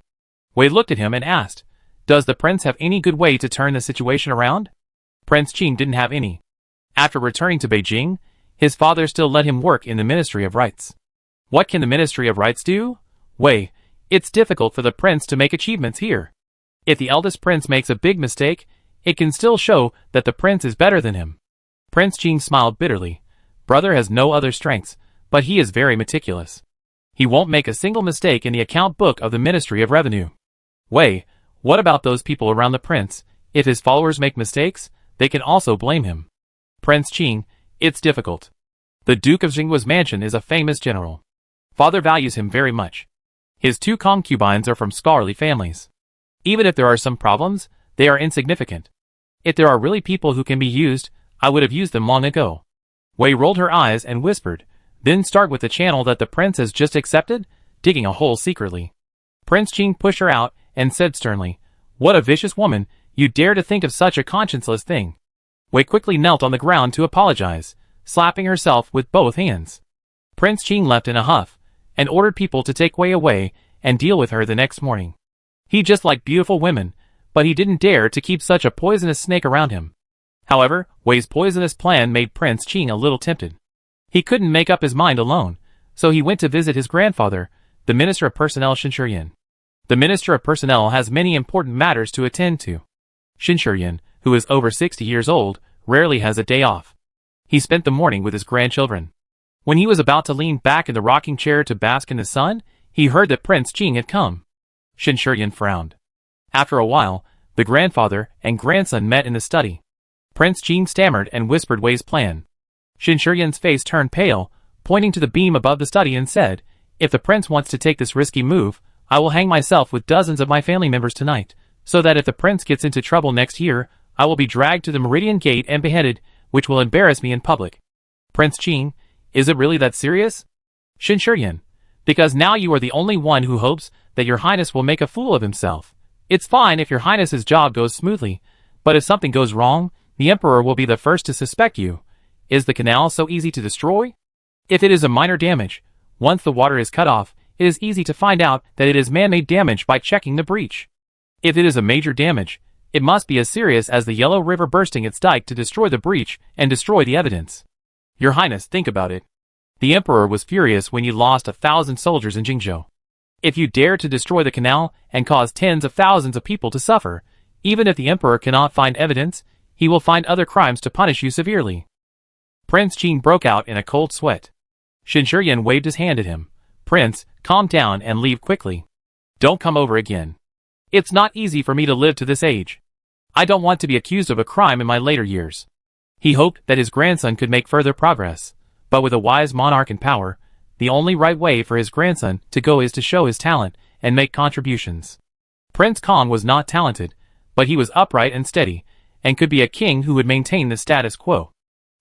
Wei looked at him and asked, "Does the prince have any good way to turn the situation around?" Prince Qing didn't have any. After returning to Beijing, his father still let him work in the Ministry of Rights. What can the Ministry of Rights do? Wei, it's difficult for the prince to make achievements here. If the eldest prince makes a big mistake, it can still show that the prince is better than him. Prince Qing smiled bitterly. Brother has no other strengths, but he is very meticulous. He won't make a single mistake in the account book of the Ministry of Revenue. Wei, what about those people around the prince? If his followers make mistakes, they can also blame him. Prince Qing, it's difficult. The Duke of Jinggua's mansion is a famous general. Father values him very much. His 2 concubines are from scholarly families. Even if there are some problems, they are insignificant. If there are really people who can be used, I would have used them long ago." Wei rolled her eyes and whispered, "Then start with the channel that the prince has just accepted, digging a hole secretly." Prince Qing pushed her out and said sternly, "What a vicious woman, you dare to think of such a conscienceless thing." Wei quickly knelt on the ground to apologize, slapping herself with both hands. Prince Qing left in a huff, and ordered people to take Wei away and deal with her the next morning. He just liked beautiful women, but he didn't dare to keep such a poisonous snake around him. However, Wei's poisonous plan made Prince Qing a little tempted. He couldn't make up his mind alone, so he went to visit his grandfather, the Minister of Personnel Shinshuryan. The Minister of Personnel has many important matters to attend to. Shinshuryan, who is over 60 years old, rarely has a day off. He spent the morning with his grandchildren. When he was about to lean back in the rocking chair to bask in the sun, he heard that Prince Qing had come. Shinshuryan frowned. After a while, the grandfather and grandson met in the study. Prince Qing stammered and whispered Wei's plan. Shinshuryan's face turned pale, pointing to the beam above the study and said, "If the prince wants to take this risky move, I will hang myself with dozens of my family members tonight, so that if the prince gets into trouble next year, I will be dragged to the Meridian Gate and beheaded, which will embarrass me in public." Prince Qing, is it really that serious? Shinshuryan, because now you are the only one who hopes that your highness will make a fool of himself. It's fine if your highness's job goes smoothly, but if something goes wrong, the emperor will be the first to suspect you. Is the canal so easy to destroy? If it is a minor damage, once the water is cut off, it is easy to find out that it is man-made damage by checking the breach. If it is a major damage, it must be as serious as the Yellow River bursting its dike to destroy the breach and destroy the evidence. Your Highness, think about it. The emperor was furious when you lost 1,000 soldiers in Jingzhou. If you dare to destroy the canal and cause tens of thousands of people to suffer, even if the emperor cannot find evidence, he will find other crimes to punish you severely. Prince Qing broke out in a cold sweat. Shinshuryan waved his hand at him. "Prince, calm down and leave quickly. Don't come over again. It's not easy for me to live to this age. I don't want to be accused of a crime in my later years." He hoped that his grandson could make further progress, but with a wise monarch in power, the only right way for his grandson to go is to show his talent and make contributions. Prince Kong was not talented, but he was upright and steady, and could be a king who would maintain the status quo.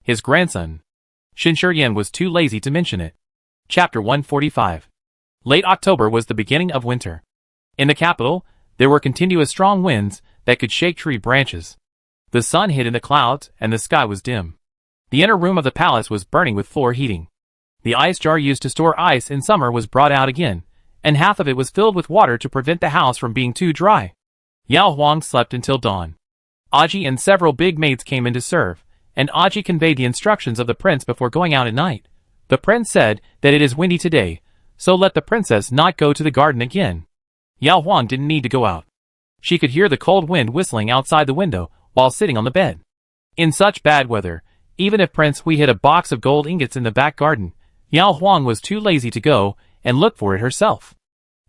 His grandson. Shinshuryan was too lazy to mention it. Chapter 145. Late October was the beginning of winter. In the capital, there were continuous strong winds that could shake tree branches. The sun hid in the clouds and the sky was dim. The inner room of the palace was burning with floor heating. The ice jar used to store ice in summer was brought out again, and half of it was filled with water to prevent the house from being too dry. Yao Huang slept until dawn. Aji and several big maids came in to serve, and Aji conveyed the instructions of the prince before going out at night. The prince said that it is windy today, so let the princess not go to the garden again. Yao Huang didn't need to go out. She could hear the cold wind whistling outside the window while sitting on the bed. In such bad weather, even if Prince Hui hid a box of gold ingots in the back garden, Yao Huang was too lazy to go and look for it herself.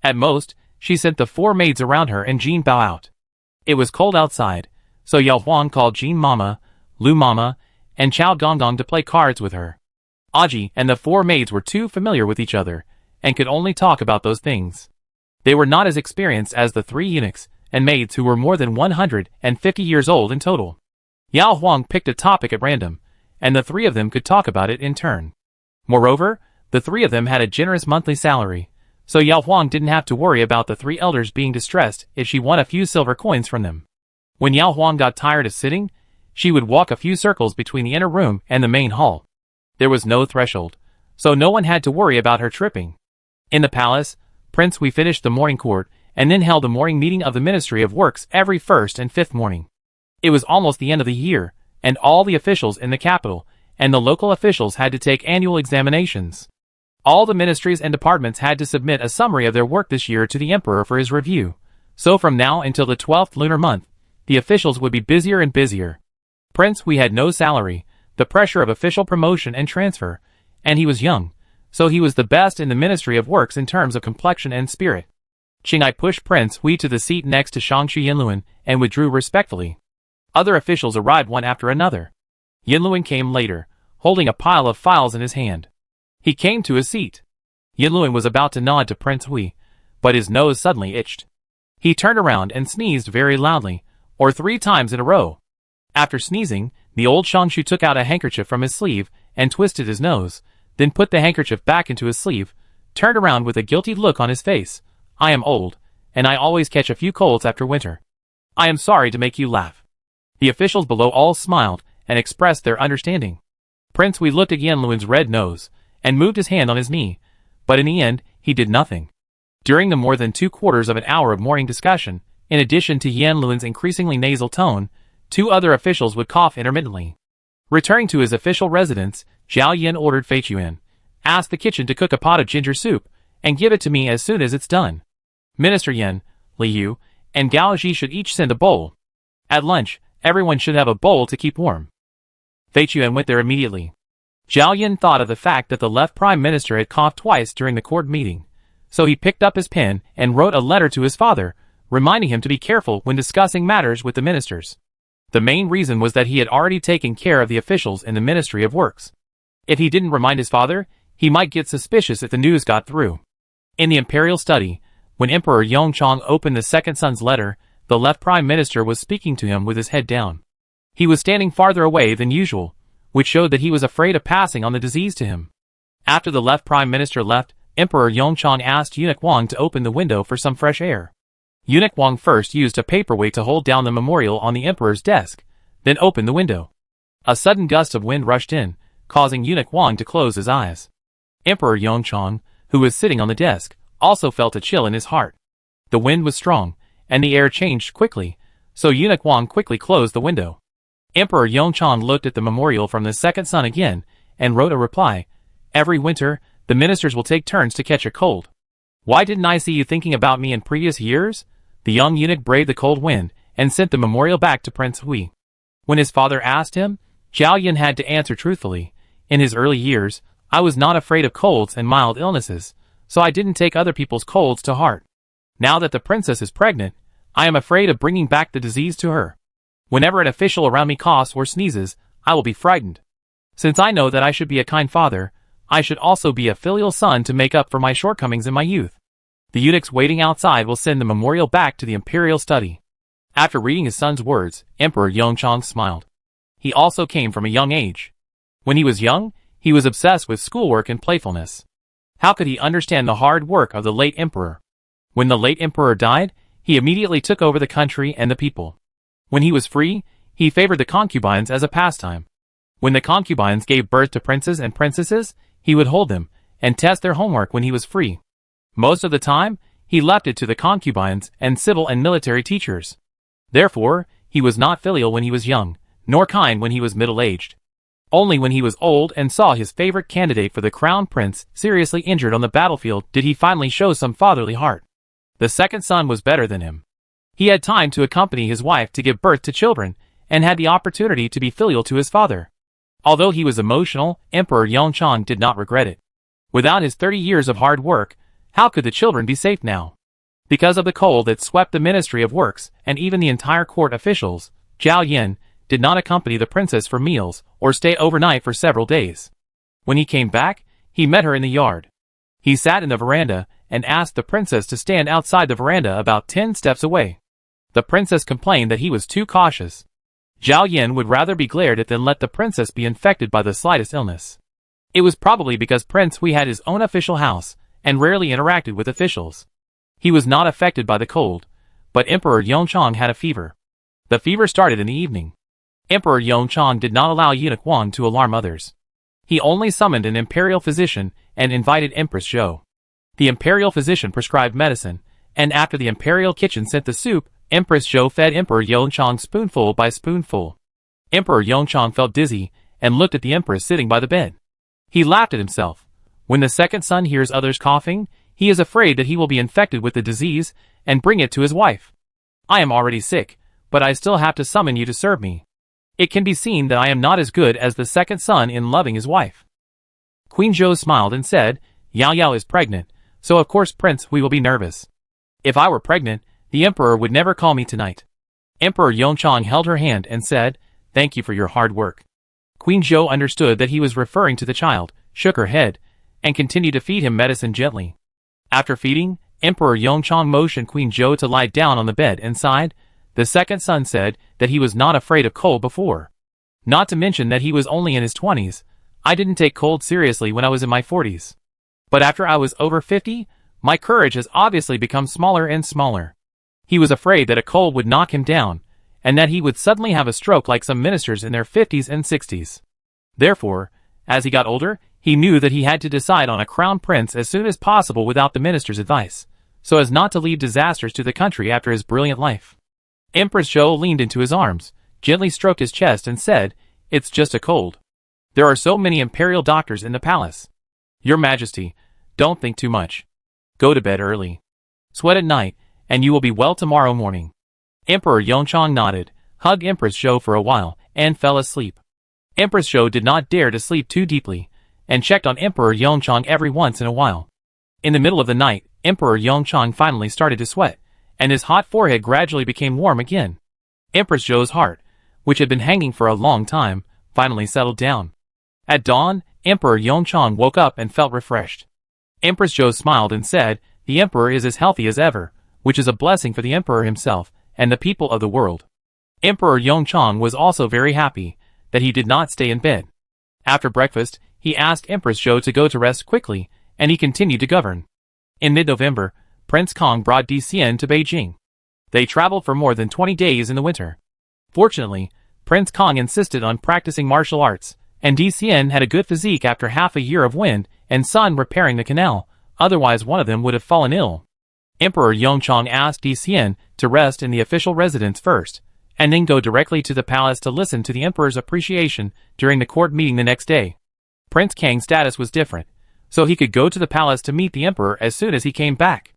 At most, she sent the 4 maids around her and Jean Bao out. It was cold outside, so Yao Huang called Jean Mama, Lu Mama, and Chao Gonggong to play cards with her. Aji and the 4 maids were too familiar with each other, and could only talk about those things. They were not as experienced as the 3 eunuchs and maids who were more than 150 years old in total. Yao Huang picked a topic at random, and the 3 of them could talk about it in turn. Moreover, the 3 of them had a generous monthly salary, so Yao Huang didn't have to worry about the 3 elders being distressed if she won a few silver coins from them. When Yao Huang got tired of sitting, she would walk a few circles between the inner room and the main hall. There was no threshold, so no one had to worry about her tripping. In the palace, Prince Hui finished the morning court and then held a morning meeting of the Ministry of Works every 1st and 5th morning. It was almost the end of the year, and all the officials in the capital and the local officials had to take annual examinations. All the ministries and departments had to submit a summary of their work this year to the emperor for his review. So from now until the 12th lunar month, the officials would be busier and busier. Prince Hui had no salary, the pressure of official promotion and transfer, and he was young, so he was the best in the Ministry of Works in terms of complexion and spirit. Qinghai pushed Prince Hui to the seat next to Shangshu Yinluan and withdrew respectfully. Other officials arrived one after another. Yinluan came later, holding a pile of files in his hand. He came to his seat. Yinluan was about to nod to Prince Hui, but his nose suddenly itched. He turned around and sneezed very loudly, or 3 times in a row. After sneezing, the old Shangshu took out a handkerchief from his sleeve and twisted his nose, then put the handkerchief back into his sleeve, turned around with a guilty look on his face. "I am old, and I always catch a few colds after winter. I am sorry to make you laugh." The officials below all smiled and expressed their understanding. Prince Hui looked at Yan Luan's red nose and moved his hand on his knee, but in the end, he did nothing. During the more than 2/4 of an hour of morning discussion, in addition to Yan Luan's increasingly nasal tone, 2 other officials would cough intermittently. Returning to his official residence, Zhao Yan ordered Fei Chuan, "Ask the kitchen to cook a pot of ginger soup, and give it to me as soon as it's done. Minister Yan, Li Yu, and Gao Ji should each send a bowl. At lunch, everyone should have a bowl to keep warm." Fei Chuan went there immediately. Zhao Yan thought of the fact that the left prime minister had coughed twice during the court meeting, so he picked up his pen and wrote a letter to his father, reminding him to be careful when discussing matters with the ministers. The main reason was that he had already taken care of the officials in the Ministry of Works. If he didn't remind his father, he might get suspicious if the news got through. In the imperial study, when Emperor Yongchang opened the second son's letter, the left prime minister was speaking to him with his head down. He was standing farther away than usual, which showed that he was afraid of passing on the disease to him. After the left prime minister left, Emperor Yongchang asked Eunuch Wang to open the window for some fresh air. Eunuch Wang first used a paperweight to hold down the memorial on the emperor's desk, then opened the window. A sudden gust of wind rushed in, causing Eunuch Wang to close his eyes. Emperor Yongchang, who was sitting on the desk, also felt a chill in his heart. The wind was strong, and the air changed quickly, so Eunuch Wang quickly closed the window. Emperor Yongchang looked at the memorial from the second son again, and wrote a reply. "Every winter, the ministers will take turns to catch a cold. Why didn't I see you thinking about me in previous years?" The young eunuch braved the cold wind, and sent the memorial back to Prince Hui. When his father asked him, Zhao Yan had to answer truthfully. "In his early years, I was not afraid of colds and mild illnesses, so I didn't take other people's colds to heart. Now that the princess is pregnant, I am afraid of bringing back the disease to her. Whenever an official around me coughs or sneezes, I will be frightened. Since I know that I should be a kind father, I should also be a filial son to make up for my shortcomings in my youth." The eunuchs waiting outside will send the memorial back to the imperial study. After reading his son's words, Emperor Yongchang smiled. He also came from a young age. When he was young, he was obsessed with schoolwork and playfulness. How could he understand the hard work of the late emperor? When the late emperor died, he immediately took over the country and the people. When he was free, he favored the concubines as a pastime. When the concubines gave birth to princes and princesses, he would hold them and test their homework when he was free. Most of the time, he left it to the concubines and civil and military teachers. Therefore, he was not filial when he was young, nor kind when he was middle-aged. Only when he was old and saw his favorite candidate for the crown prince seriously injured on the battlefield did he finally show some fatherly heart. The second son was better than him. He had time to accompany his wife to give birth to children, and had the opportunity to be filial to his father. Although he was emotional, Emperor Yongchang did not regret it. Without his 30 years of hard work, how could the children be safe now? Because of the cold that swept the Ministry of Works and even the entire court officials, Zhao Yan did not accompany the princess for meals or stay overnight for several days. When he came back, he met her in the yard. He sat in the veranda and asked the princess to stand outside the veranda about 10 steps away. The princess complained that he was too cautious. Zhao Yan would rather be glared at than let the princess be infected by the slightest illness. It was probably because Prince Hui had his own official house and rarely interacted with officials. He was not affected by the cold, but Emperor Yongchang had a fever. The fever started in the evening. Emperor Yongchang did not allow Eunuch Wang to alarm others. He only summoned an imperial physician and invited Empress Zhou. The imperial physician prescribed medicine, and after the imperial kitchen sent the soup, Empress Zhou fed Emperor Yongchang spoonful by spoonful. Emperor Yongchang felt dizzy and looked at the empress sitting by the bed. He laughed at himself. When the second son hears others coughing, he is afraid that he will be infected with the disease and bring it to his wife. "I am already sick, but I still have to summon you to serve me. It can be seen that I am not as good as the second son in loving his wife." Queen Zhou smiled and said, "Yao Yao is pregnant, so of course Prince Hui will be nervous. If I were pregnant, the emperor would never call me tonight." Emperor Yongchang held her hand and said, "Thank you for your hard work." Queen Zhou understood that he was referring to the child, shook her head, and continued to feed him medicine gently. After feeding, Emperor Yongchang motioned Queen Zhou to lie down on the bed and sighed. The second son said that he was not afraid of cold before. Not to mention that he was only in his 20s. "I didn't take cold seriously when I was in my 40s. But after I was over 50, My courage has obviously become smaller and smaller. He was afraid that a cold would knock him down, and that he would suddenly have a stroke like some ministers in their 50s and 60s. Therefore, as he got older, he knew that he had to decide on a crown prince as soon as possible without the minister's advice, so as not to leave disasters to the country after his brilliant life. Empress Zhou leaned into his arms, gently stroked his chest and said, "It's just a cold. There are so many imperial doctors in the palace. Your Majesty, don't think too much. Go to bed early. Sweat at night, and you will be well tomorrow morning." Emperor Yongchang nodded, hugged Empress Zhou for a while, and fell asleep. Empress Zhou did not dare to sleep too deeply, and checked on Emperor Yongchang every once in a while. In the middle of the night, Emperor Yongchang finally started to sweat, and his hot forehead gradually became warm again. Empress Zhou's heart, which had been hanging for a long time, finally settled down. At dawn, Emperor Yongchang woke up and felt refreshed. Empress Zhou smiled and said, "The emperor is as healthy as ever, which is a blessing for the emperor himself and the people of the world." Emperor Yongchang was also very happy that he did not stay in bed. After breakfast, he asked Empress Zhou to go to rest quickly, and he continued to govern. In mid-November, Prince Kong brought Dician to Beijing. They traveled for more than 20 days in the winter. Fortunately, Prince Kong insisted on practicing martial arts, and Dician had a good physique after half a year of wind and sun repairing the canal, otherwise one of them would have fallen ill. Emperor Yongchang asked Dician to rest in the official residence first, and then go directly to the palace to listen to the emperor's appreciation during the court meeting the next day. Prince Kang's status was different, so he could go to the palace to meet the emperor as soon as he came back.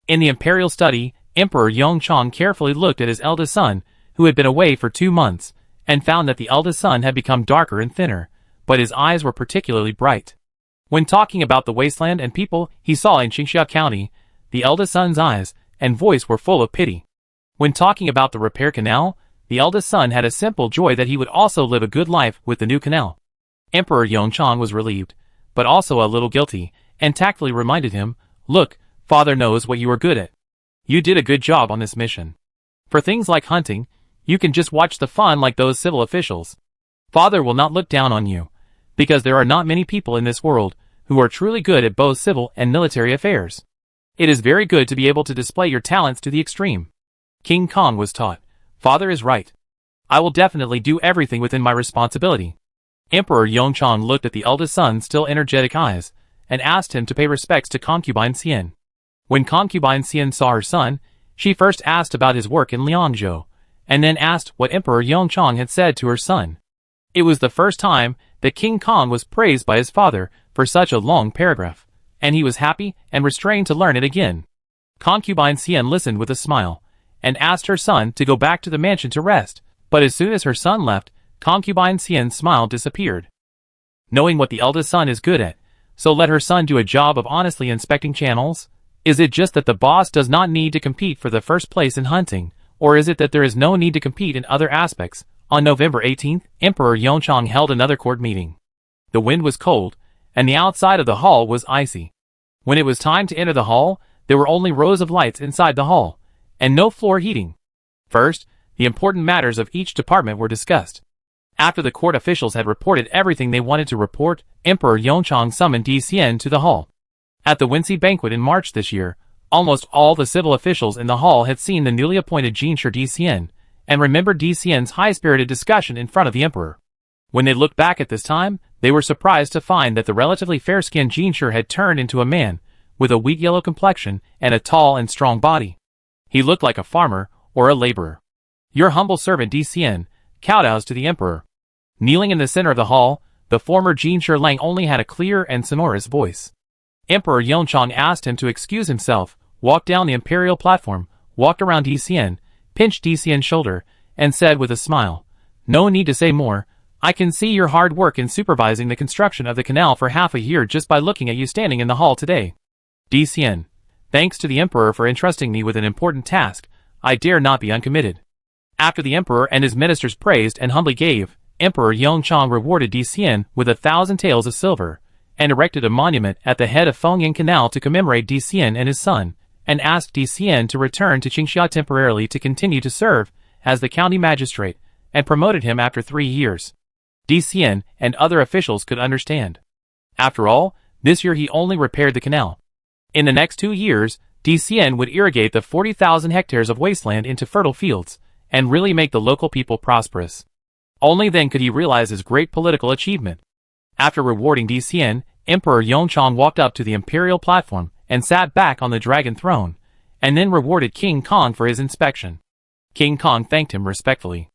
In the imperial study, Emperor Yongchang carefully looked at his eldest son, who had been away for 2 months, and found that the eldest son had become darker and thinner, but his eyes were particularly bright. When talking about the wasteland and people he saw in Qingxia County, the eldest son's eyes and voice were full of pity. When talking about the repair canal, the eldest son had a simple joy that he would also live a good life with the new canal. Emperor Yongchang was relieved, but also a little guilty, and tactfully reminded him, "Look, father knows what you are good at. You did a good job on this mission. For things like hunting, you can just watch the fun like those civil officials. Father will not look down on you, because there are not many people in this world who are truly good at both civil and military affairs. It is very good to be able to display your talents to the extreme." King Kong was taught, "Father is right. I will definitely do everything within my responsibility." Emperor Yongchang looked at the eldest son's still energetic eyes, and asked him to pay respects to concubine Xian. When concubine Xian saw her son, she first asked about his work in Liangzhou, and then asked what Emperor Yongchang had said to her son. It was the first time that King Kong was praised by his father for such a long paragraph, and he was happy and restrained to learn it again. Concubine Xian listened with a smile, and asked her son to go back to the mansion to rest, but as soon as her son left, concubine Xian's smile disappeared. Knowing what the eldest son is good at, so let her son do a job of honestly inspecting channels? Is it just that the boss does not need to compete for the first place in hunting, or is it that there is no need to compete in other aspects? On November 18th, Emperor Yongchang held another court meeting. The wind was cold, and the outside of the hall was icy. When it was time to enter the hall, there were only rows of lights inside the hall, and no floor heating. First, the important matters of each department were discussed. After the court officials had reported everything they wanted to report, Emperor Yongchang summoned Dician to the hall. At the Wincy banquet in March this year, almost all the civil officials in the hall had seen the newly appointed Jinshi Dician, and remembered Dician's high-spirited discussion in front of the emperor. When they looked back at this time, they were surprised to find that the relatively fair-skinned Jinshi had turned into a man, with a wheat-yellow complexion and a tall and strong body. He looked like a farmer or a laborer. "Your humble servant Dician," kowtows to the emperor. Kneeling in the center of the hall, the former Jinshi Lang only had a clear and sonorous voice. Emperor Yongchang asked him to excuse himself, walked down the imperial platform, walked around Dician, pinched Dician's shoulder, and said with a smile, "No need to say more. I can see your hard work in supervising the construction of the canal for half a year just by looking at you standing in the hall today. Dician, thanks to the emperor for entrusting me with an important task, I dare not be uncommitted." After the emperor and his ministers praised and humbly gave, Emperor Yongchang rewarded Dician with 1,000 taels of silver, and erected a monument at the head of Fengying Canal to commemorate Dician and his son, and asked Dician to return to Qingxia temporarily to continue to serve as the county magistrate, and promoted him after 3 years. Dician and other officials could understand. After all, this year he only repaired the canal. In the next 2 years, DCN would irrigate the 40,000 hectares of wasteland into fertile fields, and really make the local people prosperous. Only then could he realize his great political achievement. After rewarding DCN, Emperor Yongchang walked up to the imperial platform and sat back on the dragon throne, and then rewarded King Kong for his inspection. King Kong thanked him respectfully.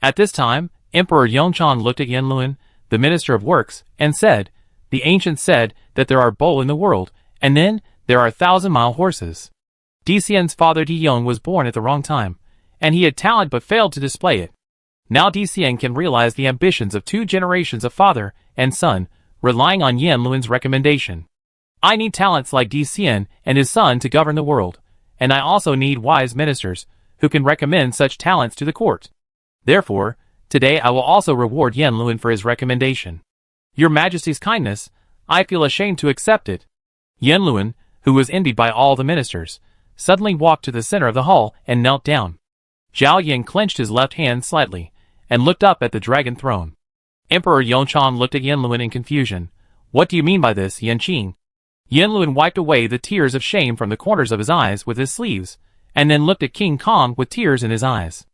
At this time, Emperor Yongchang looked at Yanluan, the Minister of Works, and said, "The ancients said that there are bull in the world, and then there are 1,000-mile horses." DCN's father Yong was born at the wrong time, and he had talent but failed to display it. Now DCN can realize the ambitions of 2 generations of father and son, relying on Yanluan's recommendation. I need talents like DCN and his son to govern the world, and I also need wise ministers who can recommend such talents to the court. Therefore, today I will also reward Yanluan for his recommendation. Your Majesty's kindness, I feel ashamed to accept it. Yanluan, who was envied by all the ministers, suddenly walked to the center of the hall and knelt down. Zhao Yan clenched his left hand slightly, and looked up at the dragon throne. Emperor Yongchang looked at Yanluan in confusion. "What do you mean by this, Yanqing?" Yanluan wiped away the tears of shame from the corners of his eyes with his sleeves, and then looked at King Kong with tears in his eyes.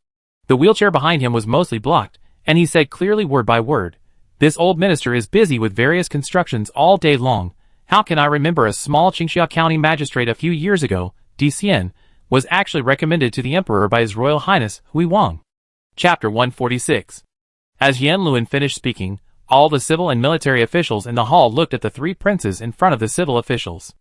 The wheelchair behind him was mostly blocked, and he said clearly word by word, "This old minister is busy with various constructions all day long. How can I remember a small Qingxia County magistrate a few years ago, DCN, was actually recommended to the emperor by His Royal Highness Hui Wang." Chapter 146. As Yanluan finished speaking, all the civil and military officials in the hall looked at the 3 princes in front of the civil officials.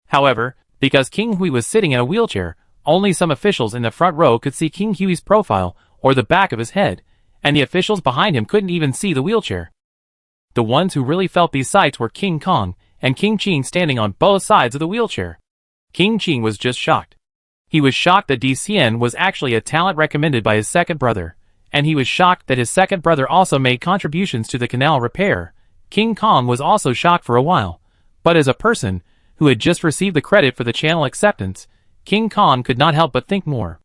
However, because King Hui was sitting in a wheelchair, only some officials in the front row could see King Hui's profile or the back of his head, and the officials behind him couldn't even see the wheelchair. The ones who really felt these sights were King Kong and King Qing standing on both sides of the wheelchair. King Qing was just shocked. He was shocked that DCN was actually a talent recommended by his second brother, and he was shocked that his second brother also made contributions to the canal repair. King Kong was also shocked for a while, but as a person who had just received the credit for the channel acceptance, King Kong could not help but think more.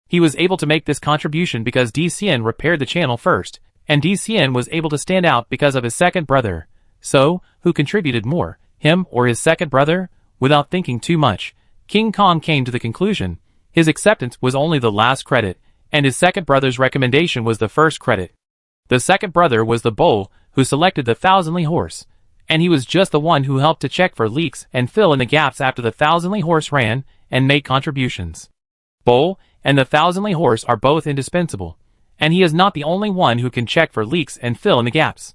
He was able to make this contribution because DCN repaired the channel first, and DCN was able to stand out because of his second brother. So, who contributed more, him or his second brother? Without thinking too much, King Kong came to the conclusion his acceptance was only the last credit, and his second brother's recommendation was the first credit. The second brother was the bull who selected the 1,000-li horse, and he was just the one who helped to check for leaks and fill in the gaps after the 1,000-li horse ran and made contributions. Bull and the 1,000-li horse are both indispensable, and he is not the only one who can check for leaks and fill in the gaps.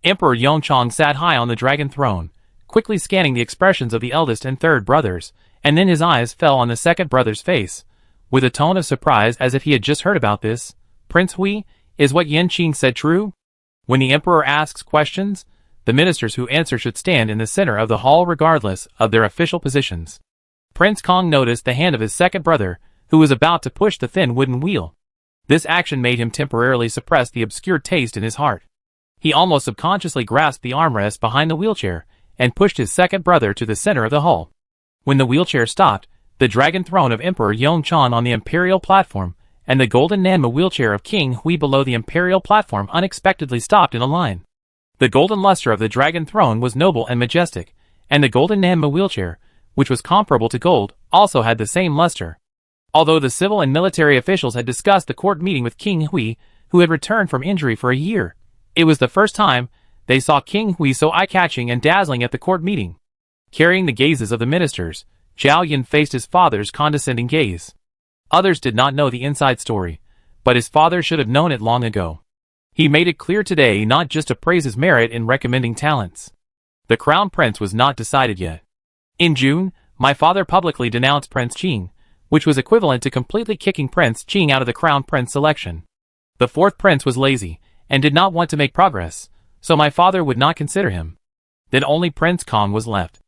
Emperor Yongchang sat high on the dragon throne, quickly scanning the expressions of the eldest and third brothers, and then his eyes fell on the second brother's face. With a tone of surprise as if he had just heard about this, "Prince Hui, is what Yanqing said true?" When the emperor asks questions, the ministers who answer should stand in the center of the hall regardless of their official positions. Prince Kong noticed the hand of his second brother, who was about to push the thin wooden wheel. This action made him temporarily suppress the obscure taste in his heart. He almost subconsciously grasped the armrest behind the wheelchair and pushed his second brother to the center of the hall. When the wheelchair stopped, the dragon throne of Emperor Yongchang on the imperial platform and the golden Nanma wheelchair of King Hui below the imperial platform unexpectedly stopped in a line. The golden luster of the dragon throne was noble and majestic, and the golden Nanma wheelchair, which was comparable to gold, also had the same luster. Although the civil and military officials had discussed the court meeting with King Hui, who had returned from injury for a year, it was the first time they saw King Hui so eye-catching and dazzling at the court meeting. Carrying the gazes of the ministers, Zhao Yan faced his father's condescending gaze. Others did not know the inside story, but his father should have known it long ago. He made it clear today not just to praise his merit in recommending talents. The crown prince was not decided yet. In June, my father publicly denounced Prince Qing, which was equivalent to completely kicking Prince Qing out of the crown prince selection. The fourth prince was lazy, and did not want to make progress, so my father would not consider him. Then only Prince Kong was left.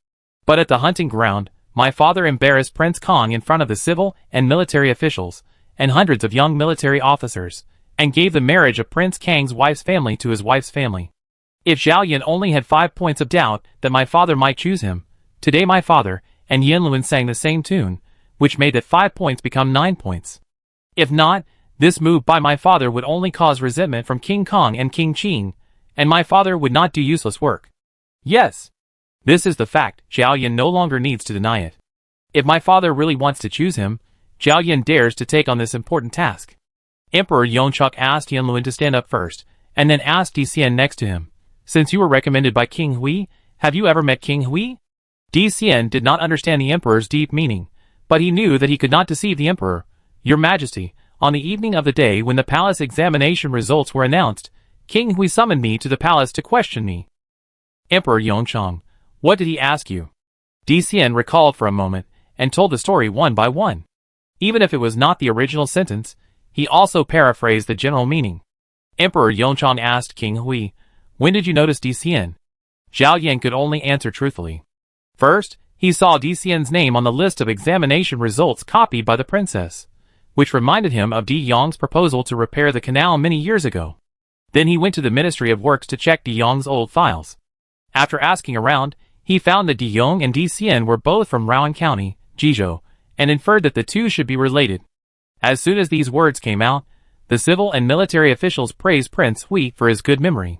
But at the hunting ground, my father embarrassed Prince Kong in front of the civil and military officials, and hundreds of young military officers, and gave the marriage of Prince Kang's wife's family to his wife's family. If Zhao Yan only had 5 points of doubt that my father might choose him, today my father and Yanluan sang the same tune, which made that 5 points become 9 points. If not, this move by my father would only cause resentment from King Kong and King Qing, and my father would not do useless work. Yes, this is the fact. Zhao Yan no longer needs to deny it. If my father really wants to choose him, Zhao Yan dares to take on this important task. Emperor Yongchuk asked Yanluan to stand up first, and then asked Di Xian next to him. Since you were recommended by King Hui, have you ever met King Hui? Di Xian did not understand the emperor's deep meaning, but he knew that he could not deceive the emperor. Your Majesty, on the evening of the day when the palace examination results were announced, King Hui summoned me to the palace to question me. Emperor Yongchang, what did he ask you? Di Xian recalled for a moment, and told the story one by one. Even if it was not the original sentence, he also paraphrased the general meaning. Emperor Yongchang asked King Hui, when did you notice Di Xian? Zhao Yan could only answer truthfully. First, he saw Di Xian's name on the list of examination results copied by the princess, which reminded him of Di Yong's proposal to repair the canal many years ago. Then he went to the Ministry of Works to check Di Yong's old files. After asking around, he found that Di Yong and Di Xian were both from Raoan County, Jizhou, and inferred that the two should be related. As soon as these words came out, the civil and military officials praised Prince Hui for his good memory.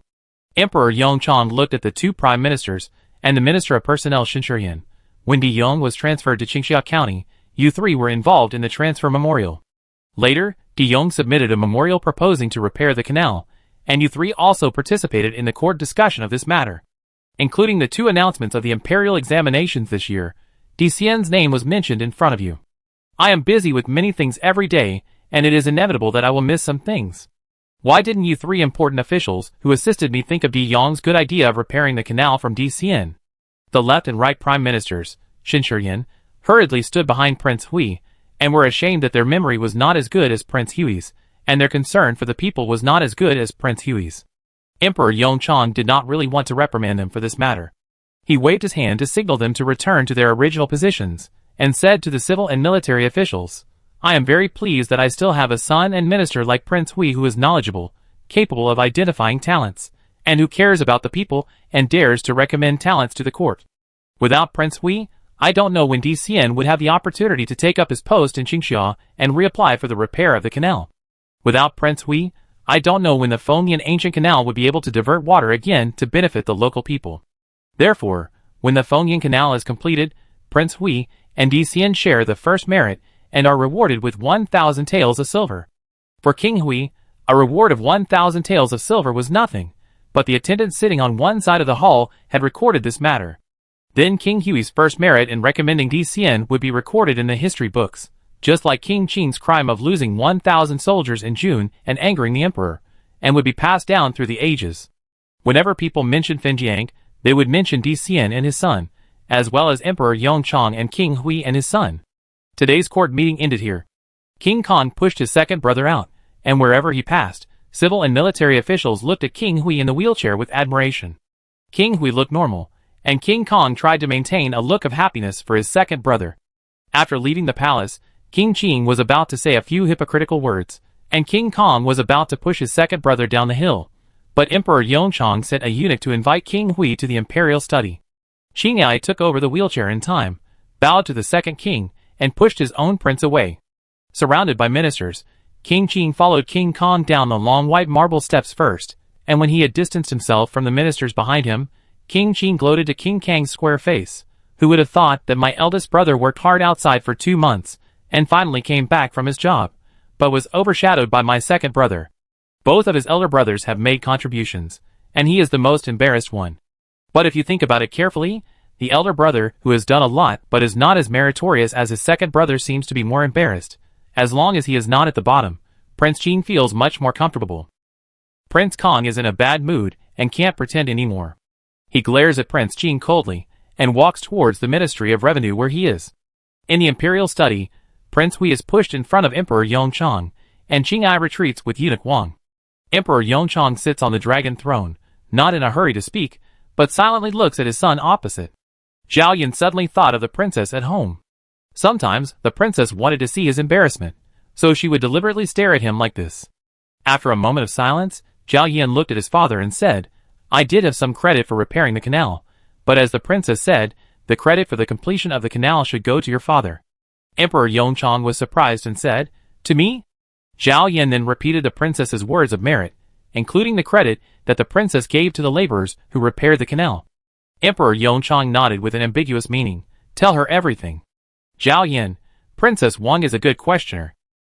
Emperor Yongchang looked at the two prime ministers and the Minister of Personnel Shinshurian. When Di Yong was transferred to Qingxia County, you three were involved in the transfer memorial. Later, Di Yong submitted a memorial proposing to repair the canal, and you three also participated in the court discussion of this matter. Including the two announcements of the imperial examinations this year, Di Xian's name was mentioned in front of you. I am busy with many things every day, and it is inevitable that I will miss some things. Why didn't you three important officials who assisted me think of Di Yong's good idea of repairing the canal from Di Xian? The left and right prime ministers, Shinshurian, hurriedly stood behind Prince Hui, and were ashamed that their memory was not as good as Prince Hui's, and their concern for the people was not as good as Prince Hui's. Emperor Yongchang did not really want to reprimand them for this matter. He waved his hand to signal them to return to their original positions, and said to the civil and military officials, I am very pleased that I still have a son and minister like Prince Hui who is knowledgeable, capable of identifying talents, and who cares about the people and dares to recommend talents to the court. Without Prince Hui, I don't know when Di Xian would have the opportunity to take up his post in Qingxia and reapply for the repair of the canal. Without Prince Hui, I don't know when the Fengyan ancient canal would be able to divert water again to benefit the local people. Therefore, when the Fengyan canal is completed, Prince Hui and Di Xian share the first merit and are rewarded with 1,000 taels of silver. For King Hui, a reward of 1,000 taels of silver was nothing, but the attendant sitting on one side of the hall had recorded this matter. Then King Hui's first merit in recommending Di Xian would be recorded in the history books, just like King Qing's crime of losing 1,000 soldiers in June and angering the emperor, and would be passed down through the ages. Whenever people mentioned Fenjiang, they would mention Di Xian and his son, as well as Emperor Yongchang and King Hui and his son. Today's court meeting ended here. King Kong pushed his second brother out, and wherever he passed, civil and military officials looked at King Hui in the wheelchair with admiration. King Hui looked normal, and King Kong tried to maintain a look of happiness for his second brother. After leaving the palace, King Qing was about to say a few hypocritical words, and King Kong was about to push his second brother down the hill, but Emperor Yongchang sent a eunuch to invite King Hui to the imperial study. Qingyai took over the wheelchair in time, bowed to the second king, and pushed his own prince away. Surrounded by ministers, King Qing followed King Kong down the long white marble steps first, and when he had distanced himself from the ministers behind him, King Qing gloated to King Kang's square face. Who would have thought that my eldest brother worked hard outside for 2 months, and finally came back from his job, but was overshadowed by my second brother. Both of his elder brothers have made contributions, and he is the most embarrassed one. But if you think about it carefully, the elder brother, who has done a lot but is not as meritorious as his second brother, seems to be more embarrassed. As long as he is not at the bottom, Prince Qing feels much more comfortable. Prince Kong is in a bad mood and can't pretend anymore. He glares at Prince Qing coldly and walks towards the Ministry of Revenue where he is. In the imperial study, Prince Hui is pushed in front of Emperor Yongchang, and Qinghai retreats with eunuch Wang. Emperor Yongchang sits on the dragon throne, not in a hurry to speak, but silently looks at his son opposite. Zhao Yan suddenly thought of the princess at home. Sometimes, the princess wanted to see his embarrassment, so she would deliberately stare at him like this. After a moment of silence, Zhao Yan looked at his father and said, I did have some credit for repairing the canal, but as the princess said, the credit for the completion of the canal should go to your father. Emperor Yongchang was surprised and said, To me? Zhao Yan then repeated the princess's words of merit, including the credit that the princess gave to the laborers who repaired the canal. Emperor Yongchang nodded with an ambiguous meaning. Tell her everything. Zhao Yin, Princess Wang is a good questioner.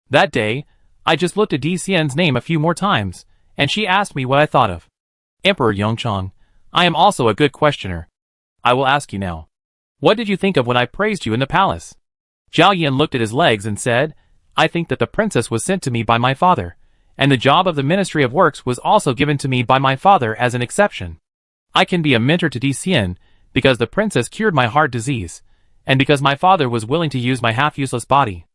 That day, I just looked at Xian's name a few more times, and she asked me what I thought of Emperor Yongchang. I am also a good questioner. I will ask you now. What did you think of when I praised you in the palace? Zhao Yin looked at his legs and said, I think that the princess was sent to me by my father, and the job of the Ministry of Works was also given to me by my father as an exception. I can be a mentor to Xian because the princess cured my heart disease, and because my father was willing to use my half-useless body.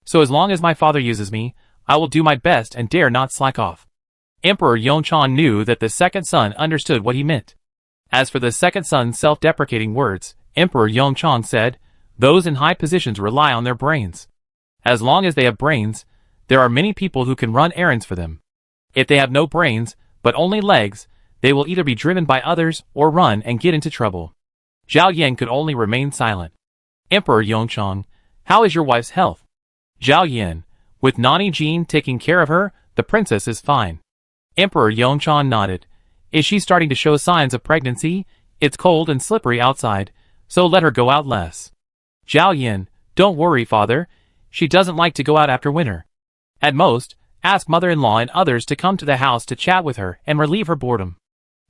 So as long as my father uses me, I will do my best and dare not slack off. Emperor Yongchang knew that the second son understood what he meant. As for the second son's self-deprecating words, Emperor Yongchang said, those in high positions rely on their brains. As long as they have brains, there are many people who can run errands for them. If they have no brains, but only legs, they will either be driven by others or run and get into trouble. Zhao Yan could only remain silent. Emperor Yongchang, how is your wife's health? Zhao Yan, with Nani Jean taking care of her, the princess is fine. Emperor Yongchang nodded. Is she starting to show signs of pregnancy? It's cold and slippery outside, so let her go out less. Zhao Yan, don't worry, father. She doesn't like to go out after winter. At most, ask mother-in-law and others to come to the house to chat with her and relieve her boredom.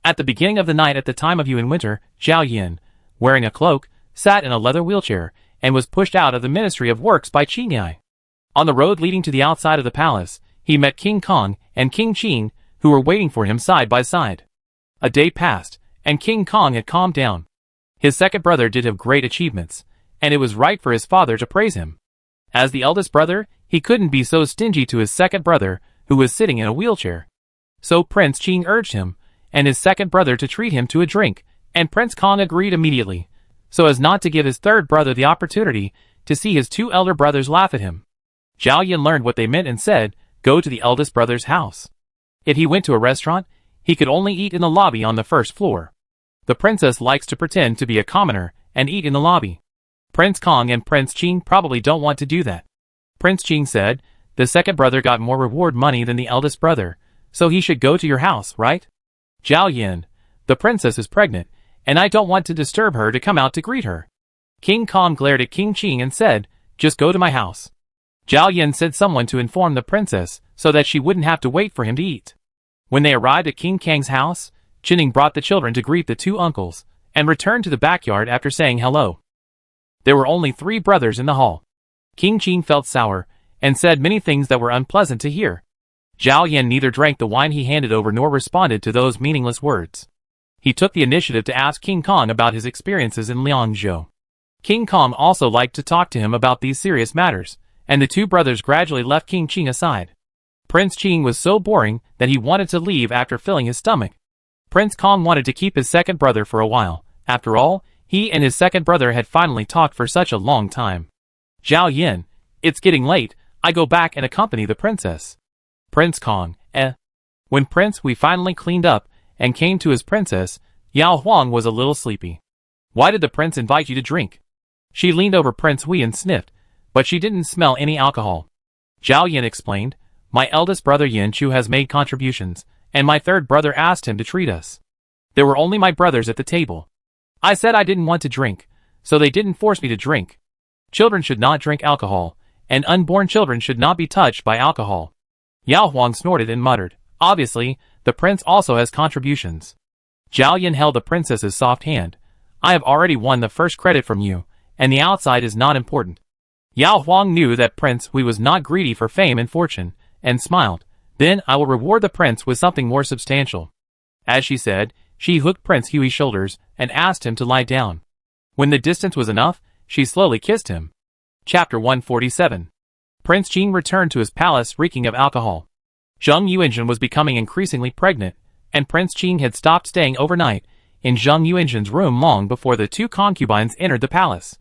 At the beginning of the night at the time of you in winter, Zhao Yan, wearing a cloak, sat in a leather wheelchair and was pushed out of the Ministry of Works by Qingyai. On the road leading to the outside of the palace, he met King Kong and King Qing, who were waiting for him side by side. A day passed, and King Kong had calmed down. His second brother did have great achievements, and it was right for his father to praise him. As the eldest brother, he couldn't be so stingy to his second brother, who was sitting in a wheelchair. So Prince Qing urged him, and his second brother to treat him to a drink, and Prince Kong agreed immediately, so as not to give his third brother the opportunity to see his two elder brothers laugh at him. Zhao Yan learned what they meant and said, go to the eldest brother's house. If he went to a restaurant, he could only eat in the lobby on the first floor. The princess likes to pretend to be a commoner and eat in the lobby. Prince Kong and Prince Qing probably don't want to do that. Prince Qing said, the second brother got more reward money than the eldest brother, so he should go to your house, right? Zhao Yan, the princess is pregnant, and I don't want to disturb her to come out to greet her. King Kong glared at King Qing and said, just go to my house. Zhao Yan sent someone to inform the princess so that she wouldn't have to wait for him to eat. When they arrived at King Kang's house, Jinning brought the children to greet the two uncles, and returned to the backyard after saying hello. There were only 3 brothers in the hall. King Qing felt sour, and said many things that were unpleasant to hear. Zhao Yan neither drank the wine he handed over nor responded to those meaningless words. He took the initiative to ask King Kong about his experiences in Liangzhou. King Kong also liked to talk to him about these serious matters, and the 2 brothers gradually left King Qing aside. Prince Qing was so boring that he wanted to leave after filling his stomach. Prince Kong wanted to keep his second brother for a while. After all, he and his second brother had finally talked for such a long time. Zhao Yan, it's getting late, I go back and accompany the princess. Prince Kong, When Prince Hui finally cleaned up and came to his princess, Yao Huang was a little sleepy. Why did the prince invite you to drink? She leaned over Prince Hui and sniffed, but she didn't smell any alcohol. Zhao Yan explained, my eldest brother Yin Chu has made contributions, and my third brother asked him to treat us. There were only my brothers at the table. I said I didn't want to drink, so they didn't force me to drink. Children should not drink alcohol, and unborn children should not be touched by alcohol. Yao Huang snorted and muttered, obviously, the prince also has contributions. Zhao Yan held the princess's soft hand. I have already won the first credit from you, and the outside is not important. Yao Huang knew that Prince Hui was not greedy for fame and fortune, and smiled. Then I will reward the prince with something more substantial. As she said, she hooked Prince Hui's shoulders and asked him to lie down. When the distance was enough, she slowly kissed him. Chapter 147. Prince Qing returned to his palace reeking of alcohol. Zheng Yuanzhen was becoming increasingly pregnant, and Prince Qing had stopped staying overnight in Zheng Yuanzhen's room long before the 2 concubines entered the palace.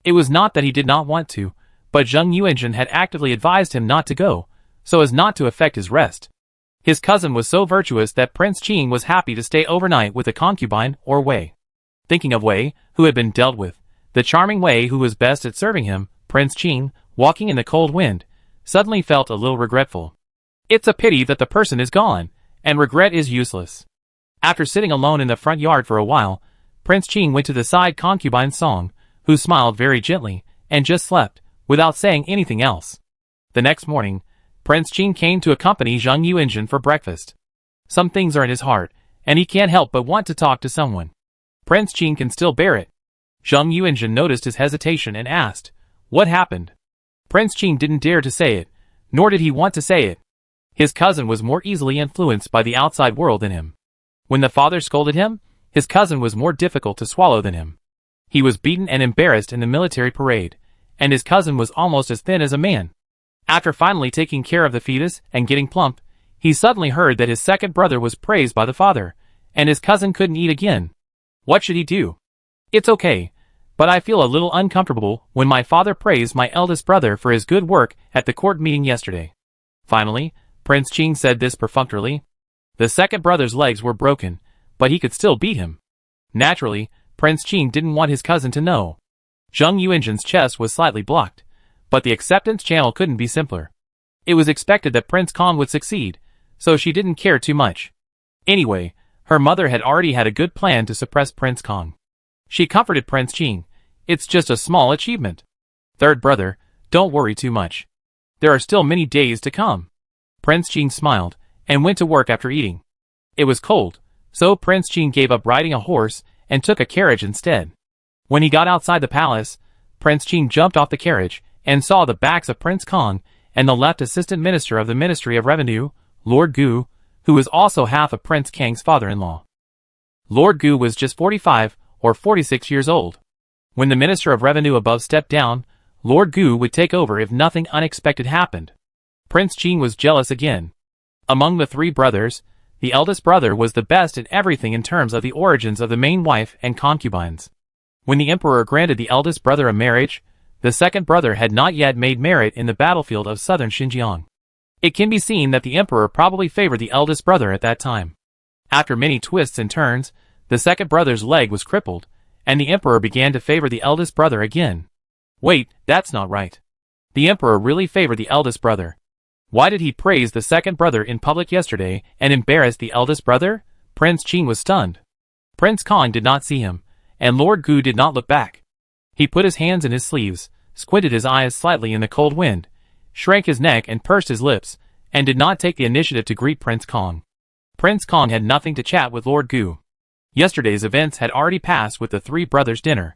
It was not that he did not want to, but Zheng Yuanzhen had actively advised him not to go, so as not to affect his rest. His cousin was so virtuous that Prince Qing was happy to stay overnight with a concubine or Wei. Thinking of Wei, who had been dealt with, the charming Wei who was best at serving him, Prince Qing, walking in the cold wind, suddenly felt a little regretful. It's a pity that the person is gone, and regret is useless. After sitting alone in the front yard for a while, Prince Qing went to the side concubine Song, who smiled very gently, and just slept, without saying anything else. The next morning, Prince Qing came to accompany Zheng Yuanjun for breakfast. Some things are in his heart, and he can't help but want to talk to someone. Prince Qing can still bear it. Zheng Yuanjun noticed his hesitation and asked, "What happened?" Prince Qing didn't dare to say it, nor did he want to say it. His cousin was more easily influenced by the outside world than him. When the father scolded him, his cousin was more difficult to swallow than him. He was beaten and embarrassed in the military parade, and his cousin was almost as thin as a man. After finally taking care of the fetus and getting plump, he suddenly heard that his second brother was praised by the father, and his cousin couldn't eat again. What should he do? "It's okay, but I feel a little uncomfortable when my father praised my eldest brother for his good work at the court meeting yesterday." Finally, Prince Qing said this perfunctorily. The second brother's legs were broken, but he could still beat him. Naturally, Prince Qing didn't want his cousin to know. Zheng Yuanjun's chest was slightly blocked, but the acceptance channel couldn't be simpler. It was expected that Prince Kong would succeed, so she didn't care too much. Anyway, her mother had already had a good plan to suppress Prince Kong. She comforted Prince Qing. "It's just a small achievement. Third brother, don't worry too much. There are still many days to come." Prince Qing smiled, and went to work after eating. It was cold, so Prince Qing gave up riding a horse, and took a carriage instead. When he got outside the palace, Prince Qing jumped off the carriage, and saw the backs of Prince Kong, and the left assistant minister of the Ministry of Revenue, Lord Gu, who was also half of Prince Kang's father-in-law. Lord Gu was just 45 or 46 years old. When the Minister of Revenue above stepped down, Lord Gu would take over if nothing unexpected happened. Prince Qing was jealous again. Among the three brothers, the eldest brother was the best in everything in terms of the origins of the main wife and concubines. When the emperor granted the eldest brother a marriage, the second brother had not yet made merit in the battlefield of southern Xinjiang. It can be seen that the emperor probably favored the eldest brother at that time. After many twists and turns, the second brother's leg was crippled, and the emperor began to favor the eldest brother again. Wait, that's not right. The emperor really favored the eldest brother. Why did he praise the second brother in public yesterday and embarrass the eldest brother? Prince Qing was stunned. Prince Kong did not see him, and Lord Gu did not look back. He put his hands in his sleeves, squinted his eyes slightly in the cold wind, shrank his neck and pursed his lips, and did not take the initiative to greet Prince Kong. Prince Kong had nothing to chat with Lord Gu. Yesterday's events had already passed with the three brothers' dinner.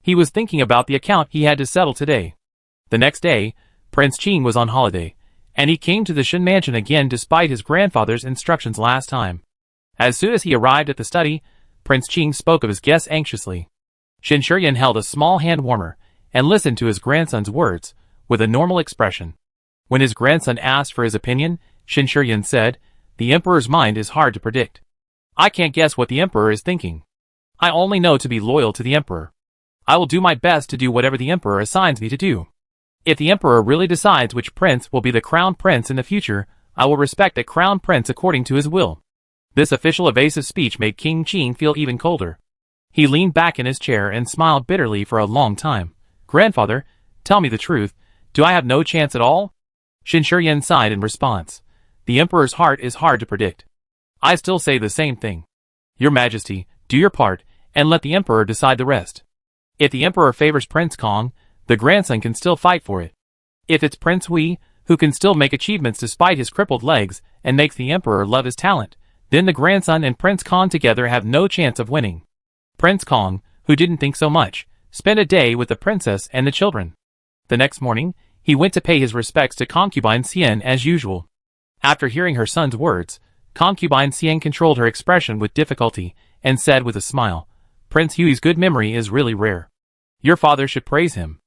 He was thinking about the account he had to settle today. The next day, Prince Qing was on holiday, and he came to the Shen mansion again despite his grandfather's instructions last time. As soon as he arrived at the study, Prince Qing spoke of his guests anxiously. Shen Shuryan held a small hand warmer, and listened to his grandson's words, with a normal expression. When his grandson asked for his opinion, Shen Shuryan said, "The emperor's mind is hard to predict. I can't guess what the emperor is thinking. I only know to be loyal to the emperor. I will do my best to do whatever the emperor assigns me to do. If the emperor really decides which prince will be the crown prince in the future, I will respect the crown prince according to his will." This official evasive speech made King Qing feel even colder. He leaned back in his chair and smiled bitterly for a long time. "Grandfather, tell me the truth, do I have no chance at all?" Shen Shuryan sighed in response. "The emperor's heart is hard to predict. I still say the same thing. Your Majesty, do your part, and let the emperor decide the rest. If the emperor favors Prince Kong, the grandson can still fight for it. If it's Prince Hui, who can still make achievements despite his crippled legs, and makes the emperor love his talent, then the grandson and Prince Kong together have no chance of winning." Prince Kong, who didn't think so much, spent a day with the princess and the children. The next morning, he went to pay his respects to concubine Xian as usual. After hearing her son's words, concubine Xian controlled her expression with difficulty, and said with a smile, "Prince Hui's good memory is really rare. Your father should praise him.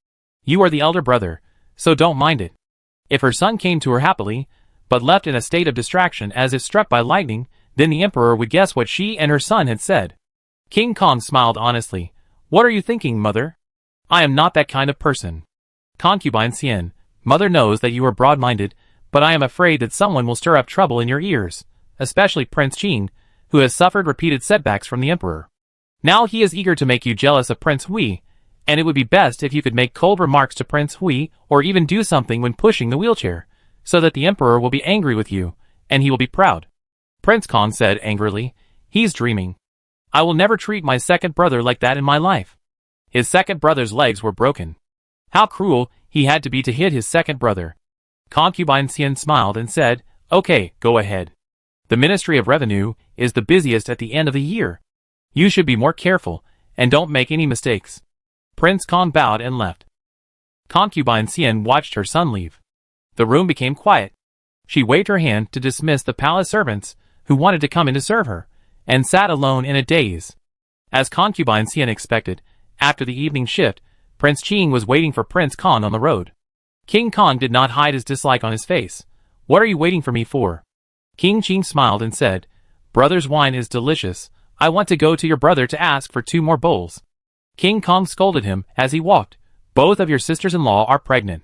You are the elder brother, so don't mind it." If her son came to her happily, but left in a state of distraction as if struck by lightning, then the emperor would guess what she and her son had said. King Kong smiled honestly. "What are you thinking, mother? I am not that kind of person." Concubine Xian, "Mother knows that you are broad-minded, but I am afraid that someone will stir up trouble in your ears, especially Prince Qing, who has suffered repeated setbacks from the emperor. Now he is eager to make you jealous of Prince Hui, and it would be best if you could make cold remarks to Prince Hui or even do something when pushing the wheelchair, so that the emperor will be angry with you, and he will be proud." Prince Kong said angrily, "He's dreaming. I will never treat my second brother like that in my life." His second brother's legs were broken. How cruel he had to be to hit his second brother. Concubine Xian smiled and said, "Okay, go ahead. The Ministry of Revenue is the busiest at the end of the year. You should be more careful, and don't make any mistakes." Prince Kong bowed and left. Concubine Xian watched her son leave. The room became quiet. She waved her hand to dismiss the palace servants who wanted to come in to serve her, and sat alone in a daze. As Concubine Xian expected, after the evening shift, Prince Qing was waiting for Prince Kong on the road. King Kong did not hide his dislike on his face. "What are you waiting for me for?" King Qing smiled and said, "Brother's wine is delicious. I want to go to your brother to ask for 2 more bowls." King Kong scolded him as he walked. "Both of your sisters-in-law are pregnant.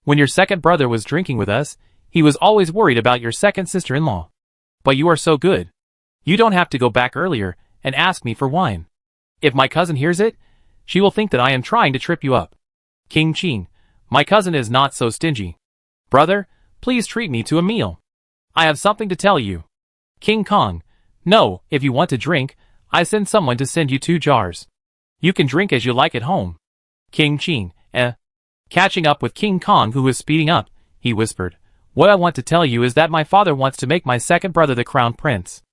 When your second brother was drinking with us, he was always worried about your second sister-in-law. But you are so good. You don't have to go back earlier and ask me for wine. If my cousin hears it, she will think that I am trying to trip you up." King Qing, "My cousin is not so stingy. Brother, please treat me to a meal. I have something to tell you." King Kong, "No, if you want to drink, I send someone to send you 2 jars. You can drink as you like at home." King Qing, Catching up with King Kong, who was speeding up, he whispered, "What I want to tell you is that my father wants to make my second brother the crown prince."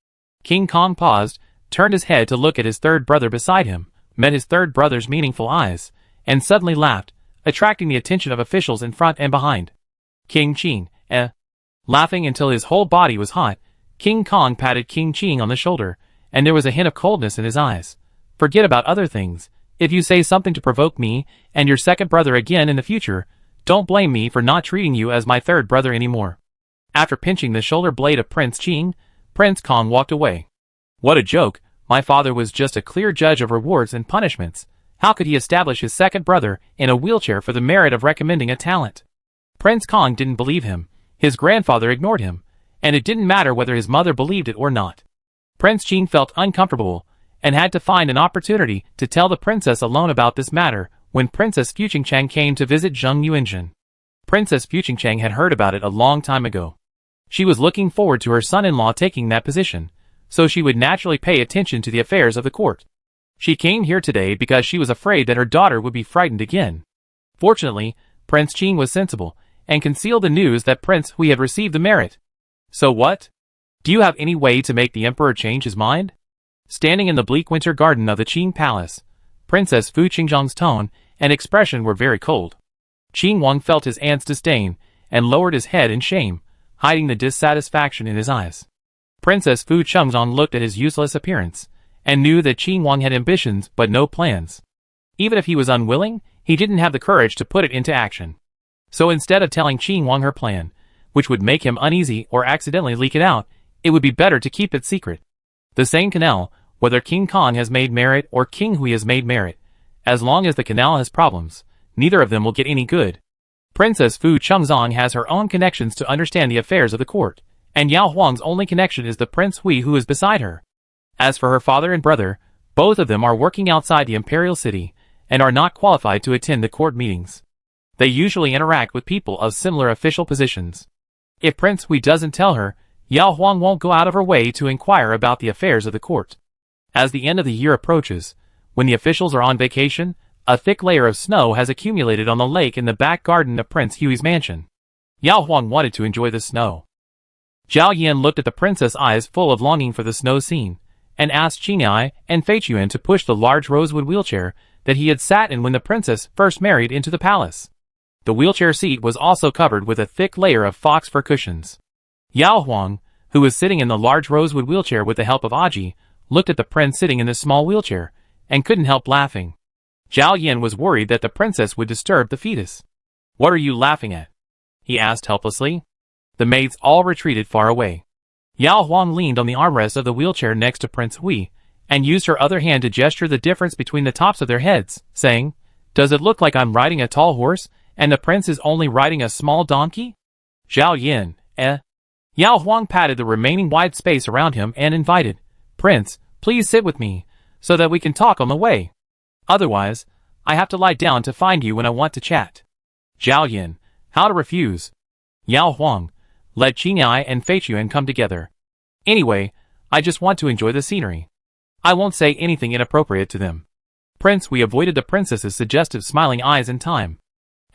King Kong paused, turned his head to look at his third brother beside him, met his third brother's meaningful eyes, and suddenly laughed, attracting the attention of officials in front and behind. King Qing, Laughing until his whole body was hot, King Kong patted King Qing on the shoulder, and there was a hint of coldness in his eyes. "Forget about other things. If you say something to provoke me and your second brother again in the future, don't blame me for not treating you as my third brother anymore." After pinching the shoulder blade of Prince Qing, Prince Kong walked away. "What a joke. My father was just a clear judge of rewards and punishments. How could he establish his second brother in a wheelchair for the merit of recommending a talent?" Prince Kong didn't believe him. His grandfather ignored him, and it didn't matter whether his mother believed it or not. Prince Qing felt uncomfortable and had to find an opportunity to tell the princess alone about this matter when Princess Fuqingchang came to visit Zheng Yuanzhen. Princess Fuqingchang had heard about it a long time ago. She was looking forward to her son-in-law taking that position, so she would naturally pay attention to the affairs of the court. She came here today because she was afraid that her daughter would be frightened again. Fortunately, Prince Qing was sensible, and concealed the news that Prince Hui had received the merit. "So what? Do you have any way to make the emperor change his mind?" Standing in the bleak winter garden of the Qing Palace, Princess Fu Qingzhang's tone and expression were very cold. Qing Wang felt his aunt's disdain, and lowered his head in shame, hiding the dissatisfaction in his eyes. Princess Fu Qingzhang looked at his useless appearance, and knew that Qing Wang had ambitions but no plans. Even if he was unwilling, he didn't have the courage to put it into action. So instead of telling Qing Wang her plan, which would make him uneasy or accidentally leak it out, it would be better to keep it secret. The same canal, whether King Kong has made merit or King Hui has made merit, as long as the canal has problems, neither of them will get any good. Princess Fu Qingzhang has her own connections to understand the affairs of the court, and Yao Huang's only connection is the Prince Hui who is beside her. As for her father and brother, both of them are working outside the imperial city, and are not qualified to attend the court meetings. They usually interact with people of similar official positions. If Prince Hui doesn't tell her, Yao Huang won't go out of her way to inquire about the affairs of the court. As the end of the year approaches, when the officials are on vacation, a thick layer of snow has accumulated on the lake in the back garden of Prince Hui's mansion. Yao Huang wanted to enjoy the snow. Zhao Yan looked at the princess, eyes full of longing for the snow scene, and asked Qinghai and Fei Chuan to push the large rosewood wheelchair that he had sat in when the princess first married into the palace. The wheelchair seat was also covered with a thick layer of fox fur cushions. Yao Huang, who was sitting in the large rosewood wheelchair with the help of Aji, looked at the prince sitting in the small wheelchair, and couldn't help laughing. Zhao Yan was worried that the princess would disturb the fetus. "What are you laughing at?" he asked helplessly. The maids all retreated far away. Yao Huang leaned on the armrest of the wheelchair next to Prince Hui, and used her other hand to gesture the difference between the tops of their heads, saying, "Does it look like I'm riding a tall horse, and the prince is only riding a small donkey?" Zhao Yan, Yao Huang patted the remaining wide space around him and invited, "Prince, please sit with me, so that we can talk on the way. Otherwise, I have to lie down to find you when I want to chat." Zhao Yan, how to refuse? Yao Huang, let Qinghai and Fei Chuan come together. Anyway, I just want to enjoy the scenery. I won't say anything inappropriate to them. Prince Hui avoided the princess's suggestive smiling eyes in time.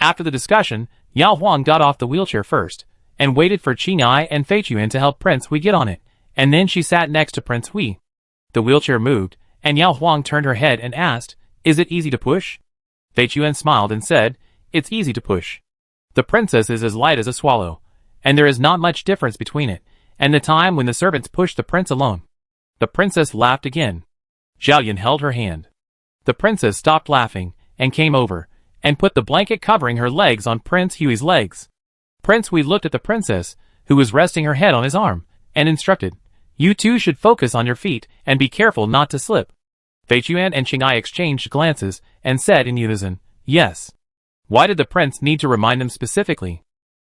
After the discussion, Yao Huang got off the wheelchair first, and waited for Qing'ai and Fei Chuan to help Prince Hui get on it, and then she sat next to Prince Hui. The wheelchair moved, and Yao Huang turned her head and asked, "Is it easy to push?" Fei Chuan smiled and said, "It's easy to push. The princess is as light as a swallow, and there is not much difference between it and the time when the servants pushed the prince alone." The princess laughed again. Zhao Yan held her hand. The princess stopped laughing and came over and put the blanket covering her legs on Prince Hui's legs. Prince Hui looked at the princess, who was resting her head on his arm, and instructed, "You two should focus on your feet and be careful not to slip." Fei Chuan and Qing'ai exchanged glances and said in unison, "Yes." Why did the prince need to remind them specifically?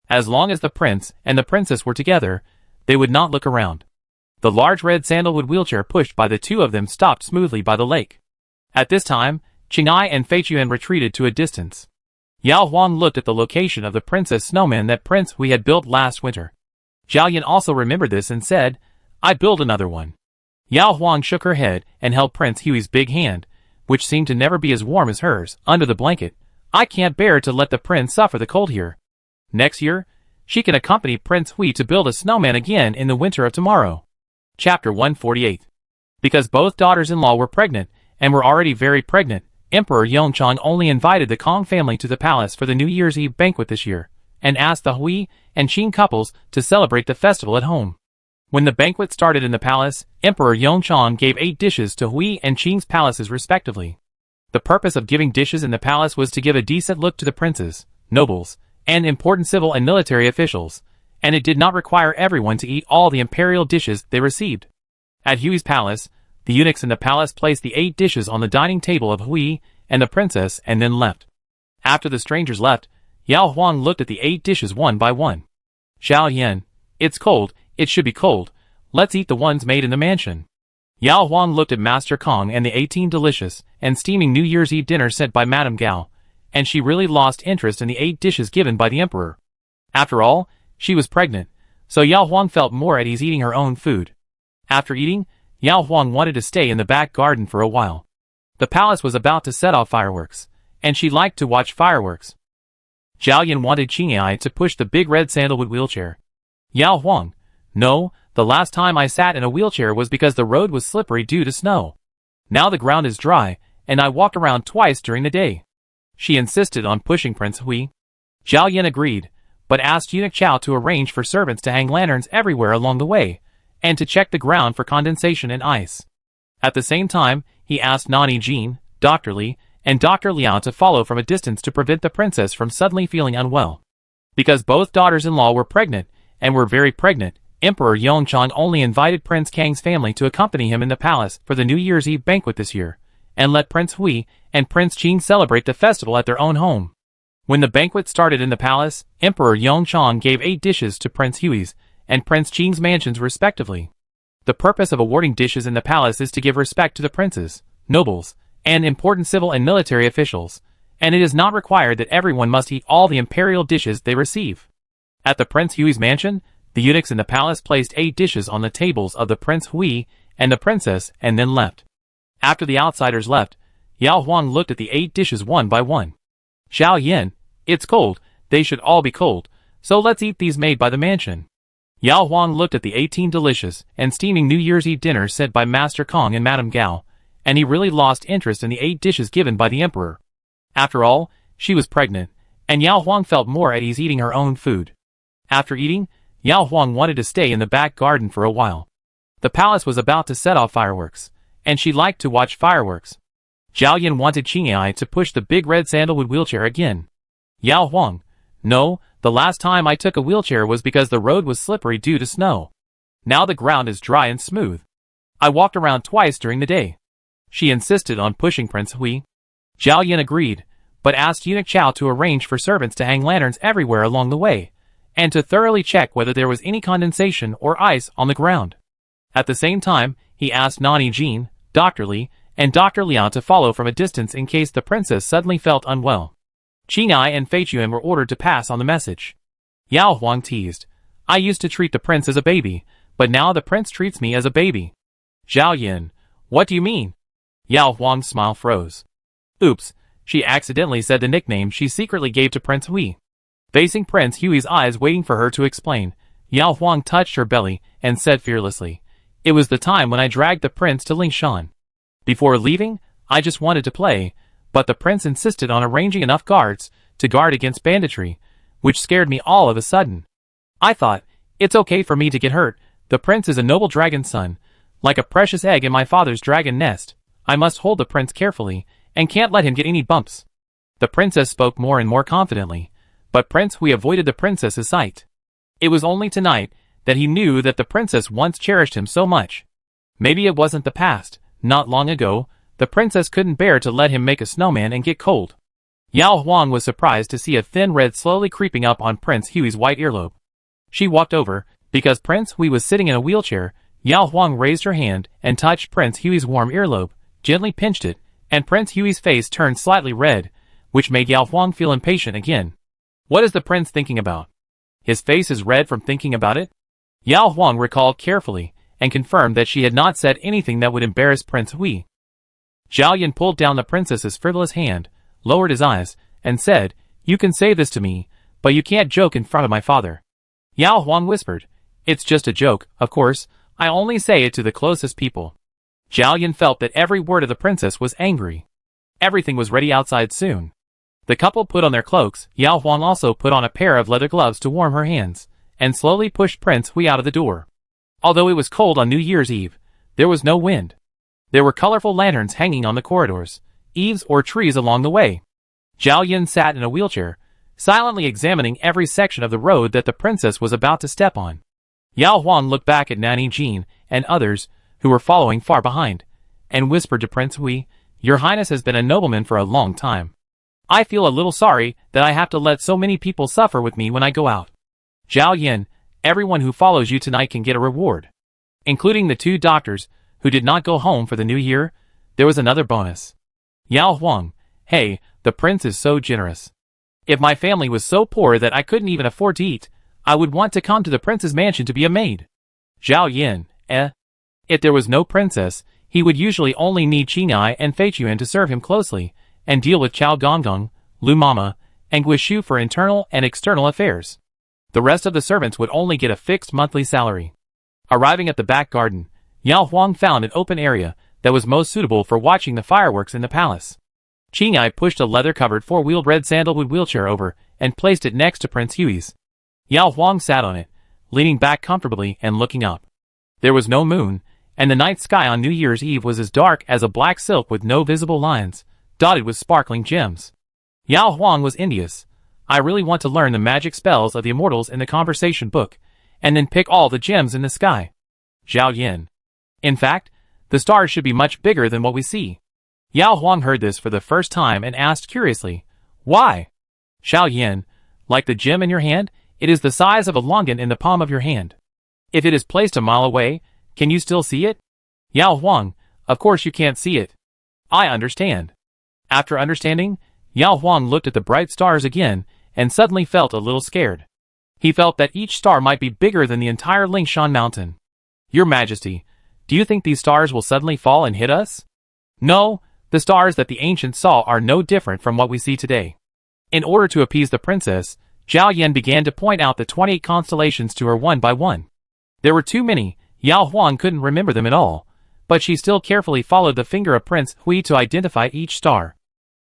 As long as the prince and the princess were together, they would not look around. The large red sandalwood wheelchair pushed by the two of them stopped smoothly by the lake. At this time, Qing'ai and Fei Chuan retreated to a distance. Yao Huang looked at the location of the princess snowman that Prince Hui had built last winter. Zhao Yan also remembered this and said, "I built another one." Yao Huang shook her head and held Prince Hui's big hand, which seemed to never be as warm as hers, under the blanket. "I can't bear to let the prince suffer the cold here. Next year, she can accompany Prince Hui to build a snowman again in the winter of tomorrow." Chapter 148. Because both daughters-in-law were pregnant, and were already very pregnant, Emperor Yongchang only invited the Kong family to the palace for the New Year's Eve banquet this year, and asked the Hui and Qing couples to celebrate the festival at home. When the banquet started in the palace, Emperor Yongchang gave 8 dishes to Hui and Qing's palaces respectively. The purpose of giving dishes in the palace was to give a decent look to the princes, nobles, and important civil and military officials, and it did not require everyone to eat all the imperial dishes they received. At Hui's palace, the eunuchs in the palace placed the 8 dishes on the dining table of Hui and the princess and then left. After the strangers left, Yao Huang looked at the 8 dishes one by one. "Zhao Yan, it's cold, it should be cold, let's eat the ones made in the mansion." Yao Huang looked at Master Kong and the 18 delicious and steaming New Year's Eve dinner sent by Madame Gao, and she really lost interest in the 8 dishes given by the emperor. After all, she was pregnant, so Yao Huang felt more at ease eating her own food. After eating, Yao Huang wanted to stay in the back garden for a while. The palace was about to set off fireworks, and she liked to watch fireworks. Zhao Yan wanted Qing'ai to push the big red sandalwood wheelchair. Yao Huang, "No, the last time I sat in a wheelchair was because the road was slippery due to snow. Now the ground is dry, and I walked around twice during the day." She insisted on pushing Prince Hui. Zhao Yan agreed, but asked Eunuch Chao to arrange for servants to hang lanterns everywhere along the way, and to check the ground for condensation and ice. At the same time, he asked Nani Jean, Dr. Li, and Dr. Liao to follow from a distance to prevent the princess from suddenly feeling unwell. Because both daughters-in-law were pregnant, and were very pregnant, Emperor Yongchang only invited Prince Kang's family to accompany him in the palace for the New Year's Eve banquet this year, and let Prince Hui and Prince Qing celebrate the festival at their own home. When the banquet started in the palace, Emperor Yongchang gave 8 dishes to Prince Hui's and Prince Qing's mansions respectively. The purpose of awarding dishes in the palace is to give respect to the princes, nobles, and important civil and military officials, and it is not required that everyone must eat all the imperial dishes they receive. At the Prince Hui's mansion, the eunuchs in the palace placed 8 dishes on the tables of the Prince Hui and the princess and then left. After the outsiders left, Yao Huang looked at the 8 dishes one by one. "Zhao Yan, it's cold, they should all be cold, so let's eat these made by the mansion." Yao Huang looked at the 18 delicious and steaming New Year's Eve dinner sent by Master Kong and Madame Gao, and he really lost interest in the 8 dishes given by the emperor. After all, she was pregnant, and Yao Huang felt more at ease eating her own food. After eating, Yao Huang wanted to stay in the back garden for a while. The palace was about to set off fireworks, and she liked to watch fireworks. Zhao Yan wanted Qing'ai to push the big red sandalwood wheelchair again. Yao Huang, "No, the last time I took a wheelchair was because the road was slippery due to snow. Now the ground is dry and smooth. I walked around twice during the day." She insisted on pushing Prince Hui. Zhao Yan agreed, but asked Eunuch Chao to arrange for servants to hang lanterns everywhere along the way, and to thoroughly check whether there was any condensation or ice on the ground. At the same time, he asked Nani Jean, Dr. Li, and Dr. Liao to follow from a distance in case the princess suddenly felt unwell. Qing'ai and Fei Chuan were ordered to pass on the message. Yao Huang teased, "I used to treat the prince as a baby, but now the prince treats me as a baby." Zhao Yan, "What do you mean?" Yao Huang's smile froze. "Oops, She accidentally said the nickname she secretly gave to Prince Hui. Facing Prince Hui's eyes waiting for her to explain, Yao Huang touched her belly and said fearlessly, "It was the time when I dragged the prince to Lingshan. Before leaving, I just wanted to play, but the prince insisted on arranging enough guards to guard against banditry, which scared me all of a sudden. I thought, it's okay for me to get hurt. The prince is a noble dragon's son, like a precious egg in my father's dragon nest. I must hold the prince carefully, and can't let him get any bumps." The princess spoke more and more confidently, but Prince Hui avoided the princess's sight. It was only tonight that he knew that the princess once cherished him so much. Maybe it wasn't the past. Not long ago, the princess couldn't bear to let him make a snowman and get cold. Yao Huang was surprised to see a thin red slowly creeping up on Prince Hui's white earlobe. She walked over. Because Prince Hui was sitting in a wheelchair, Yao Huang raised her hand and touched Prince Hui's warm earlobe, gently pinched it, and Prince Hui's face turned slightly red, which made Yao Huang feel impatient again. What is the prince thinking about? His face is red from thinking about it? Yao Huang recalled carefully, and confirmed that she had not said anything that would embarrass Prince Hui. Zhao Yan pulled down the princess's frivolous hand, lowered his eyes, and said, "You can say this to me, but you can't joke in front of my father." Yao Huang whispered, "It's just a joke, of course, I only say it to the closest people." Zhao Yan felt that every word of the princess was angry. Everything was ready outside soon. The couple put on their cloaks. Yao Huang also put on a pair of leather gloves to warm her hands, and slowly pushed Prince Hui out of the door. Although it was cold on New Year's Eve, there was no wind. There were colorful lanterns hanging on the corridors, eaves or trees along the way. Zhao Yan sat in a wheelchair, silently examining every section of the road that the princess was about to step on. Yao Huang looked back at Nanny Jean and others, who were following far behind, and whispered to Prince Hui, "Your Highness has been a nobleman for a long time. I feel a little sorry that I have to let so many people suffer with me when I go out. Zhao Yan, everyone who follows you tonight can get a reward." Including the 2 doctors, who did not go home for the new year, there was another bonus. Yao Huang, hey, the prince is so generous. If my family was so poor that I couldn't even afford to eat, I would want to come to the prince's mansion to be a maid. Zhao Yan, If there was no princess, he would usually only need Qinghai and Fei Chuan to serve him closely, and deal with Chao Gonggong, Lu Mama, and Guishu for internal and external affairs. The rest of the servants would only get a fixed monthly salary. Arriving at the back garden, Yao Huang found an open area that was most suitable for watching the fireworks in the palace. Qinghai pushed a leather-covered 4-wheeled red sandalwood wheelchair over and placed it next to Prince Hui's. Yao Huang sat on it, leaning back comfortably and looking up. There was no moon, and the night sky on New Year's Eve was as dark as a black silk with no visible lines, dotted with sparkling gems. Yao Huang was envious. I really want to learn the magic spells of the immortals in the conversation book, and then pick all the gems in the sky. Zhao Yan. In fact, the stars should be much bigger than what we see. Yao Huang heard this for the first time and asked curiously, "Why?" Zhao Yan, like the gem in your hand, it is the size of a longan in the palm of your hand. If it is placed a mile away, can you still see it? Yao Huang, of course you can't see it. I understand. After understanding, Yao Huang looked at the bright stars again, and suddenly felt a little scared. He felt that each star might be bigger than the entire Lingshan mountain. Your Majesty, do you think these stars will suddenly fall and hit us? No, the stars that the ancients saw are no different from what we see today. In order to appease the princess, Zhao Yan began to point out the 28 constellations to her one by one. There were too many, Yao Huang couldn't remember them at all, but she still carefully followed the finger of Prince Hui to identify each star.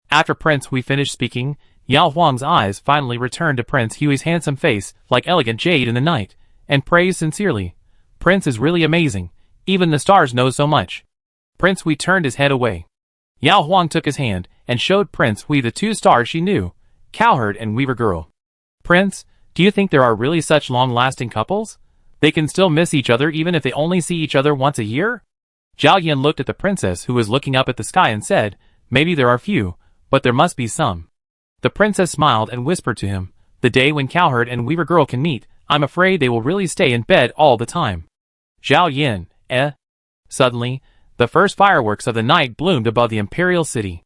After Prince Hui finished speaking, Yao Huang's eyes finally returned to Prince Hui's handsome face like elegant jade in the night, and praised sincerely, "Prince is really amazing, even the stars know so much." Prince Hui turned his head away. Yao Huang took his hand and showed Prince Hui the 2 stars she knew, Cowherd and Weaver Girl. "Prince, do you think there are really such long-lasting couples? They can still miss each other even if they only see each other once a year?" Zhao Yan looked at the princess who was looking up at the sky and said, "Maybe there are few, but there must be some." The princess smiled and whispered to him, "The day when Cowherd and Weaver Girl can meet, I'm afraid they will really stay in bed all the time." Zhao Yan, Suddenly, the first fireworks of the night bloomed above the imperial city.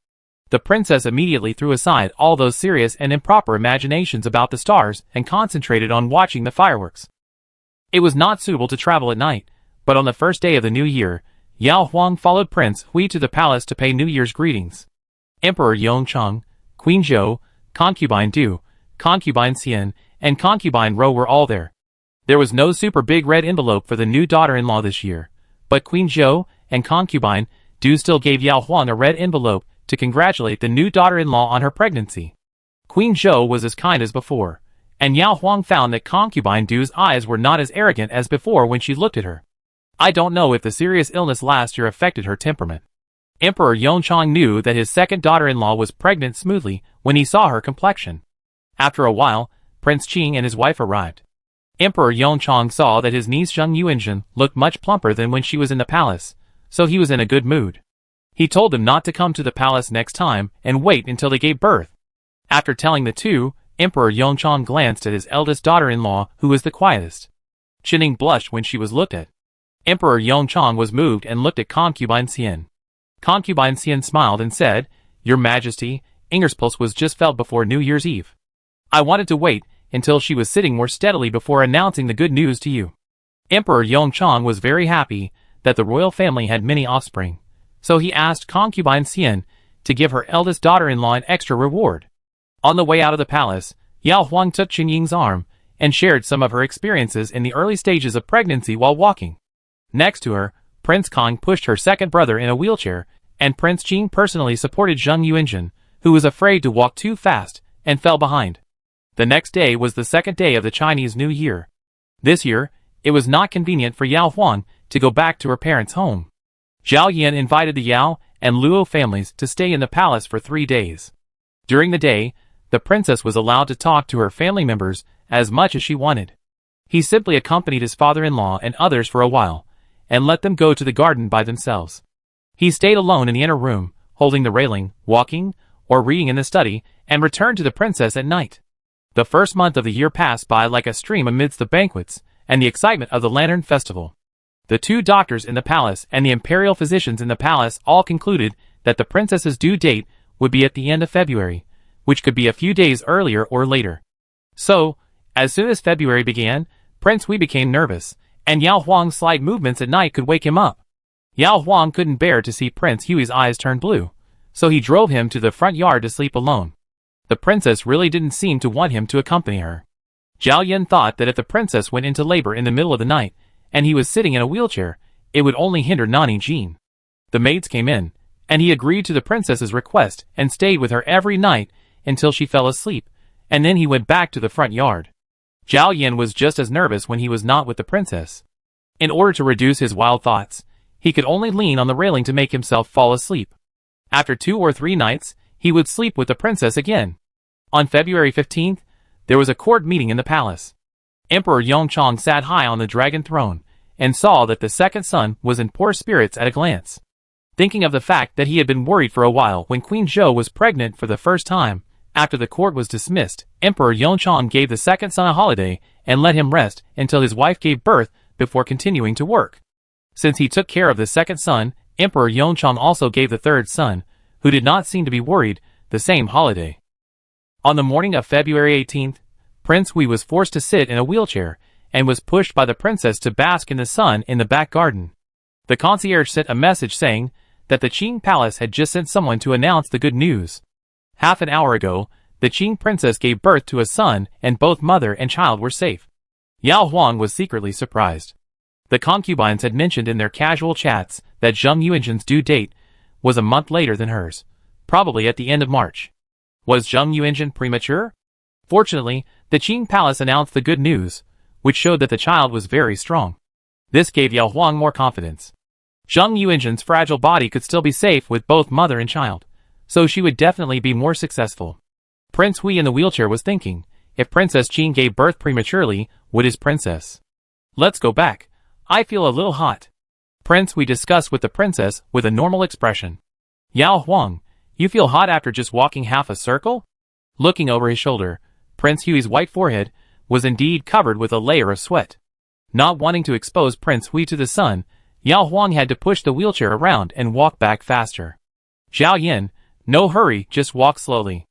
The princess immediately threw aside all those serious and improper imaginations about the stars and concentrated on watching the fireworks. It was not suitable to travel at night, but on the first day of the new year, Yao Huang followed Prince Hui to the palace to pay New Year's greetings. Emperor Yongchang, Queen Zhou, Concubine Du, Concubine Xian, and Concubine Ro were all there. There was no super big red envelope for the new daughter-in-law this year, but Queen Zhou and Concubine Du still gave Yao Huang a red envelope to congratulate the new daughter-in-law on her pregnancy. Queen Zhou was as kind as before, and Yao Huang found that Concubine Du's eyes were not as arrogant as before when she looked at her. I don't know if the serious illness last year affected her temperament. Emperor Yongchang knew that his second daughter-in-law was pregnant smoothly when he saw her complexion. After a while, Prince Qing and his wife arrived. Emperor Yongchang saw that his niece Zheng Yuanzhen looked much plumper than when she was in the palace, so he was in a good mood. He told them not to come to the palace next time and wait until they gave birth. After telling the two, Emperor Yongchang glanced at his eldest daughter-in-law, who was the quietest. Qining blushed when she was looked at. Emperor Yongchang was moved and looked at Concubine Xian. Concubine Xian smiled and said, "Your Majesty, Inger's pulse was just felt before New Year's Eve. I wanted to wait until she was sitting more steadily before announcing the good news to you." Emperor Yongchang was very happy that the royal family had many offspring, so he asked Concubine Xian to give her eldest daughter-in-law an extra reward. On the way out of the palace, Yao Huang took Qin Ying's arm and shared some of her experiences in the early stages of pregnancy while walking. Next to her, Prince Kong pushed her second brother in a wheelchair, and Prince Qing personally supported Zheng Yuanzhen, who was afraid to walk too fast and fell behind. The next day was the second day of the Chinese New Year. This year, it was not convenient for Yao Huang to go back to her parents' home. Zhao Yan invited the Yao and Luo families to stay in the palace for 3 days. During the day, the princess was allowed to talk to her family members as much as she wanted. He simply accompanied his father-in-law and others for a while, and let them go to the garden by themselves. He stayed alone in the inner room, holding the railing, walking, or reading in the study, and returned to the princess at night. The first month of the year passed by like a stream amidst the banquets and the excitement of the Lantern Festival. The 2 doctors in the palace and the imperial physicians in the palace all concluded that the princess's due date would be at the end of February, which could be a few days earlier or later. So, as soon as February began, Prince Hui became nervous, and Yao Huang's slight movements at night could wake him up. Yao Huang couldn't bear to see Prince Hui's eyes turn blue, so he drove him to the front yard to sleep alone. The princess really didn't seem to want him to accompany her. Zhao Yan thought that if the princess went into labor in the middle of the night, and he was sitting in a wheelchair, it would only hinder Nani Jean. The maids came in, and he agreed to the princess's request and stayed with her every night until she fell asleep, and then he went back to the front yard. Zhao Yan was just as nervous when he was not with the princess. In order to reduce his wild thoughts, he could only lean on the railing to make himself fall asleep. After 2 or 3 nights, he would sleep with the princess again. On February 15th, there was a court meeting in the palace. Emperor Yongchang sat high on the dragon throne, and saw that the second son was in poor spirits at a glance. Thinking of the fact that he had been worried for a while when Queen Zhou was pregnant for the first time, after the court was dismissed, Emperor Yongchang gave the second son a holiday and let him rest until his wife gave birth before continuing to work. Since he took care of the second son, Emperor Yongchang also gave the third son, who did not seem to be worried, the same holiday. On the morning of February 18th, Prince Hui was forced to sit in a wheelchair and was pushed by the princess to bask in the sun in the back garden. The concierge sent a message saying that the Qing palace had just sent someone to announce the good news. Half an hour ago, the Qing princess gave birth to a son and both mother and child were safe. Yao Huang was secretly surprised. The concubines had mentioned in their casual chats that Zheng Yuanzhen's due date was a month later than hers, probably at the end of March. Was Zheng Yuanzhen premature? Fortunately, the Qing palace announced the good news, which showed that the child was very strong. This gave Yao Huang more confidence. Zheng Yuanzhen's fragile body could still be safe with both mother and child, so she would definitely be more successful. Prince Hui in the wheelchair was thinking, if Princess Qing gave birth prematurely, would his princess? Let's go back. I feel a little hot. Prince Hui discussed with the princess with a normal expression. Yao Huang, you feel hot after just walking half a circle? Looking over his shoulder, Prince Hui's white forehead was indeed covered with a layer of sweat. Not wanting to expose Prince Hui to the sun, Yao Huang had to push the wheelchair around and walk back faster. Zhao Yan, no hurry, just walk slowly.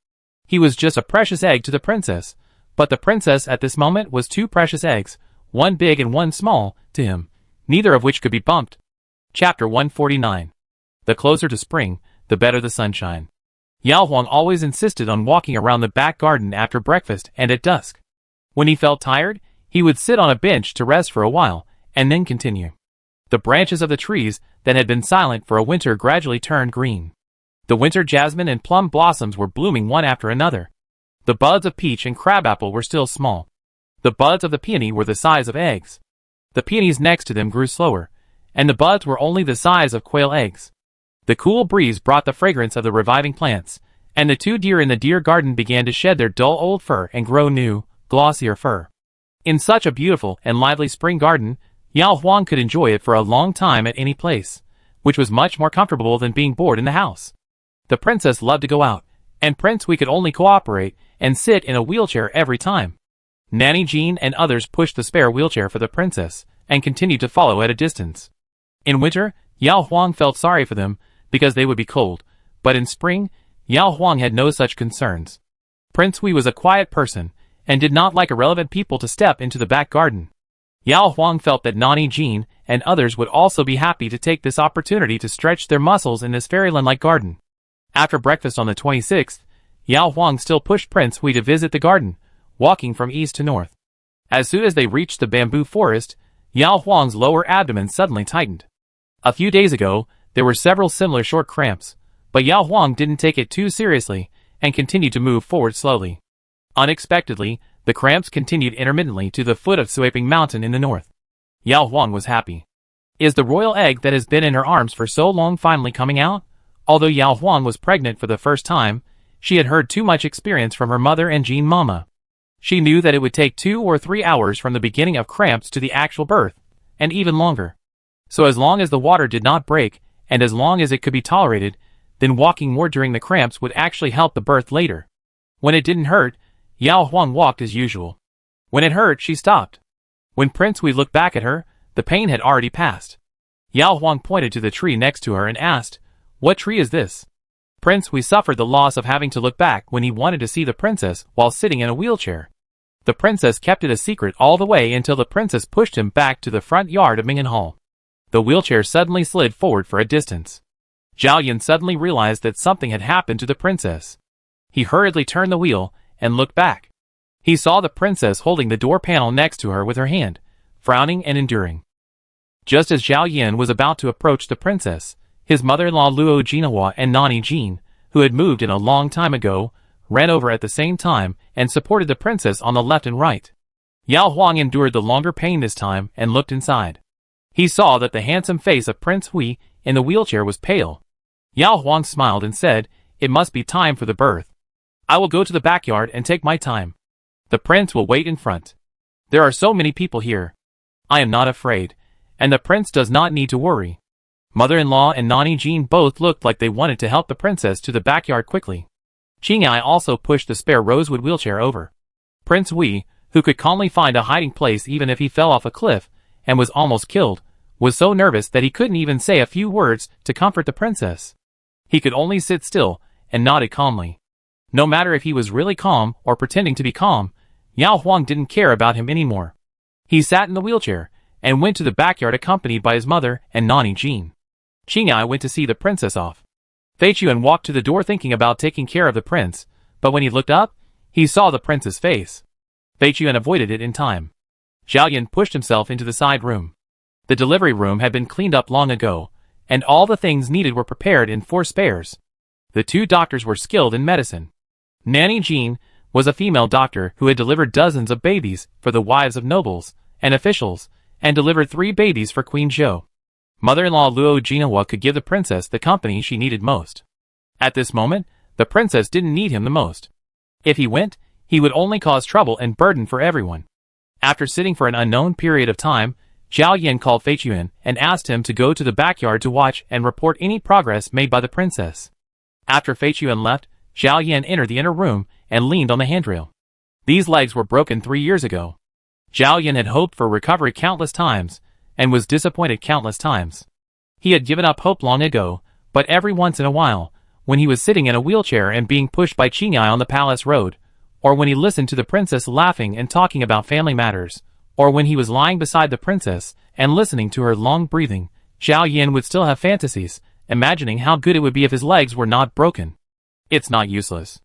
He was just a precious egg to the princess, but the princess at this moment was 2 precious eggs, one big and one small, to him, neither of which could be bumped. Chapter 149. The closer to spring, the better the sunshine. Yao Huang always insisted on walking around the back garden after breakfast and at dusk. When he felt tired, he would sit on a bench to rest for a while, and then continue. The branches of the trees that had been silent for a winter gradually turned green. The winter jasmine and plum blossoms were blooming one after another. The buds of peach and crabapple were still small. The buds of the peony were the size of eggs. The peonies next to them grew slower, and the buds were only the size of quail eggs. The cool breeze brought the fragrance of the reviving plants, and the 2 deer in the deer garden began to shed their dull old fur and grow new, glossier fur. In such a beautiful and lively spring garden, Yao Huang could enjoy it for a long time at any place, which was much more comfortable than being bored in the house. The princess loved to go out, and Prince Hui could only cooperate and sit in a wheelchair every time. Nanny Jean and others pushed the spare wheelchair for the princess, and continued to follow at a distance. In winter, Yao Huang felt sorry for them, because they would be cold, but in spring, Yao Huang had no such concerns. Prince Hui was a quiet person, and did not like irrelevant people to step into the back garden. Yao Huang felt that Nanny Jean and others would also be happy to take this opportunity to stretch their muscles in this fairyland-like garden. After breakfast on the 26th, Yao Huang still pushed Prince Hui to visit the garden, walking from east to north. As soon as they reached the bamboo forest, Yao Huang's lower abdomen suddenly tightened. A few days ago, there were several similar short cramps, but Yao Huang didn't take it too seriously and continued to move forward slowly. Unexpectedly, the cramps continued intermittently to the foot of Suiping Mountain in the north. Yao Huang was happy. Is the royal egg that has been in her arms for so long finally coming out? Although Yao Huang was pregnant for the first time, she had heard too much experience from her mother and Jean Mama. She knew that it would take 2 or 3 hours from the beginning of cramps to the actual birth, and even longer. So as long as the water did not break, and as long as it could be tolerated, then walking more during the cramps would actually help the birth later. When it didn't hurt, Yao Huang walked as usual. When it hurt, she stopped. When Prince Hui looked back at her, the pain had already passed. Yao Huang pointed to the tree next to her and asked, "What tree is this?" Prince Hui suffered the loss of having to look back when he wanted to see the princess while sitting in a wheelchair. The princess kept it a secret all the way until the princess pushed him back to the front yard of Minghan Hall. The wheelchair suddenly slid forward for a distance. Zhao Yan suddenly realized that something had happened to the princess. He hurriedly turned the wheel and looked back. He saw the princess holding the door panel next to her with her hand, frowning and enduring. Just as Zhao Yan was about to approach the princess, his mother-in-law Luo Jinhua and Nanny Jean, who had moved in a long time ago, ran over at the same time and supported the princess on the left and right. Yao Huang endured the longer pain this time and looked inside. He saw that the handsome face of Prince Hui in the wheelchair was pale. Yao Huang smiled and said, "It must be time for the birth. I will go to the backyard and take my time. The prince will wait in front. There are so many people here. I am not afraid, and the prince does not need to worry." Mother-in-law and Nanny Jean both looked like they wanted to help the princess to the backyard quickly. Qingyai also pushed the spare rosewood wheelchair over. Prince Hui, who could calmly find a hiding place even if he fell off a cliff, and was almost killed, was so nervous that he couldn't even say a few words to comfort the princess. He could only sit still and nodded calmly. No matter if he was really calm or pretending to be calm, Yao Huang didn't care about him anymore. He sat in the wheelchair and went to the backyard accompanied by his mother and Nanny Jean. Qingyai went to see the princess off. Feichuan walked to the door thinking about taking care of the prince, but when he looked up, he saw the prince's face. Feichuan avoided it in time. Zhao Yan pushed himself into the side room. The delivery room had been cleaned up long ago, and all the things needed were prepared in 4 spares. The 2 doctors were skilled in medicine. Nanny Jean was a female doctor who had delivered dozens of babies for the wives of nobles and officials, and delivered 3 babies for Queen Zhou. Mother-in-law Luo Jinhua could give the princess the company she needed most. At this moment, the princess didn't need him the most. If he went, he would only cause trouble and burden for everyone. After sitting for an unknown period of time, Zhao Yan called Feichuan and asked him to go to the backyard to watch and report any progress made by the princess. After Feichuan left, Zhao Yan entered the inner room and leaned on the handrail. These legs were broken 3 years ago. Zhao Yan had hoped for recovery countless times, and was disappointed countless times. He had given up hope long ago, but every once in a while, when he was sitting in a wheelchair and being pushed by Qingyai on the palace road, or when he listened to the princess laughing and talking about family matters, or when he was lying beside the princess and listening to her long breathing, Zhao Yan would still have fantasies, imagining how good it would be if his legs were not broken. It's not useless.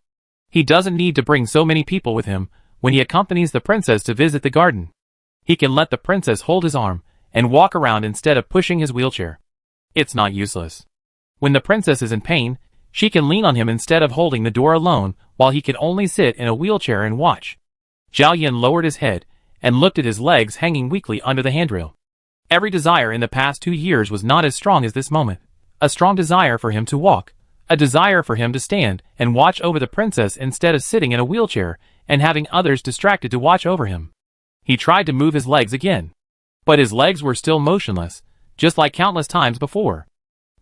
He doesn't need to bring so many people with him when he accompanies the princess to visit the garden. He can let the princess hold his arm and walk around instead of pushing his wheelchair. It's not useless. When the princess is in pain, she can lean on him instead of holding the door alone while he can only sit in a wheelchair and watch. Zhao Yan lowered his head and looked at his legs hanging weakly under the handrail. Every desire in the past 2 years was not as strong as this moment. A strong desire for him to walk. A desire for him to stand and watch over the princess instead of sitting in a wheelchair and having others distracted to watch over him. He tried to move his legs again. But his legs were still motionless, just like countless times before.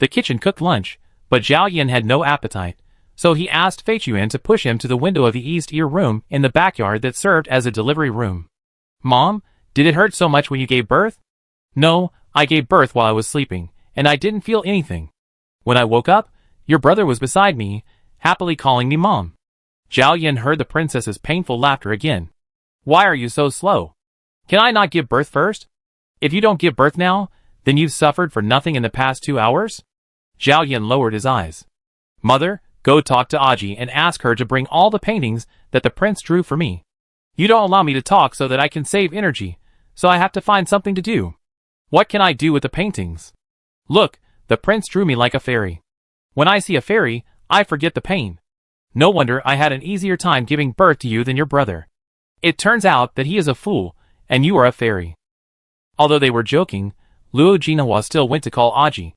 The kitchen cooked lunch, but Zhao Yan had no appetite, so he asked Fei Chuan to push him to the window of the east ear room in the backyard that served as a delivery room. Mom, did it hurt so much when you gave birth? No, I gave birth while I was sleeping, and I didn't feel anything. When I woke up, your brother was beside me, happily calling me Mom. Zhao Yan heard the princess's painful laughter again. Why are you so slow? Can I not give birth first? If you don't give birth now, then you've suffered for nothing in the past 2 hours? Zhao Yan lowered his eyes. Mother, go talk to Aji and ask her to bring all the paintings that the prince drew for me. You don't allow me to talk so that I can save energy, so I have to find something to do. What can I do with the paintings? Look, the prince drew me like a fairy. When I see a fairy, I forget the pain. No wonder I had an easier time giving birth to you than your brother. It turns out that he is a fool, and you are a fairy. Although they were joking, Luo Jinhua still went to call Aji.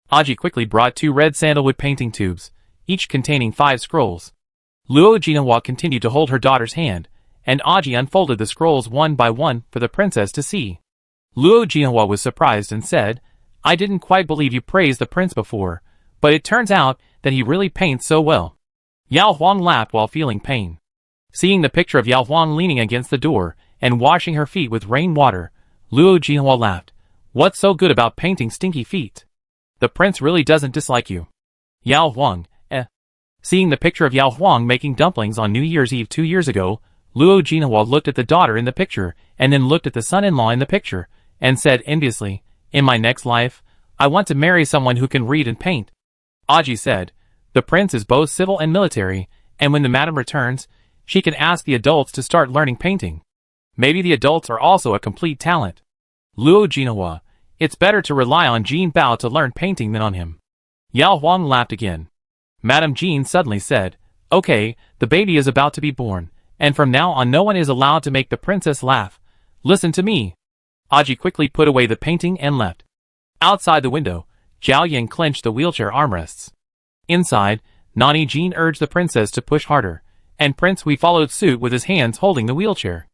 Aji quickly brought 2 red sandalwood painting tubes, each containing 5 scrolls. Luo Jinhua continued to hold her daughter's hand, and Aji unfolded the scrolls one by one for the princess to see. Luo Jinhua was surprised and said, I didn't quite believe you praised the prince before, but it turns out that he really paints so well. Yao Huang laughed while feeling pain. Seeing the picture of Yao Huang leaning against the door and washing her feet with rainwater, Luo Jinhua laughed. What's so good about painting stinky feet? The prince really doesn't dislike you. Yao Huang, Seeing the picture of Yao Huang making dumplings on New Year's Eve 2 years ago, Luo Jinhua looked at the daughter in the picture and then looked at the son-in-law in the picture and said enviously, in my next life, I want to marry someone who can read and paint. Aji said, the prince is both civil and military, and when the madam returns, she can ask the adults to start learning painting. Maybe the adults are also a complete talent. Luo Jinhua, it's better to rely on Jin Bao to learn painting than on him. Yao Huang laughed again. Madame Jin suddenly said, okay, the baby is about to be born, and from now on no one is allowed to make the princess laugh. Listen to me. Aji quickly put away the painting and left. Outside the window, Zhao Yan clenched the wheelchair armrests. Inside, Nani Jin urged the princess to push harder, and Prince Hui followed suit with his hands holding the wheelchair.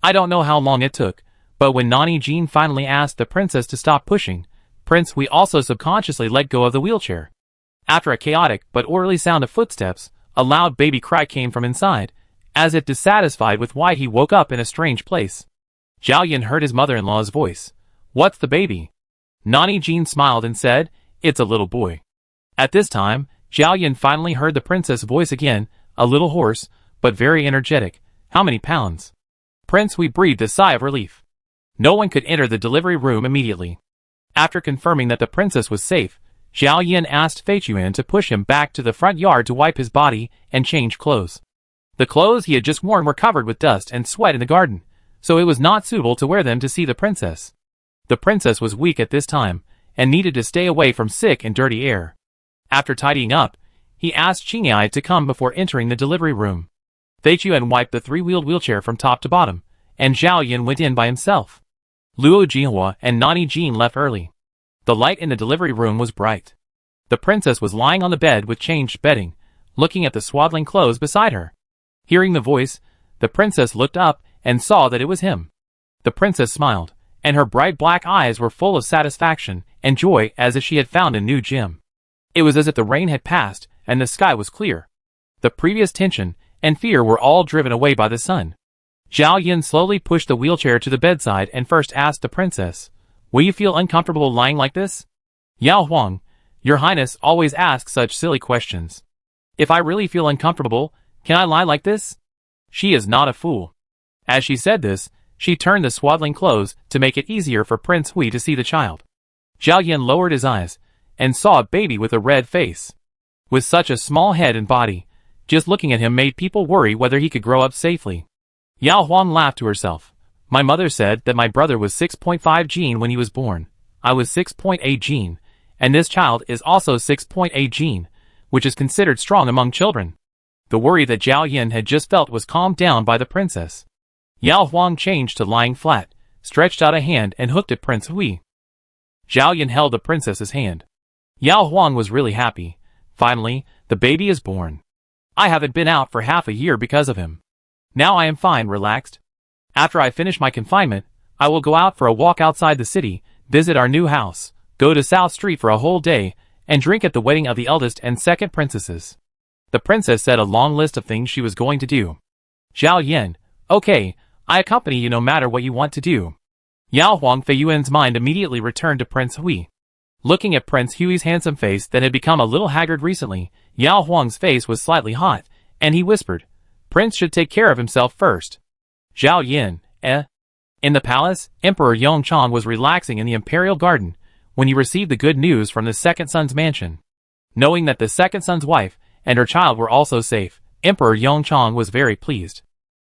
I don't know how long it took, but when Nani Jin finally asked the princess to stop pushing, Prince Hui also subconsciously let go of the wheelchair. After a chaotic but orderly sound of footsteps, a loud baby cry came from inside, as if dissatisfied with why he woke up in a strange place. Zhao Yan heard his mother-in-law's voice. What's the baby? Nani Jin smiled and said, it's a little boy. At this time, Zhao Yan finally heard the princess' voice again, a little hoarse, but very energetic. How many pounds? Prince Hui breathed a sigh of relief. No one could enter the delivery room immediately. After confirming that the princess was safe, Zhao Yan asked Fei Chuan to push him back to the front yard to wipe his body and change clothes. The clothes he had just worn were covered with dust and sweat in the garden, so it was not suitable to wear them to see the princess. The princess was weak at this time, and needed to stay away from sick and dirty air. After tidying up, he asked Qingyai to come before entering the delivery room. Fei Chuan wiped the 3-wheeled wheelchair from top to bottom, and Zhao Yan went in by himself. Luo Jinhua and Nani Jin left early. The light in the delivery room was bright. The princess was lying on the bed with changed bedding, looking at the swaddling clothes beside her. Hearing the voice, the princess looked up and saw that it was him. The princess smiled, and her bright black eyes were full of satisfaction and joy as if she had found a new gem. It was as if the rain had passed and the sky was clear. The previous tension and fear were all driven away by the sun. Zhao Yan slowly pushed the wheelchair to the bedside and first asked the princess, will you feel uncomfortable lying like this? Yao Huang, your highness always asks such silly questions. If I really feel uncomfortable, can I lie like this? She is not a fool. As she said this, she turned the swaddling clothes to make it easier for Prince Hui to see the child. Zhao Yan lowered his eyes and saw a baby with a red face. With such a small head and body, Just looking at him made people worry whether he could grow up safely. Yao Huang laughed to herself. My mother said that my brother was 6.5 gene when he was born. I was 6.8 gene, and this child is also 6.8 gene, which is considered strong among children. The worry that Zhao Yin had just felt was calmed down by the princess. Yao Huang changed to lying flat, stretched out a hand and hooked at Prince Hui. Zhao Yin held the princess's hand. Yao Huang was really happy. Finally, the baby is born. I haven't been out for half a year because of him. Now I am fine, relaxed. After I finish my confinement, I will go out for a walk outside the city, visit our new house, go to South Street for a whole day, and drink at the wedding of the eldest and second princesses. The princess said a long list of things she was going to do. Zhao Yin, okay, I accompany you no matter what you want to do. Yao Huang Feiyuan's mind immediately returned to Prince Hui. Looking at Prince Hui's handsome face that had become a little haggard recently, Yao Huang's face was slightly hot, and he whispered, Prince should take care of himself first. Zhao Yin, In the palace, Emperor Yongchang was relaxing in the imperial garden when he received the good news from the second son's mansion. Knowing that the second son's wife and her child were also safe, Emperor Yongchang was very pleased.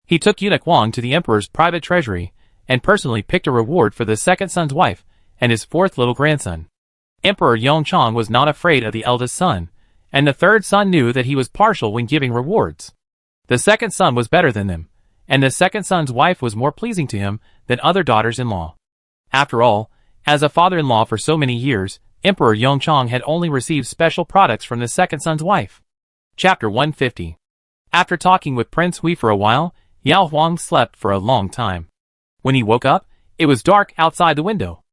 He took eunuch Wang to the emperor's private treasury and personally picked a reward for the second son's wife and his fourth little grandson. Emperor Yongchang was not afraid of the eldest son, and the third son knew that he was partial when giving rewards. The second son was better than them, and the second son's wife was more pleasing to him than other daughters-in-law. After all, as a father-in-law for so many years, Emperor Yongchang had only received special products from the second son's wife. Chapter 150. After talking with Prince Hui for a while, Yao Huang slept for a long time. When he woke up, it was dark outside the window.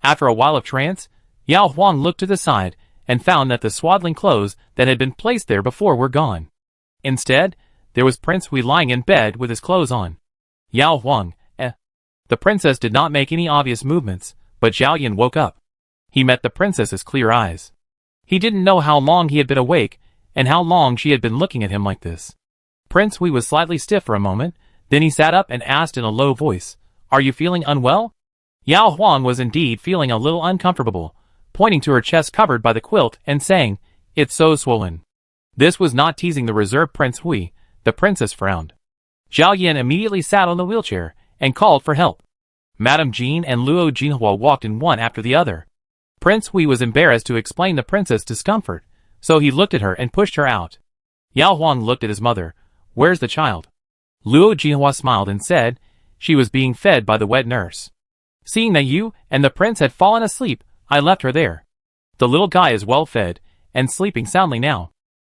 After a while of trance, Yao Huang looked to the side and found that the swaddling clothes that had been placed there before were gone. Instead, there was Prince Hui lying in bed with his clothes on. Yao Huang, The princess did not make any obvious movements, but Zhao Yin woke up. He met the princess's clear eyes. He didn't know how long he had been awake, and how long she had been looking at him like this. Prince Hui was slightly stiff for a moment, then he sat up and asked in a low voice, Are you feeling unwell? Yao Huang was indeed feeling a little uncomfortable, pointing to her chest covered by the quilt and saying, It's so swollen. This was not teasing the reserved Prince Hui. The princess frowned. Zhao Yin immediately sat on the wheelchair and called for help. Madame Jean and Luo Jinhua walked in one after the other. Prince Hui was embarrassed to explain the princess' discomfort, so he looked at her and pushed her out. Yao Huang looked at his mother. Where's the child? Luo Jinhua smiled and said, She was being fed by the wet nurse. Seeing that you and the prince had fallen asleep, I left her there. The little guy is well fed and sleeping soundly now.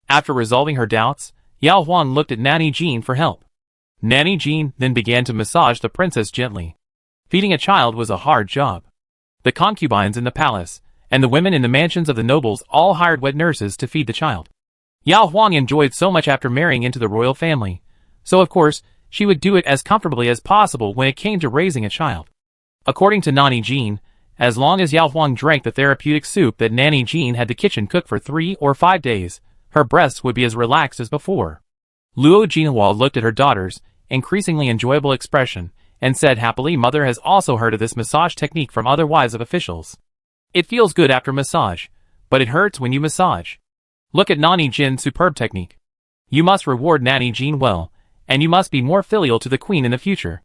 After resolving her doubts, Yao Huang looked at Nanny Jean for help. Nanny Jean then began to massage the princess gently. Feeding a child was a hard job. The concubines in the palace and the women in the mansions of the nobles all hired wet nurses to feed the child. Yao Huang enjoyed so much after marrying into the royal family, so of course she would do it as comfortably as possible when it came to raising a child. According to Nanny Jean, as long as Yao Huang drank the therapeutic soup that Nanny Jean had the kitchen cook for 3 or 5 days, her breasts would be as relaxed as before. Luo Jinhua looked at her daughter's increasingly enjoyable expression and said happily, Mother has also heard of this massage technique from other wives of officials. It feels good after massage, but it hurts when you massage. Look at Nanny Jin's superb technique. You must reward Nanny Jean well, and you must be more filial to the queen in the future.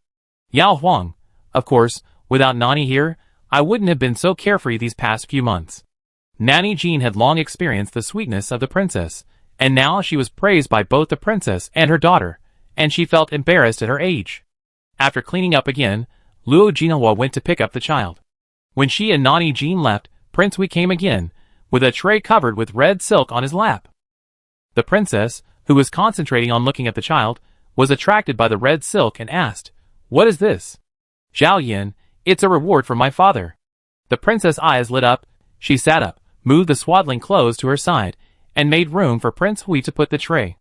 Yao Huang, of course, without Nanny here, I wouldn't have been so carefree these past few months. Nanny Jean had long experienced the sweetness of the princess, and now she was praised by both the princess and her daughter, and she felt embarrassed at her age. After cleaning up again, Luo Jinhua went to pick up the child. When she and Nanny Jean left, Prince Hui came again, with a tray covered with red silk on his lap. The princess, who was concentrating on looking at the child, was attracted by the red silk and asked, What is this? Zhao Yin, it's a reward from my father. The princess' eyes lit up. She sat up, moved the swaddling clothes to her side, and made room for Prince Hui to put the tray.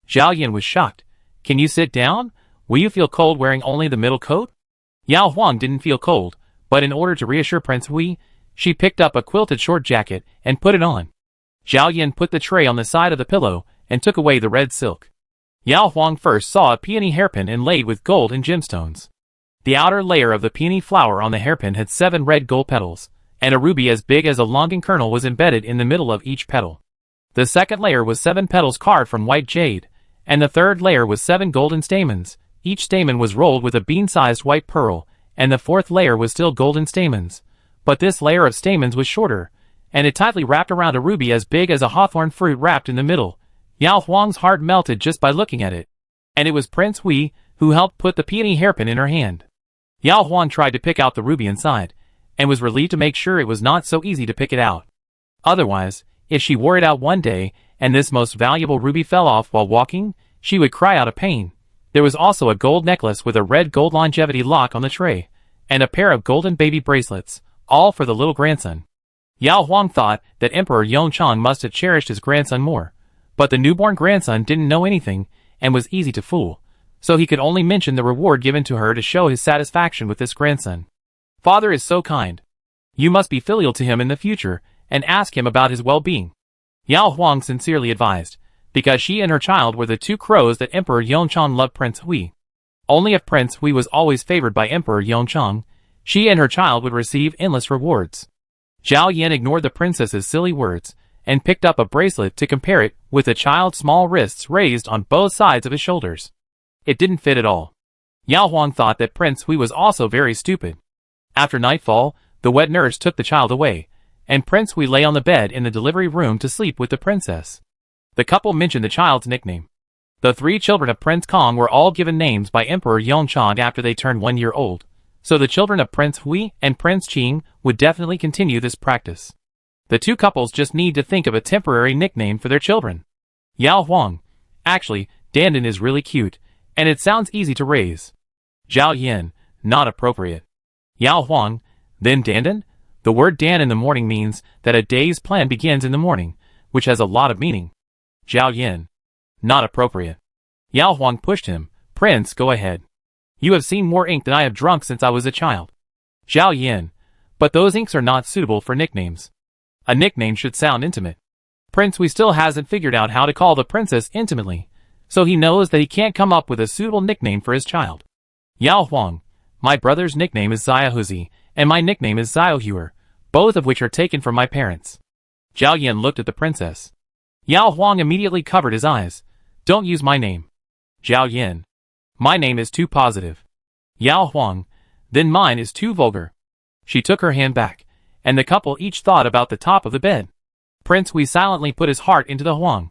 Zhao Yin was shocked. Can you sit down? Will you feel cold wearing only the middle coat? Yao Huang didn't feel cold, but in order to reassure Prince Hui, she picked up a quilted short jacket and put it on. Zhao Yin put the tray on the side of the pillow and took away the red silk. Yao Huang first saw a peony hairpin inlaid with gold and gemstones. The outer layer of the peony flower on the hairpin had 7 red gold petals, and a ruby as big as a longan kernel was embedded in the middle of each petal. The second layer was 7 petals carved from white jade, and the third layer was 7 golden stamens. Each stamen was rolled with a bean-sized white pearl, and the fourth layer was still golden stamens. But this layer of stamens was shorter, and it tightly wrapped around a ruby as big as a hawthorn fruit wrapped in the middle. Yao Huang's heart melted just by looking at it. And it was Prince Hui who helped put the peony hairpin in her hand. Yao Huang tried to pick out the ruby inside, and was relieved to make sure it was not so easy to pick it out. Otherwise, if she wore it out one day, and this most valuable ruby fell off while walking, she would cry out of pain. There was also a gold necklace with a red gold longevity lock on the tray, and a pair of golden baby bracelets, all for the little grandson. Yao Huang thought that Emperor Yongchang must have cherished his grandson more, but the newborn grandson didn't know anything, and was easy to fool, so he could only mention the reward given to her to show his satisfaction with this grandson. Father is so kind. You must be filial to him in the future, and ask him about his well-being. Yao Huang sincerely advised, because she and her child were the 2 crows that Emperor Yongchang loved Prince Hui. Only if Prince Hui was always favored by Emperor Yongchang, she and her child would receive endless rewards. Zhao Yan ignored the princess's silly words, and picked up a bracelet to compare it with the child's small wrists raised on both sides of his shoulders. It didn't fit at all. Yao Huang thought that Prince Hui was also very stupid. After nightfall, the wet nurse took the child away, and Prince Hui lay on the bed in the delivery room to sleep with the princess. The couple mentioned the child's nickname. The 3 children of Prince Kong were all given names by Emperor Yongchang after they turned 1 year old, so the children of Prince Hui and Prince Qing would definitely continue this practice. The 2 couples just need to think of a temporary nickname for their children. Yao Huang. Actually, Dandan is really cute, and it sounds easy to raise. Zhao Yan. Not appropriate. Yao Huang. Then Dandan? The word Dan in the morning means that a day's plan begins in the morning, which has a lot of meaning. Zhao Yan. Not appropriate. Yao Huang pushed him. Prince, go ahead. You have seen more ink than I have drunk since I was a child. Zhao Yan. But those inks are not suitable for nicknames. A nickname should sound intimate. Prince Hui still hasn't figured out how to call the princess intimately, so he knows that he can't come up with a suitable nickname for his child. Yao Huang. My brother's nickname is Xiaohuzi, and my nickname is Xiaohuer, both of which are taken from my parents. Zhao Yan looked at the princess. Yao Huang immediately covered his eyes. Don't use my name. Zhao Yan. My name is too positive. Yao Huang. Then mine is too vulgar. She took her hand back, and the couple each thought about the top of the bed. Prince Hui silently put his heart into the Huang.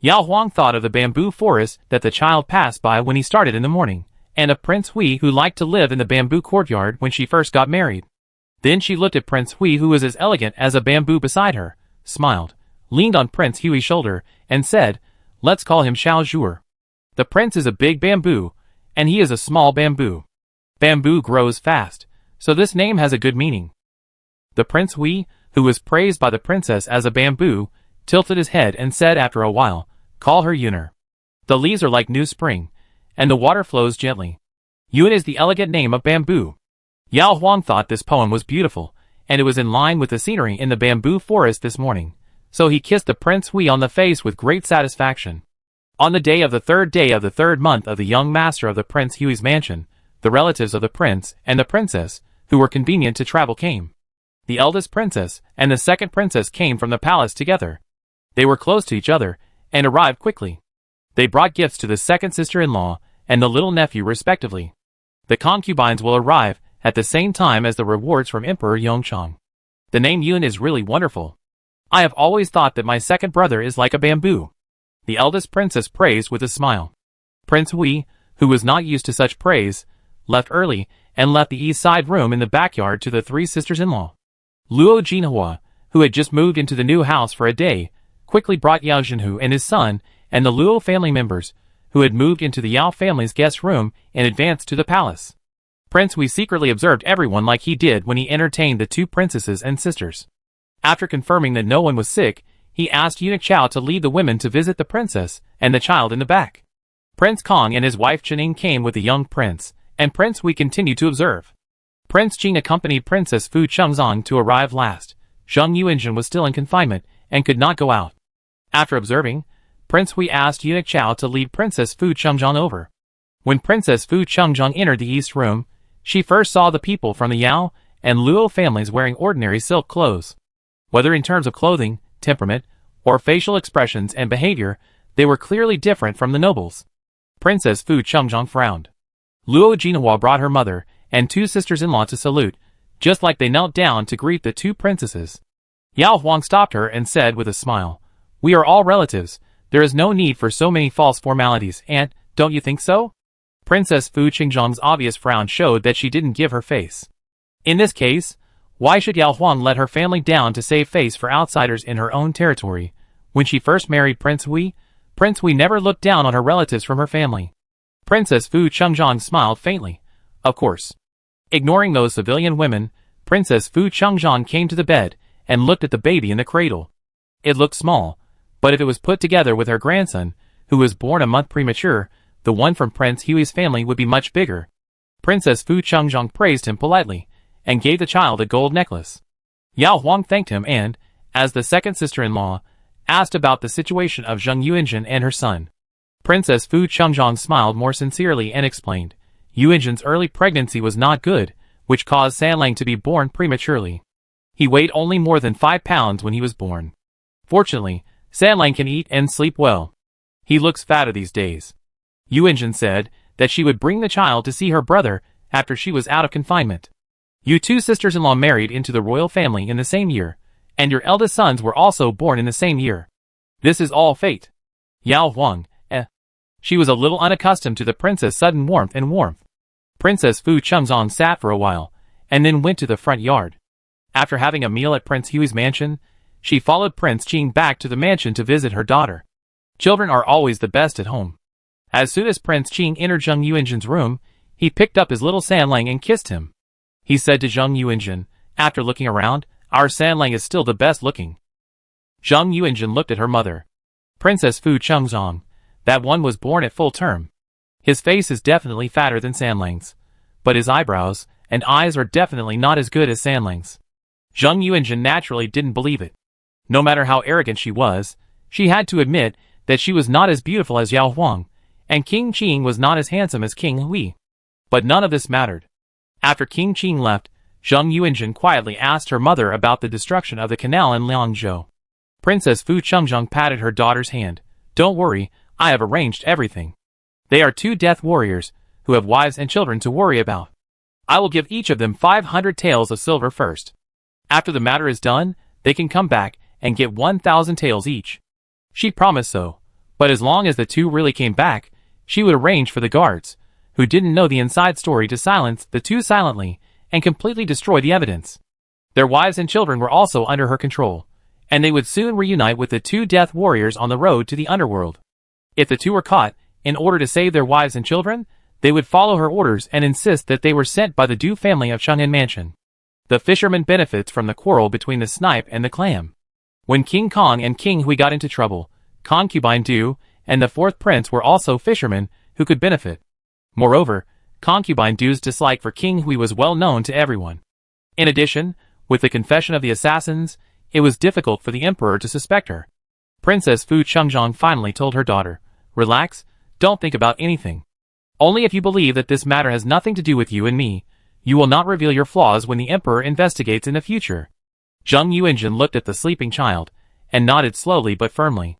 Yao Huang thought of the bamboo forest that the child passed by when he started in the morning, and of Prince Hui who liked to live in the bamboo courtyard when she first got married. Then she looked at Prince Hui who was as elegant as a bamboo beside her, smiled, leaned on Prince Hui's shoulder, and said, let's call him Xiao Zhuer. The prince is a big bamboo, and he is a small bamboo. Bamboo grows fast, so this name has a good meaning. The Prince Hui, who was praised by the princess as a bamboo, tilted his head and said after a while, call her Yuner. The leaves are like new spring, and the water flows gently. Yun is the elegant name of bamboo. Yao Huang thought this poem was beautiful, and it was in line with the scenery in the bamboo forest this morning, so he kissed the Prince Hui on the face with great satisfaction. On the day of the 3rd day of the 3rd month of the young master of the Prince Hui's mansion, the relatives of the prince and the princess, who were convenient to travel, came. The eldest princess and the second princess came from the palace together. They were close to each other, and arrived quickly. They brought gifts to the second sister-in-law and the little nephew respectively. The concubines will arrive at the same time as the rewards from Emperor Yongchang. The name Yun is really wonderful. I have always thought that my second brother is like a bamboo. The eldest princess praised with a smile. Prince Hui, who was not used to such praise, left early and left the east side room in the backyard to the 3 sisters-in-law. Luo Jinhua, who had just moved into the new house for a day, quickly brought Yao Zhenhu and his son and the Luo family members, who had moved into the Yao family's guest room, and advanced to the palace. Prince Hui secretly observed everyone like he did when he entertained the 2 princesses and sisters. After confirming that no one was sick, he asked Eunuch Chao to lead the women to visit the princess and the child in the back. Prince Kong and his wife Chening came with the young prince, and Prince Hui continued to observe. Prince Qing accompanied Princess Fu Chengzong to arrive last. Zheng Yuanzhen was still in confinement and could not go out. After observing, Prince Hui asked Eunuch Chao to lead Princess Fu Chengzong over. When Princess Fu Chengzong entered the east room, she first saw the people from the Yao and Luo families wearing ordinary silk clothes. Whether in terms of clothing, temperament, or facial expressions and behavior, they were clearly different from the nobles. Princess Fu Chengzhong frowned. Luo Jinhua brought her mother and 2 sisters-in-law to salute, just like they knelt down to greet the 2 princesses. Yao Huang stopped her and said with a smile, "We are all relatives. There is no need for so many false formalities, and, don't you think so?" Princess Fu Chengzhong's obvious frown showed that she didn't give her face. In this case, why should Yao Huang let her family down to save face for outsiders in her own territory? When she first married Prince Hui never looked down on her relatives from her family. Princess Fu Chengzhong smiled faintly. Of course. Ignoring those civilian women, Princess Fu Chengzhong came to the bed and looked at the baby in the cradle. It looked small, but if it was put together with her grandson, who was born a month premature, the one from Prince Hui's family would be much bigger. Princess Fu Chengzhong praised him politely, and gave the child a gold necklace. Yao Huang thanked him and, as the second sister-in-law, asked about the situation of Zheng Yuanjun and her son. Princess Fu Chengzhong smiled more sincerely and explained, Yuanjun's early pregnancy was not good, which caused Sanlang to be born prematurely. He weighed only more than 5 pounds when he was born. Fortunately, Sanlang can eat and sleep well. He looks fatter these days. Yuanjun said that she would bring the child to see her brother after she was out of confinement. You 2 sisters-in-law married into the royal family in the same year, and your eldest sons were also born in the same year. This is all fate. Yao Huang, She was a little unaccustomed to the princess' sudden warmth. Princess Fu Chengzhong sat for a while, and then went to the front yard. After having a meal at Prince Hui's mansion, she followed Prince Qing back to the mansion to visit her daughter. Children are always the best at home. As soon as Prince Qing entered Zheng Yuanjun's room, he picked up his little Sanlang and kissed him. He said to Zheng Yuanjun, after looking around, "Our Sanlang is still the best looking." Zheng Yuanjun looked at her mother. Princess Fu Chengzhong, that one was born at full term. His face is definitely fatter than Sanlang's, but his eyebrows and eyes are definitely not as good as Sanlang's. Zheng Yuanjun naturally didn't believe it. No matter how arrogant she was, she had to admit that she was not as beautiful as Yao Huang, and King Qing was not as handsome as King Hui. But none of this mattered. After King Qing left, Zheng Yuanjun quietly asked her mother about the destruction of the canal in Liangzhou. Princess Fu Chengzhong patted her daughter's hand. "Don't worry, I have arranged everything. They are 2 death warriors, who have wives and children to worry about. I will give each of them 500 taels of silver first. After the matter is done, they can come back and get 1,000 taels each." She promised so, but as long as the 2 really came back, she would arrange for the guards, who didn't know the inside story, to silence the 2 silently and completely destroy the evidence. Their wives and children were also under her control, and they would soon reunite with the 2 death warriors on the road to the underworld. If the 2 were caught, in order to save their wives and children, they would follow her orders and insist that they were sent by the Du family of Chang'an Mansion. The fisherman benefits from the quarrel between the snipe and the clam. When King Kong and King Hui got into trouble, concubine Du and the 4th prince were also fishermen who could benefit. Moreover, concubine Du's dislike for King Hui was well known to everyone. In addition, with the confession of the assassins, it was difficult for the emperor to suspect her. Princess Fu Chengzhong finally told her daughter, "Relax, don't think about anything. Only if you believe that this matter has nothing to do with you and me, you will not reveal your flaws when the emperor investigates in the future." Zheng Yuanjun looked at the sleeping child, and nodded slowly but firmly.